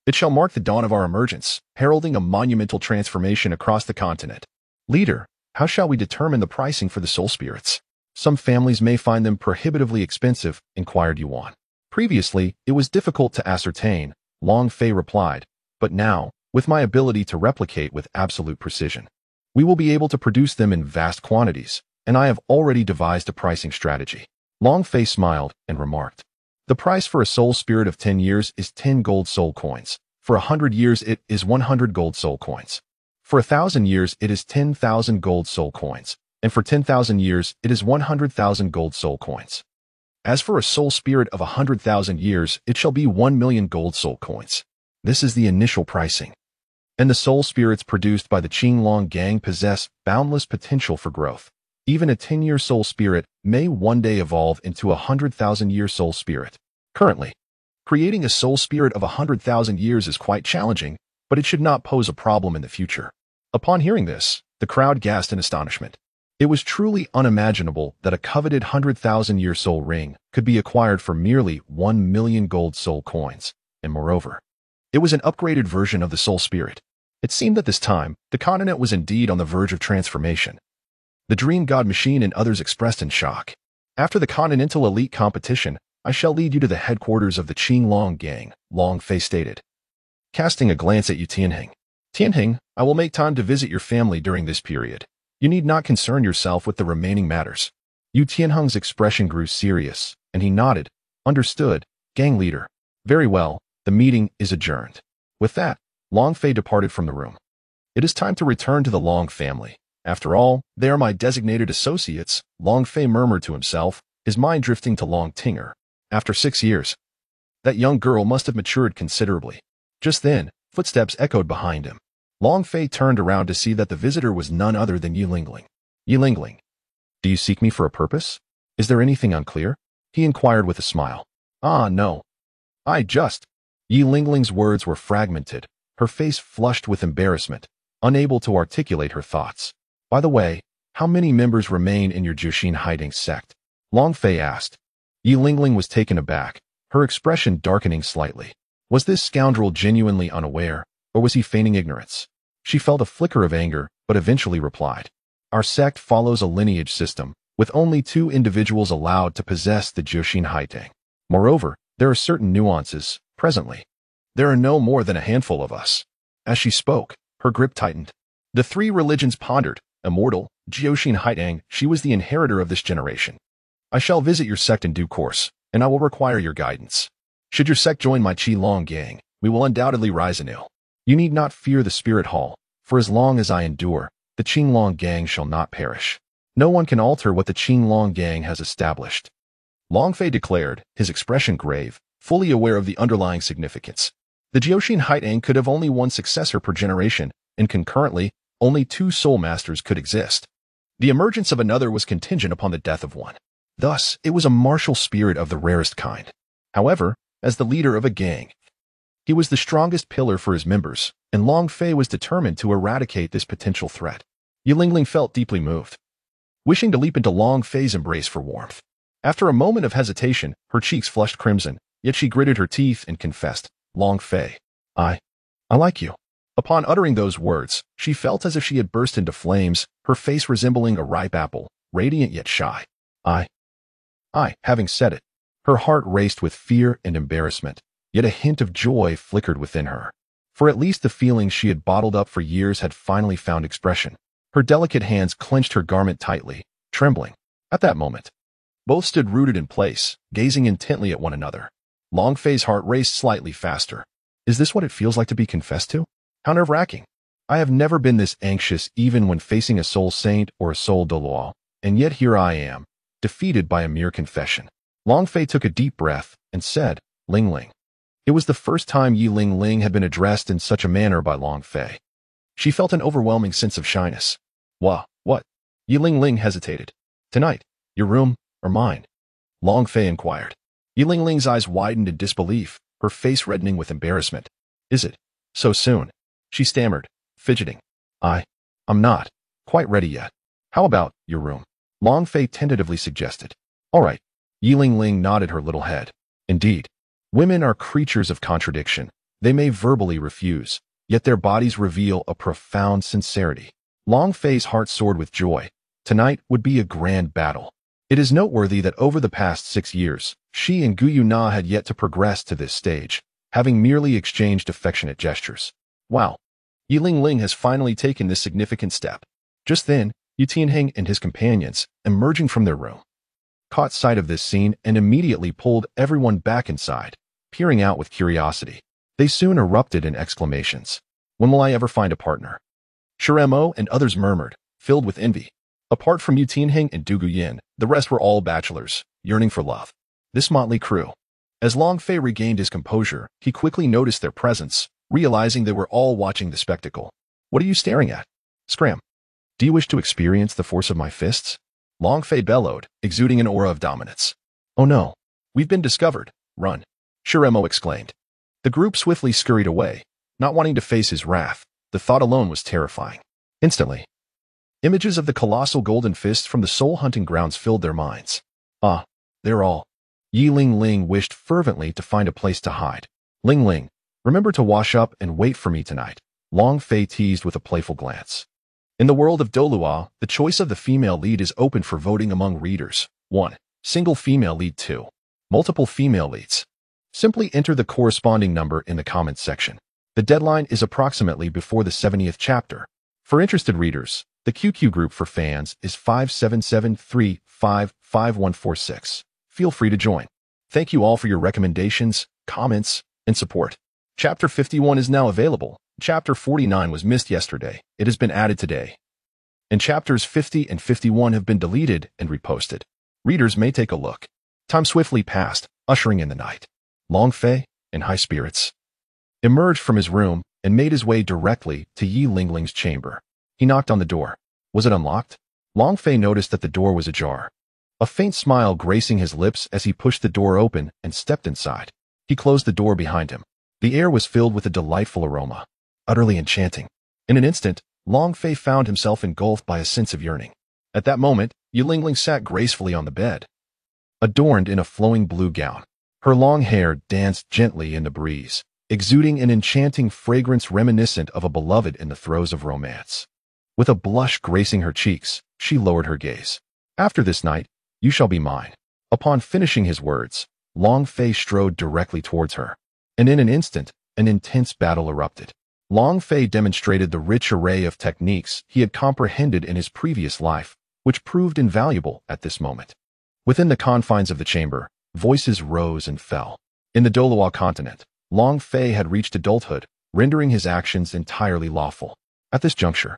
it shall mark the dawn of our emergence, heralding a monumental transformation across the continent. Leader, how shall we determine the pricing for the soul spirits? Some families may find them prohibitively expensive, inquired Yuan. Previously, it was difficult to ascertain, Long Fei replied, but now, with my ability to replicate with absolute precision, we will be able to produce them in vast quantities, and I have already devised a pricing strategy. Long Fei smiled and remarked, the price for a soul spirit of 10 years is 10 gold soul coins. For 100 years it is 100 gold soul coins. For 1,000 years it is 10,000 gold soul coins. And for 10,000 years it is 100,000 gold soul coins. As for a soul spirit of 100,000 years, it shall be 1,000,000 gold soul coins. This is the initial pricing. And the soul spirits produced by the Qinglong gang possess boundless potential for growth. Even a 10-year soul spirit may one day evolve into a 100,000-year soul spirit. Currently, Creating a soul spirit of 100,000 years is quite challenging, but it should not pose a problem in the future. Upon hearing this, the crowd gasped in astonishment. It was truly unimaginable that a coveted 100,000-year soul ring could be acquired for merely 1 million gold soul coins, and moreover, it was an upgraded version of the soul spirit. It seemed that this time, the continent was indeed on the verge of transformation. The Dream God Machine and others expressed in shock. After the Continental Elite competition, I shall lead you to the headquarters of the Qinglong Gang, Long Fei stated. Casting a glance at Yu Tianheng. Tianheng, I will make time to visit your family during this period. You need not concern yourself with the remaining matters. Yu Tianheng's expression grew serious, and he nodded. Understood, gang leader. Very well, the meeting is adjourned. With that, Long Fei departed from the room. It is time to return to the Long family. After all, they are my designated associates, Long Fei murmured to himself, his mind drifting to Long Tinger. After 6 years, that young girl must have matured considerably. Just then, footsteps echoed behind him. Long Fei turned around to see that the visitor was none other than Yi Lingling. Yi Lingling, do you seek me for a purpose? Is there anything unclear? He inquired with a smile. Ah, no. Yi Lingling's words were fragmented, her face flushed with embarrassment, unable to articulate her thoughts. By the way, how many members remain in your Jiuxin Haiding sect? Long Fei asked. Yi Lingling was taken aback, her expression darkening slightly. Was this scoundrel genuinely unaware, or was he feigning ignorance? She felt a flicker of anger, but eventually replied. Our sect follows a lineage system, with only 2 individuals allowed to possess the Jiuxin Haiding. Moreover, there are certain nuances. Presently, there are no more than a handful of us. As she spoke, her grip tightened. The 3 religions pondered. Immortal, Jiuxin Haiding, she was the inheritor of this generation. I shall visit your sect in due course, and I will require your guidance. Should your sect join my Qinglong gang, we will undoubtedly rise anew. You need not fear the spirit hall, for as long as I endure, the Qinglong gang shall not perish. No one can alter what the Qinglong gang has established. Long Fei declared, his expression grave, fully aware of the underlying significance. The Jiuxin Haiding could have only one successor per generation, and concurrently, only 2 soul masters could exist. The emergence of another was contingent upon the death of one. Thus, it was a martial spirit of the rarest kind. However, as the leader of a gang, he was the strongest pillar for his members, and Long Fei was determined to eradicate this potential threat. Yi Lingling felt deeply moved, wishing to leap into Long Fei's embrace for warmth. After a moment of hesitation, her cheeks flushed crimson, yet she gritted her teeth and confessed, Long Fei, I like you. Upon uttering those words, she felt as if she had burst into flames, her face resembling a ripe apple, radiant yet shy. Having said it, her heart raced with fear and embarrassment, yet a hint of joy flickered within her. For at least the feelings she had bottled up for years had finally found expression. Her delicate hands clenched her garment tightly, trembling. At that moment, both stood rooted in place, gazing intently at one another. Long Fei's heart raced slightly faster. Is this what it feels like to be confessed to? How nerve-wracking. I have never been this anxious even when facing a soul saint or a soul Dolois, and yet here I am, defeated by a mere confession. Long Fei took a deep breath and said, Lingling. It was the first time Yi Lingling had been addressed in such a manner by Long Fei. She felt an overwhelming sense of shyness. What? Yi Lingling hesitated. Tonight, your room or mine? Long Fei inquired. Yi Lingling's eyes widened in disbelief, her face reddening with embarrassment. Is it? So soon? She stammered, fidgeting. I'm not quite ready yet. How about your room? Long Fei tentatively suggested. All right. Yi Lingling nodded her little head. Indeed, women are creatures of contradiction. They may verbally refuse, yet their bodies reveal a profound sincerity. Long Fei's heart soared with joy. Tonight would be a grand battle. It is noteworthy that over the past 6 years, she and Gu Yuna had yet to progress to this stage, having merely exchanged affectionate gestures. Wow. Yi Lingling has finally taken this significant step. Just then, Yu Tianheng and his companions, emerging from their room, caught sight of this scene and immediately pulled everyone back inside, peering out with curiosity. They soon erupted in exclamations. When will I ever find a partner? Shiremo and others murmured, filled with envy. Apart from Yu Tianheng and Du Guyin, the rest were all bachelors, yearning for love. This motley crew. As Long Fei regained his composure, he quickly noticed their presence, realizing they were all watching the spectacle. What are you staring at? Scram. Do you wish to experience the force of my fists? Long Fei bellowed, exuding an aura of dominance. Oh no. We've been discovered. Run. Shiremo exclaimed. The group swiftly scurried away, not wanting to face his wrath. The thought alone was terrifying. Instantly, images of the colossal golden fist from the soul hunting grounds filled their minds. Ah, they're all. Yi Ling Ling wished fervently to find a place to hide. Ling Ling, remember to wash up and wait for me tonight, Long Fei teased with a playful glance. In the world of Dolua, the choice of the female lead is open for voting among readers. 1. Single female lead. 2. Multiple female leads. Simply enter the corresponding number in the comments section. The deadline is approximately before the 70th chapter. For interested readers, the QQ group for fans is 577355146. Feel free to join. Thank you all for your recommendations, comments, and support. Chapter 51 is now available. Chapter 49 was missed yesterday. It has been added today. And chapters 50 and 51 have been deleted and reposted. Readers may take a look. Time swiftly passed, ushering in the night. Long Fei, in high spirits, emerged from his room and made his way directly to Yi Ling Ling's chamber. He knocked on the door. Was it unlocked? Long Fei noticed that the door was ajar. A faint smile gracing his lips as he pushed the door open and stepped inside. He closed the door behind him. The air was filled with a delightful aroma, utterly enchanting. In an instant, Long Fei found himself engulfed by a sense of yearning. At that moment, Yi Ling Ling sat gracefully on the bed, adorned in a flowing blue gown. Her long hair danced gently in the breeze, exuding an enchanting fragrance reminiscent of a beloved in the throes of romance. With a blush gracing her cheeks, she lowered her gaze. After this night, you shall be mine. Upon finishing his words, Long Fei strode directly towards her, and in an instant, an intense battle erupted. Long Fei demonstrated the rich array of techniques he had comprehended in his previous life, which proved invaluable at this moment. Within the confines of the chamber, voices rose and fell. In the Dolua continent, Long Fei had reached adulthood, rendering his actions entirely lawful. At this juncture,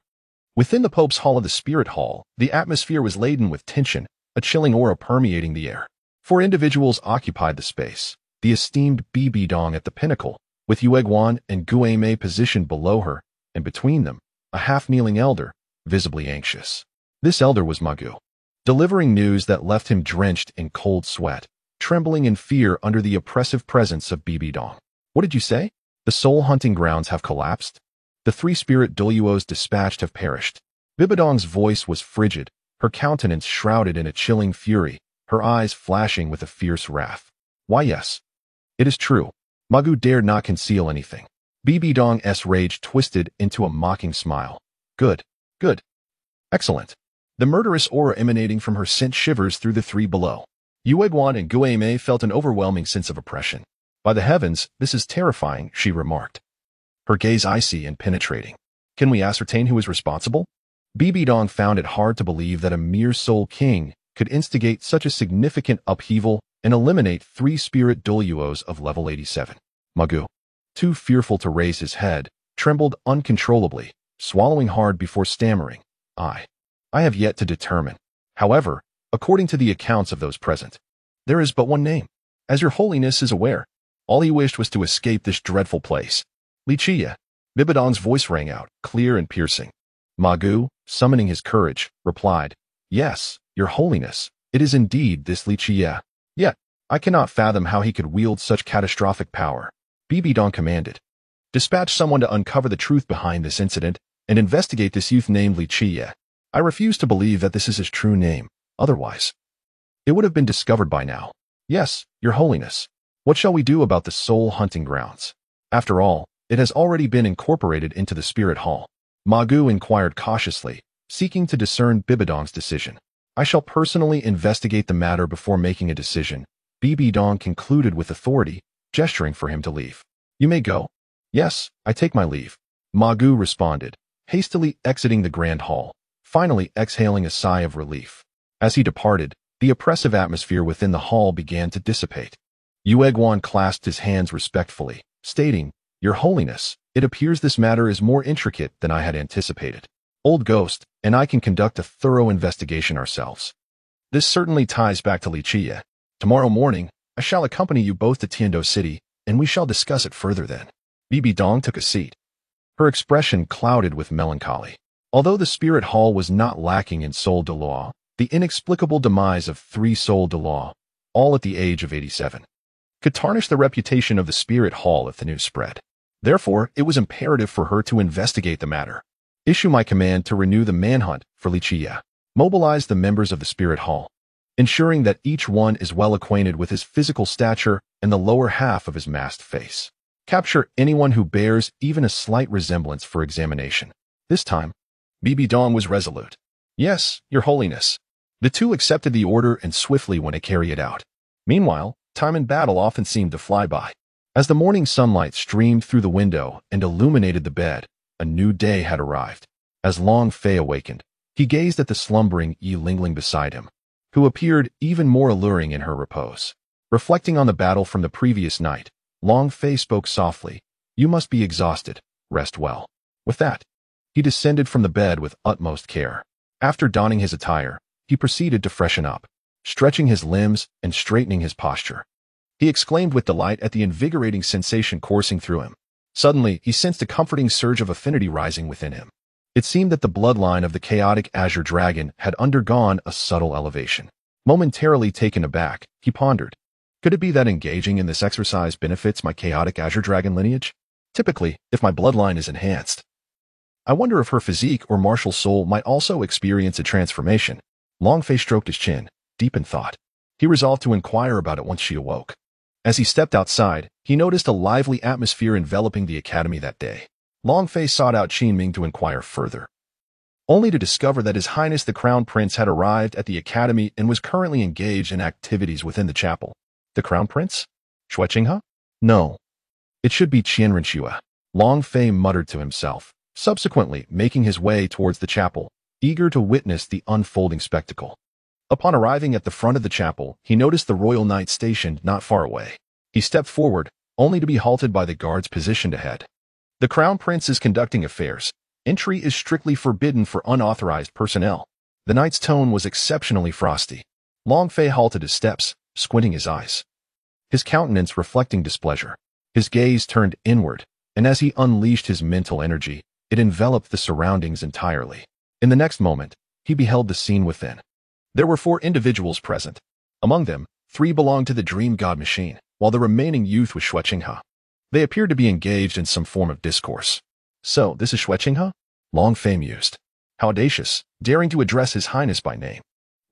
within the Pope's Hall of the Spirit Hall, the atmosphere was laden with tension, a chilling aura permeating the air. 4 individuals occupied the space. The esteemed Bibi Dong at the pinnacle, with Yue Guan and Gu Mei positioned below her, and between them, a half-kneeling elder, visibly anxious. This elder was Ma Gu, delivering news that left him drenched in cold sweat, trembling in fear under the oppressive presence of Bibi Dong. What did you say? The soul hunting grounds have collapsed? The 3 spirit Doluos dispatched have perished. Bibi Dong's voice was frigid, her countenance shrouded in a chilling fury, her eyes flashing with a fierce wrath. Why yes, it is true. Ma Gu dared not conceal anything. Bibi Dong's rage twisted into a mocking smile. Good, good, excellent. The murderous aura emanating from her sent shivers through the 3 below. Yue Guan and Gu Mei felt an overwhelming sense of oppression. By the heavens, this is terrifying, she remarked, her gaze icy and penetrating. Can we ascertain who is responsible? Bibi Dong found it hard to believe that a mere soul king could instigate such a significant upheaval and eliminate 3 spirit Doluos of level 87. Ma Gu, too fearful to raise his head, trembled uncontrollably, swallowing hard before stammering. I have yet to determine. However, according to the accounts of those present, there is but one name. As your holiness is aware, all he wished was to escape this dreadful place. Li Qie. Bibi Dong's voice rang out, clear and piercing. Ma Gu, summoning his courage, replied, Yes, your holiness, it is indeed this Li Qie. Yet, I cannot fathom how he could wield such catastrophic power. Bibi Dong commanded. Dispatch someone to uncover the truth behind this incident and investigate this youth named Li Qie. I refuse to believe that this is his true name. Otherwise, it would have been discovered by now. Yes, your holiness. What shall we do about the soul hunting grounds? After all, it has already been incorporated into the spirit hall. Ma Gu inquired cautiously, seeking to discern Bibi Dong's decision. I shall personally investigate the matter before making a decision, Bibi Dong concluded with authority, gesturing for him to leave. You may go. Yes, I take my leave. Ma Gu responded, hastily exiting the grand hall, finally exhaling a sigh of relief. As he departed, the oppressive atmosphere within the hall began to dissipate. Yue Guan clasped his hands respectfully, stating, Your Holiness, it appears this matter is more intricate than I had anticipated. Old Ghost and I can conduct a thorough investigation ourselves. This certainly ties back to Li Qie. Tomorrow morning, I shall accompany you both to Tiando City, and we shall discuss it further then. Bibi Dong took a seat, her expression clouded with melancholy. Although the spirit hall was not lacking in soul de law, the inexplicable demise of 3 soul de law, all at the age of 87, could tarnish the reputation of the Spirit Hall if the news spread. Therefore, it was imperative for her to investigate the matter. Issue my command to renew the manhunt for Li Qie. Mobilize the members of the Spirit Hall, ensuring that each one is well acquainted with his physical stature and the lower half of his masked face. Capture anyone who bears even a slight resemblance for examination. This time, Bibi Dong was resolute. Yes, Your Holiness. The two accepted the order and swiftly went to carry it out. Meanwhile, time in battle often seemed to fly by. As the morning sunlight streamed through the window and illuminated the bed, a new day had arrived. As Long Fei awakened, he gazed at the slumbering Yi Lingling beside him, who appeared even more alluring in her repose. Reflecting on the battle from the previous night, Long Fei spoke softly. You must be exhausted. Rest well. With that, he descended from the bed with utmost care. After donning his attire, he proceeded to freshen up, stretching his limbs and straightening his posture. He exclaimed with delight at the invigorating sensation coursing through him. Suddenly, he sensed a comforting surge of affinity rising within him. It seemed that the bloodline of the chaotic Azure Dragon had undergone a subtle elevation. Momentarily taken aback, he pondered. Could it be that engaging in this exercise benefits my chaotic Azure Dragon lineage? Typically, if my bloodline is enhanced, I wonder if her physique or martial soul might also experience a transformation. Long Fei stroked his chin, deep in thought. He resolved to inquire about it once she awoke. As he stepped outside, he noticed a lively atmosphere enveloping the academy that day. Long Fei sought out Qin Ming to inquire further, only to discover that His Highness the Crown Prince had arrived at the academy and was currently engaged in activities within the chapel. The Crown Prince? Xue Qinghe? No. It should be Qian Renxue. Long Fei muttered to himself, subsequently making his way towards the chapel, eager to witness the unfolding spectacle. Upon arriving at the front of the chapel, he noticed the royal knight stationed not far away. He stepped forward, only to be halted by the guards positioned ahead. The Crown Prince is conducting affairs. Entry is strictly forbidden for unauthorized personnel. The knight's tone was exceptionally frosty. Long Fei halted his steps, squinting his eyes, his countenance reflecting displeasure. His gaze turned inward, and as he unleashed his mental energy, it enveloped the surroundings entirely. In the next moment, he beheld the scene within. There were 4 individuals present. Among them, 3 belonged to the Dream God machine, while the remaining youth was Xue Qinghe. They appeared to be engaged in some form of discourse. So, this is Xue Qinghe? Long Fei mused. How audacious, daring to address His Highness by name.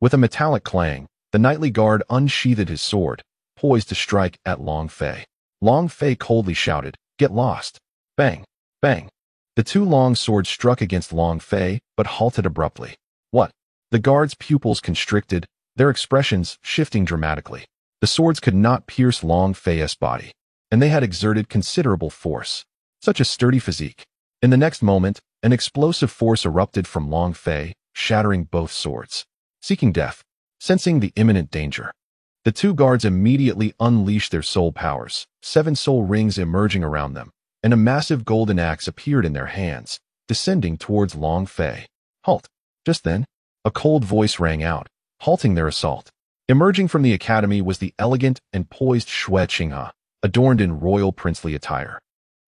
With a metallic clang, the knightly guard unsheathed his sword, poised to strike at Long Fei. Long Fei coldly shouted, "Get lost!" Bang! Bang! The 2 long swords struck against Long Fei, but halted abruptly. What? The guard's pupils constricted, their expressions shifting dramatically. The swords could not pierce Long Fei's body, and they had exerted considerable force. Such a sturdy physique. In the next moment, an explosive force erupted from Long Fei, shattering both swords. Seeking death, sensing the imminent danger, the 2 guards immediately unleashed their soul powers, 7 soul rings emerging around them, and a massive golden axe appeared in their hands, descending towards Long Fei. Halt! Just then, a cold voice rang out, halting their assault. Emerging from the academy was the elegant and poised Xue Qinghe, adorned in royal princely attire.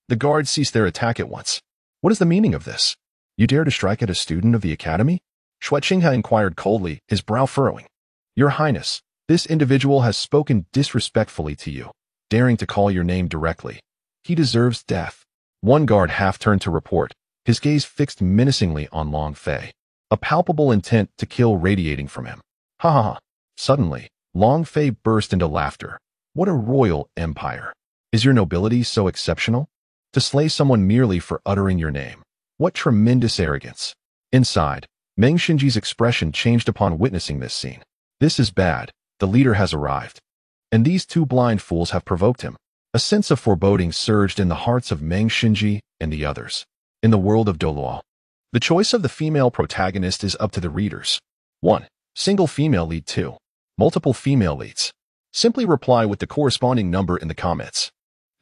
The guards ceased their attack at once. What is the meaning of this? You dare to strike at a student of the academy? Xue Qinghe inquired coldly, his brow furrowing. Your Highness, this individual has spoken disrespectfully to you, daring to call your name directly. He deserves death. One guard half turned to report, his gaze fixed menacingly on Long Fei, a palpable intent to kill radiating from him. Ha ha ha. Suddenly, Long Fei burst into laughter. What a royal empire. Is your nobility so exceptional? To slay someone merely for uttering your name. What tremendous arrogance. Inside, Meng Xinji's expression changed upon witnessing this scene. This is bad. The leader has arrived. And these 2 blind fools have provoked him. A sense of foreboding surged in the hearts of Meng Xinji and the others. In the world of Doluo, the choice of the female protagonist is up to the readers. 1. Single female lead. 2. Multiple female leads. Simply reply with the corresponding number in the comments.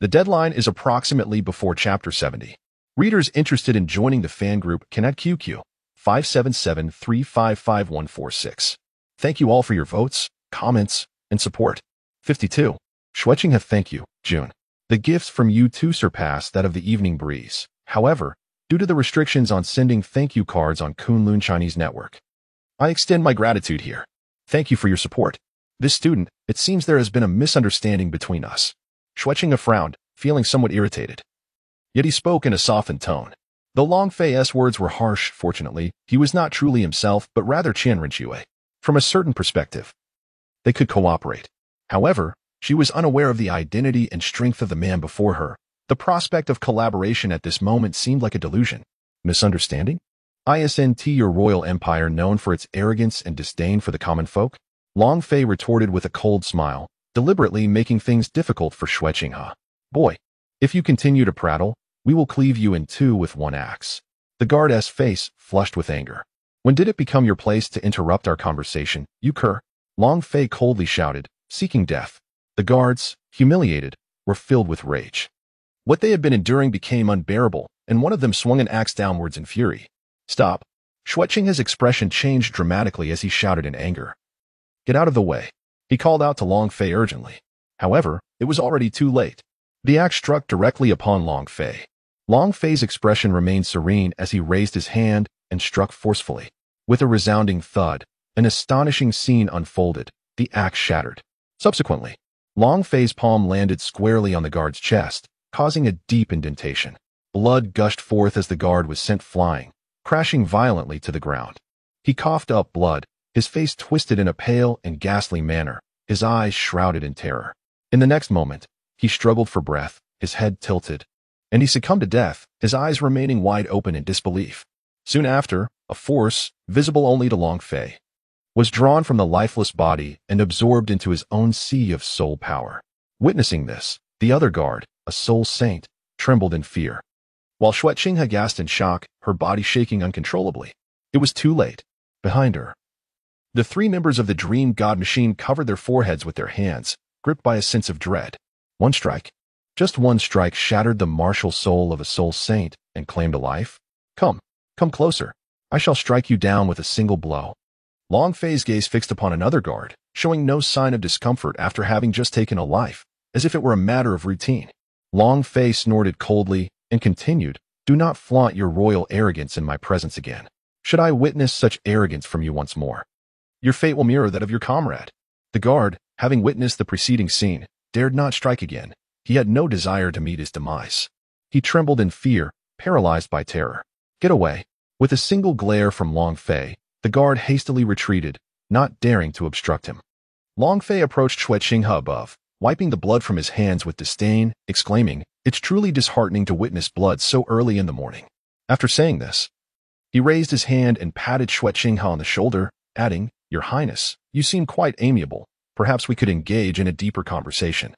The deadline is approximately before Chapter 70. Readers interested in joining the fan group can add QQ 577-355-146. Thank you all for your votes, comments, and support. 52. Xue Qinghe. Thank you, June. The gifts from you 2 surpass that of the Evening Breeze. However, due to the restrictions on sending thank you cards on Kunlun Chinese Network, I extend my gratitude here. Thank you for your support. This student, it seems there has been a misunderstanding between us. Xue Qinghe frowned, feeling somewhat irritated. Yet he spoke in a softened tone. Though Long Fei's words were harsh, fortunately, he was not truly himself, but rather Qian Renxue. From a certain perspective, they could cooperate. However, she was unaware of the identity and strength of the man before her. The prospect of collaboration at this moment seemed like a delusion. Misunderstanding? Isn't your royal empire known for its arrogance and disdain for the common folk? Long Fei retorted with a cold smile, deliberately making things difficult for Xue Qinghe. Boy, if you continue to prattle, we will cleave you in two with one axe. The guard's face flushed with anger. When did it become your place to interrupt our conversation, you cur? Long Fei coldly shouted, seeking death. The guards, humiliated, were filled with rage. What they had been enduring became unbearable, and one of them swung an axe downwards in fury. Stop. Xue Qinghe's expression changed dramatically as he shouted in anger. Get out of the way. He called out to Long Fei urgently. However, it was already too late. The axe struck directly upon Long Fei. Long Fei's expression remained serene as he raised his hand and struck forcefully. With a resounding thud, an astonishing scene unfolded. The axe shattered. Subsequently, Long Fei's palm landed squarely on the guard's chest, causing a deep indentation. Blood gushed forth as the guard was sent flying, crashing violently to the ground. He coughed up blood, his face twisted in a pale and ghastly manner, his eyes shrouded in terror. In the next moment, he struggled for breath, his head tilted, and he succumbed to death, his eyes remaining wide open in disbelief. Soon after, a force, visible only to Long Fei, was drawn from the lifeless body and absorbed into his own sea of soul power. Witnessing this, the other guard, a soul saint, trembled in fear. While Xue Qinghe gasped in shock, her body shaking uncontrollably. It was too late. Behind her, the three members of the Dream God Machine covered their foreheads with their hands, gripped by a sense of dread. One strike. Just one strike shattered the martial soul of a soul saint and claimed a life. Come closer. I shall strike you down with a single blow. Long Fei's gaze fixed upon another guard, showing no sign of discomfort after having just taken a life, as if it were a matter of routine. Long Fei snorted coldly and continued, Do not flaunt your royal arrogance in my presence again. Should I witness such arrogance from you once more, your fate will mirror that of your comrade. The guard, having witnessed the preceding scene, dared not strike again. He had no desire to meet his demise. He trembled in fear, paralyzed by terror. Get away. With a single glare from Long Fei, the guard hastily retreated, not daring to obstruct him. Long Fei approached Xue Qinghe above, wiping the blood from his hands with disdain, exclaiming, It's truly disheartening to witness blood so early in the morning. After saying this, he raised his hand and patted Xue Qinghe on the shoulder, adding, Your Highness, you seem quite amiable. Perhaps we could engage in a deeper conversation,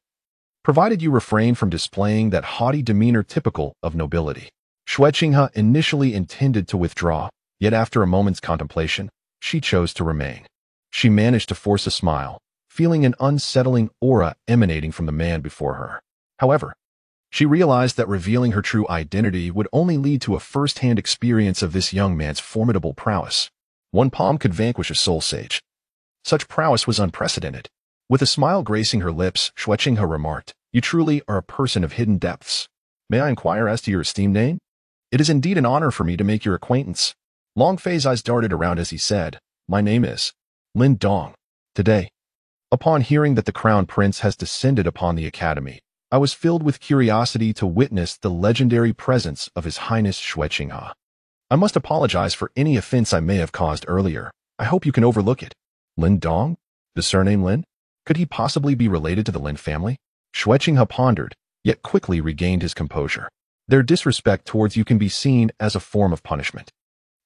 provided you refrain from displaying that haughty demeanor typical of nobility. Xue Qinghe initially intended to withdraw, yet after a moment's contemplation, she chose to remain. She managed to force a smile, feeling an unsettling aura emanating from the man before her. However, she realized that revealing her true identity would only lead to a first-hand experience of this young man's formidable prowess. One palm could vanquish a soul sage. Such prowess was unprecedented. With a smile gracing her lips, Xue Qinghe remarked, You truly are a person of hidden depths. May I inquire as to your esteemed name? It is indeed an honor for me to make your acquaintance. Long Fei's eyes darted around as he said, My name is Lin Dong. Today, upon hearing that the Crown Prince has descended upon the Academy, I was filled with curiosity to witness the legendary presence of His Highness Xue Qinghe. I must apologize for any offense I may have caused earlier. I hope you can overlook it. Lin Dong? The surname Lin? Could he possibly be related to the Lin family? Xue Qinghe pondered, yet quickly regained his composure. Their disrespect towards you can be seen as a form of punishment.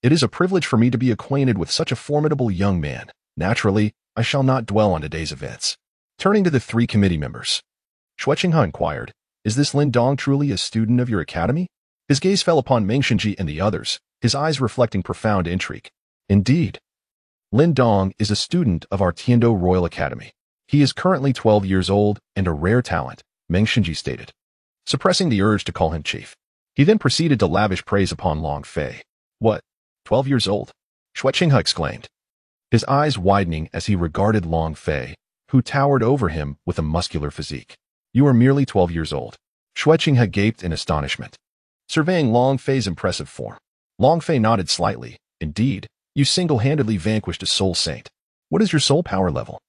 It is a privilege for me to be acquainted with such a formidable young man. Naturally, I shall not dwell on today's events. Turning to the three committee members, Xue Qinghe inquired, Is this Lin Dong truly a student of your academy? His gaze fell upon Meng Xinji and the others, his eyes reflecting profound intrigue. Indeed, Lin Dong is a student of our Tiando Royal Academy. He is currently 12 years old and a rare talent, Meng Xinji stated, suppressing the urge to call him chief. He then proceeded to lavish praise upon Long Fei. What? 12 years old? Xue Qinghe exclaimed, his eyes widening as he regarded Long Fei, who towered over him with a muscular physique. You are merely 12 years old. Xue Qinghe gaped in astonishment, surveying Long Fei's impressive form. Long Fei nodded slightly. Indeed, you single-handedly vanquished a soul saint. What is your soul power level?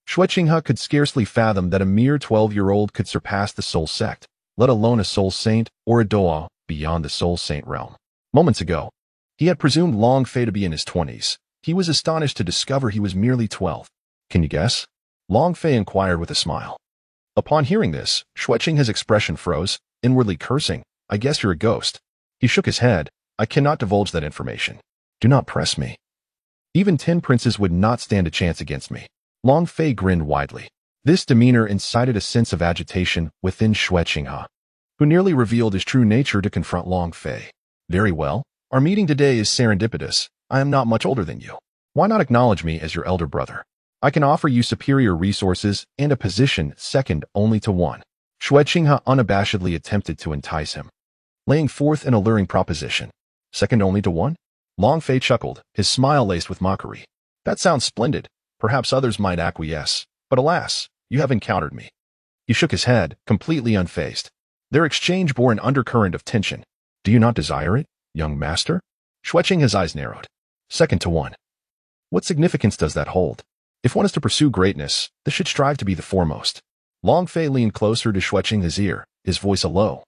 Xue Qinghe could scarcely fathom that a mere 12-year-old could surpass the soul sect, let alone a soul saint or a doa beyond the soul saint realm. Moments ago, he had presumed Long Fei to be in his 20s. He was astonished to discover he was merely 12. Can you guess? Long Fei inquired with a smile. Upon hearing this, Xue Qinghe's expression froze, inwardly cursing, I guess you're a ghost. He shook his head. I cannot divulge that information. Do not press me. Even 10 princes would not stand a chance against me. Long Fei grinned widely. This demeanor incited a sense of agitation within Xue Qinghe, who nearly revealed his true nature to confront Long Fei. Very well. Our meeting today is serendipitous. I am not much older than you. Why not acknowledge me as your elder brother? I can offer you superior resources and a position second only to one. Xue Qinghe unabashedly attempted to entice him, laying forth an alluring proposition. Second only to one? Long Fei chuckled, his smile laced with mockery. That sounds splendid. Perhaps others might acquiesce, but alas, you have encountered me. He shook his head, completely unfazed. Their exchange bore an undercurrent of tension. Do you not desire it, young master? Xue Qinghe's eyes narrowed. Second to one. What significance does that hold? If one is to pursue greatness, this should strive to be the foremost. Long Fei leaned closer to Xue Qinghe's ear, his voice a low,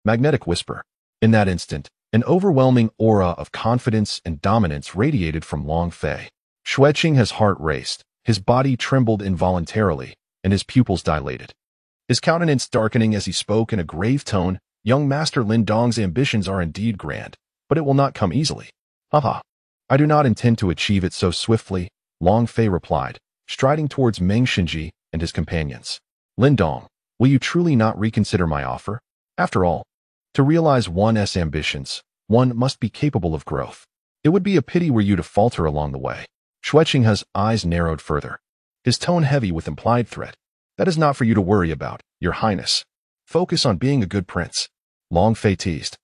magnetic whisper. In that instant, an overwhelming aura of confidence and dominance radiated from Long Fei. Xue Qinghe's heart raced, his body trembled involuntarily, and his pupils dilated. His countenance darkening as he spoke in a grave tone, Young Master Lin Dong's ambitions are indeed grand, but it will not come easily. Haha. I do not intend to achieve it so swiftly, Long Fei replied, striding towards Meng Xinji and his companions. Lin Dong, will you truly not reconsider my offer? After all, to realize one's ambitions, one must be capable of growth. It would be a pity were you to falter along the way. Xue Qinghe's eyes narrowed further, his tone heavy with implied threat. That is not for you to worry about, Your Highness. Focus on being a good prince. Long Fei teased,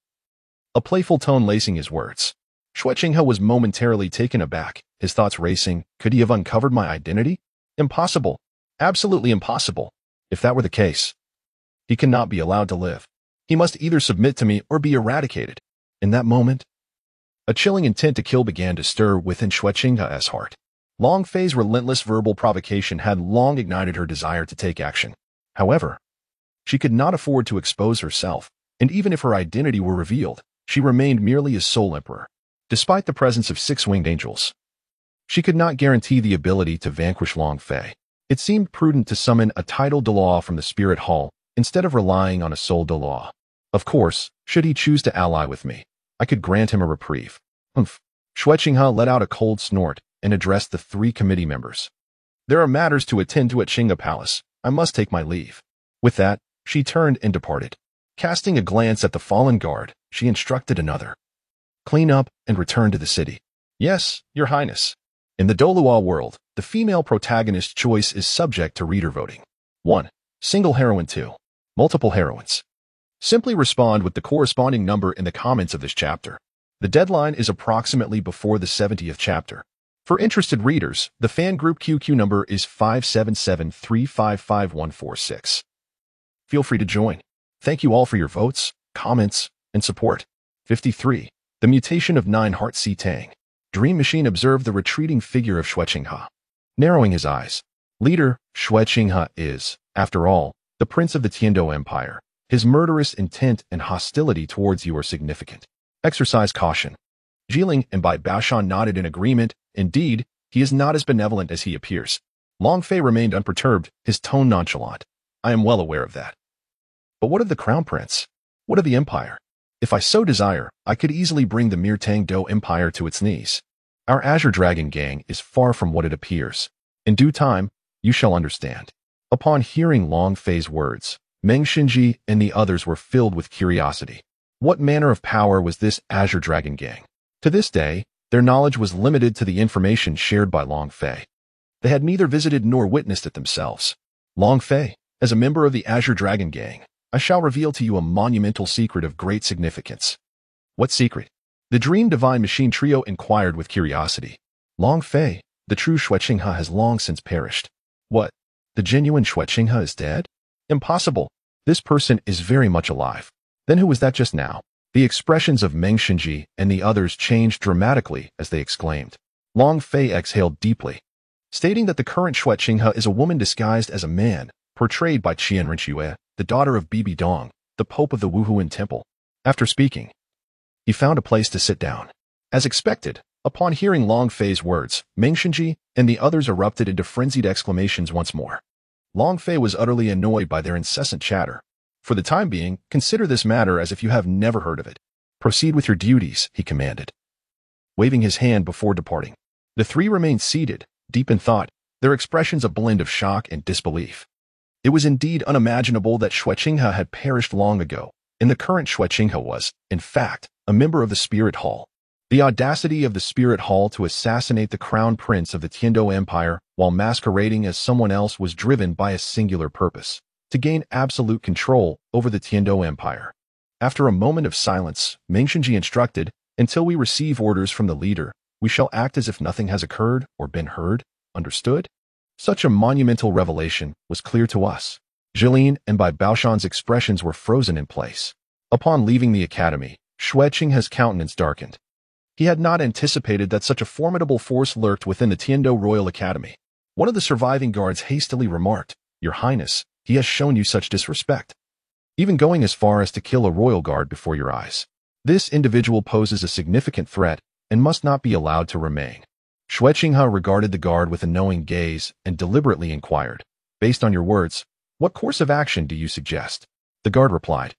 a playful tone lacing his words. Xue Qinghe was momentarily taken aback, his thoughts racing. Could he have uncovered my identity? Impossible. Absolutely impossible. If that were the case, he cannot be allowed to live. He must either submit to me or be eradicated. In that moment, a chilling intent to kill began to stir within Xue Qinghe's heart. Long Fei's relentless verbal provocation had long ignited her desire to take action. However, she could not afford to expose herself, and even if her identity were revealed, she remained merely as sole emperor. Despite the presence of 6 winged angels, she could not guarantee the ability to vanquish Long Fei. It seemed prudent to summon a title de law from the Spirit Hall instead of relying on a soul de law. Of course, should he choose to ally with me, I could grant him a reprieve. Humph. Xue Qinghe let out a cold snort and addressed the 3 committee members. There are matters to attend to at Qinghe Palace. I must take my leave. With that, she turned and departed. Casting a glance at the fallen guard, she instructed another. Clean up and return to the city. Yes, Your Highness. In the Dolua world, the female protagonist choice is subject to reader voting. 1. Single heroine. 2. Multiple heroines. Simply respond with the corresponding number in the comments of this chapter. The deadline is approximately before the 70th chapter. For interested readers, the fan group QQ number is 577355146. Feel free to join. Thank you all for your votes, comments, and support. 53. The Mutation of Nine Heart Si Tang. Dream Machine observed the retreating figure of Xue Qinghe, narrowing his eyes. Leader, Xue Qinghe is, after all, the prince of the Tiando Empire. His murderous intent and hostility towards you are significant. Exercise caution. Jiling and Bai Baoshan nodded in agreement. Indeed, he is not as benevolent as he appears. Long Fei remained unperturbed, his tone nonchalant. I am well aware of that. But what of the Crown Prince? What of the Empire? If I so desire, I could easily bring the Mirtang Do Empire to its knees. Our Azure Dragon gang is far from what it appears. In due time, you shall understand. Upon hearing Long Fei's words, Meng Xinji and the others were filled with curiosity. What manner of power was this Azure Dragon gang? To this day, their knowledge was limited to the information shared by Long Fei. They had neither visited nor witnessed it themselves. Long Fei, as a member of the Azure Dragon gang, I shall reveal to you a monumental secret of great significance. What secret? The Dream Divine Machine Trio inquired with curiosity. Long Fei, the true Xue Qinghe has long since perished. What? The genuine Xue Qinghe is dead? Impossible. This person is very much alive. Then who was that just now? The expressions of Meng Xinji and the others changed dramatically as they exclaimed. Long Fei exhaled deeply. stating that the current Xue Qinghe is a woman disguised as a man, portrayed by Qian Rinxue, the daughter of Bibi Dong, the Pope of the Wuhuan Temple. After speaking, he found a place to sit down. As expected, upon hearing Long Fei's words, Meng Xinji and the others erupted into frenzied exclamations once more. Long Fei was utterly annoyed by their incessant chatter. For the time being, consider this matter as if you have never heard of it. Proceed with your duties, he commanded, waving his hand before departing. The three remained seated, deep in thought, their expressions a blend of shock and disbelief. It was indeed unimaginable that Xue Qinghe had perished long ago, and the current Xue Qinghe was, in fact, a member of the Spirit Hall. The audacity of the Spirit Hall to assassinate the crown prince of the Tiando Empire while masquerading as someone else was driven by a singular purpose, to gain absolute control over the Tiando Empire. After a moment of silence, Meng Xinji instructed, until we receive orders from the leader, we shall act as if nothing has occurred or been heard. Understood? Such a monumental revelation was clear to us. Jilin and Bai Baoshan's expressions were frozen in place. Upon leaving the academy, Xue Qinghe's countenance darkened. He had not anticipated that such a formidable force lurked within the Tiando Royal Academy. One of the surviving guards hastily remarked, "Your Highness, he has shown you such disrespect, even going as far as to kill a royal guard before your eyes. This individual poses a significant threat and must not be allowed to remain." Xue Qinghe regarded the guard with a knowing gaze and deliberately inquired, "Based on your words, what course of action do you suggest?" The guard replied,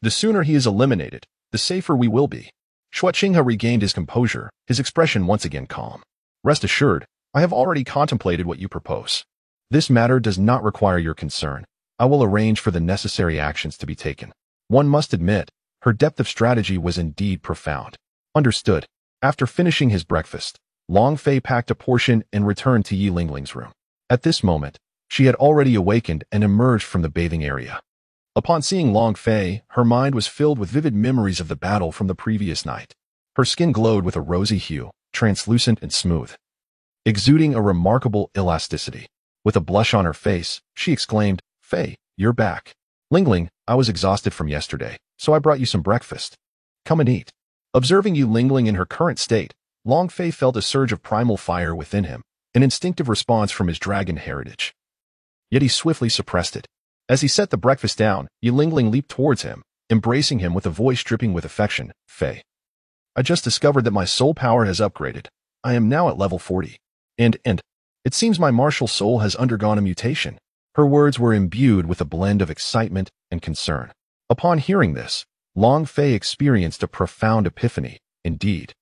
"The sooner he is eliminated, the safer we will be." Xue Qinghe regained his composure, his expression once again calm. "Rest assured, I have already contemplated what you propose. This matter does not require your concern. I will arrange for the necessary actions to be taken." One must admit, her depth of strategy was indeed profound. Understood. After finishing his breakfast, Long Fei packed a portion and returned to Yi Lingling's room. At this moment, she had already awakened and emerged from the bathing area. Upon seeing Long Fei, her mind was filled with vivid memories of the battle from the previous night. Her skin glowed with a rosy hue, translucent and smooth, exuding a remarkable elasticity. With a blush on her face, she exclaimed, "Fei, you're back. Lingling, I was exhausted from yesterday, so I brought you some breakfast. Come and eat." Observing Yi Lingling in her current state, Long Fei felt a surge of primal fire within him, an instinctive response from his dragon heritage. Yet he swiftly suppressed it. As he set the breakfast down, Yi Lingling leaped towards him, embracing him with a voice dripping with affection. "Fei, I just discovered that my soul power has upgraded. I am now at level 40. And it seems my martial soul has undergone a mutation." Her words were imbued with a blend of excitement and concern. Upon hearing this, Long Fei experienced a profound epiphany. Indeed,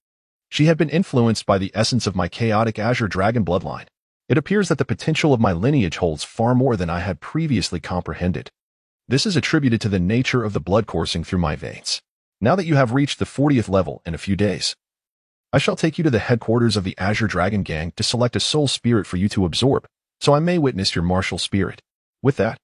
she had been influenced by the essence of my chaotic Azure Dragon bloodline. It appears that the potential of my lineage holds far more than I had previously comprehended. This is attributed to the nature of the blood coursing through my veins. Now that you have reached the 40th level in a few days, I shall take you to the headquarters of the Azure Dragon Gang to select a soul spirit for you to absorb, so I may witness your martial spirit. With that,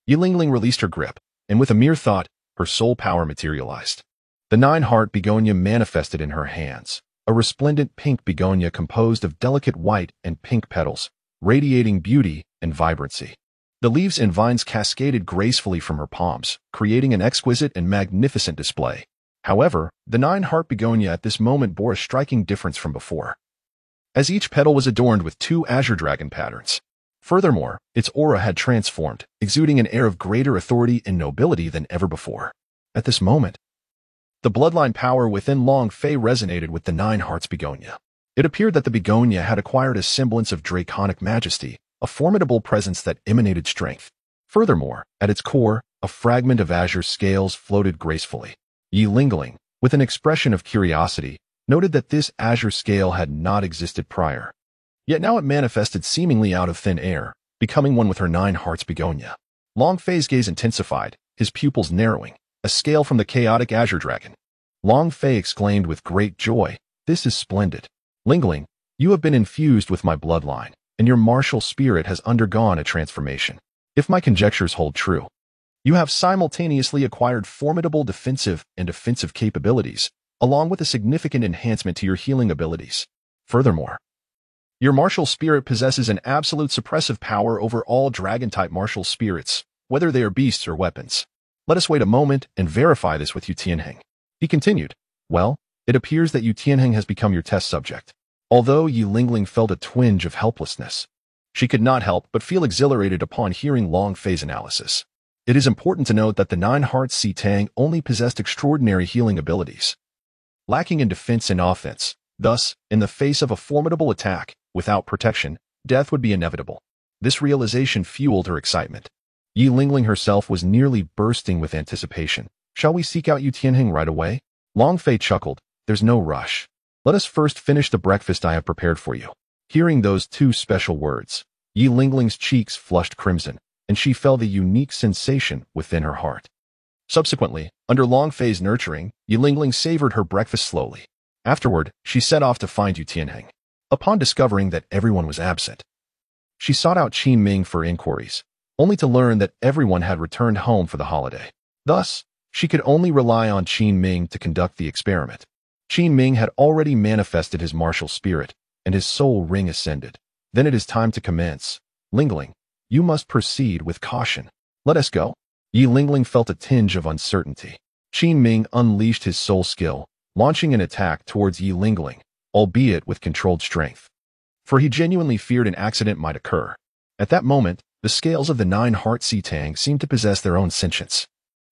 Yi Lingling released her grip, and with a mere thought, her soul power materialized. The 9-heart begonia manifested in her hands, a resplendent pink begonia composed of delicate white and pink petals, radiating beauty and vibrancy. The leaves and vines cascaded gracefully from her palms, creating an exquisite and magnificent display. However, the 9-heart begonia at this moment bore a striking difference from before, as each petal was adorned with 2 Azure Dragon patterns. Furthermore, its aura had transformed, exuding an air of greater authority and nobility than ever before. At this moment, the bloodline power within Long Fei resonated with the 9-hearts begonia. It appeared that the begonia had acquired a semblance of draconic majesty, a formidable presence that emanated strength. Furthermore, at its core, a fragment of azure scales floated gracefully. Yi Lingling, with an expression of curiosity, noted that this azure scale had not existed prior. Yet now it manifested seemingly out of thin air, becoming one with her 9-hearts begonia. Long Fei's gaze intensified, his pupils narrowing, a scale from the chaotic Azure Dragon. Long Fei exclaimed with great joy, "This is splendid. Lingling, you have been infused with my bloodline, and your martial spirit has undergone a transformation. If my conjectures hold true, you have simultaneously acquired formidable defensive and offensive capabilities, along with a significant enhancement to your healing abilities. Furthermore, your martial spirit possesses an absolute suppressive power over all dragon-type martial spirits, whether they are beasts or weapons. Let us wait a moment and verify this with Yu Tianheng." He continued, "Well, it appears that Yu Tianheng has become your test subject. Although Yi Lingling felt a twinge of helplessness, she could not help but feel exhilarated upon hearing Long Fei's analysis. It is important to note that the Nine Hearts Si Tang only possessed extraordinary healing abilities, lacking in defense and offense. Thus, in the face of a formidable attack, without protection, death would be inevitable. This realization fueled her excitement. Yi Lingling herself was nearly bursting with anticipation. Shall we seek out Yu Tianheng right away? Long Fei chuckled. There's no rush. Let us first finish the breakfast I have prepared for you. Hearing those two special words, Yi Lingling's cheeks flushed crimson, and she felt a unique sensation within her heart. Subsequently, under Long Fei's nurturing, Yi Lingling savored her breakfast slowly. Afterward, she set off to find Yu Tianheng. Upon discovering that everyone was absent, she sought out Qin Ming for inquiries, only to learn that everyone had returned home for the holiday. Thus, she could only rely on Qin Ming to conduct the experiment. Qin Ming had already manifested his martial spirit, and his soul ring ascended. Then it is time to commence. Lingling, you must proceed with caution. Let us go. Yi Lingling felt a tinge of uncertainty. Qin Ming unleashed his soul skill, launching an attack towards Yi Lingling, albeit with controlled strength. For he genuinely feared an accident might occur. At that moment, the scales of the Nine Hearts Si Tang seemed to possess their own sentience,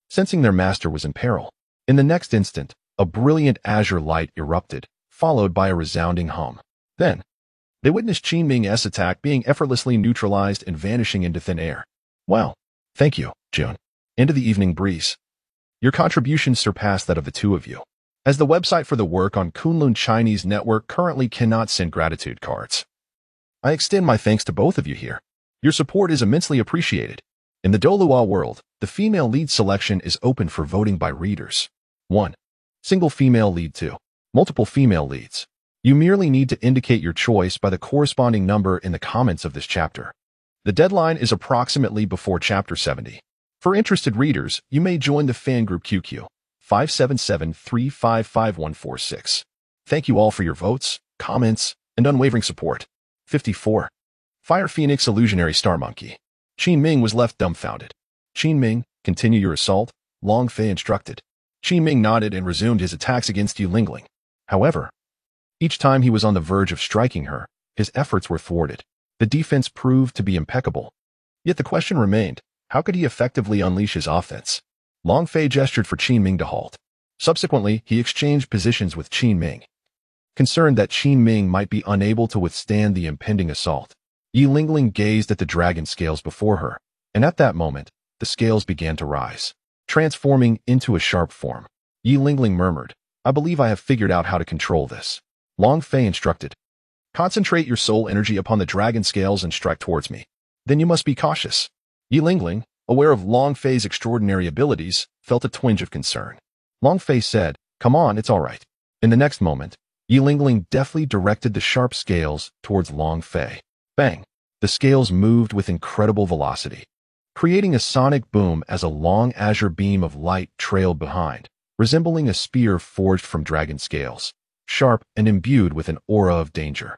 sensing their master was in peril. In the next instant, a brilliant azure light erupted, followed by a resounding hum. Then, they witnessed Qin Ming's attack being effortlessly neutralized and vanishing into thin air. Well, thank you, Jun. Into the evening breeze. Your contributions surpass that of the two of you. As the website for the work on Kunlun Chinese Network currently cannot send gratitude cards, I extend my thanks to both of you here. Your support is immensely appreciated. In the Dolua world, the female lead selection is open for voting by readers. 1. Single female lead. 2. Multiple female leads. You merely need to indicate your choice by the corresponding number in the comments of this chapter. The deadline is approximately before Chapter 70. For interested readers, you may join the fan group QQ 577-355-146. Thank you all for your votes, comments, and unwavering support. 54. Fire Phoenix Illusionary Star Monkey. Qin Ming was left dumbfounded. Qin Ming, continue your assault, Long Fei instructed. Qin Ming nodded and resumed his attacks against Yi Lingling. However, each time he was on the verge of striking her, his efforts were thwarted. The defense proved to be impeccable. Yet the question remained, how could he effectively unleash his offense? Long Fei gestured for Qin Ming to halt. Subsequently, he exchanged positions with Qin Ming. Concerned that Qin Ming might be unable to withstand the impending assault, Yi Lingling gazed at the dragon scales before her, and at that moment, the scales began to rise, transforming into a sharp form. Yi Lingling murmured, I believe I have figured out how to control this. Long Fei instructed, concentrate your soul energy upon the dragon scales and strike towards me. Then you must be cautious. Yi Lingling, aware of Long Fei's extraordinary abilities, felt a twinge of concern. Long Fei said, come on, it's all right. In the next moment, Yi Lingling deftly directed the sharp scales towards Long Fei. Bang! The scales moved with incredible velocity, creating a sonic boom as a long azure beam of light trailed behind, resembling a spear forged from dragon scales, sharp and imbued with an aura of danger,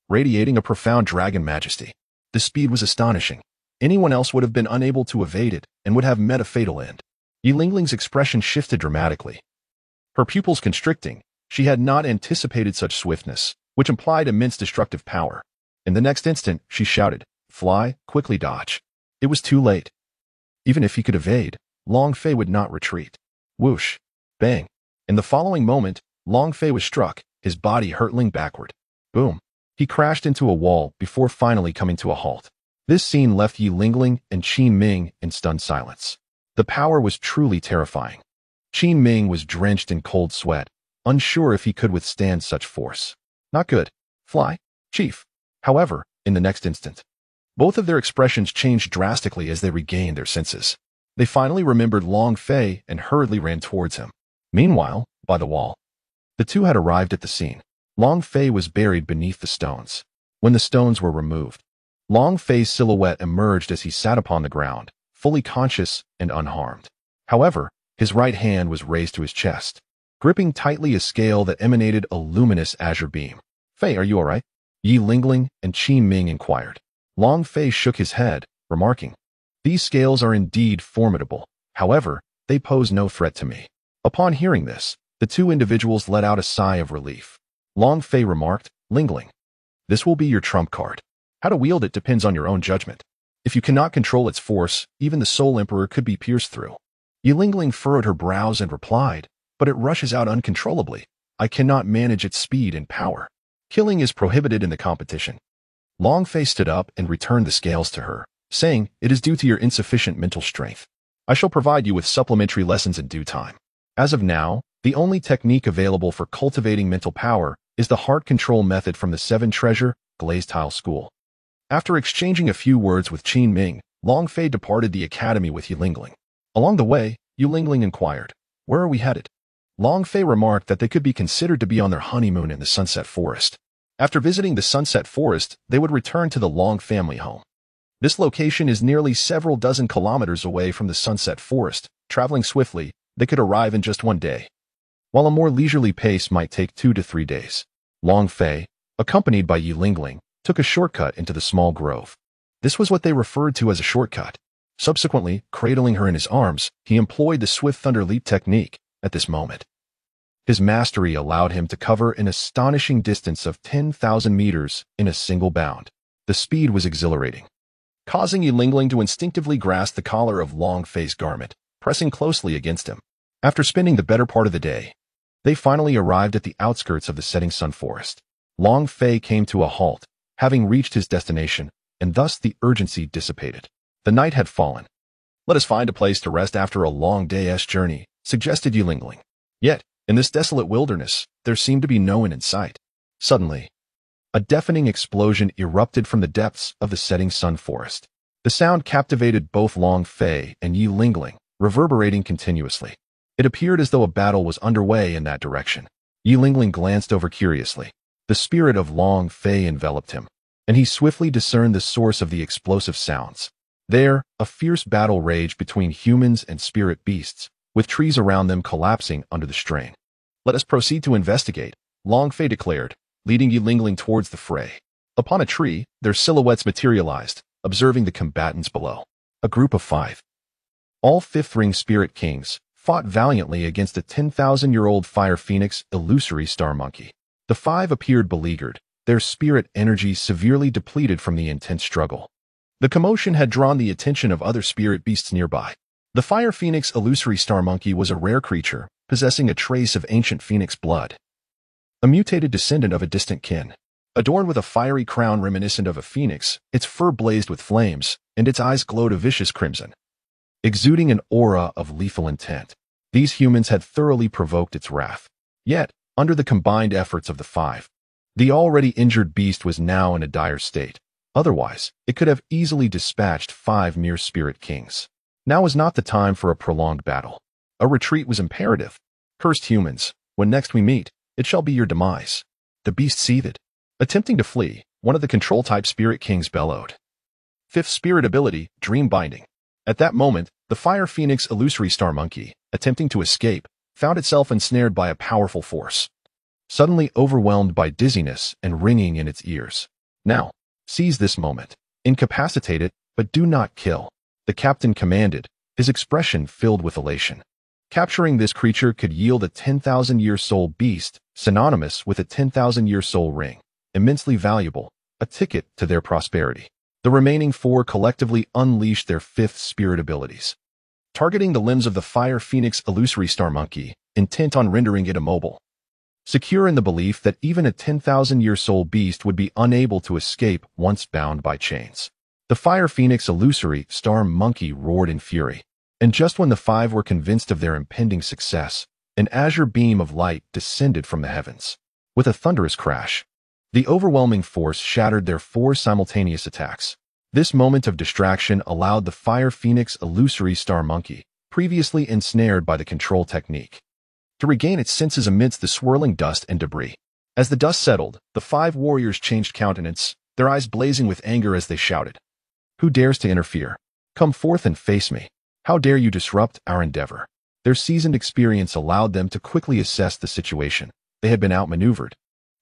radiating a profound dragon majesty. The speed was astonishing. Anyone else would have been unable to evade it and would have met a fatal end. Yi Lingling's expression shifted dramatically. Her pupils constricting, she had not anticipated such swiftness, which implied immense destructive power. In the next instant, she shouted, fly, quickly dodge. It was too late. Even if he could evade, Long Fei would not retreat. Whoosh! Bang! In the following moment, Long Fei was struck, his body hurtling backward. Boom! He crashed into a wall before finally coming to a halt. This scene left Yi Lingling and Qin Ming in stunned silence. The power was truly terrifying. Qin Ming was drenched in cold sweat, unsure if he could withstand such force. Not good. Fly, Chief. However, in the next instant, both of their expressions changed drastically as they regained their senses. They finally remembered Long Fei and hurriedly ran towards him. Meanwhile, by the wall, the two had arrived at the scene. Long Fei was buried beneath the stones. When the stones were removed, Long Fei's silhouette emerged as he sat upon the ground, fully conscious and unharmed. However, his right hand was raised to his chest, gripping tightly a scale that emanated a luminous azure beam. Fei, are you all right? Yi Lingling and Qin Ming inquired. Long Fei shook his head, remarking, these scales are indeed formidable. However, they pose no threat to me. Upon hearing this, the two individuals let out a sigh of relief. Long Fei remarked, Lingling. This will be your trump card. How to wield it depends on your own judgment. If you cannot control its force, even the Soul Emperor could be pierced through. Yilingling furrowed her brows and replied, but it rushes out uncontrollably. I cannot manage its speed and power. Killing is prohibited in the competition. Long Fei stood up and returned the scales to her, saying, it is due to your insufficient mental strength. I shall provide you with supplementary lessons in due time. As of now, the only technique available for cultivating mental power is the heart control method from the Seven Treasure Glazed Tile School. After exchanging a few words with Qin Ming, Long Fei departed the academy with Yilingling. Along the way, Yilingling inquired, where are we headed? Long Fei remarked that they could be considered to be on their honeymoon in the Sunset Forest. After visiting the Sunset Forest, they would return to the Long family home. This location is nearly several dozen kilometers away from the Sunset Forest. Traveling swiftly, they could arrive in just one day, while a more leisurely pace might take 2 to 3 days. Long Fei, accompanied by Yilingling, took a shortcut into the small grove. This was what they referred to as a shortcut. Subsequently, cradling her in his arms, he employed the Swift Thunder Leap technique at this moment. His mastery allowed him to cover an astonishing distance of 10,000 meters in a single bound. The speed was exhilarating, causing Yilingling to instinctively grasp the collar of Long Fei's garment, pressing closely against him. After spending the better part of the day, they finally arrived at the outskirts of the setting sun forest. Long Fei came to a halt, having reached his destination, and thus the urgency dissipated. The night had fallen. Let us find a place to rest after a long day's journey, suggested Yilingling. Yet, in this desolate wilderness, there seemed to be no one in sight. Suddenly, a deafening explosion erupted from the depths of the setting sun forest. The sound captivated both Long Fei and Yilingling, reverberating continuously. It appeared as though a battle was underway in that direction. Yilingling glanced over curiously. The spirit of Long Fei enveloped him, and he swiftly discerned the source of the explosive sounds. There, a fierce battle raged between humans and spirit beasts, with trees around them collapsing under the strain. Let us proceed to investigate, Long Fei declared, leading Yilingling towards the fray. Upon a tree, their silhouettes materialized, observing the combatants below. A group of 5. All fifth-ring spirit kings fought valiantly against a 10,000-year-old fire phoenix illusory star monkey. The 5 appeared beleaguered, their spirit energy severely depleted from the intense struggle. The commotion had drawn the attention of other spirit beasts nearby. The fire phoenix illusory star monkey was a rare creature, possessing a trace of ancient phoenix blood. A mutated descendant of a distant kin. Adorned with a fiery crown reminiscent of a phoenix, its fur blazed with flames, and its eyes glowed a vicious crimson, exuding an aura of lethal intent. These humans had thoroughly provoked its wrath. Yet, under the combined efforts of the 5, the already injured beast was now in a dire state. Otherwise, it could have easily dispatched 5 mere spirit kings. Now was not the time for a prolonged battle. A retreat was imperative. Cursed humans, when next we meet, it shall be your demise. The beast seethed. Attempting to flee, one of the control-type spirit kings bellowed. 5th spirit ability, Dream Binding. At that moment, the fire phoenix illusory star monkey, attempting to escape, found itself ensnared by a powerful force. Suddenly overwhelmed by dizziness and ringing in its ears. Now, seize this moment. Incapacitate it, but do not kill. The captain commanded, his expression filled with elation. Capturing this creature could yield a 10,000-year soul beast, synonymous with a 10,000-year soul ring. Immensely valuable, a ticket to their prosperity. The remaining 4 collectively unleashed their 5th spirit abilities, targeting the limbs of the fire phoenix illusory star monkey, intent on rendering it immobile. Secure in the belief that even a 10,000-year soul beast would be unable to escape once bound by chains. The fire phoenix illusory star monkey roared in fury, and just when the 5 were convinced of their impending success, an azure beam of light descended from the heavens. With a thunderous crash, the overwhelming force shattered their 4 simultaneous attacks. This moment of distraction allowed the fire phoenix illusory star monkey, previously ensnared by the control technique, to regain its senses amidst the swirling dust and debris. As the dust settled, the 5 warriors changed countenance, their eyes blazing with anger as they shouted. Who dares to interfere? Come forth and face me. How dare you disrupt our endeavor? Their seasoned experience allowed them to quickly assess the situation. They had been outmaneuvered.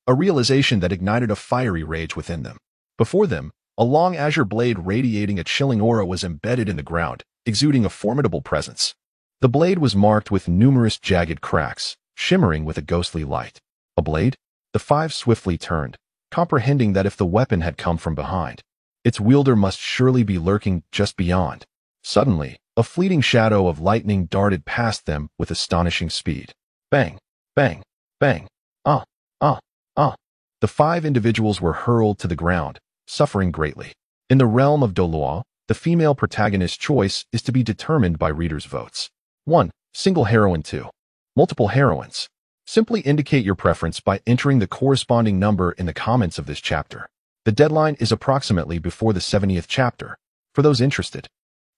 A realization that ignited a fiery rage within them. Before them, a long azure blade radiating a chilling aura was embedded in the ground, exuding a formidable presence. The blade was marked with numerous jagged cracks, shimmering with a ghostly light. A blade? The 5 swiftly turned, comprehending that if the weapon had come from behind, its wielder must surely be lurking just beyond. Suddenly, a fleeting shadow of lightning darted past them with astonishing speed. Bang, bang, bang. Ah, ah, ah. The 5 individuals were hurled to the ground, suffering greatly. In the realm of Doloa, the female protagonist's choice is to be determined by readers' votes. 1. Single heroine. 2. Multiple heroines. Simply indicate your preference by entering the corresponding number in the comments of this chapter. The deadline is approximately before the 70th chapter. For those interested,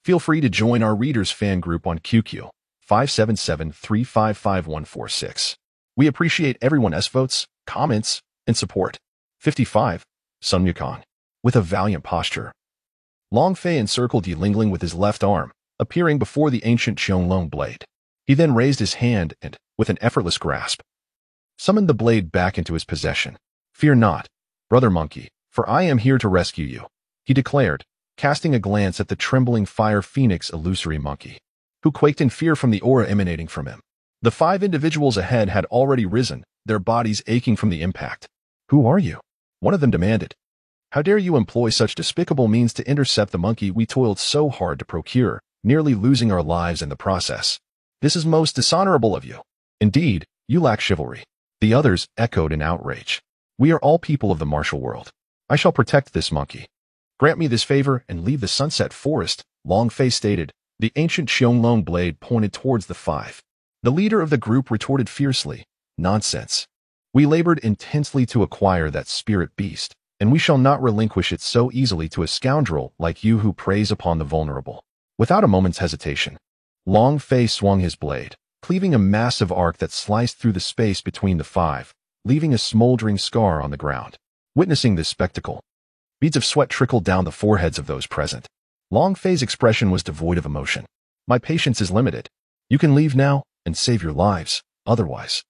feel free to join our readers fan group on QQ 577-355-146. We appreciate everyone's votes, comments, and support. 55. Sun Wukong. With a valiant posture, Long Fei encircled Yi Lingling with his left arm, appearing before the ancient Qianglong blade. He then raised his hand and, with an effortless grasp, summoned the blade back into his possession. Fear not, brother monkey, for I am here to rescue you, he declared, casting a glance at the trembling fire phoenix illusory monkey, who quaked in fear from the aura emanating from him. The 5 individuals ahead had already risen, their bodies aching from the impact. Who are you? One of them demanded. How dare you employ such despicable means to intercept the monkey we toiled so hard to procure, nearly losing our lives in the process? This is most dishonorable of you. Indeed, you lack chivalry. The others echoed in outrage. We are all people of the martial world. I shall protect this monkey. Grant me this favor and leave the Sunset Forest, Long Fei stated. The ancient Qianglong blade pointed towards the 5. The leader of the group retorted fiercely, Nonsense. We labored intensely to acquire that spirit beast, and we shall not relinquish it so easily to a scoundrel like you who preys upon the vulnerable. Without a moment's hesitation, Long Fei swung his blade, cleaving a massive arc that sliced through the space between the 5, leaving a smoldering scar on the ground. Witnessing this spectacle, beads of sweat trickled down the foreheads of those present. Long Fei's expression was devoid of emotion. My patience is limited. You can leave now and save your lives. Otherwise,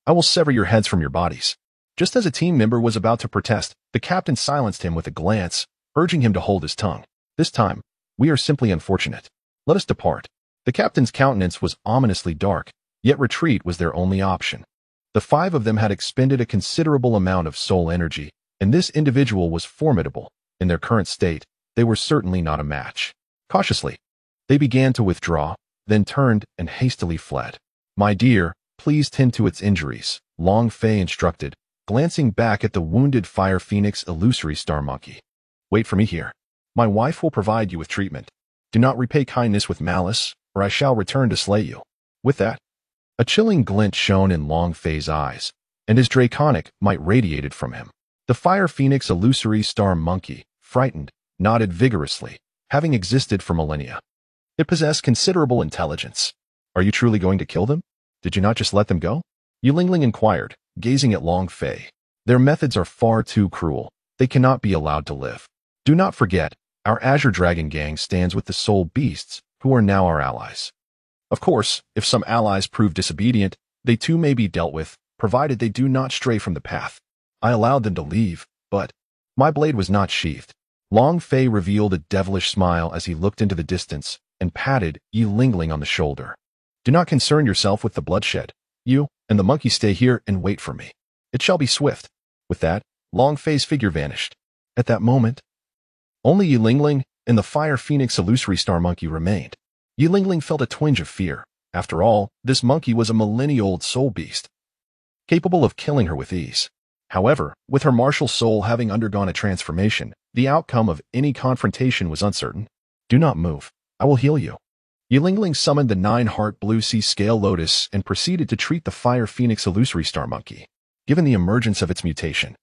I will sever your heads from your bodies. Just as a team member was about to protest, the captain silenced him with a glance, urging him to hold his tongue. This time, we are simply unfortunate. Let us depart. The captain's countenance was ominously dark, yet retreat was their only option. The 5 of them had expended a considerable amount of soul energy, and this individual was formidable. In their current state, they were certainly not a match. Cautiously, they began to withdraw, then turned and hastily fled. My dear, please tend to its injuries, Long Fei instructed, glancing back at the wounded fire phoenix illusory star monkey. Wait for me here. My wife will provide you with treatment. Do not repay kindness with malice, or I shall return to slay you. With that, a chilling glint shone in Long Fei's eyes, and his draconic might radiated from him. The fire phoenix illusory star monkey, frightened, nodded vigorously, having existed for millennia. It possessed considerable intelligence. Are you truly going to kill them? Did you not just let them go? Yi Lingling inquired, gazing at Long Fei. Their methods are far too cruel. They cannot be allowed to live. Do not forget, our Azure Dragon gang stands with the soul beasts, who are now our allies. Of course, if some allies prove disobedient, they too may be dealt with, provided they do not stray from the path. I allowed them to leave, but my blade was not sheathed. Long Fei revealed a devilish smile as he looked into the distance and patted Yi Lingling on the shoulder. Do not concern yourself with the bloodshed. You and the monkey stay here and wait for me. It shall be swift. With that, Long Fei's figure vanished. At that moment, only Yi Lingling and the fire phoenix illusory star monkey remained. Yi Lingling felt a twinge of fear. After all, this monkey was a millennia-old soul beast, capable of killing her with ease. However, with her martial soul having undergone a transformation, the outcome of any confrontation was uncertain. Do not move. I will heal you. Yi Lingling summoned the 9-heart blue sea scale lotus and proceeded to treat the fire phoenix illusory star monkey. Given the emergence of its mutation,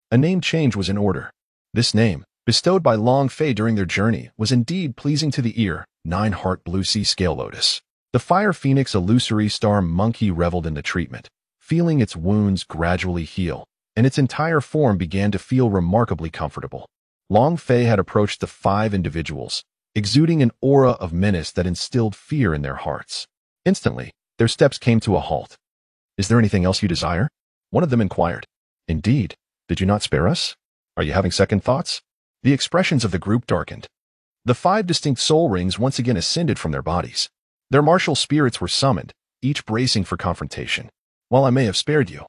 a name change was in order. This name, bestowed by Long Fei during their journey, was indeed pleasing to the ear, 9-heart blue sea scale lotus. The fire phoenix illusory star monkey reveled in the treatment, feeling its wounds gradually heal, and its entire form began to feel remarkably comfortable. Long Fei had approached the 5 individuals, exuding an aura of menace that instilled fear in their hearts. Instantly, their steps came to a halt. Is there anything else you desire? One of them inquired. Indeed. Did you not spare us? Are you having second thoughts? The expressions of the group darkened. The 5 distinct soul rings once again ascended from their bodies. Their martial spirits were summoned, each bracing for confrontation. While I may have spared you,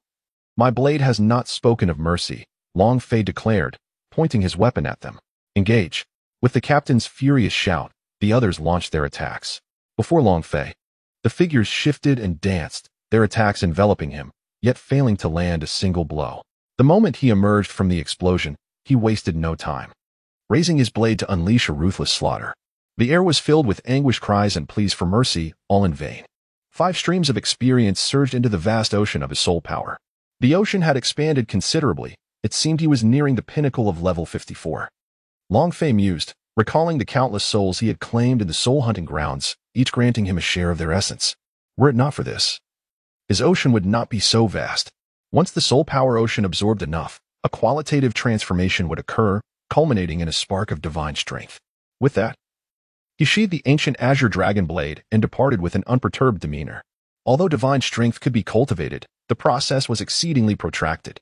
my blade has not spoken of mercy, Long Fei declared, pointing his weapon at them. Engage. With the captain's furious shout, the others launched their attacks. Before Long Fei, the figures shifted and danced, their attacks enveloping him, yet failing to land a single blow. The moment he emerged from the explosion, he wasted no time, raising his blade to unleash a ruthless slaughter. The air was filled with anguished cries and pleas for mercy, all in vain. 5 streams of experience surged into the vast ocean of his soul power. The ocean had expanded considerably. It seemed he was nearing the pinnacle of level 54. Long Fei mused, recalling the countless souls he had claimed in the soul-hunting grounds, each granting him a share of their essence. Were it not for this, his ocean would not be so vast. Once the soul power ocean absorbed enough, a qualitative transformation would occur, culminating in a spark of divine strength. With that, he sheathed the ancient azure dragon blade and departed with an unperturbed demeanor. Although divine strength could be cultivated, the process was exceedingly protracted.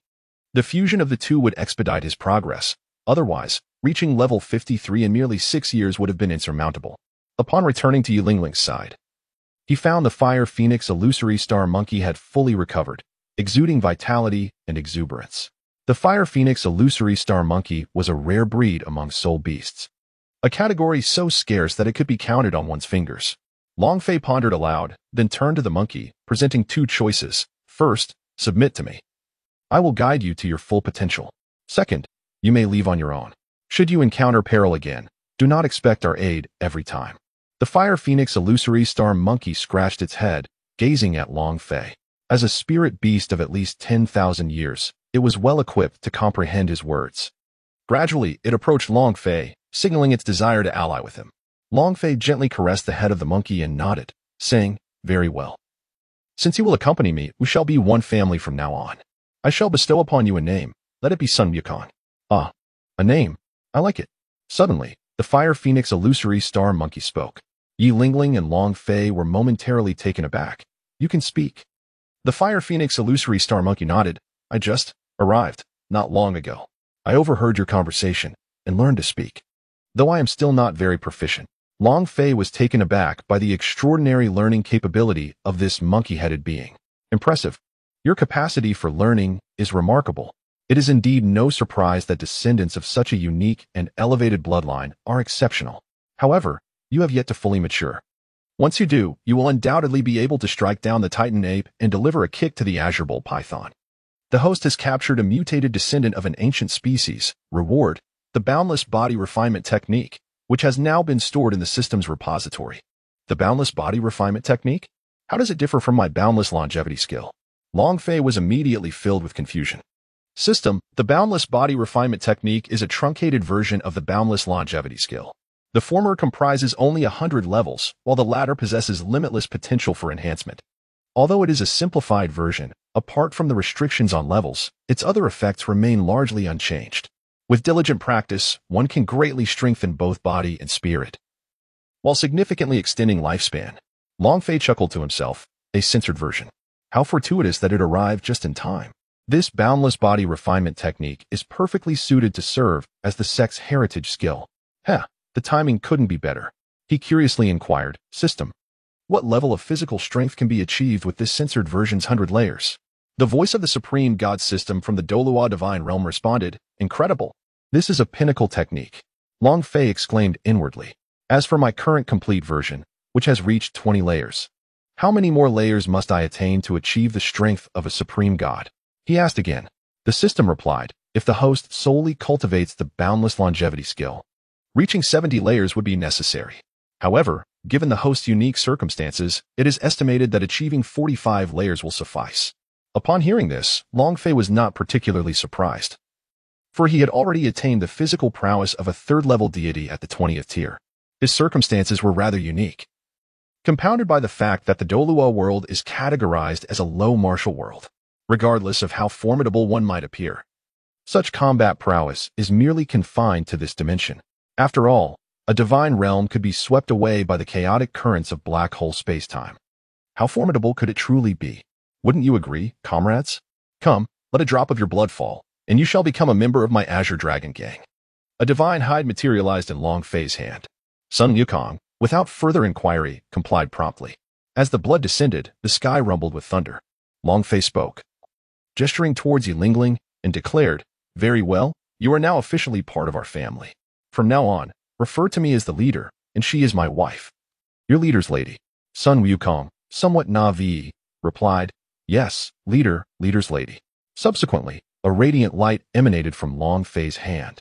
The fusion of the two would expedite his progress. Otherwise, reaching level 53 in merely 6 years would have been insurmountable. Upon returning to Yilingling's side, he found the Fire Phoenix illusory star monkey had fully recovered, exuding vitality and exuberance. The Fire Phoenix illusory star monkey was a rare breed among soul beasts, a category so scarce that it could be counted on one's fingers. Long Fei pondered aloud, then turned to the monkey, presenting 2 choices. First, submit to me. I will guide you to your full potential. Second, you may leave on your own. Should you encounter peril again, do not expect our aid every time. The Fire Phoenix illusory star monkey scratched its head, gazing at Long Fei. As a spirit beast of at least 10,000 years, it was well equipped to comprehend his words. Gradually, it approached Long Fei, signaling its desire to ally with him. Long Fei gently caressed the head of the monkey and nodded, saying, "Very well. Since you will accompany me, we shall be one family from now on. I shall bestow upon you a name. Let it be Sun Wukong." "Ah, a name. I like it." Suddenly, the Fire Phoenix illusory star monkey spoke. Yilingling and Long Fei were momentarily taken aback. "You can speak." The Fire Phoenix illusory star monkey nodded. "I just arrived, not long ago. I overheard your conversation and learned to speak. Though I am still not very proficient." Long Fei was taken aback by the extraordinary learning capability of this monkey-headed being. "Impressive. Your capacity for learning is remarkable. It is indeed no surprise that descendants of such a unique and elevated bloodline are exceptional. However, you have yet to fully mature. Once you do, you will undoubtedly be able to strike down the Titan ape and deliver a kick to the Azure Bull python. The host has captured a mutated descendant of an ancient species. Reward, the Boundless Body Refinement Technique, which has now been stored in the system's repository." The Boundless Body Refinement Technique? How does it differ from my Boundless Longevity skill? Long Fei was immediately filled with confusion. System, the Boundless Body Refinement Technique is a truncated version of the Boundless Longevity skill. The former comprises only 100 levels, while the latter possesses limitless potential for enhancement. Although it is a simplified version, apart from the restrictions on levels, its other effects remain largely unchanged. With diligent practice, one can greatly strengthen both body and spirit, while significantly extending lifespan. Long Fei chuckled to himself, a censored version. How fortuitous that it arrived just in time. This Boundless Body Refinement Technique is perfectly suited to serve as the sect's heritage skill. The timing couldn't be better. He curiously inquired, "System, what level of physical strength can be achieved with this censored version's 100 layers?" The voice of the Supreme God System from the Dolua Divine Realm responded, "Incredible. This is a pinnacle technique." Long Fei exclaimed inwardly. "As for my current complete version, which has reached 20 layers, how many more layers must I attain to achieve the strength of a supreme god?" He asked again. The system replied, "If the host solely cultivates the Boundless Longevity skill, reaching 70 layers would be necessary. However, given the host's unique circumstances, it is estimated that achieving 45 layers will suffice." Upon hearing this, Long Fei was not particularly surprised, for he had already attained the physical prowess of a 3rd-level deity at the 20th tier. His circumstances were rather unique, compounded by the fact that the Dolua world is categorized as a low martial world. Regardless of how formidable one might appear, such combat prowess is merely confined to this dimension. After all, a divine realm could be swept away by the chaotic currents of black hole space-time. How formidable could it truly be? Wouldn't you agree, comrades? Come, let a drop of your blood fall, and you shall become a member of my Azure Dragon Gang. A divine hide materialized in Long Fei's hand. Sun Wukong, without further inquiry, complied promptly. As the blood descended, the sky rumbled with thunder. Long Fei spoke, gesturing towards Yilingling, and declared, Very well, you are now officially part of our family. From now on, refer to me as the leader, and she is my wife. Your leader's lady. Sun Wukong, somewhat naive, replied, yes, leader's lady. Subsequently, a radiant light emanated from Long Fei's hand,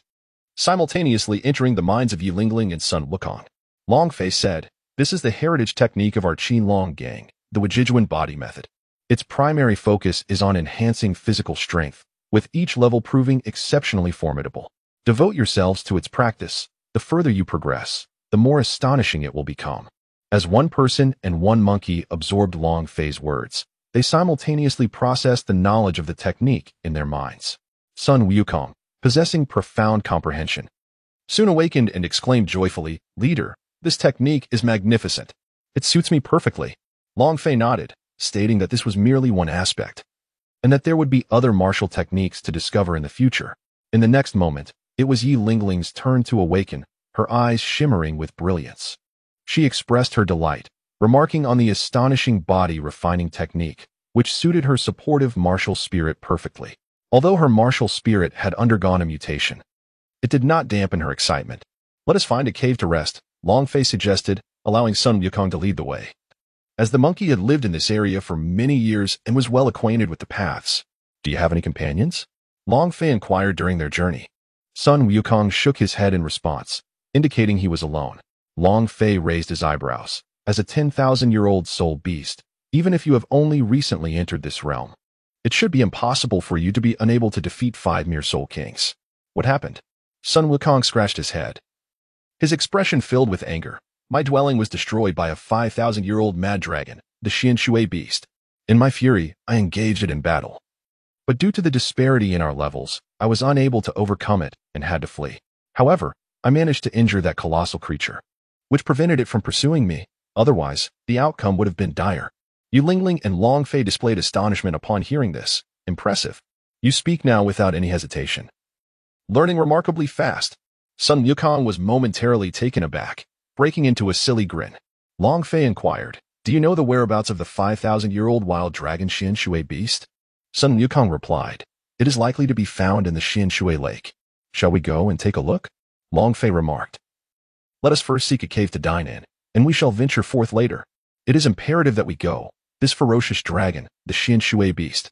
simultaneously entering the minds of Yi Lingling and Sun Wukong. Long Fei said, this is the heritage technique of our Qinlong gang, the Wajijuan body method. Its primary focus is on enhancing physical strength, with each level proving exceptionally formidable. Devote yourselves to its practice. The further you progress, the more astonishing it will become. As one person and one monkey absorbed Long Fei's words, they simultaneously processed the knowledge of the technique in their minds. Sun Wukong, possessing profound comprehension, soon awakened and exclaimed joyfully, leader, this technique is magnificent. It suits me perfectly. Long Fei nodded, stating that this was merely one aspect, and that there would be other martial techniques to discover in the future. In the next moment, it was Yi Lingling's turn to awaken, her eyes shimmering with brilliance. She expressed her delight, remarking on the astonishing body-refining technique, which suited her supportive martial spirit perfectly. Although her martial spirit had undergone a mutation, it did not dampen her excitement. Let us find a cave to rest, Long Fei suggested, allowing Sun Wukong to lead the way. As the monkey had lived in this area for many years and was well acquainted with the paths. Do you have any companions? Long Fei inquired during their journey. Sun Wukong shook his head in response, indicating he was alone. Long Fei raised his eyebrows. As a 10,000-year-old soul beast, even if you have only recently entered this realm, it should be impossible for you to be unable to defeat 5 mere soul kings. What happened? Sun Wukong scratched his head, his expression filled with anger. My dwelling was destroyed by a 5,000-year-old mad dragon, the Xianshui beast. In my fury, I engaged it in battle. But due to the disparity in our levels, I was unable to overcome it and had to flee. However, I managed to injure that colossal creature, which prevented it from pursuing me. Otherwise, the outcome would have been dire. Yi Lingling and Long Fei displayed astonishment upon hearing this. Impressive. You speak now without any hesitation, learning remarkably fast. Sun Wukong was momentarily taken aback, breaking into a silly grin. Long Fei inquired, do you know the whereabouts of the 5,000-year-old wild dragon Xianshui beast? Sun Wukong replied, it is likely to be found in the Xianshui lake. Shall we go and take a look? Long Fei remarked, let us first seek a cave to dine in, and we shall venture forth later. It is imperative that we go. This ferocious dragon, the Xianshui beast,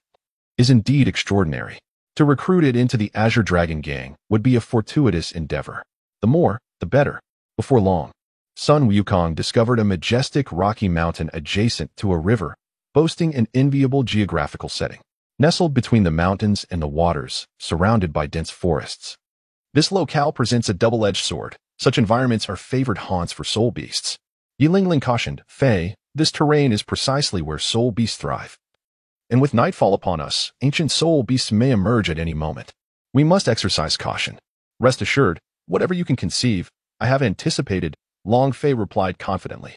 is indeed extraordinary. To recruit it into the Azure Dragon Gang would be a fortuitous endeavor. The more, the better. Before long, Sun Wukong discovered a majestic rocky mountain adjacent to a river, boasting an enviable geographical setting. Nestled between the mountains and the waters, surrounded by dense forests, this locale presents a double-edged sword. Such environments are favored haunts for soul beasts. Yi Lingling cautioned, Fei, this terrain is precisely where soul beasts thrive. And with nightfall upon us, ancient soul beasts may emerge at any moment. We must exercise caution. Rest assured, whatever you can conceive, I have anticipated, Long Fei replied confidently.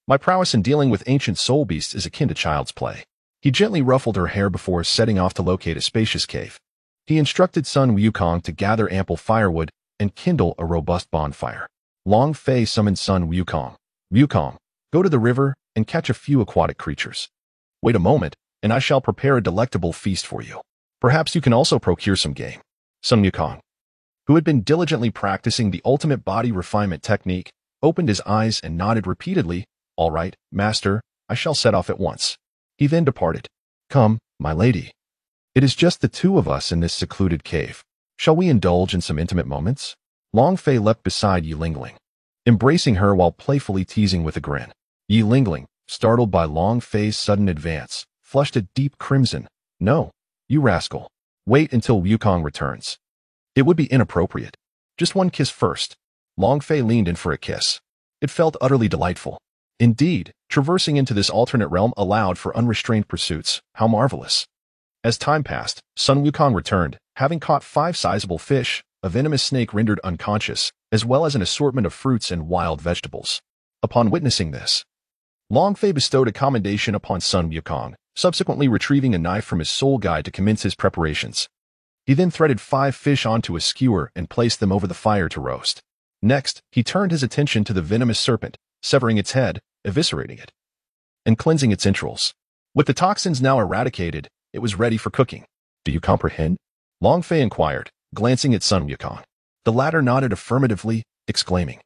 My prowess in dealing with ancient soul beasts is akin to child's play. He gently ruffled her hair before setting off to locate a spacious cave. He instructed Sun Wukong to gather ample firewood and kindle a robust bonfire. Long Fei summoned Sun Wukong. Wukong, go to the river and catch a few aquatic creatures. Wait a moment, and I shall prepare a delectable feast for you. Perhaps you can also procure some game. Sun Wukong, who had been diligently practicing the ultimate body refinement technique, opened his eyes and nodded repeatedly. All right, master, I shall set off at once. He then departed. Come, my lady. It is just the two of us in this secluded cave. Shall we indulge in some intimate moments? Long Fei leapt beside Yi Lingling, embracing her while playfully teasing with a grin. Yi Lingling, startled by Long Fei's sudden advance, flushed a deep crimson. No, you rascal. Wait until Wukong returns. It would be inappropriate. Just one kiss first. Long Fei leaned in for a kiss. It felt utterly delightful. Indeed, traversing into this alternate realm allowed for unrestrained pursuits. How marvelous. As time passed, Sun Wukong returned, having caught 5 sizable fish, a venomous snake rendered unconscious, as well as an assortment of fruits and wild vegetables. Upon witnessing this, Long Fei bestowed a commendation upon Sun Wukong, subsequently retrieving a knife from his soul guide to commence his preparations. He then threaded 5 fish onto a skewer and placed them over the fire to roast. Next, he turned his attention to the venomous serpent, severing its head, eviscerating it, and cleansing its entrails. With the toxins now eradicated, it was ready for cooking. Do you comprehend? Long Fei inquired, glancing at Sun Wukong. The latter nodded affirmatively, exclaiming,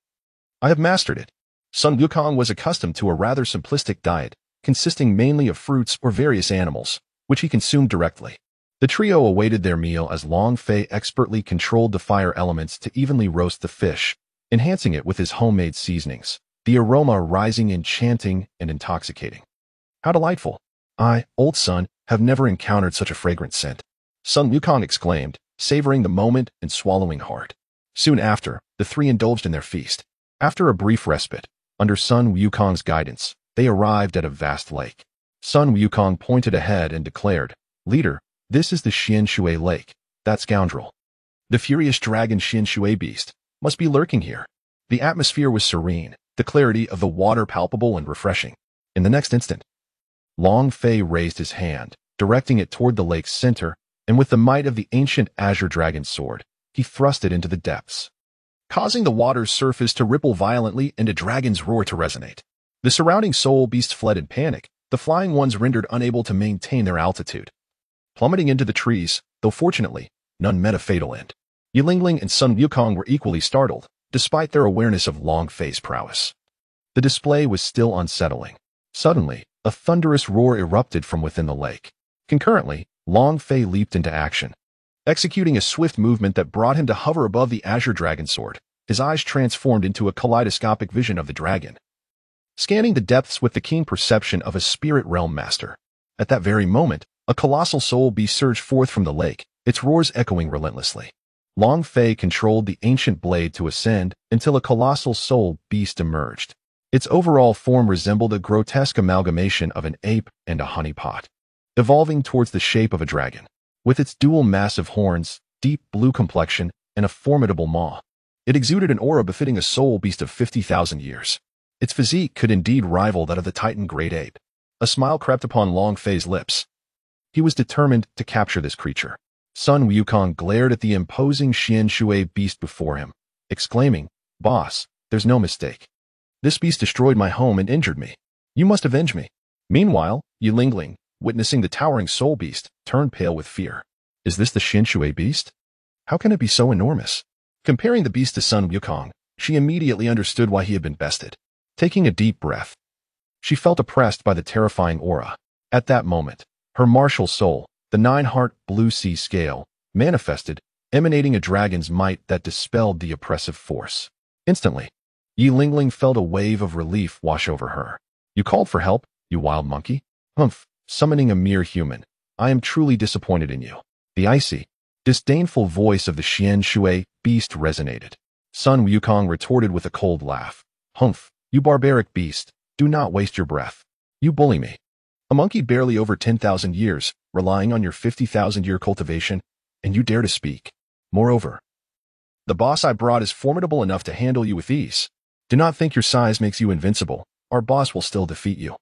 "I have mastered it." Sun Wukong was accustomed to a rather simplistic diet, consisting mainly of fruits or various animals, which he consumed directly. The trio awaited their meal as Long Fei expertly controlled the fire elements to evenly roast the fish, enhancing it with his homemade seasonings, the aroma rising enchanting and intoxicating. "How delightful! I, old Sun, have never encountered such a fragrant scent," Sun Wukong exclaimed, savoring the moment and swallowing hard. Soon after, the three indulged in their feast. After a brief respite, under Sun Wukong's guidance, they arrived at a vast lake. Sun Wukong pointed ahead and declared, "Leader, this is the Xian Shui Lake, that scoundrel. The furious dragon Xian Shui beast must be lurking here." The atmosphere was serene, the clarity of the water palpable and refreshing. In the next instant, Long Fei raised his hand, directing it toward the lake's center, and with the might of the ancient azure dragon sword, he thrust it into the depths, causing the water's surface to ripple violently and a dragon's roar to resonate. The surrounding soul beasts fled in panic, the flying ones rendered unable to maintain their altitude, plummeting into the trees, though fortunately, none met a fatal end. Yilingling and Sun Wukong were equally startled, despite their awareness of Long Fei's prowess. The display was still unsettling. Suddenly, a thunderous roar erupted from within the lake. Concurrently, Long Fei leaped into action, executing a swift movement that brought him to hover above the azure dragon sword. His eyes transformed into a kaleidoscopic vision of the dragon, scanning the depths with the keen perception of a spirit realm master. At that very moment, a colossal soul beast surged forth from the lake, its roars echoing relentlessly. Long Fei controlled the ancient blade to ascend until a colossal soul beast emerged. Its overall form resembled a grotesque amalgamation of an ape and a honeypot, evolving towards the shape of a dragon. With its dual massive horns, deep blue complexion, and a formidable maw, it exuded an aura befitting a soul beast of 50,000 years. Its physique could indeed rival that of the titan great ape. A smile crept upon Long Fei's lips. He was determined to capture this creature. Sun Wukong glared at the imposing Xian Shui beast before him, exclaiming, "Boss, there's no mistake. This beast destroyed my home and injured me. You must avenge me." Meanwhile, Yilingling, witnessing the towering soul beast, turned pale with fear. "Is this the Xian Shui beast? How can it be so enormous?" Comparing the beast to Sun Wukong, she immediately understood why he had been bested. Taking a deep breath, she felt oppressed by the terrifying aura. At that moment, her martial soul, the nine-heart blue sea scale, manifested, emanating a dragon's might that dispelled the oppressive force. Instantly, Yilingling felt a wave of relief wash over her. "You called for help, you wild monkey?" "Humph, summoning a mere human. I am truly disappointed in you." The icy, disdainful voice of the Xian Shui beast resonated. Sun Wukong retorted with a cold laugh. "Humph, you barbaric beast, do not waste your breath. You bully me. A monkey barely over 10,000 years, relying on your 50,000-year cultivation, and you dare to speak. Moreover, the boss I brought is formidable enough to handle you with ease. Do not think your size makes you invincible. Our boss will still defeat you."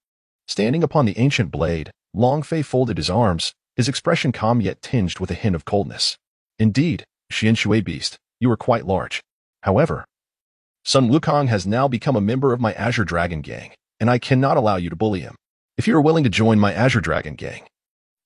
Standing upon the ancient blade, Long Fei folded his arms, his expression calm yet tinged with a hint of coldness. "Indeed, Xian Shui beast, you are quite large. However, Sun Wukong has now become a member of my Azure Dragon Gang, and I cannot allow you to bully him. If you are willing to join my Azure Dragon Gang,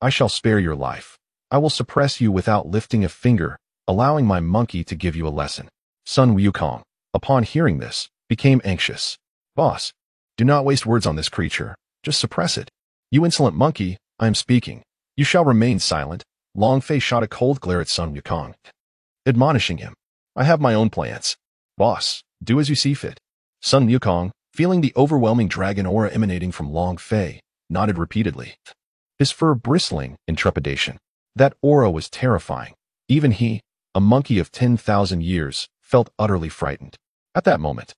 I shall spare your life. I will suppress you without lifting a finger, allowing my monkey to give you a lesson." Sun Wukong, upon hearing this, became anxious. "Boss, do not waste words on this creature. Just suppress it." "You insolent monkey, I am speaking. You shall remain silent." Long Fei shot a cold glare at Sun Wukong, admonishing him. "I have my own plans. Boss, do as you see fit." Sun Wukong, feeling the overwhelming dragon aura emanating from Long Fei, nodded repeatedly, his fur bristling in trepidation. That aura was terrifying. Even he, a monkey of 10,000 years, felt utterly frightened. At that moment,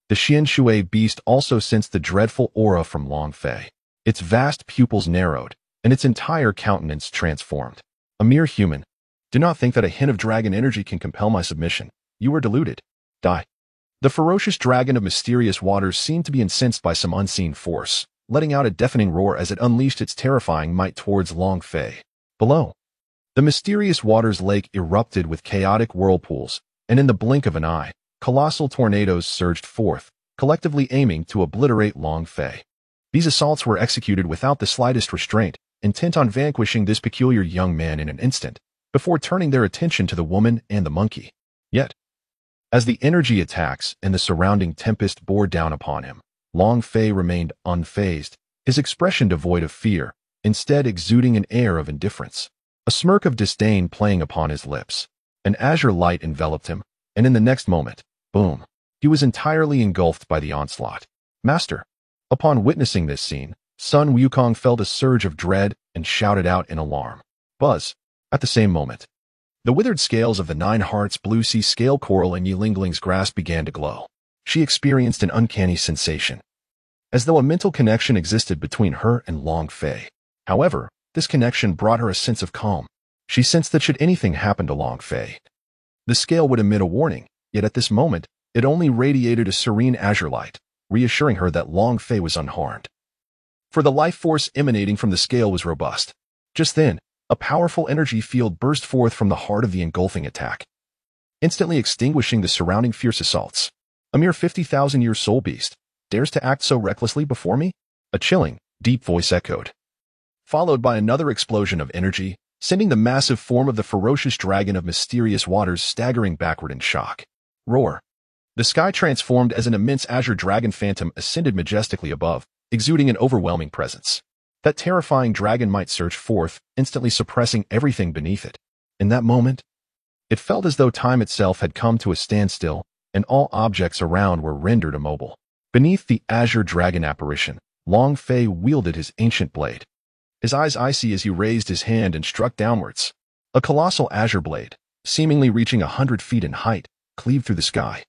the Xian Shui beast also sensed the dreadful aura from Long Fei. Its vast pupils narrowed, and its entire countenance transformed. "A mere human. Do not think that a hint of dragon energy can compel my submission. You are deluded. Die." The ferocious dragon of mysterious waters seemed to be incensed by some unseen force, letting out a deafening roar as it unleashed its terrifying might towards Long Fei. Below, the mysterious waters lake erupted with chaotic whirlpools, and in the blink of an eye, colossal tornadoes surged forth, collectively aiming to obliterate Long Fei. These assaults were executed without the slightest restraint, intent on vanquishing this peculiar young man in an instant. before turning their attention to the woman and the monkey. Yet, as the energy attacks and the surrounding tempest bore down upon him, Long Fei remained unfazed, his expression devoid of fear, instead exuding an air of indifference, a smirk of disdain playing upon his lips. An azure light enveloped him, and in the next moment, boom, he was entirely engulfed by the onslaught. Master! Upon witnessing this scene, Sun Wukong felt a surge of dread and shouted out in alarm. Buzz! At the same moment, the withered scales of the Nine Hearts Blue Sea Scale Coral in Yilingling's grasp began to glow. She experienced an uncanny sensation, as though a mental connection existed between her and Long Fei. However, this connection brought her a sense of calm. She sensed that should anything happen to Long Fei, the scale would emit a warning, yet at this moment, it only radiated a serene azure light, reassuring her that Long Fei was unharmed. For the life force emanating from the scale was robust. Just then, a powerful energy field burst forth from the heart of the engulfing attack, instantly extinguishing the surrounding fierce assaults. A mere 50,000-year soul beast dares to act so recklessly before me? A chilling, deep voice echoed, followed by another explosion of energy, sending the massive form of the ferocious dragon of mysterious waters staggering backward in shock. Roar! The sky transformed as an immense azure dragon phantom ascended majestically above, exuding an overwhelming presence. That terrifying dragon might surge forth, instantly suppressing everything beneath it. In that moment, it felt as though time itself had come to a standstill, and all objects around were rendered immobile. Beneath the azure dragon apparition, Long Fei wielded his ancient blade, his eyes icy as he raised his hand and struck downwards. A colossal azure blade, seemingly reaching 100 feet in height, cleaved through the sky,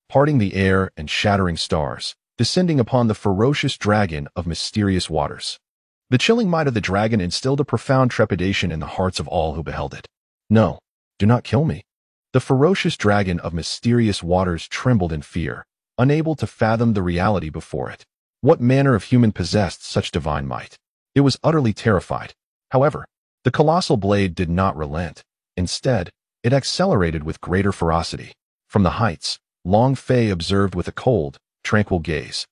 parting the air and shattering stars, descending upon the ferocious dragon of mysterious waters. The chilling might of the dragon instilled a profound trepidation in the hearts of all who beheld it. No, do not kill me. The ferocious dragon of mysterious waters trembled in fear, unable to fathom the reality before it. What manner of human possessed such divine might? It was utterly terrified. However, the colossal blade did not relent. Instead, it accelerated with greater ferocity. From the heights, Long Fei observed with a cold, tranquil gaze,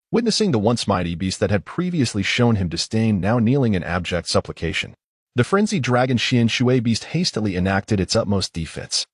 witnessing the once mighty beast that had previously shown him disdain now kneeling in abject supplication. The frenzied dragon Xian Shui beast hastily enacted its utmost defense,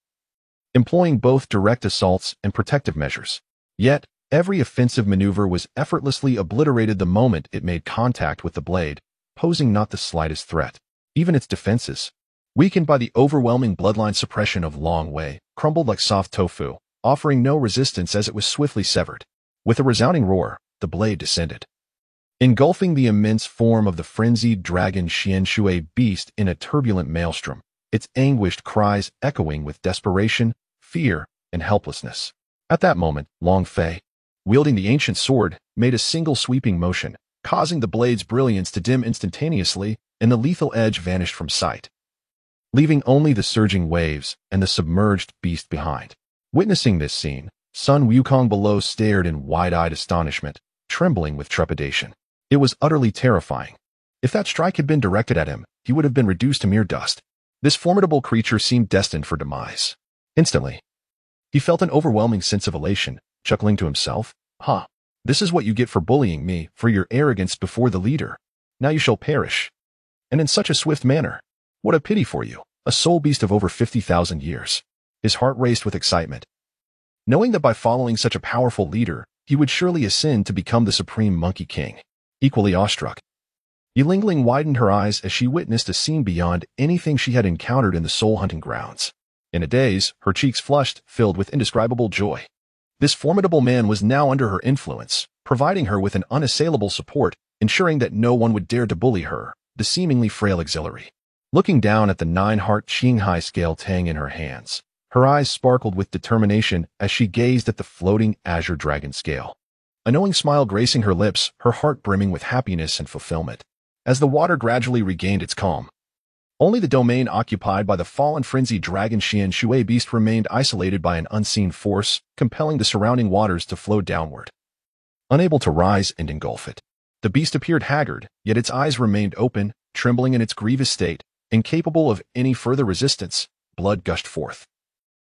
employing both direct assaults and protective measures. Yet, every offensive maneuver was effortlessly obliterated the moment it made contact with the blade, posing not the slightest threat. Even its defenses, weakened by the overwhelming bloodline suppression of Long Wei, crumbled like soft tofu, offering no resistance as it was swiftly severed. With a resounding roar, the blade descended, engulfing the immense form of the frenzied dragon Xian Shui beast in a turbulent maelstrom, its anguished cries echoing with desperation, fear, and helplessness. At that moment, Long Fei, wielding the ancient sword, made a single sweeping motion, causing the blade's brilliance to dim instantaneously, and the lethal edge vanished from sight, leaving only the surging waves and the submerged beast behind. Witnessing this scene, Sun Wukong below stared in wide-eyed astonishment, trembling with trepidation. It was utterly terrifying. If that strike had been directed at him, he would have been reduced to mere dust. This formidable creature seemed destined for demise. Instantly, he felt an overwhelming sense of elation, chuckling to himself. "Ha! This is what you get for bullying me, for your arrogance before the leader. Now you shall perish. And in such a swift manner. What a pity for you, a soul beast of over 50,000 years. His heart raced with excitement, knowing that by following such a powerful leader, he would surely ascend to become the supreme Monkey King. Equally awestruck, Yilingling widened her eyes as she witnessed a scene beyond anything she had encountered in the soul-hunting grounds. In a daze, her cheeks flushed, filled with indescribable joy. This formidable man was now under her influence, providing her with an unassailable support, ensuring that no one would dare to bully her, the seemingly frail auxiliary. Looking down at the 9-heart Qinghai scale tang in her hands, her eyes sparkled with determination as she gazed at the floating azure dragon scale. A knowing smile gracing her lips, her heart brimming with happiness and fulfillment. As the water gradually regained its calm, only the domain occupied by the fallen frenzied dragon Xian Shui beast remained isolated by an unseen force, compelling the surrounding waters to flow downward, unable to rise and engulf it. The beast appeared haggard, yet its eyes remained open, trembling in its grievous state, incapable of any further resistance. Blood gushed forth,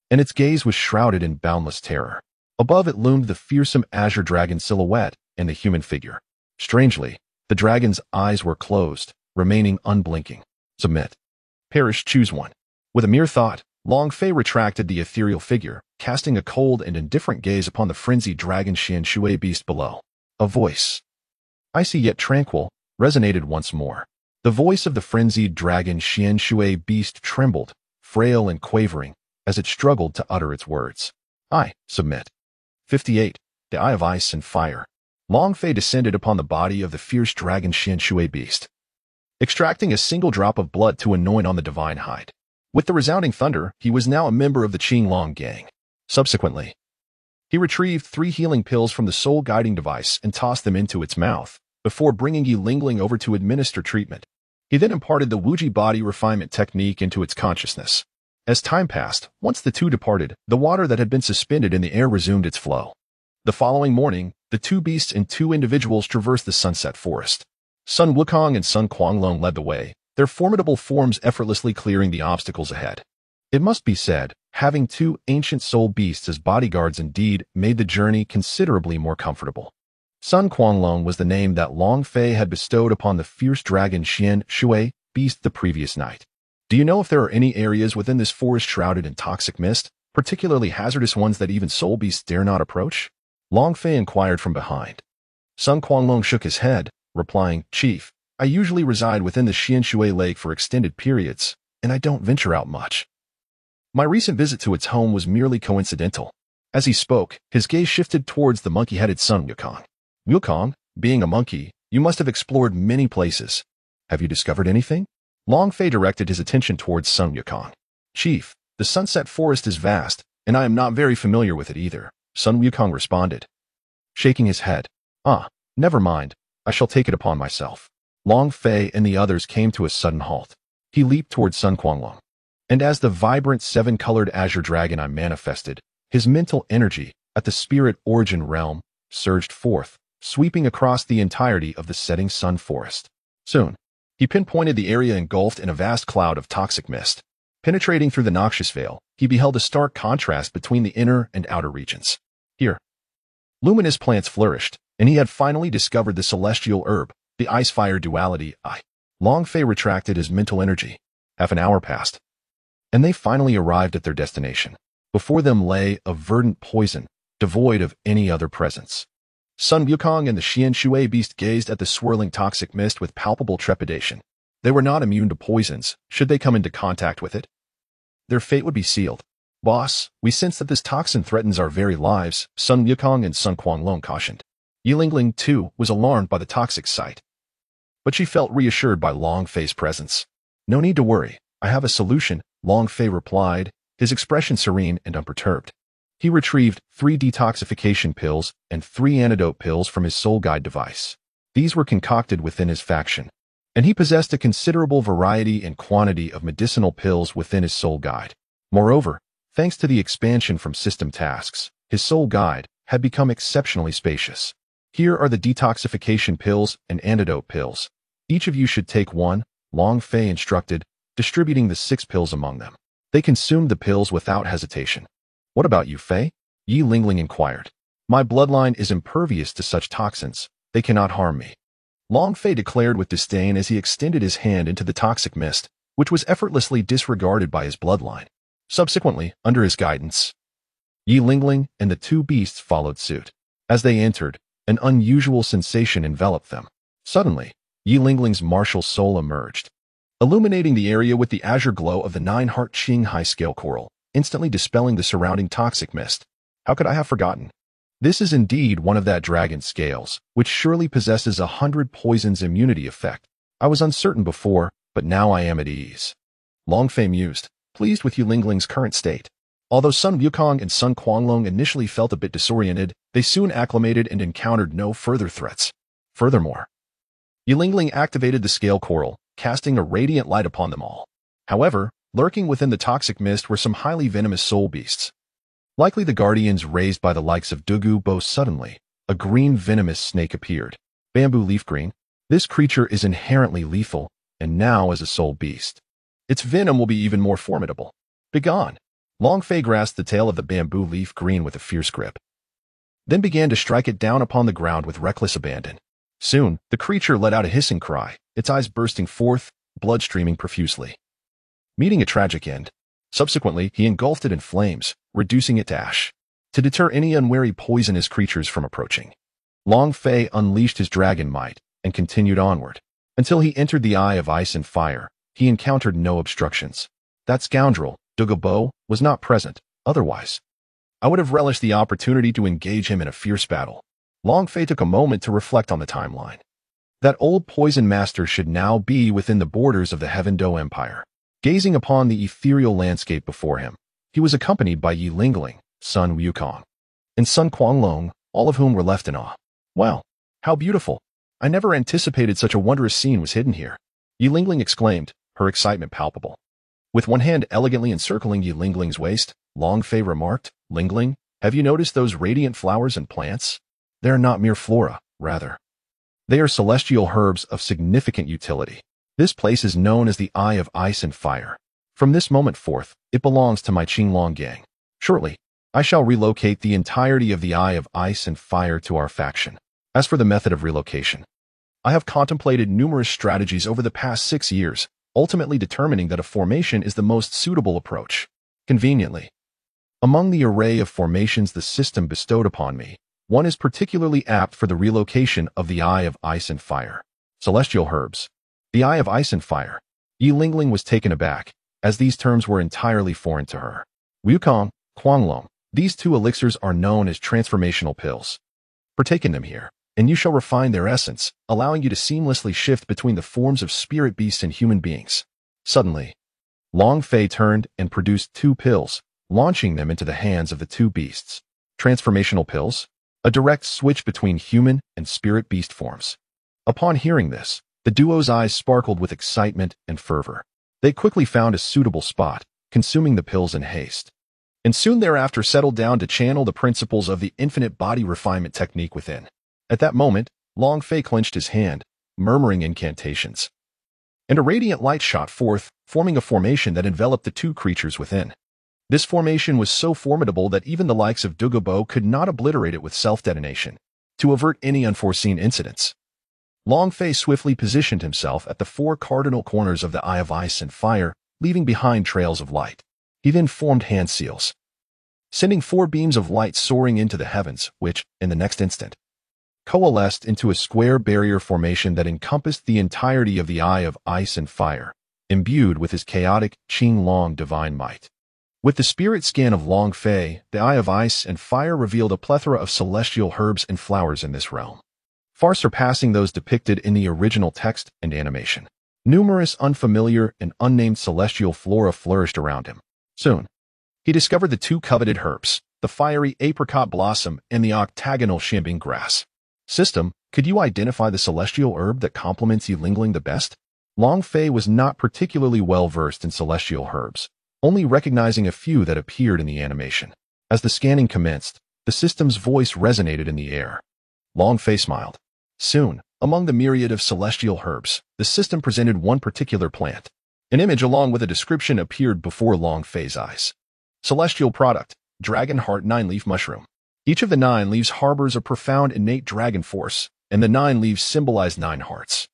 and its gaze was shrouded in boundless terror. Above it loomed the fearsome azure dragon silhouette and the human figure. Strangely, the dragon's eyes were closed, remaining unblinking. Submit. Perish, choose one. With a mere thought, Long Fei retracted the ethereal figure, casting a cold and indifferent gaze upon the frenzied dragon Xian Shui beast below. A voice, icy yet tranquil, resonated once more. The voice of the frenzied dragon Xian Shui beast trembled, frail and quavering, as it struggled to utter its words. I submit. 58. The Eye of Ice and Fire. Long Fei descended upon the body of the fierce dragon Xian Shui beast, extracting a single drop of blood to anoint on the divine hide. With the resounding thunder, he was now a member of the Qinglong gang. Subsequently, he retrieved 3 healing pills from the soul guiding device and tossed them into its mouth, before bringing Yi Lingling over to administer treatment. He then imparted the Wuji body refinement technique into its consciousness. As time passed, once the two departed, the water that had been suspended in the air resumed its flow. The following morning, the 2 beasts and 2 individuals traversed the Sunset Forest. Sun Wukong and Sun Quanglong led the way, their formidable forms effortlessly clearing the obstacles ahead. It must be said, having 2 ancient soul beasts as bodyguards indeed made the journey considerably more comfortable. Sun Quanglong was the name that Long Fei had bestowed upon the fierce dragon Xian Shui beast the previous night. Do you know if there are any areas within this forest shrouded in toxic mist, particularly hazardous ones that even soul beasts dare not approach? Long Fei inquired from behind. Sun Quanglong shook his head, replying, Chief, I usually reside within the Xian Shui Lake for extended periods, and I don't venture out much. My recent visit to its home was merely coincidental. As he spoke, his gaze shifted towards the monkey-headed Sun Wukong. Wukong, being a monkey, you must have explored many places. Have you discovered anything? Long Fei directed his attention towards Sun Wukong. Chief, the Sunset Forest is vast, and I am not very familiar with it either, Sun Wukong responded, shaking his head. Never mind, I shall take it upon myself. Long Fei and the others came to a sudden halt. He leaped towards Sun Quanglong. And as the vibrant 7-colored azure dragon I manifested, his mental energy, at the spirit origin realm, surged forth, sweeping across the entirety of the setting sun forest. Soon, he pinpointed the area engulfed in a vast cloud of toxic mist. Penetrating through the noxious veil, he beheld a stark contrast between the inner and outer regions. Here, luminous plants flourished, and he had finally discovered the celestial herb, the ice-fire duality. Long Fei retracted his mental energy. Half an hour passed, and they finally arrived at their destination. Before them lay a verdant poison, devoid of any other presence. Sun Wukong and the Xian Shui beast gazed at the swirling toxic mist with palpable trepidation. They were not immune to poisons, should they come into contact with it. Their fate would be sealed. Boss, we sense that this toxin threatens our very lives, Sun Wukong and Sun Quanglong cautioned. Yi Lingling, too, was alarmed by the toxic sight, but she felt reassured by Long Fei's presence. No need to worry, I have a solution, Long Fei replied, his expression serene and unperturbed. He retrieved 3 detoxification pills and 3 antidote pills from his soul guide device. These were concocted within his faction, and he possessed a considerable variety and quantity of medicinal pills within his soul guide. Moreover, thanks to the expansion from system tasks, his soul guide had become exceptionally spacious. Here are the detoxification pills and antidote pills. Each of you should take 1, Long Fei instructed, distributing the 6 pills among them. They consumed the pills without hesitation. What about you, Fei? Yi Lingling inquired. My bloodline is impervious to such toxins. They cannot harm me. Long Fei declared with disdain as he extended his hand into the toxic mist, which was effortlessly disregarded by his bloodline. Subsequently, under his guidance, Yi Lingling and the 2 beasts followed suit. As they entered, an unusual sensation enveloped them. Suddenly, Yi Lingling's martial soul emerged, illuminating the area with the azure glow of the 9-heart Qing high-scale coral, instantly dispelling the surrounding toxic mist. How could I have forgotten? This is indeed one of that dragon scales, which surely possesses 100 poisons immunity effect. I was uncertain before, but now I am at ease. Long Fei mused, pleased with Yi Lingling's current state. Although Sun Wukong and Sun Quanglong initially felt a bit disoriented, they soon acclimated and encountered no further threats. Furthermore, Yi Lingling activated the scale coral, casting a radiant light upon them all. However, lurking within the toxic mist were some highly venomous soul beasts. Likely the guardians raised by the likes of Dugu Bo. Suddenly, a green venomous snake appeared. Bamboo leaf green. This creature is inherently lethal, and now as a soul beast, its venom will be even more formidable. Begone! Long Fei grasped the tail of the bamboo leaf green with a fierce grip, then began to strike it down upon the ground with reckless abandon. Soon, the creature let out a hissing cry, its eyes bursting forth, blood streaming profusely. Meeting a tragic end, Subsequently, he engulfed it in flames, reducing it to ash. To deter any unwary poisonous creatures from approaching, Long Fei unleashed his dragon might and continued onward. Until he entered the Eye of Ice and Fire, he encountered no obstructions. That scoundrel, Dugabo, was not present. Otherwise, I would have relished the opportunity to engage him in a fierce battle. Long Fei took a moment to reflect on the timeline. That old poison master should now be within the borders of the Heaven Do Empire. Gazing upon the ethereal landscape before him, he was accompanied by Yi Lingling, Sun Wukong, and Sun Quanglong, all of whom were left in awe. Wow, how beautiful! I never anticipated such a wondrous scene was hidden here. Yi Lingling exclaimed, her excitement palpable. With one hand elegantly encircling Yi Lingling's waist, Long Fei remarked, Lingling, have you noticed those radiant flowers and plants? They are not mere flora, rather. They are celestial herbs of significant utility. This place is known as the Eye of Ice and Fire. From this moment forth, it belongs to my Qinglong gang. Shortly, I shall relocate the entirety of the Eye of Ice and Fire to our faction. As for the method of relocation, I have contemplated numerous strategies over the past 6 years, ultimately determining that a formation is the most suitable approach. Conveniently, among the array of formations the system bestowed upon me, one is particularly apt for the relocation of the Eye of Ice and Fire. Celestial herbs. The Eye of Ice and Fire. Yi Lingling was taken aback, as these terms were entirely foreign to her. Wukong, Quanglong, these two elixirs are known as transformational pills. Partake in them here, and you shall refine their essence, allowing you to seamlessly shift between the forms of spirit beasts and human beings. Suddenly, Long Fei turned and produced 2 pills, launching them into the hands of the 2 beasts. Transformational pills, a direct switch between human and spirit beast forms. Upon hearing this, the duo's eyes sparkled with excitement and fervor. They quickly found a suitable spot, consuming the pills in haste, and soon thereafter settled down to channel the principles of the infinite body refinement technique within. At that moment, Long Fei clenched his hand, murmuring incantations, and a radiant light shot forth, forming a formation that enveloped the 2 creatures within. This formation was so formidable that even the likes of Dugabo could not obliterate it with self-detonation. To avert any unforeseen incidents, Long Fei swiftly positioned himself at the 4 cardinal corners of the Eye of Ice and Fire, leaving behind trails of light. He then formed hand seals, sending 4 beams of light soaring into the heavens, which, in the next instant, coalesced into a square barrier formation that encompassed the entirety of the Eye of Ice and Fire, imbued with his chaotic Qinglong divine might. With the spirit scan of Long Fei, the Eye of Ice and Fire revealed a plethora of celestial herbs and flowers in this realm, far surpassing those depicted in the original text and animation. Numerous unfamiliar and unnamed celestial flora flourished around him. Soon, he discovered the 2 coveted herbs, the fiery apricot blossom and the octagonal shimbing grass. System, could you identify the celestial herb that complements Yi Lingling the best? Long Fei was not particularly well versed in celestial herbs, only recognizing a few that appeared in the animation. As the scanning commenced, the system's voice resonated in the air. Long Fei smiled. Soon, among the myriad of celestial herbs, the system presented one particular plant. An image along with a description appeared before Long Fei's eyes. Celestial product, Dragon Heart 9-leaf mushroom. Each of the 9 leaves harbors a profound innate dragon force, and the 9 leaves symbolize 9 hearts,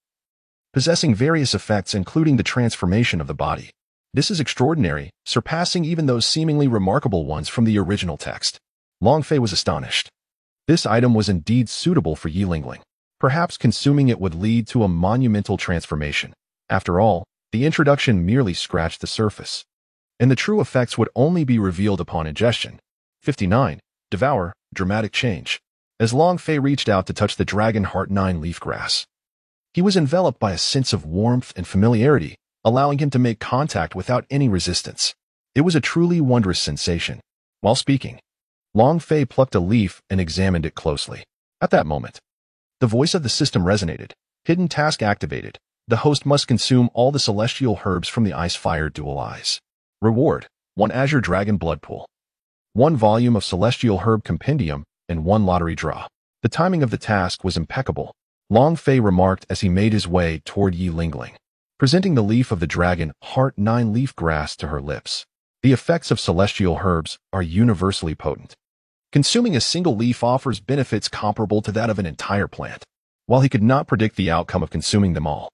possessing various effects including the transformation of the body. This is extraordinary, surpassing even those seemingly remarkable ones from the original text. Long Fei was astonished. This item was indeed suitable for Yi Lingling. Perhaps consuming it would lead to a monumental transformation. After all, the introduction merely scratched the surface, and the true effects would only be revealed upon ingestion. 59. Devour, dramatic change. As Long Fei reached out to touch the Dragon Heart 9-leaf grass, he was enveloped by a sense of warmth and familiarity, allowing him to make contact without any resistance. It was a truly wondrous sensation. While speaking, Long Fei plucked a leaf and examined it closely. At that moment, the voice of the system resonated. Hidden task activated. The host must consume all the celestial herbs from the Ice-Fire Dual Eyes. Reward, 1 Azure Dragon Blood Pool, 1 volume of Celestial Herb Compendium, and 1 lottery draw. The timing of the task was impeccable, Long Fei remarked as he made his way toward Yi Lingling, presenting the leaf of the Dragon Heart 9-leaf grass to her lips. The effects of celestial herbs are universally potent. Consuming a single leaf offers benefits comparable to that of an entire plant. While he could not predict the outcome of consuming them all,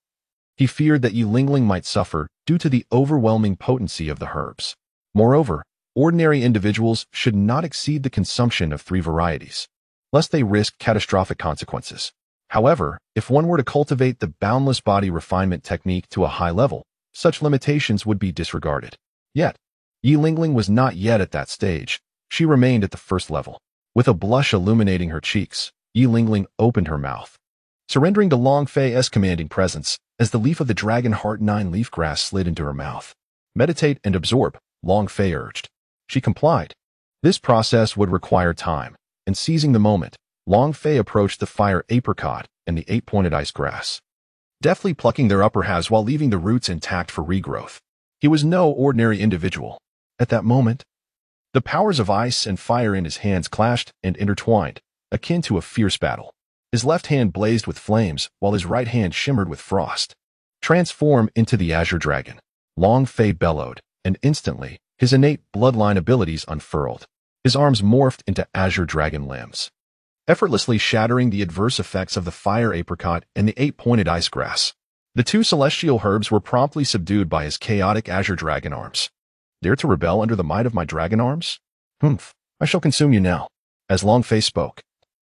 he feared that Yi Lingling might suffer due to the overwhelming potency of the herbs. Moreover, ordinary individuals should not exceed the consumption of 3 varieties, lest they risk catastrophic consequences. However, if one were to cultivate the boundless body refinement technique to a high level, such limitations would be disregarded. Yet, Yi Lingling was not yet at that stage. She remained at the first level. With a blush illuminating her cheeks, Yi Lingling opened her mouth, surrendering to Long Fei's commanding presence as the leaf of the Dragon Heart 9 leaf grass slid into her mouth. Meditate and absorb, Long Fei urged. She complied. This process would require time, and seizing the moment, Long Fei approached the fire apricot and the 8-pointed ice grass, deftly plucking their upper halves while leaving the roots intact for regrowth. He was no ordinary individual. At that moment, the powers of ice and fire in his hands clashed and intertwined, akin to a fierce battle. His left hand blazed with flames, while his right hand shimmered with frost. Transform into the Azure Dragon, Long Fei bellowed, and instantly, his innate bloodline abilities unfurled. His arms morphed into Azure Dragon limbs, effortlessly shattering the adverse effects of the fire apricot and the 8-pointed ice grass. The 2 celestial herbs were promptly subdued by his chaotic Azure Dragon arms. Dare to rebel under the might of my dragon arms? Humph, I shall consume you now. As Long Fei spoke,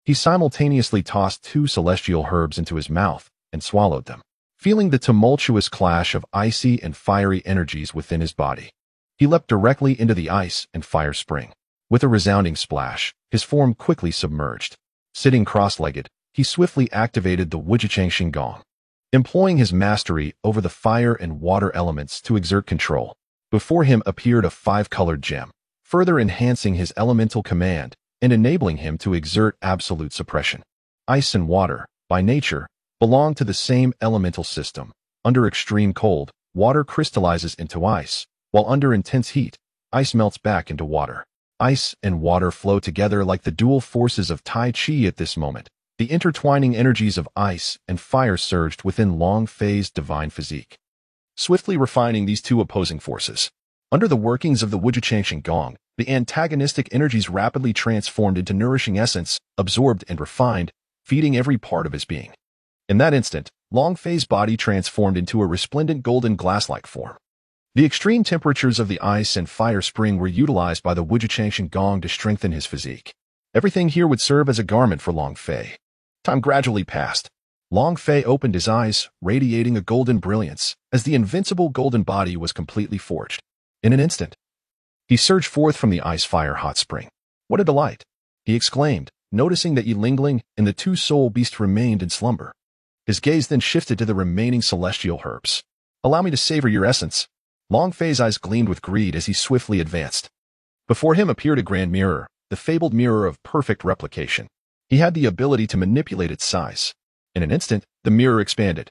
he simultaneously tossed 2 celestial herbs into his mouth and swallowed them, feeling the tumultuous clash of icy and fiery energies within his body. He leapt directly into the ice and fire spring. With a resounding splash, his form quickly submerged. Sitting cross-legged, he swiftly activated the Wujichang Xingong, employing his mastery over the fire and water elements to exert control. Before him appeared a 5-colored gem, further enhancing his elemental command and enabling him to exert absolute suppression. Ice and water, by nature, belong to the same elemental system. Under extreme cold, water crystallizes into ice, while under intense heat, ice melts back into water. Ice and water flow together like the dual forces of Tai Chi at this moment. The intertwining energies of ice and fire surged within Long Fei's divine physique, swiftly refining these 2 opposing forces. Under the workings of the Wujichang Xingong, the antagonistic energies rapidly transformed into nourishing essence, absorbed and refined, feeding every part of his being. In that instant, Long Fei's body transformed into a resplendent golden glass-like form. The extreme temperatures of the ice and fire spring were utilized by the Wujichang Xingong to strengthen his physique. Everything here would serve as a garment for Long Fei. Time gradually passed. Long Fei opened his eyes, radiating a golden brilliance, as the invincible golden body was completely forged. In an instant, he surged forth from the ice-fire hot spring. What a delight! He exclaimed, noticing that Yi Lingling and the 2 soul beasts remained in slumber. His gaze then shifted to the remaining celestial herbs. Allow me to savor your essence. Long Fei's eyes gleamed with greed as he swiftly advanced. Before him appeared a grand mirror, the fabled mirror of perfect replication. He had the ability to manipulate its size. In an instant, the mirror expanded,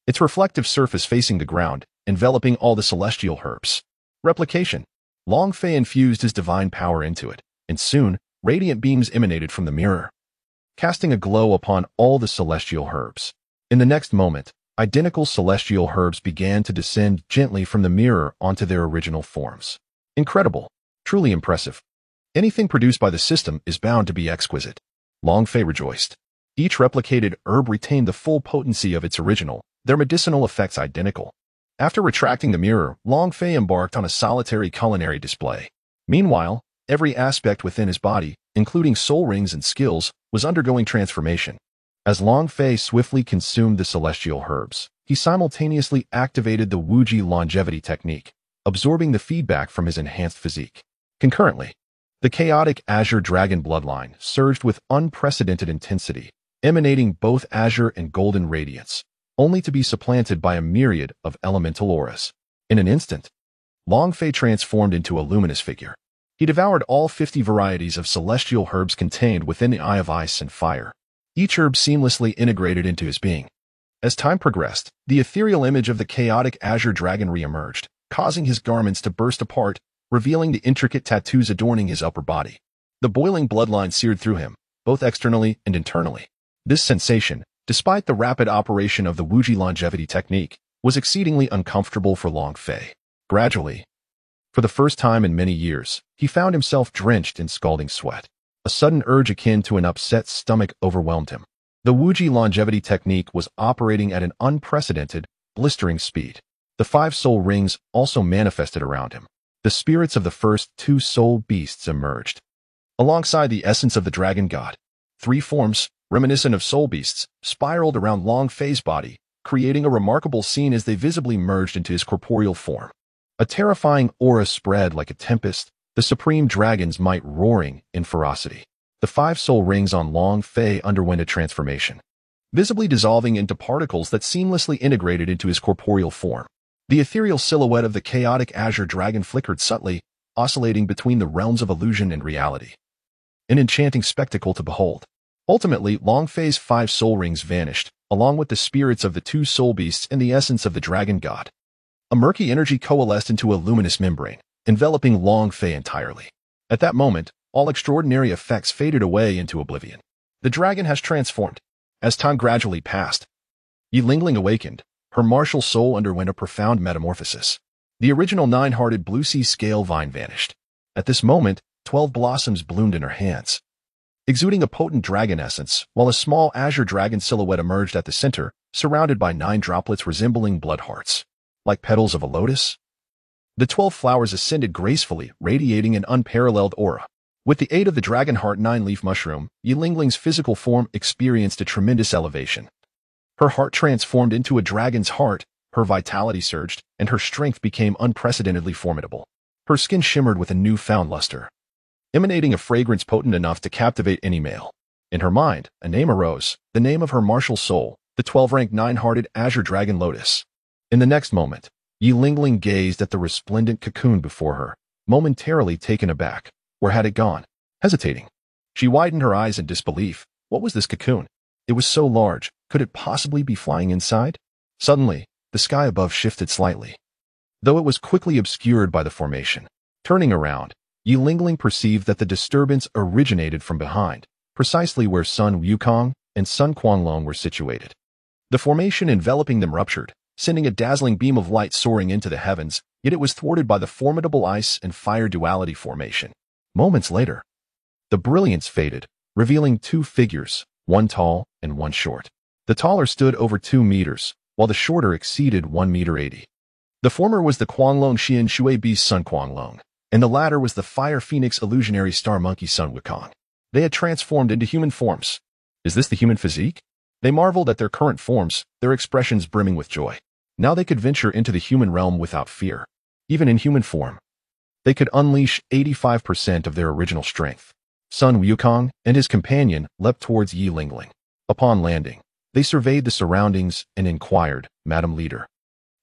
its reflective surface facing the ground, enveloping all the celestial herbs. Replication. Long Fei infused his divine power into it, and soon, radiant beams emanated from the mirror, casting a glow upon all the celestial herbs. In the next moment, identical celestial herbs began to descend gently from the mirror onto their original forms. Incredible. Truly impressive. Anything produced by the system is bound to be exquisite. Long Fei rejoiced. Each replicated herb retained the full potency of its original, their medicinal effects identical. After retracting the mirror, Long Fei embarked on a solitary culinary display. Meanwhile, every aspect within his body, including soul rings and skills, was undergoing transformation. As Long Fei swiftly consumed the celestial herbs, he simultaneously activated the Wuji longevity technique, absorbing the feedback from his enhanced physique. Concurrently, the chaotic Azure Dragon bloodline surged with unprecedented intensity, emanating both azure and golden radiance, only to be supplanted by a myriad of elemental auras. In an instant, Long Fei transformed into a luminous figure. He devoured all 50 varieties of celestial herbs contained within the Eye of Ice and Fire, each herb seamlessly integrated into his being. As time progressed, the ethereal image of the chaotic Azure Dragon re-emerged, causing his garments to burst apart, revealing the intricate tattoos adorning his upper body. The boiling bloodline seared through him, both externally and internally. This sensation, despite the rapid operation of the Wuji longevity technique, was exceedingly uncomfortable for Long Fei. Gradually, for the first time in many years, he found himself drenched in scalding sweat. A sudden urge akin to an upset stomach overwhelmed him. The Wuji longevity technique was operating at an unprecedented, blistering speed. The 5 soul rings also manifested around him, the spirits of the first two soul beasts emerged. Alongside the essence of the dragon god, three forms, reminiscent of soul beasts, spiraled around Long Fei's body, creating a remarkable scene as they visibly merged into his corporeal form. A terrifying aura spread like a tempest, the supreme dragon's might roaring in ferocity. The five soul rings on Long Fei underwent a transformation, visibly dissolving into particles that seamlessly integrated into his corporeal form. The ethereal silhouette of the chaotic azure dragon flickered subtly, oscillating between the realms of illusion and reality. An enchanting spectacle to behold. Ultimately, Long Fei's five soul rings vanished, along with the spirits of the two soul beasts and the essence of the dragon god. A murky energy coalesced into a luminous membrane, enveloping Long Fei entirely. At that moment, all extraordinary effects faded away into oblivion. The dragon has transformed. As time gradually passed, Yi Lingling awakened. Her martial soul underwent a profound metamorphosis. The original nine-hearted blue sea scale vine vanished. At this moment, 12 blossoms bloomed in her hands, exuding a potent dragon essence, while a small azure dragon silhouette emerged at the center, surrounded by 9 droplets resembling blood hearts. Like petals of a lotus, the 12 flowers ascended gracefully, radiating an unparalleled aura. With the aid of the dragon heart 9-leaf mushroom, Yi Lingling's physical form experienced a tremendous elevation. Her heart transformed into a dragon's heart, her vitality surged, and her strength became unprecedentedly formidable. Her skin shimmered with a newfound luster, emanating a fragrance potent enough to captivate any male. In her mind, a name arose, the name of her martial soul, the 12-ranked 9-hearted azure dragon lotus. In the next moment, Yi Lingling gazed at the resplendent cocoon before her, momentarily taken aback. Where had it gone? Hesitating, she widened her eyes in disbelief. What was this cocoon? It was so large, could it possibly be flying inside? Suddenly, the sky above shifted slightly, though it was quickly obscured by the formation. Turning around, Yi Lingling perceived that the disturbance originated from behind, precisely where Sun Wukong and Sun Quanglong were situated. The formation enveloping them ruptured, sending a dazzling beam of light soaring into the heavens, yet it was thwarted by the formidable ice and fire duality formation. Moments later, the brilliance faded, revealing 2 figures, one tall and one short. The taller stood over 2 meters, while the shorter exceeded 1 meter 80. The former was the Quanglong Xian Shui Beast Sun Quanglong, and the latter was the Fire Phoenix Illusionary Star Monkey Sun Wukong. They had transformed into human forms. Is this the human physique? They marveled at their current forms, their expressions brimming with joy. Now they could venture into the human realm without fear. Even in human form, they could unleash 85% of their original strength. Sun Wukong and his companion leapt towards Yi Lingling. Upon landing, they surveyed the surroundings and inquired, "Madam Leader,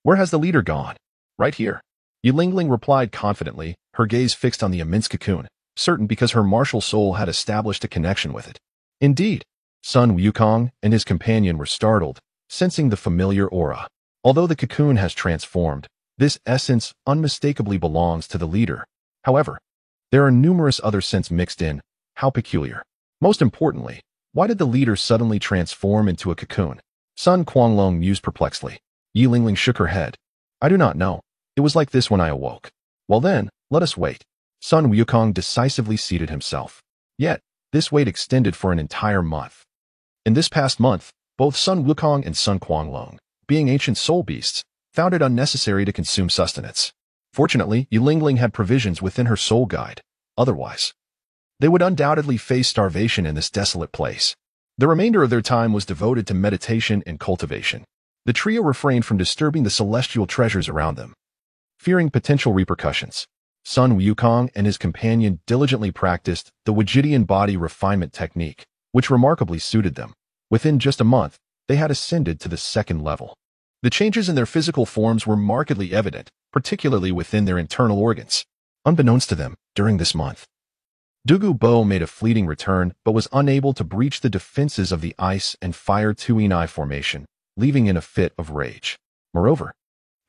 where has the leader gone?" "Right here," Yi Lingling replied confidently, her gaze fixed on the immense cocoon, certain because her martial soul had established a connection with it. Indeed, Sun Wukong and his companion were startled, sensing the familiar aura. Although the cocoon has transformed, this essence unmistakably belongs to the leader. However, there are numerous other scents mixed in. How peculiar. Most importantly, why did the leader suddenly transform into a cocoon? Sun Quanglong mused perplexedly. Yi Lingling shook her head. "I do not know. It was like this when I awoke." "Well then, let us wait." Sun Wukong decisively seated himself. Yet, this wait extended for an entire month. In this past month, both Sun Wukong and Sun Quanglong, being ancient soul beasts, found it unnecessary to consume sustenance. Fortunately, Yi Lingling had provisions within her soul guide. Otherwise, they would undoubtedly face starvation in this desolate place. The remainder of their time was devoted to meditation and cultivation. The trio refrained from disturbing the celestial treasures around them, fearing potential repercussions. Sun Wukong and his companion diligently practiced the Wajidian body refinement technique, which remarkably suited them. Within just a month, they had ascended to the 2nd level. The changes in their physical forms were markedly evident, particularly within their internal organs. Unbeknownst to them, during this month, Dugu Bo made a fleeting return but was unable to breach the defenses of the ice and fire Tuinai formation, leaving in a fit of rage. Moreover,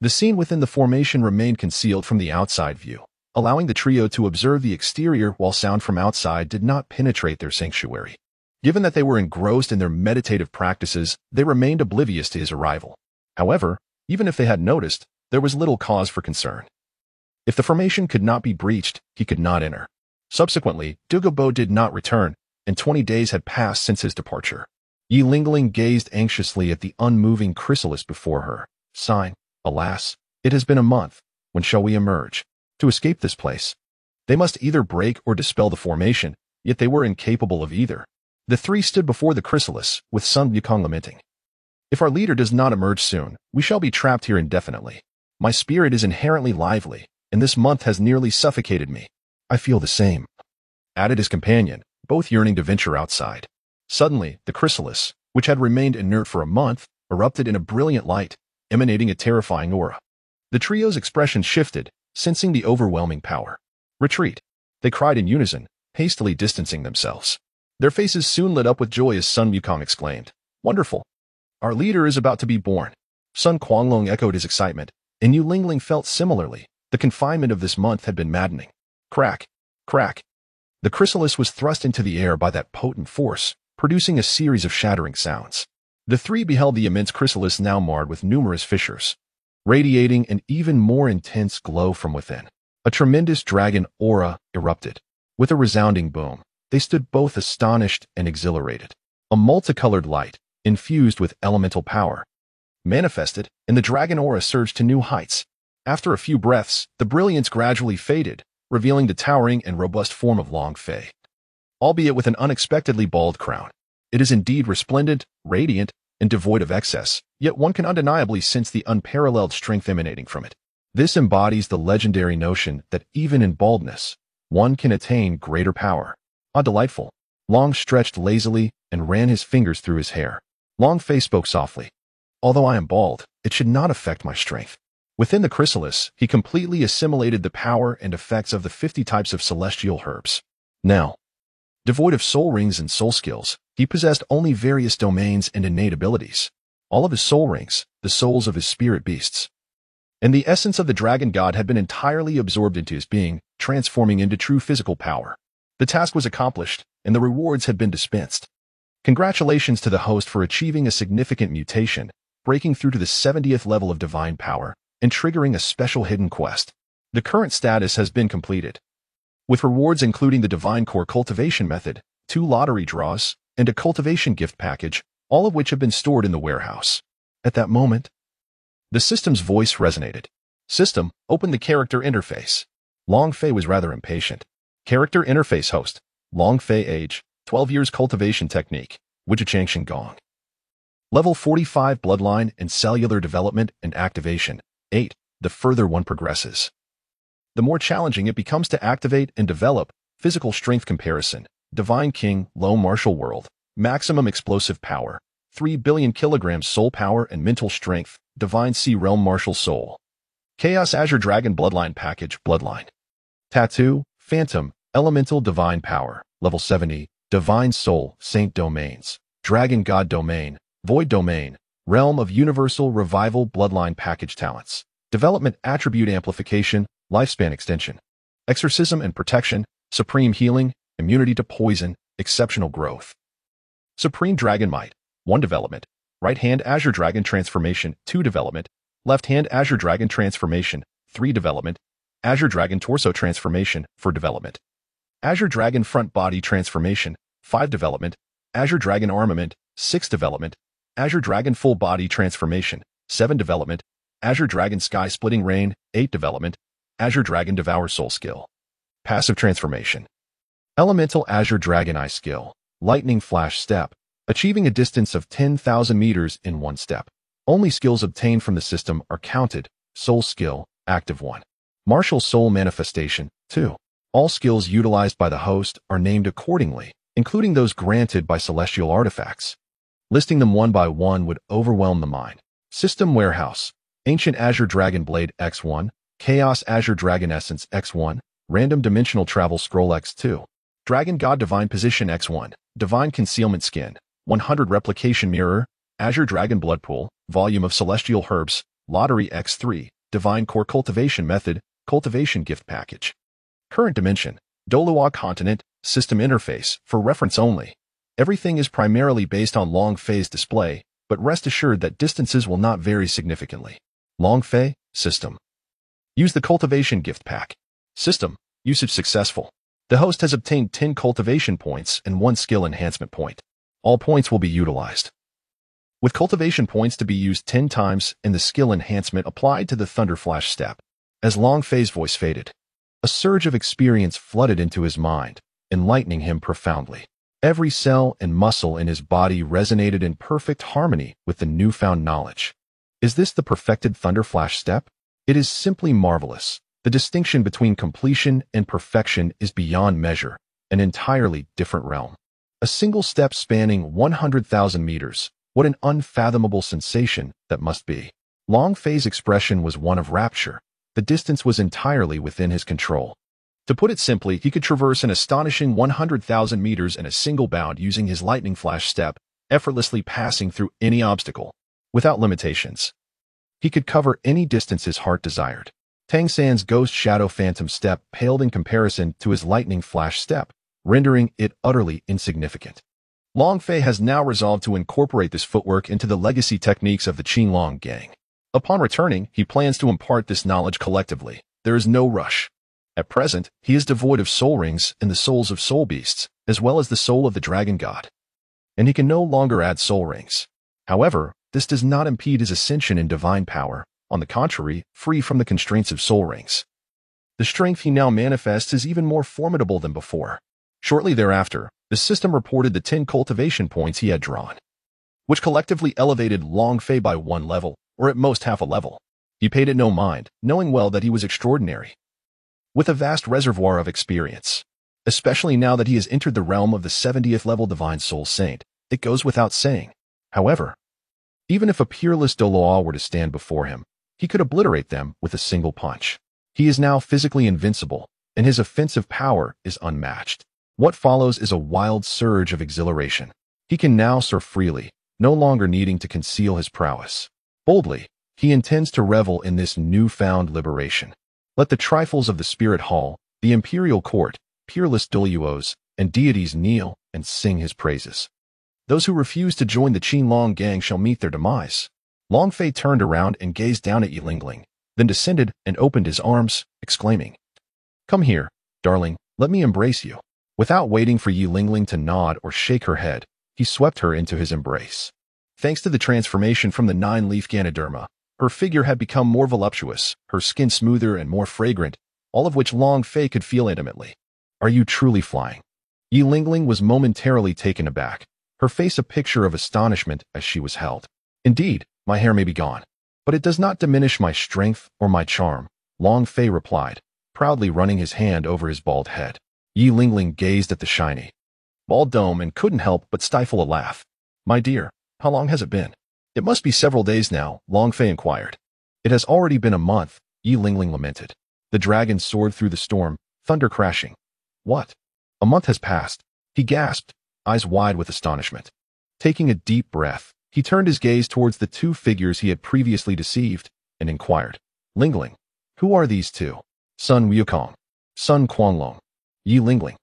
the scene within the formation remained concealed from the outside view, allowing the trio to observe the exterior while sound from outside did not penetrate their sanctuary. Given that they were engrossed in their meditative practices, they remained oblivious to his arrival. However, even if they had noticed, there was little cause for concern. If the formation could not be breached, he could not enter. Subsequently, Dugu Bo did not return, and 20 days had passed since his departure. Yi Lingling gazed anxiously at the unmoving chrysalis before her, sighing, "Alas, it has been a month. When shall we emerge?" to escape this place. They must either break or dispel the formation, yet they were incapable of either. The three stood before the chrysalis, with Sun Wukong lamenting. If our leader does not emerge soon, we shall be trapped here indefinitely. My spirit is inherently lively, and this month has nearly suffocated me. I feel the same, added his companion, both yearning to venture outside. Suddenly, the chrysalis, which had remained inert for a month, erupted in a brilliant light, emanating a terrifying aura. The trio's expression shifted, sensing the overwhelming power. Retreat, they cried in unison, hastily distancing themselves. Their faces soon lit up with joy as Sun Wukong exclaimed, "Wonderful! Our leader is about to be born." Sun Quanglong echoed his excitement, and Yu Lingling felt similarly. The confinement of this month had been maddening. Crack, crack. The chrysalis was thrust into the air by that potent force, producing a series of shattering sounds. The three beheld the immense chrysalis now marred with numerous fissures, radiating an even more intense glow from within. A tremendous dragon aura erupted. With a resounding boom, they stood both astonished and exhilarated. A multicolored light, infused with elemental power, manifested, and the dragon aura surged to new heights. After a few breaths, the brilliance gradually faded, revealing the towering and robust form of Long Fei. Albeit with an unexpectedly bald crown, it is indeed resplendent, radiant, and devoid of excess, yet one can undeniably sense the unparalleled strength emanating from it. This embodies the legendary notion that even in baldness, one can attain greater power. Ah, delightful. Long stretched lazily and ran his fingers through his hair. Long Fei spoke softly. Although I am bald, it should not affect my strength. Within the chrysalis, he completely assimilated the power and effects of the 50 types of celestial herbs. Now, devoid of soul rings and soul skills, he possessed only various domains and innate abilities. All of his soul rings, the souls of his spirit beasts, and the essence of the dragon god had been entirely absorbed into his being, transforming into true physical power. The task was accomplished, and the rewards had been dispensed. Congratulations to the host for achieving a significant mutation, breaking through to the 70th level of divine power, and triggering a special hidden quest. The current status has been completed, with rewards including the Divine Core cultivation method, 2 lottery draws, and a cultivation gift package, all of which have been stored in the warehouse. At that moment, the system's voice resonated. System, open the character interface. Long Fei was rather impatient. Character interface host. Long Fei age, 12 years cultivation technique, Wijichang Gong. Level 45 bloodline and cellular development and activation. 8. The further one progresses, the more challenging it becomes to activate and develop. Physical strength comparison. Divine King, low martial world. Maximum explosive power. 3 billion kilograms soul power and mental strength. Divine Sea Realm martial soul. Chaos Azure Dragon Bloodline Package Bloodline. Tattoo, Phantom, Elemental Divine Power. Level 70. Divine Soul, Saint Domains. Dragon God Domain. Void Domain. Realm of Universal Revival Bloodline Package Talents. Development Attribute Amplification, Lifespan Extension. Exorcism and Protection, Supreme Healing, Immunity to Poison, Exceptional Growth. Supreme Dragon Might, 1 development. Right Hand Azure Dragon Transformation, 2 development. Left Hand Azure Dragon Transformation, 3 development. Azure Dragon Torso Transformation, 4 development. Azure Dragon Front Body Transformation, 5 development. Azure Dragon Armament, 6 development. Azure Dragon Full Body Transformation, 7 development. Azure Dragon Sky Splitting Rain, 8 development. Azure Dragon Devour Soul Skill. Passive Transformation. Elemental Azure Dragon Eye Skill, Lightning Flash Step, achieving a distance of 10,000 meters in 1 step. Only skills obtained from the system are counted. Soul Skill, Active 1. Martial Soul Manifestation, 2. All skills utilized by the host are named accordingly, including those granted by celestial artifacts. Listing them one by one would overwhelm the mind. System Warehouse. Ancient Azure Dragon Blade X1, Chaos Azure Dragon Essence X1, Random Dimensional Travel Scroll X2, Dragon God Divine Position X1, Divine Concealment Skin, 100 Replication Mirror, Azure Dragon Blood Pool, Volume of Celestial Herbs, Lottery X3, Divine Core Cultivation Method, Cultivation Gift Package. Current Dimension, Dolua Continent, System Interface, for reference only. Everything is primarily based on Long Fei's display, but rest assured that distances will not vary significantly. Long Fei, System. Use the Cultivation Gift Pack. System. Usage successful. The host has obtained 10 cultivation points and 1 skill enhancement point. All points will be utilized, with cultivation points to be used 10 times and the skill enhancement applied to the Thunder Flash step. As Long Fei's voice faded, A surge of experience flooded into his mind, enlightening him profoundly. Every cell and muscle in his body resonated in perfect harmony with the newfound knowledge. Is this the perfected Thunderflash step? It is simply marvelous. The distinction between completion and perfection is beyond measure, an entirely different realm. A single step spanning 100,000 meters. What an unfathomable sensation that must be. Long Fei's expression was one of rapture. The distance was entirely within his control. To put it simply, he could traverse an astonishing 100,000 meters in a single bound using his lightning flash step, effortlessly passing through any obstacle, without limitations. He could cover any distance his heart desired. Tang San's Ghost Shadow Phantom step paled in comparison to his lightning flash step, rendering it utterly insignificant. Long Fei has now resolved to incorporate this footwork into the legacy techniques of the Qinglong gang. Upon returning, he plans to impart this knowledge collectively. There is no rush. At present, he is devoid of soul rings and the souls of soul beasts, as well as the soul of the dragon god. And he can no longer add soul rings. However, this does not impede his ascension in divine power, on the contrary, free from the constraints of soul rings. The strength he now manifests is even more formidable than before. Shortly thereafter, the system reported the 10 cultivation points he had drawn, which collectively elevated Long Fei by 1 level, or at most half a level. He paid it no mind, knowing well that he was extraordinary, with a vast reservoir of experience. Especially now that he has entered the realm of the 70th level Divine Soul Saint, it goes without saying. However, even if a peerless Doloa were to stand before him, he could obliterate them with a single punch. He is now physically invincible, and his offensive power is unmatched. What follows is a wild surge of exhilaration. He can now surf freely, no longer needing to conceal his prowess. Boldly, he intends to revel in this newfound liberation. Let the trifles of the Spirit Hall, the Imperial Court, peerless Doluos, and deities kneel and sing his praises. Those who refuse to join the Qinglong gang shall meet their demise. Long Fei turned around and gazed down at Yilingling, then descended and opened his arms, exclaiming, "Come here, darling, let me embrace you." Without waiting for Yilingling to nod or shake her head, he swept her into his embrace. Thanks to the transformation from the 9-leaf Ganoderma, her figure had become more voluptuous, her skin smoother and more fragrant, all of which Long Fei could feel intimately. "Are you truly flying?" Yilingling was momentarily taken aback, her face a picture of astonishment as she was held. "Indeed, my hair may be gone, but it does not diminish my strength or my charm," Long Fei replied, proudly running his hand over his bald head. Yilingling gazed at the shiny, bald dome and couldn't help but stifle a laugh. "My dear, how long has it been?" "It must be several days now," Long Fei inquired. "It has already been a month," Yilingling lamented. The dragon soared through the storm, thunder crashing. "What? A month has passed?" he gasped, eyes wide with astonishment. Taking a deep breath, he turned his gaze towards the 2 figures he had previously deceived, and inquired, "Lingling, who are these 2? Sun Wukong, Sun Quanglong." Yilingling,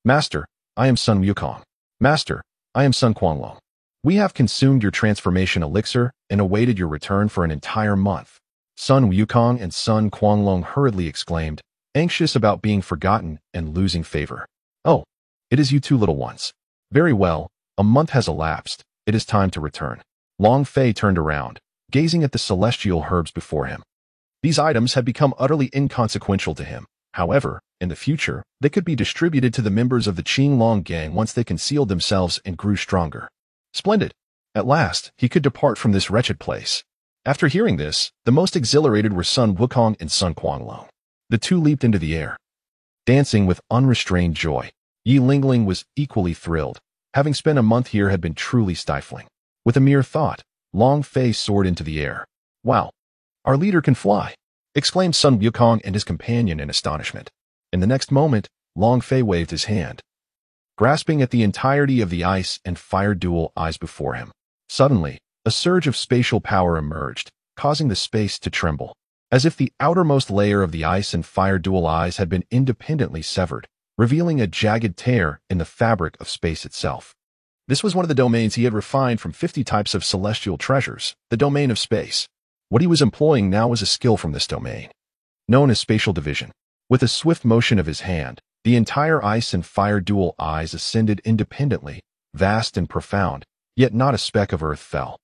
"Master, I am Sun Wukong. Master, I am Sun Quanglong. We have consumed your transformation elixir and awaited your return for an entire month." Sun Wukong and Sun Quanglong hurriedly exclaimed, anxious about being forgotten and losing favor. "Oh, it is you 2 little ones. Very well, a month has elapsed. It is time to return." Long Fei turned around, gazing at the celestial herbs before him. These items had become utterly inconsequential to him. However, in the future, they could be distributed to the members of the Qinglong gang once they concealed themselves and grew stronger. Splendid. At last, he could depart from this wretched place. After hearing this, the most exhilarated were Sun Wukong and Sun Quanglong. The 2 leaped into the air, dancing with unrestrained joy. Yilingling was equally thrilled. Having spent a month here had been truly stifling. With a mere thought, Long Fei soared into the air. "Wow, our leader can fly!" exclaimed Sun Wukong and his companion in astonishment. In the next moment, Long Fei waved his hand, grasping at the entirety of the ice and fire dual eyes before him. Suddenly, a surge of spatial power emerged, causing the space to tremble, as if the outermost layer of the ice and fire dual eyes had been independently severed, revealing a jagged tear in the fabric of space itself. This was one of the domains he had refined from 50 types of celestial treasures, the domain of space. What he was employing now was a skill from this domain, known as spatial division. With a swift motion of his hand, the entire ice and fire dual eyes ascended independently, vast and profound, yet not a speck of earth fell,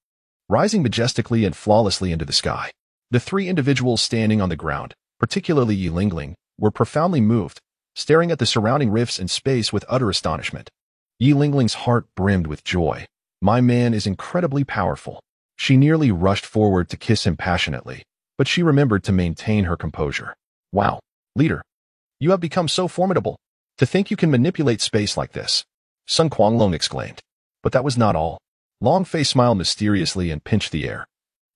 rising majestically and flawlessly into the sky. The 3 individuals standing on the ground, particularly Yilingling, were profoundly moved, staring at the surrounding rifts in space with utter astonishment. Yi Lingling's heart brimmed with joy. My man is incredibly powerful. She nearly rushed forward to kiss him passionately, but she remembered to maintain her composure. Wow, leader, you have become so formidable. To think you can manipulate space like this, Sun Quanglong exclaimed. But that was not all. Long Fei smiled mysteriously and pinched the air,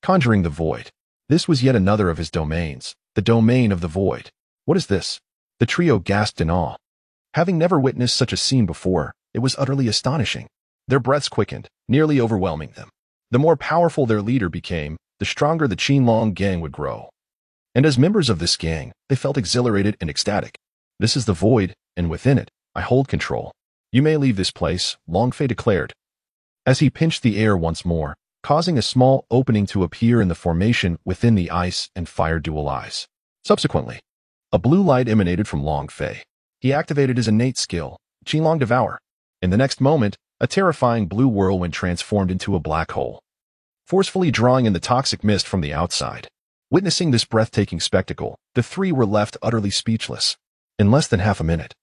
conjuring the void. This was yet another of his domains, the domain of the void. What is this? The trio gasped in awe. Having never witnessed such a scene before, it was utterly astonishing. Their breaths quickened, nearly overwhelming them. The more powerful their leader became, the stronger the Qinglong gang would grow. And as members of this gang, they felt exhilarated and ecstatic. This is the void, and within it, I hold control. You may leave this place, Long Fei declared, as he pinched the air once more, causing a small opening to appear in the formation within the ice and fire dual eyes. Subsequently, a blue light emanated from Long Fei. He activated his innate skill, Qinglong Devour. In the next moment, a terrifying blue whirlwind transformed into a black hole, forcefully drawing in the toxic mist from the outside. Witnessing this breathtaking spectacle, the three were left utterly speechless. In less than half a minute,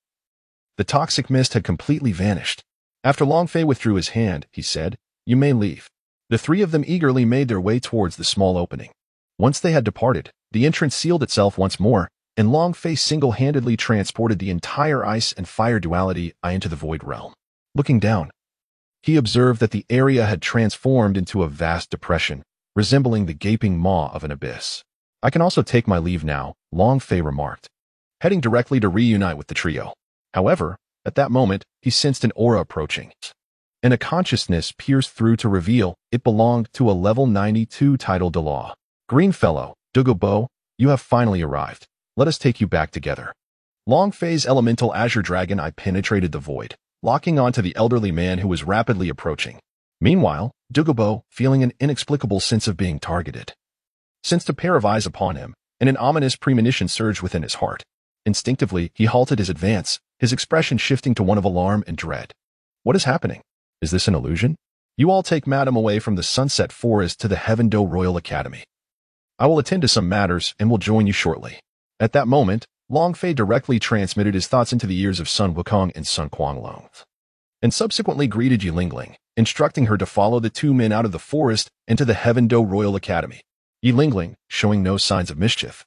the toxic mist had completely vanished. After Long Fei withdrew his hand, he said, "You may leave." The three of them eagerly made their way towards the small opening. Once they had departed, the entrance sealed itself once more, and Long Fei single-handedly transported the entire ice and fire duality into the void realm. Looking down, he observed that the area had transformed into a vast depression, resembling the gaping maw of an abyss. "I can also take my leave now," Long Fei remarked, heading directly to reunite with the trio. However, at that moment, he sensed an aura approaching, and a consciousness pierced through to reveal it belonged to a level 92 title Delaw. "Greenfellow, Dugubo, you have finally arrived. Let us take you back together." Long Fei's elemental azure dragon eye penetrated the void, locking onto the elderly man who was rapidly approaching. Meanwhile, Dugubo, feeling an inexplicable sense of being targeted, sensed a pair of eyes upon him, and an ominous premonition surged within his heart. Instinctively, he halted his advance, his expression shifting to one of alarm and dread. "What is happening? Is this an illusion? You all take Madam away from the Sunset Forest to the Heavendo Royal Academy. I will attend to some matters and will join you shortly." At that moment, Long Fei directly transmitted his thoughts into the ears of Sun Wukong and Sun Quanglong, and subsequently greeted Yi Lingling, instructing her to follow the two men out of the forest into the Heavendo Royal Academy. Yi Lingling, showing no signs of mischief,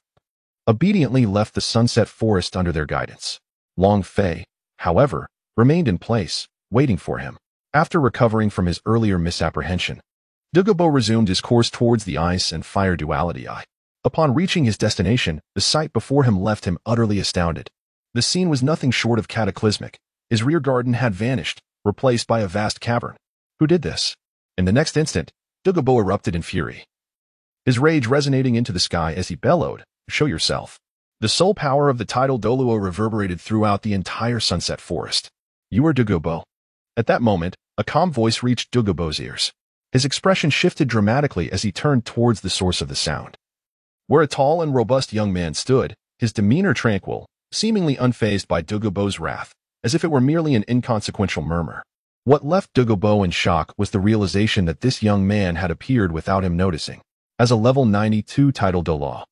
obediently left the Sunset Forest under their guidance. Long Fei, however, remained in place, waiting for him. After recovering from his earlier misapprehension, Dugubo resumed his course towards the ice and fire duality eye. Upon reaching his destination, the sight before him left him utterly astounded. The scene was nothing short of cataclysmic. His rear garden had vanished, replaced by a vast cavern. Who did this? In the next instant, Dugubo erupted in fury, his rage resonating into the sky as he bellowed, "Show yourself." The soul power of the tidal Doluo reverberated throughout the entire Sunset Forest. "You are Dugubo." At that moment, a calm voice reached Dugubo's ears. His expression shifted dramatically as he turned towards the source of the sound, where a tall and robust young man stood, his demeanor tranquil, seemingly unfazed by Dugubo's wrath, as if it were merely an inconsequential murmur. What left Dugubo in shock was the realization that this young man had appeared without him noticing, as a level 92 title Delaw.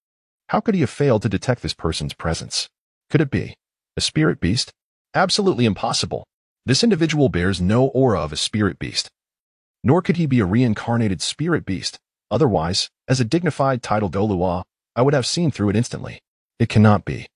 How could he have failed to detect this person's presence? Could it be a spirit beast? Absolutely impossible. This individual bears no aura of a spirit beast. Nor could he be a reincarnated spirit beast. Otherwise, as a dignified title Doluo, I would have seen through it instantly. It cannot be.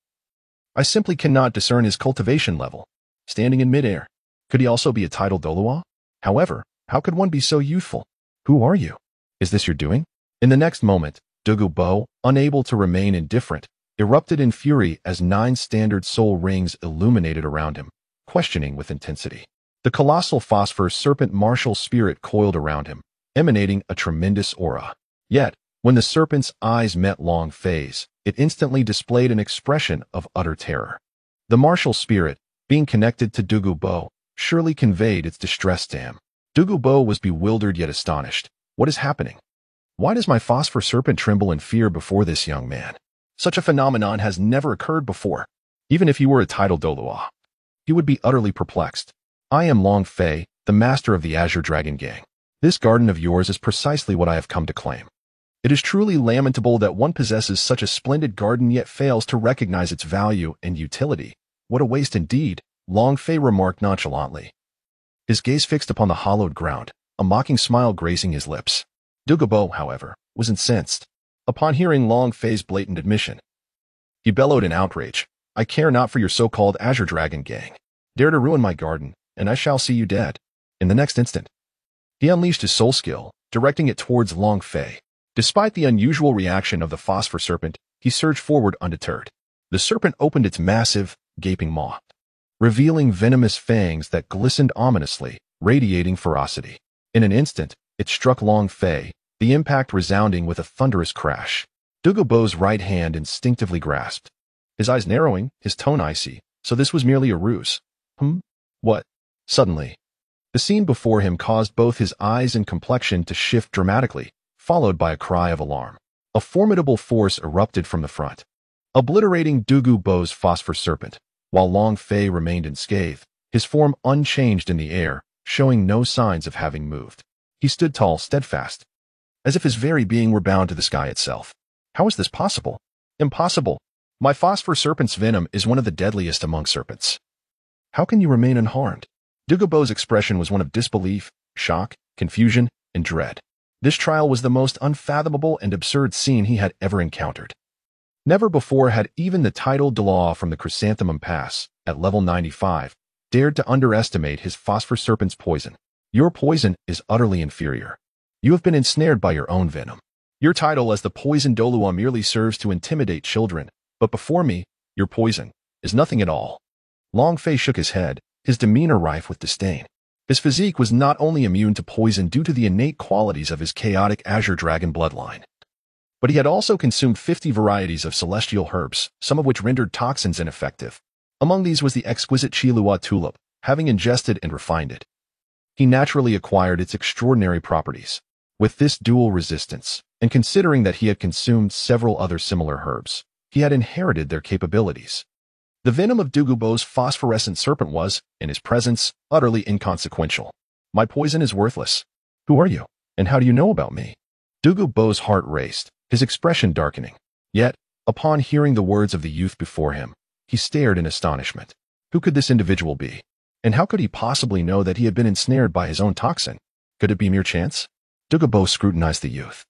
I simply cannot discern his cultivation level. Standing in midair. Could he also be a title Doluo? However, how could one be so youthful? Who are you? Is this your doing? In the next moment, Dugubo, unable to remain indifferent, erupted in fury as 9 standard soul rings illuminated around him, questioning with intensity. The colossal phosphor serpent martial spirit coiled around him, emanating a tremendous aura. Yet, when the serpent's eyes met Long Fei's, it instantly displayed an expression of utter terror. The martial spirit, being connected to Dugubo, surely conveyed its distress to him. Dugubo was bewildered yet astonished. What is happening? Why does my phosphor serpent tremble in fear before this young man? Such a phenomenon has never occurred before. Even if he were a title Doluo, he would be utterly perplexed. I am Long Fei, the master of the Azure Dragon Gang. This garden of yours is precisely what I have come to claim. It is truly lamentable that one possesses such a splendid garden yet fails to recognize its value and utility. What a waste indeed, Long Fei remarked nonchalantly, his gaze fixed upon the hollowed ground, a mocking smile gracing his lips. Dugabo, however, was incensed. Upon hearing Long Fei's blatant admission, he bellowed in outrage, I care not for your so-called Azure Dragon gang. Dare to ruin my garden, and I shall see you dead. In the next instant, he unleashed his soul skill, directing it towards Long Fei. Despite the unusual reaction of the Phosphor Serpent, he surged forward undeterred. The serpent opened its massive, gaping maw, revealing venomous fangs that glistened ominously, radiating ferocity. In an instant, it struck Long Fei, the impact resounding with a thunderous crash. Dugabo's right hand instinctively grasped, his eyes narrowing, his tone icy. So this was merely a ruse. What? Suddenly, the scene before him caused both his eyes and complexion to shift dramatically, followed by a cry of alarm. A formidable force erupted from the front, obliterating Dugabo's Phosphor Serpent, while Long Fei remained unscathed, his form unchanged in the air, showing no signs of having moved. He stood tall, steadfast, as if his very being were bound to the sky itself. How is this possible? Impossible. My Phosphor Serpent's venom is one of the deadliest among serpents. How can you remain unharmed? Dugabo's expression was one of disbelief, shock, confusion, and dread. This trial was the most unfathomable and absurd scene he had ever encountered. Never before had even the titled Delaw from the Chrysanthemum Pass, at level 95, dared to underestimate his Phosphor Serpent's poison. Your poison is utterly inferior. You have been ensnared by your own venom. Your title as the Poison Dolua merely serves to intimidate children, but before me, your poison is nothing at all. Long Fei shook his head, his demeanor rife with disdain. His physique was not only immune to poison due to the innate qualities of his chaotic Azure Dragon bloodline, but he had also consumed 50 varieties of celestial herbs, some of which rendered toxins ineffective. Among these was the exquisite Qilua tulip. Having ingested and refined it, he naturally acquired its extraordinary properties. With this dual resistance, and considering that he had consumed several other similar herbs, he had inherited their capabilities. The venom of Dugabo's phosphorescent serpent was, in his presence, utterly inconsequential. My poison is worthless. Who are you, and how do you know about me? Dugabo's heart raced, his expression darkening. Yet, upon hearing the words of the youth before him, he stared in astonishment. Who could this individual be? And how could he possibly know that he had been ensnared by his own toxin? Could it be mere chance? Dugabo scrutinized the youth,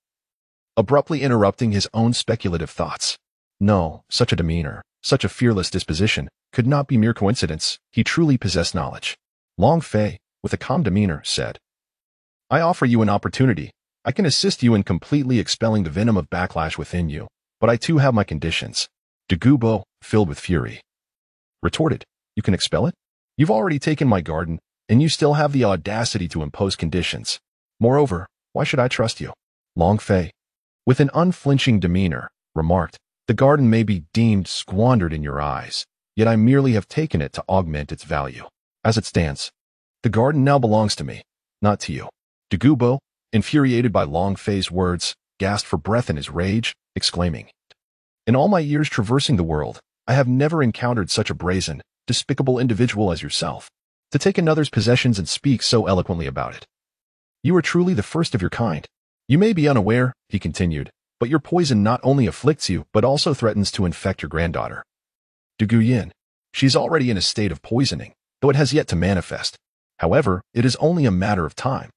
abruptly interrupting his own speculative thoughts. No, such a demeanor, such a fearless disposition, could not be mere coincidence. He truly possessed knowledge. Long Fei, with a calm demeanor, said, I offer you an opportunity. I can assist you in completely expelling the venom of backlash within you, but I too have my conditions. Dugabo, filled with fury, retorted, You can expel it? You've already taken my garden, and you still have the audacity to impose conditions. Moreover, why should I trust you? Long Fei, with an unflinching demeanor, remarked, The garden may be deemed squandered in your eyes, yet I merely have taken it to augment its value. As it stands, the garden now belongs to me, not to you. Dugabo, infuriated by Long Fei's words, gasped for breath in his rage, exclaiming, In all my years traversing the world, I have never encountered such a brazen, despicable individual as yourself, to take another's possessions and speak so eloquently about it. You are truly the first of your kind. You may be unaware, he continued, but your poison not only afflicts you, but also threatens to infect your granddaughter, Duguyin. She is already in a state of poisoning, though it has yet to manifest. However, it is only a matter of time.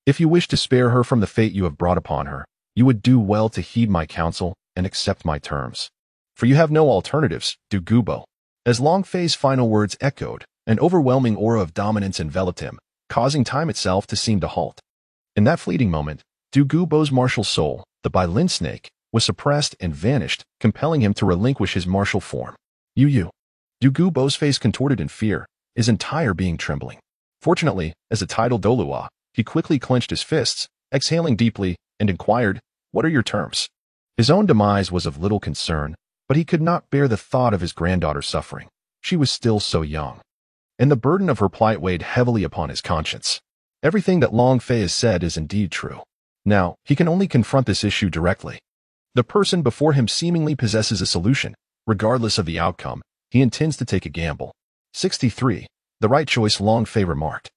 If you wish to spare her from the fate you have brought upon her, you would do well to heed my counsel and accept my terms. For you have no alternatives, Dugabo. As Long Fei's final words echoed, an overwhelming aura of dominance enveloped him, causing time itself to seem to halt. In that fleeting moment, Dugubo's martial soul, the Bailin snake, was suppressed and vanished, compelling him to relinquish his martial form. Dugubo's face contorted in fear, his entire being trembling. Fortunately, as a tidal Dolua, he quickly clenched his fists, exhaling deeply, and inquired, What are your terms? His own demise was of little concern, but he could not bear the thought of his granddaughter's suffering. She was still so young, and the burden of her plight weighed heavily upon his conscience. Everything that Long Fei has said is indeed true. Now, he can only confront this issue directly. The person before him seemingly possesses a solution. Regardless of the outcome, he intends to take a gamble. 63. The right choice, Long Fei remarked.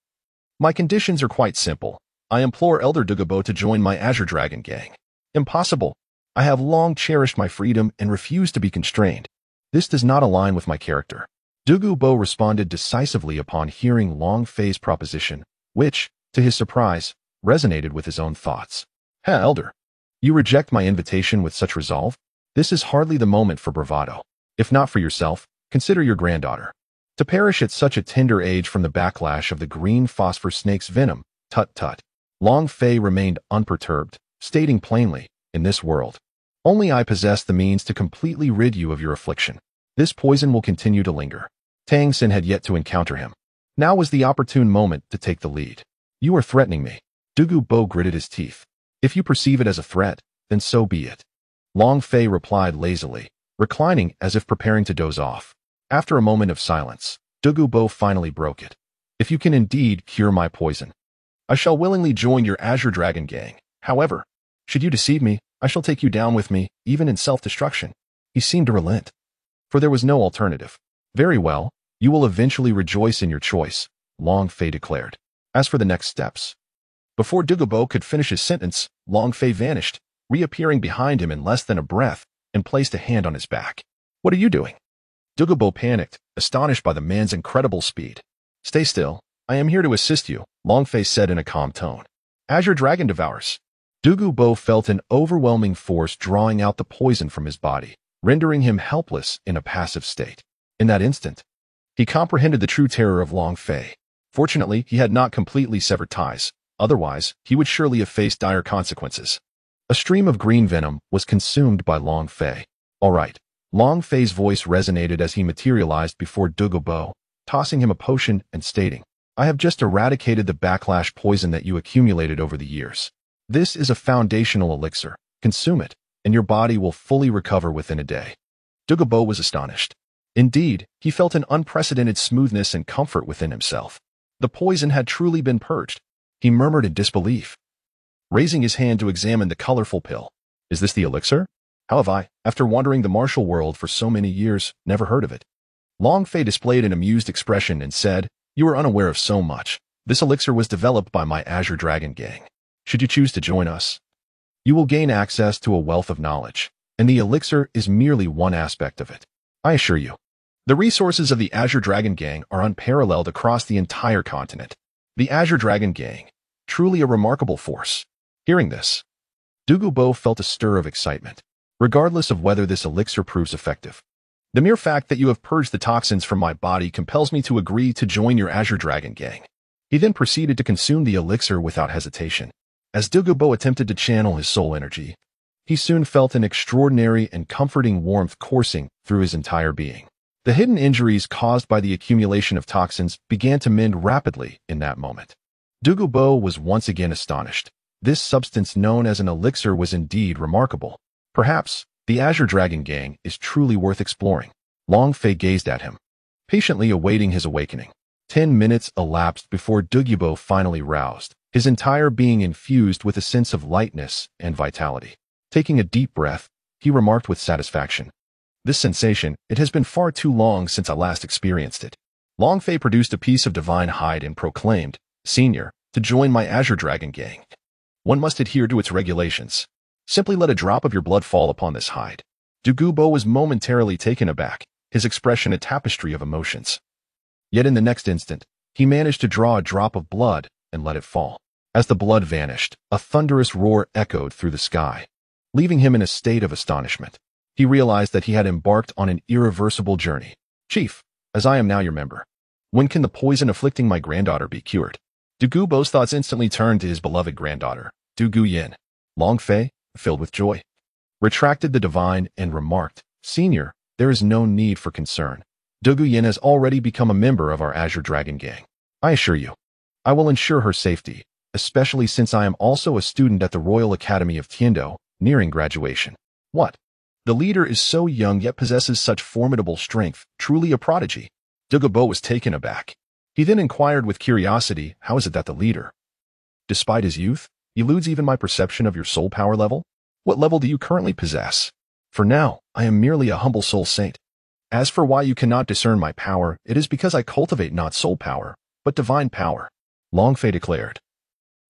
My conditions are quite simple. I implore Elder Dugabo to join my Azure Dragon gang. Impossible. I have long cherished my freedom and refuse to be constrained. This does not align with my character. Dugu Bo responded decisively upon hearing Long Fei's proposition, which, to his surprise, resonated with his own thoughts. Elder, you reject my invitation with such resolve? This is hardly the moment for bravado. If not for yourself, consider your granddaughter. To perish at such a tender age from the backlash of the green phosphor snake's venom, tut. Long Fei remained unperturbed, stating plainly, in this world, only I possess the means to completely rid you of your affliction. This poison will continue to linger. Tang Xin had yet to encounter him. Now was the opportune moment to take the lead. You are threatening me. Dugu Bo gritted his teeth. If you perceive it as a threat, then so be it. Long Fei replied lazily, reclining as if preparing to doze off. After a moment of silence, Dugu Bo finally broke it. If you can indeed cure my poison, I shall willingly join your Azure Dragon gang. However, should you deceive me, I shall take you down with me, even in self-destruction. He seemed to relent, for there was no alternative. Very well, you will eventually rejoice in your choice, Long Fei declared. As for the next steps. Before Dugu Bo could finish his sentence, Long Fei vanished, reappearing behind him in less than a breath, and placed a hand on his back. What are you doing? Dugu Bo panicked, astonished by the man's incredible speed. Stay still. I am here to assist you, Long Fei said in a calm tone. Azure Dragon devours. Dugu Bo felt an overwhelming force drawing out the poison from his body, rendering him helpless in a passive state. In that instant, he comprehended the true terror of Long Fei. Fortunately, he had not completely severed ties. Otherwise, he would surely have faced dire consequences. A stream of green venom was consumed by Long Fei. All right. Long Fei's voice resonated as he materialized before Dugu Bo, tossing him a potion and stating, I have just eradicated the backlash poison that you accumulated over the years. This is a foundational elixir. Consume it, and your body will fully recover within a day. Dugu Bo was astonished. Indeed, he felt an unprecedented smoothness and comfort within himself. The poison had truly been purged. He murmured in disbelief, raising his hand to examine the colorful pill. Is this the elixir? How have I, after wandering the martial world for so many years, never heard of it? Long Fei displayed an amused expression and said, You are unaware of so much. This elixir was developed by my Azure Dragon gang. Should you choose to join us, you will gain access to a wealth of knowledge, and the elixir is merely one aspect of it. I assure you, the resources of the Azure Dragon gang are unparalleled across the entire continent. The Azure Dragon gang, truly a remarkable force. Hearing this, Dugu Bo felt a stir of excitement, regardless of whether this elixir proves effective. The mere fact that you have purged the toxins from my body compels me to agree to join your Azure Dragon gang. He then proceeded to consume the elixir without hesitation. As Dugu Bo attempted to channel his soul energy, he soon felt an extraordinary and comforting warmth coursing through his entire being. The hidden injuries caused by the accumulation of toxins began to mend rapidly in that moment. Dugu Bo was once again astonished. This substance known as an elixir was indeed remarkable. Perhaps the Azure Dragon gang is truly worth exploring. Long Fei gazed at him, patiently awaiting his awakening. 10 minutes elapsed before Dugu Bo finally roused, his entire being infused with a sense of lightness and vitality. Taking a deep breath, he remarked with satisfaction, This sensation, it has been far too long since I last experienced it. Long Fei produced a piece of divine hide and proclaimed, Senior, to join my Azure Dragon gang. One must adhere to its regulations. Simply let a drop of your blood fall upon this hide. Dugu Bo was momentarily taken aback, his expression a tapestry of emotions. Yet in the next instant, he managed to draw a drop of blood and let it fall. As the blood vanished, a thunderous roar echoed through the sky, leaving him in a state of astonishment. He realized that he had embarked on an irreversible journey. Chief, as I am now your member, when can the poison afflicting my granddaughter be cured? Dugu Bo's thoughts instantly turned to his beloved granddaughter, Dugu Yin. Long Fei, filled with joy, retracted the divine and remarked, Senior, there is no need for concern. Dugu Yin has already become a member of our Azure Dragon gang. I assure you, I will ensure her safety, especially since I am also a student at the Royal Academy of Tiando, nearing graduation. What? The leader is so young yet possesses such formidable strength, truly a prodigy. Dugu Bo was taken aback. He then inquired with curiosity, how is it that the leader, despite his youth, eludes even my perception of your soul power level? What level do you currently possess? For now, I am merely a humble soul saint. As for why you cannot discern my power, it is because I cultivate not soul power, but divine power, Long Fei declared,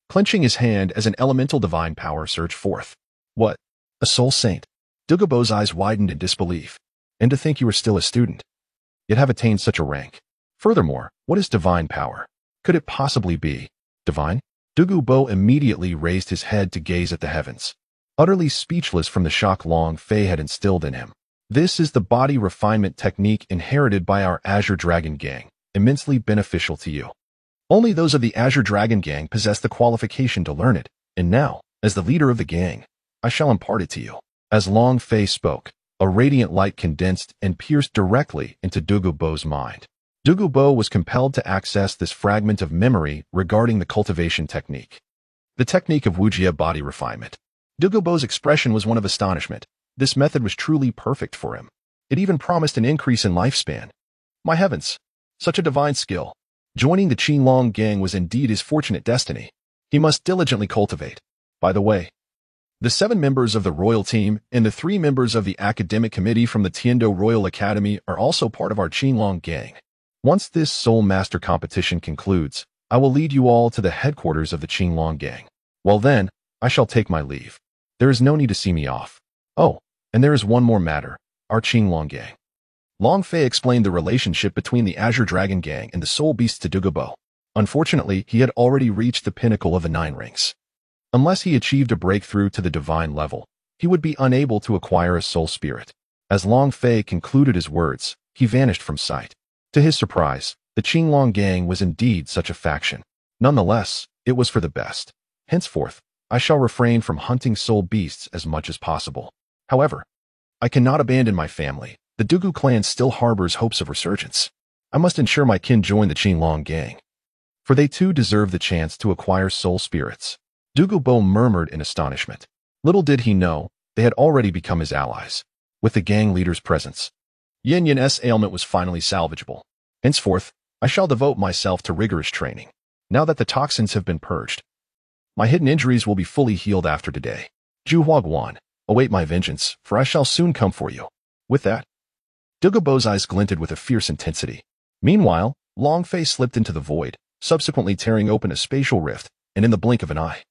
clenching his hand as an elemental divine power surged forth. What? A soul saint? Dugubo's eyes widened in disbelief. And to think you were still a student, yet have attained such a rank. Furthermore, what is divine power? Could it possibly be divine? Dugubo immediately raised his head to gaze at the heavens, utterly speechless from the shock Long Fei had instilled in him. This is the body refinement technique inherited by our Azure Dragon Gang, immensely beneficial to you. Only those of the Azure Dragon Gang possess the qualification to learn it, and now, as the leader of the gang, I shall impart it to you. As Long Fei spoke, a radiant light condensed and pierced directly into Dugubo's mind. Dugubo was compelled to access this fragment of memory regarding the cultivation technique. The technique of Wujia body refinement. Dugubo's expression was one of astonishment. This method was truly perfect for him. It even promised an increase in lifespan. My heavens! Such a divine skill. Joining the Qinglong gang was indeed his fortunate destiny. He must diligently cultivate. By the way, the 7 members of the royal team and the 3 members of the academic committee from the Tiando Royal Academy are also part of our Qinglong gang. Once this Soul Master competition concludes, I will lead you all to the headquarters of the Qinglong gang. Well then, I shall take my leave. There is no need to see me off. Oh, and there is one more matter, our Qinglong gang. Long Fei explained the relationship between the Azure Dragon Gang and the Soul Beasts to Dugubo. Unfortunately, he had already reached the pinnacle of the 9 rings. Unless he achieved a breakthrough to the divine level, he would be unable to acquire a soul spirit. As Long Fei concluded his words, he vanished from sight. To his surprise, the Qinglong gang was indeed such a faction. Nonetheless, it was for the best. Henceforth, I shall refrain from hunting soul beasts as much as possible. However, I cannot abandon my family. The Dugu clan still harbors hopes of resurgence. I must ensure my kin join the Qinglong gang, for they too deserve the chance to acquire soul spirits. Dugubo murmured in astonishment. Little did he know, they had already become his allies. With the gang leader's presence, Yin Yin's ailment was finally salvageable. Henceforth, I shall devote myself to rigorous training. Now that the toxins have been purged, my hidden injuries will be fully healed after today. Zhu Huaguan, await my vengeance, for I shall soon come for you. With that, Dugubo's eyes glinted with a fierce intensity. Meanwhile, Long Fei slipped into the void, subsequently tearing open a spatial rift, and in the blink of an eye,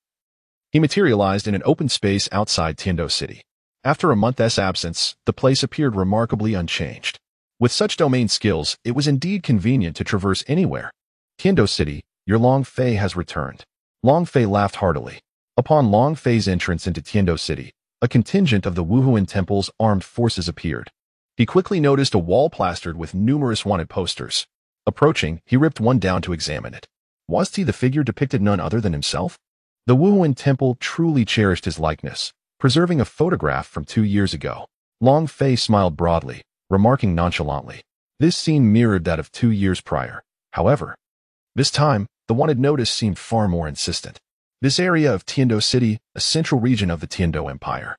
he materialized in an open space outside Tiando City. After a month's absence, the place appeared remarkably unchanged. With such domain skills, it was indeed convenient to traverse anywhere. Tiando City, your Long Fei has returned. Long Fei laughed heartily. Upon Long Fei's entrance into Tiando City, a contingent of the Wuhuan Temple's armed forces appeared. He quickly noticed a wall plastered with numerous wanted posters. Approaching, he ripped one down to examine it. Was he the figure depicted none other than himself? The Wuhuan Temple truly cherished his likeness, preserving a photograph from 2 years ago. Long Fei smiled broadly, remarking nonchalantly. This scene mirrored that of 2 years prior. However, this time, the wanted notice seemed far more insistent. This area of Tiando City, a central region of the Tiando Empire,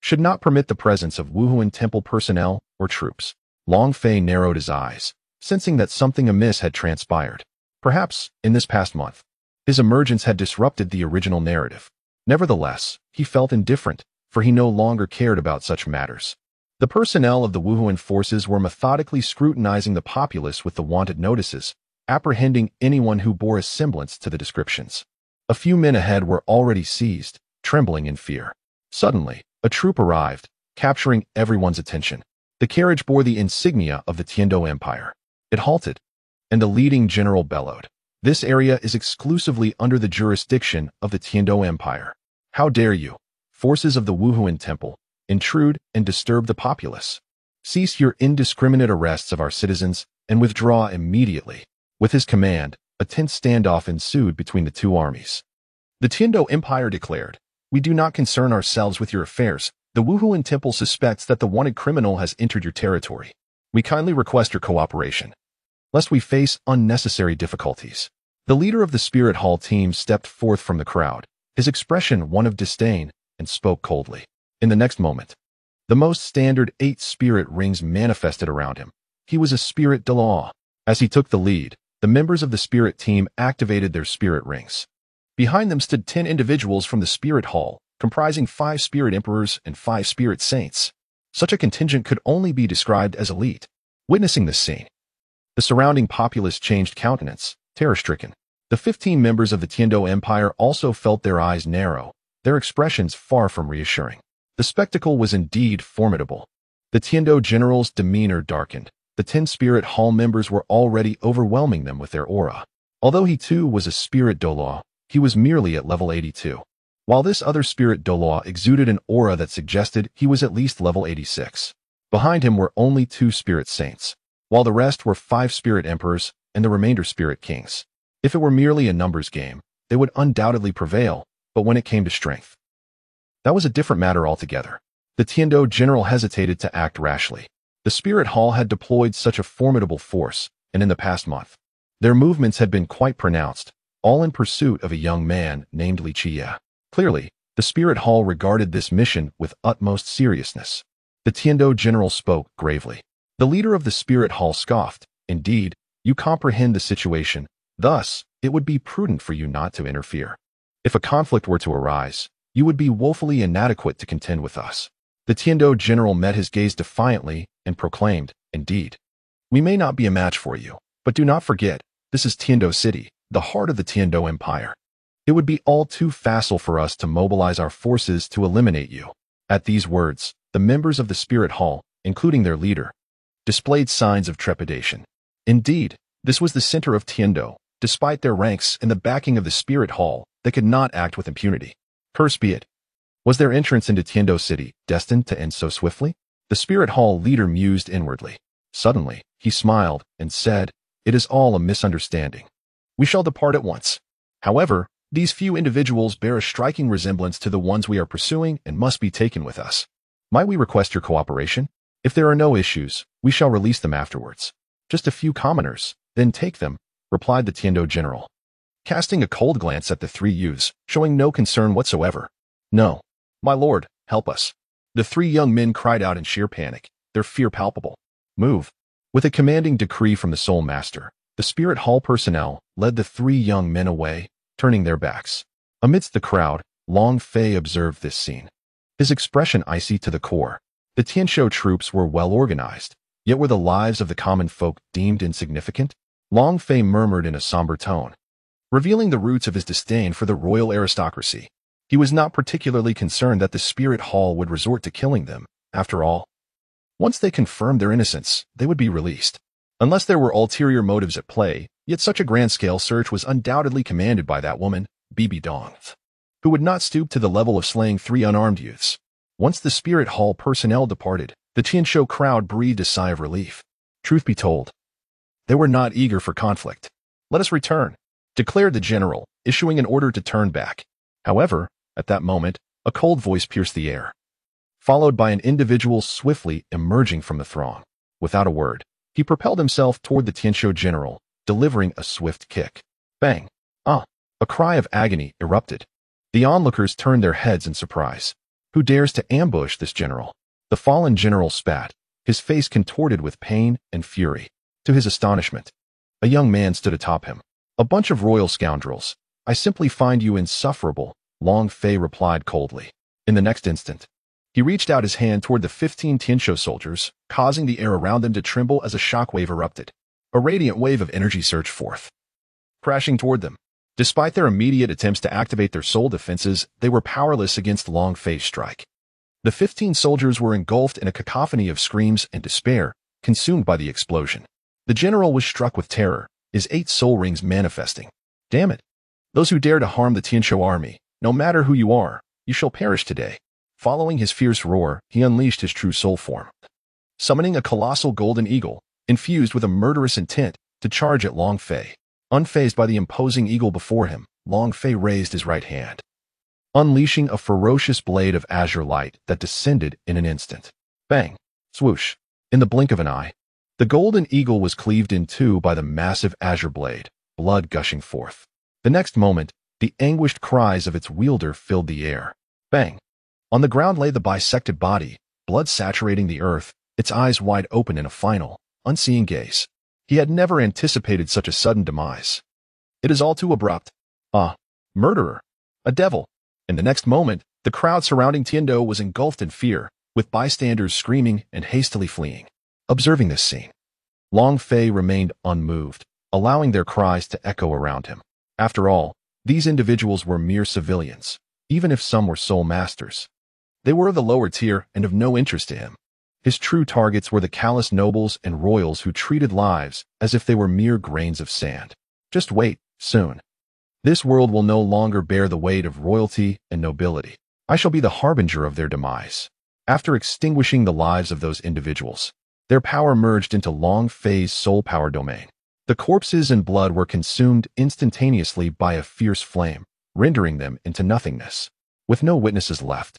should not permit the presence of Wuhuan Temple personnel or troops. Long Fei narrowed his eyes, sensing that something amiss had transpired. Perhaps, in this past month, his emergence had disrupted the original narrative. Nevertheless, he felt indifferent, for he no longer cared about such matters. The personnel of the Wuhuan forces were methodically scrutinizing the populace with the wanted notices, apprehending anyone who bore a semblance to the descriptions. A few men ahead were already seized, trembling in fear. Suddenly, a troop arrived, capturing everyone's attention. The carriage bore the insignia of the Tiando Empire. It halted, and the leading general bellowed. This area is exclusively under the jurisdiction of the Tiando Empire. How dare you, forces of the Wuhuan Temple, intrude and disturb the populace? Cease your indiscriminate arrests of our citizens and withdraw immediately. With his command, a tense standoff ensued between the two armies. The Tiando Empire declared, "We do not concern ourselves with your affairs. The Wuhuan Temple suspects that the wanted criminal has entered your territory. We kindly request your cooperation, lest we face unnecessary difficulties." The leader of the Spirit Hall team stepped forth from the crowd, his expression one of disdain, and spoke coldly. In the next moment, the most standard 8 spirit rings manifested around him. He was a spirit de law. As he took the lead, the members of the spirit team activated their spirit rings. Behind them stood 10 individuals from the Spirit Hall, comprising 5 spirit emperors and 5 spirit saints. Such a contingent could only be described as elite. Witnessing this scene, the surrounding populace changed countenance, terror-stricken. The 15 members of the Tiando Empire also felt their eyes narrow. their expressions far from reassuring. The spectacle was indeed formidable. The Tiando general's demeanor darkened. The 10 Spirit Hall members were already overwhelming them with their aura. Although he too was a Spirit Doloa, he was merely at level 82. While this other Spirit Doloa exuded an aura that suggested he was at least level 86. Behind him were only 2 Spirit Saints, while the rest were 5 Spirit Emperors and the remainder Spirit Kings. If it were merely a numbers game, they would undoubtedly prevail, but when it came to strength, that was a different matter altogether. The Tiando general hesitated to act rashly. The Spirit Hall had deployed such a formidable force, and in the past month, their movements had been quite pronounced, all in pursuit of a young man named Li Qie. Clearly, the Spirit Hall regarded this mission with utmost seriousness. The Tiando general spoke gravely. The leader of the Spirit Hall scoffed. Indeed, you comprehend the situation. Thus, it would be prudent for you not to interfere. If a conflict were to arise, you would be woefully inadequate to contend with us. The Tiando general met his gaze defiantly and proclaimed, Indeed, we may not be a match for you, but do not forget, this is Tiando City, the heart of the Tiando Empire. It would be all too facile for us to mobilize our forces to eliminate you. At these words, the members of the Spirit Hall, including their leader, displayed signs of trepidation. Indeed, this was the center of Tiando. Despite their ranks and the backing of the Spirit Hall, they could not act with impunity. Curse be it. Was their entrance into Tiando City destined to end so swiftly? The Spirit Hall leader mused inwardly. Suddenly, he smiled and said, It is all a misunderstanding. We shall depart at once. However, these few individuals bear a striking resemblance to the ones we are pursuing and must be taken with us. Might we request your cooperation? If there are no issues, we shall release them afterwards. Just a few commoners, then take them, replied the Tiando general, casting a cold glance at the 3 youths, showing no concern whatsoever. No, my lord, help us. The 3 young men cried out in sheer panic, their fear palpable. Move. With a commanding decree from the Soul Master, the Spirit Hall personnel led the 3 young men away, turning their backs. Amidst the crowd, Long Fei observed this scene. His expression icy to the core. The Tianshou troops were well organized, yet were the lives of the common folk deemed insignificant? Long Fei murmured in a somber tone, revealing the roots of his disdain for the royal aristocracy. He was not particularly concerned that the Spirit Hall would resort to killing them. After all, once they confirmed their innocence, they would be released. Unless there were ulterior motives at play, yet such a grand-scale search was undoubtedly commanded by that woman, Bibi Dong, who would not stoop to the level of slaying 3 unarmed youths. Once the Spirit Hall personnel departed, the Tianshou crowd breathed a sigh of relief. Truth be told, they were not eager for conflict. Let us return, declared the general, issuing an order to turn back. However, at that moment, a cold voice pierced the air, followed by an individual swiftly emerging from the throng. Without a word, he propelled himself toward the Tianshou general, delivering a swift kick. Bang! Ah! A cry of agony erupted. The onlookers turned their heads in surprise. Who dares to ambush this general? The fallen general spat, his face contorted with pain and fury. To his astonishment, a young man stood atop him. A bunch of royal scoundrels. I simply find you insufferable, Long Fei replied coldly. In the next instant, he reached out his hand toward the 15 Tianshou soldiers, causing the air around them to tremble as a shockwave erupted. A radiant wave of energy surged forth, crashing toward them. Despite their immediate attempts to activate their soul defenses, they were powerless against Long Fei's strike. The 15 soldiers were engulfed in a cacophony of screams and despair, consumed by the explosion. The general was struck with terror, his 8 soul rings manifesting. Damn it! Those who dare to harm the Tianshou army, no matter who you are, you shall perish today. Following his fierce roar, he unleashed his true soul form, summoning a colossal golden eagle, infused with a murderous intent, to charge at Long Fei. Unfazed by the imposing eagle before him, Long Fei raised his right hand, unleashing a ferocious blade of azure light that descended in an instant. Bang! Swoosh! In the blink of an eye, the golden eagle was cleaved in 2 by the massive azure blade, blood gushing forth. The next moment, the anguished cries of its wielder filled the air. Bang! On the ground lay the bisected body, blood saturating the earth, its eyes wide open in a final, unseeing gaze. He had never anticipated such a sudden demise. It is all too abrupt. Ah, murderer! A devil! In the next moment, the crowd surrounding Tiando was engulfed in fear, with bystanders screaming and hastily fleeing. Observing this scene, Long Fei remained unmoved, allowing their cries to echo around him. After all, these individuals were mere civilians. even if some were soul masters. They were of the lower tier and of no interest to him. His true targets were the callous nobles and royals who treated lives as if they were mere grains of sand. Just wait, soon. This world will no longer bear the weight of royalty and nobility. I shall be the harbinger of their demise. After extinguishing the lives of those individuals, their power merged into Long Fei's soul power domain. The corpses and blood were consumed instantaneously by a fierce flame, rendering them into nothingness. With no witnesses left,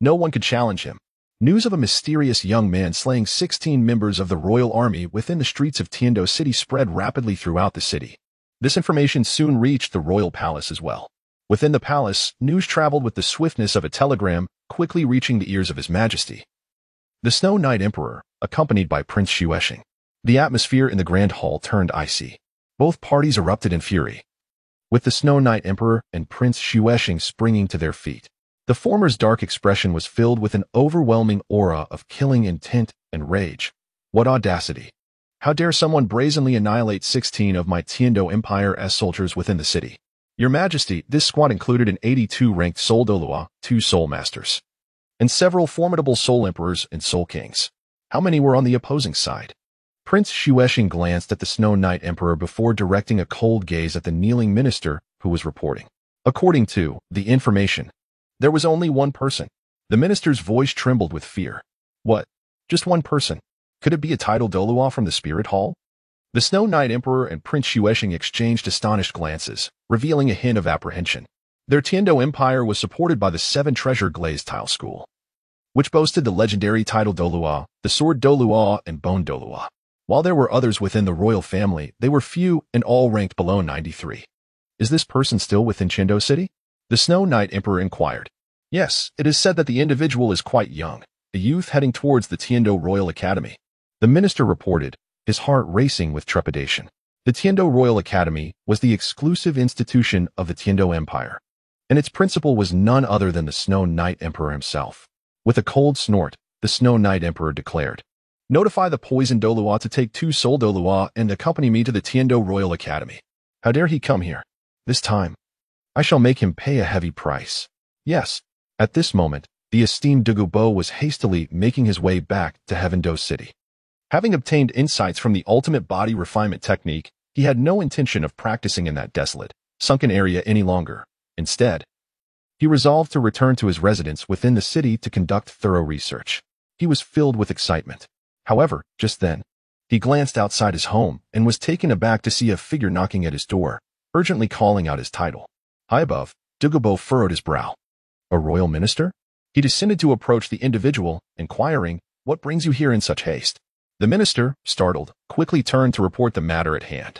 no one could challenge him. News of a mysterious young man slaying 16 members of the royal army within the streets of Tiando City spread rapidly throughout the city. This information soon reached the royal palace as well. Within the palace, news traveled with the swiftness of a telegram, quickly reaching the ears of His Majesty, the Snow Knight Emperor, accompanied by Prince Xuesheng. The atmosphere in the Grand Hall turned icy. Both parties erupted in fury, with the Snow Knight Emperor and Prince Xuesheng springing to their feet. The former's dark expression was filled with an overwhelming aura of killing intent and rage. What audacity! How dare someone brazenly annihilate 16 of my Tiando Empire soldiers within the city? Your Majesty, this squad included an 82-ranked Soul Dolua, 2 Soul Masters, and several formidable Soul Emperors and Soul Kings. How many were on the opposing side? Prince Xuesheng glanced at the Snow Knight Emperor before directing a cold gaze at the kneeling minister who was reporting. According to the information, there was only one person. The minister's voice trembled with fear. What? Just one person? Could it be a tidal Dolua from the Spirit Hall? The Snow Knight Emperor and Prince Xuesheng exchanged astonished glances, revealing a hint of apprehension. Their Tiando Empire was supported by the 7 Treasure Glazed Tile School, which boasted the legendary Tidal Dolua, the Sword Dolua, and Bone Dolua. While there were others within the royal family, they were few and all ranked below 93. Is this person still within Tiando City? The Snow Knight Emperor inquired. Yes, it is said that the individual is quite young, a youth heading towards the Tiando Royal Academy. The minister reported, his heart racing with trepidation. The Tiando Royal Academy was the exclusive institution of the Tiando Empire, and its principal was none other than the Snow Knight Emperor himself. With a cold snort, the Snow Knight Emperor declared, "Notify the Poison Dolua to take 2 Soul Dolua and accompany me to the Tiando Royal Academy. How dare he come here? This time, I shall make him pay a heavy price." Yes, at this moment, the esteemed Dugubo was hastily making his way back to Heavendo City. Having obtained insights from the ultimate body refinement technique, he had no intention of practicing in that desolate, sunken area any longer. Instead, he resolved to return to his residence within the city to conduct thorough research. He was filled with excitement. However, just then, he glanced outside his home and was taken aback to see a figure knocking at his door, urgently calling out his title. High above, Dugubo furrowed his brow. A royal minister? He descended to approach the individual, inquiring, "What brings you here in such haste?" The minister, startled, quickly turned to report the matter at hand.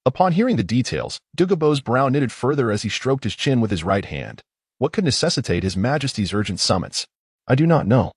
Upon hearing the details, Dugubo's brow knitted further as he stroked his chin with his right hand. What could necessitate His Majesty's urgent summons? I do not know.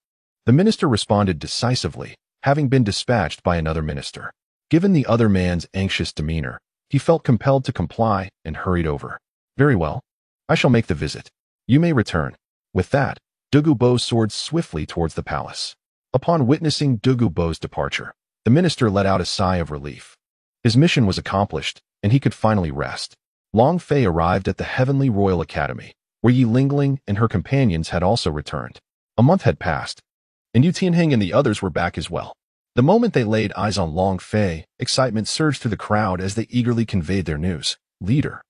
The minister responded decisively, having been dispatched by another minister. Given the other man's anxious demeanor, he felt compelled to comply and hurried over. Very well. I shall make the visit. You may return. With that, Dugubo soared swiftly towards the palace. Upon witnessing Dugubo's departure, the minister let out a sigh of relief. His mission was accomplished, and he could finally rest. Long Fei arrived at the Heavenly Royal Academy, where Yi Lingling and her companions had also returned. A month had passed, and Yu Tianheng and the others were back as well. The moment they laid eyes on Long Fei, excitement surged through the crowd as they eagerly conveyed their news. Leader,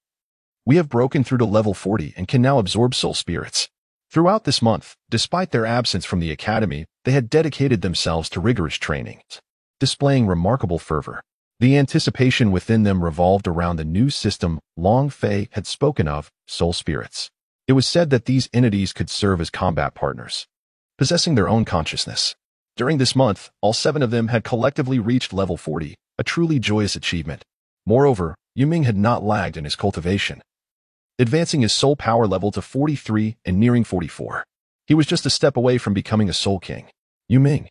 we have broken through to level 40 and can now absorb soul spirits. Throughout this month, despite their absence from the academy, they had dedicated themselves to rigorous training, displaying remarkable fervor. The anticipation within them revolved around the new system Long Fei had spoken of, soul spirits. It was said that these entities could serve as combat partners, possessing their own consciousness. During this month, all 7 of them had collectively reached level 40, a truly joyous achievement. Moreover, Yuming had not lagged in his cultivation, advancing his soul power level to 43 and nearing 44. He was just a step away from becoming a soul king. Yuming,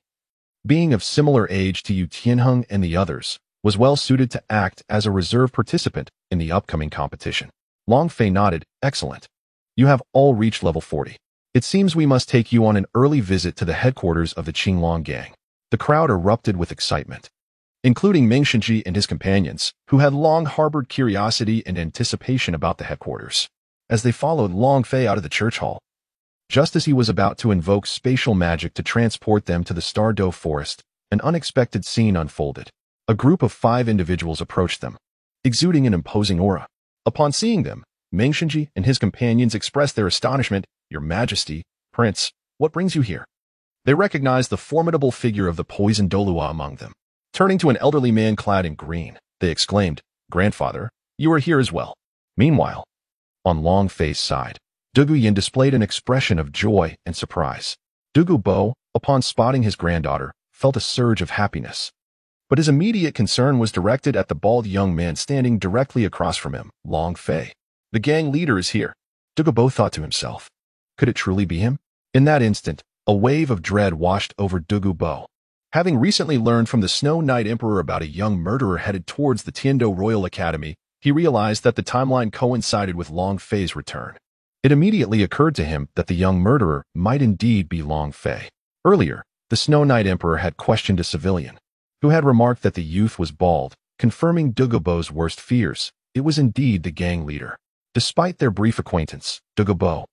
being of similar age to Yu Tianheng and the others, was well suited to act as a reserve participant in the upcoming competition. Long Fei nodded. Excellent. You have all reached level 40. It seems we must take you on an early visit to the headquarters of the Qinglong gang. The crowd erupted with excitement, including Ming Shenji and his companions, who had long harbored curiosity and anticipation about the headquarters. as they followed Long Fei out of the church hall. Just as he was about to invoke spatial magic to transport them to the Stardow Forest, an unexpected scene unfolded. A group of 5 individuals approached them, exuding an imposing aura. Upon seeing them, Meng Shenji and his companions expressed their astonishment. "Your Majesty, Prince, what brings you here?" They recognized the formidable figure of the poisoned Dolua among them. Turning to an elderly man clad in green, they exclaimed, "Grandfather, you are here as well." Meanwhile, on Long Fei's side, Dugu Yin displayed an expression of joy and surprise. Dugu Bo, upon spotting his granddaughter, felt a surge of happiness. But his immediate concern was directed at the bald young man standing directly across from him, Long Fei. "The gang leader is here," Dugu Bo thought to himself. Could it truly be him? In that instant, a wave of dread washed over Dugu Bo. Having recently learned from the Snow Knight Emperor about a young murderer headed towards the Tiando Royal Academy, he realized that the timeline coincided with Long Fei's return. It immediately occurred to him that the young murderer might indeed be Long Fei. Earlier, the Snow Knight Emperor had questioned a civilian, who had remarked that the youth was bald, confirming Dugu Bo's worst fears. It was indeed the gang leader. Despite their brief acquaintance, Dugu Bo,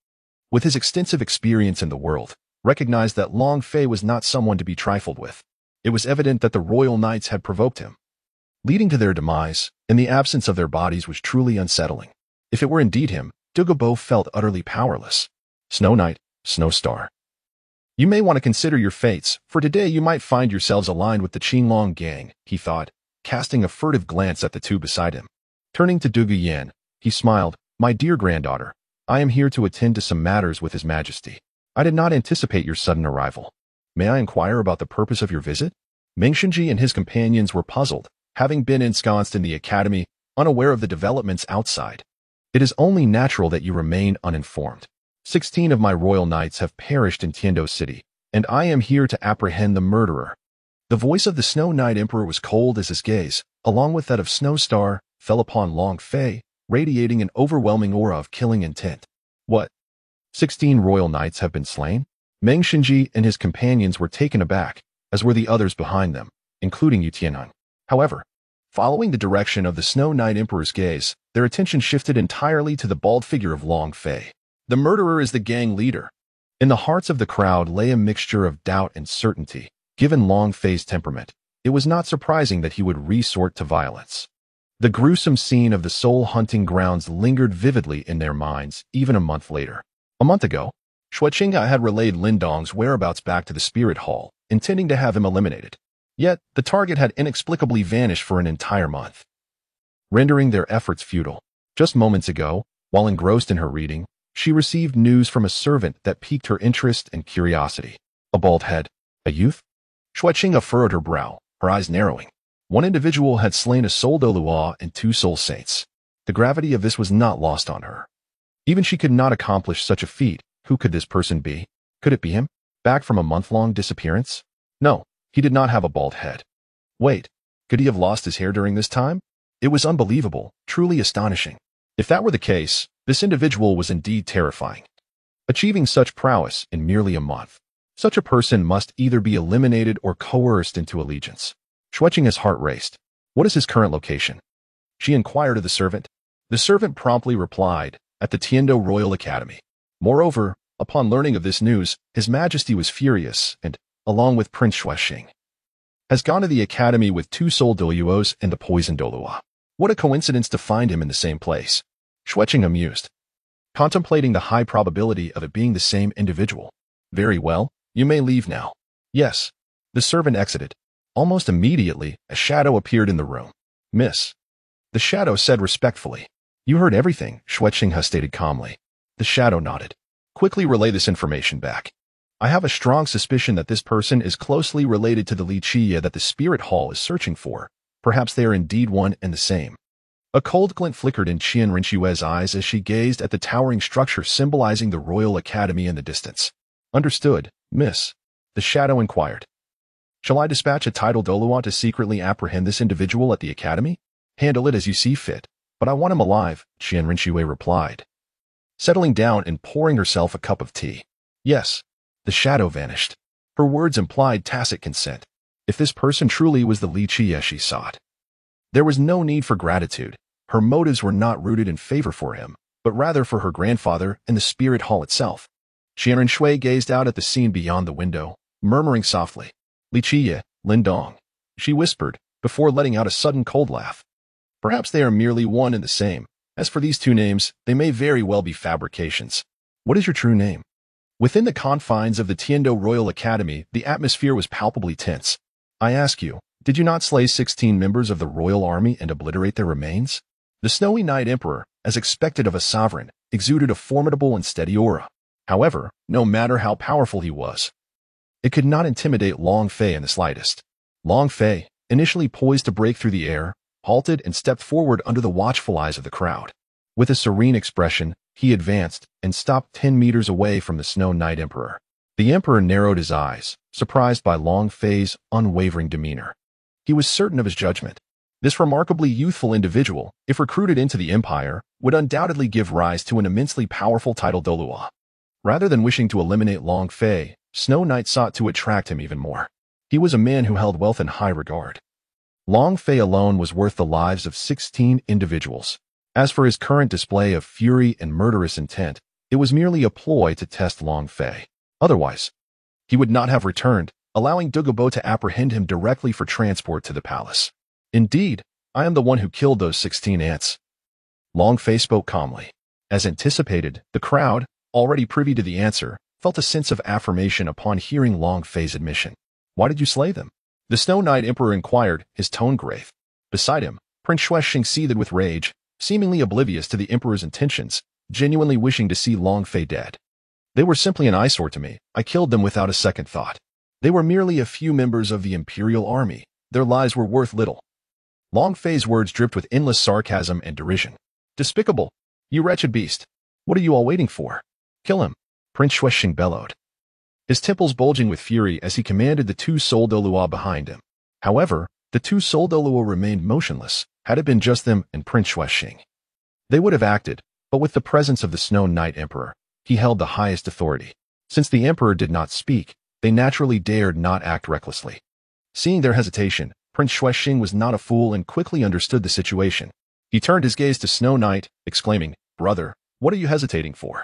with his extensive experience in the world, recognized that Long Fei was not someone to be trifled with. It was evident that the Royal Knights had provoked him, leading to their demise, and the absence of their bodies was truly unsettling. If it were indeed him, Dugu Bo felt utterly powerless. Snow Knight, Snow Star. You may want to consider your fates, for today you might find yourselves aligned with the Qinglong gang, he thought, casting a furtive glance at the two beside him. Turning to Dugu Yan, he smiled, "My dear granddaughter, I am here to attend to some matters with His Majesty. I did not anticipate your sudden arrival. May I inquire about the purpose of your visit?" Meng Shenji and his companions were puzzled, having been ensconced in the academy, unaware of the developments outside. "It is only natural that you remain uninformed. 16 of my royal knights have perished in Tiando City, and I am here to apprehend the murderer." The voice of the Snow Knight Emperor was cold as his gaze, along with that of Snow Star, fell upon Long Fei, radiating an overwhelming aura of killing intent. "What? 16 royal knights have been slain?" Meng Shenji and his companions were taken aback, as were the others behind them, including Yu Tianhan. However, following the direction of the Snow Knight Emperor's gaze, their attention shifted entirely to the bald figure of Long Fei. The murderer is the gang leader. In the hearts of the crowd lay a mixture of doubt and certainty. Given Long Fei's temperament, it was not surprising that he would resort to violence. The gruesome scene of the soul hunting grounds lingered vividly in their minds, even a month later. A month ago, Shuqinga had relayed Lindong's whereabouts back to the Spirit Hall, intending to have him eliminated. Yet, the target had inexplicably vanished for an entire month, rendering their efforts futile. Just moments ago, while engrossed in her reading, she received news from a servant that piqued her interest and curiosity. A bald head. A youth? Shuqinga furrowed her brow, her eyes narrowing. One individual had slain a Soul Dolua and 2 Soul Saints. The gravity of this was not lost on her. Even she could not accomplish such a feat. Who could this person be? Could it be him? Back from a month-long disappearance? No, he did not have a bald head. Wait, could he have lost his hair during this time? It was unbelievable, truly astonishing. If that were the case, this individual was indeed terrifying. Achieving such prowess in merely a month. Such a person must either be eliminated or coerced into allegiance. Shuqinga's heart raced. What is his current location? She inquired of the servant. The servant promptly replied, at the Tiando Royal Academy. Moreover, upon learning of this news, His Majesty was furious and, along with Prince Shuqing, has gone to the academy with 2 Soul Doluos and the poisoned Dolua. What a coincidence to find him in the same place. Shuqing amused, contemplating the high probability of it being the same individual. Very well, you may leave now. Yes. The servant exited. Almost immediately, a shadow appeared in the room. Miss. The shadow said respectfully. You heard everything, Shuqing stated calmly. The shadow nodded. Quickly relay this information back. I have a strong suspicion that this person is closely related to the Li Chiya that the Spirit Hall is searching for. Perhaps they are indeed one and the same. A cold glint flickered in Qian Rinxue's eyes as she gazed at the towering structure symbolizing the Royal Academy in the distance. Understood, miss. The shadow inquired. Shall I dispatch a tidal Dolua to secretly apprehend this individual at the academy? Handle it as you see fit, but I want him alive, Qian Rinxue replied, settling down and pouring herself a cup of tea. Yes. The shadow vanished. Her words implied tacit consent. If this person truly was the Li Chiya she sought, there was no need for gratitude. Her motives were not rooted in favor for him, but rather for her grandfather and the spirit hall itself. Qianren Shui gazed out at the scene beyond the window, murmuring softly, "Li Qiye, Lindong," she whispered, before letting out a sudden cold laugh. Perhaps they are merely one and the same. As for these two names, they may very well be fabrications. What is your true name? Within the confines of the Tiando Royal Academy, the atmosphere was palpably tense. I ask you, did you not slay 16 members of the royal army and obliterate their remains? The Snowy Night Emperor, as expected of a sovereign, exuded a formidable and steady aura. However, no matter how powerful he was, it could not intimidate Long Fei in the slightest. Long Fei, initially poised to break through the air, halted and stepped forward under the watchful eyes of the crowd. With a serene expression, he advanced and stopped 10 meters away from the Snow Night Emperor. The Emperor narrowed his eyes, surprised by Long Fei's unwavering demeanor. He was certain of his judgment. This remarkably youthful individual, if recruited into the Empire, would undoubtedly give rise to an immensely powerful title Dolua. Rather than wishing to eliminate Long Fei, Snow Night sought to attract him even more. He was a man who held wealth in high regard. Long Fei alone was worth the lives of 16 individuals. As for his current display of fury and murderous intent, it was merely a ploy to test Long Fei. Otherwise, he would not have returned, allowing Dugabo to apprehend him directly for transport to the palace. Indeed, I am the one who killed those 16 ants. Long Fei spoke calmly. As anticipated, the crowd, already privy to the answer, felt a sense of affirmation upon hearing Long Fei's admission. Why did you slay them? The Snow Night Emperor inquired, his tone grave. Beside him, Prince Xuexing seethed with rage, seemingly oblivious to the Emperor's intentions, genuinely wishing to see Long Fei dead. They were simply an eyesore to me. I killed them without a second thought. They were merely a few members of the Imperial Army. Their lives were worth little. Long Fei's words dripped with endless sarcasm and derision. Despicable! You wretched beast! What are you all waiting for? Kill him! Prince Xuexing bellowed, his temples bulging with fury as he commanded the two Soldolua behind him. However, the two Soldolua remained motionless. Had it been just them and Prince Xuexing, they would have acted, but with the presence of the Snow Night Emperor, he held the highest authority. Since the Emperor did not speak, they naturally dared not act recklessly. Seeing their hesitation, Prince Xuexing was not a fool and quickly understood the situation. He turned his gaze to Snow Night, exclaiming, "Brother, what are you hesitating for?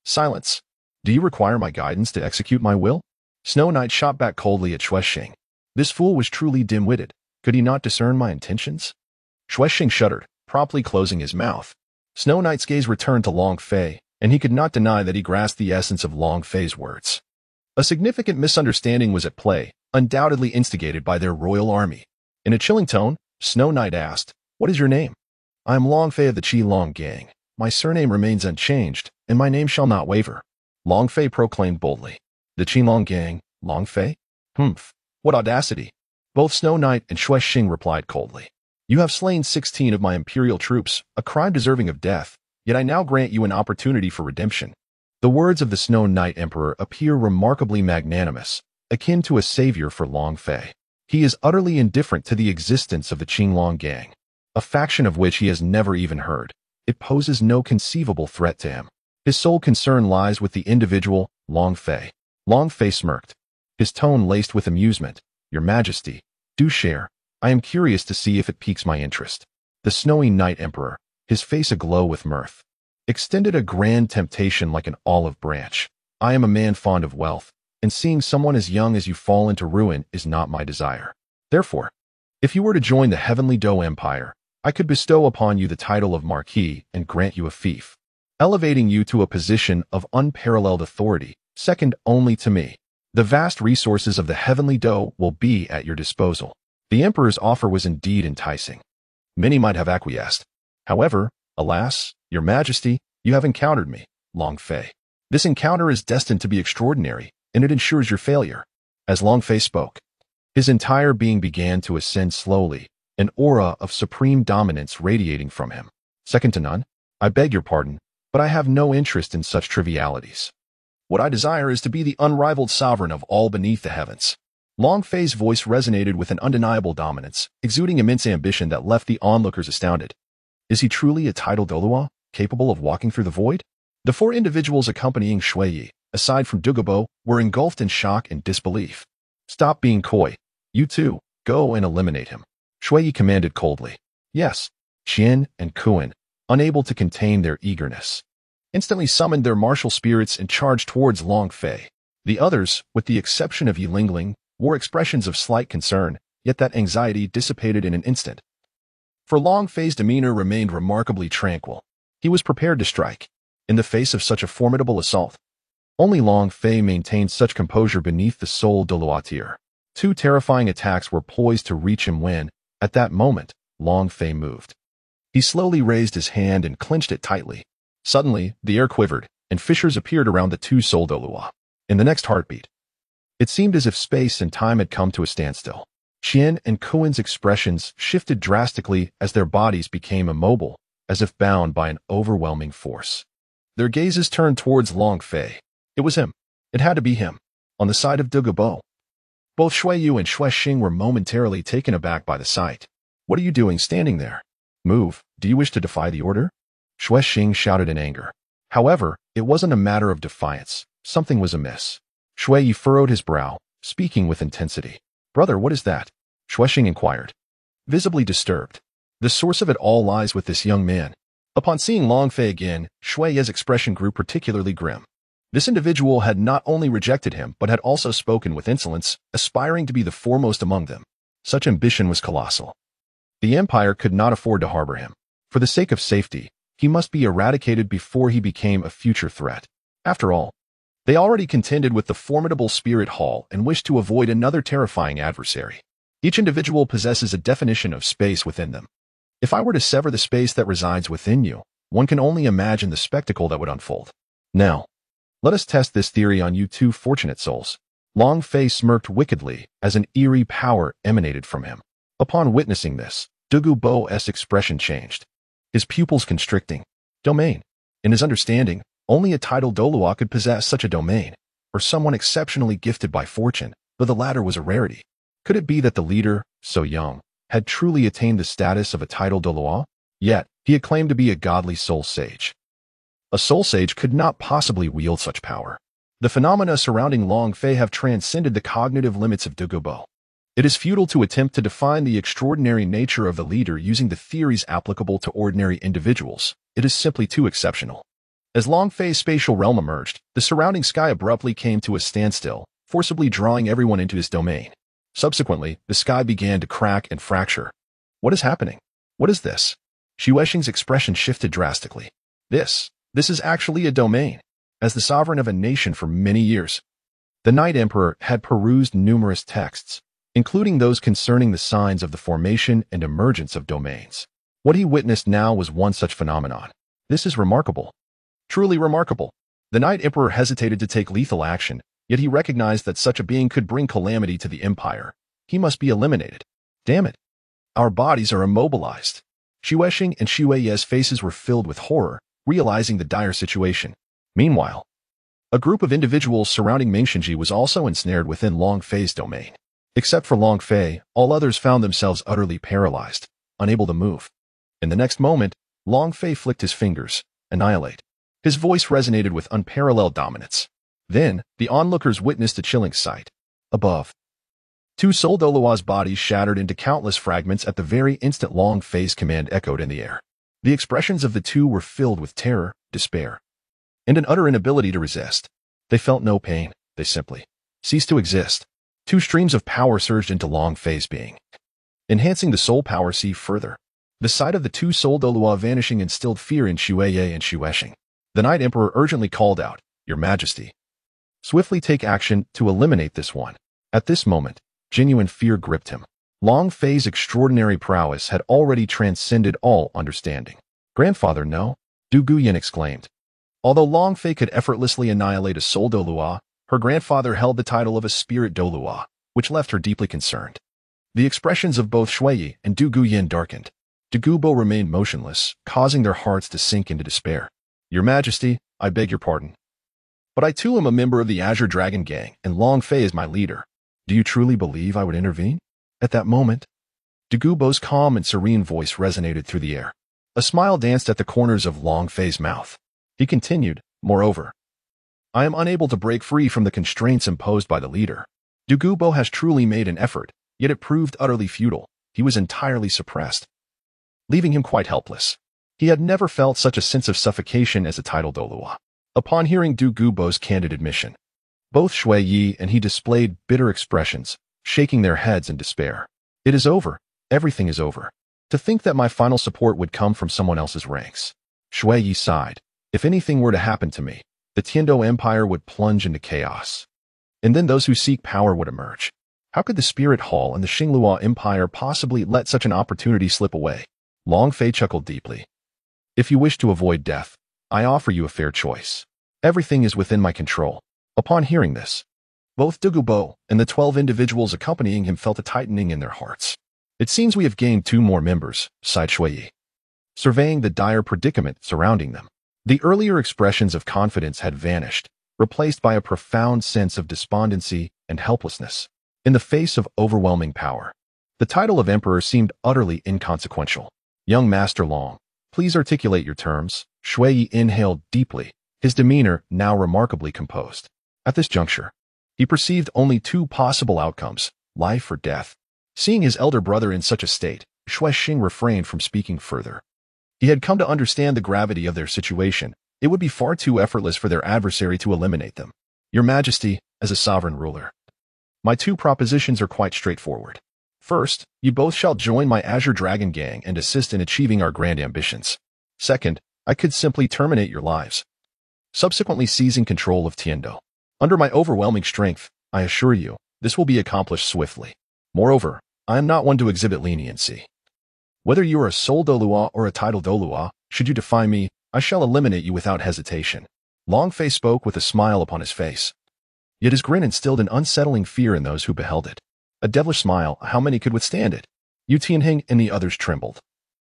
Silence! Do you require my guidance to execute my will?" Snow Night shot back coldly at Xuexing. This fool was truly dim-witted. Could he not discern my intentions? Xuexing shuddered, promptly closing his mouth. Snow Knight's gaze returned to Long Fei, and he could not deny that he grasped the essence of Long Fei's words. A significant misunderstanding was at play, undoubtedly instigated by their royal army. In a chilling tone, Snow Night asked, "What is your name?" "I am Long Fei of the Qilong Gang. My surname remains unchanged, and my name shall not waver," Long Fei proclaimed boldly. "The Qilong Gang, Long Fei? Humph, what audacity!" Both Snow Night and Xuexing replied coldly. "You have slain 16 of my imperial troops, a crime deserving of death, yet I now grant you an opportunity for redemption." The words of the Snow Night Emperor appear remarkably magnanimous, akin to a savior for Long Fei. He is utterly indifferent to the existence of the Qilong Gang, a faction of which he has never even heard. It poses no conceivable threat to him. His sole concern lies with the individual, Long Fei. Long Fei smirked, his tone laced with amusement. "Your Majesty, do share. I am curious to see if it piques my interest." The Snowy Night Emperor, his face aglow with mirth, extended a grand temptation like an olive branch. "I am a man fond of wealth, and seeing someone as young as you fall into ruin is not my desire. Therefore, if you were to join the Heavenly Dou Empire, I could bestow upon you the title of Marquis and grant you a fief, elevating you to a position of unparalleled authority, second only to me. The vast resources of the Heavenly Dou will be at your disposal." The Emperor's offer was indeed enticing. Many might have acquiesced. However, alas, Your Majesty, you have encountered me, Long Fei. This encounter is destined to be extraordinary, and it ensures your failure. As Long Fei spoke, his entire being began to ascend slowly, an aura of supreme dominance radiating from him. "Second to none, I beg your pardon, but I have no interest in such trivialities. What I desire is to be the unrivaled sovereign of all beneath the heavens." Long Fei's voice resonated with an undeniable dominance, exuding immense ambition that left the onlookers astounded. Is he truly a titled Dolua, capable of walking through the void? The four individuals accompanying Shui Yi, aside from Dugabo, were engulfed in shock and disbelief. "Stop being coy. You two, go and eliminate him," Shui Yi commanded coldly. "Yes." Qian and Kuan, unable to contain their eagerness, instantly summoned their martial spirits and charged towards Long Fei. The others, with the exception of Yi Lingling, wore expressions of slight concern, yet that anxiety dissipated in an instant. For Long Fei's demeanor remained remarkably tranquil. He was prepared to strike. In the face of such a formidable assault, only Long Fei maintained such composure beneath the Soul de Loitier. Two terrifying attacks were poised to reach him when, at that moment, Long Fei moved. He slowly raised his hand and clenched it tightly. Suddenly, the air quivered, and fissures appeared around the two Soul de Loi. In the next heartbeat, it seemed as if space and time had come to a standstill. Qian and Kuan's expressions shifted drastically as their bodies became immobile, as if bound by an overwhelming force. Their gazes turned towards Long Fei. It was him. It had to be him. On the side of Du Gubo. Both Shui Yu and Xue Xing were momentarily taken aback by the sight. What are you doing standing there? Move. Do you wish to defy the order? Xue Xing shouted in anger. However, it wasn't a matter of defiance. Something was amiss. Shui Yu furrowed his brow, speaking with intensity. Brother, what is that? Xue Xing inquired. Visibly disturbed. The source of it all lies with this young man. Upon seeing Long Fei again, Shui Yu's expression grew particularly grim. This individual had not only rejected him, but had also spoken with insolence, aspiring to be the foremost among them. Such ambition was colossal. The Empire could not afford to harbor him. For the sake of safety, he must be eradicated before he became a future threat. After all, they already contended with the formidable Spirit Hall and wished to avoid another terrifying adversary. Each individual possesses a definition of space within them. If I were to sever the space that resides within you, one can only imagine the spectacle that would unfold. Now, let us test this theory on you two fortunate souls. Long Fei smirked wickedly as an eerie power emanated from him. Upon witnessing this, Du Gubo's expression changed. His pupils constricting. Domain. In his understanding, only a titled Dolua could possess such a domain, or someone exceptionally gifted by fortune, though the latter was a rarity. Could it be that the leader, so young, had truly attained the status of a titled Dolua? Yet, he had claimed to be a godly soul sage. A soul sage could not possibly wield such power. The phenomena surrounding Long Fei have transcended the cognitive limits of Du Gubo. It is futile to attempt to define the extraordinary nature of the leader using the theories applicable to ordinary individuals. It is simply too exceptional. As Long Fei's spatial realm emerged, the surrounding sky abruptly came to a standstill, forcibly drawing everyone into his domain. Subsequently, the sky began to crack and fracture. What is happening? What is this? Xue Xing's expression shifted drastically. This is actually a domain. As the sovereign of a nation for many years, the Night Emperor had perused numerous texts, including those concerning the signs of the formation and emergence of domains. What he witnessed now was one such phenomenon. This is remarkable. Truly remarkable. The Night Emperor hesitated to take lethal action, yet he recognized that such a being could bring calamity to the Empire. He must be eliminated. Damn it. Our bodies are immobilized. Xue Xing and Shui Yu's faces were filled with horror, realizing the dire situation. Meanwhile, a group of individuals surrounding Ming Xinji was also ensnared within Long Fei's domain. Except for Long Fei, all others found themselves utterly paralyzed, unable to move. In the next moment, Long Fei flicked his fingers. Annihilate. His voice resonated with unparalleled dominance. Then, the onlookers witnessed a chilling sight. Above, two Soul de Luo's bodies shattered into countless fragments at the very instant Long Fei's command echoed in the air. The expressions of the two were filled with terror, despair, and an utter inability to resist. They felt no pain. They simply ceased to exist. Two streams of power surged into Long Fei's being, enhancing the soul power sea further. The sight of the two Soul de Luo vanishing instilled fear in Shui Yu and Xue Xing. The Night Emperor urgently called out, Your Majesty, swiftly take action to eliminate this one. At this moment, genuine fear gripped him. Long Fei's extraordinary prowess had already transcended all understanding. Grandfather, no, Du Guyan exclaimed. Although Long Fei could effortlessly annihilate a Soul de Luo, her grandfather held the title of a Spirit de Luo, which left her deeply concerned. The expressions of both Shui Yu and Du Guyan darkened. Du Gubo remained motionless, causing their hearts to sink into despair. Your Majesty, I beg your pardon. But I too am a member of the Azure Dragon Gang, and Long Fei is my leader. Do you truly believe I would intervene? At that moment, Du Gubo's calm and serene voice resonated through the air. A smile danced at the corners of Long Fei's mouth. He continued, Moreover, I am unable to break free from the constraints imposed by the leader. Du Gubo has truly made an effort, yet it proved utterly futile. He was entirely suppressed, leaving him quite helpless. He had never felt such a sense of suffocation as a title Dolua. Upon hearing Du Gubo's candid admission, both Shui Yi and he displayed bitter expressions, shaking their heads in despair. It is over. Everything is over. To think that my final support would come from someone else's ranks. Shui Yi sighed. If anything were to happen to me, the Tiando Empire would plunge into chaos. And then those who seek power would emerge. How could the Spirit Hall and the Xinglua Empire possibly let such an opportunity slip away? Long Fei chuckled deeply. If you wish to avoid death, I offer you a fair choice. Everything is within my control. Upon hearing this, both Du Gubo and the 12 individuals accompanying him felt a tightening in their hearts. It seems we have gained 2 more members, sighed Shui Yi, surveying the dire predicament surrounding them. The earlier expressions of confidence had vanished, replaced by a profound sense of despondency and helplessness. In the face of overwhelming power, the title of emperor seemed utterly inconsequential. Young Master Long, please articulate your terms. Shui Yi inhaled deeply, his demeanor now remarkably composed. At this juncture, he perceived only 2 possible outcomes, life or death. Seeing his elder brother in such a state, Shui Xing refrained from speaking further. He had come to understand the gravity of their situation. It would be far too effortless for their adversary to eliminate them. Your Majesty, as a sovereign ruler, my 2 propositions are quite straightforward. First, you both shall join my Azure Dragon Gang and assist in achieving our grand ambitions. Second, I could simply terminate your lives, subsequently seizing control of Tiando. Under my overwhelming strength, I assure you, this will be accomplished swiftly. Moreover, I am not one to exhibit leniency. Whether you are a soul Dolua or a title Dolua, should you defy me, I shall eliminate you without hesitation. Long Fei spoke with a smile upon his face. Yet his grin instilled an unsettling fear in those who beheld it. A devilish smile, how many could withstand it? Yu Tianheng and the others trembled.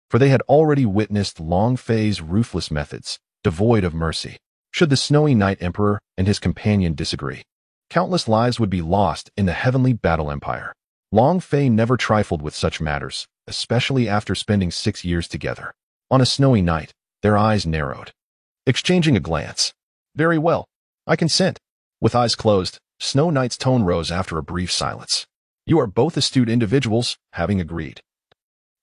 For they had already witnessed Long Fei's ruthless methods, devoid of mercy. Should the Snowy Knight Emperor and his companion disagree, countless lives would be lost in the heavenly battle empire. Long Fei never trifled with such matters, especially after spending 6 years together. On a snowy night, their eyes narrowed, exchanging a glance. Very well, I consent. With eyes closed, Snow Knight's tone rose after a brief silence. You are both astute individuals, having agreed.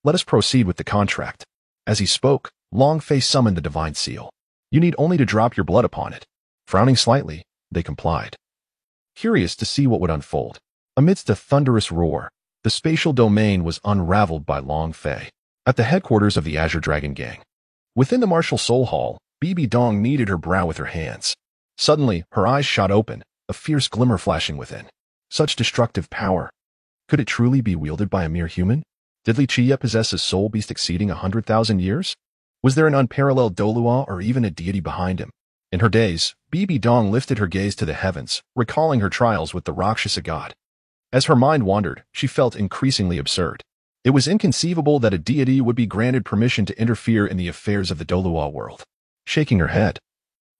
Let us proceed with the contract. As he spoke, Long Fei summoned the divine seal. You need only to drop your blood upon it. Frowning slightly, they complied, curious to see what would unfold. Amidst a thunderous roar, the spatial domain was unraveled by Long Fei. At the headquarters of the Azure Dragon Gang, within the Martial Soul Hall, Bibi Dong kneaded her brow with her hands. Suddenly, her eyes shot open, a fierce glimmer flashing within. Such destructive power. Could it truly be wielded by a mere human? Did Li Qie possess a soul beast exceeding 100,000 years? Was there an unparalleled Dolua or even a deity behind him? In her daze, Bibi Dong lifted her gaze to the heavens, recalling her trials with the Rakshasa god. As her mind wandered, she felt increasingly absurd. It was inconceivable that a deity would be granted permission to interfere in the affairs of the Dolua world. Shaking her head,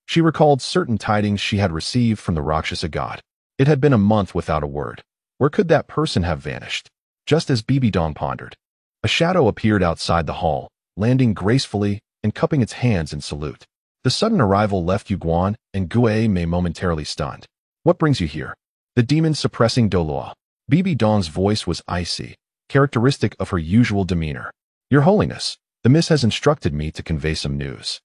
she recalled certain tidings she had received from the Rakshasa god. It had been a month without a word. Where could that person have vanished? Just as Bibi Dong pondered, a shadow appeared outside the hall, landing gracefully and cupping its hands in salute. The sudden arrival left Yu Guan and Gue Mei momentarily stunned. What brings you here? The demon-suppressing Dolua. Bibi Dong's voice was icy, characteristic of her usual demeanor. Your Holiness, the Miss has instructed me to convey some news.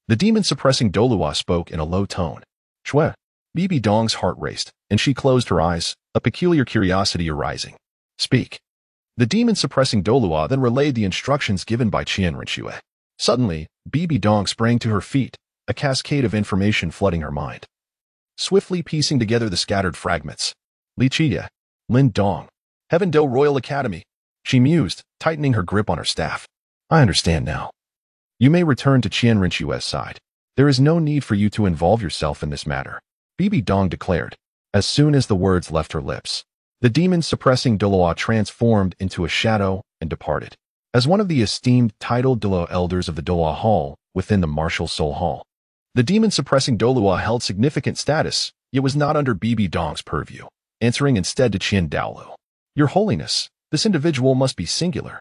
The demon-suppressing Dolua spoke in a low tone. Shwe. Bibi Dong's heart raced, and she closed her eyes, a peculiar curiosity arising. Speak. The demon-suppressing Dolua then relayed the instructions given by Qian Renxue. Suddenly, Bibi Dong sprang to her feet, a cascade of information flooding her mind. Swiftly piecing together the scattered fragments. Li Qie, Lin Dong, Heaven Do Royal Academy. She mused, tightening her grip on her staff. I understand now. You may return to Qian Renxue's side. There is no need for you to involve yourself in this matter, Bibi Dong declared. As soon as the words left her lips, the demon-suppressing Dolua transformed into a shadow and departed. As one of the esteemed titled Dolua elders of the Dolua Hall within the Martial Soul Hall, the demon-suppressing Dolua held significant status, yet was not under Bibi Dong's purview, answering instead to Qin Daolu. Your Holiness, this individual must be singular.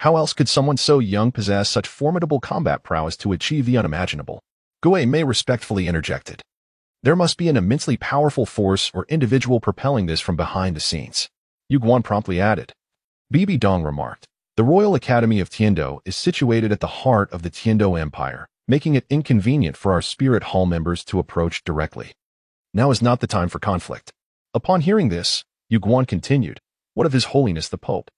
How else could someone so young possess such formidable combat prowess to achieve the unimaginable? Gue Mei respectfully interjected. There must be an immensely powerful force or individual propelling this from behind the scenes. Yu Guan promptly added. Bibi Dong remarked. The Royal Academy of Tiando is situated at the heart of the Tiando Empire, making it inconvenient for our Spirit Hall members to approach directly. Now is not the time for conflict. Upon hearing this, Yu Guan continued, "What of His Holiness the Pope?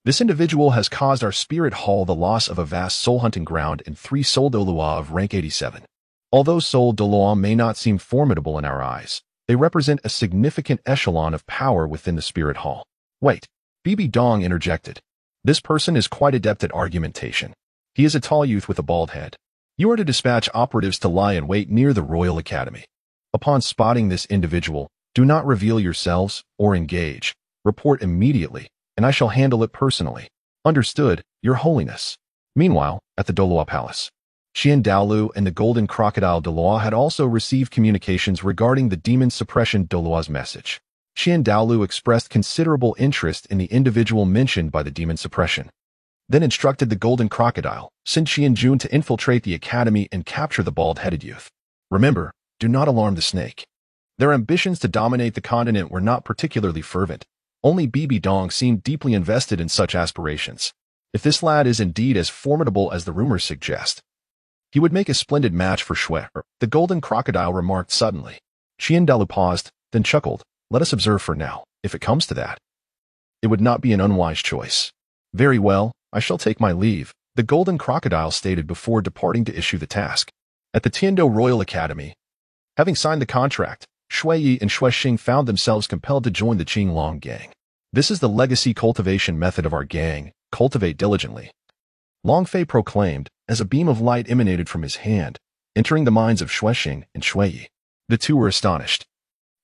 This individual has caused our Spirit Hall the loss of a vast soul-hunting ground and 3 Soul Dolois of rank 87. Although Soul Dolois may not seem formidable in our eyes, they represent a significant echelon of power within the Spirit Hall." Wait, Bibi Dong interjected. "This person is quite adept at argumentation. He is a tall youth with a bald head. You are to dispatch operatives to lie in wait near the Royal Academy. Upon spotting this individual, do not reveal yourselves or engage. Report immediately, and I shall handle it personally. Understood, Your Holiness." Meanwhile, at the Dolois Palace, Qian Daolu and the Golden Crocodile Dolois had also received communications regarding the Demon Suppression Dolois' message. Qian Daolu expressed considerable interest in the individual mentioned by the Demon Suppression, then instructed the Golden Crocodile, Xin Qianjun, to infiltrate the academy and capture the bald-headed youth. Remember, do not alarm the snake. Their ambitions to dominate the continent were not particularly fervent. Only Bibi Dong seemed deeply invested in such aspirations. If this lad is indeed as formidable as the rumors suggest, he would make a splendid match for Shui. The Golden Crocodile remarked suddenly. Qian Daolu paused, then chuckled. "Let us observe for now. If it comes to that, it would not be an unwise choice." "Very well, I shall take my leave," the Golden Crocodile stated before departing to issue the task. At the Tiando Royal Academy, having signed the contract, Shui Yi and Shui Xing found themselves compelled to join the Qinglong gang. "This is the legacy cultivation method of our gang. Cultivate diligently," Long Fei proclaimed, as a beam of light emanated from his hand, entering the minds of Shui Xing and Shui Yi. The two were astonished,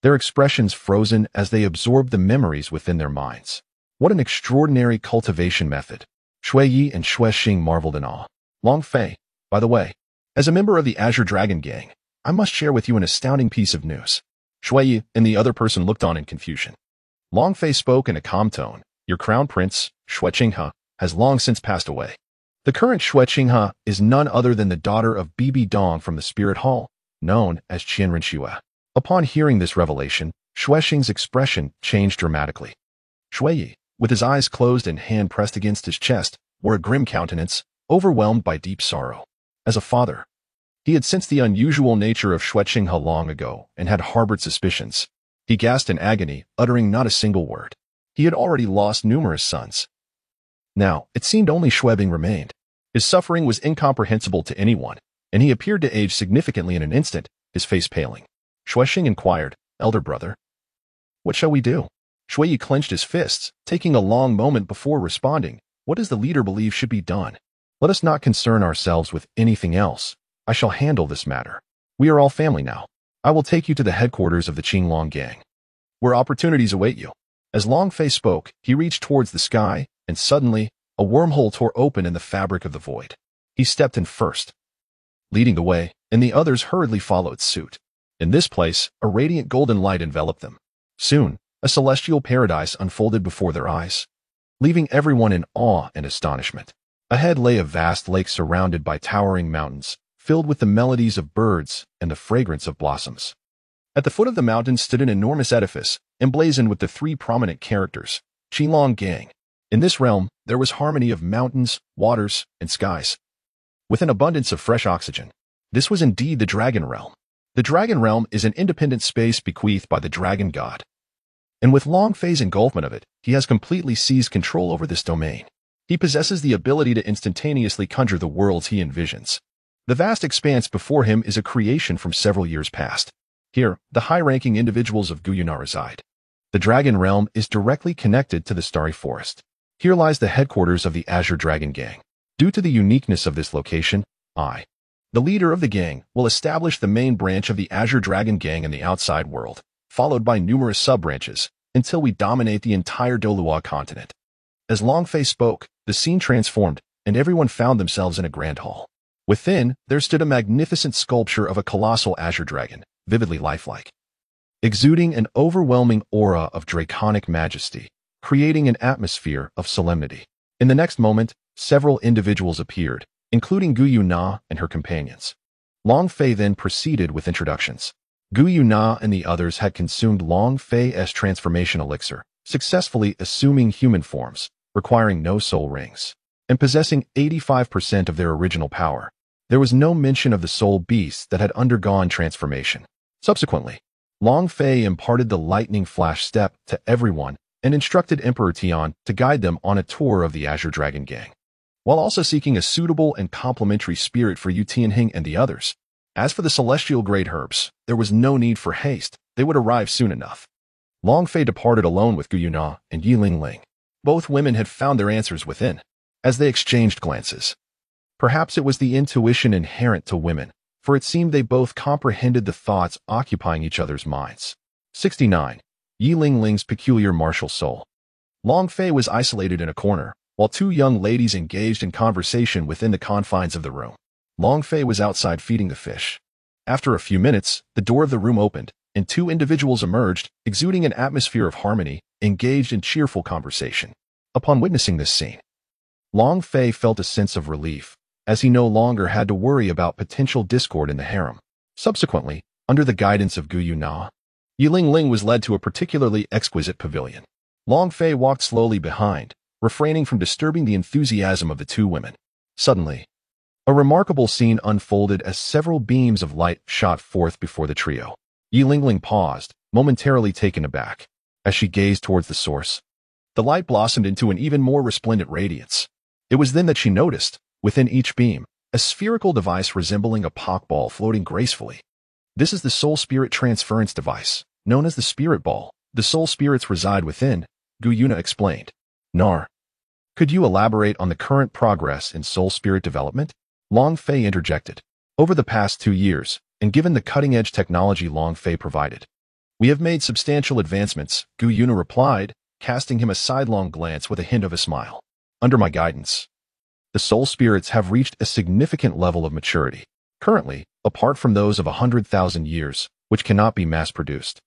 their expressions frozen as they absorbed the memories within their minds. What an extraordinary cultivation method! Shui Yi and Shui Xing marveled in awe. "Long Fei, by the way, as a member of the Azure Dragon Gang, I must share with you an astounding piece of news." Shui Yi and the other person looked on in confusion. Long Fei spoke in a calm tone. "Your crown prince, Shui Qinghe, has long since passed away. The current Shui Qinghe is none other than the daughter of Bibi Dong from the Spirit Hall, known as Qianren Xue." Upon hearing this revelation, Shui Xing's expression changed dramatically. Shui Yi, with his eyes closed and hand pressed against his chest, wore a grim countenance, overwhelmed by deep sorrow. As a father, he had sensed the unusual nature of Shui Qinghe long ago and had harbored suspicions. He gasped in agony, uttering not a single word. He had already lost numerous sons. Now, it seemed only Shuebing remained. His suffering was incomprehensible to anyone, and he appeared to age significantly in an instant, his face paling. Shui Xing inquired, "Elder brother, what shall we do?" Shui Yi clenched his fists, taking a long moment before responding. "What does the leader believe should be done? Let us not concern ourselves with anything else. I shall handle this matter. We are all family now. I will take you to the headquarters of the Qinglong gang, where opportunities await you." As Long Fei spoke, he reached towards the sky, and suddenly, a wormhole tore open in the fabric of the void. He stepped in first, leading the way, and the others hurriedly followed suit. In this place, a radiant golden light enveloped them. Soon, a celestial paradise unfolded before their eyes, leaving everyone in awe and astonishment. Ahead lay a vast lake surrounded by towering mountains, filled with the melodies of birds and the fragrance of blossoms. At the foot of the mountain stood an enormous edifice, emblazoned with the 3 prominent characters, Qinglong Gang. In this realm, there was harmony of mountains, waters, and skies, with an abundance of fresh oxygen. This was indeed the Dragon Realm. The Dragon Realm is an independent space bequeathed by the Dragon God, and with Long Fei's engulfment of it, he has completely seized control over this domain. He possesses the ability to instantaneously conjure the worlds he envisions. The vast expanse before him is a creation from several years past. Here, the high-ranking individuals of Guyuna reside. The Dragon Realm is directly connected to the Starry Forest. Here lies the headquarters of the Azure Dragon Gang. Due to the uniqueness of this location, I, the leader of the gang, will establish the main branch of the Azure Dragon Gang in the outside world, followed by numerous sub-branches, until we dominate the entire Dolois continent. As Long Fei spoke, the scene transformed, and everyone found themselves in a grand hall. Within, there stood a magnificent sculpture of a colossal azure dragon, vividly lifelike, exuding an overwhelming aura of draconic majesty, creating an atmosphere of solemnity. In the next moment, several individuals appeared, including Gu Yuna and her companions. Long Fei then proceeded with introductions. Gu Yuna and the others had consumed Long Fei's transformation elixir, successfully assuming human forms, requiring no soul rings, and possessing 85% of their original power. There was no mention of the soul beasts that had undergone transformation. Subsequently, Long Fei imparted the lightning flash step to everyone and instructed Emperor Tian to guide them on a tour of the Azure Dragon Gang, while also seeking a suitable and complementary spirit for Yu Tianhing and the others. As for the celestial grade herbs, there was no need for haste. They would arrive soon enough. Long Fei departed alone with Gu Yuna and Yi Lingling. Both women had found their answers within, as they exchanged glances. Perhaps it was the intuition inherent to women, for it seemed they both comprehended the thoughts occupying each other's minds. 69. Yi Lingling's peculiar martial soul. Long Fei was isolated in a corner, while two young ladies engaged in conversation within the confines of the room. Long Fei was outside feeding the fish. After a few minutes, the door of the room opened, and two individuals emerged, exuding an atmosphere of harmony, engaged in cheerful conversation. Upon witnessing this scene, Long Fei felt a sense of relief, as he no longer had to worry about potential discord in the harem. Subsequently, under the guidance of Gu Yuna, Yi Lingling was led to a particularly exquisite pavilion. Long Fei walked slowly behind, refraining from disturbing the enthusiasm of the two women. Suddenly, a remarkable scene unfolded as several beams of light shot forth before the trio. Yi Lingling paused, momentarily taken aback. As she gazed towards the source, the light blossomed into an even more resplendent radiance. It was then that she noticed, within each beam, a spherical device resembling a Pokeball floating gracefully. This is the Soul Spirit Transference Device, known as the Spirit Ball. The Soul Spirits reside within, Gu Yuna explained. Nar, could you elaborate on the current progress in Soul Spirit development? Long Fei interjected. Over the past 2 years, and given the cutting-edge technology Long Fei provided, we have made substantial advancements, Gu Yuna replied, casting him a sidelong glance with a hint of a smile. Under my guidance, the Soul Spirits have reached a significant level of maturity. Currently, apart from those of 100,000 years, which cannot be mass-produced,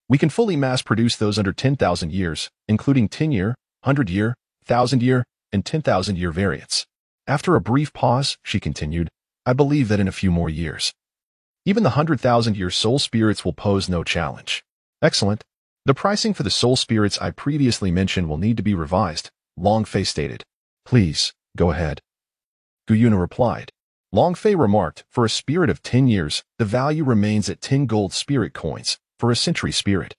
we can fully mass-produce those under 10,000 years, including 10-year, 100-year, 1,000-year, and 10,000-year variants. After a brief pause, she continued, I believe that in a few more years, even the 100,000-year Soul Spirits will pose no challenge. Excellent. The pricing for the Soul Spirits I previously mentioned will need to be revised, Long Fei stated. Please, go ahead. Gu Yuna replied. Long Fei remarked, for a spirit of 10 years, the value remains at 10 gold spirit coins. For a century spirit,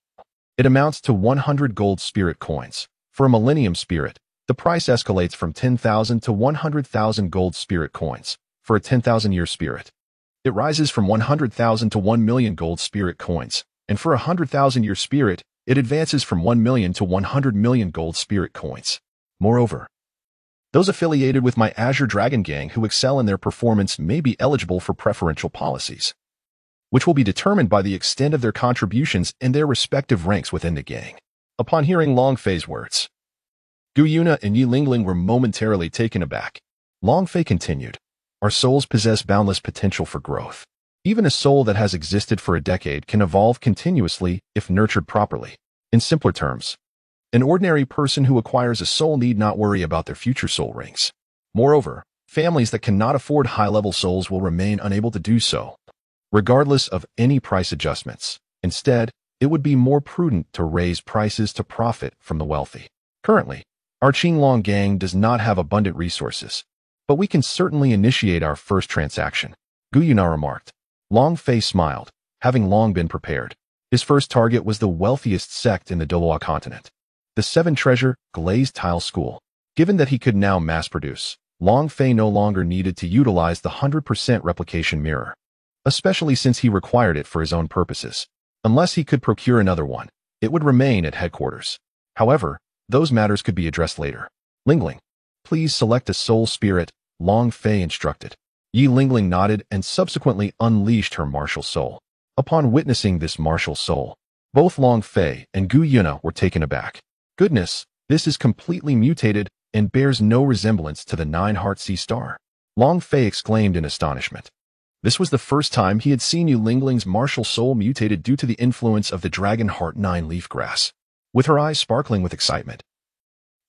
it amounts to 100 gold spirit coins. For a millennium spirit, the price escalates from 10,000 to 100,000 gold spirit coins. For a 10,000-year spirit, it rises from 100,000 to 1 million gold spirit coins. And for a 100,000-year spirit, it advances from 1 million to 100 million gold spirit coins. Moreover, those affiliated with my Azure Dragon Gang who excel in their performance may be eligible for preferential policies, which will be determined by the extent of their contributions and their respective ranks within the gang. Upon hearing Long Fei's words, Gu Yuna and Yi Lingling were momentarily taken aback. Long Fei continued, our souls possess boundless potential for growth. Even a soul that has existed for a decade can evolve continuously if nurtured properly. In simpler terms, an ordinary person who acquires a soul need not worry about their future soul rings. Moreover, families that cannot afford high-level souls will remain unable to do so, regardless of any price adjustments. Instead, it would be more prudent to raise prices to profit from the wealthy. Currently, our Qinglong gang does not have abundant resources, but we can certainly initiate our first transaction, Gu Yuna remarked. Long Fei smiled, having long been prepared. His first target was the wealthiest sect in the Doloa continent, the Seven Treasure Glazed Tile School. Given that he could now mass-produce, Long Fei no longer needed to utilize the 100% replication mirror, especially since he required it for his own purposes. Unless he could procure another one, it would remain at headquarters. However, those matters could be addressed later. Lingling, please select a soul spirit, Long Fei instructed. Yi Lingling nodded and subsequently unleashed her martial soul. Upon witnessing this martial soul, both Long Fei and Gu Yuna were taken aback. Goodness, this is completely mutated and bears no resemblance to the Nine-Heart Sea Star. Long Fei exclaimed in astonishment. This was the first time he had seen Yi Lingling's martial soul mutated due to the influence of the Dragon Heart Nine-Leaf Grass. With her eyes sparkling with excitement,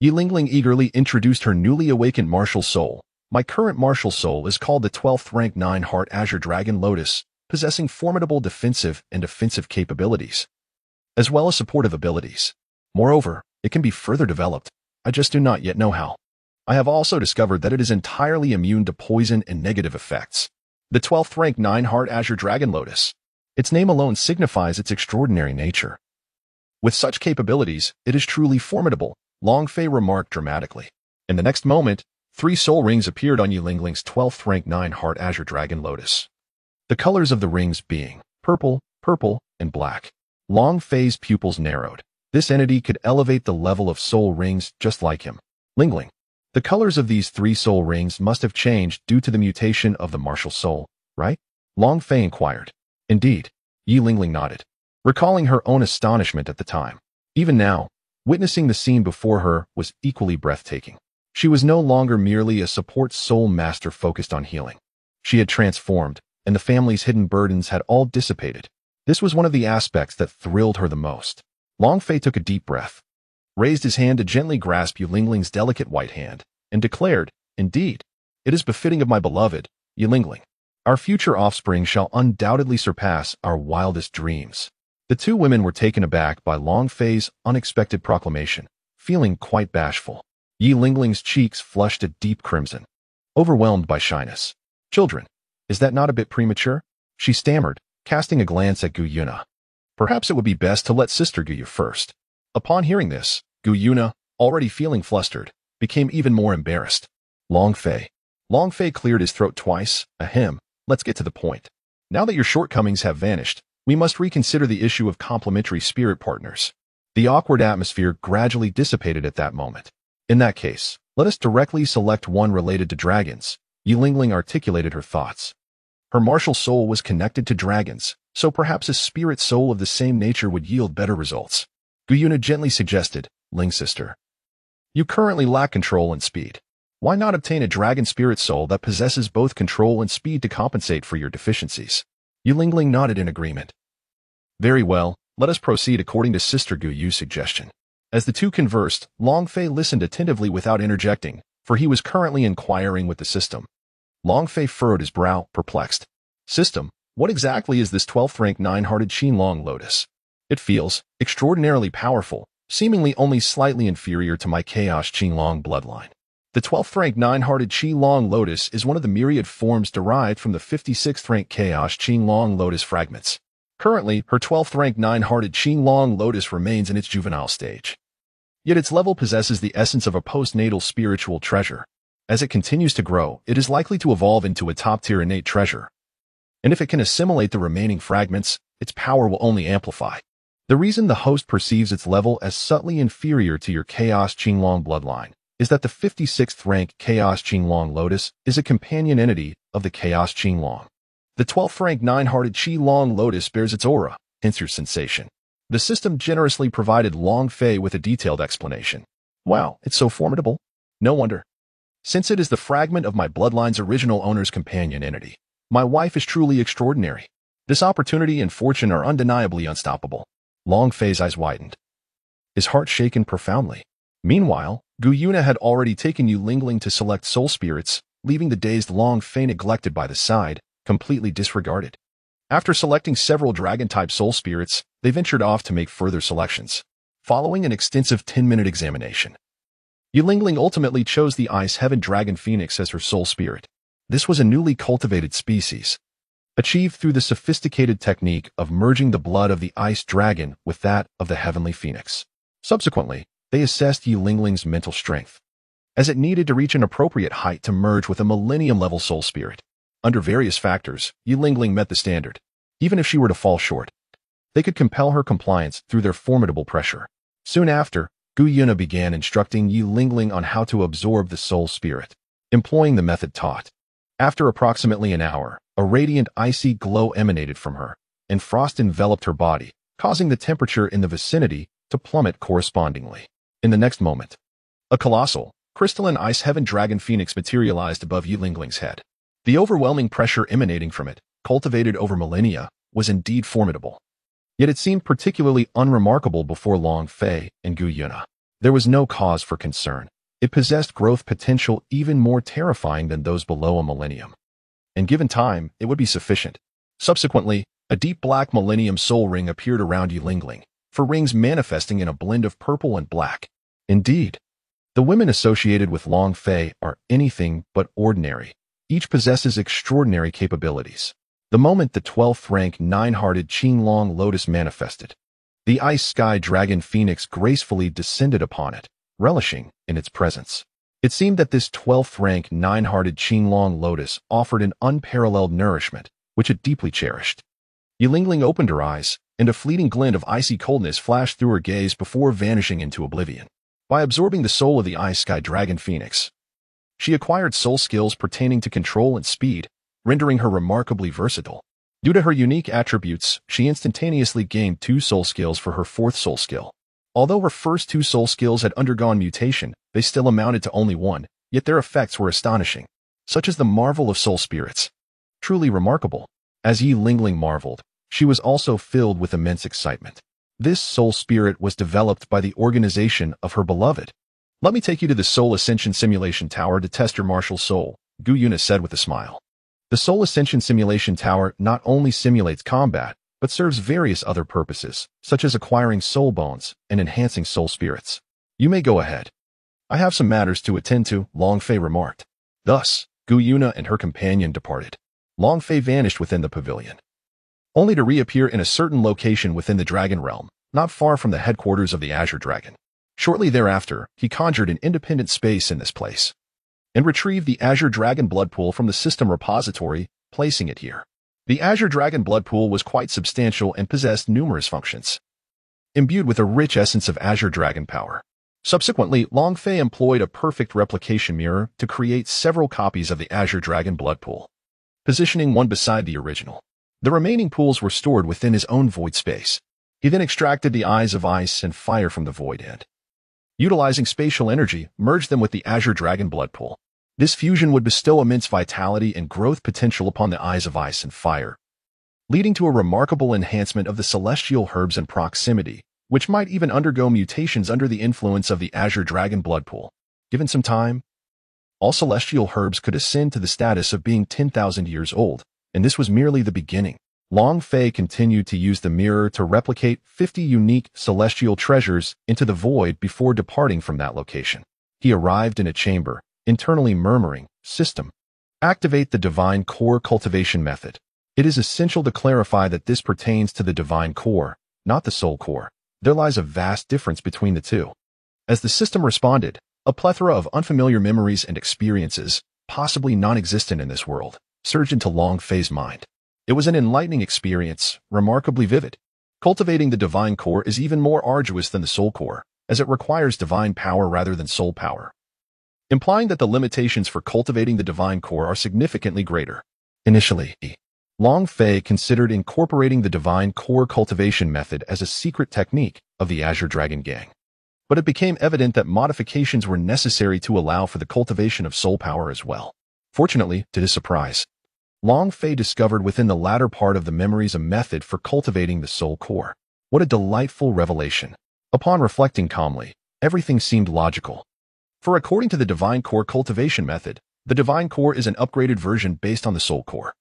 Yi Lingling eagerly introduced her newly awakened martial soul. My current martial soul is called the 12th rank 9-Heart Azure Dragon Lotus, possessing formidable defensive and offensive capabilities, as well as supportive abilities. Moreover, it can be further developed. I just do not yet know how. I have also discovered that it is entirely immune to poison and negative effects. The 12th rank 9-heart Azure Dragon Lotus. Its name alone signifies its extraordinary nature. With such capabilities, it is truly formidable, Long Fei remarked dramatically. In the next moment, 3 soul rings appeared on Yilingling's 12th rank 9-heart Azure Dragon Lotus. The colors of the rings being purple, and black. Long Fei's pupils narrowed. This entity could elevate the level of soul rings just like him. Lingling. The colors of these 3 soul rings must have changed due to the mutation of the martial soul, right? Long Fei inquired. Indeed. Yilingling nodded, recalling her own astonishment at the time. Even now, witnessing the scene before her was equally breathtaking. She was no longer merely a support soul master focused on healing. She had transformed, and the family's hidden burdens had all dissipated. This was one of the aspects that thrilled her the most. Long Fei took a deep breath, raised his hand to gently grasp Yilingling's delicate white hand, and declared, Indeed, it is befitting of my beloved, Yilingling. Our future offspring shall undoubtedly surpass our wildest dreams. The 2 women were taken aback by Long Fei's unexpected proclamation, feeling quite bashful. Yilingling's cheeks flushed a deep crimson, overwhelmed by shyness. Children, is that not a bit premature? She stammered, casting a glance at Gu Yuna. Perhaps it would be best to let Sister Gu Yu first. Upon hearing this, Gu Yuna, already feeling flustered, became even more embarrassed. Long Fei. Long Fei cleared his throat twice. Ahem, let's get to the point. Now that your shortcomings have vanished, we must reconsider the issue of complementary spirit partners. The awkward atmosphere gradually dissipated at that moment. In that case, let us directly select one related to dragons. Yilingling articulated her thoughts. Her martial soul was connected to dragons, so perhaps a spirit soul of the same nature would yield better results. Gu Yuna gently suggested, Ling sister. You currently lack control and speed. Why not obtain a dragon spirit soul that possesses both control and speed to compensate for your deficiencies? Yilingling nodded in agreement. Very well, let us proceed according to Sister Gu Yu's suggestion. As the 2 conversed, Long Fei listened attentively without interjecting, for he was currently inquiring with the system. Long Fei furrowed his brow, perplexed. System, what exactly is this 12th rank 9-hearted Qinglong Lotus? It feels extraordinarily powerful, seemingly only slightly inferior to my Chaos Qinglong bloodline. The 12th rank 9-hearted Qinglong Lotus is one of the myriad forms derived from the 56th rank Chaos Qinglong Lotus fragments. Currently, her 12th rank 9-hearted Qinglong Lotus remains in its juvenile stage. Yet its level possesses the essence of a postnatal spiritual treasure. As it continues to grow, it is likely to evolve into a top-tier innate treasure. And if it can assimilate the remaining fragments, its power will only amplify. The reason the host perceives its level as subtly inferior to your Chaos Qinglong bloodline is that the 56th rank Chaos Qinglong Lotus is a companion entity of the Chaos Qinglong. The 12th rank 9-hearted Qinglong Lotus bears its aura, hence your sensation. The system generously provided Long Fei with a detailed explanation. Wow, it's so formidable. No wonder. Since it is the fragment of my bloodline's original owner's companion entity, my wife is truly extraordinary. This opportunity and fortune are undeniably unstoppable. Long Fei's eyes widened, his heart shaken profoundly. Meanwhile, Gu Yuna had already taken Yilingling to select soul spirits, leaving the dazed Long Fei neglected by the side, completely disregarded. After selecting several dragon-type soul spirits, they ventured off to make further selections. Following an extensive 10-minute examination, Yilingling ultimately chose the Ice Heaven Dragon Phoenix as her soul spirit. This was a newly cultivated species, achieved through the sophisticated technique of merging the blood of the Ice Dragon with that of the Heavenly Phoenix. Subsequently, they assessed Yilingling's mental strength, as it needed to reach an appropriate height to merge with a millennium-level soul spirit. Under various factors, Yilingling met the standard. Even if she were to fall short, they could compel her compliance through their formidable pressure. Soon after, Gu Yuna began instructing Yilingling on how to absorb the soul spirit, employing the method taught. After approximately an hour, a radiant icy glow emanated from her, and frost enveloped her body, causing the temperature in the vicinity to plummet correspondingly. In the next moment, a colossal, crystalline Ice Heaven Dragon Phoenix materialized above Yilingling's head. The overwhelming pressure emanating from it, cultivated over millennia, was indeed formidable. Yet it seemed particularly unremarkable before Long Fei and Gu Yuna. There was no cause for concern. It possessed growth potential even more terrifying than those below a millennium. And given time, it would be sufficient. Subsequently, a deep black millennium soul ring appeared around Yilingling, for rings manifesting in a blend of purple and black. Indeed, The women associated with Long Fei are anything but ordinary. Each possesses extraordinary capabilities. The moment the 12th rank nine-hearted Qinglong Lotus manifested, the Ice Sky Dragon Phoenix gracefully descended upon it, relishing in its presence. It seemed that this 12th rank nine-hearted Qinglong Lotus offered an unparalleled nourishment, which it deeply cherished. Yilingling opened her eyes, and a fleeting glint of icy coldness flashed through her gaze before vanishing into oblivion. By absorbing the soul of the Ice Sky Dragon Phoenix, she acquired soul skills pertaining to control and speed, rendering her remarkably versatile. Due to her unique attributes, she instantaneously gained 2 soul skills for her 4th soul skill. Although her first 2 soul skills had undergone mutation, they still amounted to only 1, yet their effects were astonishing, such as the marvel of soul spirits. Truly remarkable. As Yilingling marveled, she was also filled with immense excitement. This soul spirit was developed by the organization of her beloved. "Let me take you to the Soul Ascension Simulation Tower to test your martial soul," Gu Yuna said with a smile. The Soul Ascension Simulation Tower not only simulates combat, but serves various other purposes, such as acquiring soul bones and enhancing soul spirits. "You may go ahead. I have some matters to attend to," Long Fei remarked. Thus, Gu Yuna and her companion departed. Long Fei vanished within the pavilion, only to reappear in a certain location within the Dragon Realm, not far from the headquarters of the Azure Dragon. Shortly thereafter, he conjured an independent space in this place and retrieved the Azure Dragon Blood Pool from the system repository, placing it here. The Azure Dragon Blood Pool was quite substantial and possessed numerous functions, imbued with a rich essence of Azure Dragon power. Subsequently, Long Fei employed a perfect replication mirror to create several copies of the Azure Dragon Blood Pool, positioning one beside the original. The remaining pools were stored within his own void space. He then extracted the Eyes of Ice and Fire from the void and, utilizing spatial energy, merged them with the Azure Dragon Blood Pool. This fusion would bestow immense vitality and growth potential upon the Eyes of Ice and Fire, leading to a remarkable enhancement of the celestial herbs in proximity, which might even undergo mutations under the influence of the Azure Dragon Blood Pool. Given some time, all celestial herbs could ascend to the status of being 10,000 years old, and this was merely the beginning. Long Fei continued to use the mirror to replicate 50 unique celestial treasures into the void before departing from that location. He arrived in a chamber, internally murmuring, "System, activate the Divine Core cultivation method." It is essential to clarify that this pertains to the Divine Core, not the Soul Core. There lies a vast difference between the two. As the system responded, a plethora of unfamiliar memories and experiences, possibly non-existent in this world, surged into Long Fei's mind. It was an enlightening experience, remarkably vivid. Cultivating the Divine Core is even more arduous than the Soul Core, as it requires divine power rather than soul power, implying that the limitations for cultivating the Divine Core are significantly greater. Initially, Long Fei considered incorporating the Divine Core cultivation method as a secret technique of the Azure Dragon Gang. But it became evident that modifications were necessary to allow for the cultivation of soul power as well. Fortunately, to his surprise, Long Fei discovered within the latter part of the memories a method for cultivating the Soul Core. What a delightful revelation. Upon reflecting calmly, everything seemed logical. For according to the Divine Core cultivation method, the Divine Core is an upgraded version based on the Soul Core.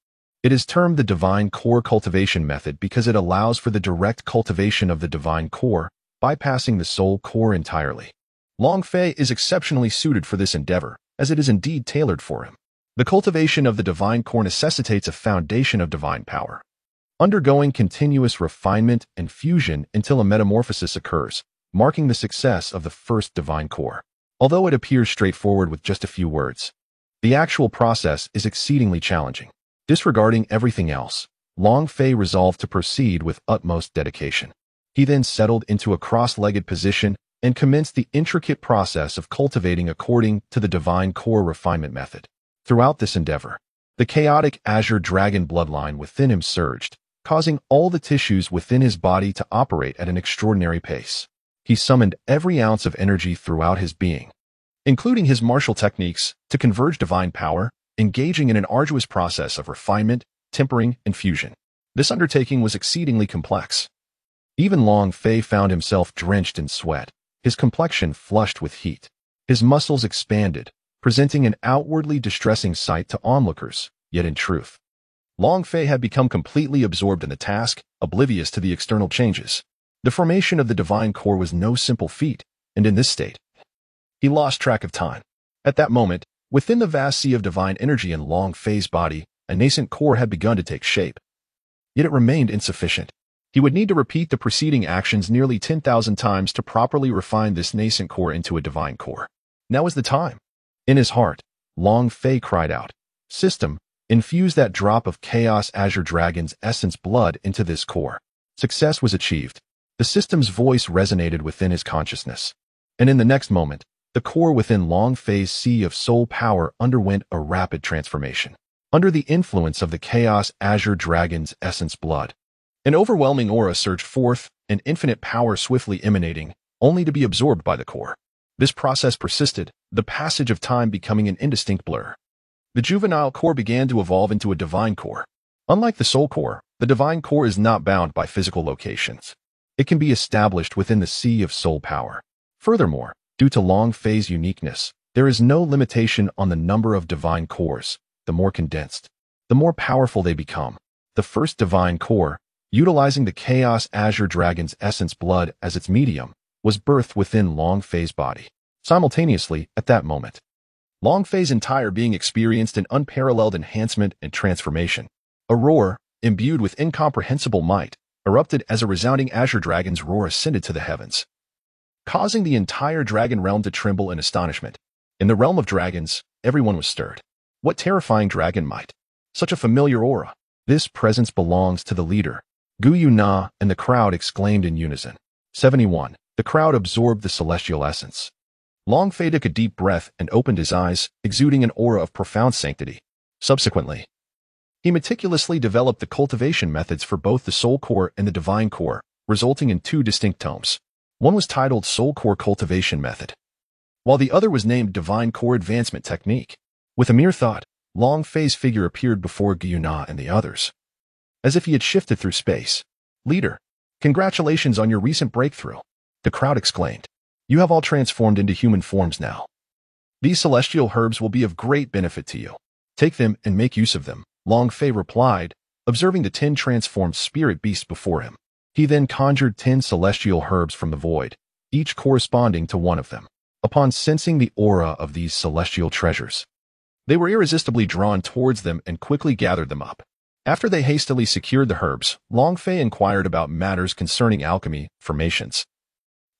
It is termed the Divine Core cultivation method because it allows for the direct cultivation of the Divine Core, bypassing the Soul Core entirely. Long Fei is exceptionally suited for this endeavor, as it is indeed tailored for him. The cultivation of the Divine Core necessitates a foundation of divine power, undergoing continuous refinement and fusion until a metamorphosis occurs, marking the success of the first Divine Core. Although it appears straightforward with just a few words, the actual process is exceedingly challenging. Disregarding everything else, Long Fei resolved to proceed with utmost dedication. He then settled into a cross-legged position and commenced the intricate process of cultivating according to the Divine Core refinement method. Throughout this endeavor, the chaotic Azure Dragon bloodline within him surged, causing all the tissues within his body to operate at an extraordinary pace. He summoned every ounce of energy throughout his being, including his martial techniques, to converge divine power, engaging in an arduous process of refinement, tempering, and fusion. This undertaking was exceedingly complex. Even Long Fei found himself drenched in sweat, his complexion flushed with heat. His muscles expanded, presenting an outwardly distressing sight to onlookers, yet in truth, Long Fei had become completely absorbed in the task, oblivious to the external changes. The formation of the Divine Core was no simple feat, and in this state, He lost track of time. At that moment, within the vast sea of divine energy in Long Fei's body, a nascent core had begun to take shape. Yet it remained insufficient. He would need to repeat the preceding actions nearly 10,000 times to properly refine this nascent core into a divine core. Now is the time. In his heart, Long Fei cried out, "System, infuse that drop of Chaos Azure Dragon's essence blood into this core." Success was achieved. The system's voice resonated within his consciousness. And in the next moment, the core within Long Fei's sea of soul power underwent a rapid transformation. Under the influence of the Chaos Azure Dragon's essence blood, an overwhelming aura surged forth, an infinite power swiftly emanating, only to be absorbed by the core. This process persisted, the passage of time becoming an indistinct blur. The juvenile core began to evolve into a divine core. Unlike the soul core, the divine core is not bound by physical locations. It can be established within the sea of soul power. Furthermore, due to Long Fei's uniqueness, there is no limitation on the number of divine cores. The more condensed, the more powerful they become. The first divine core, utilizing the Chaos Azure Dragon's essence blood as its medium, was birthed within Long Fei's body. Simultaneously, at that moment, Long Fei's entire being experienced an unparalleled enhancement and transformation. A roar, imbued with incomprehensible might, erupted as a resounding Azure Dragon's roar ascended to the heavens, causing the entire dragon realm to tremble in astonishment. In the realm of dragons, everyone was stirred. What terrifying dragon might! Such a familiar aura. This presence belongs to the leader. Gu Yuna and the crowd exclaimed in unison. 71. The crowd absorbed the celestial essence. Long Fei took a deep breath and opened his eyes, exuding an aura of profound sanctity. Subsequently, he meticulously developed the cultivation methods for both the Soul Core and the Divine Core, resulting in two distinct tomes. One was titled Soul Core Cultivation Method, while the other was named Divine Core Advancement Technique. With a mere thought, Long Fei's figure appeared before Gu Yuna and the others, as if he had shifted through space. "Leader, congratulations on your recent breakthrough," the crowd exclaimed. "You have all transformed into human forms now. These celestial herbs will be of great benefit to you. Take them and make use of them," Long Fei replied, observing the 10 transformed spirit beasts before him. He then conjured 10 celestial herbs from the void, each corresponding to one of them. Upon sensing the aura of these celestial treasures, they were irresistibly drawn towards them and quickly gathered them up. After they hastily secured the herbs, Long Fei inquired about matters concerning alchemy, formations,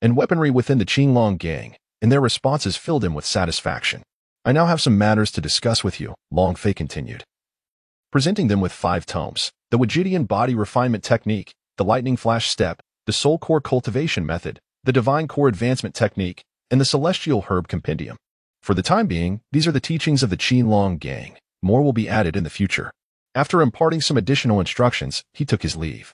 and weaponry within the Qinglong gang, and their responses filled him with satisfaction. "I now have some matters to discuss with you," Long Fei continued, presenting them with 5 tomes: the Wajidian Body Refinement Technique, the Lightning Flash Step, the Soul Core Cultivation Method, the Divine Core Advancement Technique, and the Celestial Herb Compendium. For the time being, these are the teachings of the Qinglong gang. More will be added in the future. After imparting some additional instructions, he took his leave.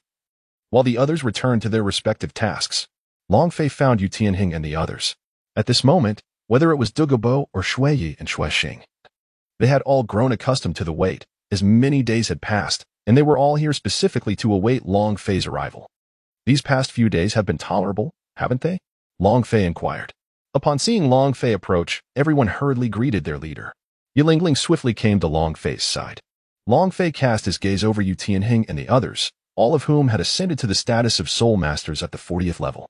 While the others returned to their respective tasks, Long Fei found Yu Tianheng and the others. At this moment, whether it was Dugabo or Shuiyi and Shuixing, they had all grown accustomed to the wait, as many days had passed, and they were all here specifically to await Long Fei's arrival. "These past few days have been tolerable, haven't they?" Long Fei inquired. Upon seeing Long Fei approach, everyone hurriedly greeted their leader. Yi Lingling swiftly came to Long Fei's side. Long Fei cast his gaze over Yu Tianheng and the others, all of whom had ascended to the status of Soul Masters at the 40th level.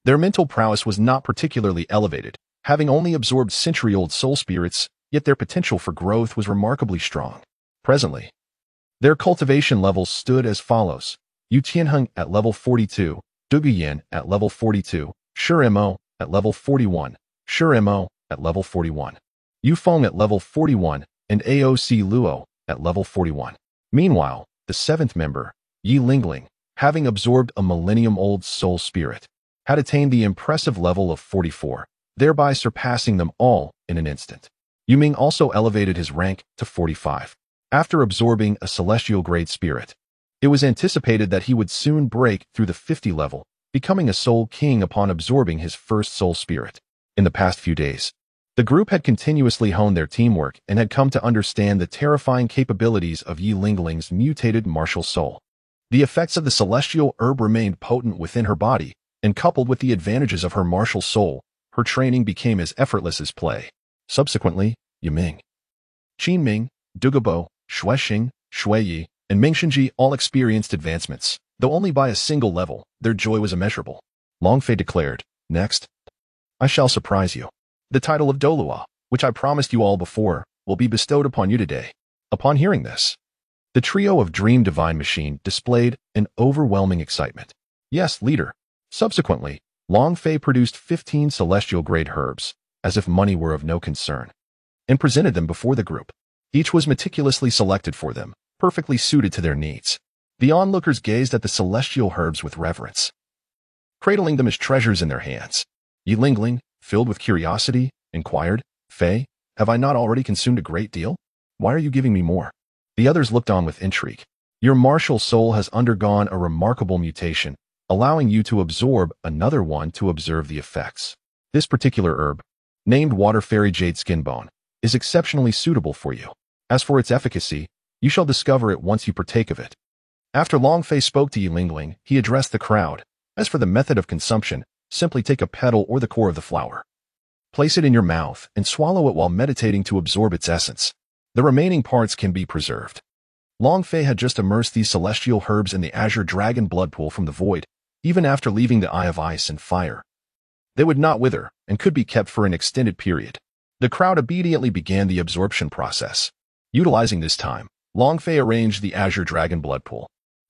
Their mental prowess was not particularly elevated, having only absorbed century-old soul spirits, yet their potential for growth was remarkably strong. Presently, their cultivation levels stood as follows: Yu Tianheng at level 42, Du Guyan at level 42, Shi Mo at level 41, Shi Mo at level 41, Yu Feng at level 41, and AOC Luo at level 41. Meanwhile, the 7th member, Yi Lingling, having absorbed a millennium-old soul spirit, had attained the impressive level of 44, thereby surpassing them all in an instant. Yu Ming also elevated his rank to 45. After absorbing a celestial-grade spirit, it was anticipated that he would soon break through the 50 level, becoming a soul king upon absorbing his first soul spirit. In the past few days, the group had continuously honed their teamwork and had come to understand the terrifying capabilities of Yi Lingling's mutated martial soul. The effects of the celestial herb remained potent within her body, and coupled with the advantages of her martial soul, her training became as effortless as play. Subsequently, Yu Ming, Qin Ming, Dugabo, Shuixing, Shuiyi, and Ming Shenji all experienced advancements. Though only by a single level, their joy was immeasurable. Long Fei declared, "Next, I shall surprise you." The title of Dolua, which I promised you all before, will be bestowed upon you today. Upon hearing this, the trio of Dream Divine Machine displayed an overwhelming excitement. Yes, leader. Subsequently, Long Fei produced 15 celestial-grade herbs, as if money were of no concern, and presented them before the group. Each was meticulously selected for them, perfectly suited to their needs. The onlookers gazed at the celestial herbs with reverence, cradling them as treasures in their hands. Yi Lingling, filled with curiosity, inquired, Fei, have I not already consumed a great deal? Why are you giving me more? The others looked on with intrigue. Your martial soul has undergone a remarkable mutation, allowing you to absorb another one to observe the effects. This particular herb, named Water Fairy Jade Skinbone, is exceptionally suitable for you. As for its efficacy, you shall discover it once you partake of it. After Long Fei spoke to Yi Lingling, he addressed the crowd. As for the method of consumption, simply take a petal or the core of the flower. Place it in your mouth and swallow it while meditating to absorb its essence. The remaining parts can be preserved. Long Fei had just immersed these celestial herbs in the azure dragon blood pool from the void, even after leaving the Eye of Ice and Fire. They would not wither and could be kept for an extended period. The crowd obediently began the absorption process. Utilizing this time, Long Fei arranged the azure dragon blood pool.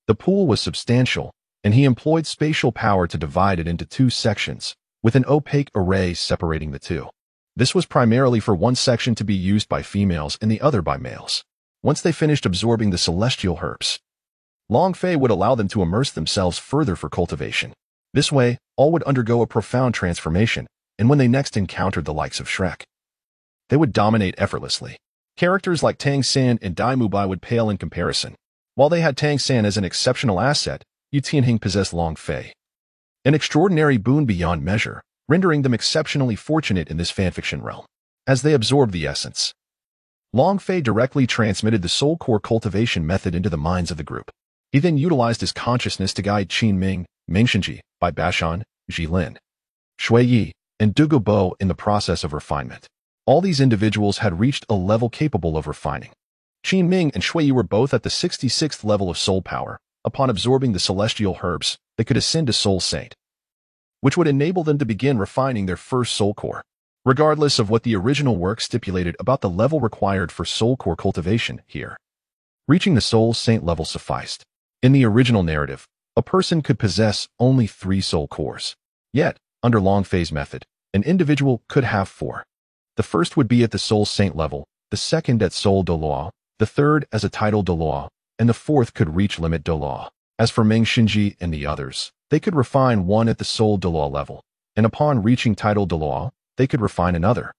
The pool was substantial, and he employed spatial power to divide it into two sections, with an opaque array separating the two. This was primarily for one section to be used by females and the other by males. Once they finished absorbing the celestial herbs, Long Fei would allow them to immerse themselves further for cultivation. This way, all would undergo a profound transformation, and when they next encountered the likes of Shrek, they would dominate effortlessly. Characters like Tang San and Dai Mubai would pale in comparison. While they had Tang San as an exceptional asset, Yu Tianhing possessed Long Fei, an extraordinary boon beyond measure, rendering them exceptionally fortunate in this fanfiction realm. As they absorbed the essence, Long Fei directly transmitted the soul core cultivation method into the minds of the group. He then utilized his consciousness to guide Qin Ming, Ming Shenji, Bai Bashan, Jilin, Shui Yi, and Dugu Bo in the process of refinement. All these individuals had reached a level capable of refining. Qin Ming and Shui Yi were both at the 66th level of soul power. Upon absorbing the celestial herbs, they could ascend to Soul Saint, which would enable them to begin refining their first soul core. Regardless of what the original work stipulated about the level required for soul core cultivation here, reaching the Soul Saint level sufficed. In the original narrative, a person could possess only 3 soul cores. Yet, under Long Fei's method, an individual could have 4. The first would be at the Soul Saint level, the second at Soul Dolua, the third as a title Dolua, and the fourth could reach limit Dolua. As for Ming Shinji and the others, they could refine one at the Soul Dolua level, and upon reaching title Dolua, they could refine another.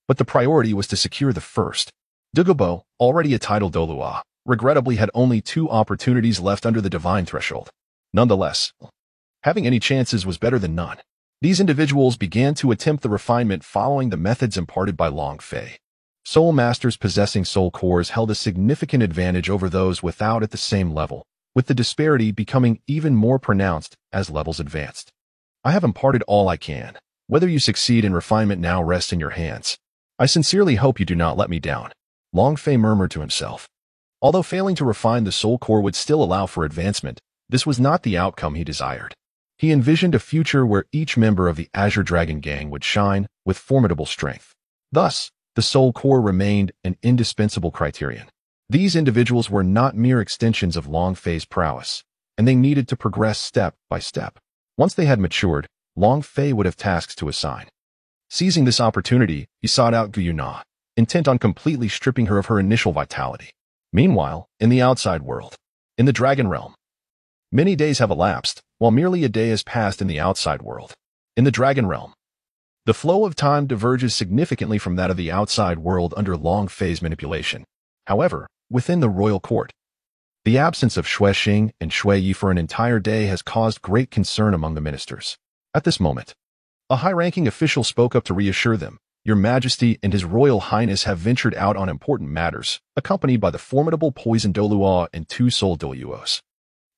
But the priority was to secure the first. Dugubo, already a title Dolua, regrettably had only 2 opportunities left under the divine threshold. Nonetheless, having any chances was better than none. These individuals began to attempt the refinement following the methods imparted by Long Fei. Soul masters possessing soul cores held a significant advantage over those without at the same level, with the disparity becoming even more pronounced as levels advanced. I have imparted all I can. Whether you succeed in refinement now rests in your hands. I sincerely hope you do not let me down. Long Fei murmured to himself. Although failing to refine the soul core would still allow for advancement, this was not the outcome he desired. He envisioned a future where each member of the Azure Dragon Gang would shine with formidable strength. Thus, the soul core remained an indispensable criterion. These individuals were not mere extensions of Long Fei's prowess, and they needed to progress step by step. Once they had matured, Long Fei would have tasks to assign. Seizing this opportunity, he sought out Gu Yuna, intent on completely stripping her of her initial vitality. Meanwhile, in the outside world, in the Dragon Realm, many days have elapsed, while merely a day has passed in the outside world. In the Dragon Realm, the flow of time diverges significantly from that of the outside world under Long Fei's manipulation. However, within the royal court, the absence of Xue Xing and Shui Yi for an entire day has caused great concern among the ministers. At this moment, a high-ranking official spoke up to reassure them. Your Majesty and His Royal Highness have ventured out on important matters, accompanied by the formidable Poison Dolua and 2 Soul Doluos.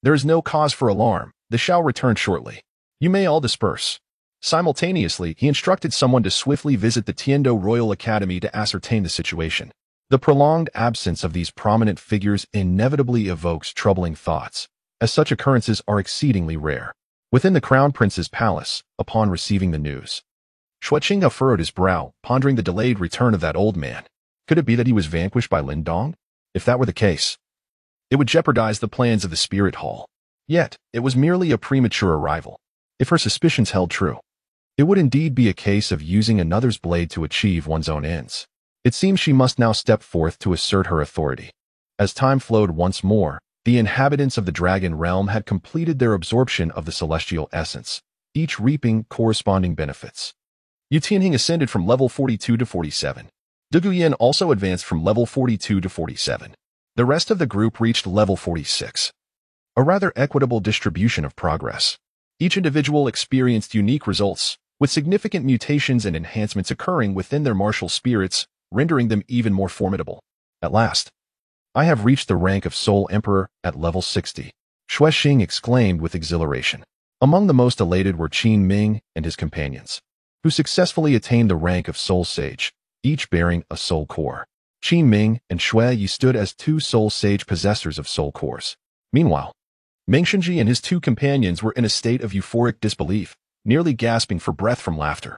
There is no cause for alarm. They shall return shortly. You may all disperse. Simultaneously, he instructed someone to swiftly visit the Tiendo Royal Academy to ascertain the situation. The prolonged absence of these prominent figures inevitably evokes troubling thoughts, as such occurrences are exceedingly rare. Within the Crown Prince's palace, upon receiving the news, Shuqing furrowed his brow, pondering the delayed return of that old man. Could it be that he was vanquished by Lin Dong? If that were the case, it would jeopardize the plans of the Spirit Hall. Yet, it was merely a premature arrival. If her suspicions held true, it would indeed be a case of using another's blade to achieve one's own ends. It seemed she must now step forth to assert her authority. As time flowed once more, the inhabitants of the Dragon Realm had completed their absorption of the celestial essence, each reaping corresponding benefits. Yu Tianhing ascended from level 42 to 47. Du Guyan also advanced from level 42 to 47. The rest of the group reached level 46. A rather equitable distribution of progress. Each individual experienced unique results, with significant mutations and enhancements occurring within their martial spirits, rendering them even more formidable. At last, I have reached the rank of Soul Emperor at level 60. Shuqing exclaimed with exhilaration. Among the most elated were Qin Ming and his companions, who successfully attained the rank of Soul Sage, each bearing a soul core. Qin Ming and Shui Yi stood as two Soul Sage possessors of soul cores. Meanwhile, Meng Shunji and his two companions were in a state of euphoric disbelief, nearly gasping for breath from laughter.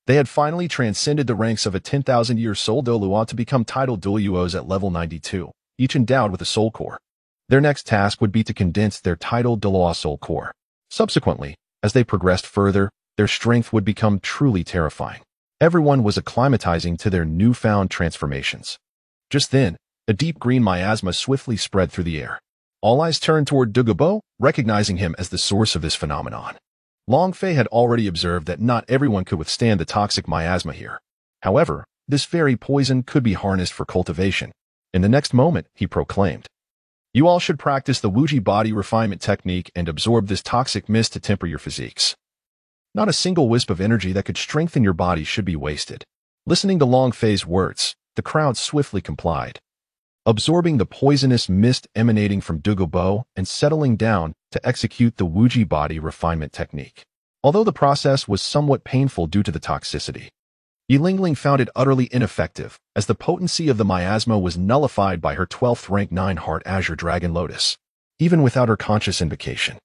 They had finally transcended the ranks of a 10,000-year Soul Dolua to become titled Doluos at level 92, each endowed with a soul core. Their next task would be to condense their titled Dolua soul core. Subsequently, as they progressed further, their strength would become truly terrifying. Everyone was acclimatizing to their newfound transformations. Just then, a deep green miasma swiftly spread through the air. All eyes turned toward Du Gubo, recognizing him as the source of this phenomenon. Long Fei had already observed that not everyone could withstand the toxic miasma here. However, this very poison could be harnessed for cultivation. In the next moment, he proclaimed, "You all should practice the Wuji body refinement technique and absorb this toxic mist to temper your physiques. Not a single wisp of energy that could strengthen your body should be wasted." Listening to Long Fei's words, the crowd swiftly complied, absorbing the poisonous mist emanating from Du Gubo and settling down to execute the Wuji body refinement technique. Although the process was somewhat painful due to the toxicity, Yi Lingling found it utterly ineffective, as the potency of the miasma was nullified by her 12th rank 9 Heart Azure Dragon Lotus, even without her conscious invocation.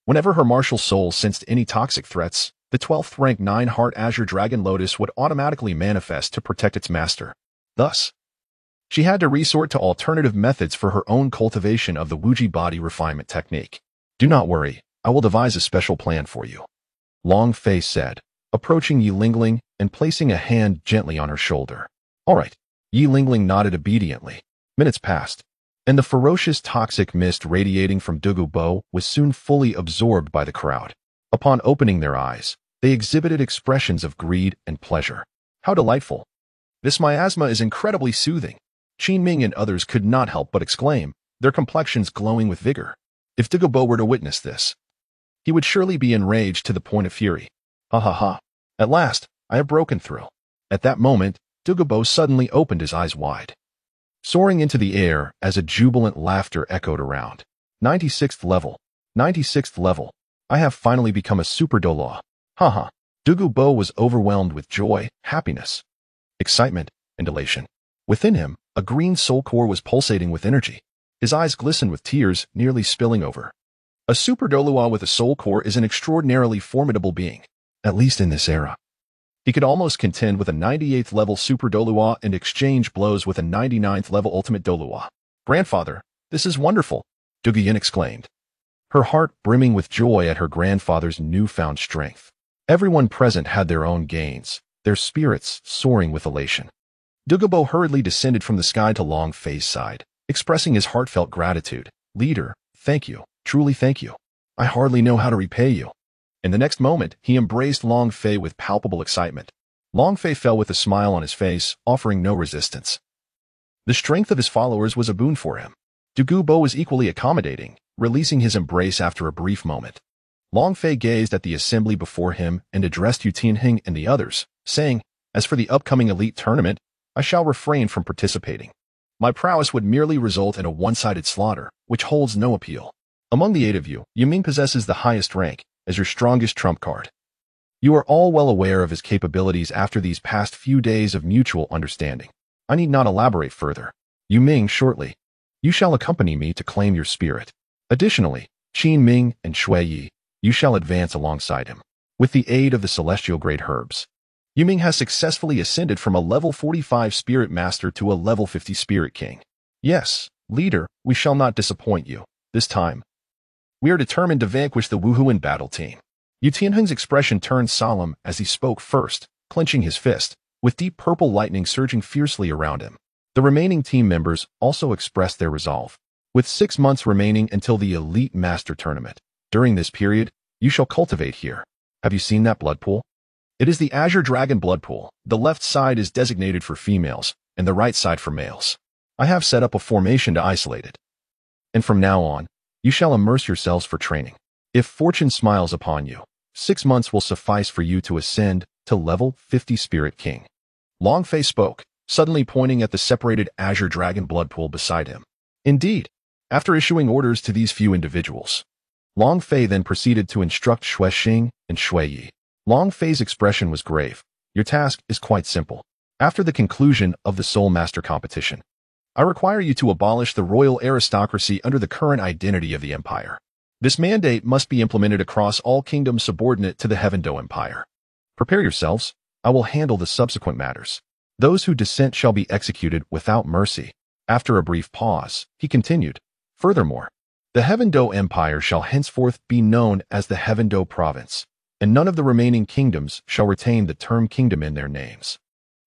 Whenever her martial soul sensed any toxic threats, the 12th rank 9 Heart Azure Dragon Lotus would automatically manifest to protect its master. Thus, she had to resort to alternative methods for her own cultivation of the Wuji body refinement technique. "Do not worry, I will devise a special plan for you," Long Fei said, approaching Yi Lingling and placing a hand gently on her shoulder. "All right." Yi Lingling nodded obediently. Minutes passed, and the ferocious toxic mist radiating from Du Gubo was soon fully absorbed by the crowd. Upon opening their eyes, they exhibited expressions of greed and pleasure. How delightful! This miasma is incredibly soothing. Qin Ming and others could not help but exclaim, their complexions glowing with vigor. If Du Gubo were to witness this, he would surely be enraged to the point of fury. Ha ha ha. At last, I have broken through. At that moment, Du Gubo suddenly opened his eyes wide, soaring into the air as a jubilant laughter echoed around. 96th level. 96th level. I have finally become a super Dolua. Haha. Du Gubo was overwhelmed with joy, happiness, excitement, and elation. Within him, a green soul core was pulsating with energy. His eyes glistened with tears, nearly spilling over. A super Dolua with a soul core is an extraordinarily formidable being, at least in this era. He could almost contend with a 98th level super Dolua and exchange blows with a 99th level ultimate Dolua. "Grandfather, this is wonderful," Du Guyan exclaimed, her heart brimming with joy at her grandfather's newfound strength. Everyone present had their own gains, their spirits soaring with elation. Du Gubo hurriedly descended from the sky to Long Fei's side, expressing his heartfelt gratitude. "Leader, thank you, truly thank you. I hardly know how to repay you." In the next moment, he embraced Long Fei with palpable excitement. Long Fei fell with a smile on his face, offering no resistance. The strength of his followers was a boon for him. Du Gubo was equally accommodating, releasing his embrace after a brief moment. Long Fei gazed at the assembly before him and addressed Yu Tianhing and the others, saying, "As for the upcoming elite tournament, I shall refrain from participating. My prowess would merely result in a one-sided slaughter, which holds no appeal. Among the 8 of you, Yu Ming possesses the highest rank, as your strongest trump card. You are all well aware of his capabilities after these past few days of mutual understanding. I need not elaborate further. Yu Ming, shortly, you shall accompany me to claim your spirit. Additionally, Qin Ming and Shui Yi, you shall advance alongside him, with the aid of the celestial great herbs. Yuming has successfully ascended from a level 45 Spirit Master to a level 50 Spirit King. Yes, leader, we shall not disappoint you. This time, we are determined to vanquish the Wuhuan battle team. Yu Tianheng's expression turned solemn as he spoke first, clenching his fist, with deep purple lightning surging fiercely around him. The remaining team members also expressed their resolve. With 6 months remaining until the Elite Master Tournament, during this period, you shall cultivate here. Have you seen that blood pool? It is the Azure Dragon blood pool. The left side is designated for females, and the right side for males. I have set up a formation to isolate it. And from now on, you shall immerse yourselves for training. If fortune smiles upon you, 6 months will suffice for you to ascend to level 50 Spirit King. Long Fei spoke, suddenly pointing at the separated Azure Dragon blood pool beside him. Indeed, after issuing orders to these few individuals, Long Fei then proceeded to instruct Xue Xing and Xue Yi. Long Fei's expression was grave. Your task is quite simple. After the conclusion of the Soul Master competition, I require you to abolish the royal aristocracy under the current identity of the empire. This mandate must be implemented across all kingdoms subordinate to the Heavendo Empire. Prepare yourselves. I will handle the subsequent matters. Those who dissent shall be executed without mercy. After a brief pause, he continued, furthermore, the Heavendo Empire shall henceforth be known as the Heavendo Province, and none of the remaining kingdoms shall retain the term kingdom in their names.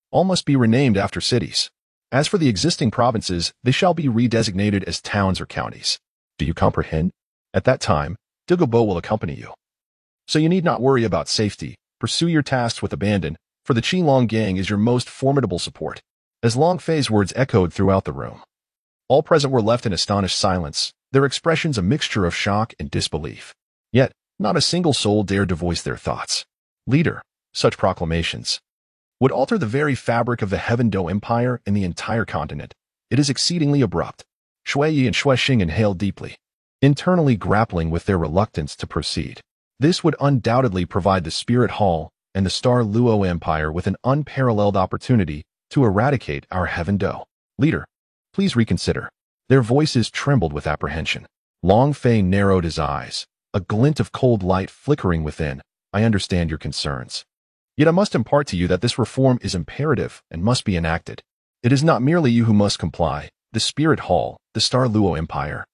All must be renamed after cities. As for the existing provinces, they shall be redesignated as towns or counties. Do you comprehend? At that time, Digubo will accompany you. So you need not worry about safety. Pursue your tasks with abandon, for the Qilong Gang is your most formidable support. As Long Fei's words echoed throughout the room, all present were left in astonished silence, their expressions a mixture of shock and disbelief. Yet, not a single soul dared to voice their thoughts. Leader, such proclamations would alter the very fabric of the Heavendo Empire and the entire continent. It is exceedingly abrupt. Xue Yi and Xue Xing inhaled deeply, internally grappling with their reluctance to proceed. This would undoubtedly provide the Spirit Hall and the Star Luo Empire with an unparalleled opportunity to eradicate our Heavendo. Leader, please reconsider. Their voices trembled with apprehension. Long Fei narrowed his eyes, a glint of cold light flickering within. I understand your concerns. Yet I must impart to you that this reform is imperative and must be enacted. It is not merely you who must comply. The Spirit Hall, the Star Luo Empire,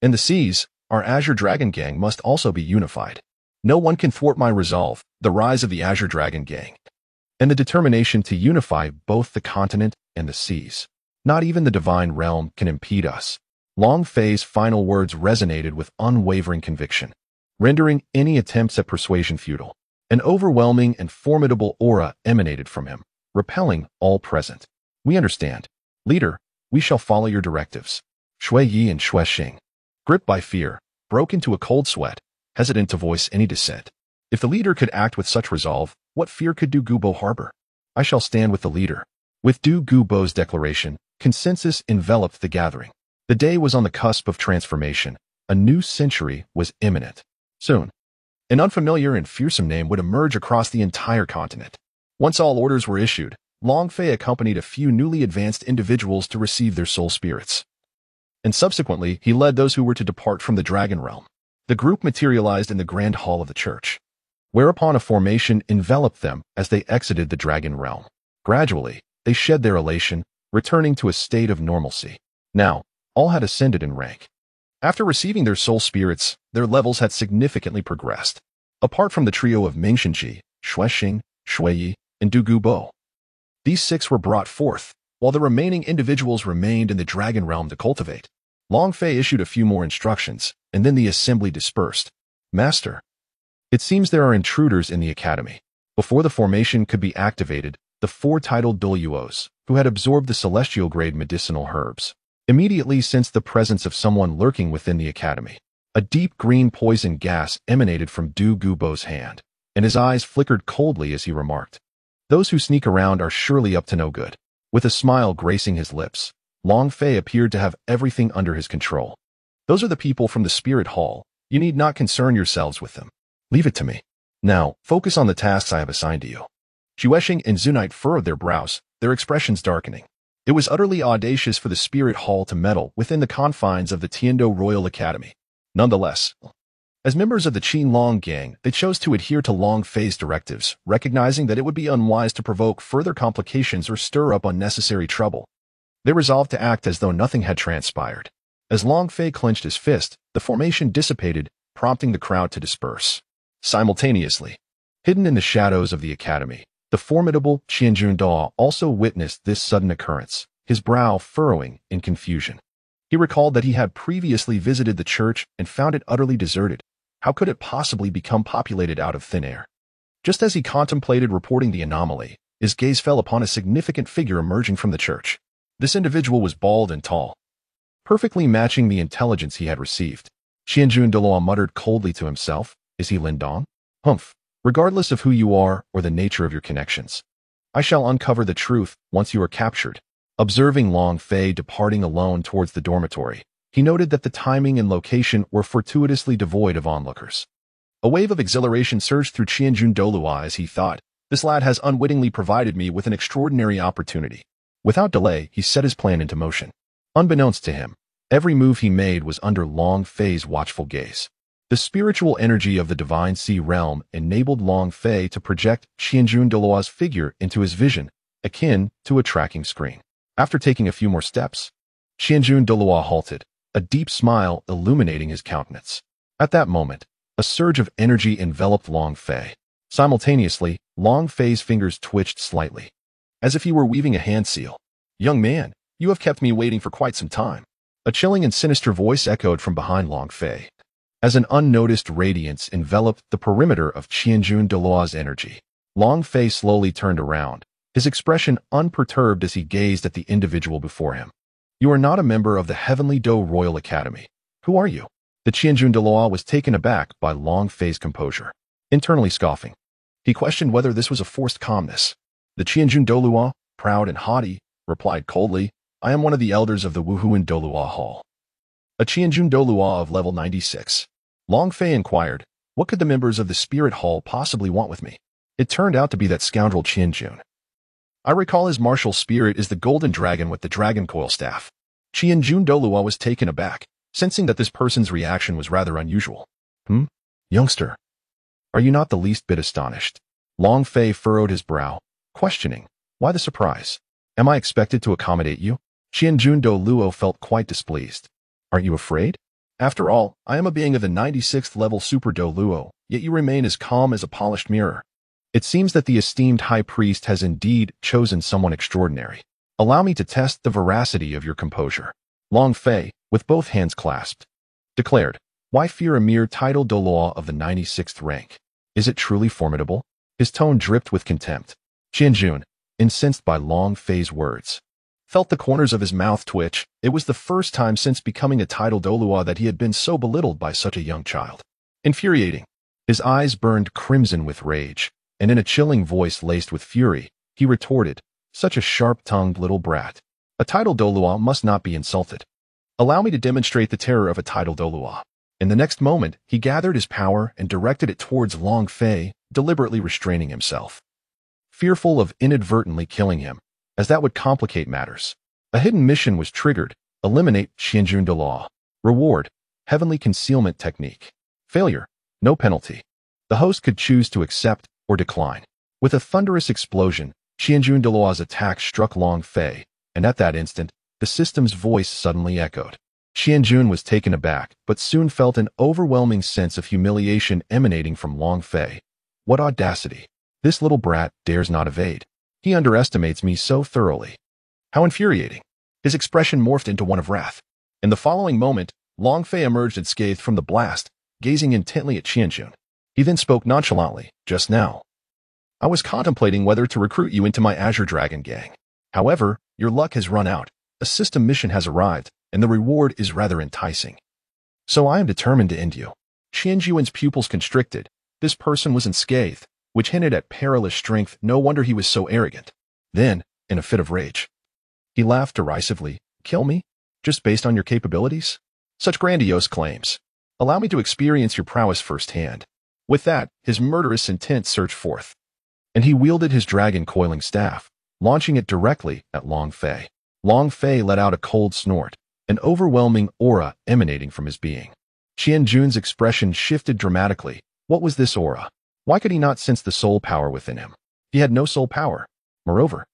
and the seas, our Azure Dragon Gang must also be unified. No one can thwart my resolve, the rise of the Azure Dragon Gang, and the determination to unify both the continent and the seas. Not even the divine realm can impede us. Long Fei's final words resonated with unwavering conviction, rendering any attempts at persuasion futile. An overwhelming and formidable aura emanated from him, repelling all present. We understand. Leader, we shall follow your directives. Xue Yi and Xue Xing, gripped by fear, broke into a cold sweat, hesitant to voice any dissent. If the leader could act with such resolve, what fear could Du Gubo harbor? I shall stand with the leader. With Du Gubo's declaration, consensus enveloped the gathering. The day was on the cusp of transformation. A new century was imminent. Soon, an unfamiliar and fearsome name would emerge across the entire continent. Once all orders were issued, Long Fei accompanied a few newly advanced individuals to receive their soul spirits. And subsequently, he led those who were to depart from the Dragon Realm. The group materialized in the Grand Hall of the church, whereupon a formation enveloped them as they exited the Dragon Realm. Gradually, they shed their elation, returning to a state of normalcy. Now, all had ascended in rank. After receiving their soul spirits, their levels had significantly progressed. Apart from the trio of Ming Shenji, Xue Xing, Xue Yi, and Du Gubo, these 6 were brought forth, while the remaining individuals remained in the Dragon Realm to cultivate. Long Fei issued a few more instructions, and then the assembly dispersed. Master, it seems there are intruders in the academy. Before the formation could be activated, the 4 titled Doluos, who had absorbed the celestial-grade medicinal herbs, immediately sensed the presence of someone lurking within the academy. A deep green poison gas emanated from Du Gubo's hand, and his eyes flickered coldly as he remarked, "Those who sneak around are surely up to no good." With a smile gracing his lips, Long Fei appeared to have everything under his control. "Those are the people from the Spirit Hall. You need not concern yourselves with them. Leave it to me. Now, focus on the tasks I have assigned to you." Xue Xing and Zunite furrowed their brows, their expressions darkening. It was utterly audacious for the Spirit Hall to meddle within the confines of the Tiando Royal Academy. Nonetheless, As members of the Qin Long gang, they chose to adhere to Long Fei's directives, recognizing that it would be unwise to provoke further complications or stir up unnecessary trouble. They resolved to act as though nothing had transpired. As Long Fei clenched his fist, the formation dissipated, prompting the crowd to disperse. Simultaneously, hidden in the shadows of the academy, the formidable Qianjun Dao also witnessed this sudden occurrence, his brow furrowing in confusion. He recalled that he had previously visited the church and found it utterly deserted. How could it possibly become populated out of thin air? Just as he contemplated reporting the anomaly, his gaze fell upon a significant figure emerging from the church. This individual was bald and tall, perfectly matching the intelligence he had received. Qianjun Doluo muttered coldly to himself, "Is he Lin Dong? Humph. Regardless of who you are or the nature of your connections, I shall uncover the truth once you are captured." Observing Long Fei departing alone towards the dormitory, he noted that the timing and location were fortuitously devoid of onlookers. A wave of exhilaration surged through Qianjun Doluo as he thought, "This lad has unwittingly provided me with an extraordinary opportunity." Without delay, he set his plan into motion. Unbeknownst to him, every move he made was under Long Fei's watchful gaze. The spiritual energy of the Divine Sea realm enabled Long Fei to project Qianjun Doluo's figure into his vision, akin to a tracking screen. After taking a few more steps, Qianjun Doluo halted, a deep smile illuminating his countenance. At that moment, a surge of energy enveloped Long Fei. Simultaneously, Long Fei's fingers twitched slightly, as if he were weaving a hand seal. "Young man, you have kept me waiting for quite some time." A chilling and sinister voice echoed from behind Long Fei. As an unnoticed radiance enveloped the perimeter of Qianjun Doluo's energy, Long Fei slowly turned around, his expression unperturbed as he gazed at the individual before him. "You are not a member of the Heavenly Do Royal Academy. Who are you?" The Qianjun Doluo was taken aback by Long Fei's composure. Internally scoffing, he questioned whether this was a forced calmness. The Qianjun Doluo, proud and haughty, replied coldly, "I am one of the elders of the Wuhuan Doluo Hall. A Qianjun Doluo of level 96. Long Fei inquired, "What could the members of the Spirit Hall possibly want with me?" It turned out to be that scoundrel Qianjun. I recall his martial spirit is the golden dragon with the dragon coil staff. Qianjun Doluo was taken aback, sensing that this person's reaction was rather unusual. Youngster, are you not the least bit astonished?" Long Fei furrowed his brow, questioning, "Why the surprise? Am I expected to accommodate you?" Qianjun Doluo felt quite displeased. "Aren't you afraid? After all, I am a being of the 96th level Super Doluo, yet you remain as calm as a polished mirror. It seems that the esteemed high priest has indeed chosen someone extraordinary. Allow me to test the veracity of your composure." Long Fei, with both hands clasped, declared, "Why fear a mere title Doluo of the 96th rank? Is it truly formidable?" His tone dripped with contempt. Qianjun, incensed by Long Fei's words, felt the corners of his mouth twitch. It was the first time since becoming a title Doluo that he had been so belittled by such a young child. Infuriating, his eyes burned crimson with rage, and in a chilling voice laced with fury, he retorted, "Such a sharp-tongued little brat. A title Doluo must not be insulted. Allow me to demonstrate the terror of a title Doluo." In the next moment, he gathered his power and directed it towards Long Fei, deliberately restraining himself, fearful of inadvertently killing him, as that would complicate matters. A hidden mission was triggered: eliminate Qianjun Doluo. Reward: Heavenly Concealment Technique. Failure: no penalty. The host could choose to accept or decline. With a thunderous explosion, Qianjun Doluo's attack struck Long Fei, and at that instant, the system's voice suddenly echoed. Qianjun was taken aback, but soon felt an overwhelming sense of humiliation emanating from Long Fei. What audacity! This little brat dares not evade. He underestimates me so thoroughly. How infuriating! His expression morphed into one of wrath. In the following moment, Long Fei emerged unscathed from the blast, gazing intently at Qianjun. He then spoke nonchalantly, "Just now, I was contemplating whether to recruit you into my Azure Dragon gang. However, your luck has run out. A system mission has arrived, and the reward is rather enticing. So I am determined to end you." Qianjun's pupils constricted. This person was unscathed, which hinted at perilous strength. No wonder he was so arrogant. Then, in a fit of rage, he laughed derisively. "Kill me? Just based on your capabilities? Such grandiose claims. Allow me to experience your prowess firsthand." With that, his murderous intent surged forth, and he wielded his dragon coiling staff, launching it directly at Long Fei. Long Fei let out a cold snort, an overwhelming aura emanating from his being. Qianjun's expression shifted dramatically. What was this aura? Why could he not sense the soul power within him? He had no soul power. Moreover,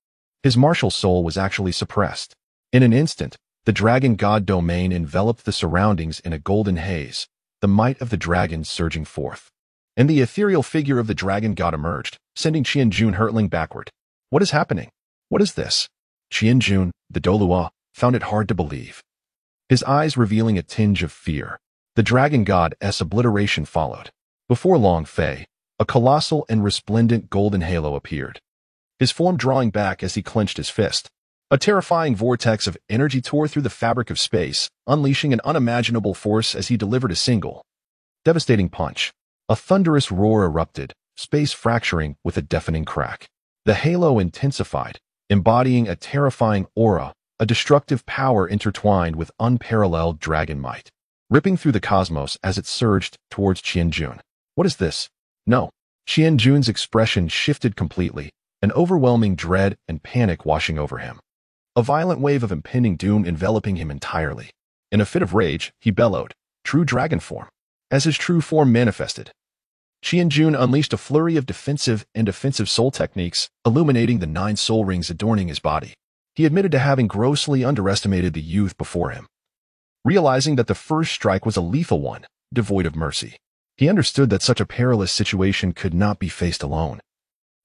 his martial soul was actually suppressed. In an instant, the dragon god domain enveloped the surroundings in a golden haze, the might of the dragon surging forth. And the ethereal figure of the dragon god emerged, sending Qianjun hurtling backward. What is happening? What is this? Qianjun, the Dolua, found it hard to believe. His eyes revealing a tinge of fear. The dragon god's obliteration followed. Before long, Fei, a colossal and resplendent golden halo appeared, his form drawing back as he clenched his fist. A terrifying vortex of energy tore through the fabric of space, unleashing an unimaginable force as he delivered a single, devastating punch. A thunderous roar erupted, space fracturing with a deafening crack. The halo intensified, embodying a terrifying aura, a destructive power intertwined with unparalleled dragon might, ripping through the cosmos as it surged towards Qianjun. What is this? No. Qianjun's expression shifted completely, an overwhelming dread and panic washing over him. A violent wave of impending doom enveloping him entirely. In a fit of rage, he bellowed, "True dragon form." As his true form manifested, Qianjun unleashed a flurry of defensive and offensive soul techniques, illuminating the 9 soul rings adorning his body. He admitted to having grossly underestimated the youth before him. Realizing that the first strike was a lethal one, devoid of mercy, he understood that such a perilous situation could not be faced alone,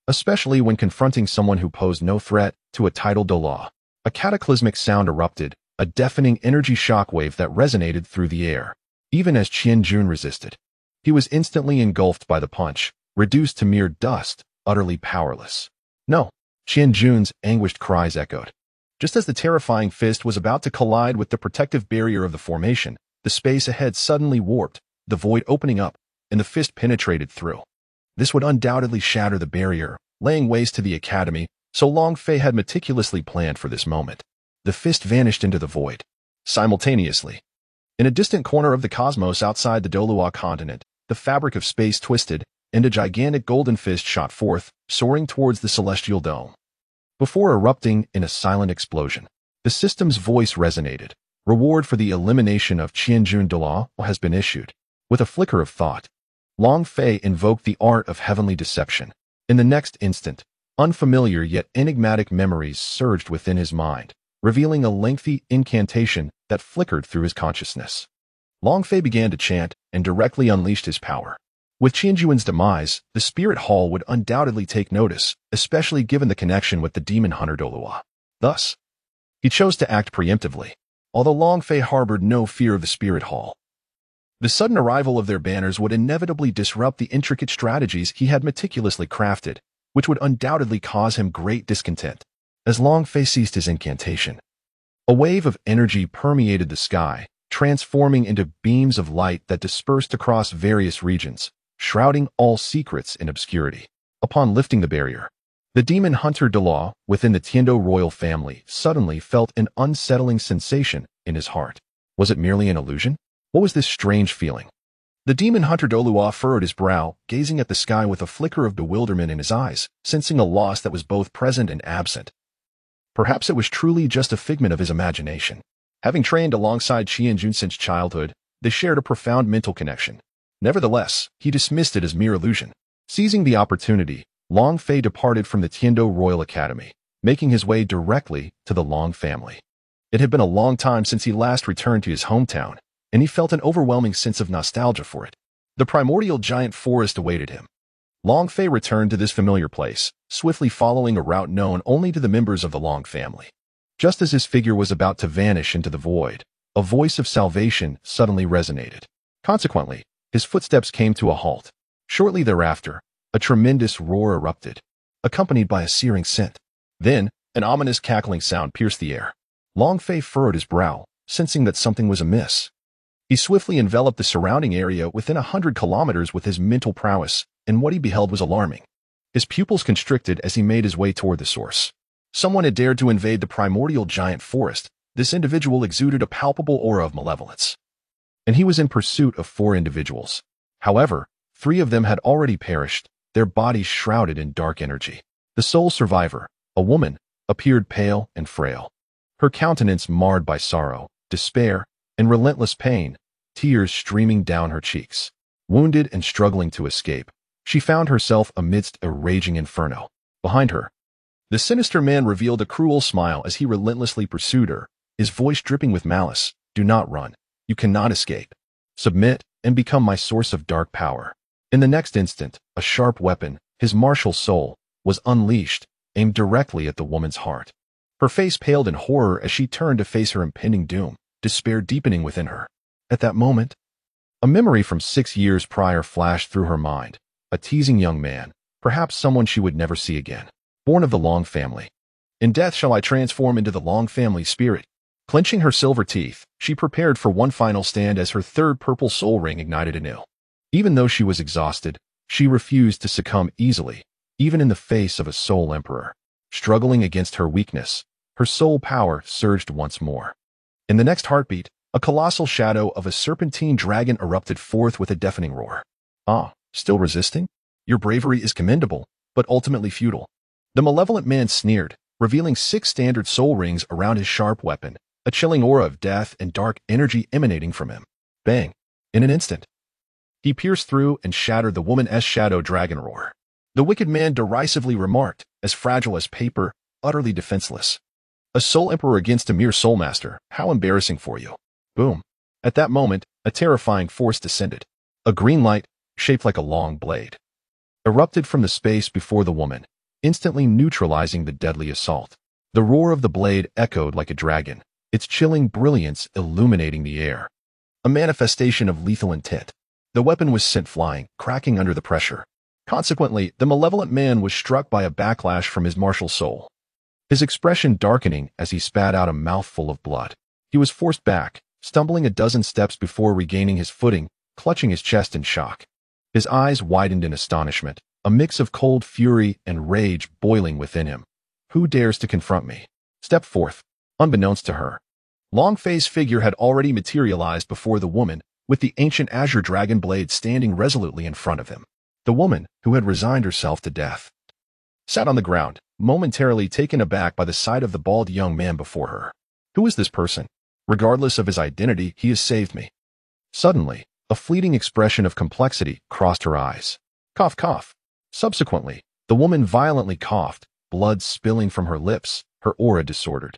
especially when confronting someone who posed no threat to a titled Dolua. A cataclysmic sound erupted, a deafening energy shockwave that resonated through the air. Even as Qianjun resisted, he was instantly engulfed by the punch, reduced to mere dust, utterly powerless. No! Qianjun's anguished cries echoed. Just as the terrifying fist was about to collide with the protective barrier of the formation, the space ahead suddenly warped, the void opening up, and the fist penetrated through. This would undoubtedly shatter the barrier, laying waste to the academy, so Long Fei had meticulously planned for this moment. The fist vanished into the void. Simultaneously, in a distant corner of the cosmos outside the Dolua continent, the fabric of space twisted, and a gigantic golden fist shot forth, soaring towards the celestial dome. Before erupting in a silent explosion, the system's voice resonated. Reward for the elimination of Qianjun Dolua has been issued. With a flicker of thought, Long Fei invoked the art of heavenly deception. In the next instant, unfamiliar yet enigmatic memories surged within his mind, revealing a lengthy incantation that flickered through his consciousness. Long Fei began to chant and directly unleashed his power. With Qianjun's demise, the Spirit Hall would undoubtedly take notice, especially given the connection with the demon hunter Dolua. Thus, he chose to act preemptively, although Long Fei harbored no fear of the Spirit Hall. The sudden arrival of their banners would inevitably disrupt the intricate strategies he had meticulously crafted, which would undoubtedly cause him great discontent. As Long Fei ceased his incantation, a wave of energy permeated the sky, transforming into beams of light that dispersed across various regions, shrouding all secrets in obscurity. Upon lifting the barrier, the demon hunter Dolua within the Tiando royal family suddenly felt an unsettling sensation in his heart. Was it merely an illusion? What was this strange feeling? The demon hunter Dolua furrowed his brow, gazing at the sky with a flicker of bewilderment in his eyes, sensing a loss that was both present and absent. Perhaps it was truly just a figment of his imagination. Having trained alongside Qianjun since childhood, they shared a profound mental connection. Nevertheless, he dismissed it as mere illusion. Seizing the opportunity, Long Fei departed from the Tiando Royal Academy, making his way directly to the Long family. It had been a long time since he last returned to his hometown, and he felt an overwhelming sense of nostalgia for it. The primordial giant forest awaited him. Long Fei returned to this familiar place, swiftly following a route known only to the members of the Long family. Just as his figure was about to vanish into the void, a voice of salvation suddenly resonated. Consequently, his footsteps came to a halt. Shortly thereafter, a tremendous roar erupted, accompanied by a searing scent. Then, an ominous cackling sound pierced the air. Long Fei furrowed his brow, sensing that something was amiss. He swiftly enveloped the surrounding area within 100 kilometers with his mental prowess, and what he beheld was alarming. His pupils constricted as he made his way toward the source. Someone had dared to invade the primordial giant forest. This individual exuded a palpable aura of malevolence. And he was in pursuit of 4 individuals. However, 3 of them had already perished, their bodies shrouded in dark energy. The sole survivor, a woman, appeared pale and frail, her countenance marred by sorrow, despair, and relentless pain, tears streaming down her cheeks. Wounded and struggling to escape, she found herself amidst a raging inferno. Behind her, the sinister man revealed a cruel smile as he relentlessly pursued her, his voice dripping with malice. Do not run. You cannot escape. Submit and become my source of dark power. In the next instant, a sharp weapon, his martial soul, was unleashed, aimed directly at the woman's heart. Her face paled in horror as she turned to face her impending doom, despair deepening within her. At that moment, a memory from 6 years prior flashed through her mind. A teasing young man, perhaps someone she would never see again, born of the Long family. In death shall I transform into the Long family spirit. Clenching her silver teeth, she prepared for one final stand as her third purple soul ring ignited anew. Even though she was exhausted, she refused to succumb easily, even in the face of a soul emperor. Struggling against her weakness, her soul power surged once more. In the next heartbeat, a colossal shadow of a serpentine dragon erupted forth with a deafening roar. Ah, still resisting? Your bravery is commendable, but ultimately futile. The malevolent man sneered, revealing 6 standard soul rings around his sharp weapon, a chilling aura of death and dark energy emanating from him. Bang! In an instant, he pierced through and shattered the woman's shadow dragon roar. The wicked man derisively remarked, as fragile as paper, utterly defenseless. A soul emperor against a mere soul master, how embarrassing for you. Boom. At that moment, a terrifying force descended. A green light, shaped like a long blade, erupted from the space before the woman, instantly neutralizing the deadly assault. The roar of the blade echoed like a dragon, its chilling brilliance illuminating the air. A manifestation of lethal intent. The weapon was sent flying, cracking under the pressure. Consequently, the malevolent man was struck by a backlash from his martial soul, his expression darkening as he spat out a mouthful of blood. He was forced back, stumbling a dozen steps before regaining his footing, clutching his chest in shock. His eyes widened in astonishment, a mix of cold fury and rage boiling within him. Who dares to confront me? Step forth. Unbeknownst to her, Long Fei's figure had already materialized before the woman, with the ancient azure dragon blade standing resolutely in front of him. The woman, who had resigned herself to death, sat on the ground, momentarily taken aback by the sight of the bald young man before her. Who is this person? Regardless of his identity, he has saved me. Suddenly, a fleeting expression of complexity crossed her eyes. Cough, cough. Subsequently, the woman violently coughed, blood spilling from her lips, her aura disordered.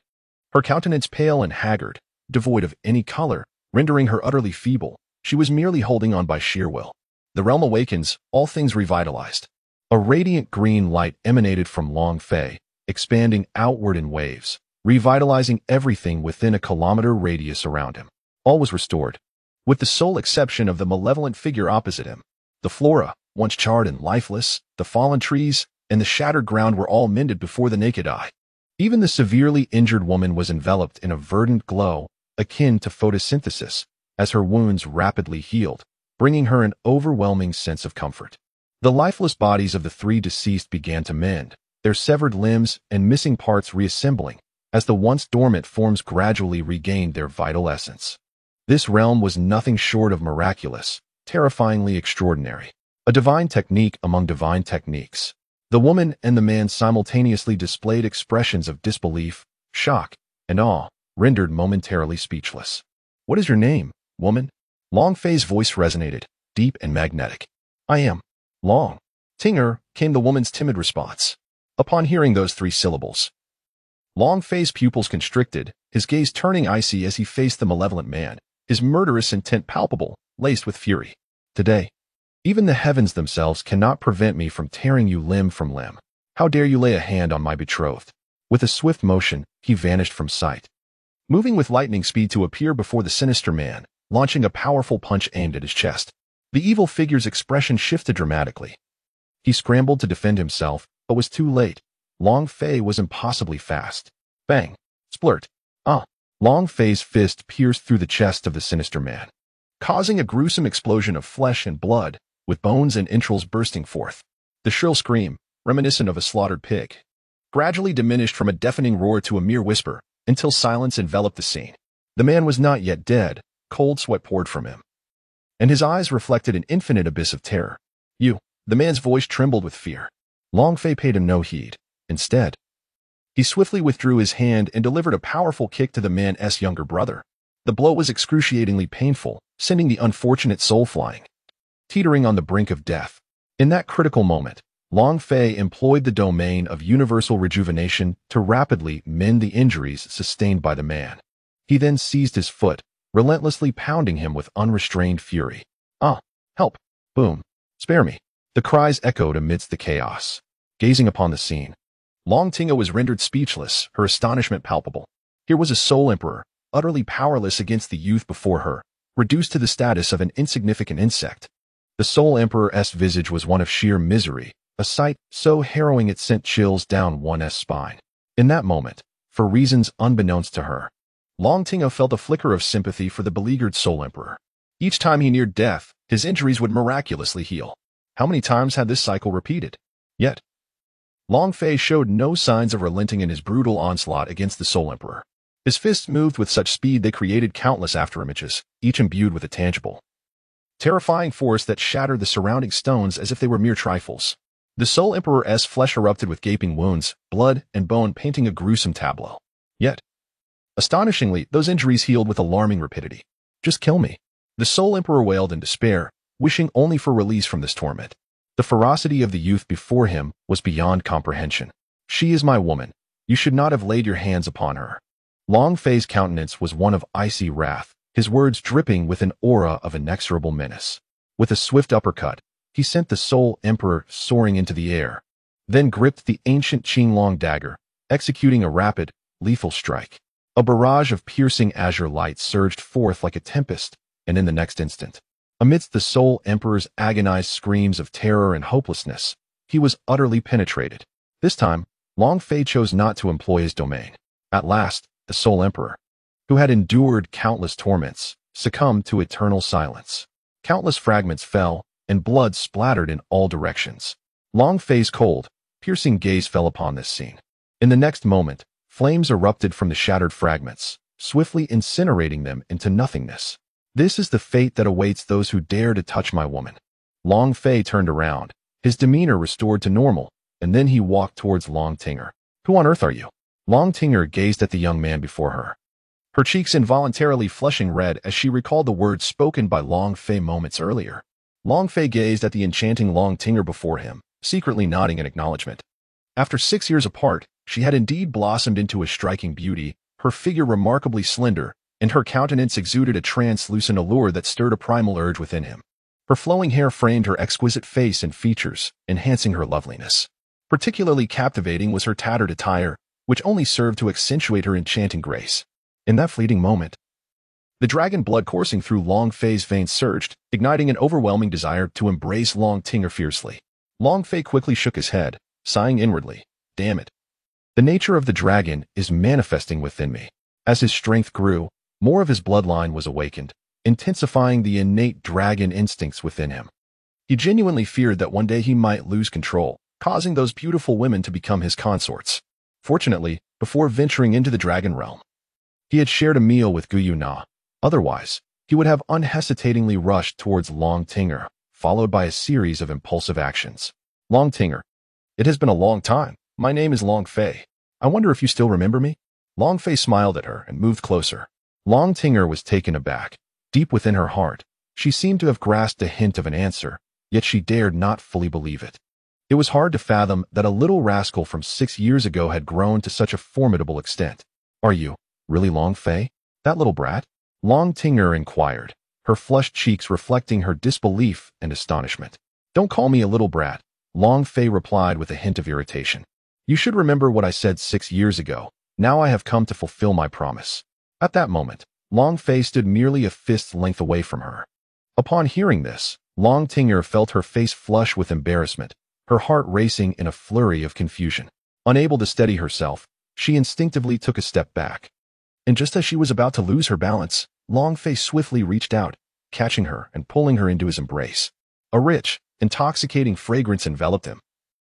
Her countenance pale and haggard, devoid of any color, rendering her utterly feeble. She was merely holding on by sheer will. The realm awakens, all things revitalized. A radiant green light emanated from Long Fei, expanding outward in waves, revitalizing everything within a kilometer radius around him. All was restored, with the sole exception of the malevolent figure opposite him. The flora, once charred and lifeless, the fallen trees, and the shattered ground were all mended before the naked eye. Even the severely injured woman was enveloped in a verdant glow, akin to photosynthesis, as her wounds rapidly healed, bringing her an overwhelming sense of comfort. The lifeless bodies of the 3 deceased began to mend, their severed limbs and missing parts reassembling, as the once dormant forms gradually regained their vital essence. This realm was nothing short of miraculous, terrifyingly extraordinary, a divine technique among divine techniques. The woman and the man simultaneously displayed expressions of disbelief, shock, and awe, rendered momentarily speechless. What is your name, woman? Long Fei's voice resonated, deep and magnetic. I am Long. Tinger, came the woman's timid response. Upon hearing those 3 syllables, Long Fei's pupils constricted, his gaze turning icy as he faced the malevolent man, his murderous intent palpable, laced with fury. Today, even the heavens themselves cannot prevent me from tearing you limb from limb. How dare you lay a hand on my betrothed? With a swift motion, he vanished from sight, moving with lightning speed to appear before the sinister man, launching a powerful punch aimed at his chest. The evil figure's expression shifted dramatically. He scrambled to defend himself, but was too late. Long Fei was impossibly fast. Bang! Splurt! Ah! Long Fei's fist pierced through the chest of the sinister man, causing a gruesome explosion of flesh and blood, with bones and entrails bursting forth. The shrill scream, reminiscent of a slaughtered pig, gradually diminished from a deafening roar to a mere whisper, until silence enveloped the scene. The man was not yet dead, cold sweat poured from him, and his eyes reflected an infinite abyss of terror. You, the man's voice trembled with fear. Long Fei paid him no heed. Instead, he swiftly withdrew his hand and delivered a powerful kick to the man's younger brother. The blow was excruciatingly painful, sending the unfortunate soul flying, teetering on the brink of death. In that critical moment, Long Fei employed the domain of universal rejuvenation to rapidly mend the injuries sustained by the man. He then seized his foot, relentlessly pounding him with unrestrained fury. "Ah, help! Boom! Spare me!" The cries echoed amidst the chaos. Gazing upon the scene, Long Tinga was rendered speechless, her astonishment palpable. Here was a Soul Emperor, utterly powerless against the youth before her, reduced to the status of an insignificant insect. The Soul Emperor's visage was one of sheer misery, a sight so harrowing it sent chills down one's spine. In that moment, for reasons unbeknownst to her, Long Tinga felt a flicker of sympathy for the beleaguered Soul Emperor. Each time he neared death, his injuries would miraculously heal. How many times had this cycle repeated? Yet, Long Fei showed no signs of relenting in his brutal onslaught against the Soul Emperor. His fists moved with such speed they created countless afterimages, each imbued with a tangible, terrifying force that shattered the surrounding stones as if they were mere trifles. The Soul Emperor's flesh erupted with gaping wounds, blood and bone painting a gruesome tableau. Yet, astonishingly, those injuries healed with alarming rapidity. "Just kill me," the Soul Emperor wailed in despair, wishing only for release from this torment. The ferocity of the youth before him was beyond comprehension. "She is my woman. You should not have laid your hands upon her." Long Fei's countenance was one of icy wrath, his words dripping with an aura of inexorable menace. With a swift uppercut, he sent the Soul Emperor soaring into the air, then gripped the ancient Qinglong dagger, executing a rapid, lethal strike. A barrage of piercing azure light surged forth like a tempest, and in the next instant, amidst the Soul Emperor's agonized screams of terror and hopelessness, he was utterly penetrated. This time, Long Fei chose not to employ his domain. At last, the Soul Emperor, who had endured countless torments, succumbed to eternal silence. Countless fragments fell, and blood splattered in all directions. Long Fei's cold, piercing gaze fell upon this scene. In the next moment, flames erupted from the shattered fragments, swiftly incinerating them into nothingness. "This is the fate that awaits those who dare to touch my woman." Long Fei turned around, his demeanor restored to normal, and then he walked towards Long Tinga. "Who on earth are you?" Long Tinga gazed at the young man before her, her cheeks involuntarily flushing red as she recalled the words spoken by Long Fei moments earlier. Long Fei gazed at the enchanting Long Tinga before him, secretly nodding in acknowledgement. After 6 years apart, she had indeed blossomed into a striking beauty, her figure remarkably slender, and her countenance exuded a translucent allure that stirred a primal urge within him. Her flowing hair framed her exquisite face and features, enhancing her loveliness. Particularly captivating was her tattered attire, which only served to accentuate her enchanting grace. In that fleeting moment, the dragon blood coursing through Long Fei's veins surged, igniting an overwhelming desire to embrace Long Tinga fiercely. Long Fei quickly shook his head, sighing inwardly, "Damn it. The nature of the dragon is manifesting within me." As his strength grew, more of his bloodline was awakened, intensifying the innate dragon instincts within him. He genuinely feared that one day he might lose control, causing those beautiful women to become his consorts. Fortunately, before venturing into the dragon realm, he had shared a meal with Guyu Na. Otherwise, he would have unhesitatingly rushed towards Long Tinga, followed by a series of impulsive actions. "Long Tinga, it has been a long time. My name is Long Fei. I wonder if you still remember me?" Long Fei smiled at her and moved closer. Long Tinga was taken aback. Deep within her heart, she seemed to have grasped a hint of an answer, yet she dared not fully believe it. It was hard to fathom that a little rascal from 6 years ago had grown to such a formidable extent. "Are you really Long Fei? That little brat?" Long Tinga inquired, her flushed cheeks reflecting her disbelief and astonishment. "Don't call me a little brat," Long Fei replied with a hint of irritation. "You should remember what I said 6 years ago. Now I have come to fulfill my promise." At that moment, Long Fei stood merely a fist's length away from her. Upon hearing this, Long Tinga felt her face flush with embarrassment, her heart racing in a flurry of confusion. Unable to steady herself, she instinctively took a step back. And just as she was about to lose her balance, Long Fei swiftly reached out, catching her and pulling her into his embrace. A rich, intoxicating fragrance enveloped him,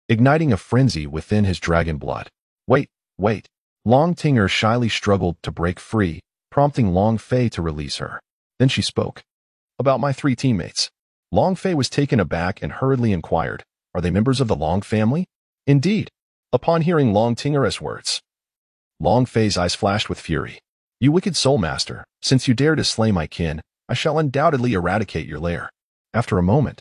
igniting a frenzy within his dragon blood. Wait. Long Tinga shyly struggled to break free, prompting Long Fei to release her. Then she spoke. "About my 3 teammates." Long Fei was taken aback and hurriedly inquired, "Are they members of the Long family?" "Indeed." Upon hearing Long Tinga's words, Long Fei's eyes flashed with fury. "You wicked soul master, since you dare to slay my kin, I shall undoubtedly eradicate your lair. After a moment,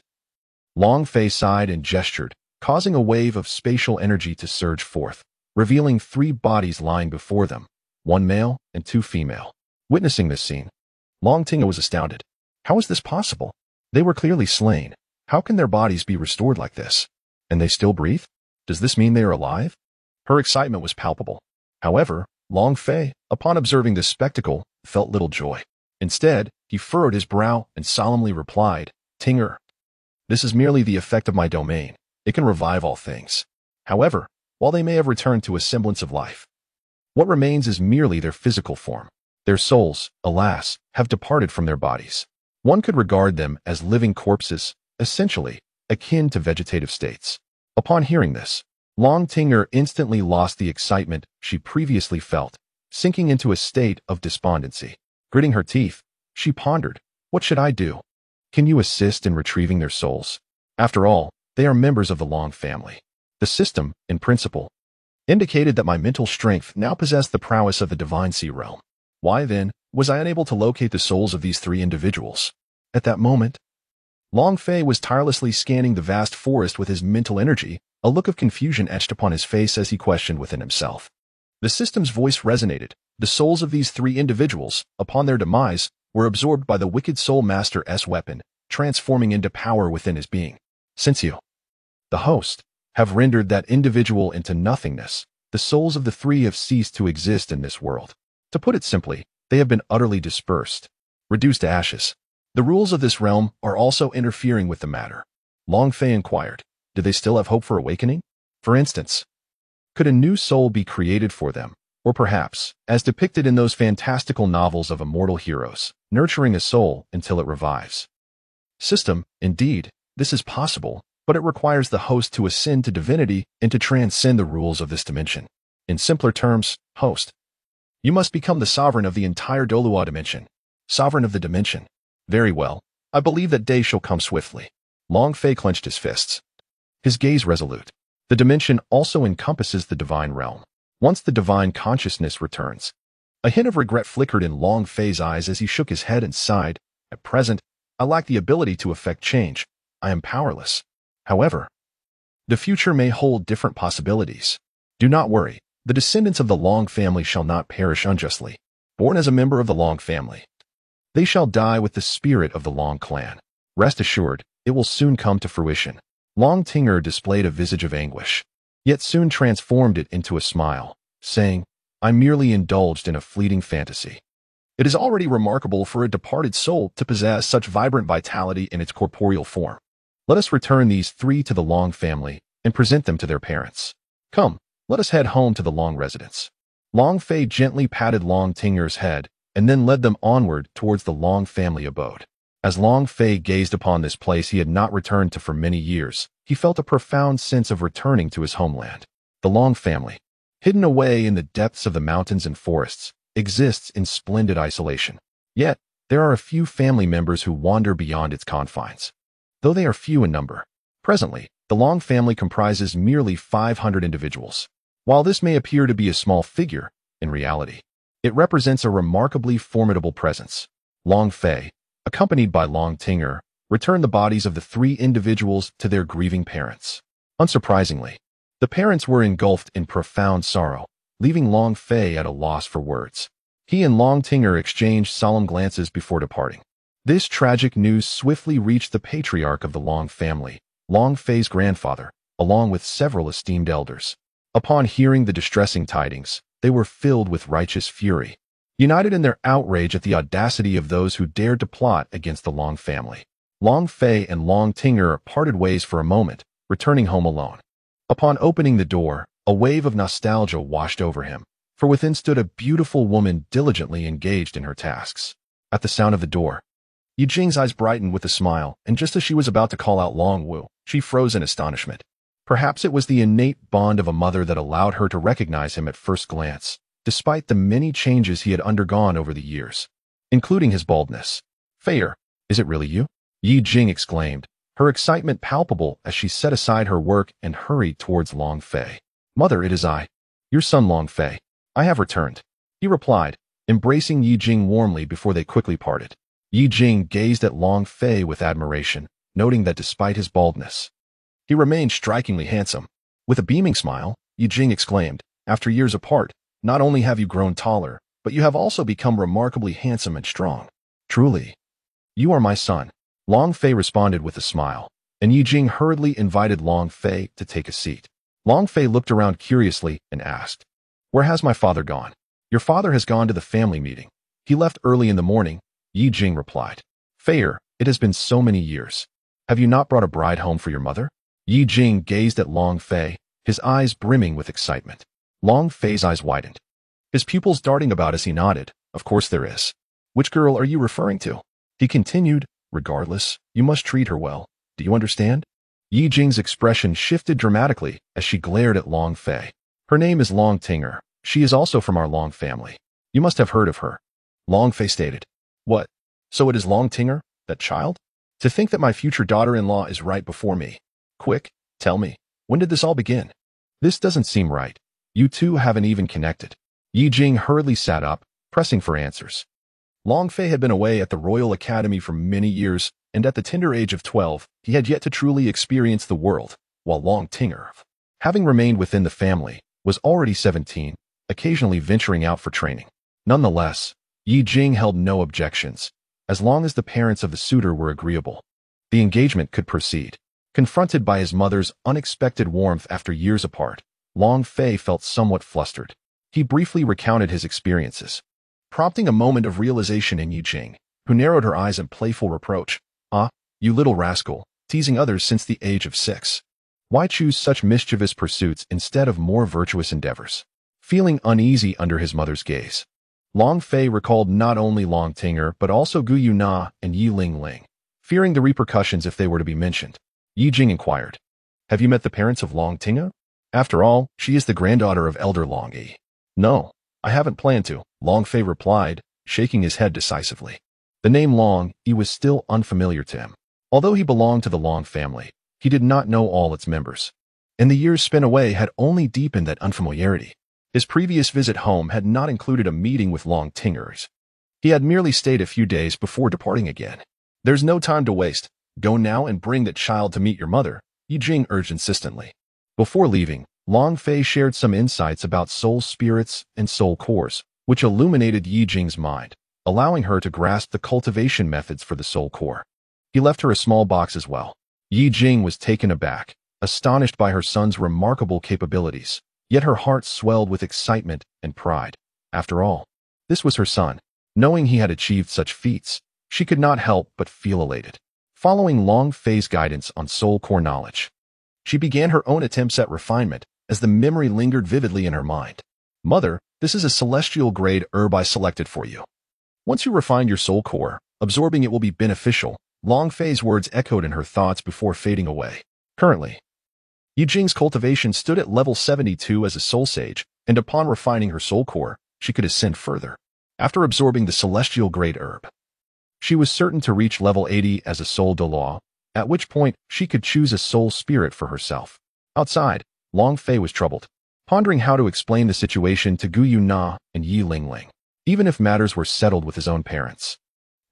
Long Fei sighed and gestured, causing a wave of spatial energy to surge forth, revealing 3 bodies lying before them, 1 male and 2 female. Witnessing this scene, Long Tinga was astounded. How is this possible? They were clearly slain. How can their bodies be restored like this? And they still breathe? Does this mean they are alive? Her excitement was palpable. However, Long Fei, upon observing this spectacle, felt little joy. Instead, he furrowed his brow and solemnly replied, Tinger, this is merely the effect of my domain. It can revive all things. However, while they may have returned to a semblance of life, what remains is merely their physical form. Their souls, alas, have departed from their bodies. One could regard them as living corpses, essentially, akin to vegetative states. Upon hearing this, Long Tinger instantly lost the excitement she previously felt, sinking into a state of despondency. Gritting her teeth, she pondered, what should I do? Can you assist in retrieving their souls? After all, they are members of the Long family. The system, in principle, indicated that my mental strength now possessed the prowess of the Divine Sea realm. Why, then, was I unable to locate the souls of these 3 individuals? At that moment, Long Fei was tirelessly scanning the vast forest with his mental energy, a look of confusion etched upon his face as he questioned within himself. The system's voice resonated. The souls of these 3 individuals, upon their demise, were absorbed by the wicked Soul Master's weapon, transforming into power within his being. Since you, the host, have rendered that individual into nothingness, the souls of the 3 have ceased to exist in this world. To put it simply, they have been utterly dispersed, reduced to ashes. The rules of this realm are also interfering with the matter. Long Fei inquired, do they still have hope for awakening? For instance, could a new soul be created for them? Or perhaps, as depicted in those fantastical novels of immortal heroes, nurturing a soul until it revives. System, indeed, this is possible, but it requires the host to ascend to divinity and to transcend the rules of this dimension. In simpler terms, host, you must become the sovereign of the entire Dolua dimension. Sovereign of the dimension. Very well, I believe that day shall come swiftly. Long Fei clenched his fists, his gaze resolute. The dimension also encompasses the divine realm. Once the divine consciousness returns, a hint of regret flickered in Long Fei's eyes as he shook his head and sighed. At present, I lack the ability to effect change. I am powerless. However, the future may hold different possibilities. Do not worry. The descendants of the Long family shall not perish unjustly. Born as a member of the Long family, they shall die with the spirit of the Long clan. Rest assured, it will soon come to fruition. Long Tinger displayed a visage of anguish, yet soon transformed it into a smile, saying, I merely indulged in a fleeting fantasy. It is already remarkable for a departed soul to possess such vibrant vitality in its corporeal form. Let us return these 3 to the Long family and present them to their parents. Come, let us head home to the Long residence. Long Fei gently patted Long Tinger's head and then led them onward towards the Long family abode. As Long Fei gazed upon this place he had not returned to for many years, he felt a profound sense of returning to his homeland. The Long family, hidden away in the depths of the mountains and forests, exists in splendid isolation. Yet, there are a few family members who wander beyond its confines. Though they are few in number, presently, the Long family comprises merely 500 individuals. While this may appear to be a small figure, in reality, it represents a remarkably formidable presence. Long Fei, accompanied by Long Tinger, returned the bodies of the 3 individuals to their grieving parents. Unsurprisingly, the parents were engulfed in profound sorrow, leaving Long Fei at a loss for words. He and Long Tinger exchanged solemn glances before departing. This tragic news swiftly reached the patriarch of the Long family, Long Fei's grandfather, along with several esteemed elders. Upon hearing the distressing tidings, they were filled with righteous fury, united in their outrage at the audacity of those who dared to plot against the Long family. Long Fei and Long Tinger parted ways for a moment, returning home alone. Upon opening the door, a wave of nostalgia washed over him, for within stood a beautiful woman diligently engaged in her tasks. At the sound of the door, Yi Jing's eyes brightened with a smile, and just as she was about to call out Long Wu, she froze in astonishment. Perhaps it was the innate bond of a mother that allowed her to recognize him at first glance, despite the many changes he had undergone over the years, including his baldness. Feier, is it really you? Yi Jing exclaimed, her excitement palpable as she set aside her work and hurried towards Long Fei. Mother, it is I, your son Long Fei. I have returned, he replied, embracing Yi Jing warmly before they quickly parted. Yi Jing gazed at Long Fei with admiration, noting that despite his baldness, he remained strikingly handsome. With a beaming smile, Yi Jing exclaimed, "After years apart, not only have you grown taller, but you have also become remarkably handsome and strong. Truly, you are my son." Long Fei responded with a smile, and Yi Jing hurriedly invited Long Fei to take a seat. Long Fei looked around curiously and asked, "Where has my father gone?" "Your father has gone to the family meeting. He left early in the morning," Yi Jing replied. "Fei, it has been so many years. Have you not brought a bride home for your mother?" Yi Jing gazed at Long Fei, his eyes brimming with excitement. Long Fei's eyes widened, his pupils darting about as he nodded. "Of course there is. Which girl are you referring to?" He continued, "Regardless, you must treat her well. Do you understand?" Yi Jing's expression shifted dramatically as she glared at Long Fei. "Her name is Long Tinger. She is also from our Long family. You must have heard of her," Long Fei stated. "What? So it is Long Tinger, that child? To think that my future daughter-in-law is right before me. Quick, tell me, when did this all begin? This doesn't seem right. You two haven't even connected." Yi Jing hurriedly sat up, pressing for answers. Long Fei had been away at the Royal Academy for many years, and at the tender age of 12, he had yet to truly experience the world, while Long Tinger, having remained within the family, was already 17, occasionally venturing out for training. Nonetheless, Yi Jing held no objections. As long as the parents of the suitor were agreeable, the engagement could proceed. Confronted by his mother's unexpected warmth after years apart, Long Fei felt somewhat flustered. He briefly recounted his experiences, prompting a moment of realization in Yi Jing, who narrowed her eyes in playful reproach. "Ah, you little rascal, teasing others since the age of 6. Why choose such mischievous pursuits instead of more virtuous endeavors?" Feeling uneasy under his mother's gaze, Long Fei recalled not only Long Tinger but also Gu Yuna and Yi Ling Ling. Fearing the repercussions if they were to be mentioned, Yi Jing inquired, "Have you met the parents of Long Tinger? After all, she is the granddaughter of Elder Long Yi." "No, I haven't planned to," Long Fei replied, shaking his head decisively. The name Long Yi was still unfamiliar to him. Although he belonged to the Long family, he did not know all its members, and the years spent away had only deepened that unfamiliarity. His previous visit home had not included a meeting with Long Tingers. He had merely stayed a few days before departing again. "There's no time to waste. Go now and bring that child to meet your mother," Yi Jing urged insistently. Before leaving, Long Fei shared some insights about soul spirits and soul cores, which illuminated Yi Jing's mind, allowing her to grasp the cultivation methods for the soul core. He left her a small box as well. Yi Jing was taken aback, astonished by her son's remarkable capabilities, yet her heart swelled with excitement and pride. After all, this was her son. Knowing he had achieved such feats, she could not help but feel elated. Following Long Fei's guidance on soul core knowledge, she began her own attempts at refinement as the memory lingered vividly in her mind. "Mother, this is a celestial grade herb I selected for you. Once you refine your soul core, absorbing it will be beneficial." Long Fei's words echoed in her thoughts before fading away. Currently, Yi Jing's cultivation stood at level 72 as a soul sage, and upon refining her soul core, she could ascend further. After absorbing the celestial grade herb, she was certain to reach level 80 as a soul de law, at which point she could choose a soul spirit for herself. Outside, Long Fei was troubled, pondering how to explain the situation to Gu Yuna and Yi Ling Ling, even if matters were settled with his own parents.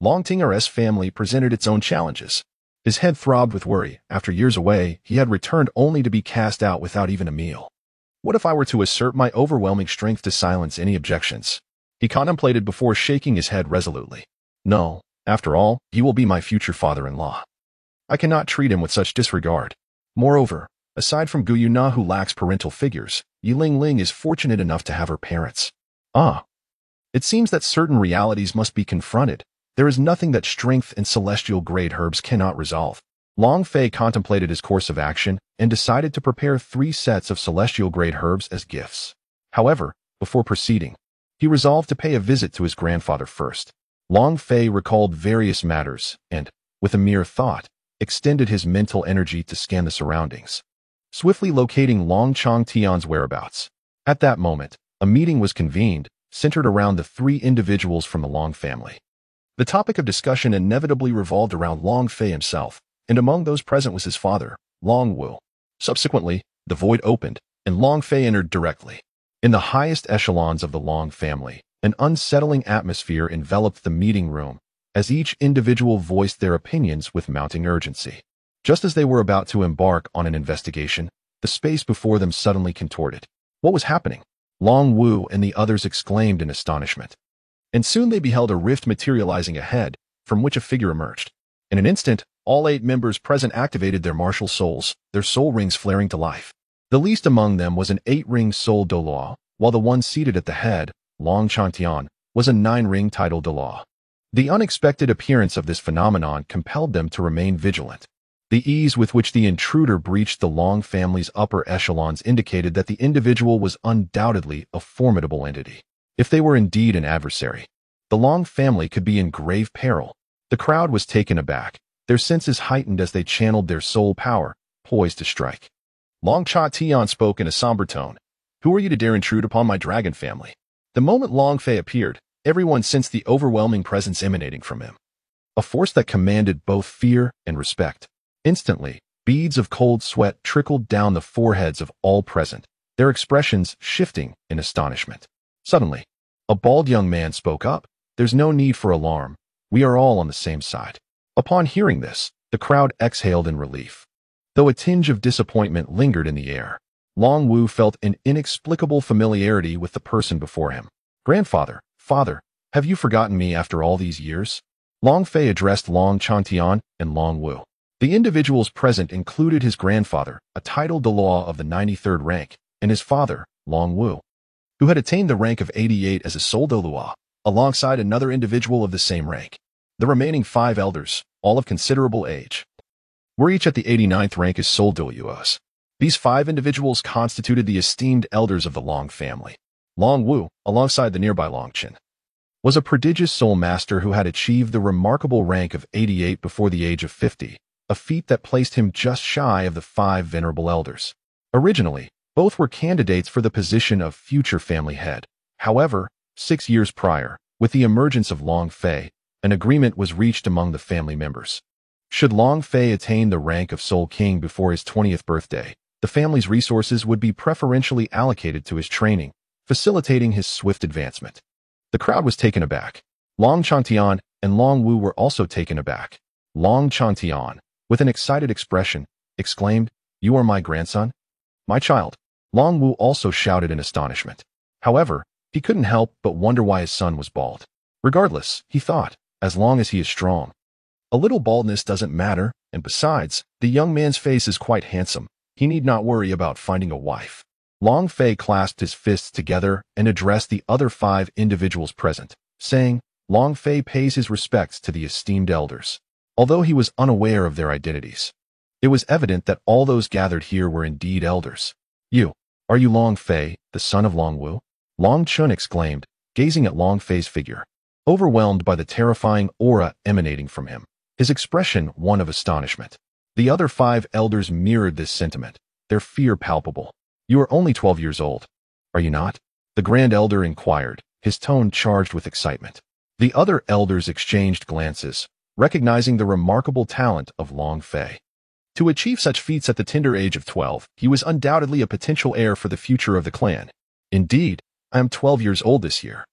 Long Tinger's family presented its own challenges. His head throbbed with worry. After years away, he had returned only to be cast out without even a meal. What if I were to assert my overwhelming strength to silence any objections? He contemplated before shaking his head resolutely. No, after all, he will be my future father-in-law. I cannot treat him with such disregard. Moreover, aside from Gu Yuna, who lacks parental figures, Yi Ling Ling is fortunate enough to have her parents. It seems that certain realities must be confronted. There is nothing that strength and celestial grade herbs cannot resolve. Long Fei contemplated his course of action and decided to prepare 3 sets of celestial grade herbs as gifts. However, before proceeding, he resolved to pay a visit to his grandfather first. Long Fei recalled various matters and, with a mere thought, extended his mental energy to scan the surroundings, swiftly locating Long Changtian's whereabouts. At that moment, a meeting was convened, centered around the 3 individuals from the Long family. The topic of discussion inevitably revolved around Long Fei himself, and among those present was his father, Long Wu. Subsequently, the void opened, and Long Fei entered directly. In the highest echelons of the Long family, an unsettling atmosphere enveloped the meeting room, as each individual voiced their opinions with mounting urgency. Just as they were about to embark on an investigation, the space before them suddenly contorted. What was happening? Long Wu and the others exclaimed in astonishment. And soon they beheld a rift materializing ahead, from which a figure emerged. In an instant, all 8 members present activated their martial souls, their soul rings flaring to life. The least among them was an 8-ring soul de law, while the one seated at the head, Long Chantian, was a 9-ring title de law. The unexpected appearance of this phenomenon compelled them to remain vigilant. The ease with which the intruder breached the Long family's upper echelons indicated that the individual was undoubtedly a formidable entity. If they were indeed an adversary, the Long family could be in grave peril. The crowd was taken aback, their senses heightened as they channeled their soul power, poised to strike. Long Chantian spoke in a somber tone. Who are you to dare intrude upon my dragon family? The moment Long Fei appeared, everyone sensed the overwhelming presence emanating from him. A force that commanded both fear and respect. Instantly, beads of cold sweat trickled down the foreheads of all present, their expressions shifting in astonishment. Suddenly, a bald young man spoke up. There's no need for alarm. We are all on the same side. Upon hearing this, the crowd exhaled in relief. Though a tinge of disappointment lingered in the air, Long Wu felt an inexplicable familiarity with the person before him. Grandfather, father, have you forgotten me after all these years? Long Fei addressed Long Chantian and Long Wu. The individuals present included his grandfather, a title de law of the 93rd rank, and his father, Long Wu, who had attained the rank of 88 as a Sol de Lua, alongside another individual of the same rank. The remaining 5 elders, all of considerable age, were each at the 89th rank as Sol de Luas. These 5 individuals constituted the esteemed elders of the Long family. Long Wu, alongside the nearby Long Qin, was a prodigious soul master who had achieved the remarkable rank of 88 before the age of 50, a feat that placed him just shy of the 5 venerable elders. Originally, both were candidates for the position of future family head. However, 6 years prior, with the emergence of Long Fei, an agreement was reached among the family members. Should Long Fei attain the rank of Soul King before his 20th birthday, the family's resources would be preferentially allocated to his training, facilitating his swift advancement. The crowd was taken aback. Long Chantian and Long Wu were also taken aback. Long Chantian, with an excited expression, exclaimed, "You are my grandson? My child." Long Wu also shouted in astonishment. However, he couldn't help but wonder why his son was bald. Regardless, he thought, as long as he is strong. A little baldness doesn't matter, and besides, the young man's face is quite handsome. He need not worry about finding a wife. Long Fei clasped his fists together and addressed the other 5 individuals present, saying, Long Fei pays his respects to the esteemed elders. Although he was unaware of their identities, it was evident that all those gathered here were indeed elders. Are you Long Fei, the son of Long Wu? Long Chun exclaimed, gazing at Long Fei's figure, overwhelmed by the terrifying aura emanating from him, his expression one of astonishment. The other 5 elders mirrored this sentiment, their fear palpable. You are only 12 years old, are you not? The Grand Elder inquired, his tone charged with excitement. The other elders exchanged glances, recognizing the remarkable talent of Long Fei. To achieve such feats at the tender age of 12, he was undoubtedly a potential heir for the future of the clan. Indeed, I am 12 years old this year.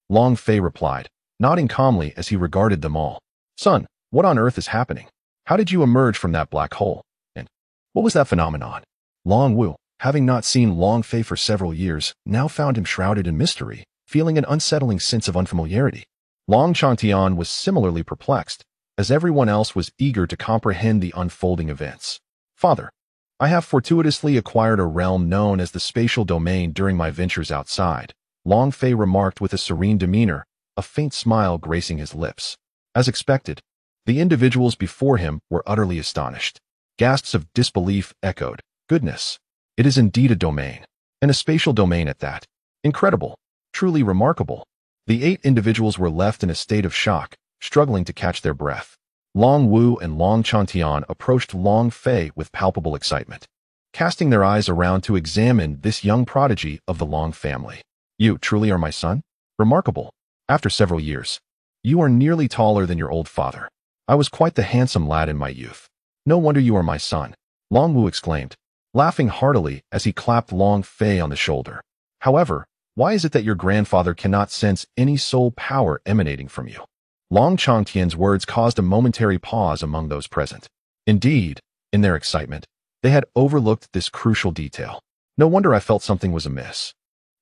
Long Fei replied, nodding calmly as he regarded them all. Son, what on earth is happening? How did you emerge from that black hole? And what was that phenomenon? Long Wu, having not seen Long Fei for several years, now found him shrouded in mystery, feeling an unsettling sense of unfamiliarity. Long Chantian was similarly perplexed, as everyone else was eager to comprehend the unfolding events. Father, I have fortuitously acquired a realm known as the spatial domain during my ventures outside, Long Fei remarked with a serene demeanor, a faint smile gracing his lips. As expected, the individuals before him were utterly astonished. Gasps of disbelief echoed. Goodness, it is indeed a domain, and a spatial domain at that. Incredible, truly remarkable. The 8 individuals were left in a state of shock, struggling to catch their breath. Long Wu and Long Chantian approached Long Fei with palpable excitement, casting their eyes around to examine this young prodigy of the Long family. You truly are my son? Remarkable. After several years, you are nearly taller than your old father. I was quite the handsome lad in my youth. No wonder you are my son, Long Wu exclaimed, laughing heartily as he clapped Long Fei on the shoulder. However, why is it that your grandfather cannot sense any soul power emanating from you? Long Changtian's words caused a momentary pause among those present. Indeed, in their excitement, they had overlooked this crucial detail. No wonder I felt something was amiss,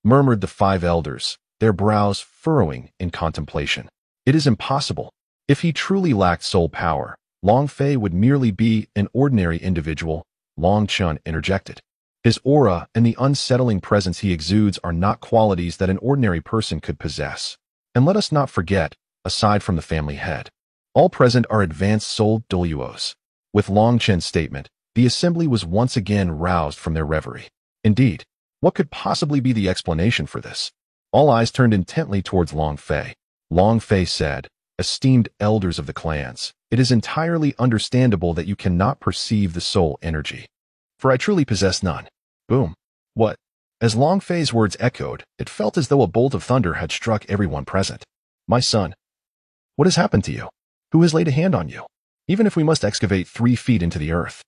murmured the 5 elders, their brows furrowing in contemplation. It is impossible. If he truly lacked soul power, Long Fei would merely be an ordinary individual, Long Chun interjected. His aura and the unsettling presence he exudes are not qualities that an ordinary person could possess. And let us not forget, aside from the family head, all present are advanced soul Duos. With Long Chen's statement, the assembly was once again roused from their reverie. Indeed, what could possibly be the explanation for this? All eyes turned intently towards Long Fei. Long Fei said, "Esteemed elders of the clans, it is entirely understandable that you cannot perceive the soul energy. For I truly possess none." Boom. What? As Long Fei's words echoed, it felt as though a bolt of thunder had struck everyone present. My son, what has happened to you? Who has laid a hand on you? Even if we must excavate 3 feet into the earth,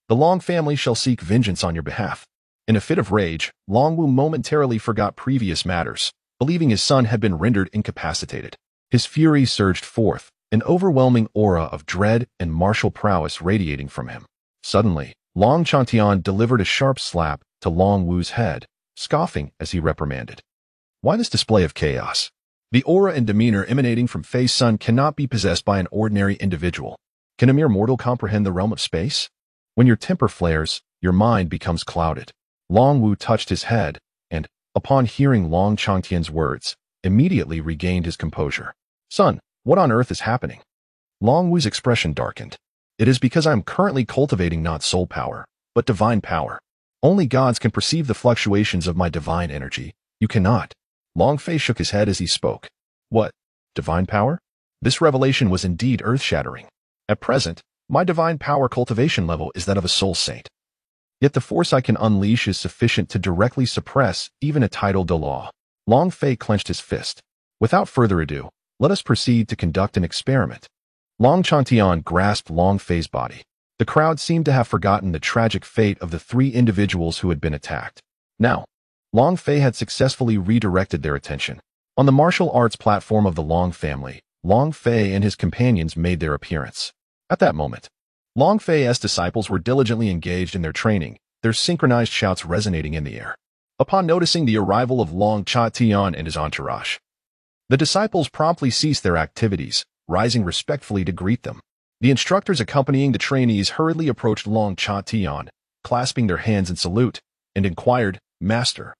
the Long family shall seek vengeance on your behalf. In a fit of rage, Long Wu momentarily forgot previous matters, believing his son had been rendered incapacitated. His fury surged forth, an overwhelming aura of dread and martial prowess radiating from him. Suddenly, Long Chantian delivered a sharp slap to Long Wu's head, scoffing as he reprimanded. Why this display of chaos? The aura and demeanor emanating from Fei's son cannot be possessed by an ordinary individual. Can a mere mortal comprehend the realm of space? When your temper flares, your mind becomes clouded. Long Wu touched his head, and, upon hearing Long Changtian's words, immediately regained his composure. Son, what on earth is happening? Long Wu's expression darkened. It is because I am currently cultivating not soul power, but divine power. Only gods can perceive the fluctuations of my divine energy. You cannot. Long Fei shook his head as he spoke. What? Divine power? This revelation was indeed earth-shattering. At present, my divine power cultivation level is that of a soul saint. Yet the force I can unleash is sufficient to directly suppress even a title de law. Long Fei clenched his fist. Without further ado, let us proceed to conduct an experiment. Long Chantian grasped Long Fei's body. The crowd seemed to have forgotten the tragic fate of the 3 individuals who had been attacked. Now, Long Fei had successfully redirected their attention. On the martial arts platform of the Long family, Long Fei and his companions made their appearance. At that moment, Long Fei's disciples were diligently engaged in their training, their synchronized shouts resonating in the air. Upon noticing the arrival of Long Chantian and his entourage, the disciples promptly ceased their activities, rising respectfully to greet them. The instructors accompanying the trainees hurriedly approached Long Chantian, clasping their hands in salute, and inquired, "Master,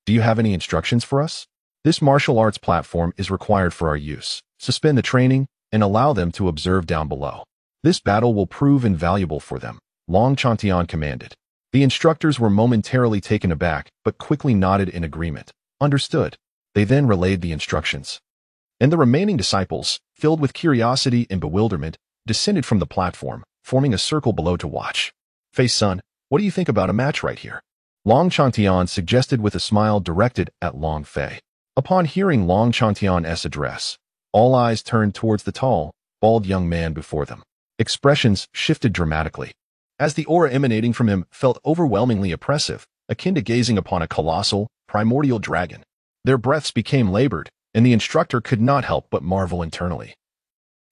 do you have any instructions for us? This martial arts platform is required for our use. Suspend the training and allow them to observe down below. This battle will prove invaluable for them," Long Chantian commanded. The instructors were momentarily taken aback, but quickly nodded in agreement. Understood. They then relayed the instructions. And the remaining disciples, filled with curiosity and bewilderment, descended from the platform, forming a circle below to watch. Fei's son, what do you think about a match right here? Long Chantian suggested with a smile directed at Long Fei. Upon hearing Long Chantian's address, all eyes turned towards the tall, bald young man before them. Expressions shifted dramatically, as the aura emanating from him felt overwhelmingly oppressive, akin to gazing upon a colossal, primordial dragon. Their breaths became labored, and the instructor could not help but marvel internally.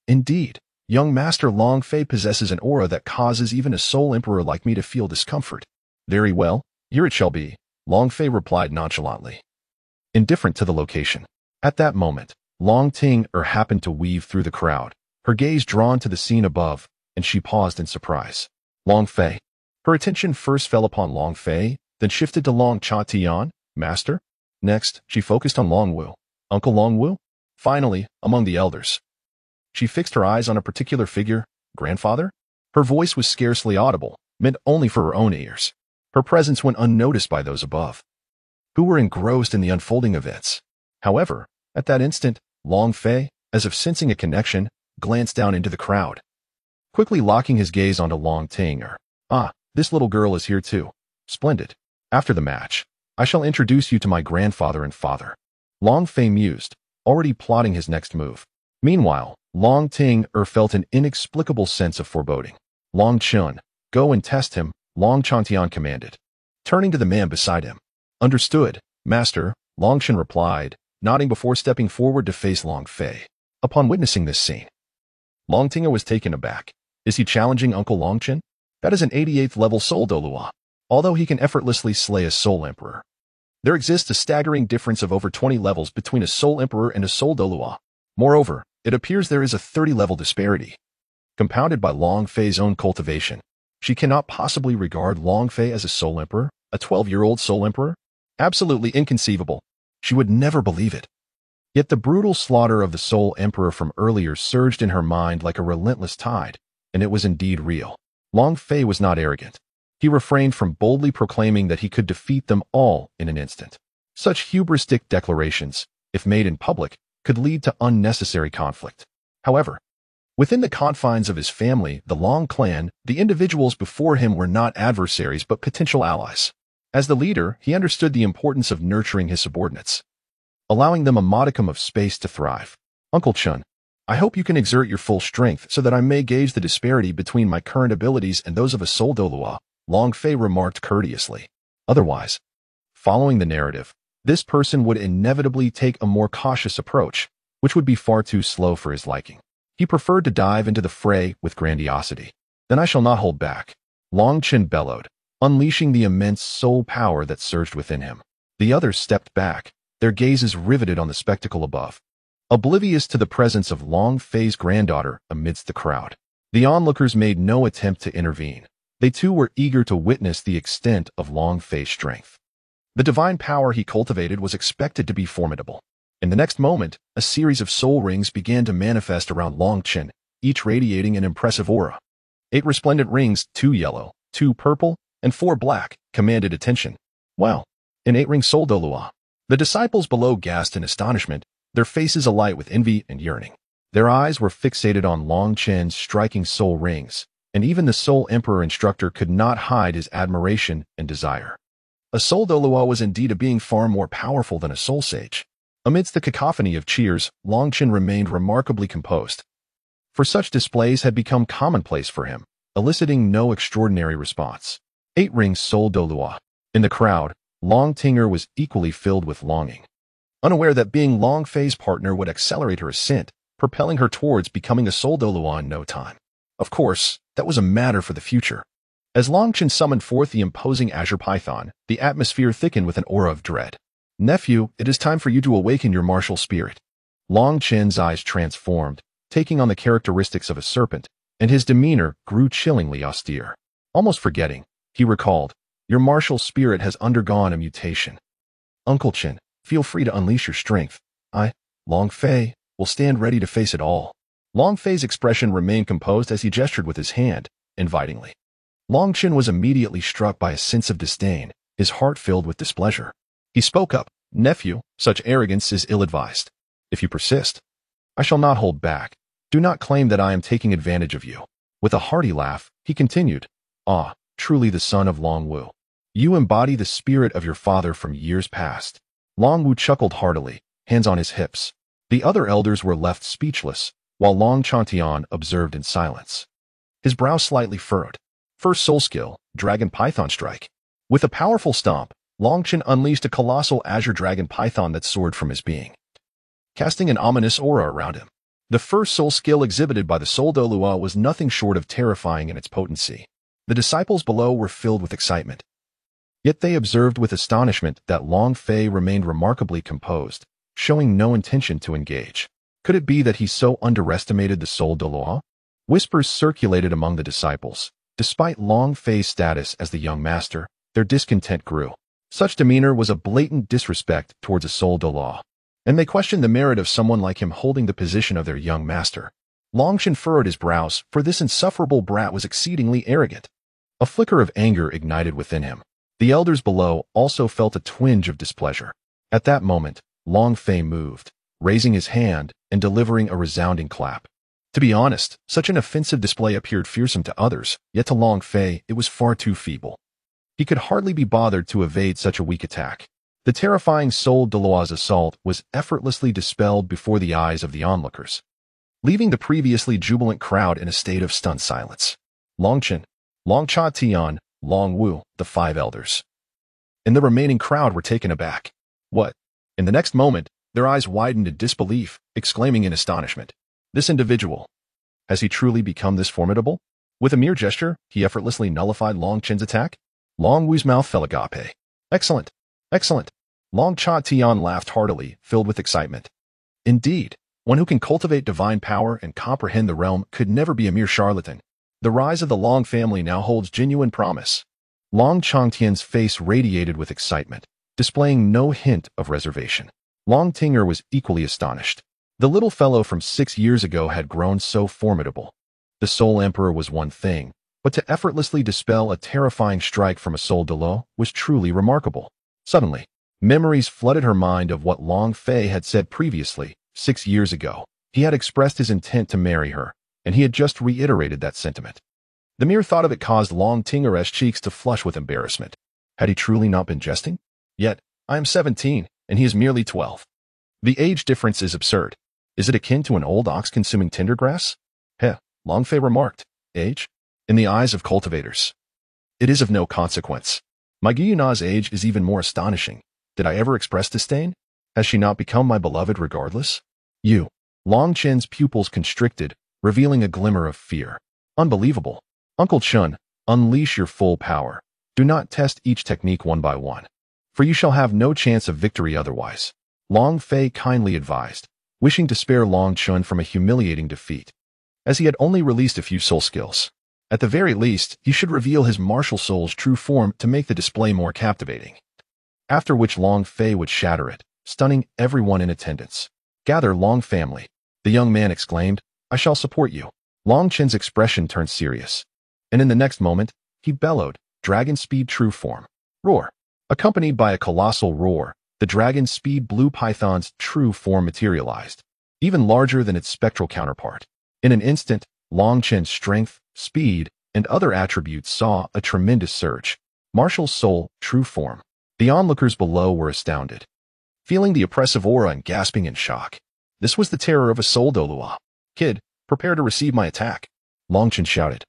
Indeed, young Master Long Fei possesses an aura that causes even a soul emperor like me to feel discomfort. Very well, here it shall be, Long Fei replied nonchalantly, indifferent to the location. At that moment, Long Ting-er happened to weave through the crowd, her gaze drawn to the scene above, and she paused in surprise. Long Fei. Her attention first fell upon Long Fei, then shifted to Long Chantian, Master. Next, she focused on Long Wu, Uncle Long Wu. Finally, among the elders, she fixed her eyes on a particular figure, Grandfather. Her voice was scarcely audible, meant only for her own ears. Her presence went unnoticed by those above, who were engrossed in the unfolding events. However, at that instant, Long Fei, as if sensing a connection, glanced down into the crowd, quickly locking his gaze onto Long Ting-er. Ah, this little girl is here too. Splendid. After the match, I shall introduce you to my grandfather and father. Long Fei mused, already plotting his next move. Meanwhile, Long Ting-er felt an inexplicable sense of foreboding. Long Chun, go and test him, Long Chantian commanded, turning to the man beside him. Understood, Master, Long Chun replied, nodding before stepping forward to face Long Fei. Upon witnessing this scene, Long Tinga was taken aback. Is he challenging Uncle Longchen? That is an 88th level Soul Dolua, although he can effortlessly slay a Soul Emperor. There exists a staggering difference of over 20 levels between a Soul Emperor and a Soul Dolua. Moreover, it appears there is a 30-level disparity. Compounded by Long Fei's own cultivation, she cannot possibly regard Long Fei as a Soul Emperor, a 12-year-old Soul Emperor? Absolutely inconceivable. She would never believe it. Yet the brutal slaughter of the Soul Emperor from earlier surged in her mind like a relentless tide, and it was indeed real. Long Fei was not arrogant. He refrained from boldly proclaiming that he could defeat them all in an instant. Such hubristic declarations, if made in public, could lead to unnecessary conflict. However, within the confines of his family, the Long clan, the individuals before him were not adversaries but potential allies. As the leader, he understood the importance of nurturing his subordinates, allowing them a modicum of space to thrive. Uncle Chun, I hope you can exert your full strength so that I may gauge the disparity between my current abilities and those of a Soul Dolua, Long Fei remarked courteously. Otherwise, following the narrative, this person would inevitably take a more cautious approach, which would be far too slow for his liking. He preferred to dive into the fray with grandiosity. Then I shall not hold back. Long Chen bellowed, unleashing the immense soul power that surged within him. The others stepped back, their gazes riveted on the spectacle above, oblivious to the presence of Long Fei's granddaughter amidst the crowd. The onlookers made no attempt to intervene. They too were eager to witness the extent of Long Fei's strength. The divine power he cultivated was expected to be formidable. In the next moment, a series of soul rings began to manifest around Long Chen, each radiating an impressive aura. 8 resplendent rings, 2 yellow, 2 purple, and 4 black, commanded attention. Wow, an 8-ring Soul Dolua. The disciples below gasped in astonishment, their faces alight with envy and yearning. Their eyes were fixated on Long Chen's striking soul rings, and even the Soul Emperor instructor could not hide his admiration and desire. A Soul Dolua was indeed a being far more powerful than a Soul Sage. Amidst the cacophony of cheers, Long Chen remained remarkably composed, for such displays had become commonplace for him, eliciting no extraordinary response. 8-ring Soul Dolua. In the crowd, Long Tinga was equally filled with longing, unaware that being Long Fei's partner would accelerate her ascent, propelling her towards becoming a Soul Dolua in no time. Of course, that was a matter for the future. As Long Chen summoned forth the imposing Azure Python, the atmosphere thickened with an aura of dread. Nephew, it is time for you to awaken your martial spirit. Long Chen's eyes transformed, taking on the characteristics of a serpent, and his demeanor grew chillingly austere. Almost forgetting, he recalled, your martial spirit has undergone a mutation. Uncle Chen, feel free to unleash your strength. I, Long Fei, will stand ready to face it all. Long Fei's expression remained composed as he gestured with his hand, invitingly. Long Chen was immediately struck by a sense of disdain, his heart filled with displeasure. He spoke up, Nephew, such arrogance is ill-advised. If you persist, I shall not hold back. Do not claim that I am taking advantage of you. With a hearty laugh, he continued, Ah, truly the son of Long Wu. You embody the spirit of your father from years past. Long Wu chuckled heartily, hands on his hips. The other elders were left speechless, while Long Chantian observed in silence. His brow slightly furrowed. First soul skill, Dragon Python Strike. With a powerful stomp, Long Chen unleashed a colossal azure dragon python that soared from his being, casting an ominous aura around him. The first soul skill exhibited by the Soul Dolua was nothing short of terrifying in its potency. The disciples below were filled with excitement. Yet they observed with astonishment that Long Fei remained remarkably composed, showing no intention to engage. Could it be that he so underestimated the Soul Dolua? Whispers circulated among the disciples. Despite Long Fei's status as the young master, their discontent grew. Such demeanor was a blatant disrespect towards a Soul Dolua, and they questioned the merit of someone like him holding the position of their young master. Long Chen furrowed his brows, for this insufferable brat was exceedingly arrogant. A flicker of anger ignited within him. The elders below also felt a twinge of displeasure. At that moment, Long Fei moved, raising his hand and delivering a resounding clap. To be honest, such an offensive display appeared fearsome to others, yet to Long Fei it was far too feeble. He could hardly be bothered to evade such a weak attack. The terrifying Soul Dolua's assault was effortlessly dispelled before the eyes of the onlookers, leaving the previously jubilant crowd in a state of stunned silence. Long Chen, Long Cha Tian, Long Wu, the 5 elders, and the remaining crowd were taken aback. What? In the next moment, Their eyes widened in disbelief, exclaiming in astonishment, "This individual, has he truly become this formidable?" With a mere gesture, he effortlessly nullified Long Chen's attack. Long Wu's mouth fell agape. "Excellent! Excellent!" Long Cha Tian laughed heartily, filled with excitement. Indeed, one who can cultivate divine power and comprehend the realm could never be a mere charlatan. The rise of the Long family now holds genuine promise. Long Changtian's face radiated with excitement, displaying no hint of reservation. Long Tinger was equally astonished. The little fellow from 6 years ago had grown so formidable. The Soul Emperor was one thing, but to effortlessly dispel a terrifying strike from a Soul Delo was truly remarkable. Suddenly, memories flooded her mind of what Long Fei had said previously. 6 years ago, he had expressed his intent to marry her, and he had just reiterated that sentiment. The mere thought of it caused Long Tinger's cheeks to flush with embarrassment. Had he truly not been jesting? Yet, I am 17, and he is merely 12. The age difference is absurd. Is it akin to an old ox consuming tender grass? Heh, Long Fei remarked. Age? In the eyes of cultivators, it is of no consequence. My Guyuna's age is even more astonishing. Did I ever express disdain? Has she not become my beloved regardless? You. Long Chen's pupils constricted, revealing a glimmer of fear. Unbelievable. Uncle Chun, unleash your full power. Do not test each technique one by one, for you shall have no chance of victory otherwise. Long Fei kindly advised, wishing to spare Long Chun from a humiliating defeat, as he had only released a few soul skills. At the very least, he should reveal his martial soul's true form to make the display more captivating. After which Long Fei would shatter it, stunning everyone in attendance. Gather, Long family. The young man exclaimed, I shall support you. Long Chen's expression turned serious, and in the next moment, he bellowed, Dragon Speed True Form. Roar. Accompanied by a colossal roar, the Dragon Speed Blue Python's true form materialized, even larger than its spectral counterpart. In an instant, Long Chen's strength, speed, and other attributes saw a tremendous surge. Martial soul, true form. The onlookers below were astounded, feeling the oppressive aura and gasping in shock. This was the terror of a Soul Dolua. Kid, prepare to receive my attack, Long Chen shouted,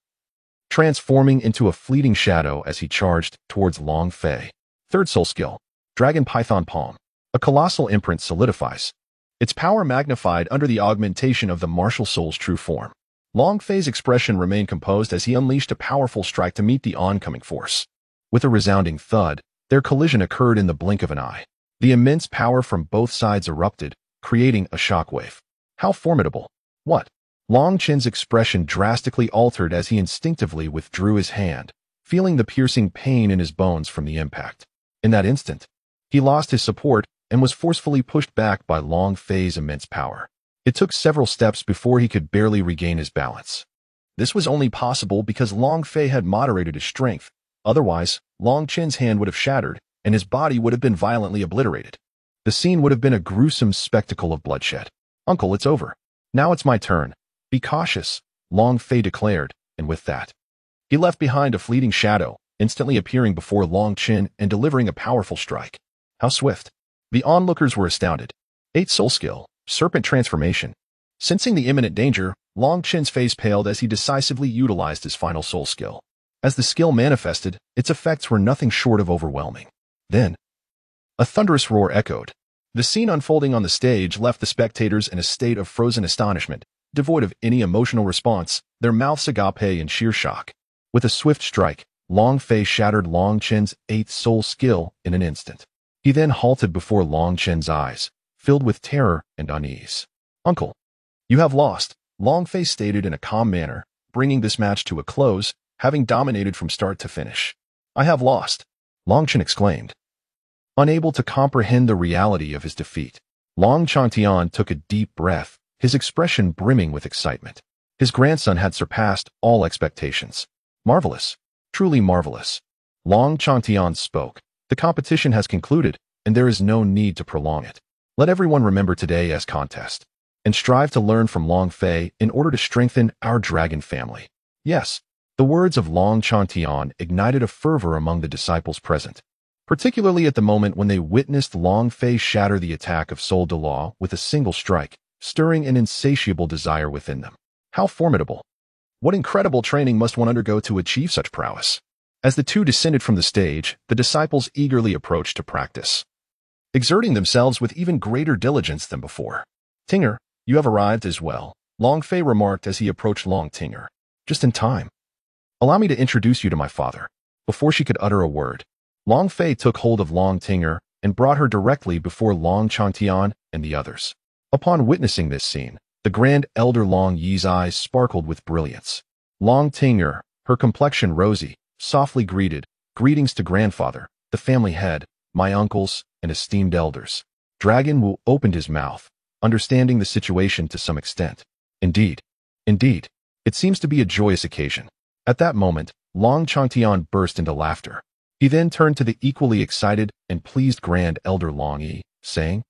transforming into a fleeting shadow as he charged towards Long Fei. Third soul skill, Dragon Python Palm. A colossal imprint solidifies, its power magnified under the augmentation of the martial soul's true form. Long Fei's expression remained composed as he unleashed a powerful strike to meet the oncoming force. With a resounding thud, their collision occurred in the blink of an eye. The immense power from both sides erupted, creating a shockwave. How formidable! What? Long Chen's expression drastically altered as he instinctively withdrew his hand, feeling the piercing pain in his bones from the impact. In that instant, he lost his support and was forcefully pushed back by Long Fei's immense power. It took several steps before he could barely regain his balance. This was only possible because Long Fei had moderated his strength. Otherwise, Long Chen's hand would have shattered, and his body would have been violently obliterated. The scene would have been a gruesome spectacle of bloodshed. Uncle, it's over. Now it's my turn. Be cautious, Long Fei declared, and with that, he left behind a fleeting shadow, instantly appearing before Long Chen and delivering a powerful strike. How swift! The onlookers were astounded. 8th soul skill, Serpent Transformation. Sensing the imminent danger, Long Chen's face paled as he decisively utilized his final soul skill. As the skill manifested, its effects were nothing short of overwhelming. Then, a thunderous roar echoed. The scene unfolding on the stage left the spectators in a state of frozen astonishment, devoid of any emotional response, their mouths agape in sheer shock. With a swift strike, Long Fei shattered Long Chen's 8th soul skill in an instant. He then halted before Long Chen's eyes, filled with terror and unease. Uncle, you have lost, Long Fei stated in a calm manner, bringing this match to a close, having dominated from start to finish. I have lost, Long Chen exclaimed. Unable to comprehend the reality of his defeat, Long Changtian took a deep breath, his expression brimming with excitement. His grandson had surpassed all expectations. Marvelous. Truly marvelous. Long Changtian spoke. The competition has concluded, and there is no need to prolong it. Let everyone remember today as contest, and strive to learn from Long Fei in order to strengthen our dragon family. Yes, the words of Long Changtian ignited a fervor among the disciples present, particularly at the moment when they witnessed Long Fei shatter the attack of Soul Delaw with a single strike, stirring an insatiable desire within them. How formidable! What incredible training must one undergo to achieve such prowess? As the two descended from the stage, the disciples eagerly approached to practice. exerting themselves with even greater diligence than before. Tinger, you have arrived as well, Long Fei remarked as he approached Long Tinger. Just in time. Allow me to introduce you to my father. Before she could utter a word, Long Fei took hold of Long Tinger and brought her directly before Long Changtian and the others. Upon witnessing this scene, the grand elder Long Yi's eyes sparkled with brilliance. Long Tinger, her complexion rosy, softly greeted, "Greetings to grandfather, the family head, my uncles, and esteemed elders." Dragon Wu opened his mouth, understanding the situation to some extent. Indeed, it seems to be a joyous occasion. At that moment, Long Changtian burst into laughter. He then turned to the equally excited and pleased grand elder Long Yi, saying,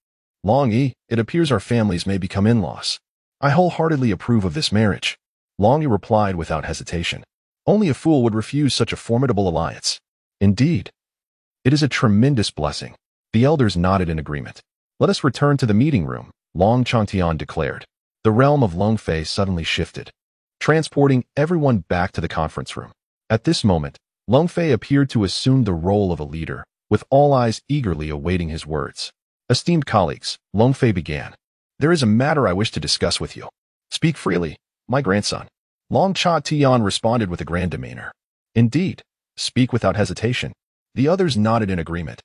"Long Yi, it appears our families may become in-laws. I wholeheartedly approve of this marriage." Long Yi replied without hesitation. Only a fool would refuse such a formidable alliance. Indeed, it is a tremendous blessing. The elders nodded in agreement. "Let us return to the meeting room," Long Changtian declared. The realm of Long Fei suddenly shifted, transporting everyone back to the conference room. At this moment, Long Fei appeared to assume the role of a leader, with all eyes eagerly awaiting his words. "Esteemed colleagues," Long Fei began, "there is a matter I wish to discuss with you." "Speak freely, my grandson." Long Changtian responded with a grand demeanor. "Indeed, speak without hesitation." The others nodded in agreement.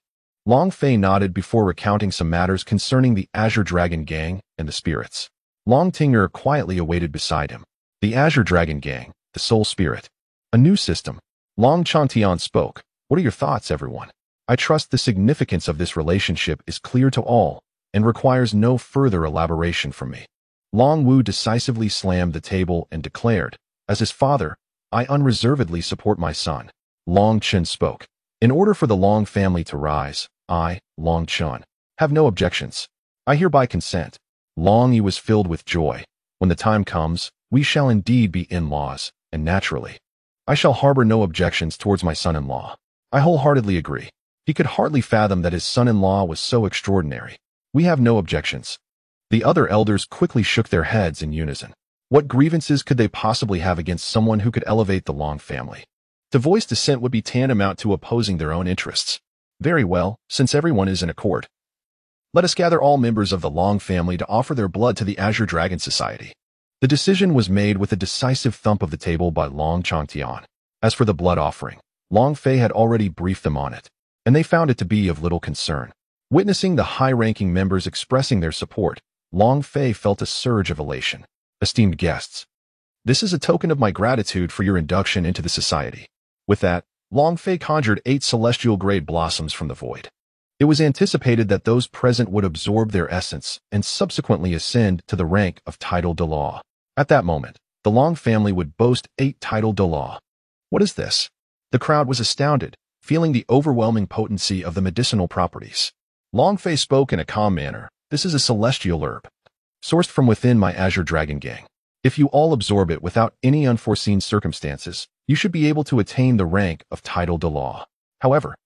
Long Fei nodded before recounting some matters concerning the Azure Dragon Gang and the spirits. Long Tinger quietly awaited beside him. The Azure Dragon Gang, the Soul Spirit. A new system. Long Changtian spoke. "What are your thoughts, everyone? I trust the significance of this relationship is clear to all and requires no further elaboration from me." Long Wu decisively slammed the table and declared, "As his father, I unreservedly support my son." Long Chen spoke. "In order for the Long family to rise, I, Long Chen, have no objections. I hereby consent." Long Yi was filled with joy. "When the time comes, we shall indeed be in-laws, and naturally, I shall harbor no objections towards my son-in-law." I wholeheartedly agree. He could hardly fathom that his son-in-law was so extraordinary. "We have no objections." The other elders quickly shook their heads in unison. What grievances could they possibly have against someone who could elevate the Long family? To voice dissent would be tantamount to opposing their own interests. "Very well, since everyone is in accord, let us gather all members of the Long family to offer their blood to the Azure Dragon Society." The decision was made with a decisive thump of the table by Long Changtian. As for the blood offering, Long Fei had already briefed them on it, and they found it to be of little concern. Witnessing the high-ranking members expressing their support, Long Fei felt a surge of elation. "Esteemed guests, this is a token of my gratitude for your induction into the society." With that, Long Fei conjured 8 celestial-grade blossoms from the void. It was anticipated that those present would absorb their essence and subsequently ascend to the rank of Title de Law. At that moment, the Long family would boast 8 Title de Law. What is this? The crowd was astounded, feeling the overwhelming potency of the medicinal properties. Long Fei spoke in a calm manner. "This is a celestial herb, sourced from within my Azure Dragon Gang. If you all absorb it without any unforeseen circumstances, you should be able to attain the rank of Title de Law. However,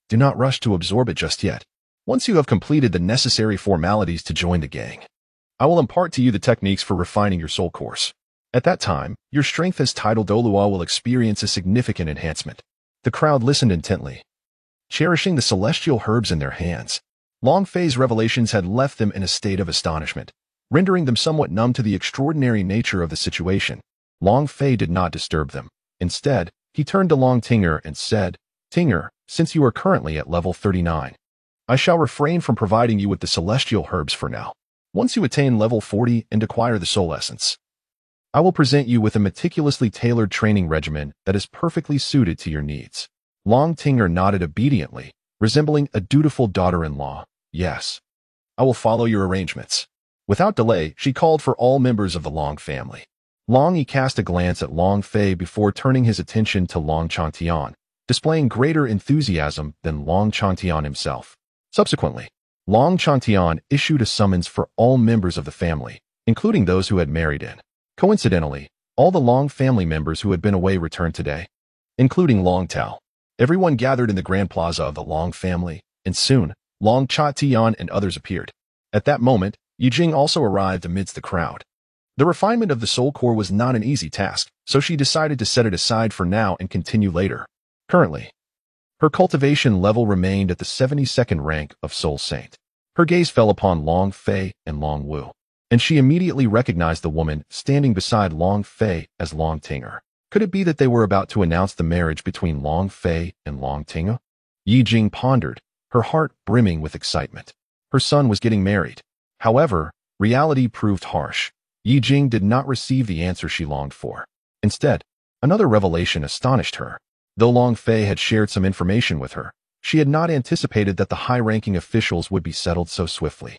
do not rush to absorb it just yet. Once you have completed the necessary formalities to join the gang, I will impart to you the techniques for refining your soul course. At that time, your strength as Title Dolua will experience a significant enhancement." The crowd listened intently, cherishing the celestial herbs in their hands. Long Fei's revelations had left them in a state of astonishment, rendering them somewhat numb to the extraordinary nature of the situation. Long Fei did not disturb them. Instead, he turned to Long Tinger and said, "Tinger, since you are currently at level 39, I shall refrain from providing you with the celestial herbs for now. Once you attain level 40 and acquire the soul essence, I will present you with a meticulously tailored training regimen that is perfectly suited to your needs." Long Tinger nodded obediently, resembling a dutiful daughter-in-law. "Yes, I will follow your arrangements." Without delay, she called for all members of the Long family. Long Yi cast a glance at Long Fei before turning his attention to Long Changtian, displaying greater enthusiasm than Long Changtian himself. Subsequently, Long Changtian issued a summons for all members of the family, including those who had married in. Coincidentally, all the Long family members who had been away returned today, including Long Tao. Everyone gathered in the Grand Plaza of the Long family, and soon, Long Changtian and others appeared. At that moment, Yijing also arrived amidst the crowd. The refinement of the soul core was not an easy task, so she decided to set it aside for now and continue later. Currently, her cultivation level remained at the 72nd rank of Soul Saint. Her gaze fell upon Long Fei and Long Wu, and she immediately recognized the woman standing beside Long Fei as Long Tinger. Could it be that they were about to announce the marriage between Long Fei and Long Tinger? Yi Jing pondered, her heart brimming with excitement. Her son was getting married. However, reality proved harsh. Yi Jing did not receive the answer she longed for. Instead, another revelation astonished her. Though Long Fei had shared some information with her, she had not anticipated that the high-ranking officials would be settled so swiftly.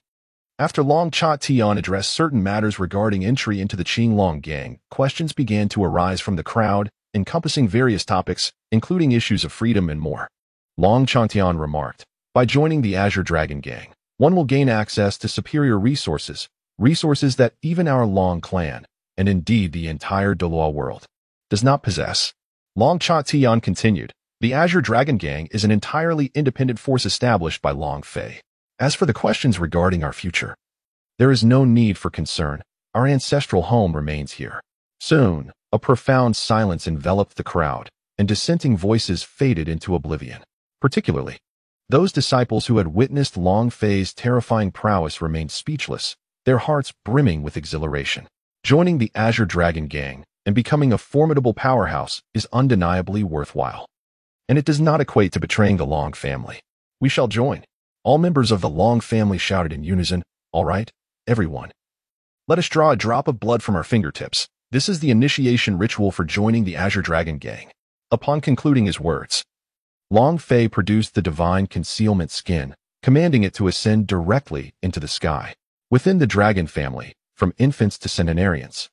After Long Cha Tian addressed certain matters regarding entry into the Qinglong gang, questions began to arise from the crowd, encompassing various topics, including issues of freedom and more. Long Cha Tian remarked, "By joining the Azure Dragon gang, one will gain access to superior resources that even our Long clan, and indeed the entire Doloa world, does not possess." Long Cha Tian continued, "The Azure Dragon gang is an entirely independent force established by Long Fei. As for the questions regarding our future, there is no need for concern. Our ancestral home remains here." Soon, a profound silence enveloped the crowd, and dissenting voices faded into oblivion. Particularly, those disciples who had witnessed Long Fei's terrifying prowess remained speechless, their hearts brimming with exhilaration. Joining the Azure Dragon gang and becoming a formidable powerhouse is undeniably worthwhile. And it does not equate to betraying the Long family. "We shall join." All members of the Long family shouted in unison, "All right, everyone. Let us draw a drop of blood from our fingertips. This is the initiation ritual for joining the Azure Dragon gang." Upon concluding his words, Long Fei produced the divine concealment skin, commanding it to ascend directly into the sky. Within the dragon family, from infants to centenarians,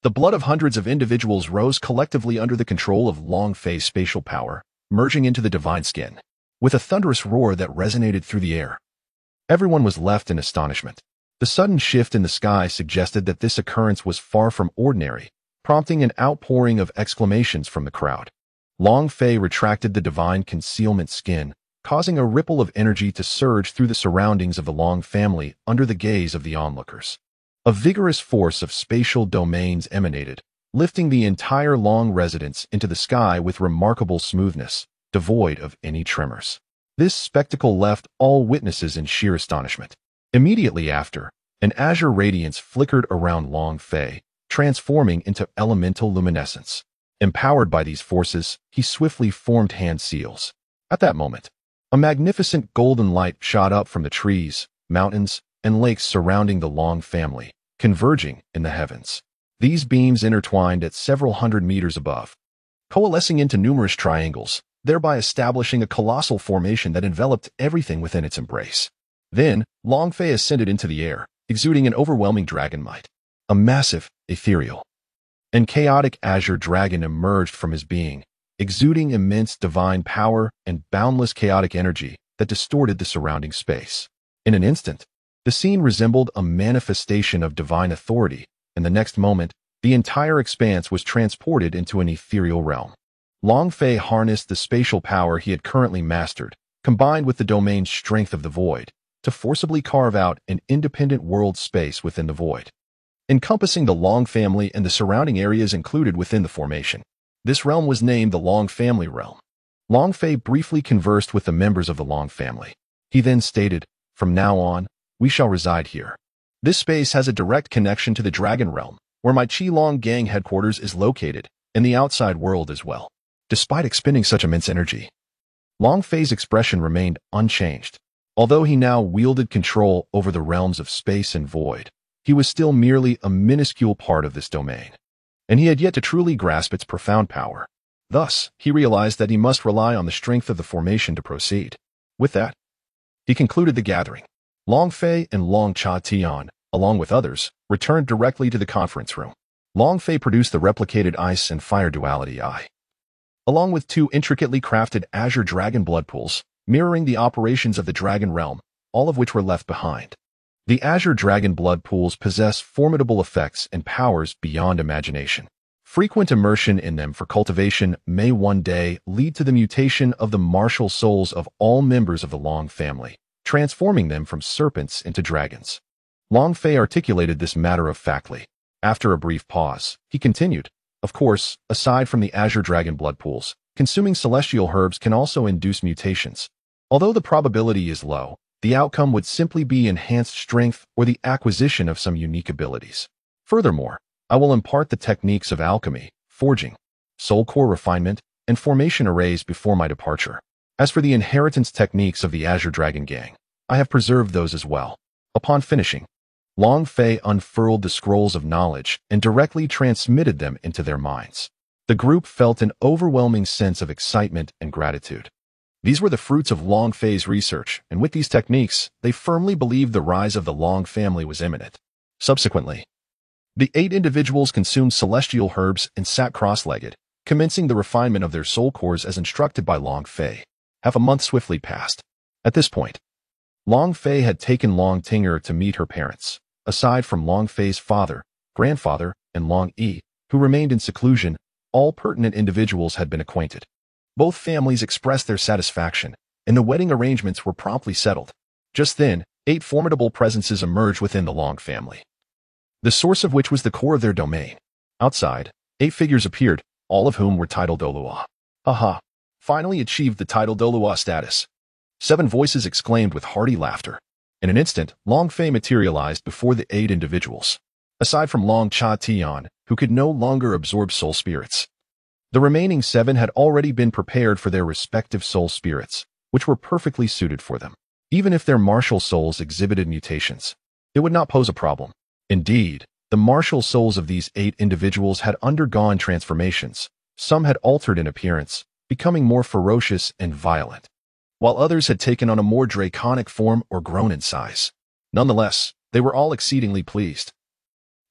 the blood of hundreds of individuals rose collectively under the control of Long Fei's spatial power, merging into the divine skin. With a thunderous roar that resonated through the air, everyone was left in astonishment. The sudden shift in the sky suggested that this occurrence was far from ordinary, prompting an outpouring of exclamations from the crowd. Long Fei retracted the divine concealment skin, causing a ripple of energy to surge through the surroundings of the Long family under the gaze of the onlookers. A vigorous force of spatial domains emanated, lifting the entire Long residence into the sky with remarkable smoothness, devoid of any tremors. This spectacle left all witnesses in sheer astonishment. Immediately after, an azure radiance flickered around Long Fei, transforming into elemental luminescence. Empowered by these forces, he swiftly formed hand seals. At that moment, a magnificent golden light shot up from the trees, mountains, and lakes surrounding the Long family, converging in the heavens. These beams intertwined at several hundred meters above, coalescing into numerous triangles, thereby establishing a colossal formation that enveloped everything within its embrace. Then, Long Fei ascended into the air, exuding an overwhelming dragon might. A massive, ethereal, and chaotic azure dragon emerged from his being, exuding immense divine power and boundless chaotic energy that distorted the surrounding space. In an instant, the scene resembled a manifestation of divine authority, and the next moment, the entire expanse was transported into an ethereal realm. Long Fei harnessed the spatial power he had currently mastered, combined with the domain's strength of the void, to forcibly carve out an independent world space within the void, encompassing the Long family and the surrounding areas included within the formation. This realm was named the Long Family Realm. Long Fei briefly conversed with the members of the Long family. He then stated, "From now on, we shall reside here. This space has a direct connection to the Dragon Realm, where my Qilong gang headquarters is located, and the outside world as well." Despite expending such immense energy, Long Fei's expression remained unchanged. Although he now wielded control over the realms of space and void, he was still merely a minuscule part of this domain, and he had yet to truly grasp its profound power. Thus, he realized that he must rely on the strength of the formation to proceed. With that, he concluded the gathering. Long Fei and Long Cha Tian, along with others, returned directly to the conference room. Long Fei produced the replicated ice and fire duality eye, along with 2 intricately crafted azure dragon blood pools, mirroring the operations of the Dragon Realm, all of which were left behind. The azure dragon blood pools possess formidable effects and powers beyond imagination. Frequent immersion in them for cultivation may one day lead to the mutation of the martial souls of all members of the Long family, transforming them from serpents into dragons. Long Fei articulated this matter-of-factly. After a brief pause, he continued, "Of course, aside from the azure dragon blood pools, consuming celestial herbs can also induce mutations. Although the probability is low, The outcome would simply be enhanced strength or the acquisition of some unique abilities. Furthermore, I will impart the techniques of alchemy, forging, soul core refinement, and formation arrays before my departure. As for the inheritance techniques of the Azure Dragon Gang, I have preserved those as well. Upon finishing, Long Fei unfurled the scrolls of knowledge and directly transmitted them into their minds. The group felt an overwhelming sense of excitement and gratitude. These were the fruits of Long Fei's research, and with these techniques, they firmly believed the rise of the Long family was imminent. Subsequently, the 8 individuals consumed celestial herbs and sat cross-legged, commencing the refinement of their soul cores as instructed by Long Fei. Half a month swiftly passed. At this point, Long Fei had taken Long Tinger to meet her parents. Aside from Long Fei's father, grandfather, and Long Yi, who remained in seclusion, all pertinent individuals had been acquainted. Both families expressed their satisfaction, and the wedding arrangements were promptly settled. Just then, 8 formidable presences emerged within the Long family, the source of which was the core of their domain. Outside, 8 figures appeared, all of whom were titled Dolua. Aha! Finally achieved the title Dolua status. 7 voices exclaimed with hearty laughter. In an instant, Long Fei materialized before the 8 individuals. Aside from Long Cha Tian, who could no longer absorb soul spirits, the remaining 7 had already been prepared for their respective soul spirits, which were perfectly suited for them. Even if their martial souls exhibited mutations, it would not pose a problem. Indeed, the martial souls of these 8 individuals had undergone transformations. Some had altered in appearance, becoming more ferocious and violent, while others had taken on a more draconic form or grown in size. Nonetheless, they were all exceedingly pleased,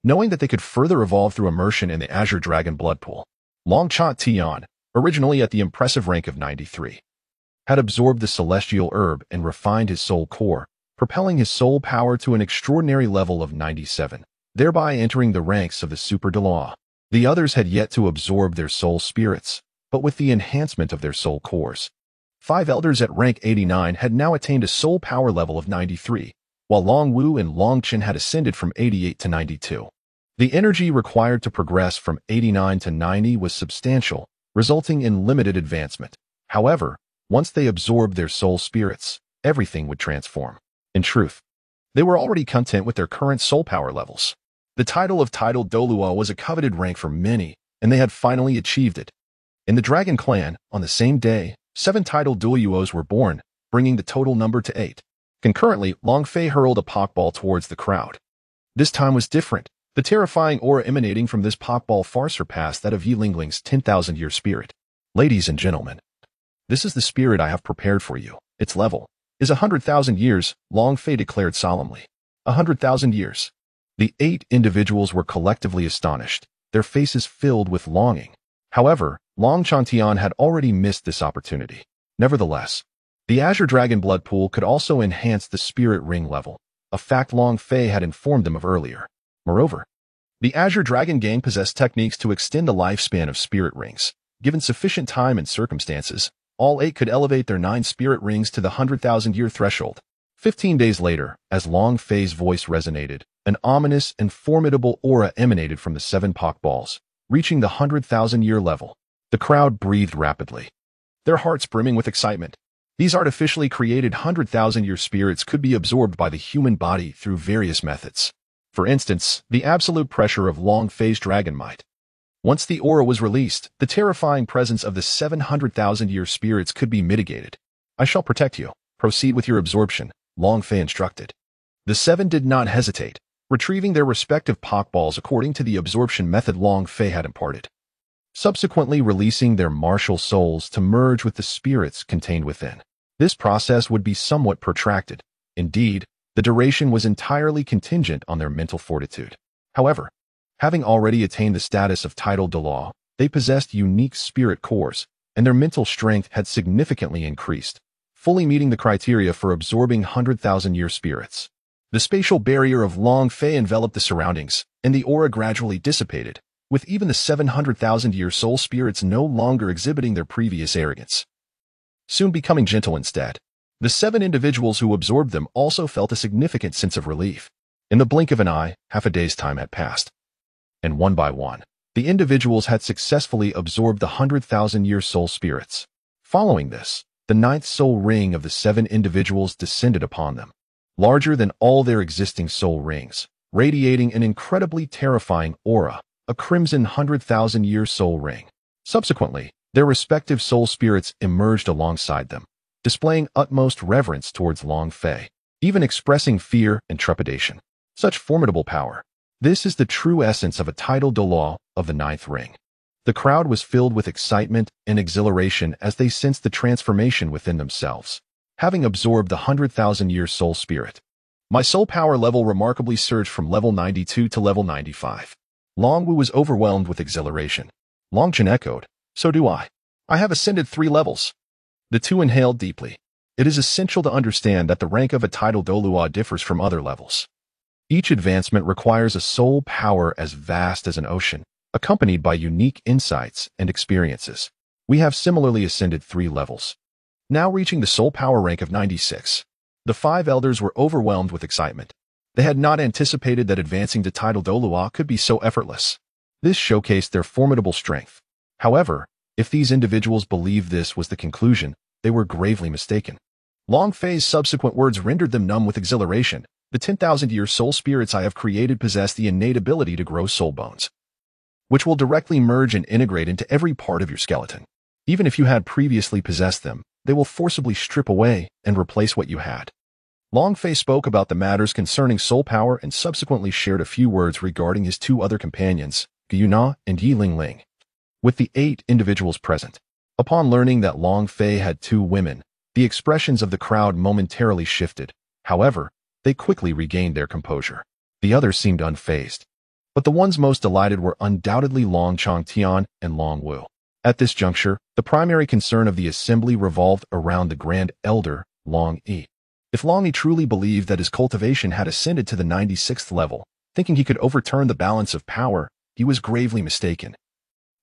knowing that they could further evolve through immersion in the Azure Dragon blood pool. Long Cha Tian, originally at the impressive rank of 93, had absorbed the celestial herb and refined his soul core, propelling his soul power to an extraordinary level of 97, thereby entering the ranks of the Super Dolua. The others had yet to absorb their soul spirits, but with the enhancement of their soul cores, 5 elders at rank 89 had now attained a soul power level of 93, while Long Wu and Long Chen had ascended from 88 to 92. The energy required to progress from 89 to 90 was substantial, resulting in limited advancement. However, once they absorbed their soul spirits, everything would transform. In truth, they were already content with their current soul power levels. The title of Titled Dolua was a coveted rank for many, and they had finally achieved it. In the Dragon Clan, on the same day, 7 titled Doluos were born, bringing the total number to 8. Concurrently, Long Fei hurled a Pokeball towards the crowd. This time was different. The terrifying aura emanating from this Pokeball far surpassed that of Yi Lingling's 10,000-year spirit. Ladies and gentlemen, this is the spirit I have prepared for you. Its level is 100,000 years, Long Fei declared solemnly. 100,000 years. The 8 individuals were collectively astonished, their faces filled with longing. However, Long Chantian had already missed this opportunity. Nevertheless, the Azure Dragon blood pool could also enhance the spirit ring level, a fact Long Fei had informed them of earlier. Moreover, the Azure Dragon Gang possessed techniques to extend the lifespan of spirit rings. Given sufficient time and circumstances, all 8 could elevate their 9 spirit rings to the 100,000-year threshold. 15 days later, as Long Fei's voice resonated, an ominous and formidable aura emanated from the 7 Pokeballs, reaching the 100,000-year level. The crowd breathed rapidly, their hearts brimming with excitement. These artificially created 100,000-year spirits could be absorbed by the human body through various methods. For instance, the absolute pressure of Long Fei's dragon might. Once the aura was released, the terrifying presence of the 700,000-year spirits could be mitigated. I shall protect you. Proceed with your absorption, Long Fei instructed. The 7 did not hesitate, retrieving their respective Pokeballs according to the absorption method Long Fei had imparted, subsequently releasing their martial souls to merge with the spirits contained within. This process would be somewhat protracted. Indeed, the duration was entirely contingent on their mental fortitude. However, having already attained the status of titled Dolua, they possessed unique spirit cores, and their mental strength had significantly increased, fully meeting the criteria for absorbing 100,000-year spirits. The spatial barrier of Long Fei enveloped the surroundings, and the aura gradually dissipated, with even the 700,000-year soul spirits no longer exhibiting their previous arrogance, soon becoming gentle instead. The 7 individuals who absorbed them also felt a significant sense of relief. In the blink of an eye, half a day's time had passed, and one by one, the individuals had successfully absorbed the 100,000-year soul spirits. Following this, the ninth soul ring of the 7 individuals descended upon them, larger than all their existing soul rings, radiating an incredibly terrifying aura, a crimson 100,000-year soul ring. Subsequently, their respective soul spirits emerged alongside them, displaying utmost reverence towards Long Fei, even expressing fear and trepidation. Such formidable power. This is the true essence of a title de law of the ninth ring. The crowd was filled with excitement and exhilaration as they sensed the transformation within themselves, having absorbed the 100,000-year soul spirit. My soul power level remarkably surged from level 92 to level 95. Long Wu was overwhelmed with exhilaration. Long Chen echoed, "So do I. I have ascended 3 levels." The two inhaled deeply. It is essential to understand that the rank of a title Dolua differs from other levels. Each advancement requires a soul power as vast as an ocean, accompanied by unique insights and experiences. We have similarly ascended 3 levels, now reaching the soul power rank of 96. The 5 elders were overwhelmed with excitement. They had not anticipated that advancing to title Dolua could be so effortless. This showcased their formidable strength. However, if these individuals believed this was the conclusion, they were gravely mistaken. Long Fei's subsequent words rendered them numb with exhilaration. The 10,000-year soul spirits I have created possess the innate ability to grow soul bones, which will directly merge and integrate into every part of your skeleton. Even if you had previously possessed them, they will forcibly strip away and replace what you had. Long Fei spoke about the matters concerning soul power and subsequently shared a few words regarding his 2 other companions, Gu Yuna and Yi Lingling. With the 8 individuals present, upon learning that Long Fei had 2 women, the expressions of the crowd momentarily shifted. However, they quickly regained their composure. The others seemed unfazed, but the ones most delighted were undoubtedly Long Changtian and Long Wu. At this juncture, the primary concern of the assembly revolved around the Grand Elder, Long Yi. If Long Yi truly believed that his cultivation had ascended to the 96th level, thinking he could overturn the balance of power, he was gravely mistaken.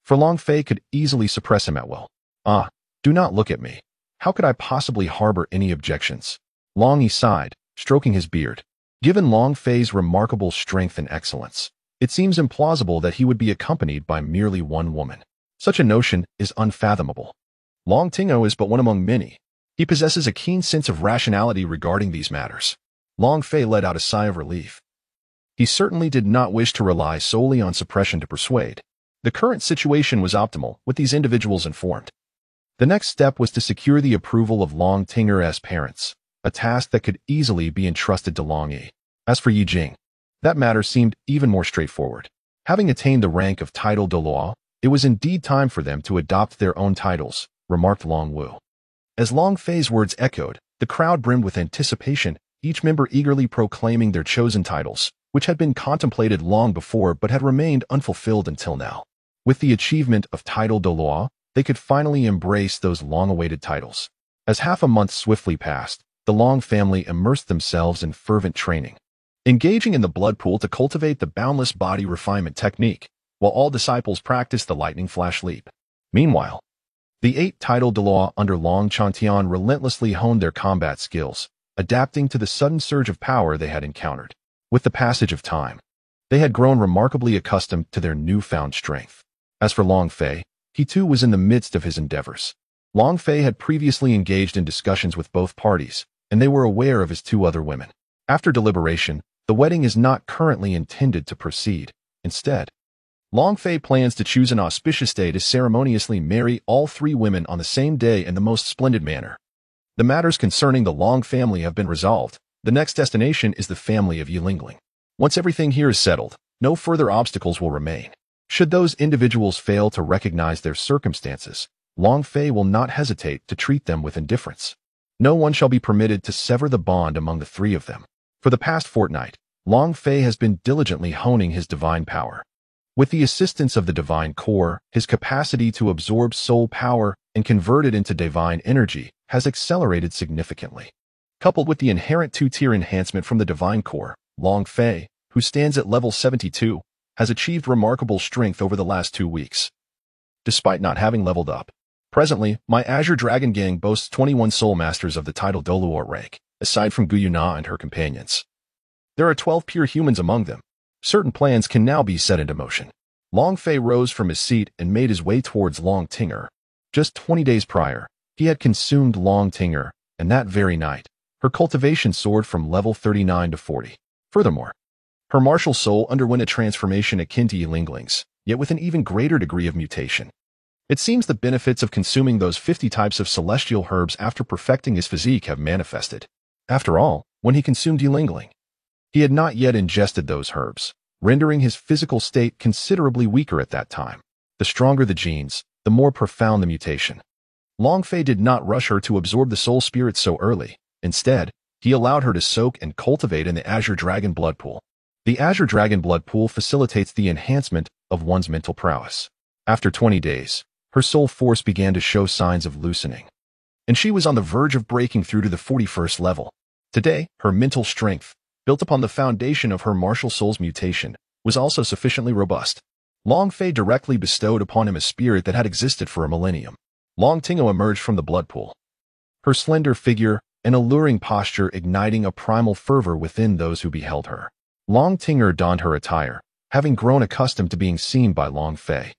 For Long Fei could easily suppress him at will. "Ah, do not look at me. How could I possibly harbor any objections?" Long Yi sighed, stroking his beard. Given Long Fei's remarkable strength and excellence, it seems implausible that he would be accompanied by merely 1 woman. Such a notion is unfathomable. Long Tingo is but one among many. He possesses a keen sense of rationality regarding these matters. Long Fei let out a sigh of relief. He certainly did not wish to rely solely on suppression to persuade. The current situation was optimal, with these individuals informed. The next step was to secure the approval of Long Tinger's parents, a task that could easily be entrusted to Long Yi. As for Yi Jing, that matter seemed even more straightforward. Having attained the rank of title de law, it was indeed time for them to adopt their own titles, remarked Long Wu. As Long Fei's words echoed, the crowd brimmed with anticipation, each member eagerly proclaiming their chosen titles, which had been contemplated long before but had remained unfulfilled until now. With the achievement of title de law, they could finally embrace those long-awaited titles. As half a month swiftly passed, the Long family immersed themselves in fervent training, engaging in the blood pool to cultivate the boundless body refinement technique, while all disciples practiced the lightning flash leap. Meanwhile, the 8 title de law under Long Changtian relentlessly honed their combat skills, adapting to the sudden surge of power they had encountered. With the passage of time, they had grown remarkably accustomed to their newfound strength. As for Long Fei, he too was in the midst of his endeavors. Long Fei had previously engaged in discussions with both parties, and they were aware of his 2 other women. After deliberation, the wedding is not currently intended to proceed. Instead, Long Fei plans to choose an auspicious day to ceremoniously marry all 3 women on the same day in the most splendid manner. The matters concerning the Long family have been resolved. The next destination is the family of Yi Lingling. Once everything here is settled, no further obstacles will remain. Should those individuals fail to recognize their circumstances, Long Fei will not hesitate to treat them with indifference. No one shall be permitted to sever the bond among the 3 of them. For the past fortnight, Long Fei has been diligently honing his divine power. With the assistance of the divine core, his capacity to absorb soul power and convert it into divine energy has accelerated significantly. Coupled with the inherent 2-tier enhancement from the divine core, Long Fei, who stands at level 72, has achieved remarkable strength over the last 2 weeks. Despite not having leveled up, presently, my Azure Dragon Gang boasts 21 soul masters of the title Dolua rank, aside from Gu Yuna and her companions. There are 12 pure humans among them. Certain plans can now be set into motion. Long Fei rose from his seat and made his way towards Long Tinger. Just 20 days prior, He had consumed Long Tinger, and that very night, her cultivation soared from level 39 to 40. Furthermore, her martial soul underwent a transformation akin to Yilingling's, yet with an even greater degree of mutation. It seems the benefits of consuming those 50 types of celestial herbs after perfecting his physique have manifested. After all, when he consumed Yilingling, he had not yet ingested those herbs, rendering his physical state considerably weaker at that time. The stronger the genes, the more profound the mutation. Long Fei did not rush her to absorb the soul spirit so early. Instead, he allowed her to soak and cultivate in the Azure Dragon Blood Pool. The Azure Dragon Blood Pool facilitates the enhancement of one's mental prowess. After 20 days, her soul force began to show signs of loosening, and she was on the verge of breaking through to the 41st level. Today, her mental strength, built upon the foundation of her martial soul's mutation, was also sufficiently robust. Long Fei directly bestowed upon him a spirit that had existed for a millennium. Long Tingo emerged from the blood pool, her slender figure and alluring posture igniting a primal fervor within those who beheld her. Long Tinger donned her attire, having grown accustomed to being seen by Long Fei.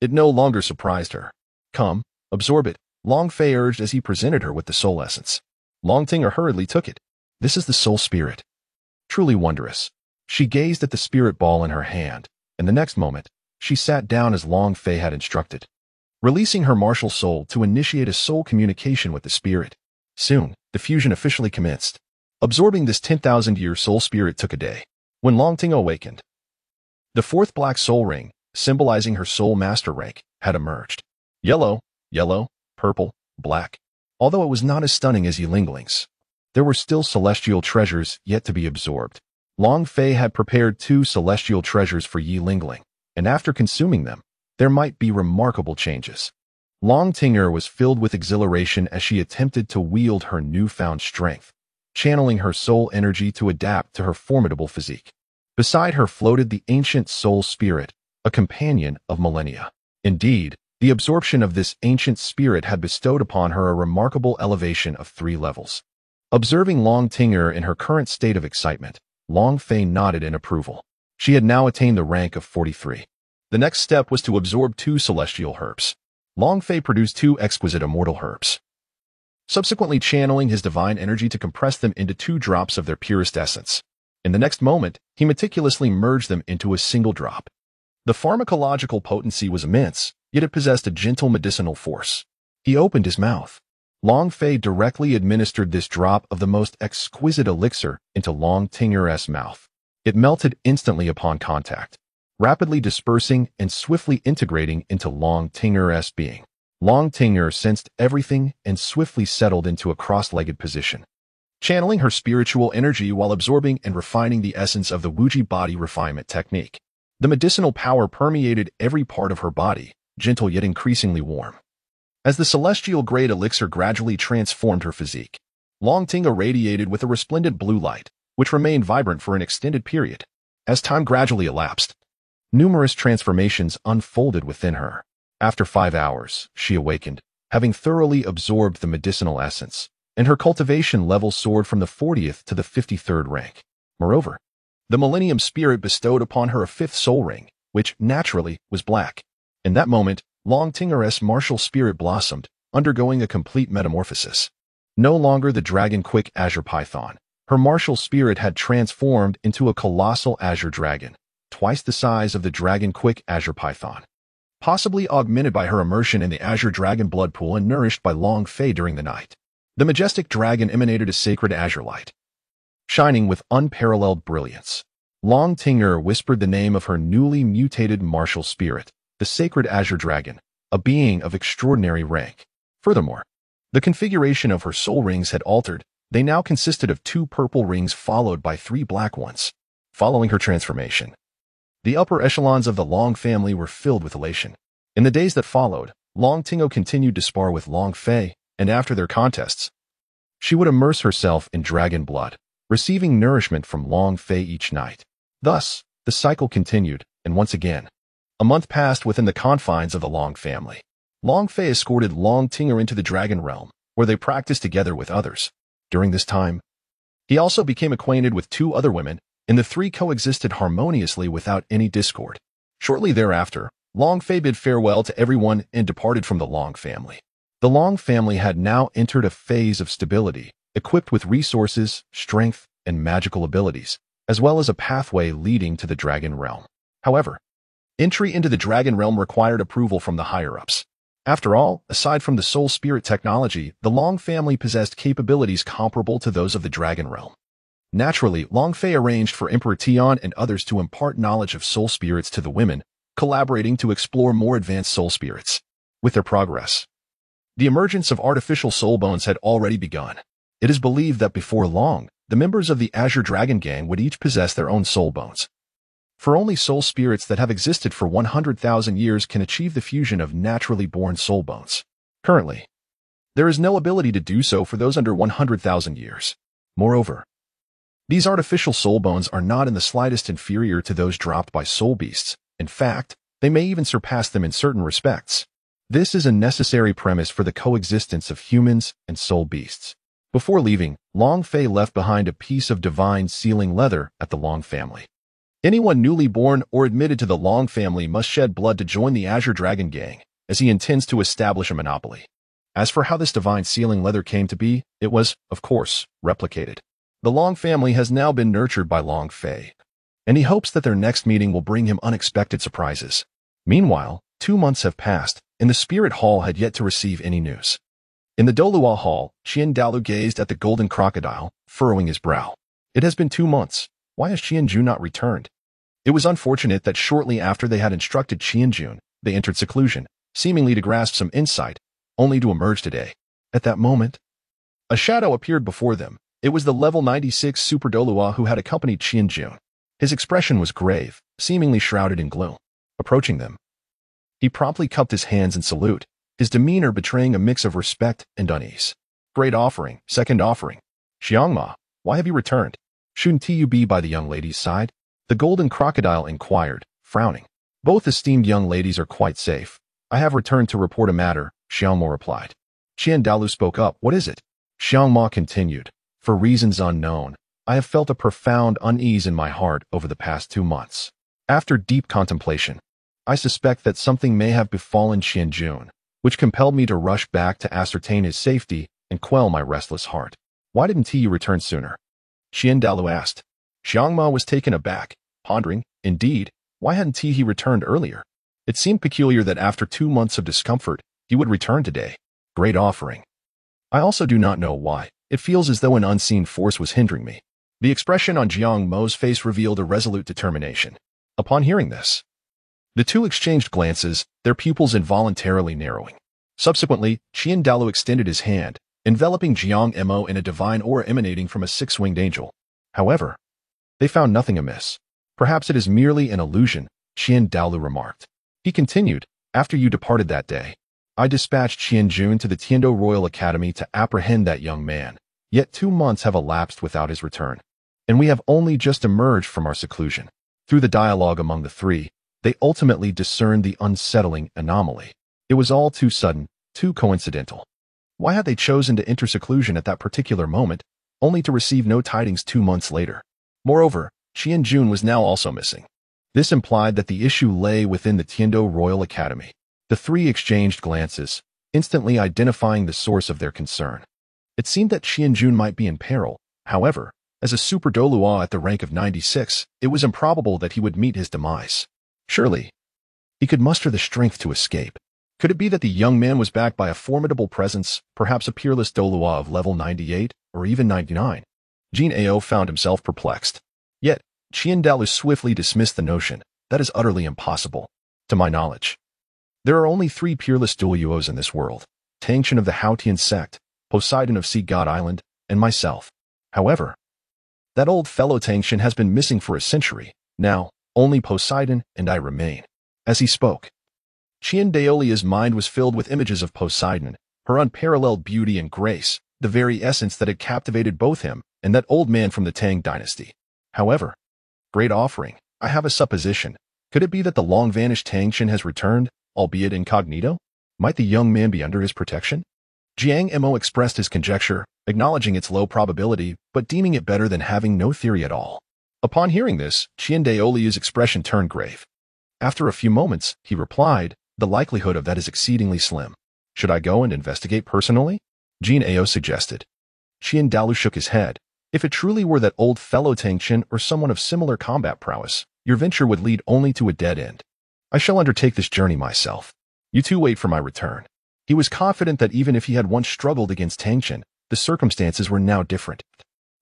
It no longer surprised her. "Come, absorb it," Long Fei urged as he presented her with the soul essence. Long Tinger hurriedly took it. "This is the soul spirit. Truly wondrous." She gazed at the spirit ball in her hand, and the next moment, she sat down as Long Fei had instructed, releasing her martial soul to initiate a soul communication with the spirit. Soon, the fusion officially commenced. Absorbing this 10,000-year soul spirit took a day. When Long Tingo awakened, the fourth black soul ring, symbolizing her soul master rank, had emerged. Yellow, purple, black. Although it was not as stunning as Yilingling's, there were still celestial treasures yet to be absorbed. Long Fei had prepared 2 celestial treasures for Yilingling, and after consuming them, there might be remarkable changes. Long Tinger was filled with exhilaration as she attempted to wield her newfound strength, channeling her soul energy to adapt to her formidable physique. Beside her floated the ancient soul spirit, a companion of millennia. Indeed, the absorption of this ancient spirit had bestowed upon her a remarkable elevation of 3 levels. Observing Long Tinger in her current state of excitement, Long Fei nodded in approval. She had now attained the rank of 43. The next step was to absorb 2 celestial herbs. Long Fei produced 2 exquisite immortal herbs, subsequently channeling his divine energy to compress them into 2 drops of their purest essence. In the next moment, he meticulously merged them into a single drop. The pharmacological potency was immense, yet it possessed a gentle medicinal force. He opened his mouth. Long Fei directly administered this drop of the most exquisite elixir into Long Tinger's mouth. It melted instantly upon contact, rapidly dispersing and swiftly integrating into Long Tinger's being. Long Tinger sensed everything and swiftly settled into a cross-legged position, channeling her spiritual energy while absorbing and refining the essence of the Wuji body refinement technique. The medicinal power permeated every part of her body, gentle yet increasingly warm. As the celestial-grade elixir gradually transformed her physique, Long Tinga radiated with a resplendent blue light, which remained vibrant for an extended period. As time gradually elapsed, numerous transformations unfolded within her. After 5 hours, she awakened, having thoroughly absorbed the medicinal essence, and her cultivation level soared from the 40th to the 53rd rank. Moreover, the Millennium Spirit bestowed upon her a 5th soul ring, which, naturally, was black. In that moment, Long Tinger's martial spirit blossomed, undergoing a complete metamorphosis. No longer the dragon-quick azure python, her martial spirit had transformed into a colossal azure dragon, twice the size of the dragon-quick azure python, possibly augmented by her immersion in the Azure Dragon Blood Pool and nourished by Long Fei during the night. The majestic dragon emanated a sacred azure light, shining with unparalleled brilliance. Long Tinger whispered the name of her newly mutated martial spirit, the sacred azure dragon, a being of extraordinary rank. Furthermore, the configuration of her soul rings had altered. They now consisted of 2 purple rings followed by 3 black ones. Following her transformation, the upper echelons of the Long family were filled with elation. In the days that followed, Long Tingo continued to spar with Long Fei, and after their contests, she would immerse herself in dragon blood, receiving nourishment from Long Fei each night. Thus, the cycle continued, and once again, a month passed within the confines of the Long family. Long Fei escorted Long Tinger into the Dragon Realm, where they practiced together with others. During this time, he also became acquainted with 2 other women, and the 3 coexisted harmoniously without any discord. Shortly thereafter, Long Fei bid farewell to everyone and departed from the Long family. The Long family had now entered a phase of stability, equipped with resources, strength, and magical abilities, as well as a pathway leading to the Dragon Realm. However, entry into the Dragon Realm required approval from the higher-ups. After all, aside from the Soul Spirit technology, the Long family possessed capabilities comparable to those of the Dragon Realm. Naturally, Long Fei arranged for Emperor Tian and others to impart knowledge of soul spirits to the women, collaborating to explore more advanced soul spirits. With their progress, the emergence of artificial soul bones had already begun. It is believed that before long, the members of the Azure Dragon Gang would each possess their own soul bones. For only soul spirits that have existed for 100,000 years can achieve the fusion of naturally born soul bones. Currently, there is no ability to do so for those under 100,000 years. Moreover, these artificial soul bones are not in the slightest inferior to those dropped by soul beasts. In fact, they may even surpass them in certain respects. This is a necessary premise for the coexistence of humans and soul beasts. Before leaving, Long Fei left behind a piece of divine sealing leather at the Long family. Anyone newly born or admitted to the Long family must shed blood to join the Azure Dragon Gang, as he intends to establish a monopoly. As for how this divine sealing leather came to be, it was, of course, replicated. The Long family has now been nurtured by Long Fei, and he hopes that their next meeting will bring him unexpected surprises. Meanwhile, 2 months have passed, and the Spirit Hall had yet to receive any news. In the Dolua Hall, Qian Dalu gazed at the golden crocodile, furrowing his brow. It has been 2 months. Why has Qianjun not returned? It was unfortunate that shortly after they had instructed Qianjun, they entered seclusion, seemingly to grasp some insight, only to emerge today. At that moment, a shadow appeared before them. It was the level 96 Super Dolua who had accompanied Qianjun. His expression was grave, seemingly shrouded in gloom. Approaching them, he promptly cupped his hands in salute, his demeanor betraying a mix of respect and unease. Great offering, second offering. Xiangma, why have you returned? Shouldn't you be by the young lady's side? The golden crocodile inquired, frowning. Both esteemed young ladies are quite safe. I have returned to report a matter, Xiangmo replied. Qian Dalu spoke up. What is it? Xiangma continued. For reasons unknown, I have felt a profound unease in my heart over the past 2 months. After deep contemplation, I suspect that something may have befallen Qianjun, which compelled me to rush back to ascertain his safety and quell my restless heart. Why didn't you return sooner? Qian Dalu asked. Xiangma was taken aback, pondering, indeed, why hadn't he returned earlier? It seemed peculiar that after 2 months of discomfort, he would return today. Great offering. I also do not know why. It feels as though an unseen force was hindering me. The expression on Jiang Mo's face revealed a resolute determination. Upon hearing this, the two exchanged glances, their pupils involuntarily narrowing. Subsequently, Qian Dalu extended his hand, enveloping Jiang Mo in a divine aura emanating from a six-winged angel. However, they found nothing amiss. Perhaps it is merely an illusion, Qian Dalu remarked. He continued, after you departed that day, I dispatched Qianjun to the Tiando Royal Academy to apprehend that young man. Yet 2 months have elapsed without his return, and we have only just emerged from our seclusion. Through the dialogue among the three, they ultimately discerned the unsettling anomaly. It was all too sudden, too coincidental. Why had they chosen to enter seclusion at that particular moment, only to receive no tidings 2 months later? Moreover, Qianjun was now also missing. This implied that the issue lay within the Tiando Royal Academy. The three exchanged glances, instantly identifying the source of their concern. It seemed that Qianjun might be in peril. However, as a Super Dolua at the rank of 96, it was improbable that he would meet his demise. Surely, he could muster the strength to escape. Could it be that the young man was backed by a formidable presence, perhaps a peerless Dolua of level 98 or even 99? Jin Ao found himself perplexed. Yet, Qian Dalu swiftly dismissed the notion. That is utterly impossible. To my knowledge, there are only 3 peerless Doluos in this world: Tangchen of the Haotian sect, Poseidon of Sea God Island, and myself. However, that old fellow Tangchen has been missing for a century. Now, only Poseidon and I remain. As he spoke, Qian Daolia's mind was filled with images of Poseidon, her unparalleled beauty and grace, the very essence that had captivated both him and that old man from the Tang dynasty. However, great offering, I have a supposition. Could it be that the long-vanished Tangchen has returned, albeit incognito? Might the young man be under his protection? Jiang Mo expressed his conjecture, acknowledging its low probability, but deeming it better than having no theory at all. Upon hearing this, Qian Daolia's expression turned grave. After a few moments, he replied, the likelihood of that is exceedingly slim. Should I go and investigate personally? Jin Ao suggested. Qian Dalu shook his head. If it truly were that old fellow Tang Chen or someone of similar combat prowess, your venture would lead only to a dead end. I shall undertake this journey myself. You two wait for my return. He was confident that even if he had once struggled against Tang Chen, the circumstances were now different.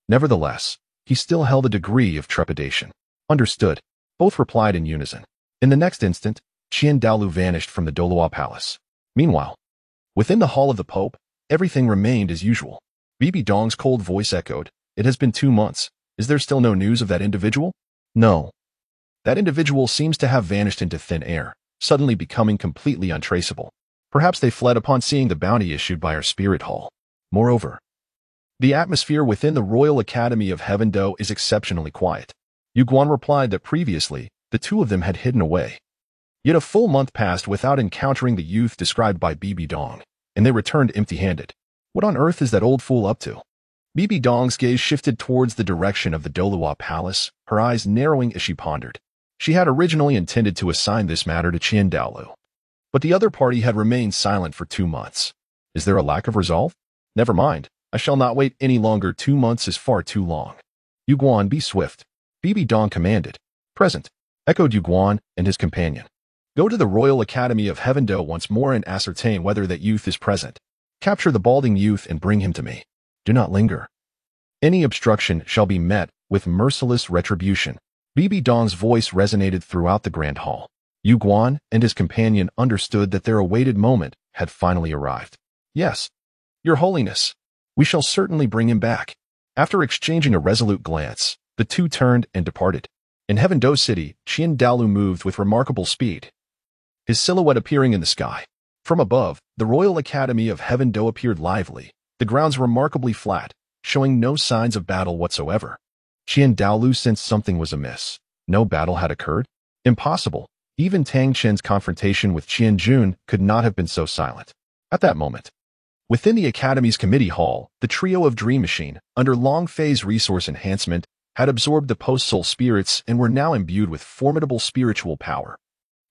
Nevertheless, he still held a degree of trepidation. Understood. Both replied in unison. In the next instant, Qian Daolu vanished from the Doluo Palace. Meanwhile, within the hall of the Pope, everything remained as usual. Bibi Dong's cold voice echoed, "It has been 2 months. Is there still no news of that individual?" "No. That individual seems to have vanished into thin air, suddenly becoming completely untraceable. Perhaps they fled upon seeing the bounty issued by our spirit hall. Moreover, the atmosphere within the Royal Academy of Heavendo is exceptionally quiet." Yu Guan replied that previously, the two of them had hidden away. Yet a full month passed without encountering the youth described by Bibi Dong, and they returned empty-handed. What on earth is that old fool up to? Bibi Dong's gaze shifted towards the direction of the Doluo Palace, her eyes narrowing as she pondered. She had originally intended to assign this matter to Qian Daolu, but the other party had remained silent for 2 months. Is there a lack of resolve? Never mind. I shall not wait any longer. 2 months is far too long. Yu Guan, be swift. Bibi Dong commanded. Present, echoed Yu Guan and his companion. Go to the Royal Academy of Heavendo once more and ascertain whether that youth is present. Capture the balding youth and bring him to me. Do not linger. Any obstruction shall be met with merciless retribution. Bibi Dong's voice resonated throughout the Grand Hall. Yu Guan and his companion understood that their awaited moment had finally arrived. Yes, Your Holiness. We shall certainly bring him back. After exchanging a resolute glance, the two turned and departed. In Heavendo City, Qian Daolu moved with remarkable speed, his silhouette appearing in the sky. From above, the Royal Academy of Heavendo appeared lively, the grounds remarkably flat, showing no signs of battle whatsoever. Qian Daolu sensed something was amiss. No battle had occurred? Impossible. Even Tang Chen's confrontation with Qian Jun could not have been so silent. At that moment, within the Academy's committee hall, the trio of Dream Machine, under Long Fei's resource enhancement, had absorbed the post-soul spirits and were now imbued with formidable spiritual power.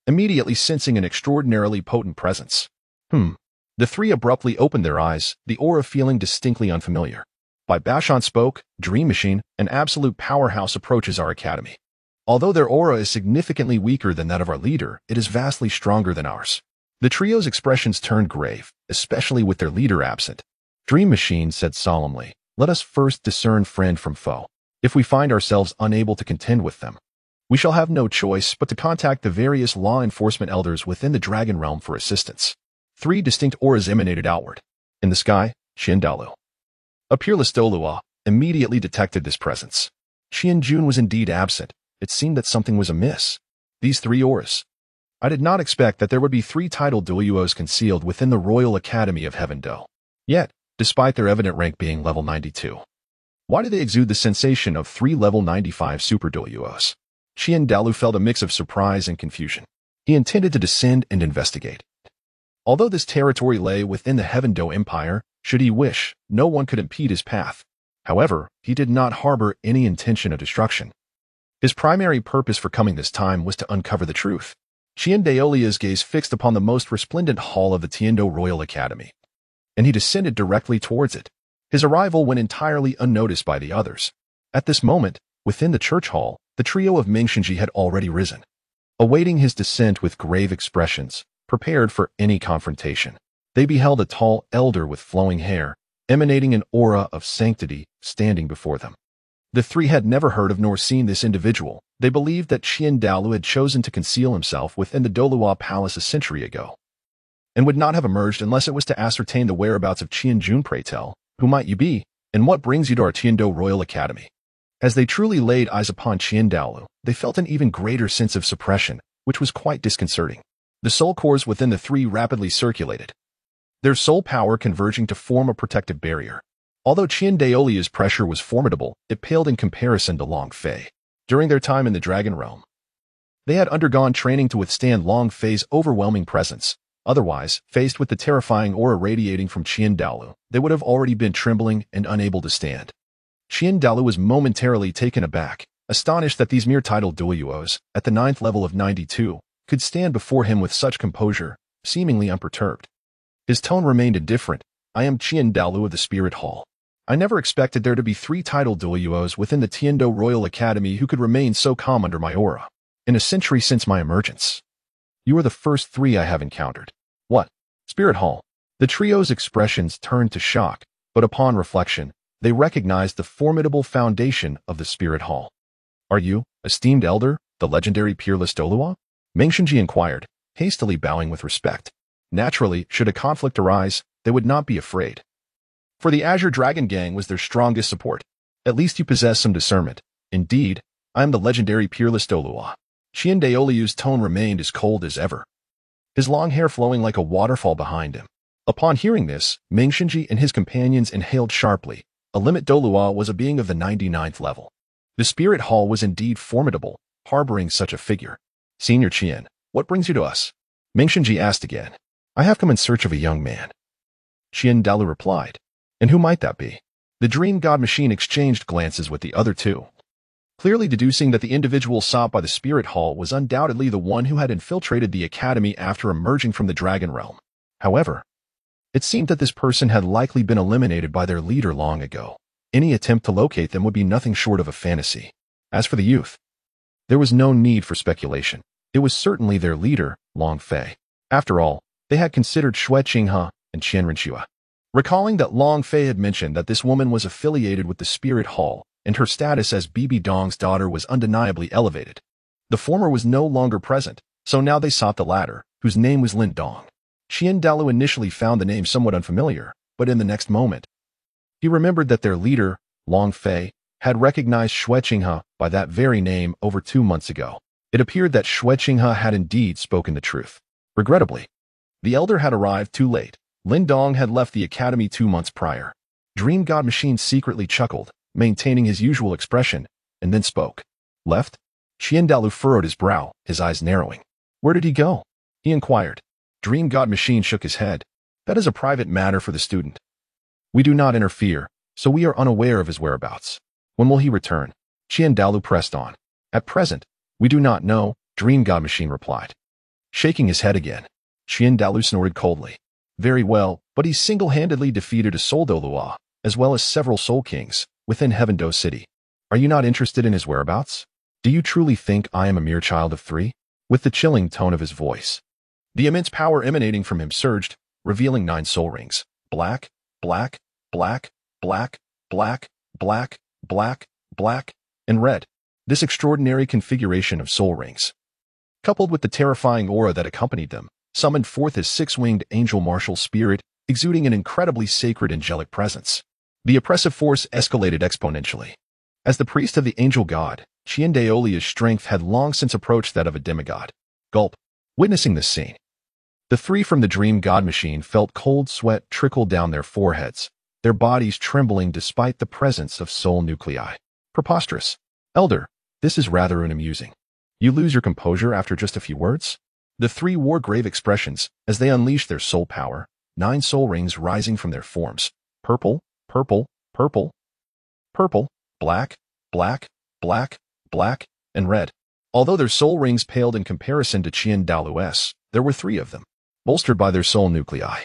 Immediately sensing an extraordinarily potent presence. The three abruptly opened their eyes, the aura feeling distinctly unfamiliar. By Bashon spoke, Dream Machine, an absolute powerhouse approaches our academy. Although their aura is significantly weaker than that of our leader, it is vastly stronger than ours. The trio's expressions turned grave, especially with their leader absent. Dream Machine said solemnly, "Let us first discern friend from foe. If we find ourselves unable to contend with them, we shall have no choice but to contact the various law enforcement elders within the Dragon Realm for assistance." 3 distinct auras emanated outward. In the sky, Qian Daolu, a peerless Doluo, immediately detected this presence. Qian Jun was indeed absent. It seemed that something was amiss. These 3 auras. I did not expect that there would be 3 titled Doluos concealed within the Royal Academy of Heavendo. Yet, despite their evident rank being level 92, why did they exude the sensation of 3 level 95 super Doluos? Qian Daolu felt a mix of surprise and confusion. He intended to descend and investigate. Although this territory lay within the Heavendo Empire, should he wish, no one could impede his path. However, he did not harbor any intention of destruction. His primary purpose for coming this time was to uncover the truth. Qian Daolia's gaze fixed upon the most resplendent hall of the Tiando Royal Academy, and he descended directly towards it. His arrival went entirely unnoticed by the others. At this moment, within the church hall, the trio of Mingxinji had already risen, awaiting his descent with grave expressions, prepared for any confrontation. They beheld a tall elder with flowing hair, emanating an aura of sanctity, standing before them. The 3 had never heard of nor seen this individual. They believed that Qian Daolu had chosen to conceal himself within the Doluo Palace a century ago, and would not have emerged unless it was to ascertain the whereabouts of Qian Jun. Pray tell, who might you be, and what brings you to our Tiando Royal Academy? As they truly laid eyes upon Qian Daolu, they felt an even greater sense of suppression, which was quite disconcerting. The soul cores within the 3 rapidly circulated, their soul power converging to form a protective barrier. Although Qian Daolia's pressure was formidable, it paled in comparison to Long Fei. During their time in the Dragon Realm, they had undergone training to withstand Long Fei's overwhelming presence. Otherwise, faced with the terrifying aura radiating from Qian Daolu, they would have already been trembling and unable to stand. Qian Daolu was momentarily taken aback, astonished that these mere titled Doluos, at the 9th level of 92, could stand before him with such composure, seemingly unperturbed. His tone remained indifferent. I am Qian Dalu of the Spirit Hall. I never expected there to be 3 title Doyuos within the Tiando Royal Academy who could remain so calm under my aura. In a century since my emergence. You are the first 3 I have encountered. What? Spirit Hall. The trio's expressions turned to shock, but upon reflection, they recognized the formidable foundation of the Spirit Hall. Are you, esteemed elder, the legendary peerless Dolua? Mengshenji inquired, hastily bowing with respect. Naturally, should a conflict arise, they would not be afraid. For the Azure Dragon Gang was their strongest support. At least you possess some discernment. Indeed, I am the legendary peerless Dolua. Qian Daoliu's tone remained as cold as ever, his long hair flowing like a waterfall behind him. Upon hearing this, Mengshenji and his companions inhaled sharply. A limit Dolua was a being of the 99th level. The Spirit Hall was indeed formidable, harboring such a figure. Senior Qian, what brings you to us? Mengshenji asked again. I have come in search of a young man. Qian Dalu replied. And who might that be? The Dream God Machine exchanged glances with the other 2, clearly deducing that the individual sought by the Spirit Hall was undoubtedly the one who had infiltrated the academy after emerging from the Dragon Realm. However, it seemed that this person had likely been eliminated by their leader long ago. Any attempt to locate them would be nothing short of a fantasy. As for the youth, there was no need for speculation. It was certainly their leader, Long Fei. After all, they had considered Xue Qinghe and Qian Renxue. Recalling that Long Fei had mentioned that this woman was affiliated with the Spirit Hall, and her status as Bibi Dong's daughter was undeniably elevated. The former was no longer present, so now they sought the latter, whose name was Lin Dong. Qian Dalu initially found the name somewhat unfamiliar, but in the next moment, he remembered that their leader, Long Fei, had recognized Xue Qinghe by that very name over 2 months ago. It appeared that Xue Qinghe had indeed spoken the truth. Regrettably, the elder had arrived too late. Lin Dong had left the academy 2 months prior. Dream God Machine secretly chuckled, maintaining his usual expression, and then spoke. Left? Qian Dalu furrowed his brow, his eyes narrowing. Where did he go? He inquired. Dream God Machine shook his head. That is a private matter for the student. We do not interfere, so we are unaware of his whereabouts. When will he return? Qian Dalu pressed on. At present, we do not know, Dream God Machine replied. Shaking his head again, Qian Dalu snorted coldly. Very well, but he single-handedly defeated a Soul Dolua, as well as several Soul Kings, within Heaven Do City. Are you not interested in his whereabouts? Do you truly think I am a mere child of 3? With the chilling tone of his voice, the immense power emanating from him surged, revealing 9 soul rings. Black, black, black, black, black, black, black, black, and red. This extraordinary configuration of soul rings, coupled with the terrifying aura that accompanied them, summoned forth his 6-winged angel martial spirit, exuding an incredibly sacred angelic presence. The oppressive force escalated exponentially. As the priest of the angel god, Qian Daoliu's strength had long since approached that of a demigod. Gulp. Witnessing this scene, the 3 from the Dream God Machine felt cold sweat trickle down their foreheads, their bodies trembling despite the presence of soul nuclei. Preposterous. Elder, this is rather unamusing. You lose your composure after just a few words? The 3 wore grave expressions as they unleashed their soul power, 9 soul rings rising from their forms. Purple, purple, purple, purple, black, black, black, black, and red. Although their soul rings paled in comparison to Qian Dalu's, there were 3 of them, bolstered by their soul nuclei.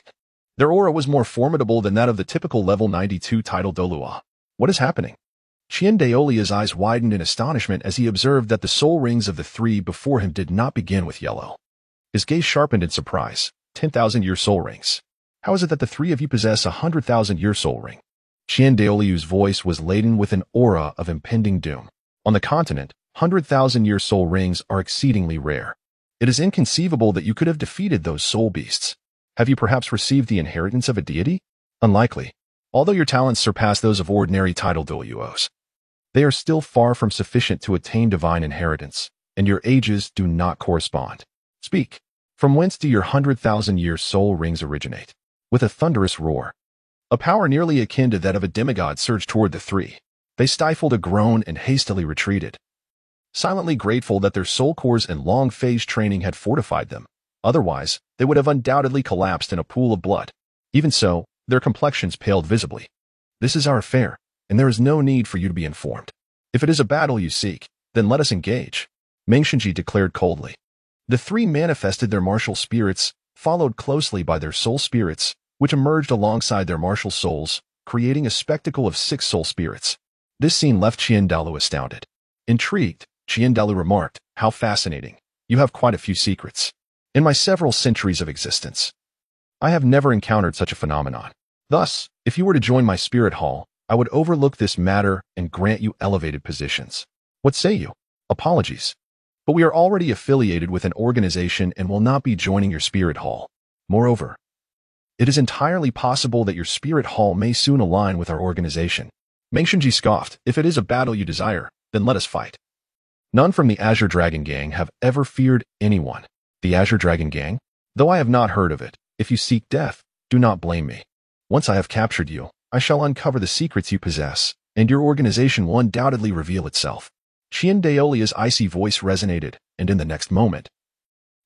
Their aura was more formidable than that of the typical level 92 title Dolua. What is happening? Qian Daoliu's eyes widened in astonishment as he observed that the soul rings of the 3 before him did not begin with yellow. His gaze sharpened in surprise. 10,000-year soul rings. How is it that the 3 of you possess a 100,000-year soul ring? Qian Daoliu's voice was laden with an aura of impending doom. On the continent, 100,000-year soul rings are exceedingly rare. It is inconceivable that you could have defeated those soul beasts. Have you perhaps received the inheritance of a deity? Unlikely. Although your talents surpass those of ordinary title Doyuos, they are still far from sufficient to attain divine inheritance, and your ages do not correspond. Speak. From whence do your 100,000-year soul rings originate? With a thunderous roar, a power nearly akin to that of a demigod surged toward the 3. They stifled a groan and hastily retreated, silently grateful that their soul cores and long phase training had fortified them. Otherwise, they would have undoubtedly collapsed in a pool of blood. Even so, their complexions paled visibly. This is our affair, and there is no need for you to be informed. If it is a battle you seek, then let us engage, Mengshenji declared coldly. The 3 manifested their martial spirits, followed closely by their soul spirits, which emerged alongside their martial souls, creating a spectacle of 6 soul spirits. This scene left Qiandalu astounded. Intrigued, Qiandalu remarked, "How fascinating. You have quite a few secrets. In my several centuries of existence, I have never encountered such a phenomenon. Thus, if you were to join my spirit hall, I would overlook this matter and grant you elevated positions. What say you?" "Apologies, but we are already affiliated with an organization and will not be joining your spirit hall. Moreover, it is entirely possible that your spirit hall may soon align with our organization." Meng Xinji scoffed, "If it is a battle you desire, then let us fight." None from the Azure Dragon Gang have ever feared anyone. The Azure Dragon Gang? Though I have not heard of it, if you seek death, do not blame me. Once I have captured you, I shall uncover the secrets you possess, and your organization will undoubtedly reveal itself. Qiandaolia's icy voice resonated, and in the next moment,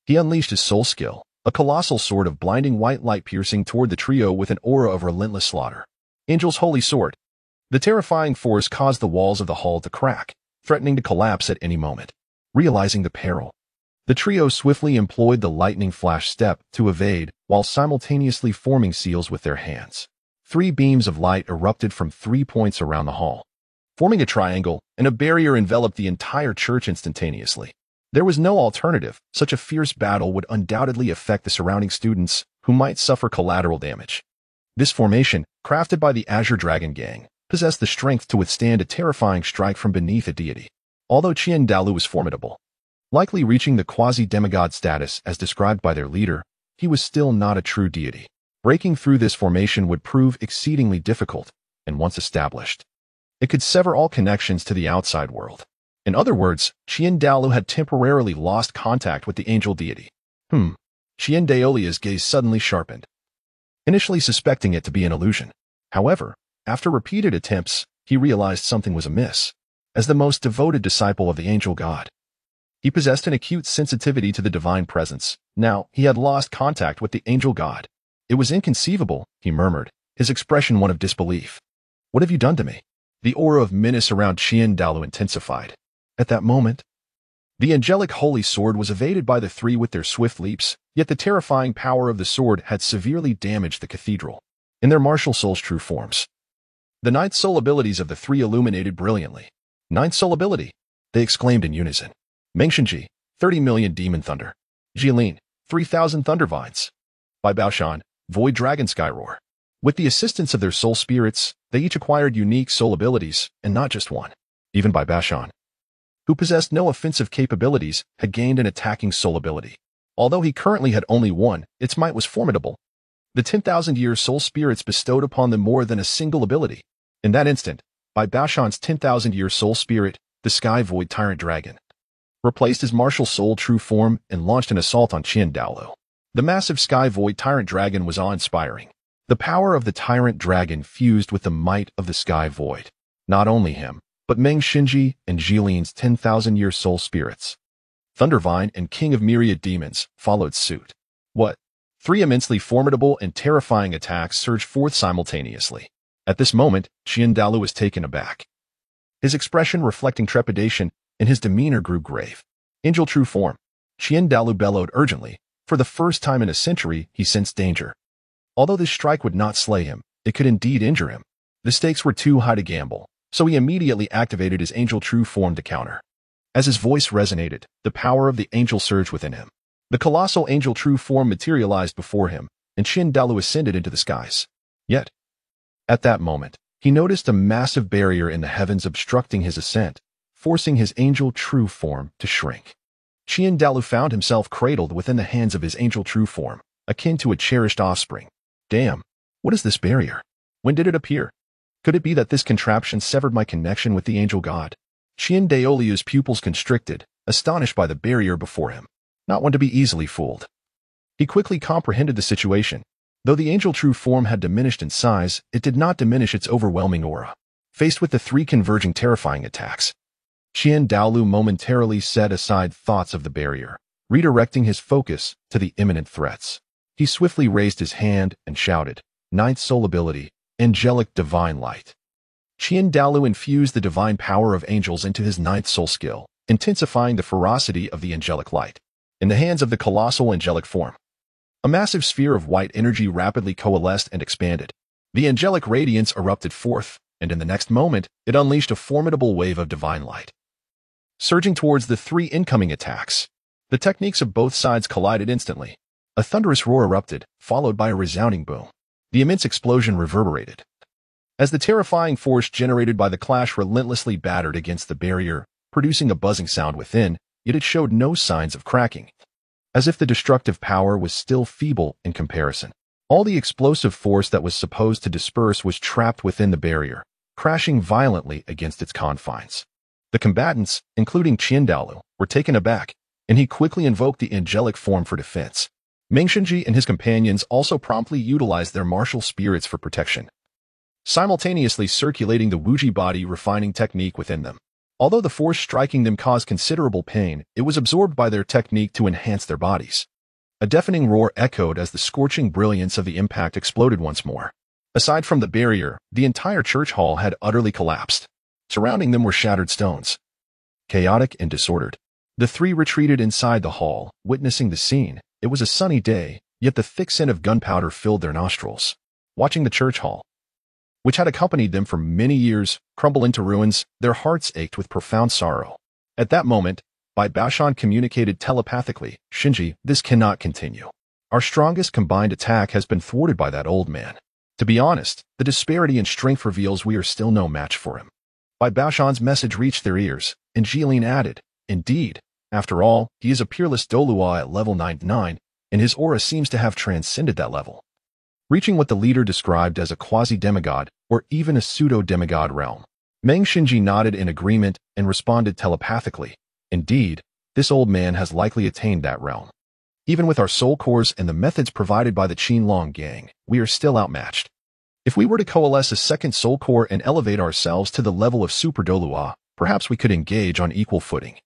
he unleashed his soul skill, a colossal sword of blinding white light piercing toward the trio with an aura of relentless slaughter. Angel's Holy Sword. The terrifying force caused the walls of the hall to crack, threatening to collapse at any moment. Realizing the peril, the trio swiftly employed the lightning flash step to evade while simultaneously forming seals with their hands. 3 beams of light erupted from 3 points around the hall, forming a triangle, and a barrier enveloped the entire church instantaneously. There was no alternative. Such a fierce battle would undoubtedly affect the surrounding students, who might suffer collateral damage. This formation, crafted by the Azure Dragon Gang, possessed the strength to withstand a terrifying strike from beneath a deity. Although Qiandalu was formidable, likely reaching the quasi-demigod status as described by their leader, he was still not a true deity. Breaking through this formation would prove exceedingly difficult, and once established, it could sever all connections to the outside world. In other words, Qiandalu had temporarily lost contact with the angel deity. Qiandaolia's gaze suddenly sharpened, initially suspecting it to be an illusion. However, after repeated attempts, he realized something was amiss. As the most devoted disciple of the angel god, he possessed an acute sensitivity to the divine presence. Now, he had lost contact with the angel god. "It was inconceivable," he murmured, his expression one of disbelief. "What have you done to me?" The aura of menace around Qiandalu intensified. At that moment, the angelic holy sword was evaded by the 3 with their swift leaps, yet the terrifying power of the sword had severely damaged the cathedral. In their martial soul's true forms, the 9th soul abilities of the 3 illuminated brilliantly. "9th soul ability," they exclaimed in unison. Meng Xinji, 30 million demon thunder. Jilin, 3,000 thunder vines. Bai Baoshan, void dragon skyroar. With the assistance of their soul spirits, they each acquired unique soul abilities, and not just one. Even Bai Baoshan, who possessed no offensive capabilities, had gained an attacking soul ability. Although he currently had only one, its might was formidable. The 10,000-year soul spirits bestowed upon them more than a single ability. In that instant, Bai Baoshan's 10,000-year soul spirit, the Sky Void Tyrant Dragon, replaced his martial soul true form and launched an assault on Qiandalu. The massive Sky Void Tyrant Dragon was awe-inspiring. The power of the Tyrant Dragon fused with the might of the Sky Void. Not only him, but Meng Xinji and Jilin's 10,000-year soul spirits, Thundervine and King of Myriad Demons, followed suit. What? 3 immensely formidable and terrifying attacks surged forth simultaneously. At this moment, Qiandalu was taken aback, his expression reflecting trepidation, and his demeanor grew grave. "Angel true form." Qiandalu bellowed urgently. For the first time in a century, he sensed danger. Although this strike would not slay him, it could indeed injure him. The stakes were too high to gamble, so he immediately activated his angel true form to counter. As his voice resonated, the power of the angel surged within him. The colossal angel true form materialized before him, and Qiandalu ascended into the skies. Yet, at that moment, he noticed a massive barrier in the heavens obstructing his ascent, forcing his angel true form to shrink. Qiandalu found himself cradled within the hands of his angel true form, akin to a cherished offspring. Damn, what is this barrier? When did it appear? Could it be that this contraption severed my connection with the angel god? Qiandaolia's pupils constricted, astonished by the barrier before him. Not one to be easily fooled. He quickly comprehended the situation. Though the angel true form had diminished in size, it did not diminish its overwhelming aura. Faced with the 3 converging terrifying attacks, Qiandalu momentarily set aside thoughts of the barrier, redirecting his focus to the imminent threats. He swiftly raised his hand and shouted, "9th soul ability, angelic divine light." Qiandalu infused the divine power of angels into his 9th soul skill, intensifying the ferocity of the angelic light. In the hands of the colossal angelic form, A massive sphere of white energy rapidly coalesced and expanded. The angelic radiance erupted forth, and in the next moment, it unleashed a formidable wave of divine light. Surging towards the three incoming attacks, the techniques of both sides collided instantly. A thunderous roar erupted, followed by a resounding boom. The immense explosion reverberated. As the terrifying force generated by the clash relentlessly battered against the barrier, producing a buzzing sound within, yet it showed no signs of cracking. As if the destructive power was still feeble in comparison. All the explosive force that was supposed to disperse was trapped within the barrier, crashing violently against its confines. The combatants, including Qiandaolu, were taken aback, and he quickly invoked the angelic form for defense. Meng Xinji and his companions also promptly utilized their martial spirits for protection, simultaneously circulating the Wuji body refining technique within them. Although the force striking them caused considerable pain, it was absorbed by their technique to enhance their bodies. A deafening roar echoed as the scorching brilliance of the impact exploded once more. Aside from the barrier, the entire church hall had utterly collapsed. Surrounding them were shattered stones. Chaotic and disordered. The three retreated inside the hall, witnessing the scene. It was a sunny day, yet the thick scent of gunpowder filled their nostrils. Watching the church hall, which had accompanied them for many years, crumble into ruins, their hearts ached with profound sorrow. At that moment, Bai Baoshan communicated telepathically, "Xinji, this cannot continue. Our strongest combined attack has been thwarted by that old man. To be honest, the disparity in strength reveals we are still no match for him." Bai Baoshan's message reached their ears, and Jilin added, "Indeed, after all, he is a peerless Dolua at level 99, and his aura seems to have transcended that level, reaching what the leader described as a quasi-demigod or even a pseudo-demigod realm." Meng Xinji nodded in agreement and responded telepathically, "Indeed, this old man has likely attained that realm. Even with our soul cores and the methods provided by the Qinlong gang, we are still outmatched. If we were to coalesce a second soul core and elevate ourselves to the level of Super Dolua, perhaps we could engage on equal footing.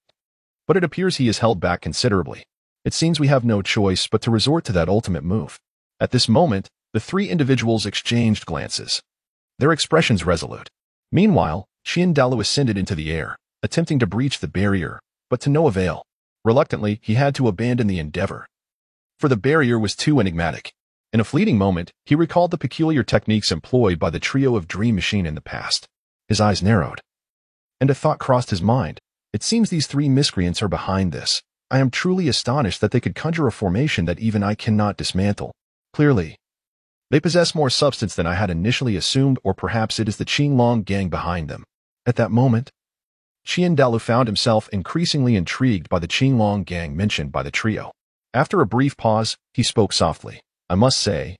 But it appears he is held back considerably. It seems we have no choice but to resort to that ultimate move." At this moment, the three individuals exchanged glances, their expressions resolute. Meanwhile, Qiandaolu ascended into the air, attempting to breach the barrier, but to no avail. Reluctantly, he had to abandon the endeavor, for the barrier was too enigmatic. In a fleeting moment, he recalled the peculiar techniques employed by the trio of Dream Machine in the past. His eyes narrowed, and a thought crossed his mind. It seems these three miscreants are behind this. I am truly astonished that they could conjure a formation that even I cannot dismantle. Clearly, they possess more substance than I had initially assumed, or perhaps it is the Qinlong gang behind them. At that moment, Qiandaolu found himself increasingly intrigued by the Qinlong gang mentioned by the trio. After a brief pause, he spoke softly. "I must say,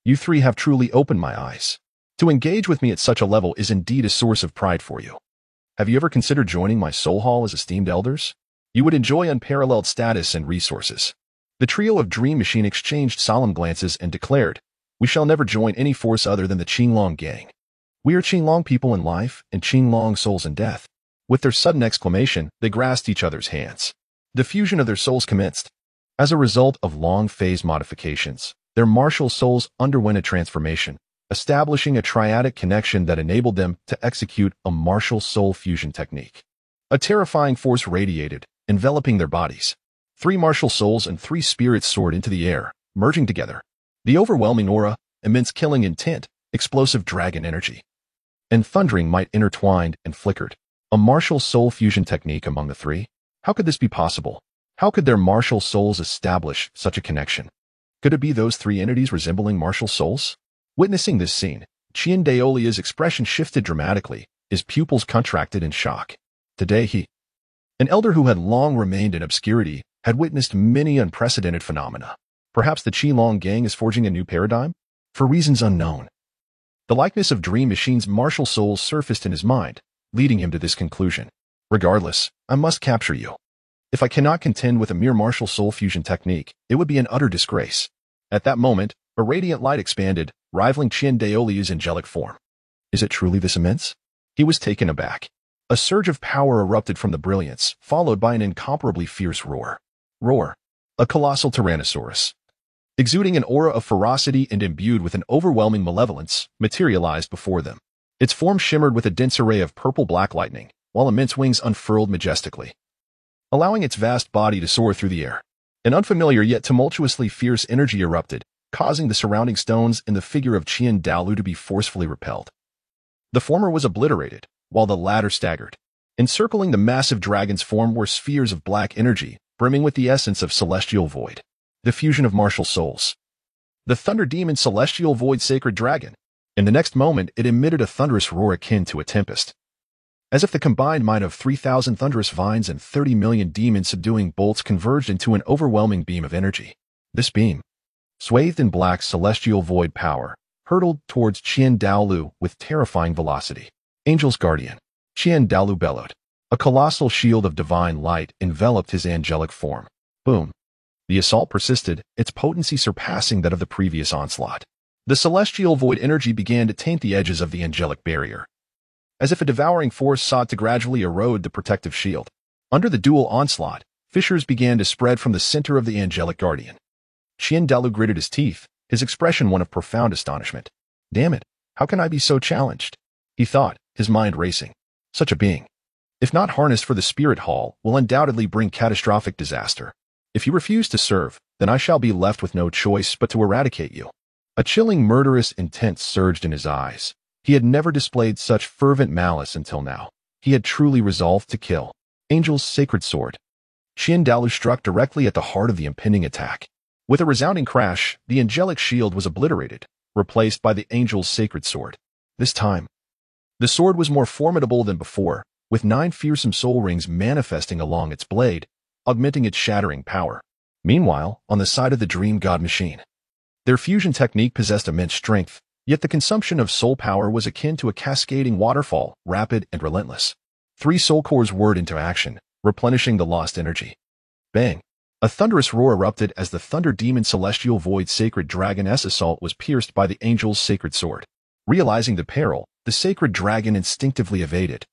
you three have truly opened my eyes. To engage with me at such a level is indeed a source of pride for you. Have you ever considered joining my soul hall as esteemed elders? You would enjoy unparalleled status and resources." The trio of Dream Machine exchanged solemn glances and declared, "We shall never join any force other than the Qinlong gang. We are Qinlong people in life and Qinlong souls in death." With their sudden exclamation, they grasped each other's hands. The fusion of their souls commenced. As a result of long phase modifications, their martial souls underwent a transformation, establishing a triadic connection that enabled them to execute a martial soul fusion technique. A terrifying force radiated, enveloping their bodies. Three martial souls and three spirits soared into the air, merging together. The overwhelming aura, immense killing intent, explosive dragon energy, and thundering might intertwined and flickered. A martial soul fusion technique among the three? How could this be possible? How could their martial souls establish such a connection? Could it be those three entities resembling martial souls? Witnessing this scene, Qiandaolu's expression shifted dramatically, his pupils contracted in shock. Today he, an elder who had long remained in obscurity, had witnessed many unprecedented phenomena. Perhaps the Qinlong gang is forging a new paradigm? For reasons unknown. The likeness of Dream Machine's martial souls surfaced in his mind, leading him to this conclusion. Regardless, I must capture you. If I cannot contend with a mere martial soul fusion technique, it would be an utter disgrace. At that moment, a radiant light expanded, rivaling Qiandaolu's angelic form. Is it truly this immense? He was taken aback. A surge of power erupted from the brilliance, followed by an incomparably fierce roar. Roar. A colossal Tyrannosaurus, exuding an aura of ferocity and imbued with an overwhelming malevolence, materialized before them. Its form shimmered with a dense array of purple-black lightning, while immense wings unfurled majestically, allowing its vast body to soar through the air. An unfamiliar yet tumultuously fierce energy erupted, causing the surrounding stones in the figure of Qian Daolu to be forcefully repelled. The former was obliterated, while the latter staggered. Encircling the massive dragon's form were spheres of black energy, brimming with the essence of celestial void. The fusion of martial souls. The Thunder Demon Celestial Void Sacred Dragon. In the next moment, it emitted a thunderous roar akin to a tempest. As if the combined might of 3,000 thunderous vines and 30 million demon-subduing bolts converged into an overwhelming beam of energy. This beam, swathed in black celestial void power, hurtled towards Qian Daolu with terrifying velocity. Angel's Guardian. Qian Daolu bellowed. A colossal shield of divine light enveloped his angelic form. Boom. The assault persisted, its potency surpassing that of the previous onslaught. The celestial void energy began to taint the edges of the angelic barrier, as if a devouring force sought to gradually erode the protective shield. Under the dual onslaught, fissures began to spread from the center of the angelic guardian. Qian Daolu gritted his teeth, his expression one of profound astonishment. Damn it, how can I be so challenged? He thought, his mind racing. Such a being, if not harnessed for the spirit hall, will undoubtedly bring catastrophic disaster. If you refuse to serve, then I shall be left with no choice but to eradicate you. A chilling murderous intent surged in his eyes. He had never displayed such fervent malice until now. He had truly resolved to kill. Angel's Sacred Sword. Qian Daolu struck directly at the heart of the impending attack. With a resounding crash, the angelic shield was obliterated, replaced by the Angel's Sacred Sword. This time, the sword was more formidable than before, with 9 fearsome soul rings manifesting along its blade, augmenting its shattering power. Meanwhile, on the side of the Dream God machine, their fusion technique possessed immense strength, yet the consumption of soul power was akin to a cascading waterfall, rapid and relentless. 3 soul cores whirred into action, replenishing the lost energy. Bang! A thunderous roar erupted as the Thunder Demon Celestial Void Sacred Dragon's assault was pierced by the Angel's Sacred Sword. Realizing the peril, the Sacred Dragon instinctively evaded,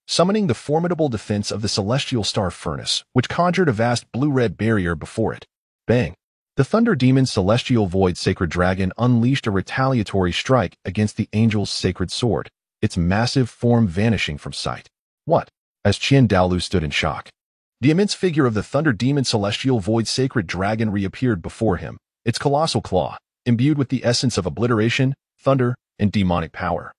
summoning the formidable defense of the Celestial Star Furnace, which conjured a vast blue-red barrier before it. Bang! The Thunder Demon Celestial Void Sacred Dragon unleashed a retaliatory strike against the Angel's Sacred Sword, its massive form vanishing from sight. What? As Qian Daolu stood in shock, the immense figure of the Thunder Demon Celestial Void Sacred Dragon reappeared before him, its colossal claw, imbued with the essence of obliteration, thunder, and demonic power,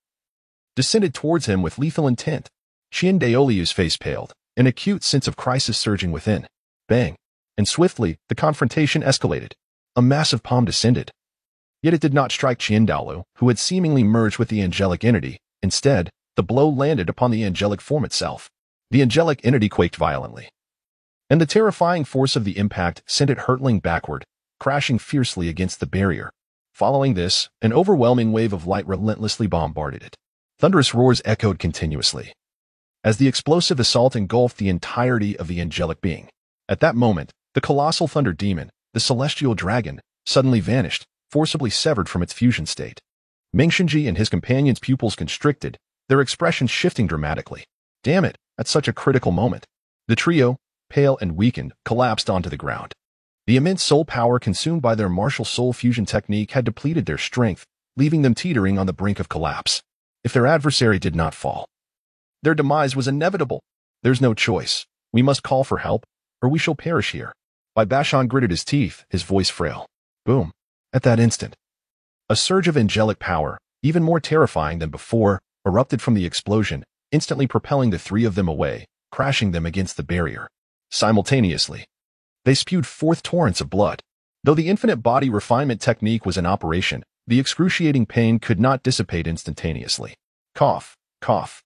descended towards him with lethal intent. Qian Daolu's face paled, an acute sense of crisis surging within. Bang! And swiftly, the confrontation escalated. A massive palm descended. Yet it did not strike Qian Daolu, who had seemingly merged with the angelic entity. Instead, the blow landed upon the angelic form itself. The angelic entity quaked violently, and the terrifying force of the impact sent it hurtling backward, crashing fiercely against the barrier. Following this, an overwhelming wave of light relentlessly bombarded it. Thunderous roars echoed continuously, as the explosive assault engulfed the entirety of the angelic being. At that moment, the colossal thunder demon, the celestial dragon, suddenly vanished, forcibly severed from its fusion state. Mengxinji and his companion's pupils constricted, their expressions shifting dramatically. Damn it, at such a critical moment. The trio, pale and weakened, collapsed onto the ground. The immense soul power consumed by their martial soul fusion technique had depleted their strength, leaving them teetering on the brink of collapse. If their adversary did not fall, their demise was inevitable. There's no choice. We must call for help, or we shall perish here. Bai Bashan gritted his teeth, his voice frail. Boom. At that instant, a surge of angelic power, even more terrifying than before, erupted from the explosion, instantly propelling the 3 of them away, crashing them against the barrier. Simultaneously, they spewed forth torrents of blood. Though the infinite body refinement technique was in operation, the excruciating pain could not dissipate instantaneously. Cough, cough.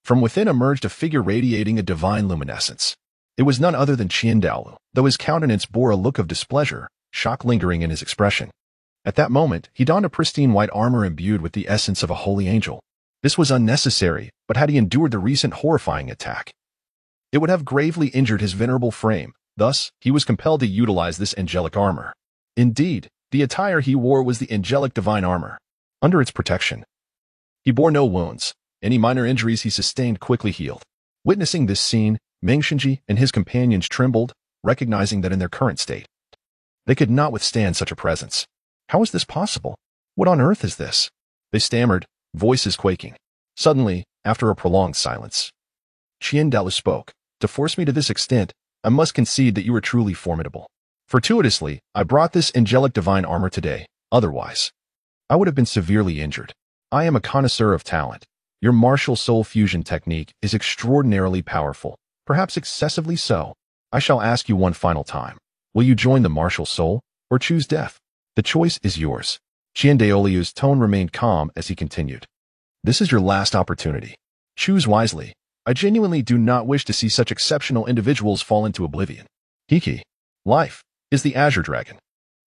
From within emerged a figure radiating a divine luminescence. It was none other than Qian Daolu, though his countenance bore a look of displeasure, shock lingering in his expression. At that moment, he donned a pristine white armor imbued with the essence of a holy angel. This was unnecessary, but had he endured the recent horrifying attack, it would have gravely injured his venerable frame. Thus, he was compelled to utilize this angelic armor. Indeed, the attire he wore was the angelic divine armor. Under its protection, he bore no wounds. Any minor injuries he sustained quickly healed. Witnessing this scene, Mengxinji and his companions trembled, recognizing that in their current state, they could not withstand such a presence. How is this possible? What on earth is this? They stammered, voices quaking. Suddenly, after a prolonged silence, Qian Daolu spoke. To force me to this extent, I must concede that you are truly formidable. Fortuitously, I brought this angelic divine armor today. Otherwise, I would have been severely injured. I am a connoisseur of talent. Your martial soul fusion technique is extraordinarily powerful, perhaps excessively so. I shall ask you one final time. Will you join the martial soul, or choose death? The choice is yours. Qian Daoliu's tone remained calm as he continued. This is your last opportunity. Choose wisely. I genuinely do not wish to see such exceptional individuals fall into oblivion. Hiki. Life is the Azure Dragon.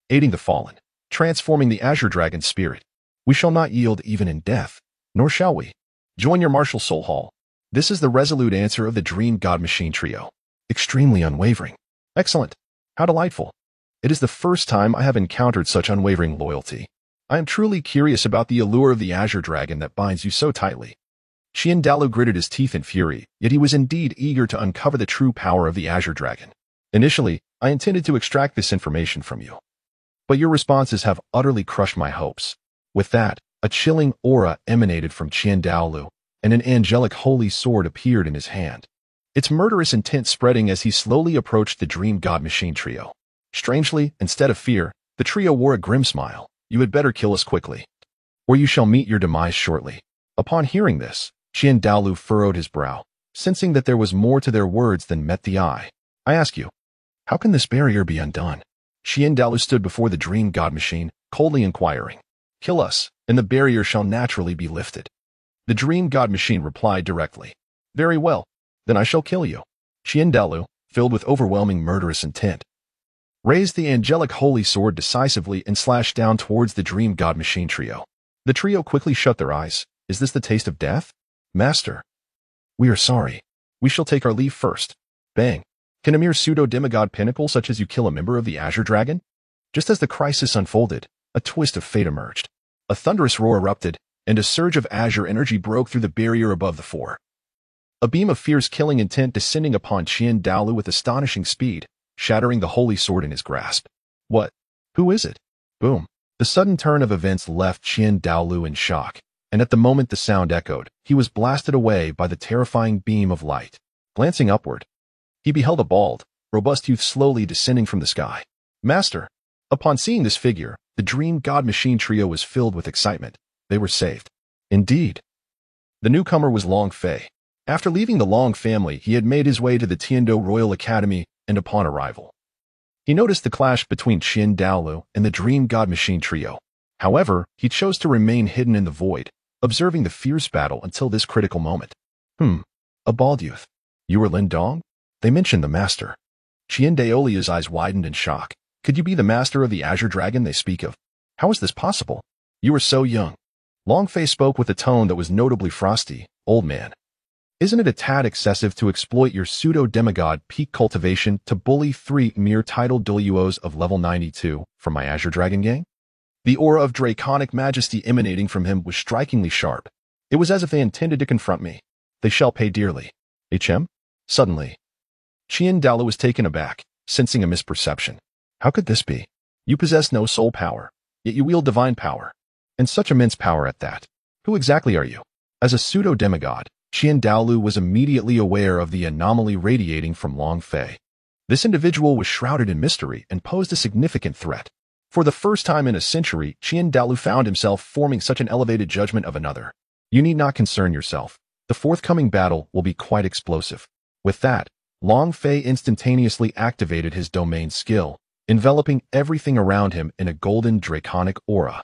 Aiding the fallen, transforming the Azure Dragon's spirit. We shall not yield even in death, nor shall we. Join your martial soul hall. This is the resolute answer of the Dream God Machine Trio. Extremely unwavering. Excellent. How delightful. It is the first time I have encountered such unwavering loyalty. I am truly curious about the allure of the Azure Dragon that binds you so tightly. Qian Dalu gritted his teeth in fury, yet he was indeed eager to uncover the true power of the Azure Dragon. Initially, I intended to extract this information from you. But your responses have utterly crushed my hopes. With that, a chilling aura emanated from Qian Daolu, and an angelic holy sword appeared in his hand. Its murderous intent spreading as he slowly approached the Dream God Machine Trio. Strangely, instead of fear, the trio wore a grim smile. You had better kill us quickly, or you shall meet your demise shortly. Upon hearing this, Qian Daolu furrowed his brow, sensing that there was more to their words than met the eye. I ask you, how can this barrier be undone? Qian Daolu stood before the Dream God Machine, coldly inquiring. Kill us, and the barrier shall naturally be lifted. The Dream God Machine replied directly. Very well, then I shall kill you. Qian Daolu, filled with overwhelming murderous intent, raised the angelic holy sword decisively and slashed down towards the Dream God Machine Trio. The trio quickly shut their eyes. Is this the taste of death? Master, we are sorry. We shall take our leave first. Bang. Can a mere pseudo-demigod pinnacle such as you kill a member of the Azure Dragon? Just as the crisis unfolded, a twist of fate emerged. A thunderous roar erupted, and a surge of azure energy broke through the barrier above the four. A beam of fierce killing intent descending upon Qian Daolu with astonishing speed, shattering the holy sword in his grasp. What? Who is it? Boom. The sudden turn of events left Qian Daolu in shock, and at the moment the sound echoed, he was blasted away by the terrifying beam of light. Glancing upward, he beheld a bald, robust youth slowly descending from the sky. Master! Upon seeing this figure, the Dream God Machine Trio was filled with excitement. They were saved. Indeed. The newcomer was Long Fei. After leaving the Long family, he had made his way to the Tiando Royal Academy, and upon arrival, he noticed the clash between Qian Daolu and the Dream God Machine Trio. However, he chose to remain hidden in the void, observing the fierce battle until this critical moment. A bald youth. You are Lin Dong? They mentioned the master. Qian Daoliu's eyes widened in shock. Could you be the master of the Azure Dragon they speak of? How is this possible? You are so young. Long Fei spoke with a tone that was notably frosty. Old man, isn't it a tad excessive to exploit your pseudo-demigod peak cultivation to bully 3 mere title Duos of level 92 from my Azure Dragon gang? The aura of draconic majesty emanating from him was strikingly sharp. It was as if they intended to confront me. They shall pay dearly. HM? Suddenly, Qian Daolu was taken aback, sensing a misperception. How could this be? You possess no soul power, yet you wield divine power. And such immense power at that. Who exactly are you? As a pseudo-demigod, Qian Daolu was immediately aware of the anomaly radiating from Long Fei. This individual was shrouded in mystery and posed a significant threat. For the first time in a century, Qian Daolu found himself forming such an elevated judgment of another. You need not concern yourself. The forthcoming battle will be quite explosive. With that, Long Fei instantaneously activated his domain skill, enveloping everything around him in a golden draconic aura,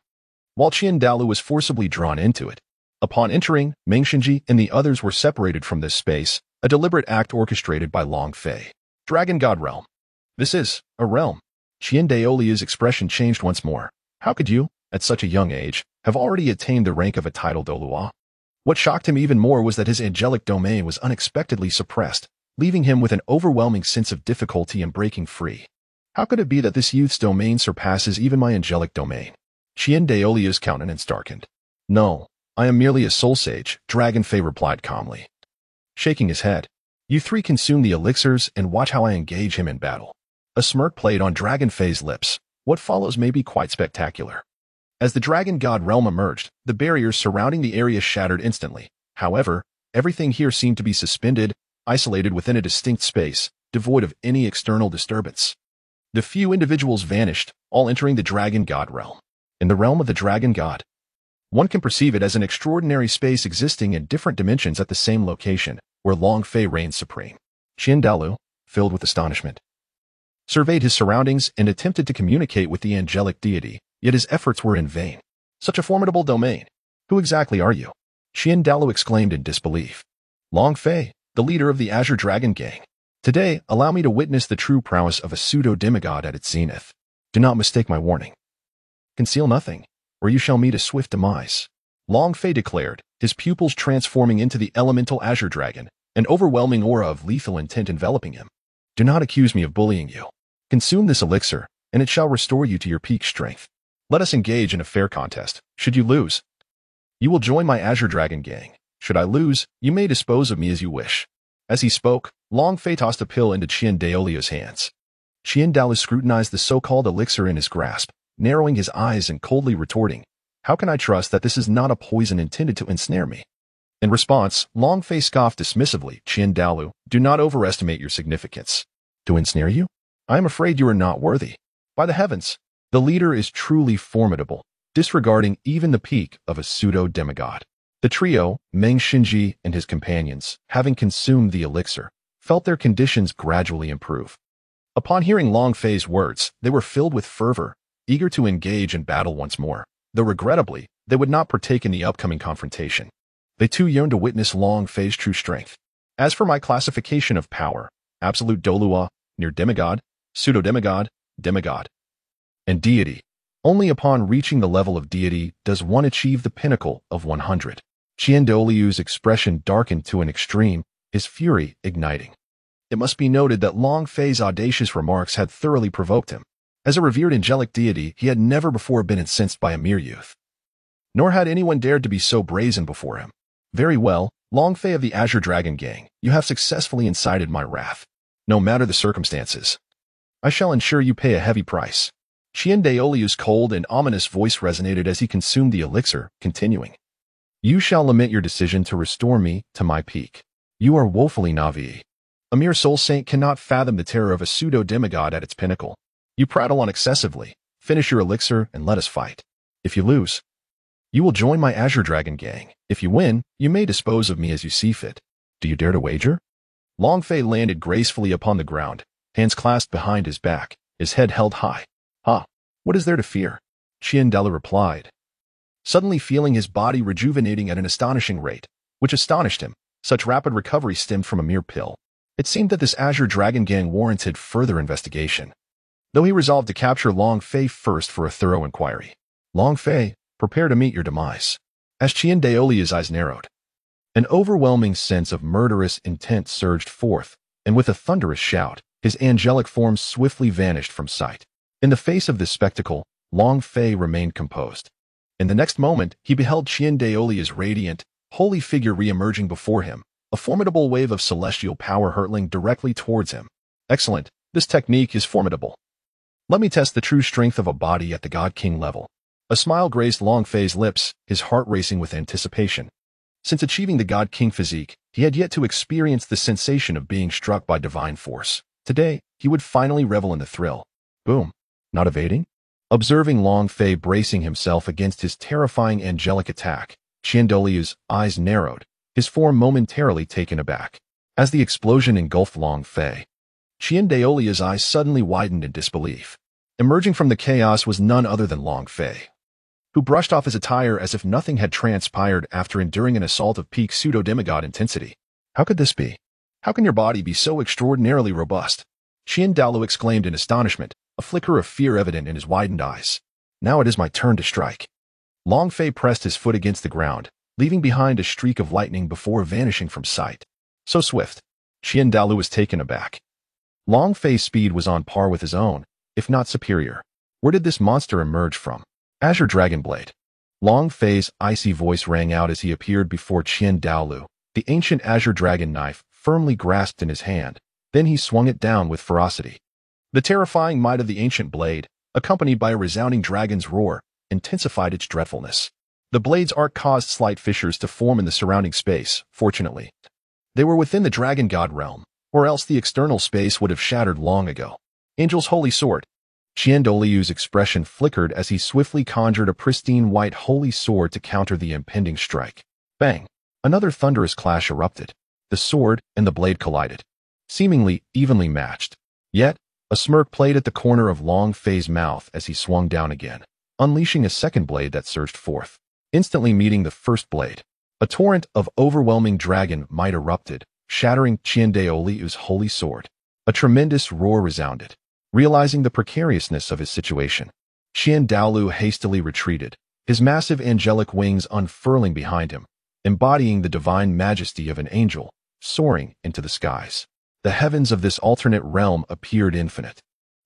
while Qian Daolu was forcibly drawn into it. Upon entering, Meng Xinji and the others were separated from this space, a deliberate act orchestrated by Long Fei. Dragon God Realm. This is a realm. Qian Daoliu's expression changed once more. How could you, at such a young age, have already attained the rank of a title Dolua? What shocked him even more was that his angelic domain was unexpectedly suppressed, leaving him with an overwhelming sense of difficulty in breaking free. How could it be that this youth's domain surpasses even my angelic domain? Qian Daoliu's countenance darkened. No, I am merely a soul sage, Dragon Fei replied calmly, shaking his head. You 3 consume the elixirs and watch how I engage him in battle. A smirk played on Dragon Fei's lips. What follows may be quite spectacular. As the Dragon God realm emerged, the barriers surrounding the area shattered instantly. However, everything here seemed to be suspended, isolated within a distinct space, devoid of any external disturbance. The few individuals vanished, all entering the Dragon God realm. In the realm of the Dragon God, one can perceive it as an extraordinary space existing in different dimensions at the same location, where Long Fei reigns supreme. Qian Dalu, filled with astonishment, surveyed his surroundings and attempted to communicate with the angelic deity, yet his efforts were in vain. Such a formidable domain. Who exactly are you? Qian Dalu exclaimed in disbelief. Long Fei, the leader of the Azure Dragon Gang. Today, allow me to witness the true prowess of a pseudo-demigod at its zenith. Do not mistake my warning. Conceal nothing, or you shall meet a swift demise. Long Fei declared, his pupils transforming into the elemental Azure Dragon, an overwhelming aura of lethal intent enveloping him. Do not accuse me of bullying you. Consume this elixir, and it shall restore you to your peak strength. Let us engage in a fair contest. Should you lose, you will join my Azure Dragon Gang. Should I lose, you may dispose of me as you wish. As he spoke, Long Fei tossed a pill into Qian Daoliu's hands. Qian Daoliu scrutinized the so-called elixir in his grasp, narrowing his eyes and coldly retorting, "How can I trust that this is not a poison intended to ensnare me?" In response, Long Fei scoffed dismissively, "Qian Daoliu, do not overestimate your significance. To ensnare you? I am afraid you are not worthy. By the heavens, the leader is truly formidable, disregarding even the peak of a pseudo-demigod." The trio, Meng Xinji and his companions, having consumed the elixir, felt their conditions gradually improve. Upon hearing Long Fei's words, they were filled with fervor, eager to engage in battle once more, though regrettably, they would not partake in the upcoming confrontation. They too yearned to witness Long Fei's true strength. As for my classification of power, absolute Dolua, near demigod, pseudo-demigod, demigod, and deity, only upon reaching the level of deity does one achieve the pinnacle of 100. Qian Daoliu's expression darkened to an extreme, his fury igniting. It must be noted that Long Fei's audacious remarks had thoroughly provoked him. As a revered angelic deity, he had never before been incensed by a mere youth. Nor had anyone dared to be so brazen before him. Very well, Long Fei of the Azure Dragon Gang, you have successfully incited my wrath. No matter the circumstances, I shall ensure you pay a heavy price. Qian Daoliu's cold and ominous voice resonated as he consumed the elixir, continuing, "You shall lament your decision to restore me to my peak. You are woefully naive. A mere soul saint cannot fathom the terror of a pseudo-demigod at its pinnacle. You prattle on excessively. Finish your elixir and let us fight. If you lose, you will join my Azure Dragon Gang. If you win, you may dispose of me as you see fit. Do you dare to wager?" Long Fei landed gracefully upon the ground, hands clasped behind his back, his head held high. "Ha! What is there to fear?" Qian Daoliu replied, suddenly feeling his body rejuvenating at an astonishing rate, which astonished him. Such rapid recovery stemmed from a mere pill. It seemed that this Azure Dragon Gang warranted further investigation, though he resolved to capture Long Fei first for a thorough inquiry. "Long Fei, prepare to meet your demise." As Qian Daoliu's eyes narrowed, an overwhelming sense of murderous intent surged forth, and with a thunderous shout, his angelic form swiftly vanished from sight. In the face of this spectacle, Long Fei remained composed. In the next moment, he beheld Qian Daoliu's radiant, holy figure re-emerging before him, a formidable wave of celestial power hurtling directly towards him. "Excellent. This technique is formidable. Let me test the true strength of a body at the God King level." A smile graced Long Fei's lips, his heart racing with anticipation. Since achieving the God King physique, he had yet to experience the sensation of being struck by divine force. Today, he would finally revel in the thrill. Boom. Not evading? Observing Long Fei bracing himself against his terrifying angelic attack, Qian Daoliu's eyes narrowed, his form momentarily taken aback. As the explosion engulfed Long Fei, Qian Daoliu's eyes suddenly widened in disbelief. Emerging from the chaos was none other than Long Fei, who brushed off his attire as if nothing had transpired after enduring an assault of peak pseudo-demigod intensity. "How could this be? How can your body be so extraordinarily robust?" Qian Daoliu exclaimed in astonishment, a flicker of fear evident in his widened eyes. "Now it is my turn to strike." Long Fei pressed his foot against the ground, leaving behind a streak of lightning before vanishing from sight. So swift. Qian Daoliu was taken aback. Long Fei's speed was on par with his own, if not superior. Where did this monster emerge from? Azure Dragon Blade. Long Fei's icy voice rang out as he appeared before Qian Daoliu, the ancient Azure Dragon knife firmly grasped in his hand. Then he swung it down with ferocity. The terrifying might of the ancient blade, accompanied by a resounding dragon's roar, intensified its dreadfulness. The blade's arc caused slight fissures to form in the surrounding space. Fortunately, they were within the Dragon God realm, or else the external space would have shattered long ago. Angel's holy sword. Qian Doliu's expression flickered as he swiftly conjured a pristine white holy sword to counter the impending strike. Bang! Another thunderous clash erupted. The sword and the blade collided, seemingly evenly matched. Yet, a smirk played at the corner of Long Fei's mouth as he swung down again, unleashing a second blade that surged forth, instantly meeting the first blade. A torrent of overwhelming dragon might erupted, shattering Qian Doliu's holy sword. A tremendous roar resounded. Realizing the precariousness of his situation, Qian Daolu hastily retreated, his massive angelic wings unfurling behind him, embodying the divine majesty of an angel, soaring into the skies. The heavens of this alternate realm appeared infinite.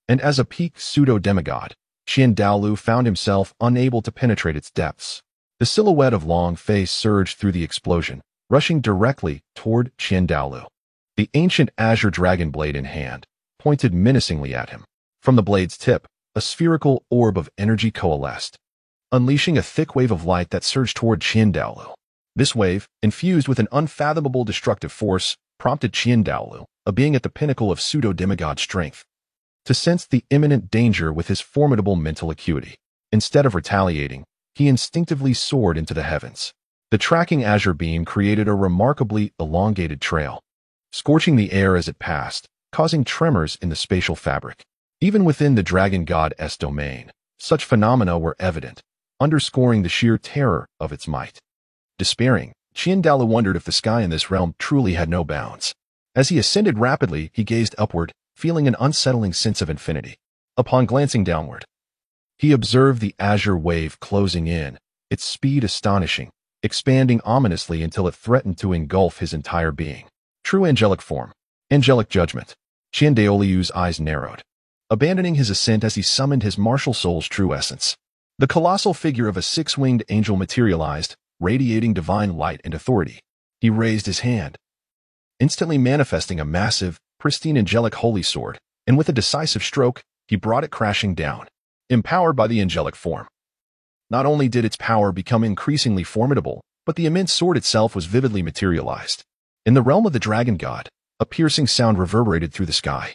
And as a peak pseudo-demigod, Qian Daolu found himself unable to penetrate its depths. The silhouette of Long Fei surged through the explosion, rushing directly toward Qian Daolu. The ancient azure dragon blade in hand pointed menacingly at him. From the blade's tip, a spherical orb of energy coalesced, unleashing a thick wave of light that surged toward Qian Daolu. This wave, infused with an unfathomable destructive force, prompted Qian Daolu, a being at the pinnacle of pseudo-demigod strength, to sense the imminent danger with his formidable mental acuity. Instead of retaliating, he instinctively soared into the heavens. The tracking azure beam created a remarkably elongated trail, scorching the air as it passed, causing tremors in the spatial fabric. Even within the dragon god's domain, such phenomena were evident, underscoring the sheer terror of its might. Despairing, Qian Daolu wondered if the sky in this realm truly had no bounds. As he ascended rapidly, he gazed upward, feeling an unsettling sense of infinity. Upon glancing downward, he observed the azure wave closing in, its speed astonishing, expanding ominously until it threatened to engulf his entire being. True angelic form. Angelic judgment. Qian Doliu's eyes narrowed, abandoning his ascent as he summoned his martial soul's true essence. The colossal figure of a six-winged angel materialized, radiating divine light and authority. He raised his hand, instantly manifesting a massive, pristine angelic holy sword, and with a decisive stroke, he brought it crashing down. Empowered by the angelic form, not only did its power become increasingly formidable, but the immense sword itself was vividly materialized. In the realm of the dragon god, a piercing sound reverberated through the sky,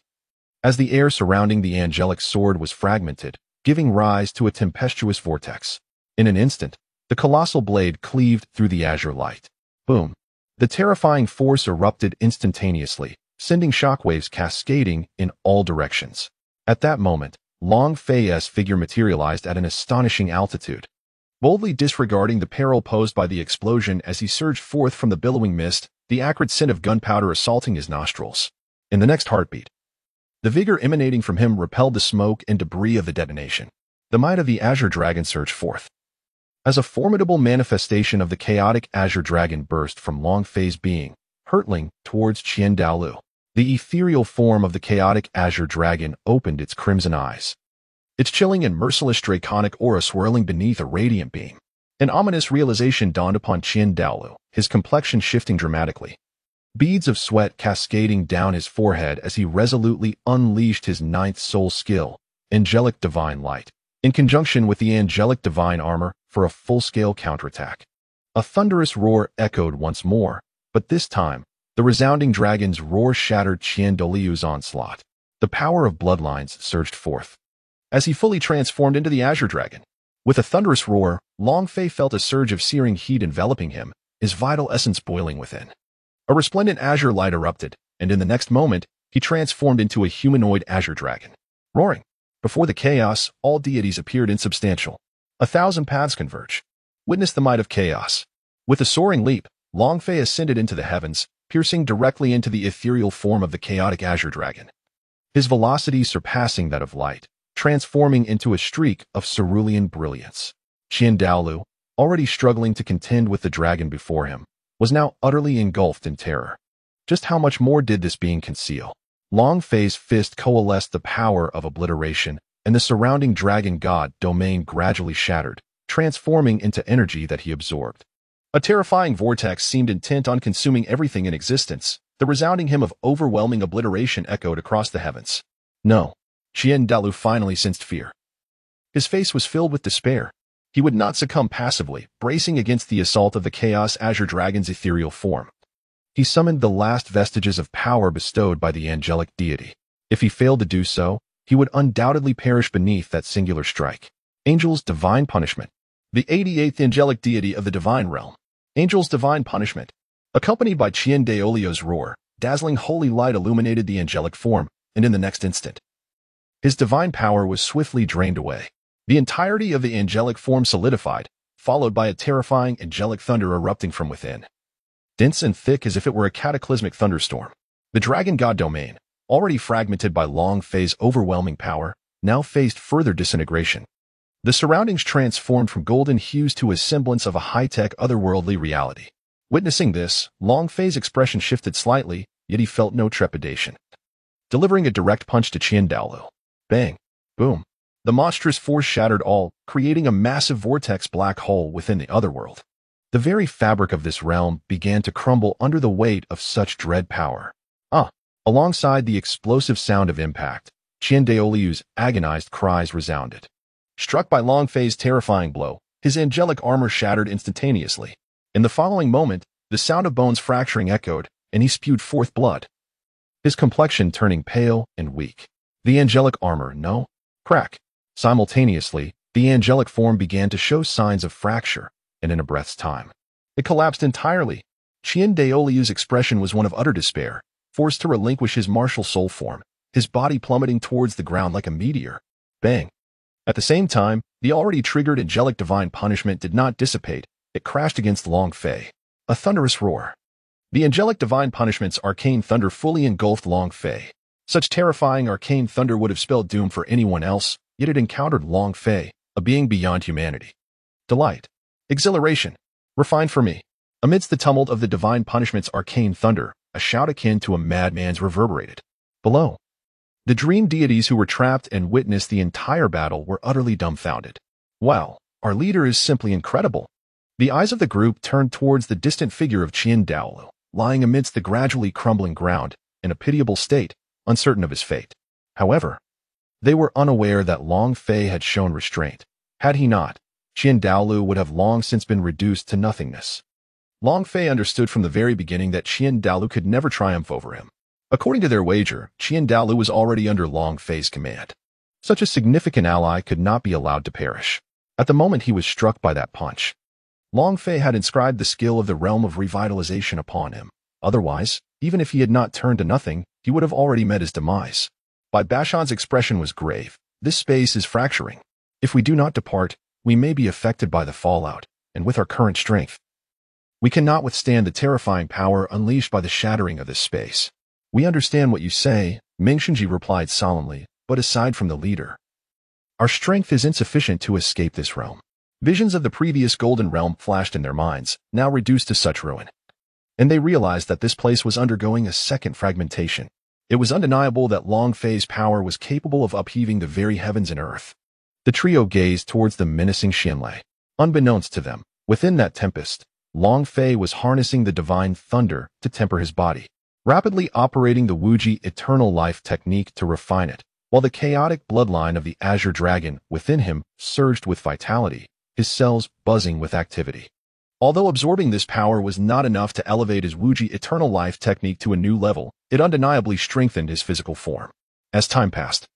as the air surrounding the angelic sword was fragmented, giving rise to a tempestuous vortex. In an instant, the colossal blade cleaved through the azure light. Boom! The terrifying force erupted instantaneously, sending shockwaves cascading in all directions. At that moment, Long Fei's figure materialized at an astonishing altitude, boldly disregarding the peril posed by the explosion as he surged forth from the billowing mist, the acrid scent of gunpowder assaulting his nostrils. In the next heartbeat, the vigor emanating from him repelled the smoke and debris of the detonation. The might of the azure dragon surged forth. As a formidable manifestation of the chaotic azure dragon burst from Long Fei's being, hurtling towards Qian Daolu. The ethereal form of the chaotic azure dragon opened its crimson eyes, its chilling and merciless draconic aura swirling beneath a radiant beam. An ominous realization dawned upon Qian Daolu, his complexion shifting dramatically, beads of sweat cascading down his forehead as he resolutely unleashed his ninth soul skill, Angelic Divine Light, in conjunction with the Angelic Divine Armor for a full-scale counterattack. A thunderous roar echoed once more, but this time, the resounding dragon's roar shattered Qian Doliu's onslaught. The power of bloodlines surged forth, as he fully transformed into the azure dragon. With a thunderous roar, Long Fei felt a surge of searing heat enveloping him, his vital essence boiling within. A resplendent azure light erupted, and in the next moment, he transformed into a humanoid azure dragon. Roaring. Before the chaos, all deities appeared insubstantial. 1,000 paths converge. Witness the might of chaos. With a soaring leap, Long Fei ascended into the heavens, piercing directly into the ethereal form of the chaotic azure dragon. His velocity surpassing that of light, transforming into a streak of cerulean brilliance. Qian Daolu, already struggling to contend with the dragon before him, was now utterly engulfed in terror. Just how much more did this being conceal? Long Fei's fist coalesced the power of obliteration, and the surrounding dragon god domain gradually shattered, transforming into energy that he absorbed. A terrifying vortex seemed intent on consuming everything in existence. The resounding hymn of overwhelming obliteration echoed across the heavens. No. Qian Daolu finally sensed fear. His face was filled with despair. He would not succumb passively, bracing against the assault of the Chaos Azure Dragon's ethereal form. He summoned the last vestiges of power bestowed by the angelic deity. If he failed to do so, he would undoubtedly perish beneath that singular strike. Angel's Divine Punishment. The 88th angelic deity of the divine realm. Angel's Divine Punishment. Accompanied by Qian Daoliu's roar, dazzling holy light illuminated the angelic form, and in the next instant, his divine power was swiftly drained away. The entirety of the angelic form solidified, followed by a terrifying angelic thunder erupting from within. Dense and thick as if it were a cataclysmic thunderstorm. The dragon god domain, already fragmented by Long Fei's overwhelming power, now faced further disintegration. The surroundings transformed from golden hues to a semblance of a high-tech otherworldly reality. Witnessing this, Long Fei's expression shifted slightly, yet he felt no trepidation. Delivering a direct punch to Qian Daolu. Bang! Boom! The monstrous force shattered all, creating a massive vortex black hole within the otherworld. The very fabric of this realm began to crumble under the weight of such dread power. Alongside the explosive sound of impact, Qian Daoliu's agonized cries resounded. Struck by Long Fei's terrifying blow, his angelic armor shattered instantaneously. In the following moment, the sound of bones fracturing echoed, and he spewed forth blood, his complexion turning pale and weak. The angelic armor, crack. Simultaneously, the angelic form began to show signs of fracture, and in a breath's time, it collapsed entirely. Qian Daoliu's expression was one of utter despair, forced to relinquish his martial soul form, his body plummeting towards the ground like a meteor. Bang! At the same time, the already triggered angelic divine punishment did not dissipate. It crashed against Long Fei. A thunderous roar. The angelic divine punishment's arcane thunder fully engulfed Long Fei. Such terrifying arcane thunder would have spelled doom for anyone else, yet it encountered Long Fei, a being beyond humanity. Delight. Exhilaration. Refined for me. Amidst the tumult of the divine punishment's arcane thunder, a shout akin to a madman's reverberated. Below, the dream deities who were trapped and witnessed the entire battle were utterly dumbfounded. Wow, our leader is simply incredible. The eyes of the group turned towards the distant figure of Qian Daolu, lying amidst the gradually crumbling ground, in a pitiable state, uncertain of his fate. However, they were unaware that Long Fei had shown restraint. Had he not, Qian Daolu would have long since been reduced to nothingness. Long Fei understood from the very beginning that Qian Daolu could never triumph over him. According to their wager, Qian Daolu was already under Long Fei's command. Such a significant ally could not be allowed to perish. At the moment he was struck by that punch, Long Fei had inscribed the skill of the realm of revitalization upon him. Otherwise, even if he had not turned to nothing, he would have already met his demise. Bai Bashan's expression was grave. This space is fracturing. If we do not depart, we may be affected by the fallout, and with our current strength, we cannot withstand the terrifying power unleashed by the shattering of this space. We understand what you say, Ming Shenji replied solemnly, but aside from the leader, our strength is insufficient to escape this realm. Visions of the previous golden realm flashed in their minds, now reduced to such ruin. And they realized that this place was undergoing a second fragmentation. It was undeniable that Long Fei's power was capable of upheaving the very heavens and earth. The trio gazed towards the menacing Xianlei. Unbeknownst to them, within that tempest, Long Fei was harnessing the divine thunder to temper his body, rapidly operating the Wuji eternal life technique to refine it, while the chaotic bloodline of the Azure Dragon within him surged with vitality, his cells buzzing with activity. Although absorbing this power was not enough to elevate his Wuji eternal life technique to a new level, it undeniably strengthened his physical form. As time passed,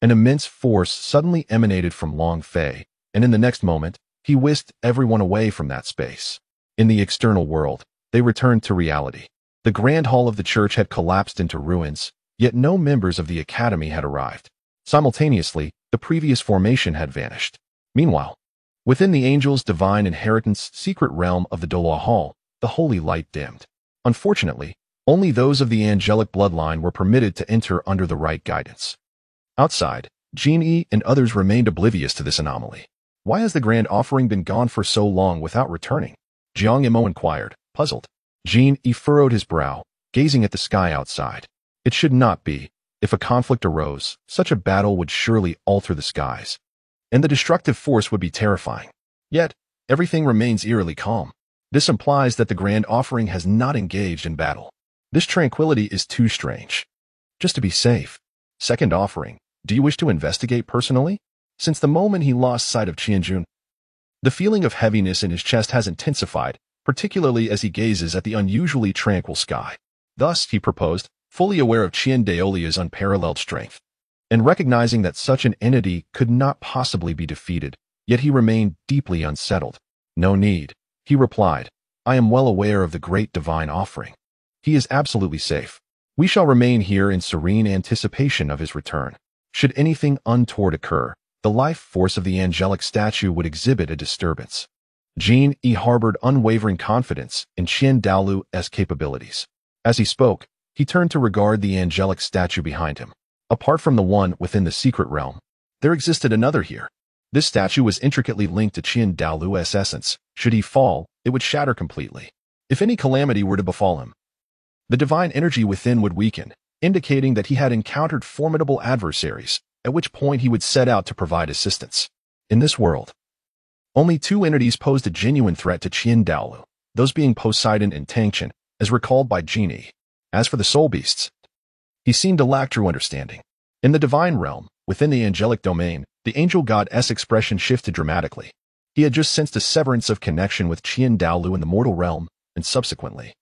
an immense force suddenly emanated from Long Fei, and in the next moment, he whisked everyone away from that space. In the external world, they returned to reality. The grand hall of the church had collapsed into ruins, yet no members of the academy had arrived. Simultaneously, the previous formation had vanished. Meanwhile, within the angel's divine inheritance secret realm of the Dola Hall, the holy light dimmed. Unfortunately, only those of the angelic bloodline were permitted to enter under the right guidance. Outside, Jin Yi and others remained oblivious to this anomaly. Why has the grand offering been gone for so long without returning? Jiang Imo inquired, puzzled. Jin Yi furrowed his brow, gazing at the sky outside. It should not be. If a conflict arose, such a battle would surely alter the skies, and the destructive force would be terrifying. Yet, everything remains eerily calm. This implies that the grand offering has not engaged in battle. This tranquility is too strange. Just to be safe. Second offering, do you wish to investigate personally? Since the moment he lost sight of Qianjun, the feeling of heaviness in his chest has intensified, particularly as he gazes at the unusually tranquil sky. Thus, he proposed, fully aware of Qian Daoliu's unparalleled strength. And recognizing that such an entity could not possibly be defeated, yet he remained deeply unsettled. "No need," he replied. "I am well aware of the great divine offering. He is absolutely safe. We shall remain here in serene anticipation of his return. Should anything untoward occur, the life force of the angelic statue would exhibit a disturbance." Jin Yi harbored unwavering confidence in Qian Daolu's capabilities. As he spoke, he turned to regard the angelic statue behind him. Apart from the one within the secret realm, there existed another here. This statue was intricately linked to Qian Daolu's essence. Should he fall, it would shatter completely. If any calamity were to befall him, the divine energy within would weaken, indicating that he had encountered formidable adversaries, at which point he would set out to provide assistance. In this world, only two entities posed a genuine threat to Qian Daolu, those being Poseidon and Tangchen, as recalled by Jin Yi. As for the soul beasts, he seemed to lack true understanding. In the divine realm, within the angelic domain, the angel god's expression shifted dramatically. He had just sensed a severance of connection with Qian Daolu in the mortal realm, and subsequently,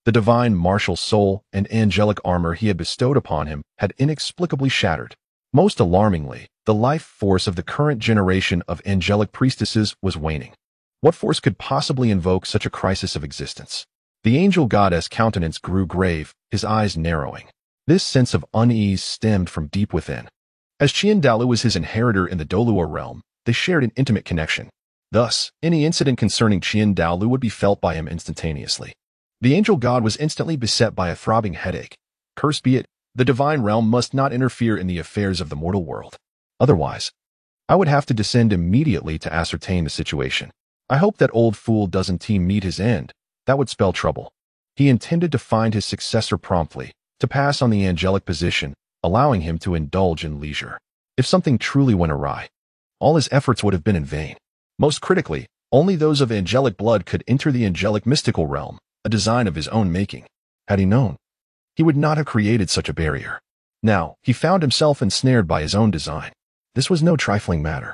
the divine martial soul and angelic armor he had bestowed upon him had inexplicably shattered. Most alarmingly, the life force of the current generation of angelic priestesses was waning. What force could possibly invoke such a crisis of existence? The angel god's countenance grew grave, his eyes narrowing. This sense of unease stemmed from deep within. As Qian Daolu was his inheritor in the Dolua realm, they shared an intimate connection. Thus, any incident concerning Qian Daolu would be felt by him instantaneously. The angel god was instantly beset by a throbbing headache. Cursed be it, the divine realm must not interfere in the affairs of the mortal world. Otherwise, I would have to descend immediately to ascertain the situation. I hope that old fool doesn't meet his end. That would spell trouble. He intended to find his successor promptly, to pass on the angelic position, allowing him to indulge in leisure. If something truly went awry, all his efforts would have been in vain. Most critically, only those of angelic blood could enter the angelic mystical realm, a design of his own making. Had he known, he would not have created such a barrier. Now, he found himself ensnared by his own design. This was no trifling matter.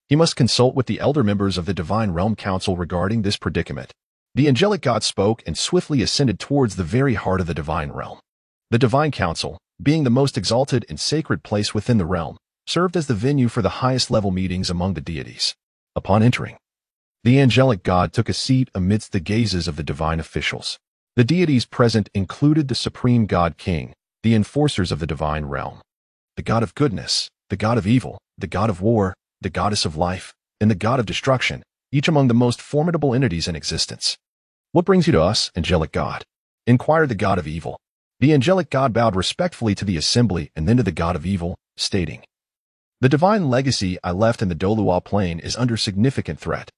He must consult with the elder members of the Divine Realm Council regarding this predicament. The angelic god spoke and swiftly ascended towards the very heart of the divine realm. The Divine Council, being the most exalted and sacred place within the realm, served as the venue for the highest level meetings among the deities. Upon entering, the angelic god took a seat amidst the gazes of the divine officials. The deities present included the Supreme God King, the enforcers of the divine realm, the God of goodness, the God of evil, the God of war, the Goddess of life, and the God of destruction, each among the most formidable entities in existence. "What brings you to us, angelic god?" inquired the God of evil. The angelic god bowed respectfully to the assembly and then to the God of evil, stating, "The divine legacy I left in the Dolua plane is under significant threat.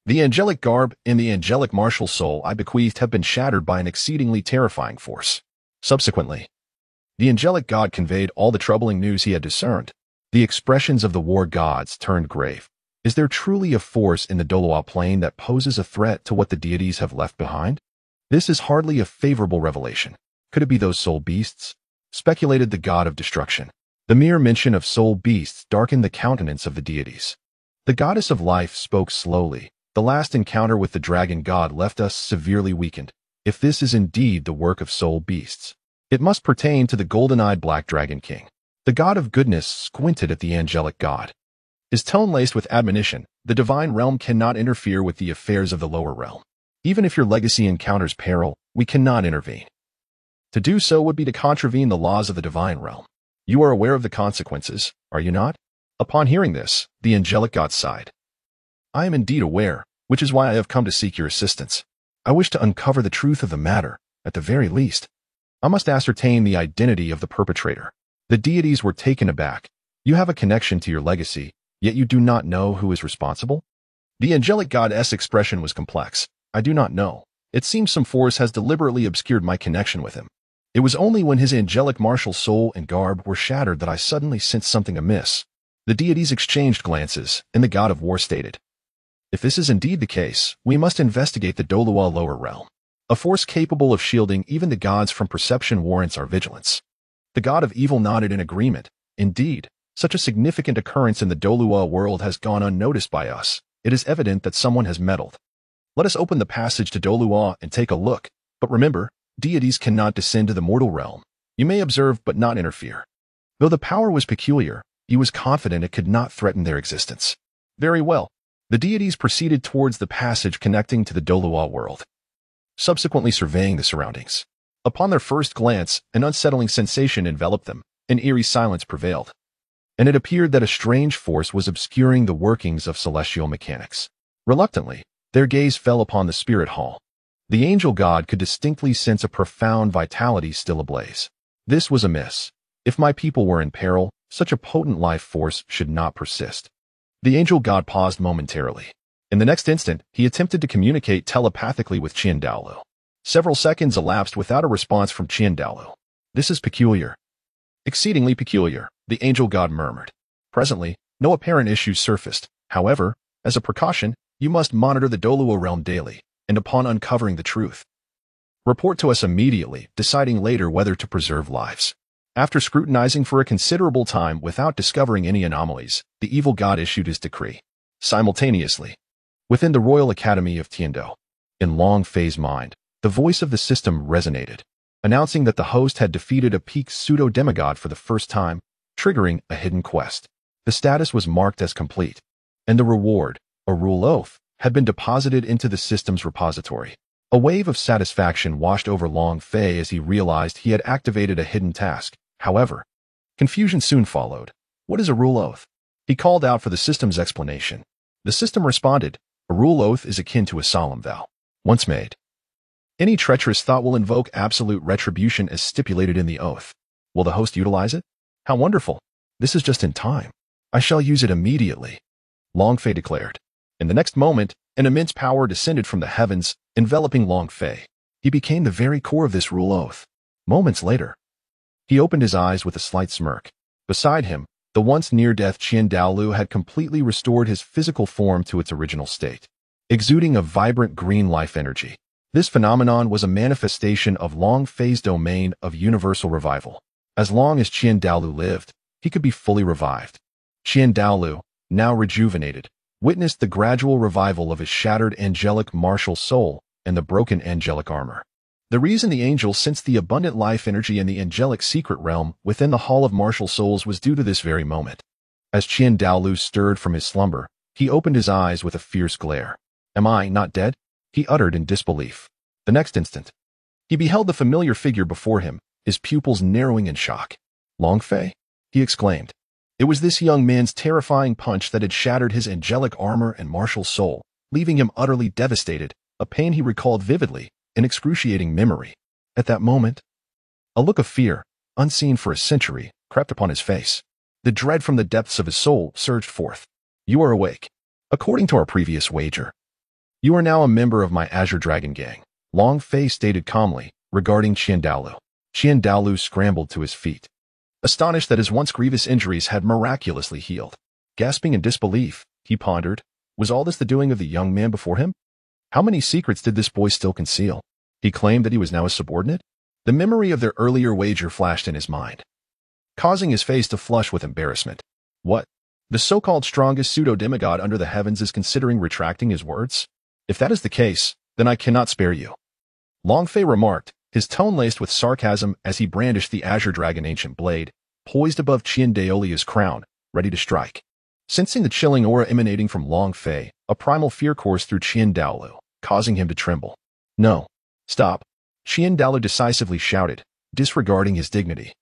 The angelic garb and the angelic martial soul I bequeathed have been shattered by an exceedingly terrifying force." Subsequently, the angelic god conveyed all the troubling news he had discerned. The expressions of the war gods turned grave. Is there truly a force in the Dolua plane that poses a threat to what the deities have left behind? This is hardly a favorable revelation. Could it be those soul beasts? Speculated the god of destruction. The mere mention of soul beasts darkened the countenance of the deities. The goddess of life spoke slowly. "The last encounter with the dragon god left us severely weakened. If this is indeed the work of soul beasts, it must pertain to the golden-eyed black dragon king." The god of goodness squinted at the angelic god. His tone laced with admonition. "The divine realm cannot interfere with the affairs of the lower realm. Even if your legacy encounters peril, we cannot intervene. To do so would be to contravene the laws of the divine realm. You are aware of the consequences, are you not?" Upon hearing this, the angelic god sighed. "I am indeed aware, which is why I have come to seek your assistance. I wish to uncover the truth of the matter, at the very least. I must ascertain the identity of the perpetrator." The deities were taken aback. "You have a connection to your legacy, yet you do not know who is responsible?" The angelic god's expression was complex. "I do not know. It seems some force has deliberately obscured my connection with him. It was only when his angelic martial soul and garb were shattered that I suddenly sensed something amiss." The deities exchanged glances, and the god of war stated, "If this is indeed the case, we must investigate the Dolua lower realm. A force capable of shielding even the gods from perception warrants our vigilance." The god of evil nodded in agreement. "Indeed, such a significant occurrence in the Dolua world has gone unnoticed by us. It is evident that someone has meddled. Let us open the passage to Dolua and take a look. But remember, deities cannot descend to the mortal realm. You may observe but not interfere." Though the power was peculiar, he was confident it could not threaten their existence. Very well. The deities proceeded towards the passage connecting to the Dolua world, subsequently surveying the surroundings. Upon their first glance, an unsettling sensation enveloped them. An eerie silence prevailed, and it appeared that a strange force was obscuring the workings of celestial mechanics. Reluctantly, their gaze fell upon the spirit hall. The angel god could distinctly sense a profound vitality still ablaze. This was amiss. If my people were in peril, such a potent life force should not persist. The angel god paused momentarily. In the next instant, he attempted to communicate telepathically with Qiandaolu. Several seconds elapsed without a response from Qiandaolu. This is peculiar. Exceedingly peculiar, the angel god murmured. Presently, no apparent issues surfaced. However, as a precaution, you must monitor the Dolua realm daily, and upon uncovering the truth, report to us immediately, deciding later whether to preserve lives. After scrutinizing for a considerable time without discovering any anomalies, the evil god issued his decree. Simultaneously, within the Royal Academy of Tiando, in Long Fei's mind, the voice of the system resonated, announcing that the host had defeated a peak pseudo-demigod for the first time, triggering a hidden quest. The status was marked as complete, and the reward, a rule oath, had been deposited into the system's repository. A wave of satisfaction washed over Long Fei as he realized he had activated a hidden task. However, confusion soon followed. What is a rule oath? He called out for the system's explanation. The system responded, a rule oath is akin to a solemn vow. Once made, any treacherous thought will invoke absolute retribution as stipulated in the oath. Will the host utilize it? How wonderful. This is just in time. I shall use it immediately, Long Fei declared. In the next moment, an immense power descended from the heavens, enveloping Long Fei. He became the very core of this rule oath. Moments later, he opened his eyes with a slight smirk. Beside him, the once near-death Qiandaolu had completely restored his physical form to its original state, exuding a vibrant green life energy. This phenomenon was a manifestation of Long Fei's domain of universal revival. As long as Qiandaolu lived, he could be fully revived. Qiandaolu, now rejuvenated, witnessed the gradual revival of his shattered angelic martial soul and the broken angelic armor. The reason the angel sensed the abundant life energy in the angelic secret realm within the Hall of Martial Souls was due to this very moment. As Qiandaolu stirred from his slumber, he opened his eyes with a fierce glare. Am I not dead? He uttered in disbelief. The next instant, he beheld the familiar figure before him, his pupils narrowing in shock. Long Fei? He exclaimed. It was this young man's terrifying punch that had shattered his angelic armor and martial soul, leaving him utterly devastated, a pain he recalled vividly, an excruciating memory. At that moment, a look of fear, unseen for a century, crept upon his face. The dread from the depths of his soul surged forth. You are awake. According to our previous wager, you are now a member of my Azure Dragon Gang, Long Fei stated calmly, regarding Qiandaolu. Qiandaolu scrambled to his feet, astonished that his once grievous injuries had miraculously healed. Gasping in disbelief, he pondered, was all this the doing of the young man before him? How many secrets did this boy still conceal? He claimed that he was now a subordinate? The memory of their earlier wager flashed in his mind, causing his face to flush with embarrassment. What? The so-called strongest pseudo-demigod under the heavens is considering retracting his words? If that is the case, then I cannot spare you, Long Fei remarked, his tone laced with sarcasm as he brandished the Azure Dragon ancient blade, poised above Qiandaolu's crown, ready to strike. Sensing the chilling aura emanating from Long Fei, a primal fear coursed through Qiandaolu, causing him to tremble. No. Stop. Qiandaolu decisively shouted, disregarding his dignity,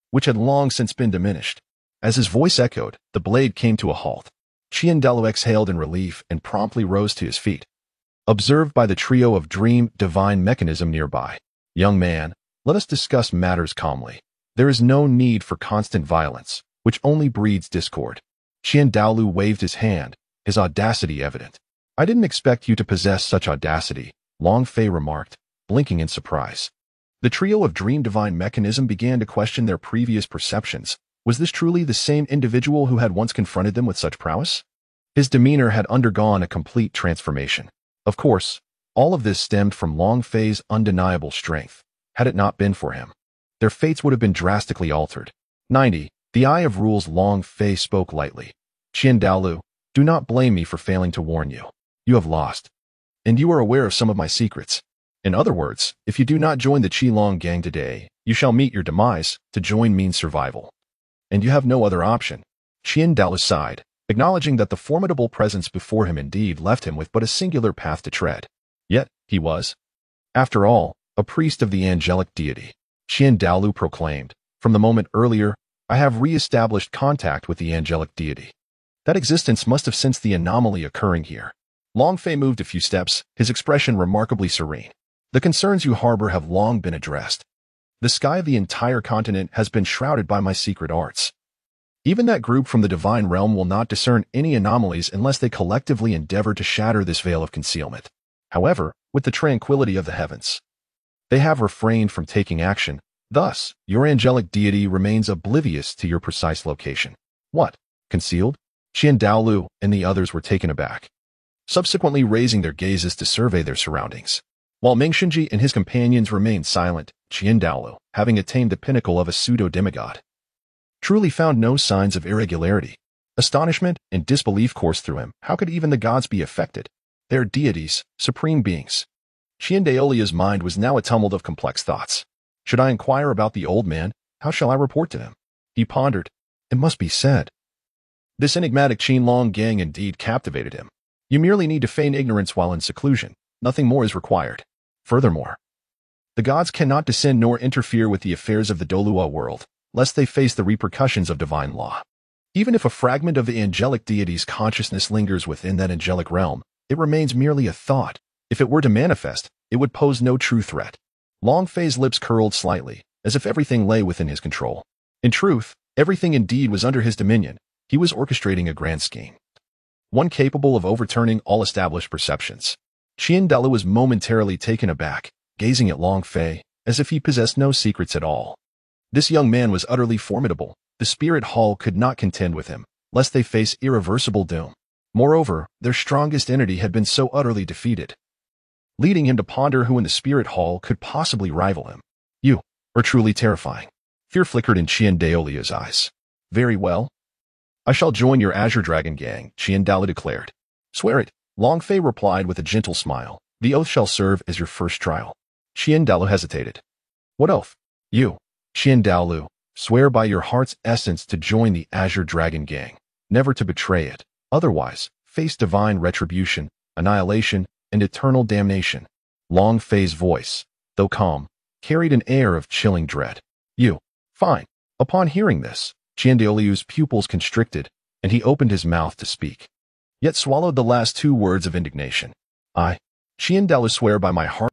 which had long since been diminished. As his voice echoed, the blade came to a halt. Qiandaolu exhaled in relief and promptly rose to his feet, observed by the trio of Dream Divine Mechanism nearby. Young man, let us discuss matters calmly. There is no need for constant violence, which only breeds discord. Qiandaolu waved his hand, his audacity evident. I didn't expect you to possess such audacity, Long Fei remarked, blinking in surprise. The trio of Dream Divine Mechanism began to question their previous perceptions. Was this truly the same individual who had once confronted them with such prowess? His demeanor had undergone a complete transformation. Of course, all of this stemmed from Long Fei's undeniable strength. Had it not been for him, their fates would have been drastically altered. 90. The Eye of Rules. Long Fei spoke lightly. Qiandaolu, do not blame me for failing to warn you. You have lost, and you are aware of some of my secrets. In other words, if you do not join the Qilong Gang today, you shall meet your demise. To join means survival. and you have no other option. Qian Dao sighed, acknowledging that the formidable presence before him indeed left him with but a singular path to tread. Yet, he was, after all, a priest of the angelic deity. Qian Daolu proclaimed, "From the moment earlier, I have re-established contact with the angelic deity. That existence must have sensed the anomaly occurring here." Long Fei moved a few steps, his expression remarkably serene. "The concerns you harbor have long been addressed. The sky of the entire continent has been shrouded by my secret arts. Even that group from the divine realm will not discern any anomalies unless they collectively endeavor to shatter this veil of concealment. However, with the tranquility of the heavens, they have refrained from taking action. Thus, your angelic deity remains oblivious to your precise location." "What? Concealed?" Qian Daolu and the others were taken aback, subsequently raising their gazes to survey their surroundings. While Ming Xinji and his companions remained silent, Qian Daolu, having attained the pinnacle of a pseudo-demigod, truly found no signs of irregularity. Astonishment and disbelief coursed through him. How could even the gods be affected? They are deities, supreme beings. Qian Daolia's mind was now a tumult of complex thoughts. Should I inquire about the old man? How shall I report to him? He pondered. It must be said. This enigmatic Qinlong gang indeed captivated him. You merely need to feign ignorance while in seclusion. Nothing more is required. Furthermore, the gods cannot descend nor interfere with the affairs of the Dolua world, lest they face the repercussions of divine law. Even if a fragment of the angelic deity's consciousness lingers within that angelic realm, it remains merely a thought. If it were to manifest, it would pose no true threat. Long Fei's lips curled slightly, as if everything lay within his control. In truth, everything indeed was under his dominion. He was orchestrating a grand scheme, one capable of overturning all established perceptions. Qian Daolu was momentarily taken aback, gazing at Long Fei, as if he possessed no secrets at all. This young man was utterly formidable. The spirit hall could not contend with him, lest they face irreversible doom. Moreover, their strongest entity had been so utterly defeated, leading him to ponder who in the spirit hall could possibly rival him. "You are truly terrifying." Fear flickered in Qian Daolia's eyes. "Very well. I shall join your Azure Dragon gang," Qian Daolu declared. "Swear it." Long Fei replied with a gentle smile. "The oath shall serve as your first trial." Qian Daolu hesitated. "What oath?" "You, Qian Daolu, swear by your heart's essence to join the Azure Dragon gang, never to betray it. Otherwise, face divine retribution, annihilation, and eternal damnation." Long Fei's voice, though calm, carried an air of chilling dread. "You. Fine." Upon hearing this, Qian Daolu's pupils constricted, and he opened his mouth to speak, yet swallowed the last two words of indignation. "I, Qian Daolu, swear by my heart